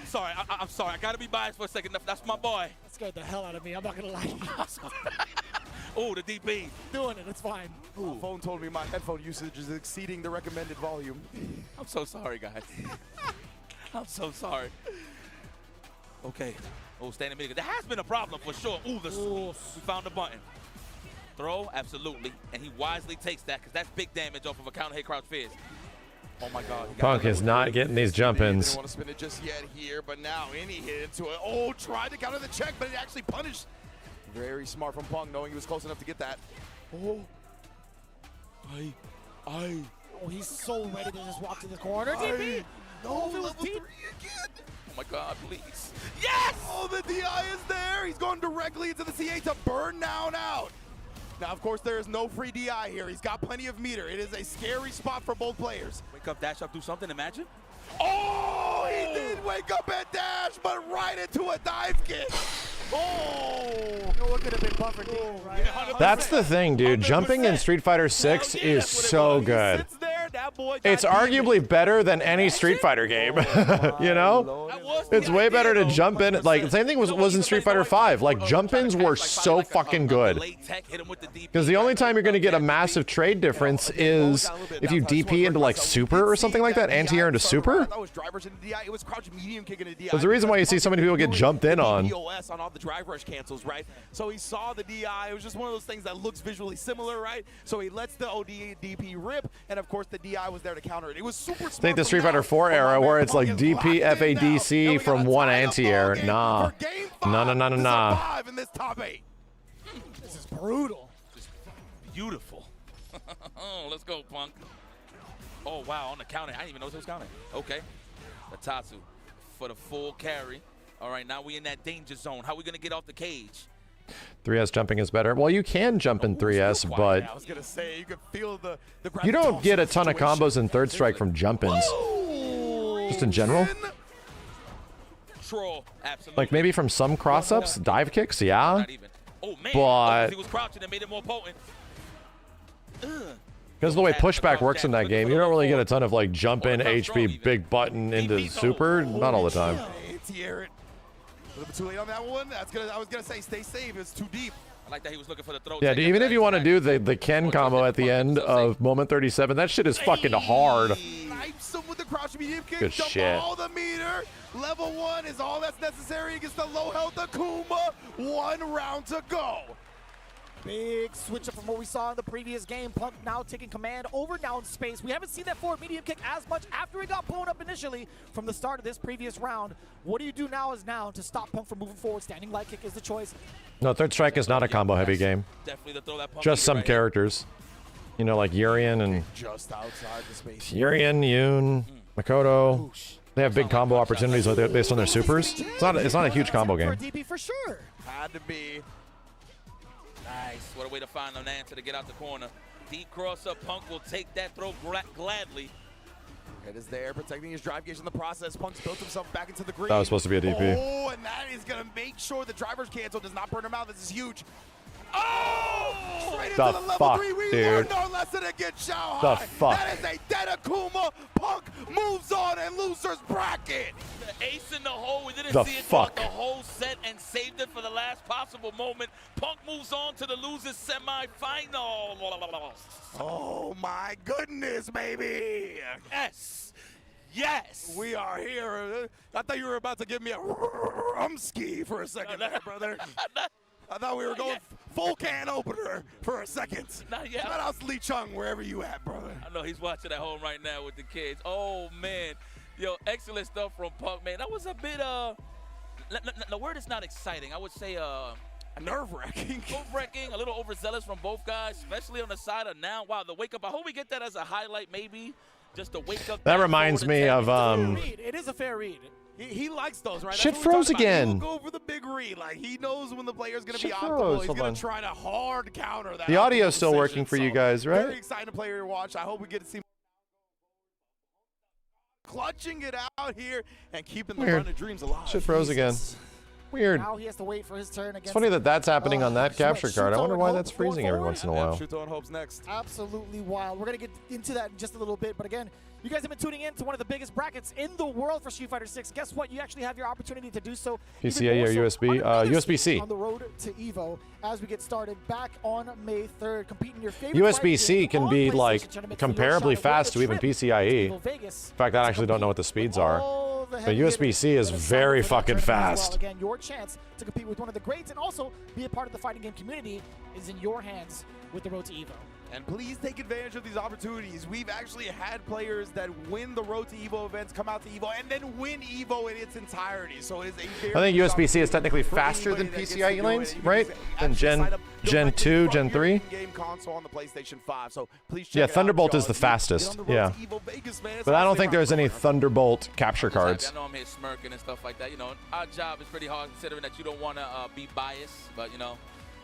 Sorry, I'm sorry. I gotta be biased for a second. That's my boy. That scared the hell out of me. I'm not gonna lie. Oh, the DP. Doing it. It's fine. My phone told me my headphone usage is exceeding the recommended volume. I'm so sorry, guys. I'm so sorry. Okay. Oh, standing mid. There has been a problem for sure. Ooh, we found the button. Throw, absolutely. And he wisely takes that because that's big damage off of a counter hit crouch fizz. Oh my God. Punk is not getting these jump-ins. Didn't want to spin it just yet here, but now he hit into it. Oh, tried to counter the check, but it actually punished. Very smart from Punk, knowing he was close enough to get that. Oh. Oh, he's so ready to just walk to the corner. DP. No, level 3 again. Oh my God, please. Yes! Oh, the DI is there. He's going directly into the CA to burn down out. Now, of course, there is no free DI here. He's got plenty of meter. It is a scary spot for both players. Wake up, dash up, do something, imagine. Oh, he did wake up and dash, but right into a dive kick. Oh! You know what could have been buffered deep, right? That's the thing, dude. Jumping in Street Fighter 6 is so good. It's arguably better than any Street Fighter game. You know? It's way better to jump in. Like, the same thing was in Street Fighter 5. Like, jump-ins were so fucking good. Because the only time you're going to get a massive trade difference is if you DP into, like, Super or something like that. Anti-air into Super. There's a reason why you see so many people get jumped in on. On all the drive rush cancels, right? So he saw the DI. It was just one of those things that looks visually similar, right? So he lets the ODDP rip, and of course the DI was there to counter it. It was super smart. I think the Street Fighter 4 era where it's like DP FADC from one anti-air. Nah. Nah. In this top 8. This is brutal. Just beautiful. Oh, let's go, Punk. Oh, wow, on the counter. I didn't even know it was counting. Okay. The Tatsu for the full carry. All right, now we in that danger zone. How are we going to get off the cage? 3S jumping is better. Well, you can jump in 3S, but I was going to say, you could feel the you don't get a ton of combos in Third Strike from jump-ins. Just in general. Troll, absolutely. Like maybe from some cross-ups, dive kicks, yeah. Oh, man. But he was crouching and made it more potent. because of the way pushback works in that game, you don't really get a ton of like jump-in HP, big button into Super. Not all the time. A little bit too late on that one. I was gonna say stay safe. It's too deep. I like that he was looking for the throw. Yeah, even if you want to do the Ken combo at the end of Moment 37, that shit is fucking hard. Knifes him with the crouch medium kick. Good shit. All the meter. Level 1 is all that's necessary against the low health Akuma. 1 round to go. Big switch up from what we saw in the previous game. Punk now taking command over down space. We haven't seen that forward medium kick as much after he got blown up initially from the start of this previous round. What do you do now to stop Punk from moving forward? Standing light kick is the choice. No, Third Strike is not a combo-heavy game. Just some characters. You know, like Urian and... Just outside the space. Urian, Yoon, Makoto. They have big combo opportunities based on their supers. It's not a huge combo game. DP for sure. Had to be. Nice. What a way to find an answer to get out the corner. Deep cross up. Punk will take that throw gladly. It is there, protecting his drive gauge in the process. Punk's built himself back into the green. That was supposed to be a DP. Oh, and that is going to make sure the driver's cancel does not burn him out. This is huge. Oh! Straight into the level 3. We learned our lesson against Shanghai. The fuck? That is a dead Akuma. Punk moves on and losers bracket. The ace in the hole. We didn't The see it fuck? throughout the whole set and saved it for the last possible moment. Punk moves on to the losers semi-final. Oh my goodness, baby. Yes. Yes. We are here. I thought you were about to give me a rumski for a second there, brother. I thought we were going full can opener for a second. Not yet. Shout out Lee Chung, wherever you at, brother. I know he's watching at home right now with the kids. Oh, man. Yo, excellent stuff from Punk, man. That was a bit, the word is not exciting. I would say Nerve-wracking. Nerve-wracking, a little overzealous from both guys, especially on the side of now. Wow, the wake-up. I hope we get that as a highlight, maybe. Just to wake up. That reminds me of It is a fair read. He likes those, right? Shit froze again. He'll go for the big read. Like, he knows when the player's going to be Shit optimal. froze. He's Hold going on. to try to hard counter that. The audio's optimal still working decision. for you So, guys, right? Very exciting player to watch. I hope we get to see clutching it out here and keeping the Weird. run of dreams alive. Shit froze again. Weird. Now he has to wait for his turn against. It's funny that that's happening on that capture card. I Shuto wonder and why Hope that's going freezing every forward. once in a while. Shuto and Hope's next. Absolutely wild. We're going to get into that in just a little bit. But again, you guys have been tuning in to one of the biggest brackets in the world for Street Fighter 6. Guess what? You actually have your opportunity to do so. PCIe or USB? USB-C. On the road to Evo as we get started back on May 3rd. Competing your favorite USB-C can be like comparably fast to even PCIe. In Vegas. fact, I actually don't know what the speeds are. the But USB-C is very fucking fast. Well, again, your chance to compete with one of the greats and also be a part of the fighting game community is in your hands with the Road to Evo. And please take advantage of these opportunities. We've actually had players that win the Road to Evo events, come out to Evo, and then win Evo in its entirety. So it is a very I think USB-C is technically faster than PCIe lanes, right? Than Gen 2, Gen 3? game console on the PlayStation 5. So please check Yeah, it out, Thunderbolt y'all. is the If you fastest. get on the Yeah. Road to Evo Vegas, man, it's But I don't honestly think there's around any the corner. Thunderbolt capture I'm just happy. cards. I know I'm here smirking and stuff like that. You know, our job is pretty hard considering that you don't want to be biased. But, you know,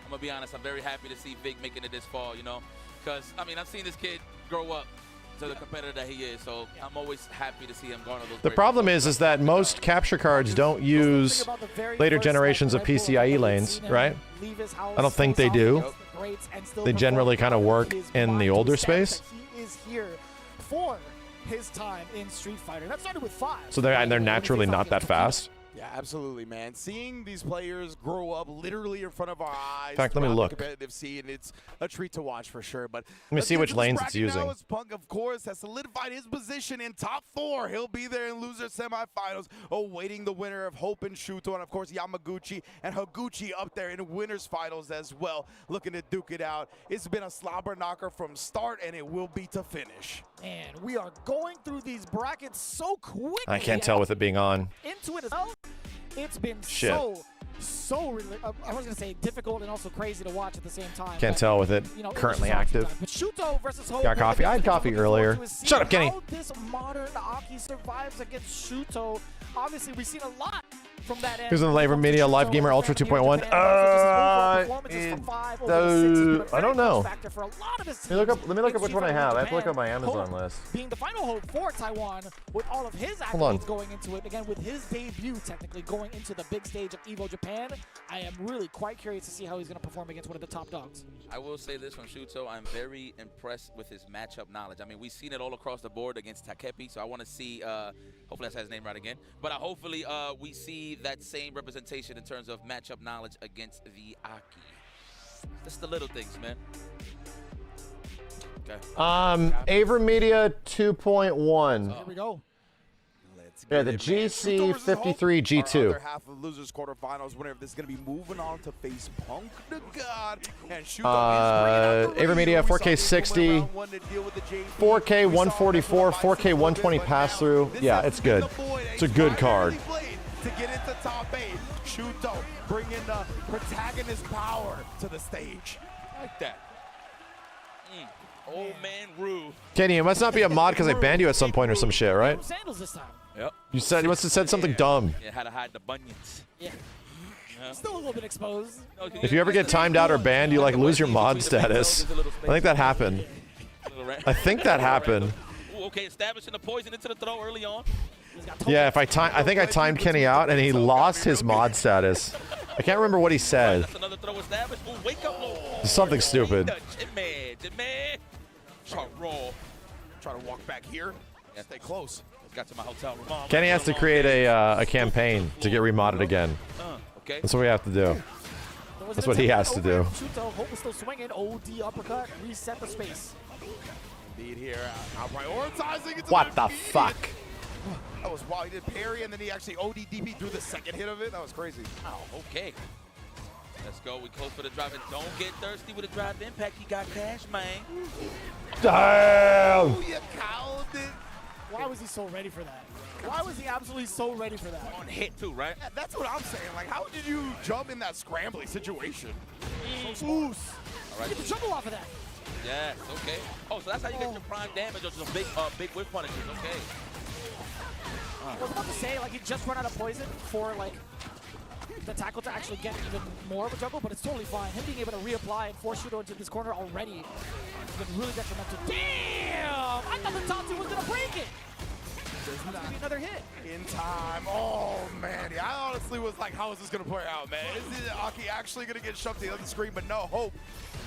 I'm going to be honest, I'm very happy to see Vic making it this far, you know. Because, I mean, I've seen this kid grow up to the competitor that he is. So I'm always happy to see him garner those The great problem results. is that most capture cards don't use later generations of PCIe lanes, right? I don't think they do. They generally kind of work in the older space. He is here for his time in Street Fighter. That started with 5. So they're naturally not that fast. Yeah, absolutely, man. Seeing these players grow up literally in front of our eyes. In fact, let me throughout the look. competitive scene, it's a treat to watch for sure. But Let me let's see get which to this lanes it's bracket using. Now, as Punk, of course, has solidified his position in top 4. He'll be there in loser semifinals, awaiting the winner of Hope and Shuto, and of course Yamaguchi and Higuchi up there in winners finals as well, looking to duke it out. It's been a slobber knocker from start, and it will be to finish. And we are going through these brackets so quickly. I can't tell with it being on. Into it as well. It's been Shit. so I was gonna say difficult and also crazy to watch at the same time. Can't but, tell with it you know, currently was active. but Shuto versus Hope. Got coffee? I had coffee earlier. Shut up, Kenny. How this modern Aki survives against Shuto. Obviously, we've seen a lot from that end. Here's in the Labor Media Live Gamer Ultra 2.1. I don't know. Let me look up which one I have. I have to look up my Amazon list. Being the final hope for Taiwan with all of his Hold on. accolades going into it, again with his debut technically going into the big stage of Evo Japan, I am really quite curious to see how he's going to perform against one of the top dogs. I will say this from Shuto, I'm very impressed with his matchup knowledge. I mean, we've seen it all across the board against Takepi, so I want to see, hopefully I said his name right again, but hopefully we see that same representation in terms of matchup knowledge against the Aki. Just the little things, man. Okay. Aver Media 2.1. Here we go. Yeah, the GC53 G2. Other half of losers quarterfinals winner. This is going to be moving on to face Punk to God and Shuto. Aver Media 4K 60, 4K 144, 4K 120 pass through. Yeah, it's good. It's a good card. To get into top 8, Shuto bringing the protagonist power to the stage. I like that. Old man Rue. Kenny, it must not be a mod because I banned you at some point or some shit, right? Sandals this time. Yep. You must have said something dumb. Yeah, how to hide the bunions. Yeah. Still a little bit exposed. If you ever get timed out or banned, you like lose your mod status. I think that happened. I think that happened. Ooh, okay, establishing the poison into the throw early on. Yeah, I think I timed Kenny out and he lost his mod status. I can't remember what he said. That's another throw established. Ooh, wake up low. Something stupid. Jimmy. Try to roll. Try to walk back here. Yeah. Stay close. Got to my hotel room. Kenny has to create a campaign to get remodded again. Okay. That's what we have to do. That's what he has to do. Shuto, Hope is still swinging. OD uppercut. Reset the space. Indeed here. Prioritizing it. What the fuck? That was wild. He did parry and then he actually OD DP through the second hit of it. That was crazy. Oh, okay. Let's go. We close for the drive. And don't get thirsty with a drive impact. He got cash, man. Damn! Oh, you called it. Why was he so ready for that? Why was he absolutely so ready for that? On hit too, right? Yeah, that's what I'm saying. Like, how did you jump in that scrambling situation? So All right. get the trouble off of that. Yes, okay. Oh, so that's how you get your prime damage or just big whip punishes, okay. I was about to say, like, he just run out of poison for, like, the tackle to actually get even more of a juggle, but it's totally fine. Him being able to reapply and force Shuto into this corner already has been really detrimental. Damn! I thought the top two was going to break it. There's going to be another hit. In time. Oh, man. Yeah, I honestly was like, how is this going to play out, man? Is Aki actually going to get shoved to the other screen? But no, Hope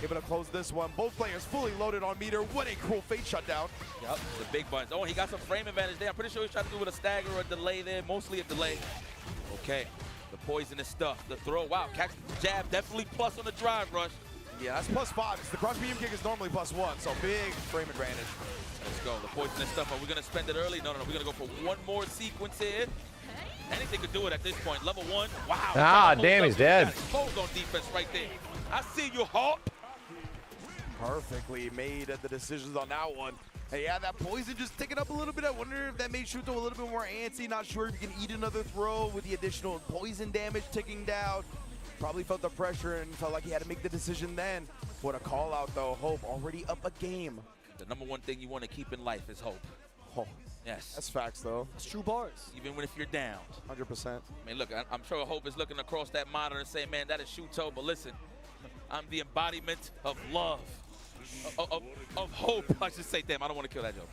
able to close this one. Both players fully loaded on meter. What a cruel fate shutdown. Yep, the big buttons. Oh, he got some frame advantage there. I'm pretty sure he's trying to do with a stagger or a delay there. Mostly a delay. Okay, the poisonous stuff. The throw. Wow, catch the jab. Definitely plus on the drive rush. Yeah, that's +5. The cross beam kick is normally +1, so big frame advantage. Let's go. The poisonous stuff. Are we going to spend it early? No. We're going to go for one more sequence here. Anything could do it at this point. Level 1. Wow. Ah, damn, he's dead. Exposed on defense right there. I see you, Hawk. Perfectly made the decisions on that one. Hey, yeah, that poison just ticking up a little bit. I wonder if that made Shuto a little bit more antsy. Not sure if he can eat another throw with the additional poison damage ticking down. Probably felt the pressure and felt like he had to make the decision then. What a call out though. Hope already up a game. The number one thing you want to keep in life is hope. Oh, yes. That's facts though. It's true bars. Even when if you're down. 100%. I mean, look, I'm sure Hope is looking across that monitor and saying, man, that is Shuto. But listen, I'm the embodiment of love. Of hope, I should say. Damn, I don't want to kill that joke.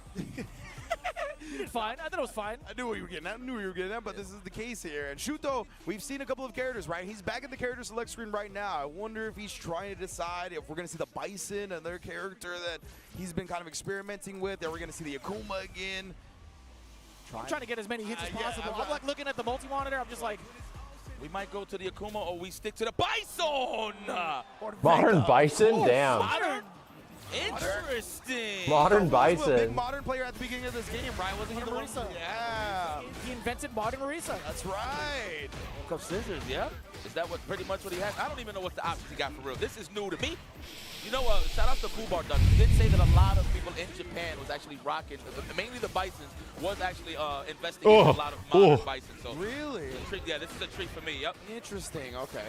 You did fine. I thought it was fine. I knew what you were getting at. I knew what you were getting at, but this is the case here. And Shuto, we've seen a couple of characters, right? He's back in the character select screen right now. I wonder if he's trying to decide if we're going to see the Bison, another character that he's been kind of experimenting with. Are we going to see the Akuma again? I'm trying to get as many hits as possible. I'm like looking at the multi-monitor. I'm just like, we might go to the Akuma or we stick to the Bison. Modern Bison? Damn. Modern. Interesting. Modern Bison. Bison. A big modern player at the beginning of this game, right? Wasn't he the one? Marisa. Yeah. He invented modern Marisa. That's right. Woke up scissors, yeah? Is that what pretty much what he has? I don't even know what the options he got for real. This is new to me. You know, shout out to Fubar Duck. He did say that a lot of people in Japan was actually rocking, mainly the Bisons, was actually investing in a lot of modern Bison. So really? Yeah, this is a treat for me, yep. Interesting, okay.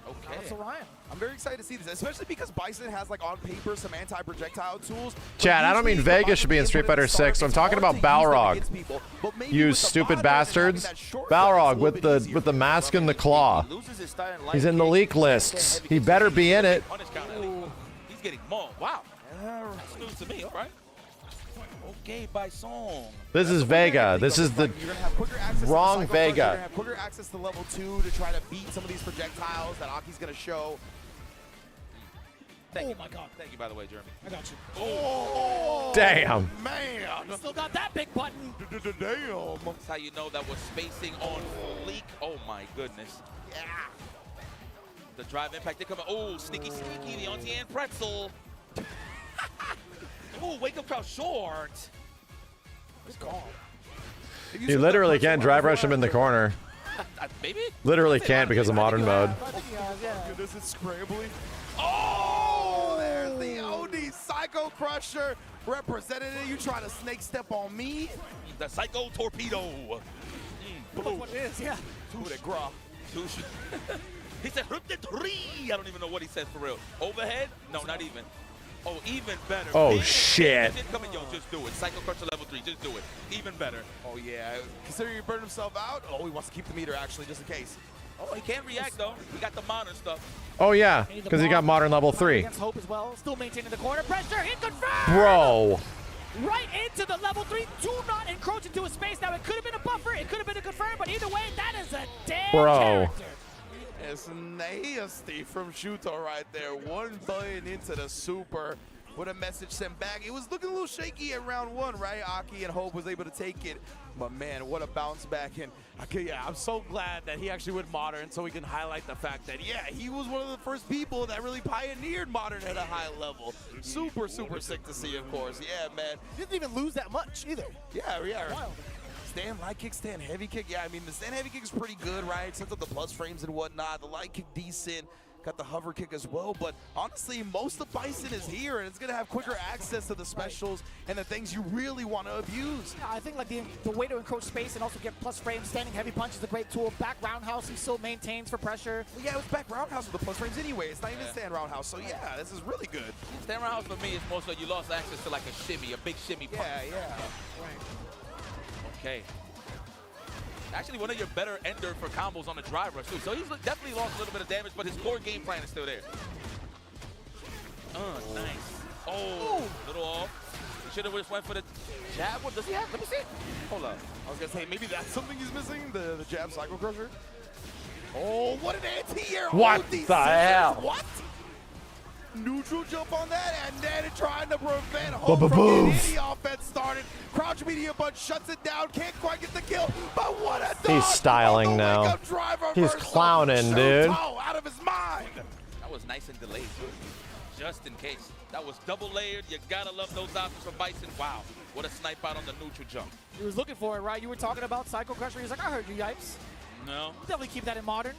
Okay. That's Orion. I'm very excited to see this, especially because Bison has, like, on paper, some anti-projectile tools. Chad, I don't mean Vega should be in Street Fighter 6. I'm talking about Balrog. You stupid bastards. Balrog with the mask and the claw. He's in the leak lists. He better be in it. He's getting mauled. Wow. That's news to me. All right. Okay, Bison. This is Vega. This is the wrong Vega. You're going to have quicker access to level 2 to try to beat some of these projectiles that Aki's going to show. Thank you. My God. Thank you, by the way, Jeremy. I got you. Oh, damn. Man. Still got that big button. Damn. That's how you know that was spacing on fleek. Oh, my goodness. Yeah. The drive impact, they come out. Oh, sneaky, the auntie and pretzel. Oh, wake up crowd short. It's gone. You literally can't drive rush him in the corner. Maybe? Literally can't because of modern mode. Goodness, it's scrambling. Oh, there's the OD Psycho Crusher represented it. You trying to snake step on me? The Psycho Torpedo. Look what it is, yeah. He said, I don't even know what he said for real. Overhead? No, not even. Oh, even better. Oh, shit. Yo, just do it. Psycho Crusher level 3, just do it. Even better. Oh, yeah. Considering he burned himself out, oh, he wants to keep the meter, actually, just in case. Oh, he can't react, though. We got the modern stuff. Oh, yeah, because he got modern level 3. Against Hope as well. Still maintaining the corner pressure. Hit confirmed. Bro. Right into the level 3. Do not encroach into his space. Now, it could have been a buffer. It could have been a confirm, but either way, that is a dead character. It's nasty from Shuto right there. 1 billion into the super. What a message sent back. It was looking a little shaky at round 1, right? Aki and Hope was able to take it. But man, what a bounce back. And yeah, I'm so glad that he actually went modern so we can highlight the fact that, yeah, he was one of the first people that really pioneered modern at a high level. Super, super sick to see, of course. Yeah, man. He didn't even lose that much either. Yeah. Wild. Stand light kick, stand heavy kick. Yeah, I mean, the stand heavy kick is pretty good, right? Sets up the plus frames and whatnot. The light kick decent. got the hover kick as well. But honestly, most of Bison is here, and it's going to have quicker access to the specials and the things you really want to abuse. Yeah, I think like the way to encroach space and also get plus frames, standing heavy punch is a great tool. Back roundhouse, he still maintains for pressure. Well, yeah, it was back roundhouse with the plus frames anyway. It's not even stand roundhouse. So yeah, this is really good. Stand roundhouse for me is more so you lost access to like a shimmy, a big shimmy punch. Yeah. Okay. Actually, one of your better ender for combos on the drive rush, too. So he's definitely lost a little bit of damage, but his core game plan is still there. Nice. Oh, little off. He should have just went for the jab. What does he have? Let me see. Hold up. I was going to say, maybe that's something he's missing, the jab cycle crusher. Oh, what an anti-air. What the hell? What? Neutral jump on that, and then trying to prevent Hope from getting any offense started. Crouch medium, but shuts it down. Can't quite get the kill, but what a dodge. He's styling now. He's clowning, dude. Out of his mind. That was nice and delayed, just in case. That was double layered. You gotta love those options from Bison. Wow, what a snipe out on the neutral jump. He was looking for it, right? You were talking about Cycle Crusher. He's like, I heard you, Yipes. No. Definitely keep that in modern.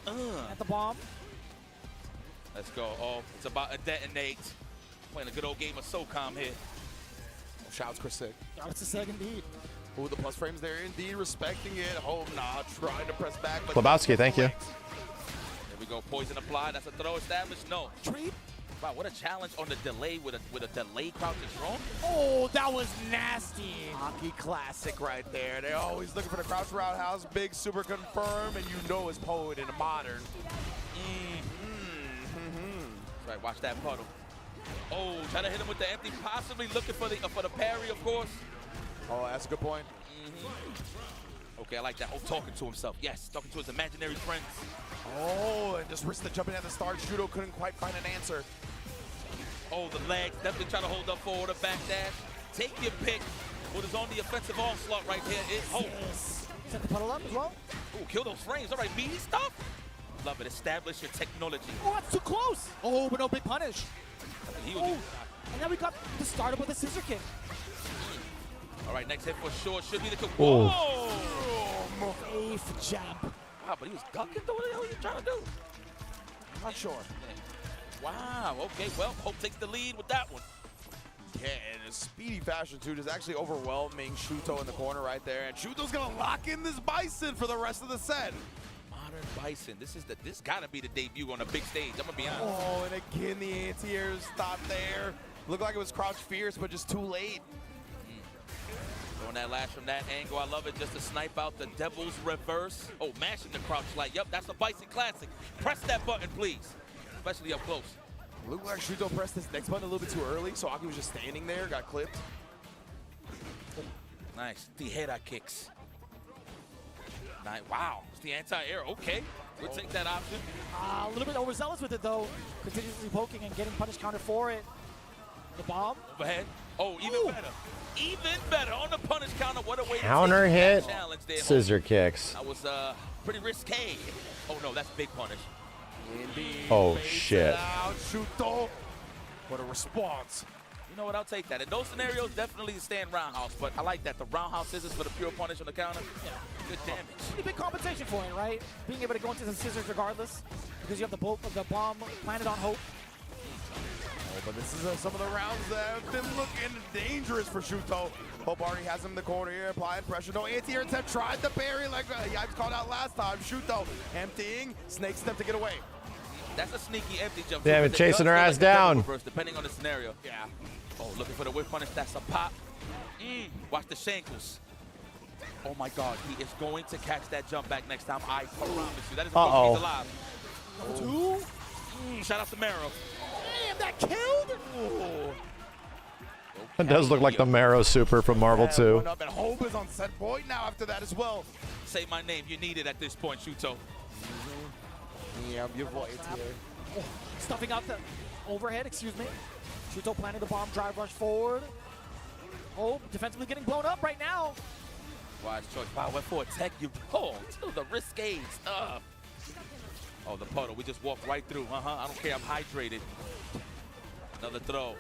At the bomb. Let's go. Oh, it's about to detonate. Playing a good old game of SOCOM here. Oh, shouts Chris Sick. Shouts to Sick indeed. Ooh, the plus frames there indeed, respecting it. Hope not trying to press back. Lebowski, thank you. There we go. Poison applied. That's a throw established. No. Treat. Wow, what a challenge on the delay with a delay crouch is thrown. Oh, that was nasty. Hockey classic right there. They're always looking for the crouch roundhouse. Big super confirm, and you know it's Poet in a modern. Right, watch that puddle. Oh, trying to hit him with the empty, possibly looking for the parry, of course. Oh, that's a good point. Okay, I like that. Oh, talking to himself. Yes, talking to his imaginary friends. Oh, and just risked the jumping at the start. Shuto couldn't quite find an answer. Oh, the legs. Definitely trying to hold up forward or back dash. Take your pick. What is on the offensive onslaught right here is Hope. Set the puddle up as well. Oh, kill those frames. All right, meaty stuff. Love it. Establish your technology. Oh, that's too close. Oh, but no big punish. And now we got the startup with a scissor kick. All right, next hit for sure should be the kill. Oh. Whoa! Safe jump. Wow, but he was ducking. What the hell are you trying to do? I'm not sure. Wow, okay, well, Hope takes the lead with that one. Yeah, and a speedy fashion, too, is actually overwhelming Shuto in the corner right there. And Shuto's going to lock in this Bison for the rest of the set. Modern Bison. This gotta be the debut on a big stage. I'm gonna be honest. Oh, and again the anti-air stopped there. Looked like it was crouch fierce, but just too late. Throwing that lash from that angle. I love it just to snipe out the Devil's Reverse. Oh, mashing the crouch light. Yep, that's a Bison classic. Press that button, please. Especially up close. Looked like Shuto pressed this next button a little bit too early, so Aki was just standing there, got clipped. Nice. Tijera kicks. Nice. Wow. It's the anti-air. Okay. We'll take that option. A little bit overzealous with it, though. Continuously poking and getting punish counter for it. The bomb. Overhead. Oh, even better. Even better on the punish counter. What a way Counter to hit. that challenge there. Scissor kicks. That was pretty risque. Oh, no. That's big punish. Indeed. Oh, shit. Shuto. What a response. You know what? I'll take that. In those scenarios, definitely stand roundhouse. But I like that. The roundhouse scissors for the pure punish on the counter. Yeah. Good damage. Pretty big compensation for it, right? Being able to go into the scissors regardless, because you have the bomb planted on Hope. Oh, but this is some of the rounds that have been looking dangerous for Shuto. Hope already has him in the corner here, applying pressure. No anti-air attempt, tried the parry like Yipes called out last time. Shuto emptying, snake step to get away. That's a sneaky empty jump. Damn it, chasing her ass down. Reverse, depending on the scenario. Yeah. Oh, looking for the whip punish. That's a pop. Watch the shankles. Oh my God, he is going to catch that jump back next time. I promise you. That is a he's alive. Two. Shout out to Marrow. Damn, that killed. Oh. It does look like the Marrow Super from Marvel 2. And Hope is on set point now after that as well. Say my name. You need it at this point, Shuto. Yeah, your voice here. Oh, stuffing out the overhead, excuse me. Shuto planting the bomb, drive rush forward. Hope defensively getting blown up right now. Wise choice. Wow, went for a tech. You pulled to the risque stuff. Oh, the puddle. We just walked right through. I don't care. I'm hydrated. Another throw.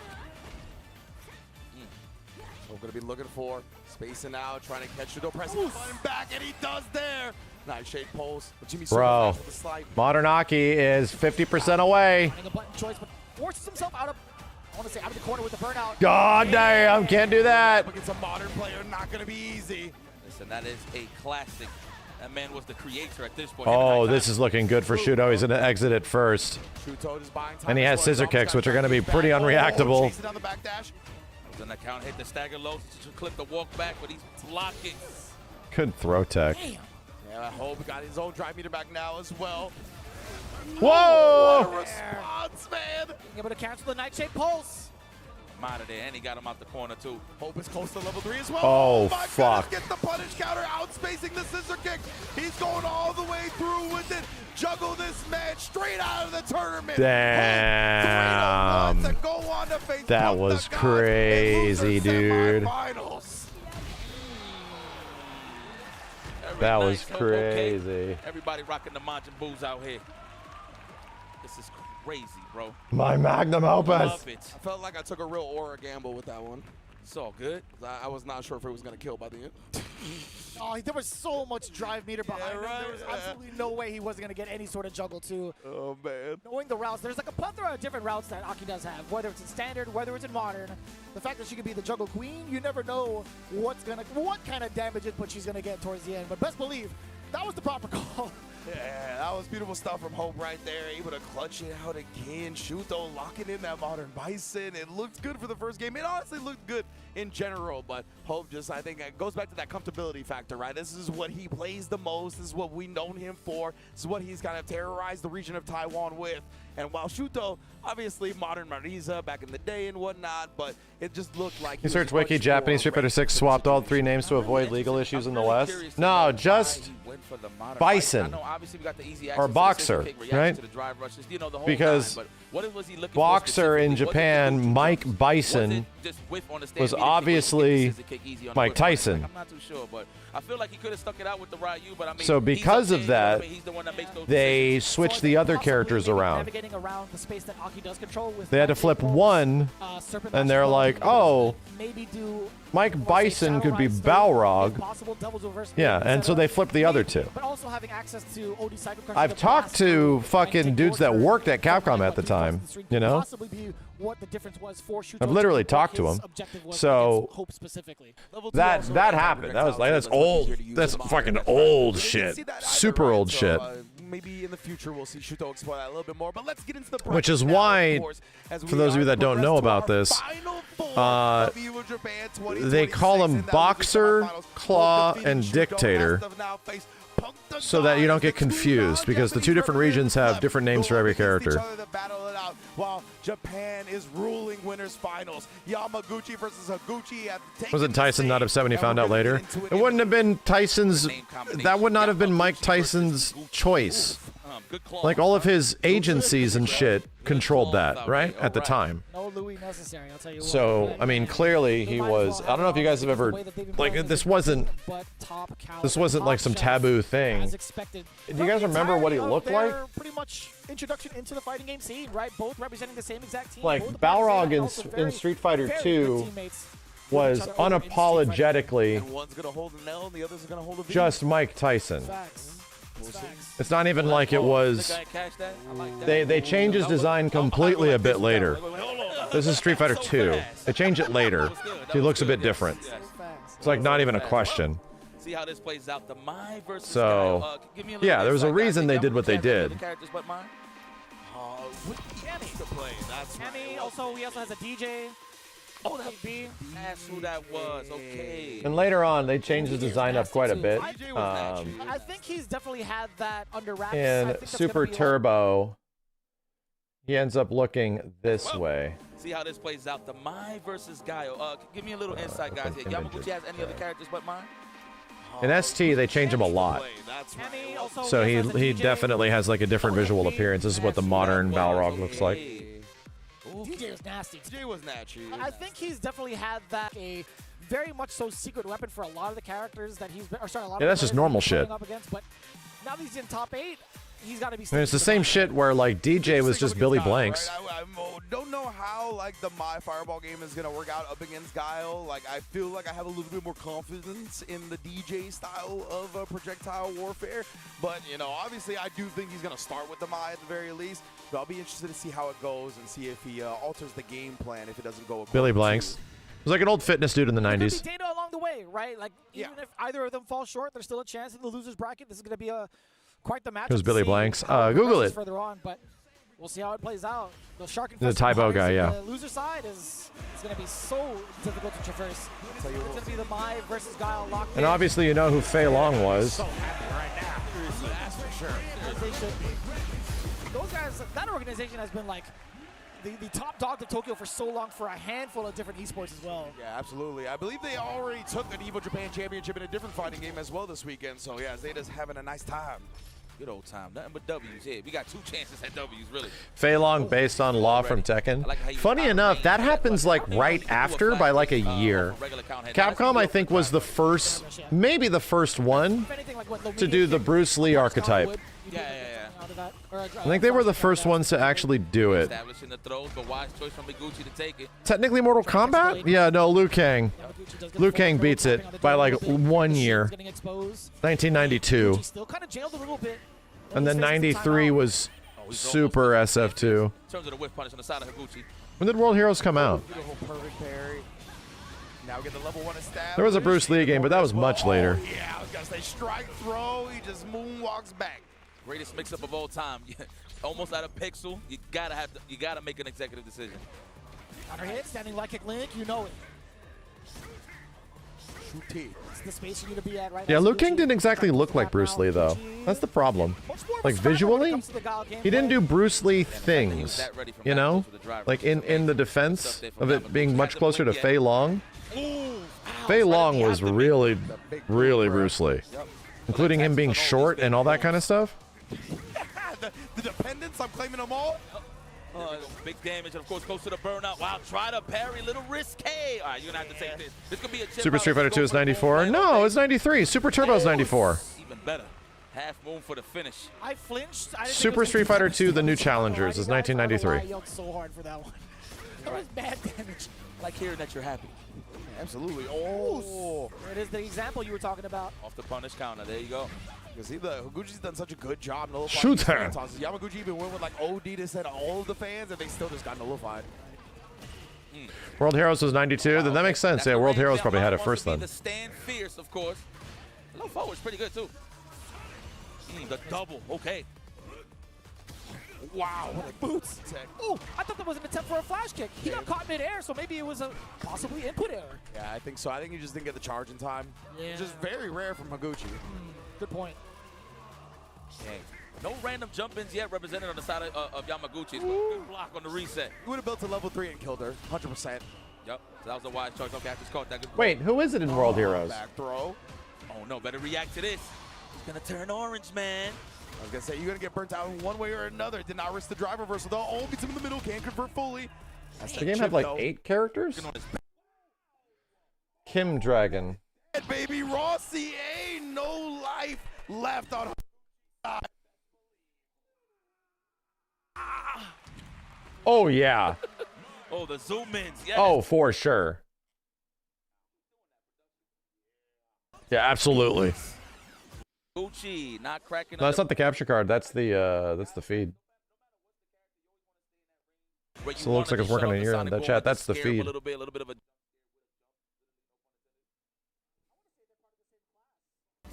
So we're going to be looking for spacing out, trying to catch Shuto, pressing the button back, and he does there. Nightshade pulls. Jimmy Bro, with the slide. Modern Aki is 50% away. A button choice, but forces himself out of, I want to say, out of the corner with the burnout. God damn, can't do that. Against a modern player, not going to be easy. Listen, that is a classic. That man was the creator at this point. Oh, this is looking good for Shuto. He's going to exit it first. And he has scissor kicks, which are going to be pretty unreactable. Then the count hit the stagger low to clip the walk back, but he's blocking. Good throw tech. Yeah, Hope got his own drive meter back now as well. Whoa! What a response, man! Being able to cancel the Nightshade Pulse. I'm out of there, and he got him out the corner, too. Hope is close to level 3 as well. Oh, my fuck. Goodness, get the punish counter, outspacing the scissor kick. He's going all the way through with it. Juggle this match straight out of the tournament. Damn. That was crazy, dude. That was crazy. Everybody rocking the Majin Boos out here. This is crazy, bro. My magnum opus. Love it. I felt like I took a real aura gamble with that one. It's all good. I was not sure if it was going to kill by the end. Oh, there was so much drive meter behind him. There was absolutely no way he wasn't going to get any sort of juggle, too. Oh, man. Knowing the routes, there's like a plethora of different routes that Aki does have, whether it's in standard, whether it's in modern. The fact that she could be the juggle queen, you never know what kind of damage input she's going to get towards the end. But best believe, that was the proper call. Yeah, that was beautiful stuff from Hope right there. Able to clutch it out again. Shuto locking in that modern Bison. It looked good for the first game. It honestly looked good in general, but Hope just, I think, it goes back to that comfortability factor, right? This is what he plays the most. This is what we've known him for. This is what he's kind of terrorized the region of Taiwan with. And while Shuto, obviously modern Marisa back in the day and whatnot, but it just looked like You search Wiki, Japanese Street Fighter 6 swapped all 3 names to avoid legal issues in the West. No, just Bison or Boxer, right? Because Boxer in Japan, Mike Bison was obviously Mike Tyson. I'm not too sure, but I feel like he could have stuck it out with the Ryu, but I mean, So because of that, they switched the other characters around. Navigating around the space that Aki does control with They had to flip one, and they're like, oh, maybe do Mike Bison could be Balrog. Yeah, and so they flipped the other two. But also having access to OD Cycle Crush. I've talked to fucking dudes that worked at Capcom at the time, you know? What the difference was for Shuto. I've literally talked to him. So that happened. That was like, that's old. That's fucking old shit. Super old shit. Maybe in the future we'll see Shuto explore that a little bit more, but let's get into the Which is why, for those of you that don't know about this, they call him Boxer, Claw, and Dictator, so that you don't get confused, because the 2 different regions have different names for every character. While Japan is ruling winners finals. Yamaguchi versus Higuchi at the Tekken. Wasn't Tyson not upset when he found out later? It wouldn't have been Tyson's, that would not have been Mike Tyson's choice. Like, all of his agencies and shit controlled that, right? At the time. No Louis necessary, I'll tell you So, what. I mean, clearly he was, I don't know if you guys have ever, like, this wasn't like some taboo thing. Do you guys remember what he looked like? Pretty much introduction into the fighting game scene, right? Both representing the same exact team. Like, Balrog in Street Fighter 2 was unapologetically just Mike Tyson. It's not even like it was. They changed his design completely a bit later. This is Street Fighter 2. They changed it later. So he looks a bit different. It's like not even a question. See how this plays out. The Mai versus So, yeah, there was a reason they did what they did. Cammy also, he also has a DJ. Oh, that's who that was. Okay. And later on, they changed his design up quite a bit. I think he's definitely had that under wraps. In Super Turbo, he ends up looking this way. See how this plays out. The Mai versus Gaio. Give me a little insight, guys. Here. Yamaguchi has any other characters but Mai? In ST, they change him a lot. So he definitely has like a different visual appearance. This is what the modern Balrog looks like. DJ was nasty. DJ was nasty. I think he's definitely had that a very much so secret weapon for a lot of the characters that he's been, or sorry, a lot Yeah, of that's just normal shit. up against, but now that he's in top 8, he's got to be. I mean, it's the same shit where like DJ was just Billy Blanks. I don't know how like the My Fireball game is gonna work out up against Guile. Like I feel like I have a little bit more confidence in the DJ style of projectile warfare. But you know, obviously I do think he's gonna start with the My at the very least. But I'll be interested to see how it goes and see if he alters the game plan if it doesn't go. Billy Blanks. It was like an old fitness dude in the 90s. Could be data along the way, right? Like even if either of them fall short, there's still a chance in the losers bracket. This is going to be quite the match. It was Billy Blanks. Google it. Further on, but we'll see how it plays out. The Shark The Tybo guy, yeah. The loser side is going to be so difficult to traverse. It's going to be the Mai versus Guile locked And obviously you know who Fei Long was. So happy right now. That's for sure. They should be. Those guys, that organization has been like the top dog to Tokyo for so long for a handful of different esports as well. Yeah, absolutely. I believe they already took an Evo Japan championship in a different fighting game as well this weekend. So yeah, Zeta's having a nice time. Good old time. Nothing but W's here. We got 2 chances at W's, really. Fei Long based on Law from Tekken. Funny enough, that happens like right after by like a year. Capcom, I think, was the first, maybe the first one to do the Bruce Lee archetype. I think they were the first ones to actually do it. Technically Mortal Kombat? Yeah, no, Liu Kang. Liu Kang beats it by like 1 year. 1992. And then 93 was Super SF2. When did World Heroes come out? Now get the level 1 established. There was a Bruce Lee game, but that was much later. Yeah, I was gonna say strike throw, he just moonwalks back. Greatest mix-up of all time. Almost out of pixel. You gotta make an executive decision. Counter hit, standing leg kick Link, you know it. It's the space you need to be at right now. Yeah, Liu Kang didn't exactly look like Bruce Lee, though. That's the problem. Like, visually, he didn't do Bruce Lee things, you know? Like, in the defense of it being much closer to Fei Long. Fei Long was really, really Bruce Lee. Including him being short and all that kind of stuff. The dependents, I'm claiming them all. Big damage, and of course, goes to the burnout. Wow, try to parry, little risque. All right, you're gonna have to take this. This could be a chip Super Street Fighter 2 is 94. No, it's 93. Super Turbo is 94. Even better. Half moon for the finish. I flinched. Super Street Fighter 2, The New Challengers, is 1993. I yelled so hard for that one. That was bad damage. Like hearing that you're happy. Absolutely. Oh. There it is, the example you were talking about. Off the punish counter. There you go. You see, Higuchi's done such a good job nullifying Shoot her. Yamaguchi even went with like OD to set all of the fans, and they still just got nullified. World Heroes was 92. Then that makes sense. Yeah, World Heroes probably had it first then. The stand fierce, of course. Low forward's pretty good too. The double. Okay. Wow, what a boots. Oh, I thought that was an attempt for a flash kick. He got caught mid-air, so maybe it was a possibly input error. Yeah, I think so. I think he just didn't get the charge in time. Yeah. Which is very rare from Higuchi. Good point. Dang. No random jump-ins yet represented on the side of Yamaguchi. Good block on the reset. He would have built to level 3 and killed her, 100%. Yep, so that was a wise choice. Okay, I just caught that. Good Wait, who is it in World Heroes? Back throw. Oh no, better react to this. He's gonna turn orange, man. I was gonna say, you're gonna get burnt out in one way or another. Did not risk the drive reversal though. Oh, gets him in the middle, can't convert fully. The game had like 8 characters? Kim Dragon. Baby Rossi, ain't no life left on her. Oh, yeah. Oh, the zoom ins. Yes. Oh, for sure. Yeah, absolutely. Gucci not cracking. No, that's not the capture card. That's the feed. So it looks like it's working on your end. That chat, that's the feed. A little bit of a.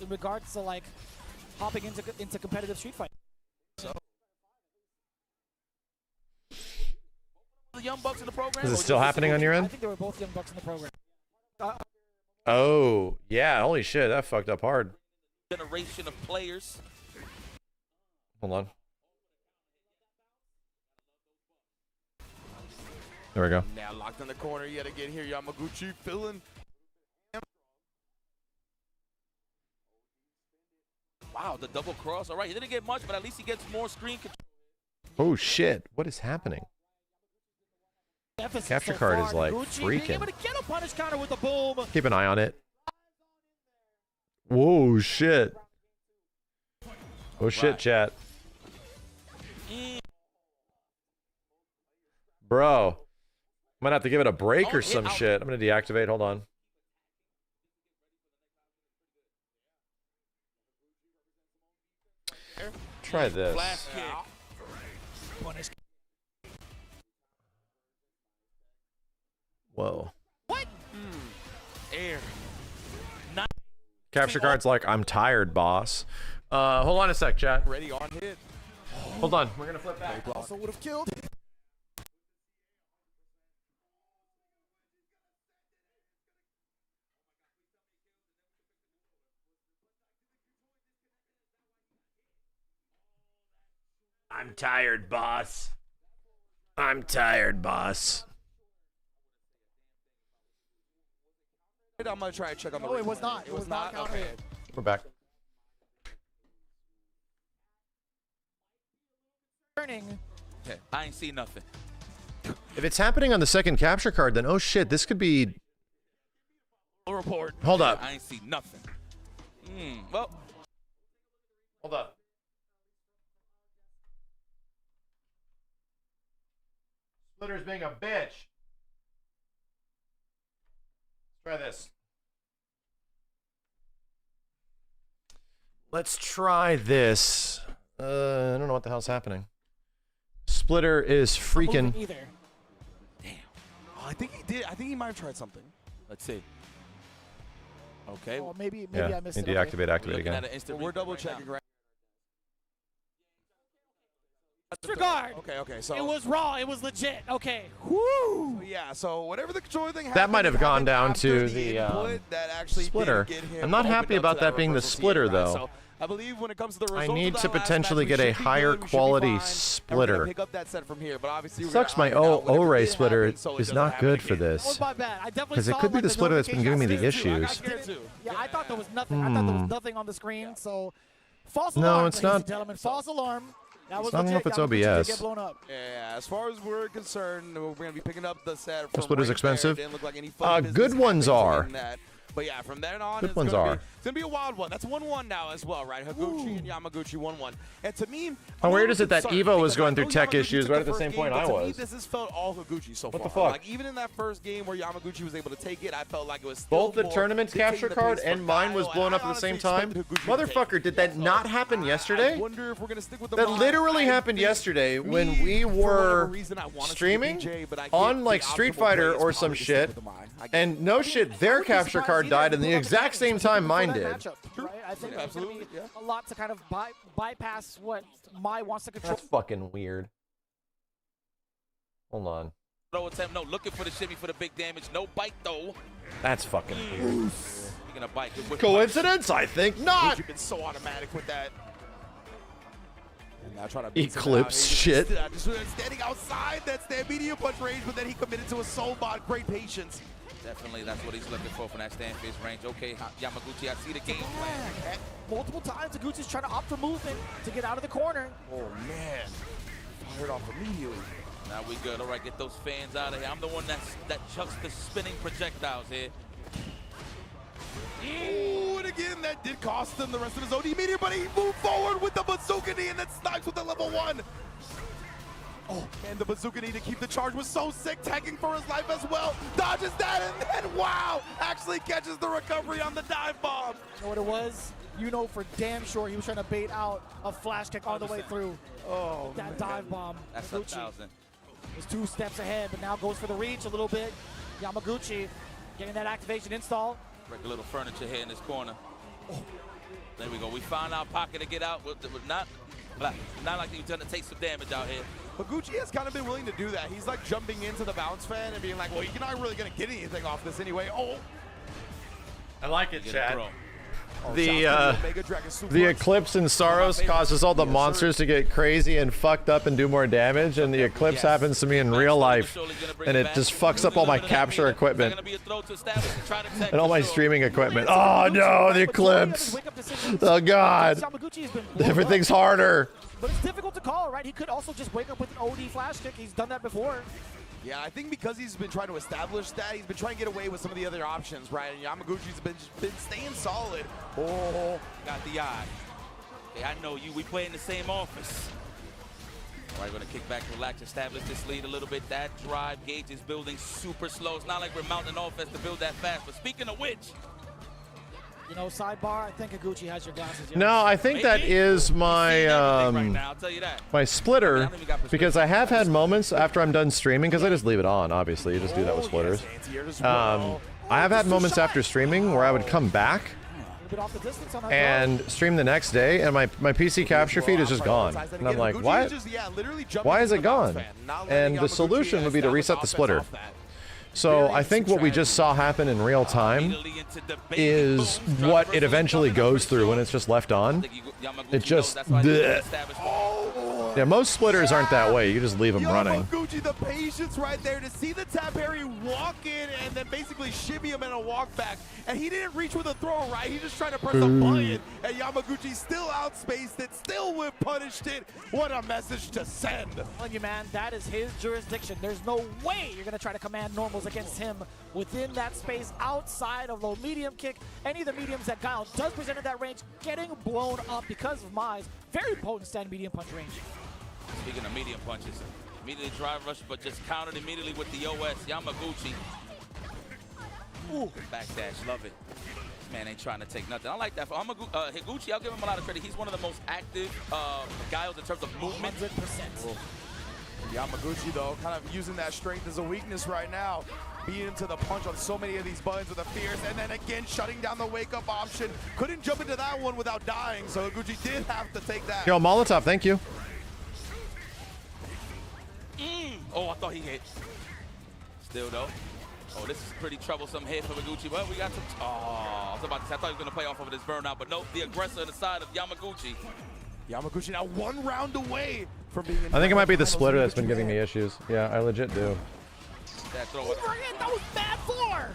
In regards to like hopping into competitive Street Fighter. The Young Bucks in the program. Is it still happening on your end? I think they were both Young Bucks in the program. Oh, yeah. Holy shit, that fucked up hard. Generation of players. Hold on. There we go. Now locked in the corner yet again here. Yamaguchi filling. Wow, the double cross. All right, he didn't get much, but at least he gets more screen control. Oh shit! What is happening? Capture card is like freaking. Keep an eye on it. Whoa, shit. Oh shit, chat. Bro, Might have to give it a break or some shit. I'm gonna deactivate. Hold on. Try this. Flash kick. Whoa. What? Air. Capture card's like, I'm tired, boss. Hold on a sec, chat. Ready on hit. Hold on. We're gonna flip back. Also would have killed. I'm tired, boss. I'm tired, boss. I'm gonna try to check on the. Oh, it was not. It was not counter Okay. hit. We're back. Turning. Okay, I ain't see nothing. If it's happening on the second capture card, then oh shit, this could be. Report. Hold up. I ain't see nothing. Well. Hold up. Splitter's being a bitch. Let's try this. Let's try this. I don't know what the hell's happening. Splitter is freaking. Either. Damn. Oh, I think he did. I think he might have tried something. Let's see. Okay. Oh, maybe Yeah, I missed it. deactivate, activate again. We're double checking right. Disregard. Okay. So it was raw. It was legit. Okay. Woo. Yeah. So whatever the controller thing. That might have gone down to the the that actually splitter. did get him I'm not opened happy up to about that being the reversal splitter, CA, right? though. So I believe when it comes to the I results need of to that last potentially match, get we a should be higher good, we should be quality fine, and we're splitter. gonna pick up that set from here, but obviously we're Sucks gonna my iron out whatever O-ray did splitter happen so it is doesn't not happen good for again. That this. was my bad. I definitely Because it saw, could be like, the splitter that's been giving me the notification. I got issues. scared too. Yeah, I thought there was nothing. I thought there was nothing on the screen. So false No, alarm, it's ladies not. and gentlemen. False alarm. That was I don't know legit. if it's Yamaguchi did OBS. get blown up. Yeah, as far as we're concerned, we're going to be picking up the set. The splitter's right expensive. There. Didn't look like any fun Good business ones happening are. in that. But yeah, from then on, Good it's ones gonna are. Be, it's going to be a wild one. That's 1-1 now as well, right? Higuchi and Yamaguchi 1-1. And to me, How weird is it that Evo was going through tech Yamaguchi issues took right at the first same game, point but I to me, was? this has felt all Higuchi so What far. the fuck? Like, even in that first game where Yamaguchi was able to take it, I felt like it was still Both the more tournament's dictating capture the card pace for and mine was Kyle, blown and up I at the same honestly time. expected Higuchi to take Motherfucker, did that not happen yesterday? I wonder if we're going to stick with the That line. literally I happened think yesterday when me, we for whatever were reason, I wanna streaming see BJ, but I get on the like Street optimal Fighter play is or some probably to stick shit, with the mine. and no shit, their capture card died in the exact same time mine did. Matchup, right? I think there's going to be a lot to kind of bypass what Mai wants to control. That's fucking weird. Hold on. No attempt, no looking for the shimmy for the big damage. No bite though. That's fucking weird. Speaking of bite, good whip Coincidence? I think not. You've been so automatic with that. And now trying to Eclipse shit. Just standing outside that medium punch range, but then he committed to a soul bot. Great patience. Definitely, that's what he's looking for from that stand face range. Okay, Yamaguchi, I see the game plan. Multiple times, Taguchi's trying to opt for movement to get out of the corner. Oh, man. Fired off immediately. Now we good. All right, get those fans out of here. I'm the one that chucks the spinning projectiles here. Ooh, and again, that did cost him the rest of his OD meter, but he moved forward with the bazooka knee and then snipes with the level 1. Oh, and the bazooka knee to keep the charge was so sick, tagging for his life as well. Dodges that, and then, wow, actually catches the recovery on the dive bomb. You know what it was? You know for damn sure he was trying to bait out a flash kick all the way through. Oh, that man. dive bomb. That's Taguchi 1,000. was 2 steps ahead, but now goes for the reach a little bit. Yamaguchi getting that activation install. Break a little furniture here in this corner. Oh. There we go. We found our pocket to get out. With not like he's trying to take some damage out here. Higuchi has kind of been willing to do that. He's like jumping into the bounce fan and being like, well, you're not really going to get anything off this anyway. Oh. I like it, Chad. Oh, The Eclipse in Saros causes all the monsters to get crazy and fucked up and do more damage, and the Eclipse happens to me in real life, and it just fucks up all my capture equipment and all my streaming equipment. Oh no, the Eclipse! Oh god, everything's harder. But it's difficult to call, right? He could also just wake up with an OD flash kick. He's done that before. Yeah, I think because he's been trying to establish that, he's been trying to get away with some of the other options, right? And Yamaguchi's been staying solid. Oh, got the eye. Hey, I know you. We play in the same office. All right, going to kick back, relax, establish this lead a little bit. That drive gauge is building super slow. It's not like we're mounting offense to build that fast. But speaking of which, you know, sidebar, I think Higuchi has your glasses. No, I think that is my my splitter, because I have had moments after I'm done streaming, because I just leave it on, obviously. You just do that with splitters. I have had moments after streaming where I would come back and stream the next day, and my PC capture feed is just gone. And I'm like, what? Why is it gone? And the solution would be to reset the splitter. So I think what we just saw happen in real time is what it eventually goes through when it's just left on. It just... Yeah, most splitters aren't that way. You just leave them running. Yamaguchi, the patience right there to see the tap parry walk in and then basically shimmy him in a walk back. And he didn't reach with a throw, right? He just tried to press a button. And Yamaguchi still outspaced it, still whip punished it. What a message to send. I'm telling you, man, that is his jurisdiction. There's no way you're going to try to command normals against him within that space outside of low medium kick. Any of the mediums that Guile does present in that range getting blown up because of Mai's very potent stand medium punch range. Speaking of medium punches, immediately drive rush, but just countered immediately with the OS. Yamaguchi. Ooh, backdash, love it. Man ain't trying to take nothing. I like that. For Higuchi, I'll give him a lot of credit. He's one of the most active Guiles in terms of movement. 100%. Yamaguchi, though, kind of using that strength as a weakness right now. Being into the punch on so many of these buttons with a fierce, and then again shutting down the wake-up option. Couldn't jump into that one without dying, so Higuchi did have to take that. Yo, Molotov, thank you. Oh, I thought he hit. Still, though. Oh, this is pretty troublesome hit for Higuchi. Well, we got some... Oh, I was about to say, I thought he was going to play off of this burnout, but nope, the aggressor on the side of Yamaguchi. Yamaguchi now one round away from being in I think it might be the splitter that's been giving me issues. Yeah, I legit do. That throw Overhand, that was bad for!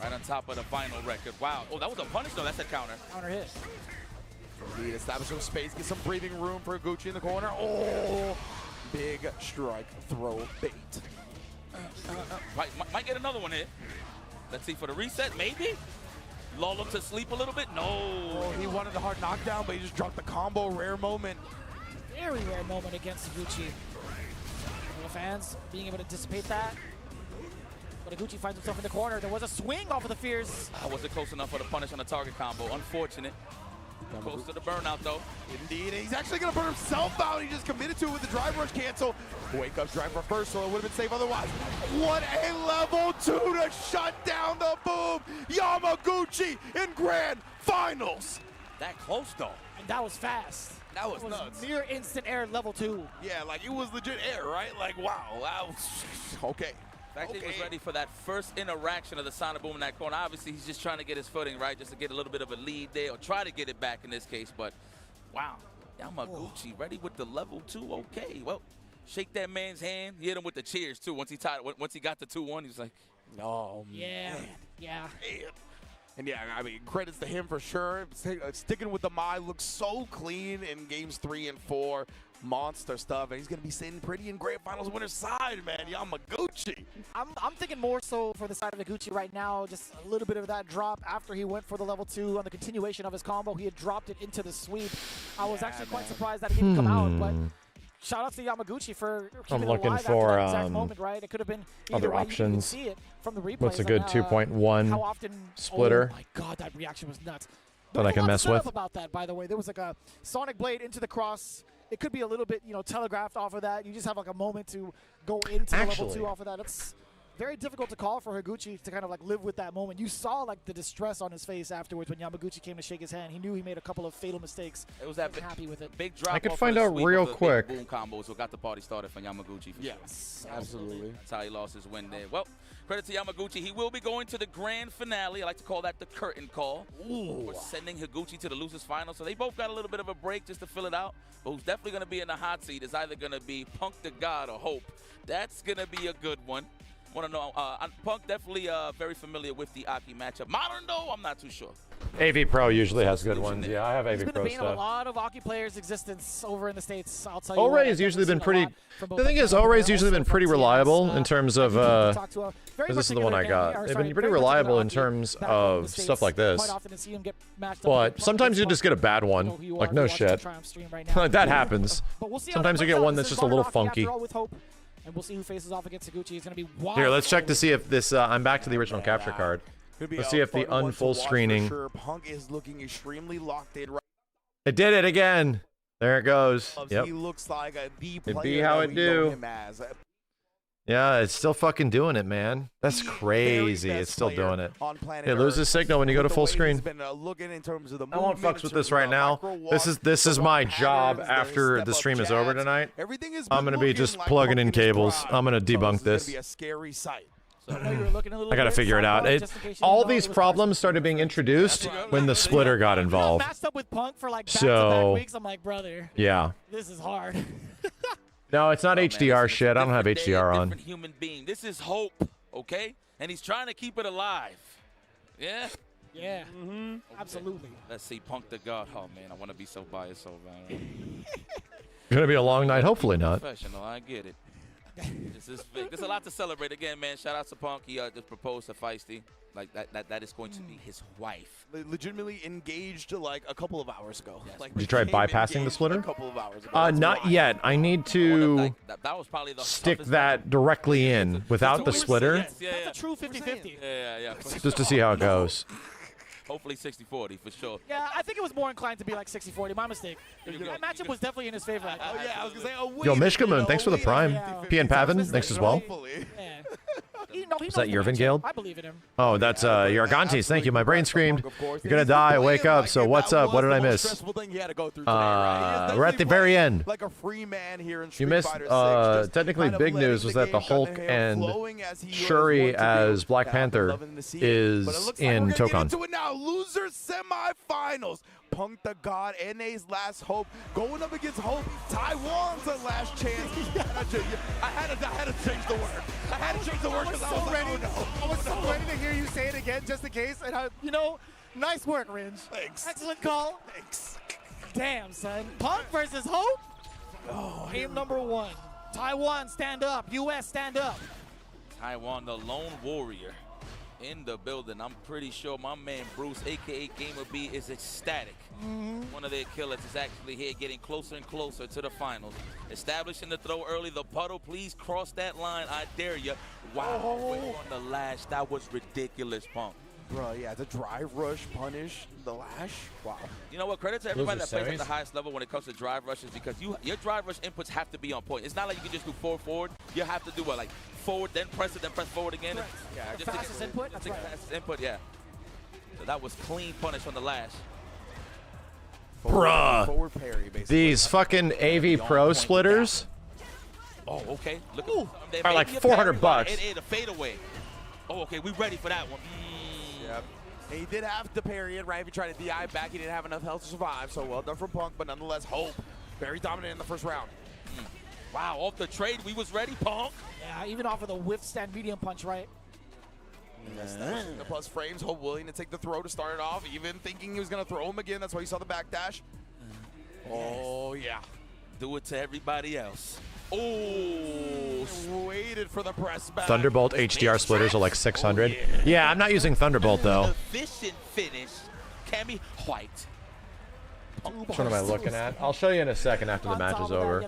right on top of the final record. Wow. Oh, that was a punish? No, that's a counter. Counter hit. Indeed, establish some space, get some breathing room for Higuchi in the corner. Oh, big strike, throw bait. Might get another one here. Let's see for the reset, maybe? Lull him to sleep a little bit? No. Oh, he wanted the hard knockdown, but he just dropped the combo. Rare moment. Very rare moment against Higuchi. The fans being able to dissipate that. But Higuchi finds himself in the corner. There was a swing off of the fears. I wasn't close enough for the punish on the target combo. Unfortunate. Close to the burnout, though. Indeed, and he's actually going to burn himself out. He just committed to it with the drive rush cancel. Wake up drive reversal. It would have been safe otherwise. What a level 2 to shut down the boom. Yamaguchi in grand finals. That close, though. And that was fast. That was nuts. Near instant air level 2. Yeah, like it was legit air, right? Like, wow. Okay. Fact he was ready for that first interaction of the Sonic Boom in that corner. Obviously, he's just trying to get his footing, right? Just to get a little bit of a lead there, or try to get it back in this case. But, wow. Yamaguchi ready with the level 2. Okay, well, shake that man's hand. He hit him with the cheers, too. Once he got the 2-1, he was like, oh, yeah. Man. Yeah. Man. And yeah, I mean, credits to him for sure. Sticking with the Mai looks so clean in games 3 and 4. Monster stuff, and he's going to be sitting pretty in grand finals winner's side, man. Yamaguchi. I'm thinking more so for the side of Higuchi right now, just a little bit of that drop after he went for the level 2 on the continuation of his combo. He had dropped it into the sweep. I was actually quite surprised that he didn't come out, but shout out to Yamaguchi for keeping it alive after that exact moment, right? It could have been other options. You see it from the replays. What's a good 2.1 splitter? Oh my god, that reaction was nuts. That I can mess with. About that, by the way, there was like a Sonic Blade into the cross. It could be a little bit, telegraphed off of that. You just have like a moment to go into the level 2 off of that. It's very difficult to call for Higuchi to kind of like live with that moment. You saw like the distress on his face afterwards when Yamaguchi came to shake his hand. He knew he made a couple of fatal mistakes. It was that happy with it. Big drop. I could find out real quick. Boom combo, so got the party started for Yamaguchi. Yes, absolutely. That's how he lost his win there. Well, credit to Yamaguchi. He will be going to the grand finale. I like to call that the curtain call. We're sending Higuchi to the losers final. So they both got a little bit of a break just to fill it out. But who's definitely going to be in the hot seat is either going to be Punk the God or Hope. That's going to be a good one. Want to know? Punk definitely very familiar with the Aki matchup. Modern though, I'm not too sure. AV Pro usually has good ones. Yeah, I have He's AV been Pro the bane of a stuff. lot of Aki players' existence over in the States. I'll tell you. O-Ray's usually been pretty. The thing is, O-Ray's usually been pretty reliable in terms of. This is the one I got. They've been pretty reliable in terms of stuff like this. But sometimes you just get a bad one. Like, no shit. Like, that happens. Sometimes you get one that's just a little funky. And we'll see who faces off against Taguchi. It's going to be wild. Here, let's check to see if this. I'm back to the original capture card. Let's see if the unfull screening. Sure. Punk is looking extremely locked in right. It did it again. There it goes. Yep. He looks like the It'd player be how that it we know do. him as. Yeah, it's still fucking doing it, man. That's crazy. It's still doing it. It loses signal when you go to full screen. I won't fucks with this right now. This is my job after the stream is over tonight. I'm gonna be just plugging in cables. I'm gonna debunk this. I gotta figure it out. All these problems started being introduced when the splitter got involved. Matched up with Punk for like back-to-back weeks. I'm like, brother. Yeah. This is hard. No, it's not HDR shit. I don't have HDR on. Human being. This is hope, okay? And he's trying to keep it alive. Yeah. Yeah. Absolutely. Let's see, Punk the God. Oh man, I want to be so biased, so bad. Gonna be a long night. Hopefully not. Professional, I get it. This is big. There's a lot to celebrate. Again, man, shout out to Punk. He just proposed to Feisty. Like, that is going to be his wife. Legitimately engaged like a couple of hours ago. Yes. Like, Did you try bypassing the splitter? A couple of hours ago. Not yet. I need to That was probably the stick that directly in without the splitter, Yes, yeah, That's a true 50-50. yeah. just to see how it goes. Hopefully 60-40 for sure. Yeah, I think it was more inclined to be like 60-40. My mistake. That matchup was definitely in his favor. Oh yeah, I was gonna say. Oh, Yo, Mishka Moon, thanks for the prime. PN Pavin, thanks as well. Yeah. Is that Yervingale? I believe in him. Oh, that's Yargantes. Thank you. My brain screamed. You're gonna die. Wake up. So what's up? What did I miss? We're at the very end. Like a free man here in You missed. Technically, big news was that the Hulk and Shuri as Black Panther is in Tokon. Now, loser semifinals. Punk the God, NA's last hope, going up against Hope. Taiwan's the last chance. I had to change the word. I had to change the word because I was ready. I was so ready to hear you say it again just in case. And nice work, Ringe. Thanks. Excellent call. Thanks. Damn, son. Punk versus Hope. Oh, game number 1. Taiwan, stand up. US, stand up. Taiwan, the lone warrior in the building. I'm pretty sure my man Bruce, aka Gamer B, is ecstatic. One of their killers is actually here, getting closer and closer to the finals. Establishing the throw early. The puddle, please cross that line. I dare you. Wow, quick on the lash. That was ridiculous, Punk. Bro, yeah, the drive rush, punish, the lash. Wow. You know what? Credit to everybody that plays at the highest level when it comes to drive rushes, because your drive rush inputs have to be on point. It's not like you can just do forward. You have to do what, like forward, then press it, then press forward again. Yeah, just fastest input. That's right. Fastest input, yeah. So that was clean punish on the lash. Bruh. These fucking AV Pro splitters Oh, okay. Look are like $400. It a fadeaway. Oh, okay. We ready for that one. Yep. He did have to parry it, right? If he tried to DI back, he didn't have enough health to survive. So well done from Punk, but nonetheless, Hope very dominant in the first round. Wow, off the trade, we was ready, Punk. Yeah, even off of the withstand medium punch, right? The plus frames, Hope willing to take the throw to start it off, even thinking he was going to throw him again. That's why you saw the backdash. Oh, yeah. Do it to everybody else. Oh, waited for the press back. Thunderbolt HDR splitters are like 600. Yeah, I'm not using Thunderbolt though. Efficient finish, Cammy White. Which one am I looking at? I'll show you in a second after the match is over.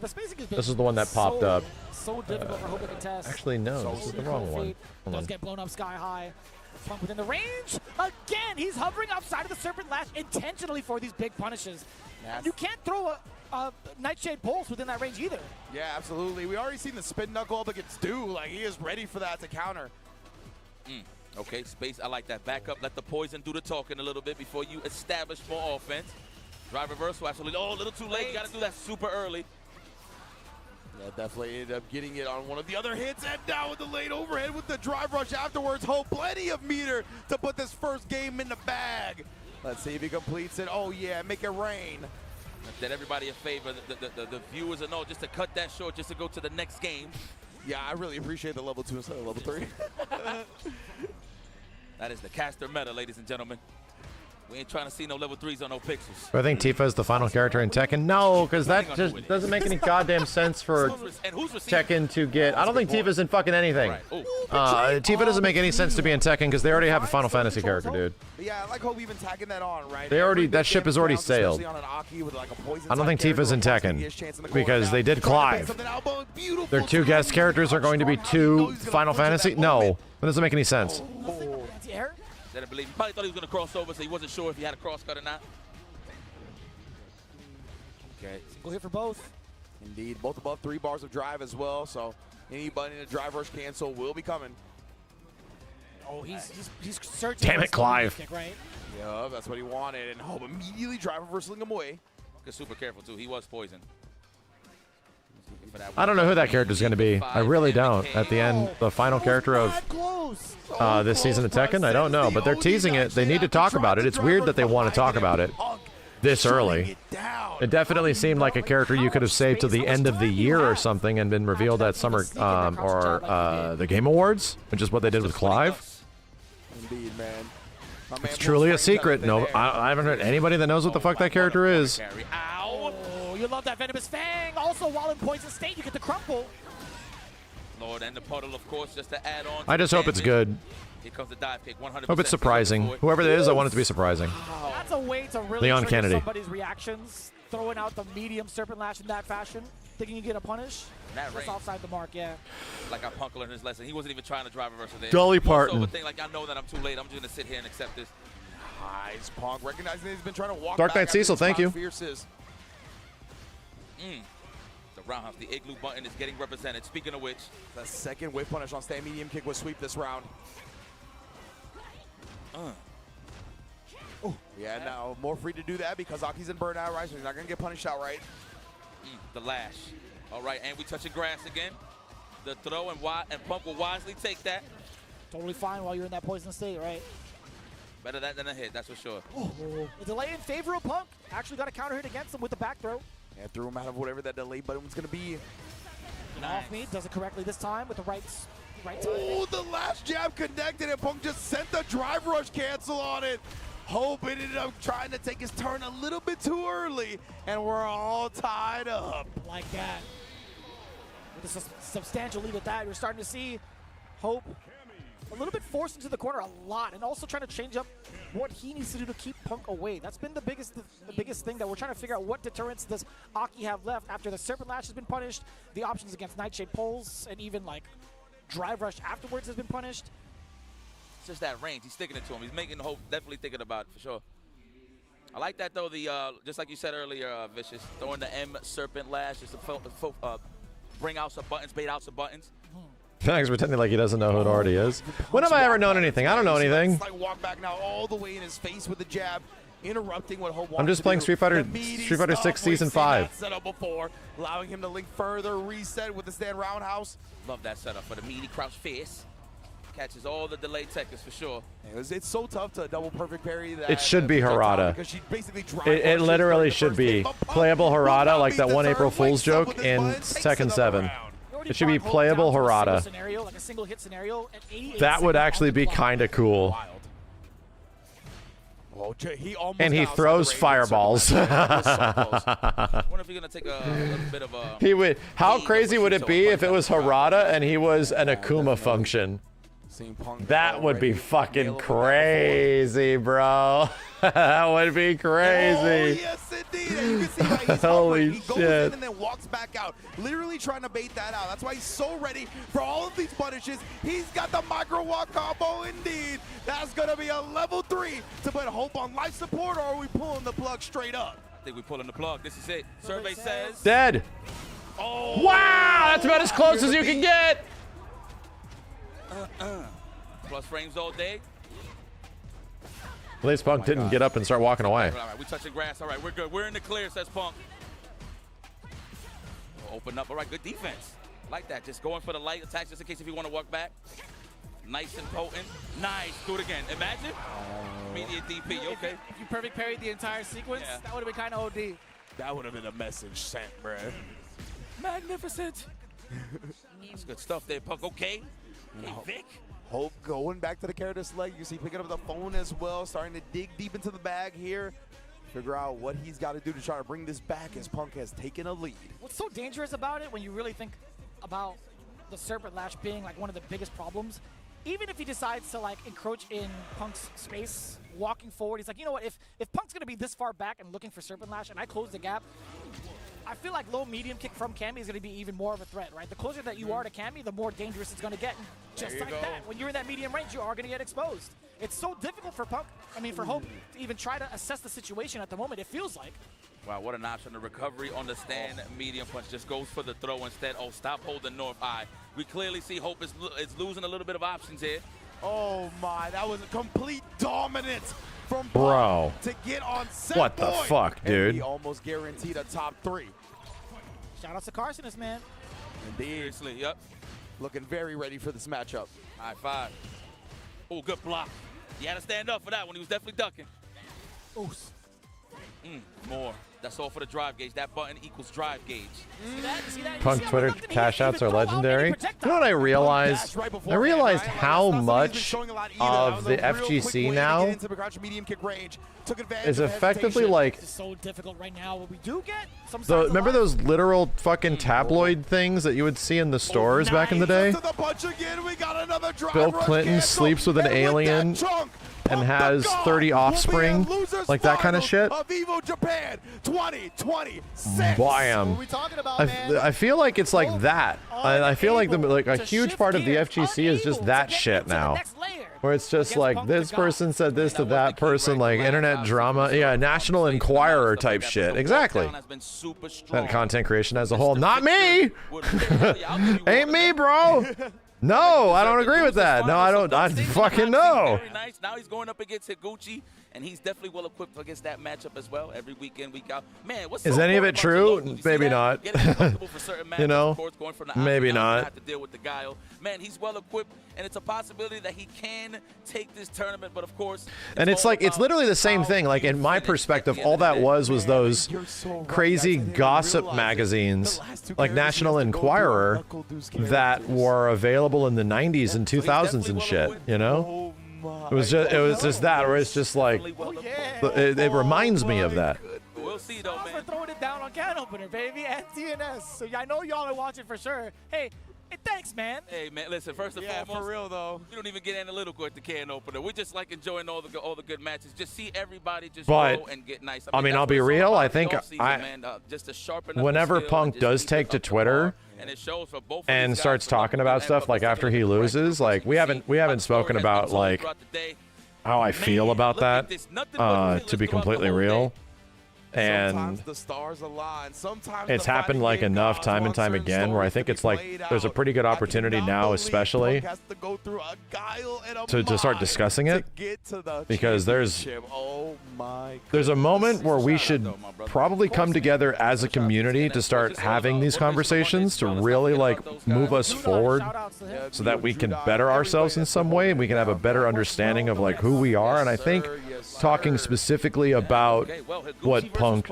This is the one that popped up. So difficult for Hope to contest. Actually, no, this is the wrong one. Hold Does on. get blown up sky high. Punk within the range. Again, he's hovering outside of the Serpent Lash intentionally for these big punishes. Yes. You can't throw a Nightshade Pulse within that range either. Yeah, absolutely. We already seen the spin knuckle up against Dew. Like, he is ready for that to counter. Okay, space. I like that. Back up. Let the poison do the talking a little bit before you establish more offense. Drive reversal, absolutely. Oh, a little too late. You got to do that super early. Yeah, definitely ended up getting it on one of the other hits, and now with the late overhead with the drive rush afterwards. Hope plenty of meter to put this first game in the bag. Let's see if he completes it. Oh yeah, make it rain. Did everybody a favor. The viewers know just to cut that short, just to go to the next game. Yeah, I really appreciate the level 2 instead of level 3. That is the caster meta, ladies and gentlemen. We ain't trying to see no level 3s on no pixels. Do I think Tifa is the final character in Tekken? No, because that just doesn't make any goddamn sense for Tekken to get. I don't think Tifa's in fucking anything. Tifa doesn't make any sense to be in Tekken because they already have a Final Fantasy character, dude. Yeah, I like Hope even tagging that on, right? They already, that ship has already sailed. I don't think Tifa's in Tekken because they did Clive. Their 2 guest characters are going to be 2 Final Fantasy. No, that doesn't make any sense. Didn't believe. He probably thought he was going to cross over, so he wasn't sure if he had a cross cut or not. Okay. Single hit for both. Indeed. Both above 3 bars of drive as well, so anybody in a drive rush cancel will be coming. Oh, he's searching. Damn it, Clive. Kick, right? Yeah, that's what he wanted, and Hope immediately drive reversing him away. He's super careful, too. He was poisoned. I don't know who that character is going to be. I really don't. At the end, the final character of this season of Tekken, I don't know. But they're teasing it. They need to talk about it. It's weird that they want to talk about it this early. It definitely seemed like a character you could have saved to the end of the year or something and been revealed at Summer or the Game Awards, which is what they did with Clive. Indeed, man. It's truly a secret. No, I haven't heard anybody that knows what the fuck that character is. Oh, you love that Venomous Fang. Also, while in poison state, you get the crumple. Lord, and the puddle, of course, just to add on. I just hope it's good. Here comes the dive kick, 100%. Hope it's surprising. Whoever it is, I want it to be surprising. That's a way to really Leon trigger Kennedy. somebody's reactions. Throwing out the medium Serpent Lash in that fashion, thinking you get a punish. That Just offside the mark, yeah. Like our Punk learned his lesson. He wasn't even trying to drive reversal there. Dolly More so Parton. of a thing, like, I know that I'm too late. I'm just going to sit here and accept this. Nice. Punk recognizing that he's been trying to walk Dark back Knight Cecil, after thank you. Fierces. The roundhouse, the igloo button is getting represented. Speaking of which, the second whip punish on stand medium kick will sweep this round. Yeah, now more free to do that because Aki's in burnout, right? So he's not going to get punished outright. the lash. All right, and we touching grass again. The throw, and Punk will wisely take that. Totally fine while you're in that poison state, right? Better that than a hit, that's for sure. The delay in favor of Punk. Actually got a counter hit against him with the back throw. And threw him out of whatever that delay button was going to be. Nice. Off me, does it correctly this time with the right time. Oh, the last jab connected, and Punk just sent the drive rush cancel on it. Hope ended up trying to take his turn a little bit too early, and we're all tied up. Like that. With a substantial lead at that, you're starting to see Hope a little bit forced into the corner a lot, and also trying to change up what he needs to do to keep Punk away. That's been the biggest thing that we're trying to figure out. What deterrence does Aki have left after the Serpent Lash has been punished, the options against Nightshade Pulse, and even like Drive Rush afterwards has been punished. It's just that range. He's sticking it to him. He's making Hope definitely thinking about it for sure. I like that though. The just like you said earlier, Vicious, throwing the M Serpent Lash just to bring out some buttons, bait out some buttons. Thanks, pretending like he doesn't know who it already is. When have I ever known anything? I don't know anything. Like walk back now all the way in his face with the jab, interrupting what Hope wants I'm just playing Street Fighter 6 Season 5. Set up before, allowing him to link further, reset with the stand roundhouse. Love that setup for the meaty crouch face. Catches all the delayed techers for sure. It's so tough to double perfect parry that. It should be Harada. She basically It literally should be playable Harada, like that one April Fool's joke in Tekken 7. It should be playable Harada. Like a single hit scenario at 88 That would actually be kind of cool. And he throws fireballs. I wonder if he's gonna take a little bit of a. He would. How crazy would it be if it was Harada and he was an Akuma function? That would be fucking crazy, bro. That would be crazy. Oh, yes, indeed. And you can see why he's Holy he goes shit. in and then walks back out, literally trying to bait that out. That's why he's so ready for all of these punishes. He's got the micro walk combo indeed. That's going to be a level 3 to put Hope on life support, or are we pulling the plug straight up? I think we're pulling the plug. This is it. Survey says. Dead. Oh. Wow, that's about as close as you can get. Plus frames all day. At least Punk didn't get up and start walking away. All right, we touching grass. All right, we're good. We're in the clear, says Punk. Open up. All right, good defense. Like that. Just going for the light attacks just in case if you want to walk back. Nice and potent. Nice. Do it again. Imagine. Immediate DP. You okay? If you perfect parried the entire sequence, that would have been kind of OD. That would have been a message sent, bruh. Magnificent. That's good stuff there, Punk. Okay. Hey, Vic. Hope going back to the character select. You see picking up the phone as well, starting to dig deep into the bag here. Figure out what he's got to do to try to bring this back as Punk has taken a lead. What's so dangerous about it when you really think about the Serpent Lash being like one of the biggest problems, even if he decides to like encroach in Punk's space, walking forward, he's like, you know what, if Punk's gonna be this far back and looking for Serpent Lash and I close the gap, I feel like low medium kick from Cammy is gonna be even more of a threat, right? The closer that you are to Cammy, the more dangerous it's gonna get. And just like that, when you're in that medium range, you are gonna get exposed. It's so difficult for Punk, for Hope to even try to assess the situation at the moment, it feels like. Wow, what an option. The recovery on the stand medium punch just goes for the throw instead. Oh, stop holding North Eye. We clearly see Hope is losing a little bit of options here. Oh my, that was a complete dominance from Bro. Punk to get on set What the point. fuck, dude? And he almost guaranteed a top 3. Shout out to Carson, man. Indeed. Seriously, yep. Looking very ready for this matchup. High five. Oh, good block. He had to stand up for that one. He was definitely ducking. Ooh. More. That's all for the drive gauge. That button equals drive gauge. See that? Punk Twitter cash outs are legendary. You know what I realized? I realized how much of the FGC now is effectively like. It's so difficult right now. What we do get Remember those literal fucking tabloid things that you would see in the stores back in the day? Bill Clinton sleeps with an alien and has 30 offspring, like that kind of shit. Of Evo Japan 2026. Bam. I feel like it's like that. I feel like a huge part of the FGC is just that shit now. Where it's just like this person said this to that person, like internet drama. Yeah, National Enquirer type shit. Exactly. That content creation as a whole. Not me! Ain't me, bro! No, I don't agree with that. No, I don't. I fucking know. Very nice. Now he's going up against Higuchi, and he's definitely well equipped against that matchup as well. Every week in, week out. Man, what's Is any of it true? Maybe not. You know, maybe not. Have to deal with the guile. Man, he's well equipped, and it's a possibility that he can take this tournament. But of course, and it's like it's literally the same thing. Like in my perspective, all that was those crazy gossip magazines, like National Enquirer, that were available in the 90s and 2000s and shit. You know, it was just that, where it's just like it reminds me of that. We'll see though, man. For throwing it down on Can Opener, baby, and TNS. So I know y'all are watching for sure. Hey, thanks, man. Hey, man, listen, first and foremost, for real though, we don't even get analytical at the can opener. We're just like enjoying all the good matches. Just see everybody just go and get nice. I mean, I'll be real. I think whenever Punk does take to Twitter and starts talking about stuff like after he loses, like we haven't spoken about like how I feel about that, to be completely real. And the stars align. Sometimes it's happened like enough time and time again where I think it's like there's a pretty good opportunity now, especially to start discussing it, because there's a moment where we should probably come together as a community to start having these conversations to really like move us forward so that we can better ourselves in some way and we can have a better understanding of like who we are. And I think talking specifically about what Punk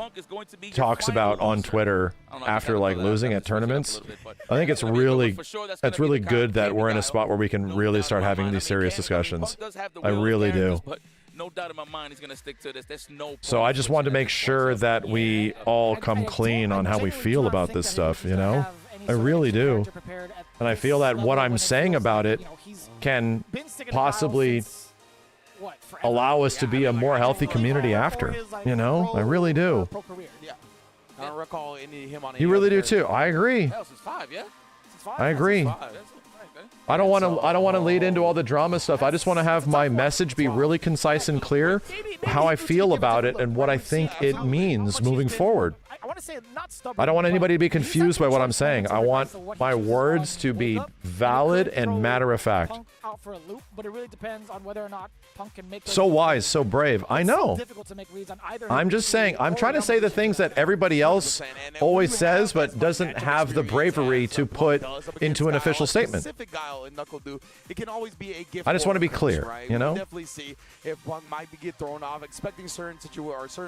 talks about on Twitter after like losing at tournaments, I think it's really good that we're in a spot where we can really start having these serious discussions. I really do. No doubt in my mind he's going to stick to this. There's no. So I just wanted to make sure that we all come clean on how we feel about this stuff, you know? I really do. And I feel that what I'm saying about it can possibly allow us to be a more healthy community after, you know? I really do. I don't recall any of him on. You really do too. I agree. I agree. I don't want to lead into all the drama stuff. I just want to have my message be really concise and clear, how I feel about it and what I think it means moving forward. I don't want anybody to be confused by what I'm saying. I want my words to be valid and matter of fact. Out for a loop, but it really depends on whether or not Punk can make so wise, so brave. I know. I'm just saying, I'm trying to say the things that everybody else always says, but doesn't have the bravery to put into an official statement. I just want to be clear, you know? Definitely see if Punk might get thrown off, expecting certain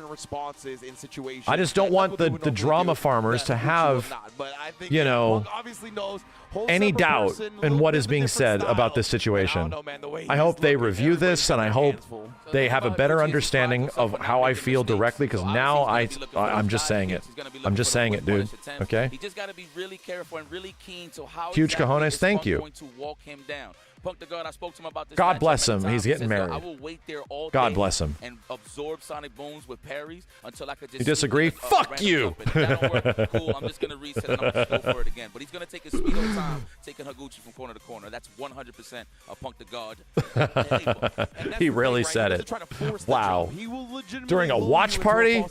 responses in situations. I just don't want the the drama farmers to have, you know, any doubt in what is being said about this situation. I hope they review this, and I hope they have a better understanding of how I feel directly, because now I'm just saying it. I'm just saying it, dude. Okay? He just got to be really careful and really keen to how Huge cojones, thank you. going to walk him down. Punk the God, I spoke to him about this. God bless him. He's getting married. I will wait there all God day bless him. and absorb sonic booms with parries until I could just. You disagree? Fuck you. If that don't work, cool. I'm just gonna reset and I'm gonna go for it again. But he's gonna take his speed over time, taking Higuchi from corner to corner. That's 100% a Punk the God. He really said it. Wow. During a watch party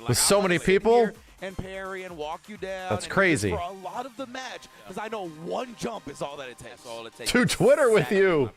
with so many people. And parry and walk you down. That's crazy. For a lot of the match, because I know one jump is all that it takes. That's all it takes. To Twitter with you.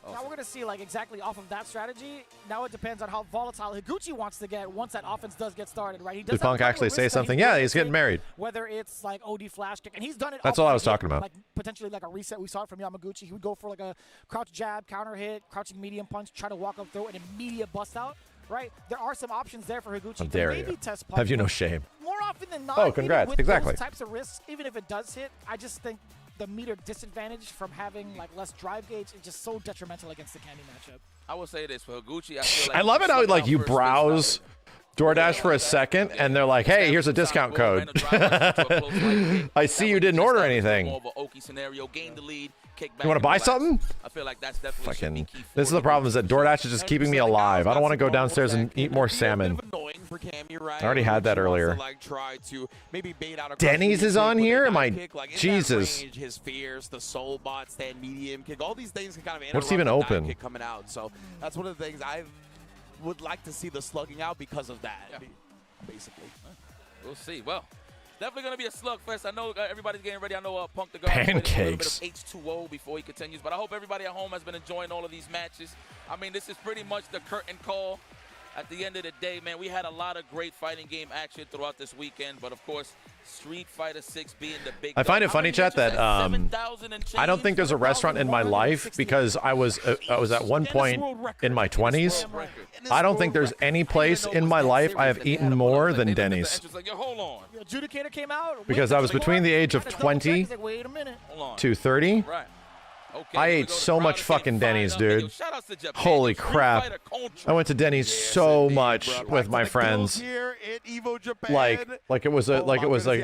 Now we're going to see, like, exactly off of that strategy. Now it depends on how volatile Higuchi wants to get once that offense does get started, right? He does Did Punk actually say something? Yeah, he's getting married. Whether it's like OD flash kick, and he's done it. That's all I was talking about. Like potentially like a reset. We saw it from Yamaguchi. He would go for like a crouch jab, counter hit, crouching medium punch, try to walk up throw, an immediate bust out. Right, there are some options there for Higuchi. How dare maybe you? Test Punk, Have you no shame? More often than not. Oh, congrats! With exactly. Those types of risks, even if it does hit, I just think the meter disadvantage from having like less drive gauge is just so detrimental against the Candy matchup. I will say this for Higuchi. I feel like I love it how like you browse DoorDash for a second, and they're like, "Hey, here's a discount code." I see you didn't order anything. You want to buy something? I feel like that's definitely fucking. This is the problem: is that DoorDash is just keeping me alive. I don't want to go downstairs and eat more salmon. I already had that earlier. Denny's is on here. Am I? Jesus. His fears, the soul bot, stand medium kick, all these things can kind of What's even open? kick coming out. So that's one of the things I would like to see the slugging out because of that. Basically, we'll see. Well. Definitely going to be a slugfest. I know everybody's getting ready. I know Punk the God. Pancakes. A little bit of H2O before he continues. But I hope everybody at home has been enjoying all of these matches. I mean, this is pretty much the curtain call. At the end of the day, man, we had a lot of great fighting game action throughout this weekend. But, of course, Street Fighter 6 being the big I find it funny, chat, that I don't think there's a restaurant in my life because I was at one point in my 20s. I don't think there's any place in my life I have eaten more than Denny's. Adjudicator came out. Because I was between the age of 20 to 30. I ate so much fucking Denny's, dude. Holy crap. I went to Denny's so much with my friends. Like it was a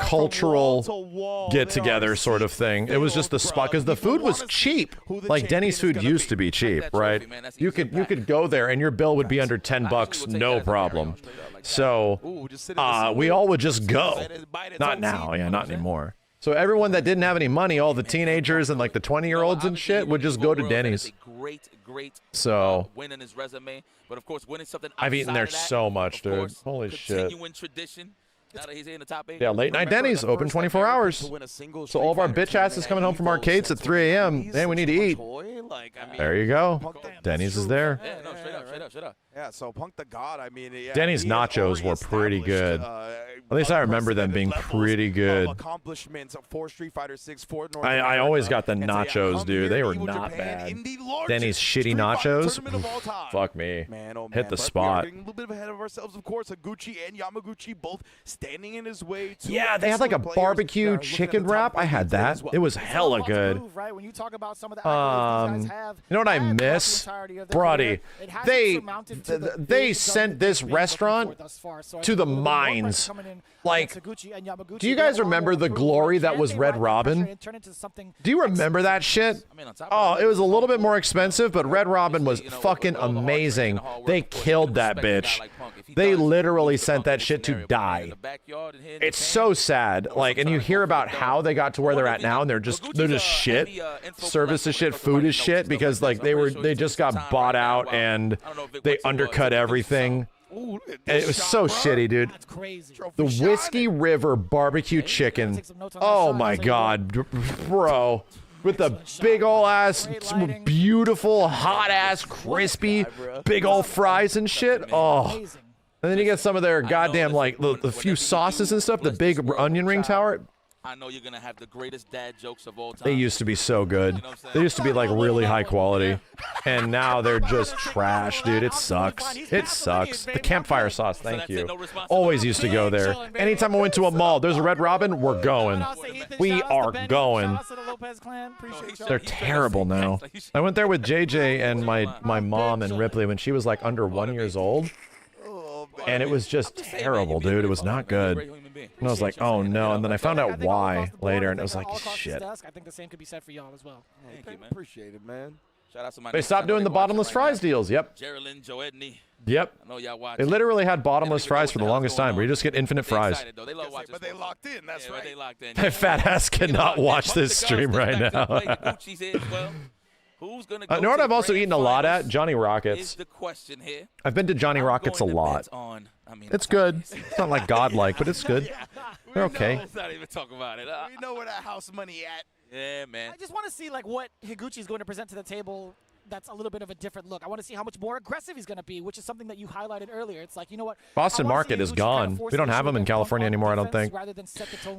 cultural get together sort of thing. It was just the spot because the food was cheap. Like Denny's food used to be cheap, right? You could go there and your bill would be under $10, no problem. So we all would just go. Not now, yeah, not anymore. So everyone that didn't have any money, all the teenagers and like the 20-year-olds and shit, would just go to Denny's. So win in his resume, but of course winning something I've eaten there so much, dude. Holy shit. Continuing tradition. Now that he's in the top 8. Yeah, late night Denny's, open 24 hours. So all of our bitch asses coming home from arcades at 3 a.m. Man, we need to eat. There you go. Denny's is there. Yeah, no, straight up. Yeah, so Punk the God, I mean, yeah, Denny's nachos were pretty good. At least I remember them being pretty good. Accomplishments for Street Fighter 6 for North I always got the nachos, dude. They were not bad. Denny's shitty nachos? Fuck me. Man, oh man, hit the spot. Getting a little bit ahead of ourselves, of course. Higuchi and Yamaguchi both standing in his way. Yeah, they had like a barbecue chicken wrap. I had that. It was hella good. You know what I miss? Brody, they sent this restaurant to the mines. Like, do you guys remember the glory that was Red Robin? Do you remember that shit? Oh, it was a little bit more expensive, but Red Robin was fucking amazing. They killed that bitch. They literally sent that shit to die. It's so sad. Like, and you hear about how they got to where they're at now, and they're just shit. Service is shit, food is shit, because like they just got bought out and they undercut everything. It was so shitty, dude. The Whiskey River barbecue chicken. Oh my god, bro. With the big ol' ass, beautiful, hot ass, crispy, big ol' fries and shit. Oh. And then you get some of their goddamn, like, the few sauces and stuff, the big onion ring tower. I know you're going to have the greatest dad jokes of all time. They used to be so good. They used to be like really high quality. And now they're just trash, dude. It sucks. It sucks. The campfire sauce, thank you. Always used to go there. Anytime I went to a mall, there's a Red Robin, we're going. We are going. They're terrible now. I went there with JJ and my mom and Ripley when she was like under 1 year old. And it was just terrible, dude. It was not good. And I was like, oh no. And then I found out why later, and it was like, shit. I think the same could be said for y'all as well. Thank you, man. Appreciate it, man. Shout out to my They stopped doing the bottomless fries deals. Yep. Geraldine, Joedney. Yep. I know y'all watch. They literally had bottomless fries for the longest time, where you just get infinite fries. They love watching. But they locked in. That's right. They locked in. My fat ass cannot watch this stream right now. Who's gonna You know what I've also eaten a lot at? Johnny Is Rockets. the question here. I've been to Johnny Rockets a lot. It's good. It's not like godlike, but it's good. They're okay. Let's not even talk about it. We know where that house money at. Yeah, man. I just want to see like what Higuchi is going to present to the table. That's a little bit of a different look. I want to see how much more aggressive he's going to be, which is something that you highlighted earlier. It's like, you know what? Boston Market is gone. We don't have them in California anymore, I don't think.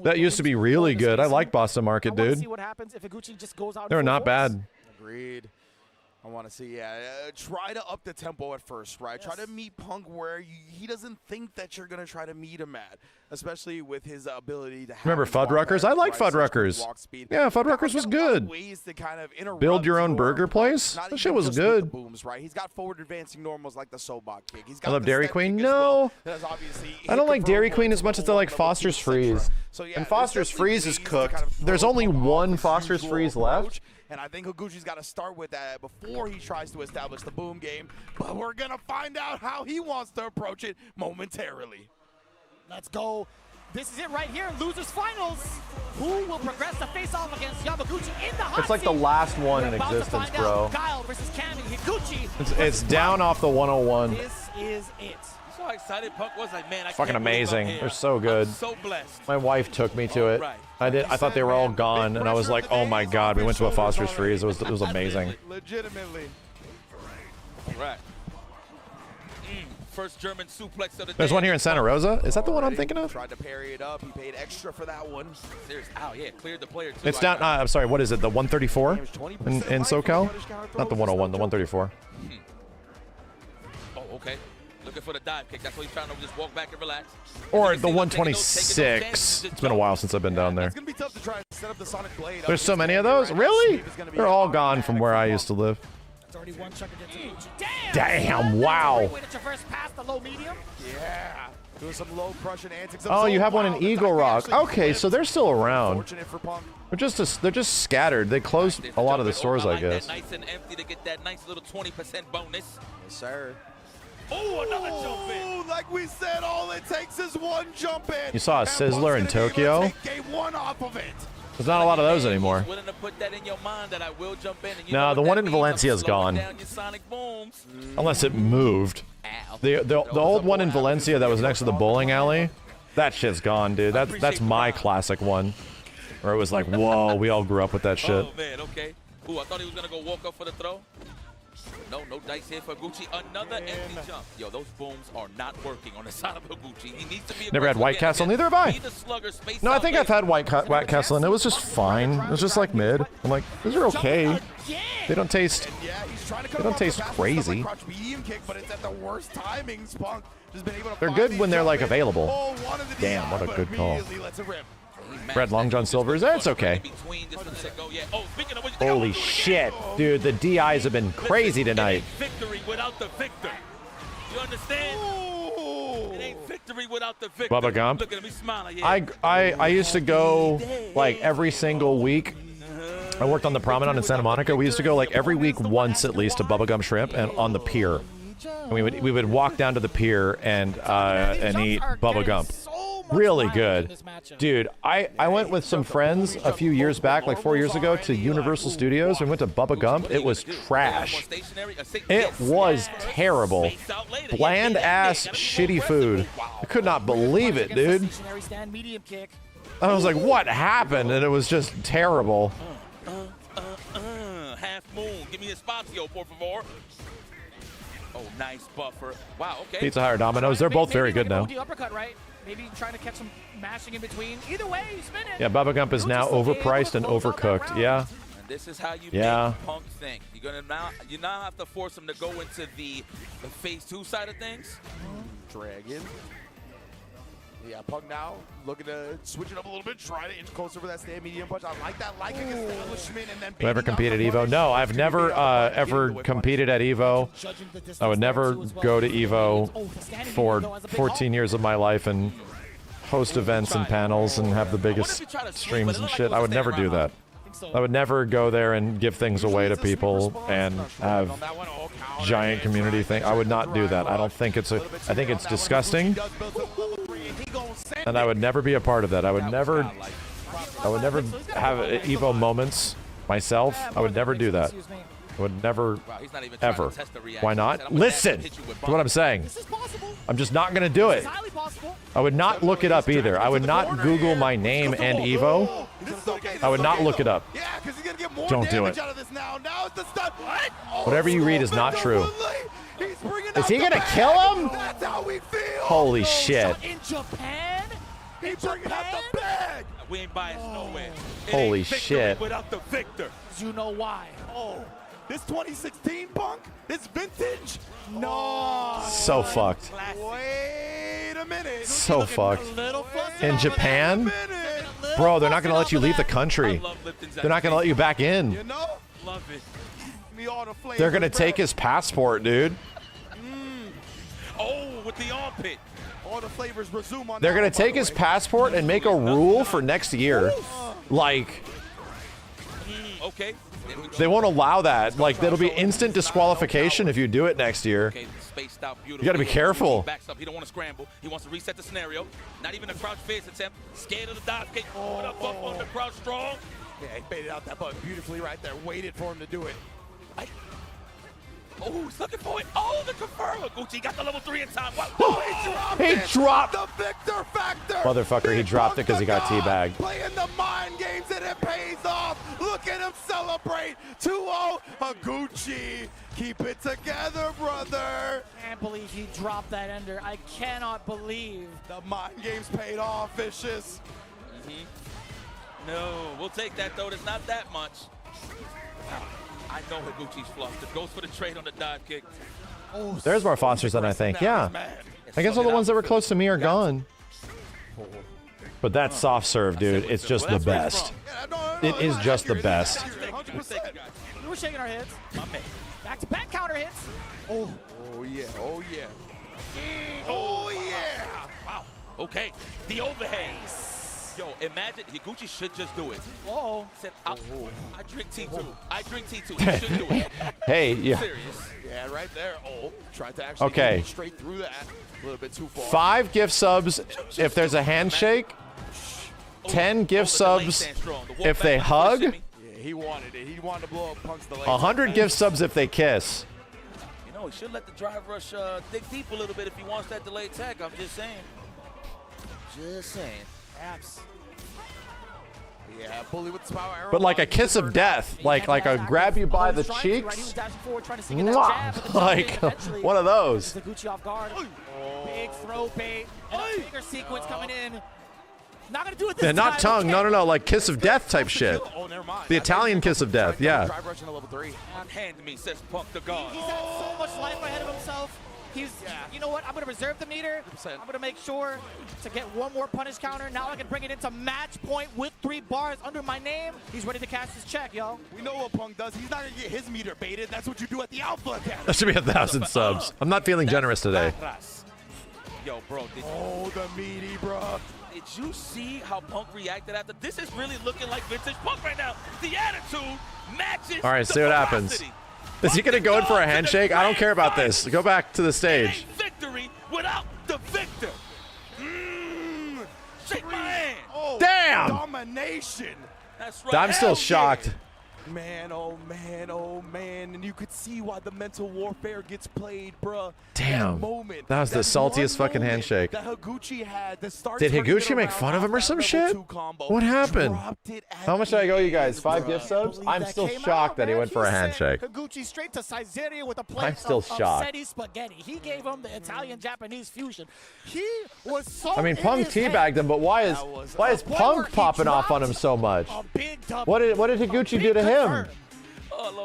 That used to be really good. I like Boston Market, dude. See what happens if Higuchi just goes out. They were not bad. Agreed. I want to see, try to up the tempo at first, right? Try to meet Punk where he doesn't think that you're going to try to meet him at, especially with his ability to have Remember Fuddruckers? I like Fuddruckers. Yeah, Fuddruckers was good. Ways to kind of Build your own burger place? That shit was good. Booms, right? He's got forward advancing normals like the Sobot kick. He's I got love the Dairy step Queen. kick as No. well. Obviously I don't like Dairy Queen as much as I like Foster's Freeze. And Foster's Freeze is cooked. There's only one Foster's Freeze left. And I think Higuchi's got to start with that before he tries to establish the boom game. But we're going to find out how he wants to approach it momentarily. Let's go. This is it right here in Losers Finals. Who will progress to face off against Yamaguchi in the hot It's like the last one in existence, bro. Kyle versus Cammy. Higuchi. It's down off the 101. This is it. So excited Punk was like, man, I Fucking can't believe I'm amazing. here. They're so good. I'm so blessed. My wife took me to it. I thought they were all gone, and I was like, oh my god. We went to a Foster's Freeze. It was amazing. Legitimately. All right. First German suplex of the There's day. one here in Santa Rosa. Is that the one I'm thinking of? Tried to parry it up. He paid extra for that one. Seriously. Oh, yeah. Cleared the player, too. It's down. I'm sorry. What is it? The 134 in SoCal? Not the 101. The 134. Oh, okay. Looking for the dive kick. That's what he's trying to just walk back and relax. Or the 126. It's been a while since I've been down there. It's going to be tough to try and set up the Sonic Blade. There's so many of those? Really? They're all gone from where I used to live. It's already one chuck against Higuchi. Damn, wow. Way to traverse past the low medium. Yeah. Doing some low Prussian antics. Oh, you have one in Eagle Rock. Okay, so they're still around. Fortunate for Punk. They're just scattered. They closed a lot of the stores, I guess. Nice and empty to get that nice little 20% bonus. Yes, sir. Oh, another jump in. Like we said, all it takes is one jump in. You saw a Sizzler in Tokyo? Take game one off of it. There's not a lot of those anymore. Willing to put that in your mind that I will jump in. And you No, know the what one that in means? I'm Valencia's slowing gone. down your sonic booms. Unless it moved. The old one in Valencia that was next to the bowling alley, that shit's gone, dude. That's my classic one. Where it was like, whoa, we all grew up with that shit. Oh, man, okay. Ooh, I thought he was going to go walk up for the throw. No dice here for Gucci. Another empty jump. Yo, those booms are not working on the side of Gucci. He needs to be Never had White Castle, neither have I. No, I think I've had White Castle, and it was just fine. It was just like mid. I'm like, these are okay. They don't taste crazy. Medium kick, but it's at the worst timings. Punk just been able to They're good when they're like available. Damn, what a good call. Red Long John Silver's, it's okay. Holy shit, dude, the DIs have been crazy tonight. Victory without the victor. You understand? It ain't victory without the victor. Bubba Gump. Look at me smiling. Yeah. I used to go like every single week. I worked on the Promenade in Santa Monica. We used to go like every week once at least to Bubba Gump Shrimp and on the pier. And we would walk down to the pier and eat Bubba Gump. Really good. Dude, I went with some friends a few years back, like 4 years ago, to Universal Studios. We went to Bubba Gump. It was trash. It was terrible. Bland ass, shitty food. I could not believe it, dude. I was like, what happened? And it was just terrible. Half moon. Give me a spazio, por favor. Oh, nice buffer. Wow, okay. Pizza Hut or Domino's. They're both very good now. Uppercut, right? maybe trying to catch some mashing in between. Either way, you spin it. Yeah, Bubba Gump is now overpriced and overcooked. Yeah. And this is how you Yeah. make Punk think. You're gonna now have to force him to go into the phase 2 side of things. Dragon. Yeah, Punk now looking to switch it up a little bit, try to inch closer for that stand medium punch. I like that, like establishment, and then Have you ever competed at Evo? No, I've never ever competed at Evo. I would never go to Evo for 14 years of my life and host events and panels and have the biggest streams and shit. I would never do that. I would never go there and give things away to people and have giant community thing. I would not do that. I don't think it's I think it's disgusting. And I would never be a part of that. I would never have Evo moments myself. I would never do that. I would never, ever. Why not? Listen to what I'm saying. I'm just not going to do it. I would not look it up either. I would not Google my name and Evo. I would not look it up. Don't do it. Whatever you read is not true. Is he going to kill him? Holy shit. In Japan? He bringing out the bag. We ain't biased nowhere. Holy shit. Without the victor. You know why? Oh, this 2016 Punk, this vintage. No. So fucked. Wait a minute. So fucked. In Japan? Bro, they're not going to let you leave the country. They're not going to let you back in. You know? Love it. They're going to take his passport, dude. Oh, with the armpit. All the flavors resume on. They're going to take his passport and make a rule for next year. Like, okay. they won't allow that. Like, it'll be instant disqualification if you do it next year. Okay, spaced out You got to be careful. Backs up. He don't want to scramble. He wants to reset the scenario. Not even a crouch face attempt. Scared of the dive kick. Put up bump on the crouch strong. Yeah, he baited out that button beautifully right there. Waited for him to do it. Oh, he's looking for it. Oh, the confirm. Gucci got the level 3 in time. What? Oh, he dropped the victor factor. Motherfucker, he dropped it because he got teabagged. Playing the mind games and it pays off. Look at him celebrate. 2-0. Gucci. Keep it together, brother. Can't believe he dropped that ender. I cannot believe. The mind games paid off, Vicious. No, we'll take that, though. There's not that much. I know Higuchi's fluffed. It goes for the trade on the dive kick. Oh, There's more Fosters than I think. Yeah. I guess all the ones that were close to me are gone. But that soft serve, dude, it's just the best. It is just the best. We were shaking our heads. Back-to-back counter hits. Oh yeah. Oh yeah. Oh yeah. Wow. Okay. The overhead. Yo, imagine Higuchi should just do it. Uh-oh. Said, I drink T2. I drink T2. He should do it. Hey, yeah. Serious. Yeah, right there. Oh, tried to actually go straight through that. A little bit too far. 5 gift subs if there's a handshake. 10 gift subs if they hug. Yeah, he wanted it. He wanted to blow up Punk's delay. 100 gift subs if they kiss. You know, he should let the drive rush dig deep a little bit if he wants that delayed tag. I'm just saying. Just saying. Abs. Yeah, bully with the power arrow. But like a kiss of death, like a grab you by the cheeks, like one of those. Gucci off guard. Big throw bait. Bigger sequence coming in. Not gonna do it this Yeah, not time. tongue, no, like kiss of death type shit. The Italian kiss of death, yeah. Drive rush in a level 3. Hand me, says Punk the guard. He's had so much life ahead of himself. You know what? I'm going to reserve the meter. 100%. I'm going to make sure to get one more punish counter. Now I can bring it into match point with 3 bars under my name. He's ready to cash his check, yo. We know what Punk does. He's not going to get his meter baited. That's what you do at the Alpha Academy. That should be 1,000 subs. I'm not feeling generous today. Yo, bro. The meaty, bro. Did you see how Punk reacted after? This is really looking like vintage Punk right now. The attitude matches. All right, the see what happens. velocity. Is he going to go in for a handshake? I don't care about this. Go back to the stage. Victory without the victor. Shake my hand. Oh, damn. Domination. That's right. I'm still shocked. Man, oh man, oh man. And you could see why the mental warfare gets played, bruh. Damn. That was the saltiest fucking handshake. That Higuchi had that starts Did turning it Higuchi make around fun of him or off some that shit? level 2 combo. What happened? Dropped it at How much did I go, you guys? 5 bruh. gift subs? I'm still shocked that he went for a handshake. Higuchi straight to Caesarea with a plate I'm still of shocked. Seti spaghetti. He gave him the Italian-Japanese fusion. He was so I mean, in Punk his head. teabagged him, but why is Punk popping off on him so much? What did Higuchi do to him?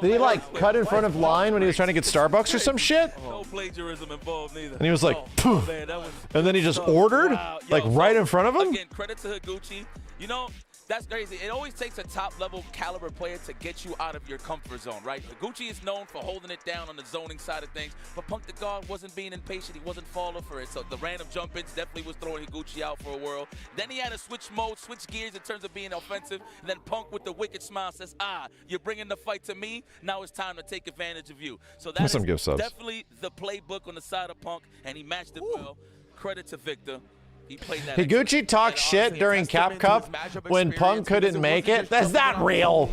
Did he like cut in front of line when he was trying to get Starbucks or some shit? No plagiarism involved neither. And he was like, poof. Man, that was And then he just ordered, like right in front of him? Again, credit to Higuchi. You know, that's crazy. It always takes a top-level caliber player to get you out of your comfort zone, right? Higuchi is known for holding it down on the zoning side of things, but Punk the God wasn't being impatient. He wasn't falling for it. So the random jump-ins definitely was throwing Higuchi out for a whirl. Then he had to switch mode, switch gears in terms of being offensive. And then Punk with the wicked smile says, you're bringing the fight to me. Now it's time to take advantage of you. So that's definitely the playbook on the side of Punk, and he matched it well. Credit to Victor. He played that. Higuchi talked shit during Cap Cup when Punk couldn't make it. Is that real?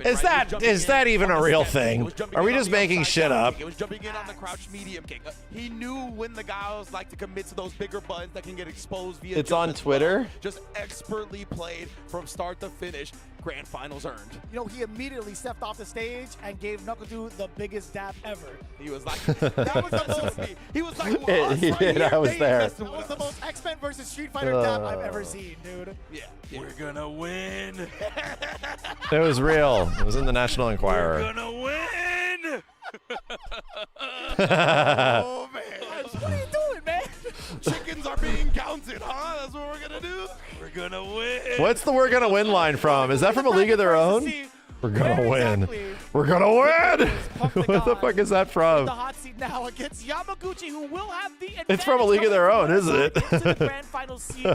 Is that even a real thing? Are we just making shit up? It was jumping in on the crouch medium kick. He knew when the guys like to commit to those bigger buttons that can get exposed via. It's on Twitter. Just expertly played from start to finish. Grand finals earned. You know, he immediately stepped off the stage and gave Knuckle the biggest dab ever. He was like, that was supposed to be. He was like, well, He did. I was there. That was the most X-Men versus Street Fighter dab I've ever seen, dude. Yeah. We're gonna win. It was real. It was in the National Enquirer. We're gonna win. Oh man, what are you doing, man? Chickens are being counted, huh? That's what we're gonna do. We're gonna win. What's the "We're gonna win" line from? Is that from A League of Their Own? We're gonna win. We're gonna win. What the fuck is that from? The hot seat now against Yamaguchi, who will have the advantage. It's from A League of Their Own, isn't it? Into the grand final seat.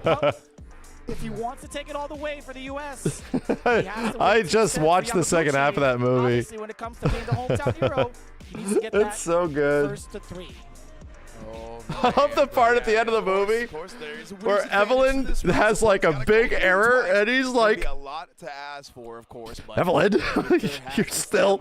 If he wants to take it all the way for the U.S., I just watched the second half of that movie. Obviously, when it comes to being the hometown hero, he needs to get that It's so good. first to 3. I love the part at the end of the movie where Evelyn has like a big error and he's like, a lot to ask for, of course. But Evelyn, you're still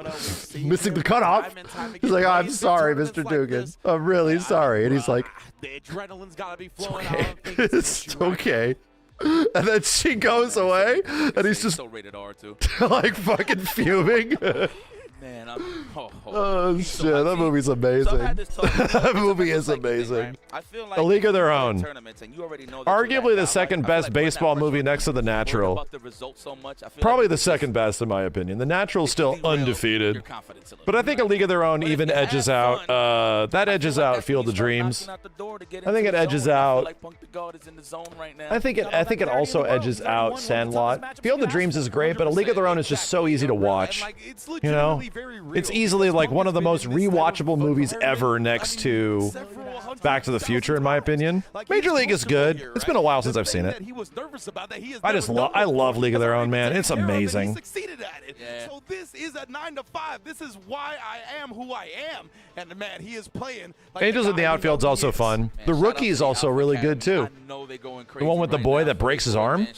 missing the cutoff. He's like, I'm sorry, Mr. Dugan. I'm really sorry. And he's like, the adrenaline's gotta be flowing okay. out. It's okay. And then she goes away and he's just rated R too. like fucking fuming. Man, Oh shit, that movie's amazing. That movie is amazing. A League of Their Own. Arguably the second best baseball movie next to The Natural. Probably the second best in my opinion. The Natural's still undefeated. But I think A League of Their Own even edges out, that edges out Field of Dreams. I think it edges out, I think it also edges out Sandlot. Field of Dreams is great, but A League of Their Own is just so easy to watch. You know? It's easily like one of the most rewatchable movies ever next to Back to the Future, in my opinion. Major League is good. It's been a while since I've seen it. I love League of Their Own, man. It's amazing. So this is a 9 to 5. This is why I am who I am. And man, he is playing. Like Angels in the Outfield's also fun. The Rookie is also really good too. The one with the boy that breaks his arm.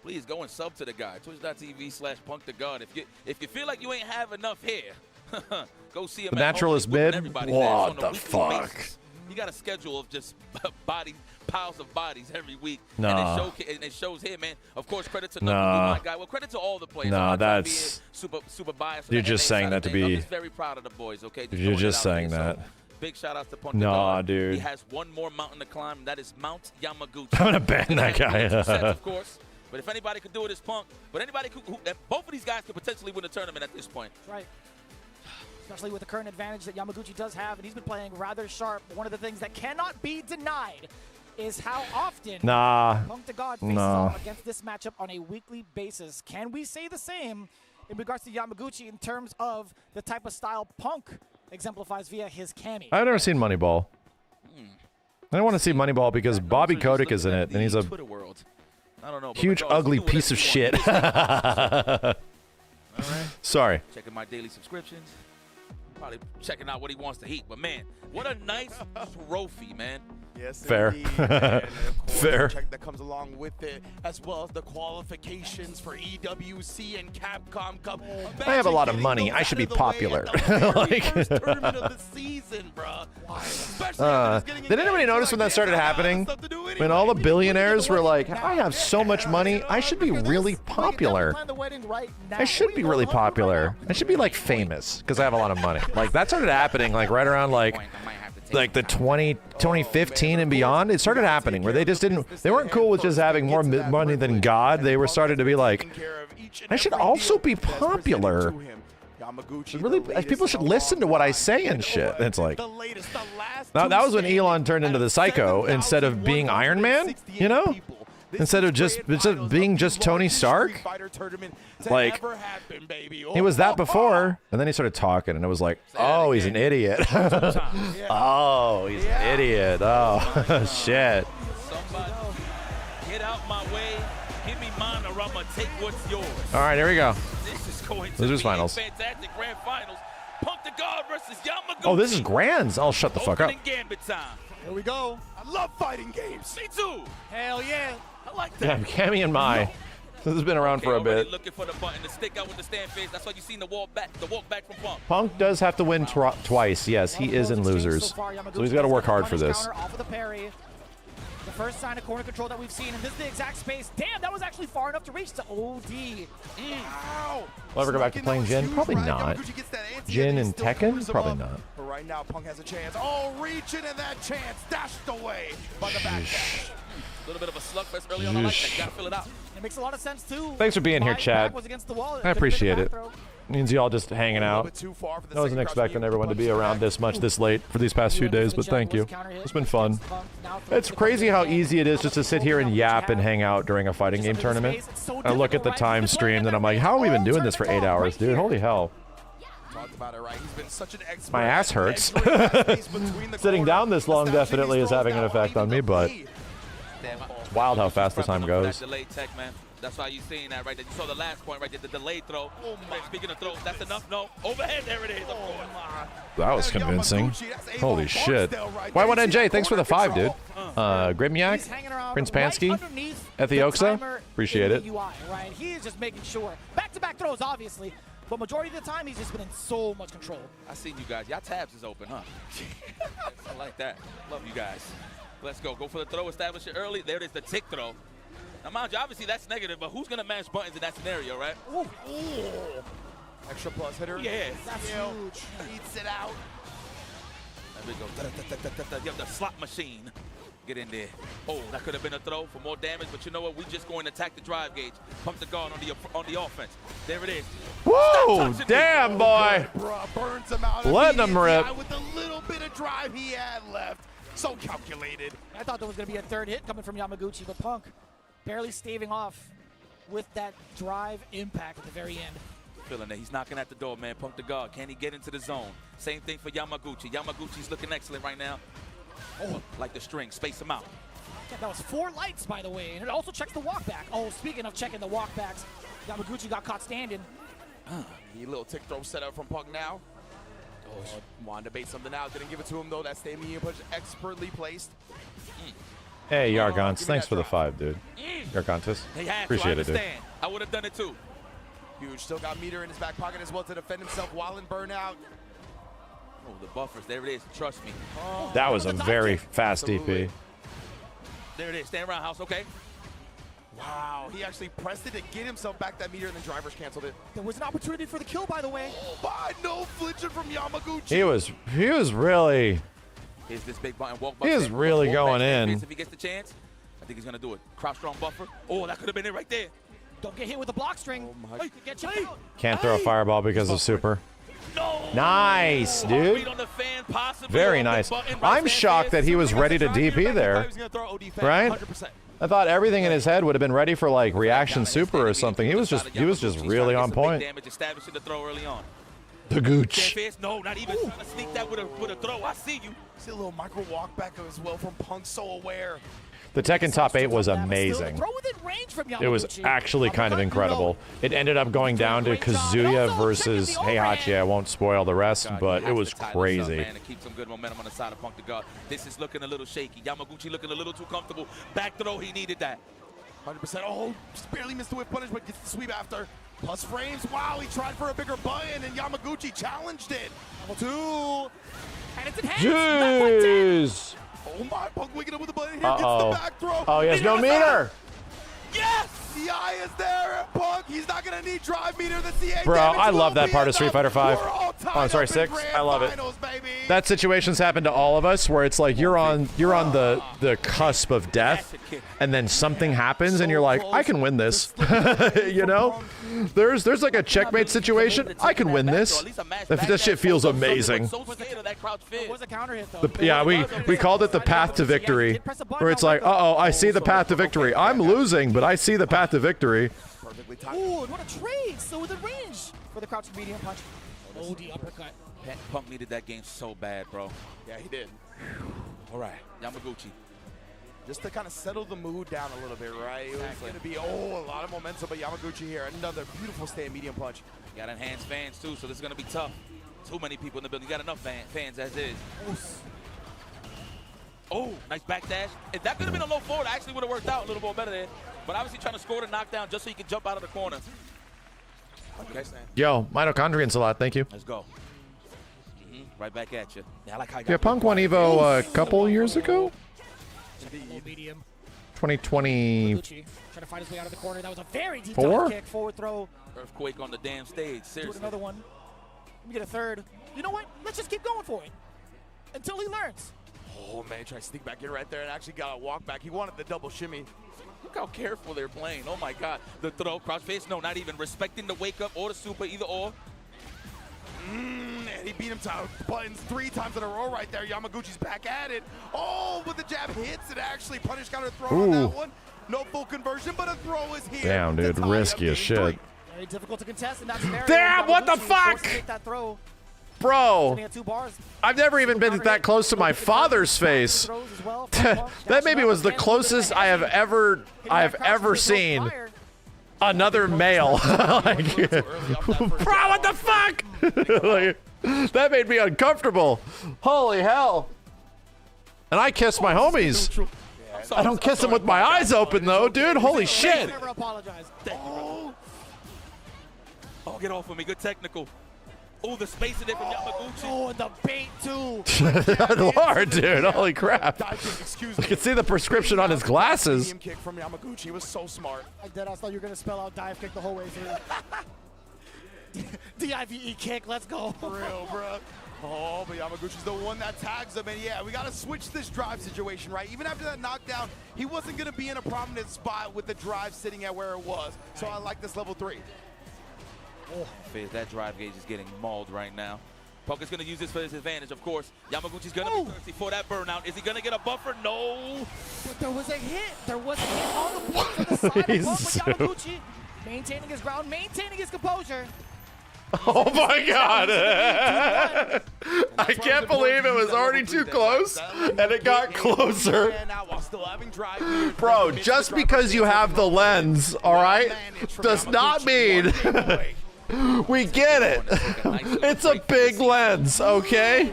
Please go and sub to the guy. Twitch.tv/PunkTheGod. If you feel like you ain't have enough here, go see him. The Natural is mid. What the fuck? You got a schedule of just piles of bodies every week. No. And it shows here, man. Of course, credit to my guy. Well, credit to all the players. No, that's super biased. You're just saying that to be. I'm just very proud of the boys. Okay. You're just saying that. So, big shout out to Punk. Nah, dude. He has one more mountain to climb. And that is Mount Yamaguchi. I'm gonna ban that guy. Of course. But if anybody could do it, it's Punk. But anybody both of these guys could potentially win a tournament at this point. Right. Especially with the current advantage that Yamaguchi does have, and he's been playing rather sharp. One of the things that cannot be denied is how often Punk the God faces off against this matchup on a weekly basis. Can we say the same in regards to Yamaguchi in terms of the type of style Punk exemplifies via his Kami? I've never seen Moneyball. I don't want to see Moneyball because Bobby Kotick is in it, and he's a huge, ugly piece of shit. Sorry. Checking my daily subscriptions. Probably checking out what he wants to eat. But, man, what a nice trophy, man. Yes, Fair. indeed, man. And of course, Fair. the check that comes along with it, as well as the qualifications for EWC and Capcom Cup. I have a lot of money. I should be popular. Like, Tournament of the season, bro. did anybody notice when that started happening? When all the billionaires were like, I have so much money, I should be really popular. I should be really popular. I should be like famous because I have a lot of money. Like that started happening like right around like the 2015 and beyond. It started happening where they weren't cool with just having more money than God. They were starting to be like, I should also be popular. Really, people should listen to what I say and shit. It's like, now that was when Elon turned into the Psycho instead of being Iron Man, you know? Instead of just being just Tony Stark. Like, he was that before, and then he started talking, and it was like, oh, he's an idiot. Oh, he's an idiot. Oh, shit. Somebody get out my way. Give me mine, or I'm gonna take what's yours. All right, here we go. This is going to Losers be finals. a fantastic grand finals. Punk the God versus Yamaguchi. Oh, this is grands. I'll shut the fuck up. Opening gambit time. Here we go. I love fighting games. Me too. Hell yeah. I like that. Yeah, Cammy and Mai. This has been around for a bit. Looking for the button to stick out with the stand face. That's why you seen the walk back from Punk. Punk does have to win twice. Yes, he is in losers. So he's got to work hard for this. Off of the parry. The first sign of corner control that we've seen, and this is the exact space. Damn, that was actually far enough to reach the OD. Wow. Will I ever go back to playing Jin? Probably not. Jin and Tekken? Probably not. But right now, Punk has a chance. Oh, reaching in that chance. Dashed away by the backdash. A little bit of a slugfest early on. I like that. You gotta fill it out. It makes a lot of sense too. Thanks for being here, Chad. I appreciate it. Means y'all just hanging out. I wasn't expecting everyone to be around this much this late for these past few days, but thank you. It's been fun. It's crazy how easy it is just to sit here and yap and hang out during a fighting game tournament. I look at the time streamed and I'm like, how are we even doing this for 8 hours, dude? Holy hell. My ass hurts. Sitting down this long definitely is having an effect on me, but it's wild how fast the time goes. Delayed tech, man. That's why you seen that right there. You saw the last point right there, the delayed throw. Oh my. Speaking of throws, that's enough. No, overhead. There it is. That was convincing. Holy shit. Y1NJ, thanks for the 5, dude. Grimyak, Prince Pansky, Ethioxa, appreciate it. Right, he is just making sure. Back-to-back throws, obviously, but majority of the time he's just been in so much control. I seen you guys. Y'all tabs is open, huh? I like that. Love you guys. Let's go. Go for the throw. Establish it early. There it is, the tick throw. Now, mind you, obviously that's negative, but who's going to mash buttons in that scenario, right? Ooh. Extra plus hitter. Yeah. That's huge. Eats it out. There we go. You have the slot machine. Get in there. Oh, that could have been a throw for more damage, but you know what? We're just going to attack the drive gauge. Pump the guard on the offense. There it is. Woo! Damn, boy. Burns him out. Letting him rip. With the little bit of drive he had left. So calculated. I thought there was going to be a third hit coming from Yamaguchi, but Punk barely staving off with that drive impact at the very end. Feeling that he's knocking at the door, man. Punk the guard. Can he get into the zone? Same thing for Yamaguchi. Yamaguchi's looking excellent right now. Oh, like the string. Space him out. Yeah, that was 4 lights, by the way, and it also checks the walk back. Oh, speaking of checking the walk backs, Yamaguchi got caught standing. A little tick throw set up from Punk now. Oh, wanted to bait something out. Didn't give it to him, though. That stay medium push expertly placed. Hey, Yargons, thanks for the 5, dude. Yargontis, appreciate it, dude. I would have done it too. Huge. Still got meter in his back pocket as well to defend himself while in burnout. Oh, the buffers. There it is. Trust me. Oh, that was a very fast DP. There it is. Stand around, house. Okay. Wow. He actually pressed it to get himself back that meter, and then drivers canceled it. There was an opportunity for the kill, by the way. No flinching from Yamaguchi. He was really. Here's this big button. Walk he is really going in. If he gets the chance, I think he's going to do it. Crouch strong buffer. Oh, that could have been it right there. Don't get hit with the block string. Oh, you could get checked out. Can't throw a fireball because of super. No. Nice, dude. Very nice. I'm shocked that he was ready to DP there. Right? I thought everything in his head would have been ready for like reaction super or something. He was just really on point. The gooch. No, not even trying to sneak that with a throw. I see you. See a little micro walk back as well from Punk, so aware. The Tekken top 8 was amazing. It was actually kind of incredible. It ended up going down to Kazuya versus Heihachi. I won't spoil the rest, but it was crazy. To keep some good momentum on the side of Punk to guard. This is looking a little shaky. Yamaguchi looking a little too comfortable. Back throw, he needed that. 100%. Oh, just barely missed the whip punish, but gets the sweep after. Plus frames. Wow, he tried for a bigger button, and Yamaguchi challenged it. Level 2. And it's in hands. Jeez. Oh my, Punk waking up with the button here. Gets the back throw. Oh, he has no meter. Yes! The eye is there, Punk. He's not going to need drive meter. The CA Bro, I love that part of Street Fighter 5. Oh, I'm sorry, 6. I love it. That situation's happened to all of us where it's like you're on the cusp of death, and then something happens, and you're like, I can win this. You know? There's like a checkmate situation. I can win this. This shit feels amazing. Yeah, we called it the path to victory, where it's like, uh-oh, I see the path to victory. I'm losing, but I see the path to victory. Ooh, and what a trade! So within range for the crouching medium punch. Oh, the uppercut. Punk needed that game so bad, bro. Yeah, he did. All right, Yamaguchi. Just to kind of settle the mood down a little bit, right? It was going to be, a lot of momentum, but Yamaguchi here, another beautiful stay medium punch. Got enhanced fans, too, so this is going to be tough. Too many people in the building. You got enough fans as is. Oh, nice backdash. If that could have been a low forward, I actually would have worked out a little more better there. But obviously trying to score the knockdown just so he can jump out of the corner. Okay. Yo, mitochondrians a lot, thank you. Let's go. Right back at you. Yeah, I like how you Yeah, Punk won Evo a couple years ago? Medium. 2020. Trying to find his way out of the corner. That was a very deep 4? dive kick, forward throw. Earthquake on the damn stage, Do seriously. another one. Let me get a third. You know what? Let's just keep going for it until he learns. Oh, man, tried to sneak back in right there and actually got a walk back. He wanted the double shimmy. Look how careful they're playing. Oh, my God. The throw, cross face, no, not even. Respecting the wake up or the super, either or. And he beat him to buttons 3 times in a row right there. Yamaguchi's back at it. Oh, but the jab hits it actually. Punish counter throw on that one. No full conversion, but a throw is here. Damn, dude, risky as shit. Very difficult to contest in that scenario. Damn, what the fuck? That throw. Bro, I've never even been that close to my father's face. That maybe was the closest I have ever seen another male. Like, bro, what the fuck? Like, that made me uncomfortable. Holy hell. And I kiss my homies. I don't kiss them with my eyes open though, dude. Holy shit. Never apologize. Oh, get off of me. Good technical. Oh, the space in there from Yamaguchi. Oh, and the bait, too. Lord, dude. Holy crap. Excuse I can see the prescription on his glasses. Medium kick from Yamaguchi. He was so smart. I thought you were going to spell out dive kick the whole way through. D-I-V-E kick. Let's go. For real, bro. Oh, but Yamaguchi's the one that tags him. And yeah, we got to switch this drive situation, right? Even after that knockdown, he wasn't going to be in a prominent spot with the drive sitting at where it was. So I like this level 3. Oh, that drive gauge is getting mauled right now. Punk is going to use this for his advantage, of course. Yamaguchi's going to be thirsty for that burnout. Is he going to get a buffer? No. But there was a hit. There was a hit on the board for the side of Punk with Yamaguchi. Maintaining his ground, maintaining his composure. Oh my God. I can't believe it was already too close and it got closer. Bro, just because you have the lens, all right, does not mean we get it. It's a big lens, okay?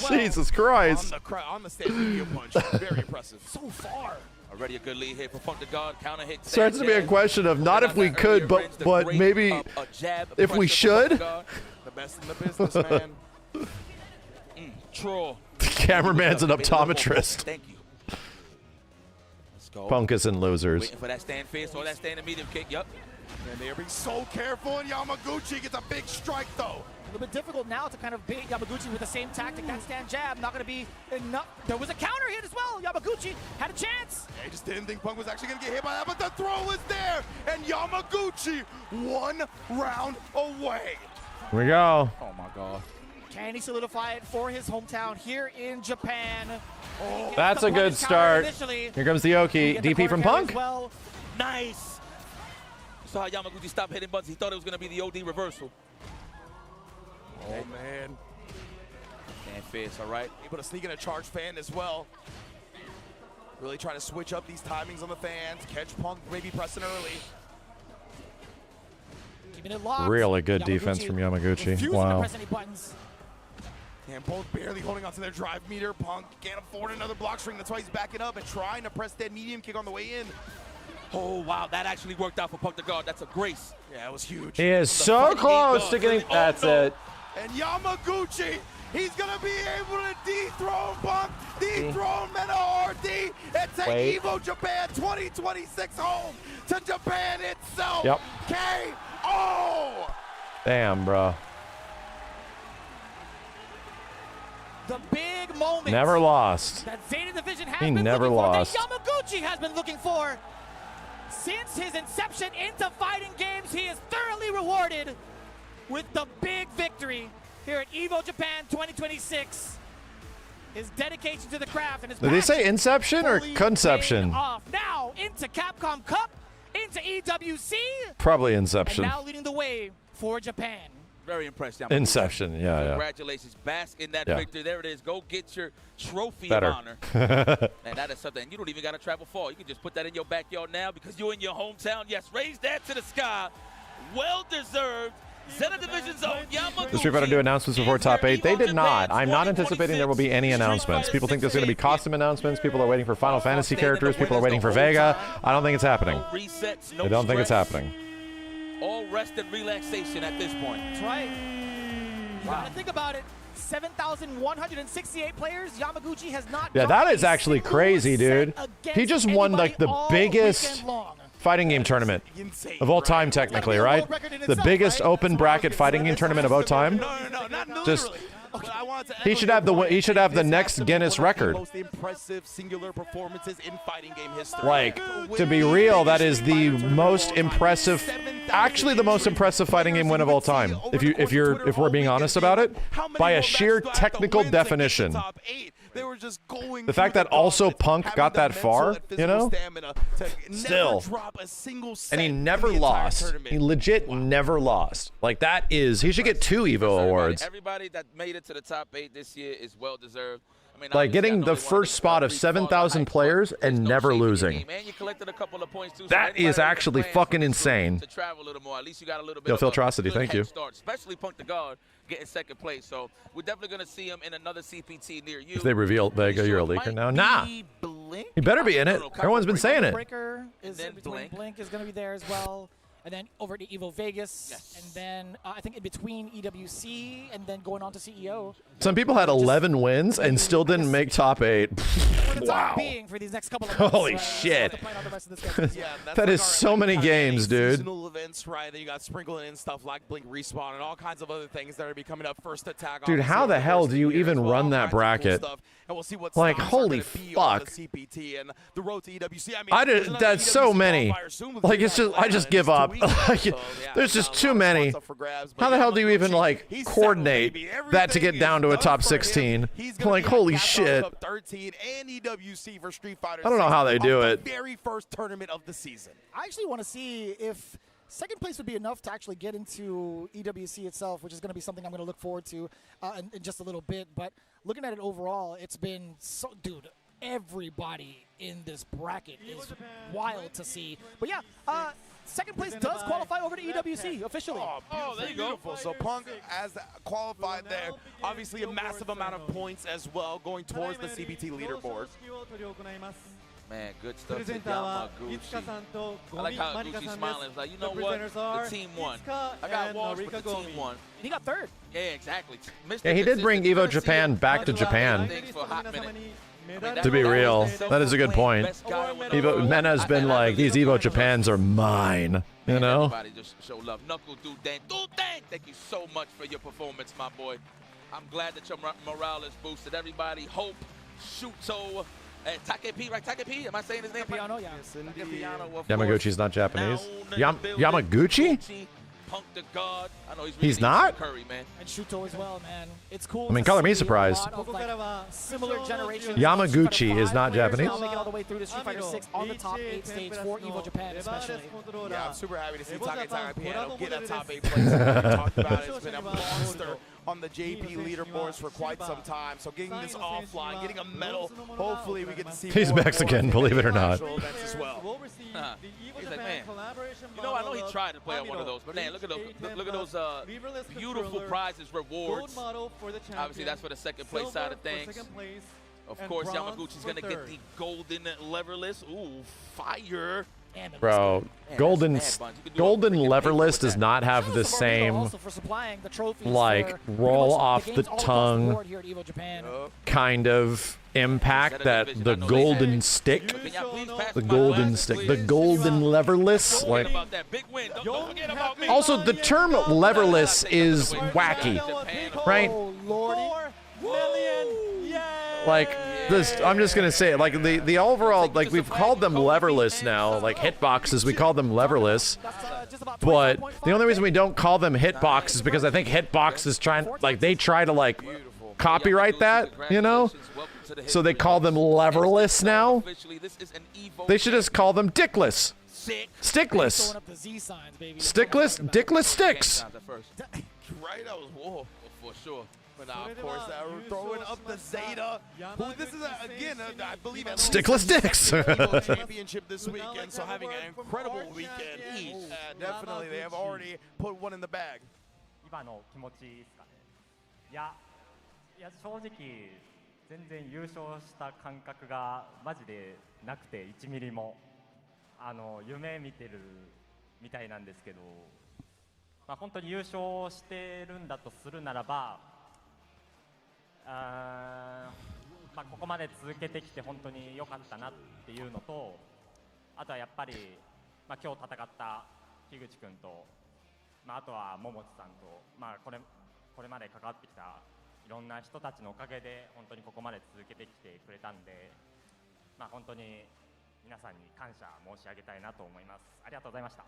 Jesus Christ. On the stage, medium punch. Very impressive. So far. Already a good lead hit for Punk to guard. Counter hit. Starts to be a question of not if we could, but maybe if we should. The best in the business, man. Troll. The cameraman's an optometrist. Thank you. Let's go. Punkus and losers. Waiting for that stand face or that standing medium kick. Yep. And they're being so careful, and Yamaguchi gets a big strike, though. A little bit difficult now to kind of bait Yamaguchi with the same tactic. That stand jab, not going to be enough. There was a counter hit as well. Yamaguchi had a chance. Yeah, he just didn't think Punk was actually going to get hit by that, but the throw was there. And Yamaguchi 1 round away. Here we go. Oh, my God. Can he solidify it for his hometown here in Japan? Oh, that's a good start. Here comes the Oki. DP from Punk. Well. Nice. Saw how Yamaguchi stopped hitting buttons. He thought it was going to be the OD reversal. Oh, man. And face, all right. Able to sneak in a charge fan as well. Really trying to switch up these timings on the fans, catch Punk maybe pressing early. Keeping it locked. Really good defense from Yamaguchi. Wow. And both barely holding onto their drive meter. Punk can't afford another block string. That's why he's backing up and trying to press that medium kick on the way in. Oh, wow, that actually worked out for Punk to guard. That's a grace. Yeah, it was huge. He is so close to getting. That's it. And Yamaguchi, he's going to be able to dethrone Punk, dethrone Meta RD, and take Evo Japan 2026 home to Japan itself. Yep. KO! Damn, bro. The big moment. Never lost. That Zeta Division has He been never looking lost. for, that Yamaguchi has been looking for. Since his inception into fighting games, he is thoroughly rewarded with the big victory here at Evo Japan 2026. His dedication to the craft and his Did they say inception or fully conception? paid off. Now into Capcom Cup, into EWC. Probably inception. And now leading the way for Japan. Very impressed. Yamaguchi. Inception, yeah. Congratulations. Bask in that Yeah. victory. There it is. Go get your trophy Better. of honor. And that is something. You don't even got to travel far. You can just put that in your backyard now because you're in your hometown. Yes, raise that to the sky. Well-deserved. Zeta Division's own Yamaguchi. Does Street Fighter do announcements before top 8? They did not. I'm not anticipating there will be any announcements. People think there's going to be costume announcements. People are waiting for Final Fantasy characters. People are waiting for Vega. I don't think it's happening. No resets, no I don't think it's stress. happening. All rest and relaxation at this point. That's right. You gotta think about it. 7,168 players. Yamaguchi has not. Yeah, that is actually crazy, dude. He just won like the biggest fighting game tournament of all time, technically, right? The biggest open bracket fighting game tournament of all time. Just he should have the next Guinness record. Most impressive singular performances in fighting game history. Like, to be real, that is the most impressive, actually the most impressive fighting game win of all time. If we're being honest about it, by a sheer technical definition. The fact that also Punk got that far, you know, still, and he never lost. He legit never lost. Like that is, he should get 2 Evo awards. Everybody that made it to the top 8 this year is well deserved. I mean, Like getting the first spot of 7,000 players and never losing. And you collected a couple of points too. That is actually fucking insane. To travel a little more. At least you got a little bit Yo, of a Filtrosity, good thank head you. Start, especially Punk the guard getting second place. So we're definitely going to see him in another CPT near you. If they reveal Vega, you're a leaker now. Nah. He better be in it. Everyone's been saying it. Breaker is in between. Blink is going to be there as well. And then over to Evo Vegas. And then I think in between EWC and then going on to CEO. Some people had 11 wins and still didn't make top 8. Wow. For these next couple of months, Holy shit. That is so many games, dude. Seasonal events, right? Then you got sprinkled in stuff like Blink Respawn and all kinds of other things that are be coming up. First attack. Dude, how the hell do you even run that bracket? And we'll see what Like, stops are holy gonna be on fuck. the CPT and the road to EWC. I mean, That's so many. Like, it's just, I just give up. Like, there's just too many. How the hell do you even, like, coordinate that to get down to a top 16? Like, holy shit. 13 and EWC for Street Fighter. I don't know how they do the it. very first tournament of the season. I actually want to see if second place would be enough to actually get into EWC itself, which is going to be something I'm going to look forward to in just a little bit. But looking at it overall, it's been so, dude, everybody in this bracket is wild to see. But yeah, second place does qualify over to EWC officially. Oh, there you go. Beautiful. So Punk has qualified there. Obviously, a massive amount of points as well going towards the CBT leaderboard. Man, good stuff to Yamaguchi. I like how Gucci's smiling. It's like, you know what? The team won. I got walls, but the team won. And he got third. Yeah, exactly. Yeah, he did bring Evo Japan back to Japan. To be real, that is a good point. Mena's been like, these Evo Japans are mine, you know? Everybody just show love. Knuckle, do dang. Thank you so much for your performance, my boy. I'm glad that your morale is boosted. Everybody, Hope, Shuto, Takepi, right? Takepi? Am I saying his name? Piano, yeah. Yamaguchi's not Japanese. Yamaguchi? Punk the God. I know He's not? Curry, man. And Shuto as well, man. It's cool. I mean, color me surprised. Similar generations. Yamaguchi is not Japanese. Now making all the way through to Street Fighter 6 on the top 8 stage for Evo Japan, especially. Yeah, I'm super happy to see Takepi Piano get that top 8 place. We talked about it. It's been a monster on the JP leaderboards for quite some time. So getting this offline, getting a medal, hopefully we get to see He's more and Mexican, more believe it or not. events as well. He's like, man, you know, I know he tried to play on one of those, but man, look at those beautiful prizes, rewards. Obviously, that's for the second place side of things. Of course, Yamaguchi's gonna get the golden leverless. Ooh, fire! Bro, golden leverless does not have the same like roll off the tongue kind of impact that the golden stick, the golden leverless, like. Also, the term leverless is wacky, right? Like this, I'm just gonna say it. Like the overall, like we've called them leverless now, like hitboxes. We call them leverless, but the only reason we don't call them hitbox is because I think hitbox is they try to like copyright that, you know. So they call them leverless now. They should just call them dickless, stickless, dickless sticks. Right, that was whoa for sure. But now, of course, we're throwing up the Zeta. Who this is again? I believe at Stickless dicks. Evo Championship this weekend, so having an incredible weekend. Definitely, they have already put one in the bag. 今の気持ちですかね。いや正直全然優勝した感覚がマジでなくて1ミリも夢見てるみたいなんですけど、まあ本当に優勝してるんだとするならば。まあここまで続けてきて本当に良かったなっていうのと、あとはやっぱり、まあ、今日戦った樋口君と、まあ、あとは桃地さんと、まあ、これまで関わってきたいろんな人たちのおかげで本当にここまで続けてきてくれたんで、まあ、本当に皆さんに感謝申し上げたいなと思います。ありがとうございました。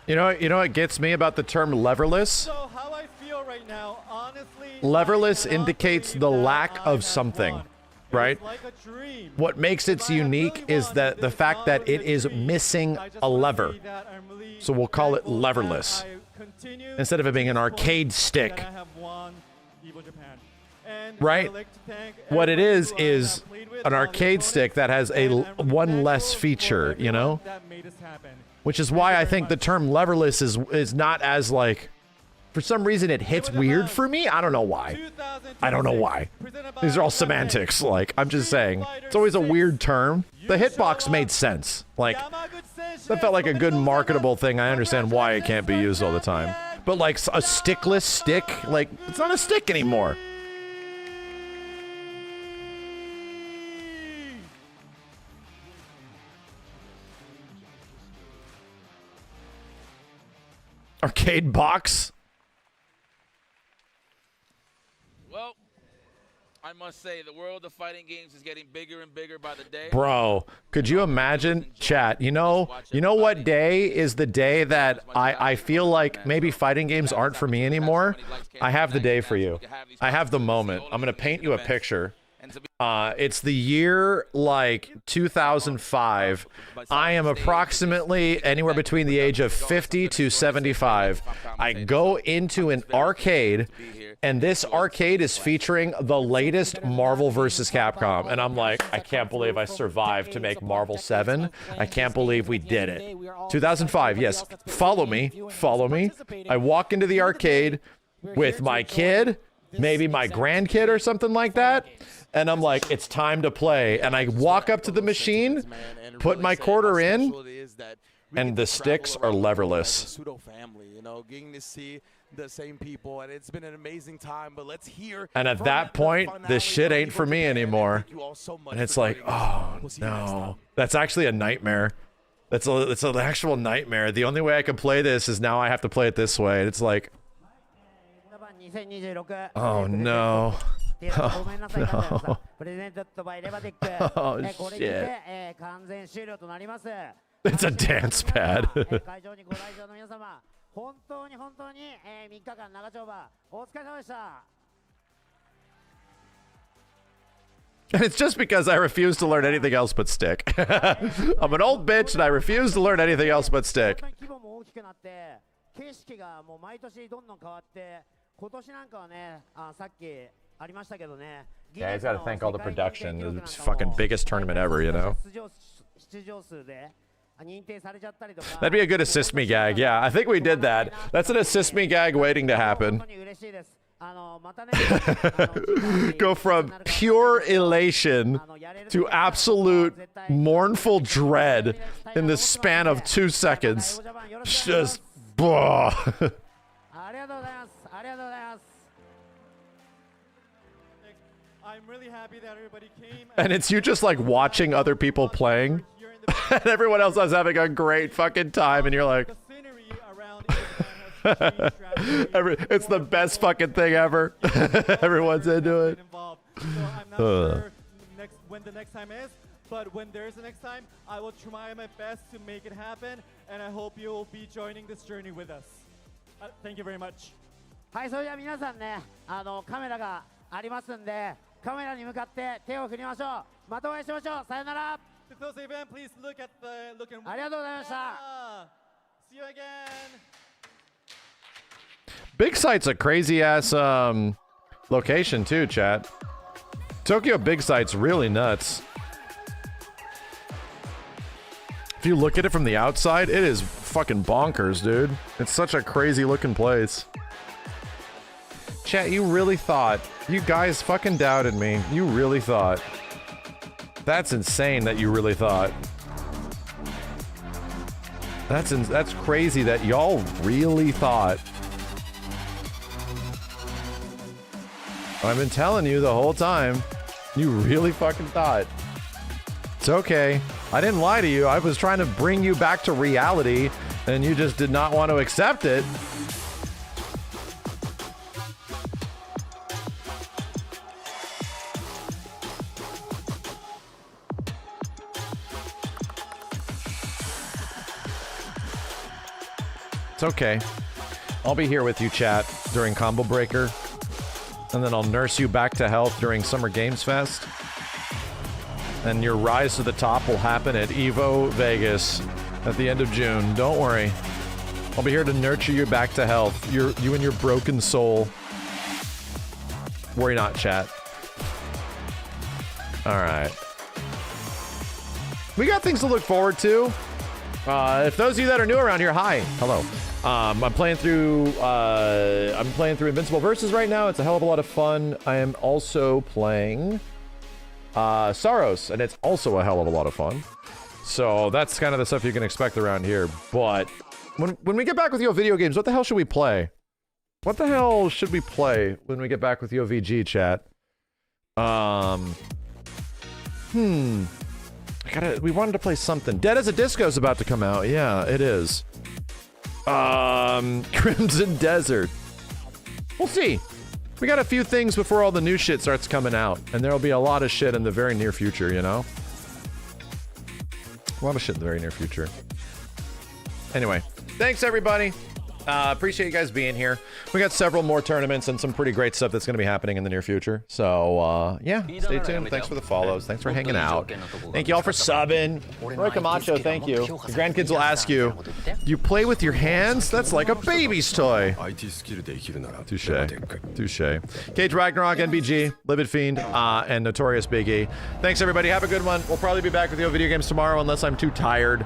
You know what gets me about the term leverless? So how I feel right now, honestly, leverless indicates the lack of something, right? What makes it unique is that the fact that it is missing a lever. So we'll call it leverless instead of it being an arcade stick. Right? What it is an arcade stick that has one less feature, you know? Which is why I think the term leverless is not as like, for some reason it hits weird for me. I don't know why. These are all semantics. Like, I'm just saying, it's always a weird term. The hitbox made sense. Like, that felt like a good marketable thing. I understand why it can't be used all the time. But like a stickless stick, like, it's not a stick anymore. Arcade box. Well, I must say the world of fighting games is getting bigger and bigger by the day. Bro, could you imagine, chat? You know what day is the day that I feel like maybe fighting games aren't for me anymore? I have the day for you. I have the moment. I'm gonna paint you a picture. It's the year like 2005. I am approximately anywhere between the age of 50 to 75. I go into an arcade, and this arcade is featuring the latest Marvel vs. Capcom. And I'm like, I can't believe I survived to make Marvel 7. I can't believe we did it. 2005, yes. Follow me. I walk into the arcade with my kid, maybe my grandkid or something like that. And I'm like, it's time to play. And I walk up to the machine, put my quarter in, and the sticks are leverless. Pseudo family, you know, getting to see the same people, and it's been an amazing time. But let's hear. And at that point, this shit ain't for me anymore. And it's like, oh no, that's actually a nightmare. It's an actual nightmare. The only way I can play this is now I have to play it this way. It's like, oh no. Oh, no. Oh, shit. It's a dance pad. And it's just because I refuse to learn anything else but stick. I'm an old bitch and I refuse to learn anything else but stick. Yeah, he's got to thank all the production. It's fucking biggest tournament ever, you know? That'd be a good assist me gag. Yeah, I think we did that. That's an assist me gag waiting to happen. Go from pure elation to absolute mournful dread in the span of 2 seconds. Just, I'm really happy that everybody came. And it's you just like watching other people playing, and everyone else is having a great fucking time, and you're like, it's the best fucking thing ever. Everyone's into it. So I'm not sure when the next time is, but when there's the next time, I will try my best to make it happen, and I hope you'll be joining this journey with us. Thank you very much. はい、それでは皆さんね、カメラがありますんで、カメラに向かって手を振りましょう。またお会いしましょう。さよなら。To close the event, please look at the and ありがとうございました。See you again. Big Sight's a crazy ass location too, chat. Tokyo Big Sight's really nuts. If you look at it from the outside, it is fucking bonkers, dude. It's such a crazy looking place. Chat, you really thought, you guys fucking doubted me. You really thought. That's insane that you really thought. That's crazy that y'all really thought. I've been telling you the whole time. You really fucking thought. It's okay. I didn't lie to you. I was trying to bring you back to reality, and you just did not want to accept it. It's okay. I'll be here with you, chat, during Combo Breaker. And then I'll nurse you back to health during Summer Games Fest. And your rise to the top will happen at Evo Vegas at the end of June. Don't worry. I'll be here to nurture you back to health. You and your broken soul. Worry not, chat. Alright. We got things to look forward to. If those of you that are new around here, hi. Hello. I'm playing through Invincible Versus right now. It's a hell of a lot of fun. I am also playing Saros, and it's also a hell of a lot of fun. So that's kind of the stuff you can expect around here. But when we get back with Yo Video Games, what the hell should we play? What the hell should we play when we get back with Yo VG, chat? We wanted to play something. Dead as a Disco is about to come out. Yeah, it is. Crimson Desert. We'll see. We got a few things before all the new shit starts coming out, and there'll be a lot of shit in the very near future, you know? A lot of shit in the very near future. Anyway, thanks everybody. Appreciate you guys being here. We got several more tournaments and some pretty great stuff that's going to be happening in the near future. So, yeah, stay tuned. Thanks for the follows. Thanks for hanging out. Thank you all for subbing. Roy Camacho, thank you. Your grandkids will ask you, you play with your hands? That's like a baby's toy. Touche. Touche. Cage Ragnarok, NBG, Livid Fiend, and Notorious Big E. Thanks, everybody. Have a good one. We'll probably be back with Yo Video Games tomorrow unless I'm too tired.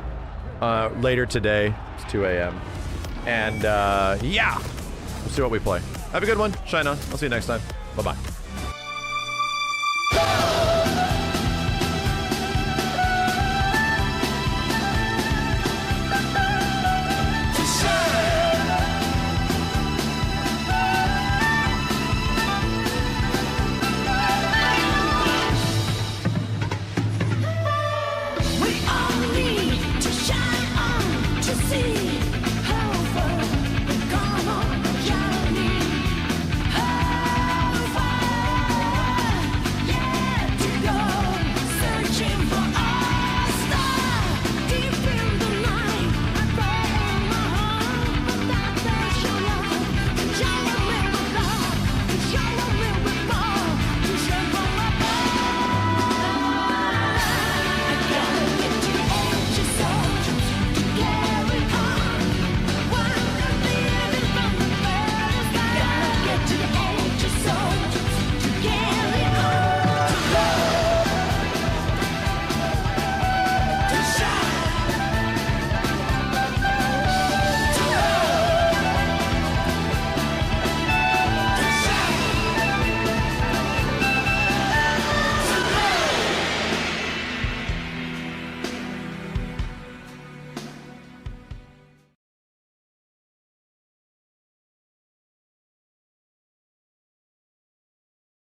Later today. It's 2 a.m. And, yeah, we'll see what we play. Have a good one. Shine on. I'll see you next time. Bye-bye. We all need to shine on to see.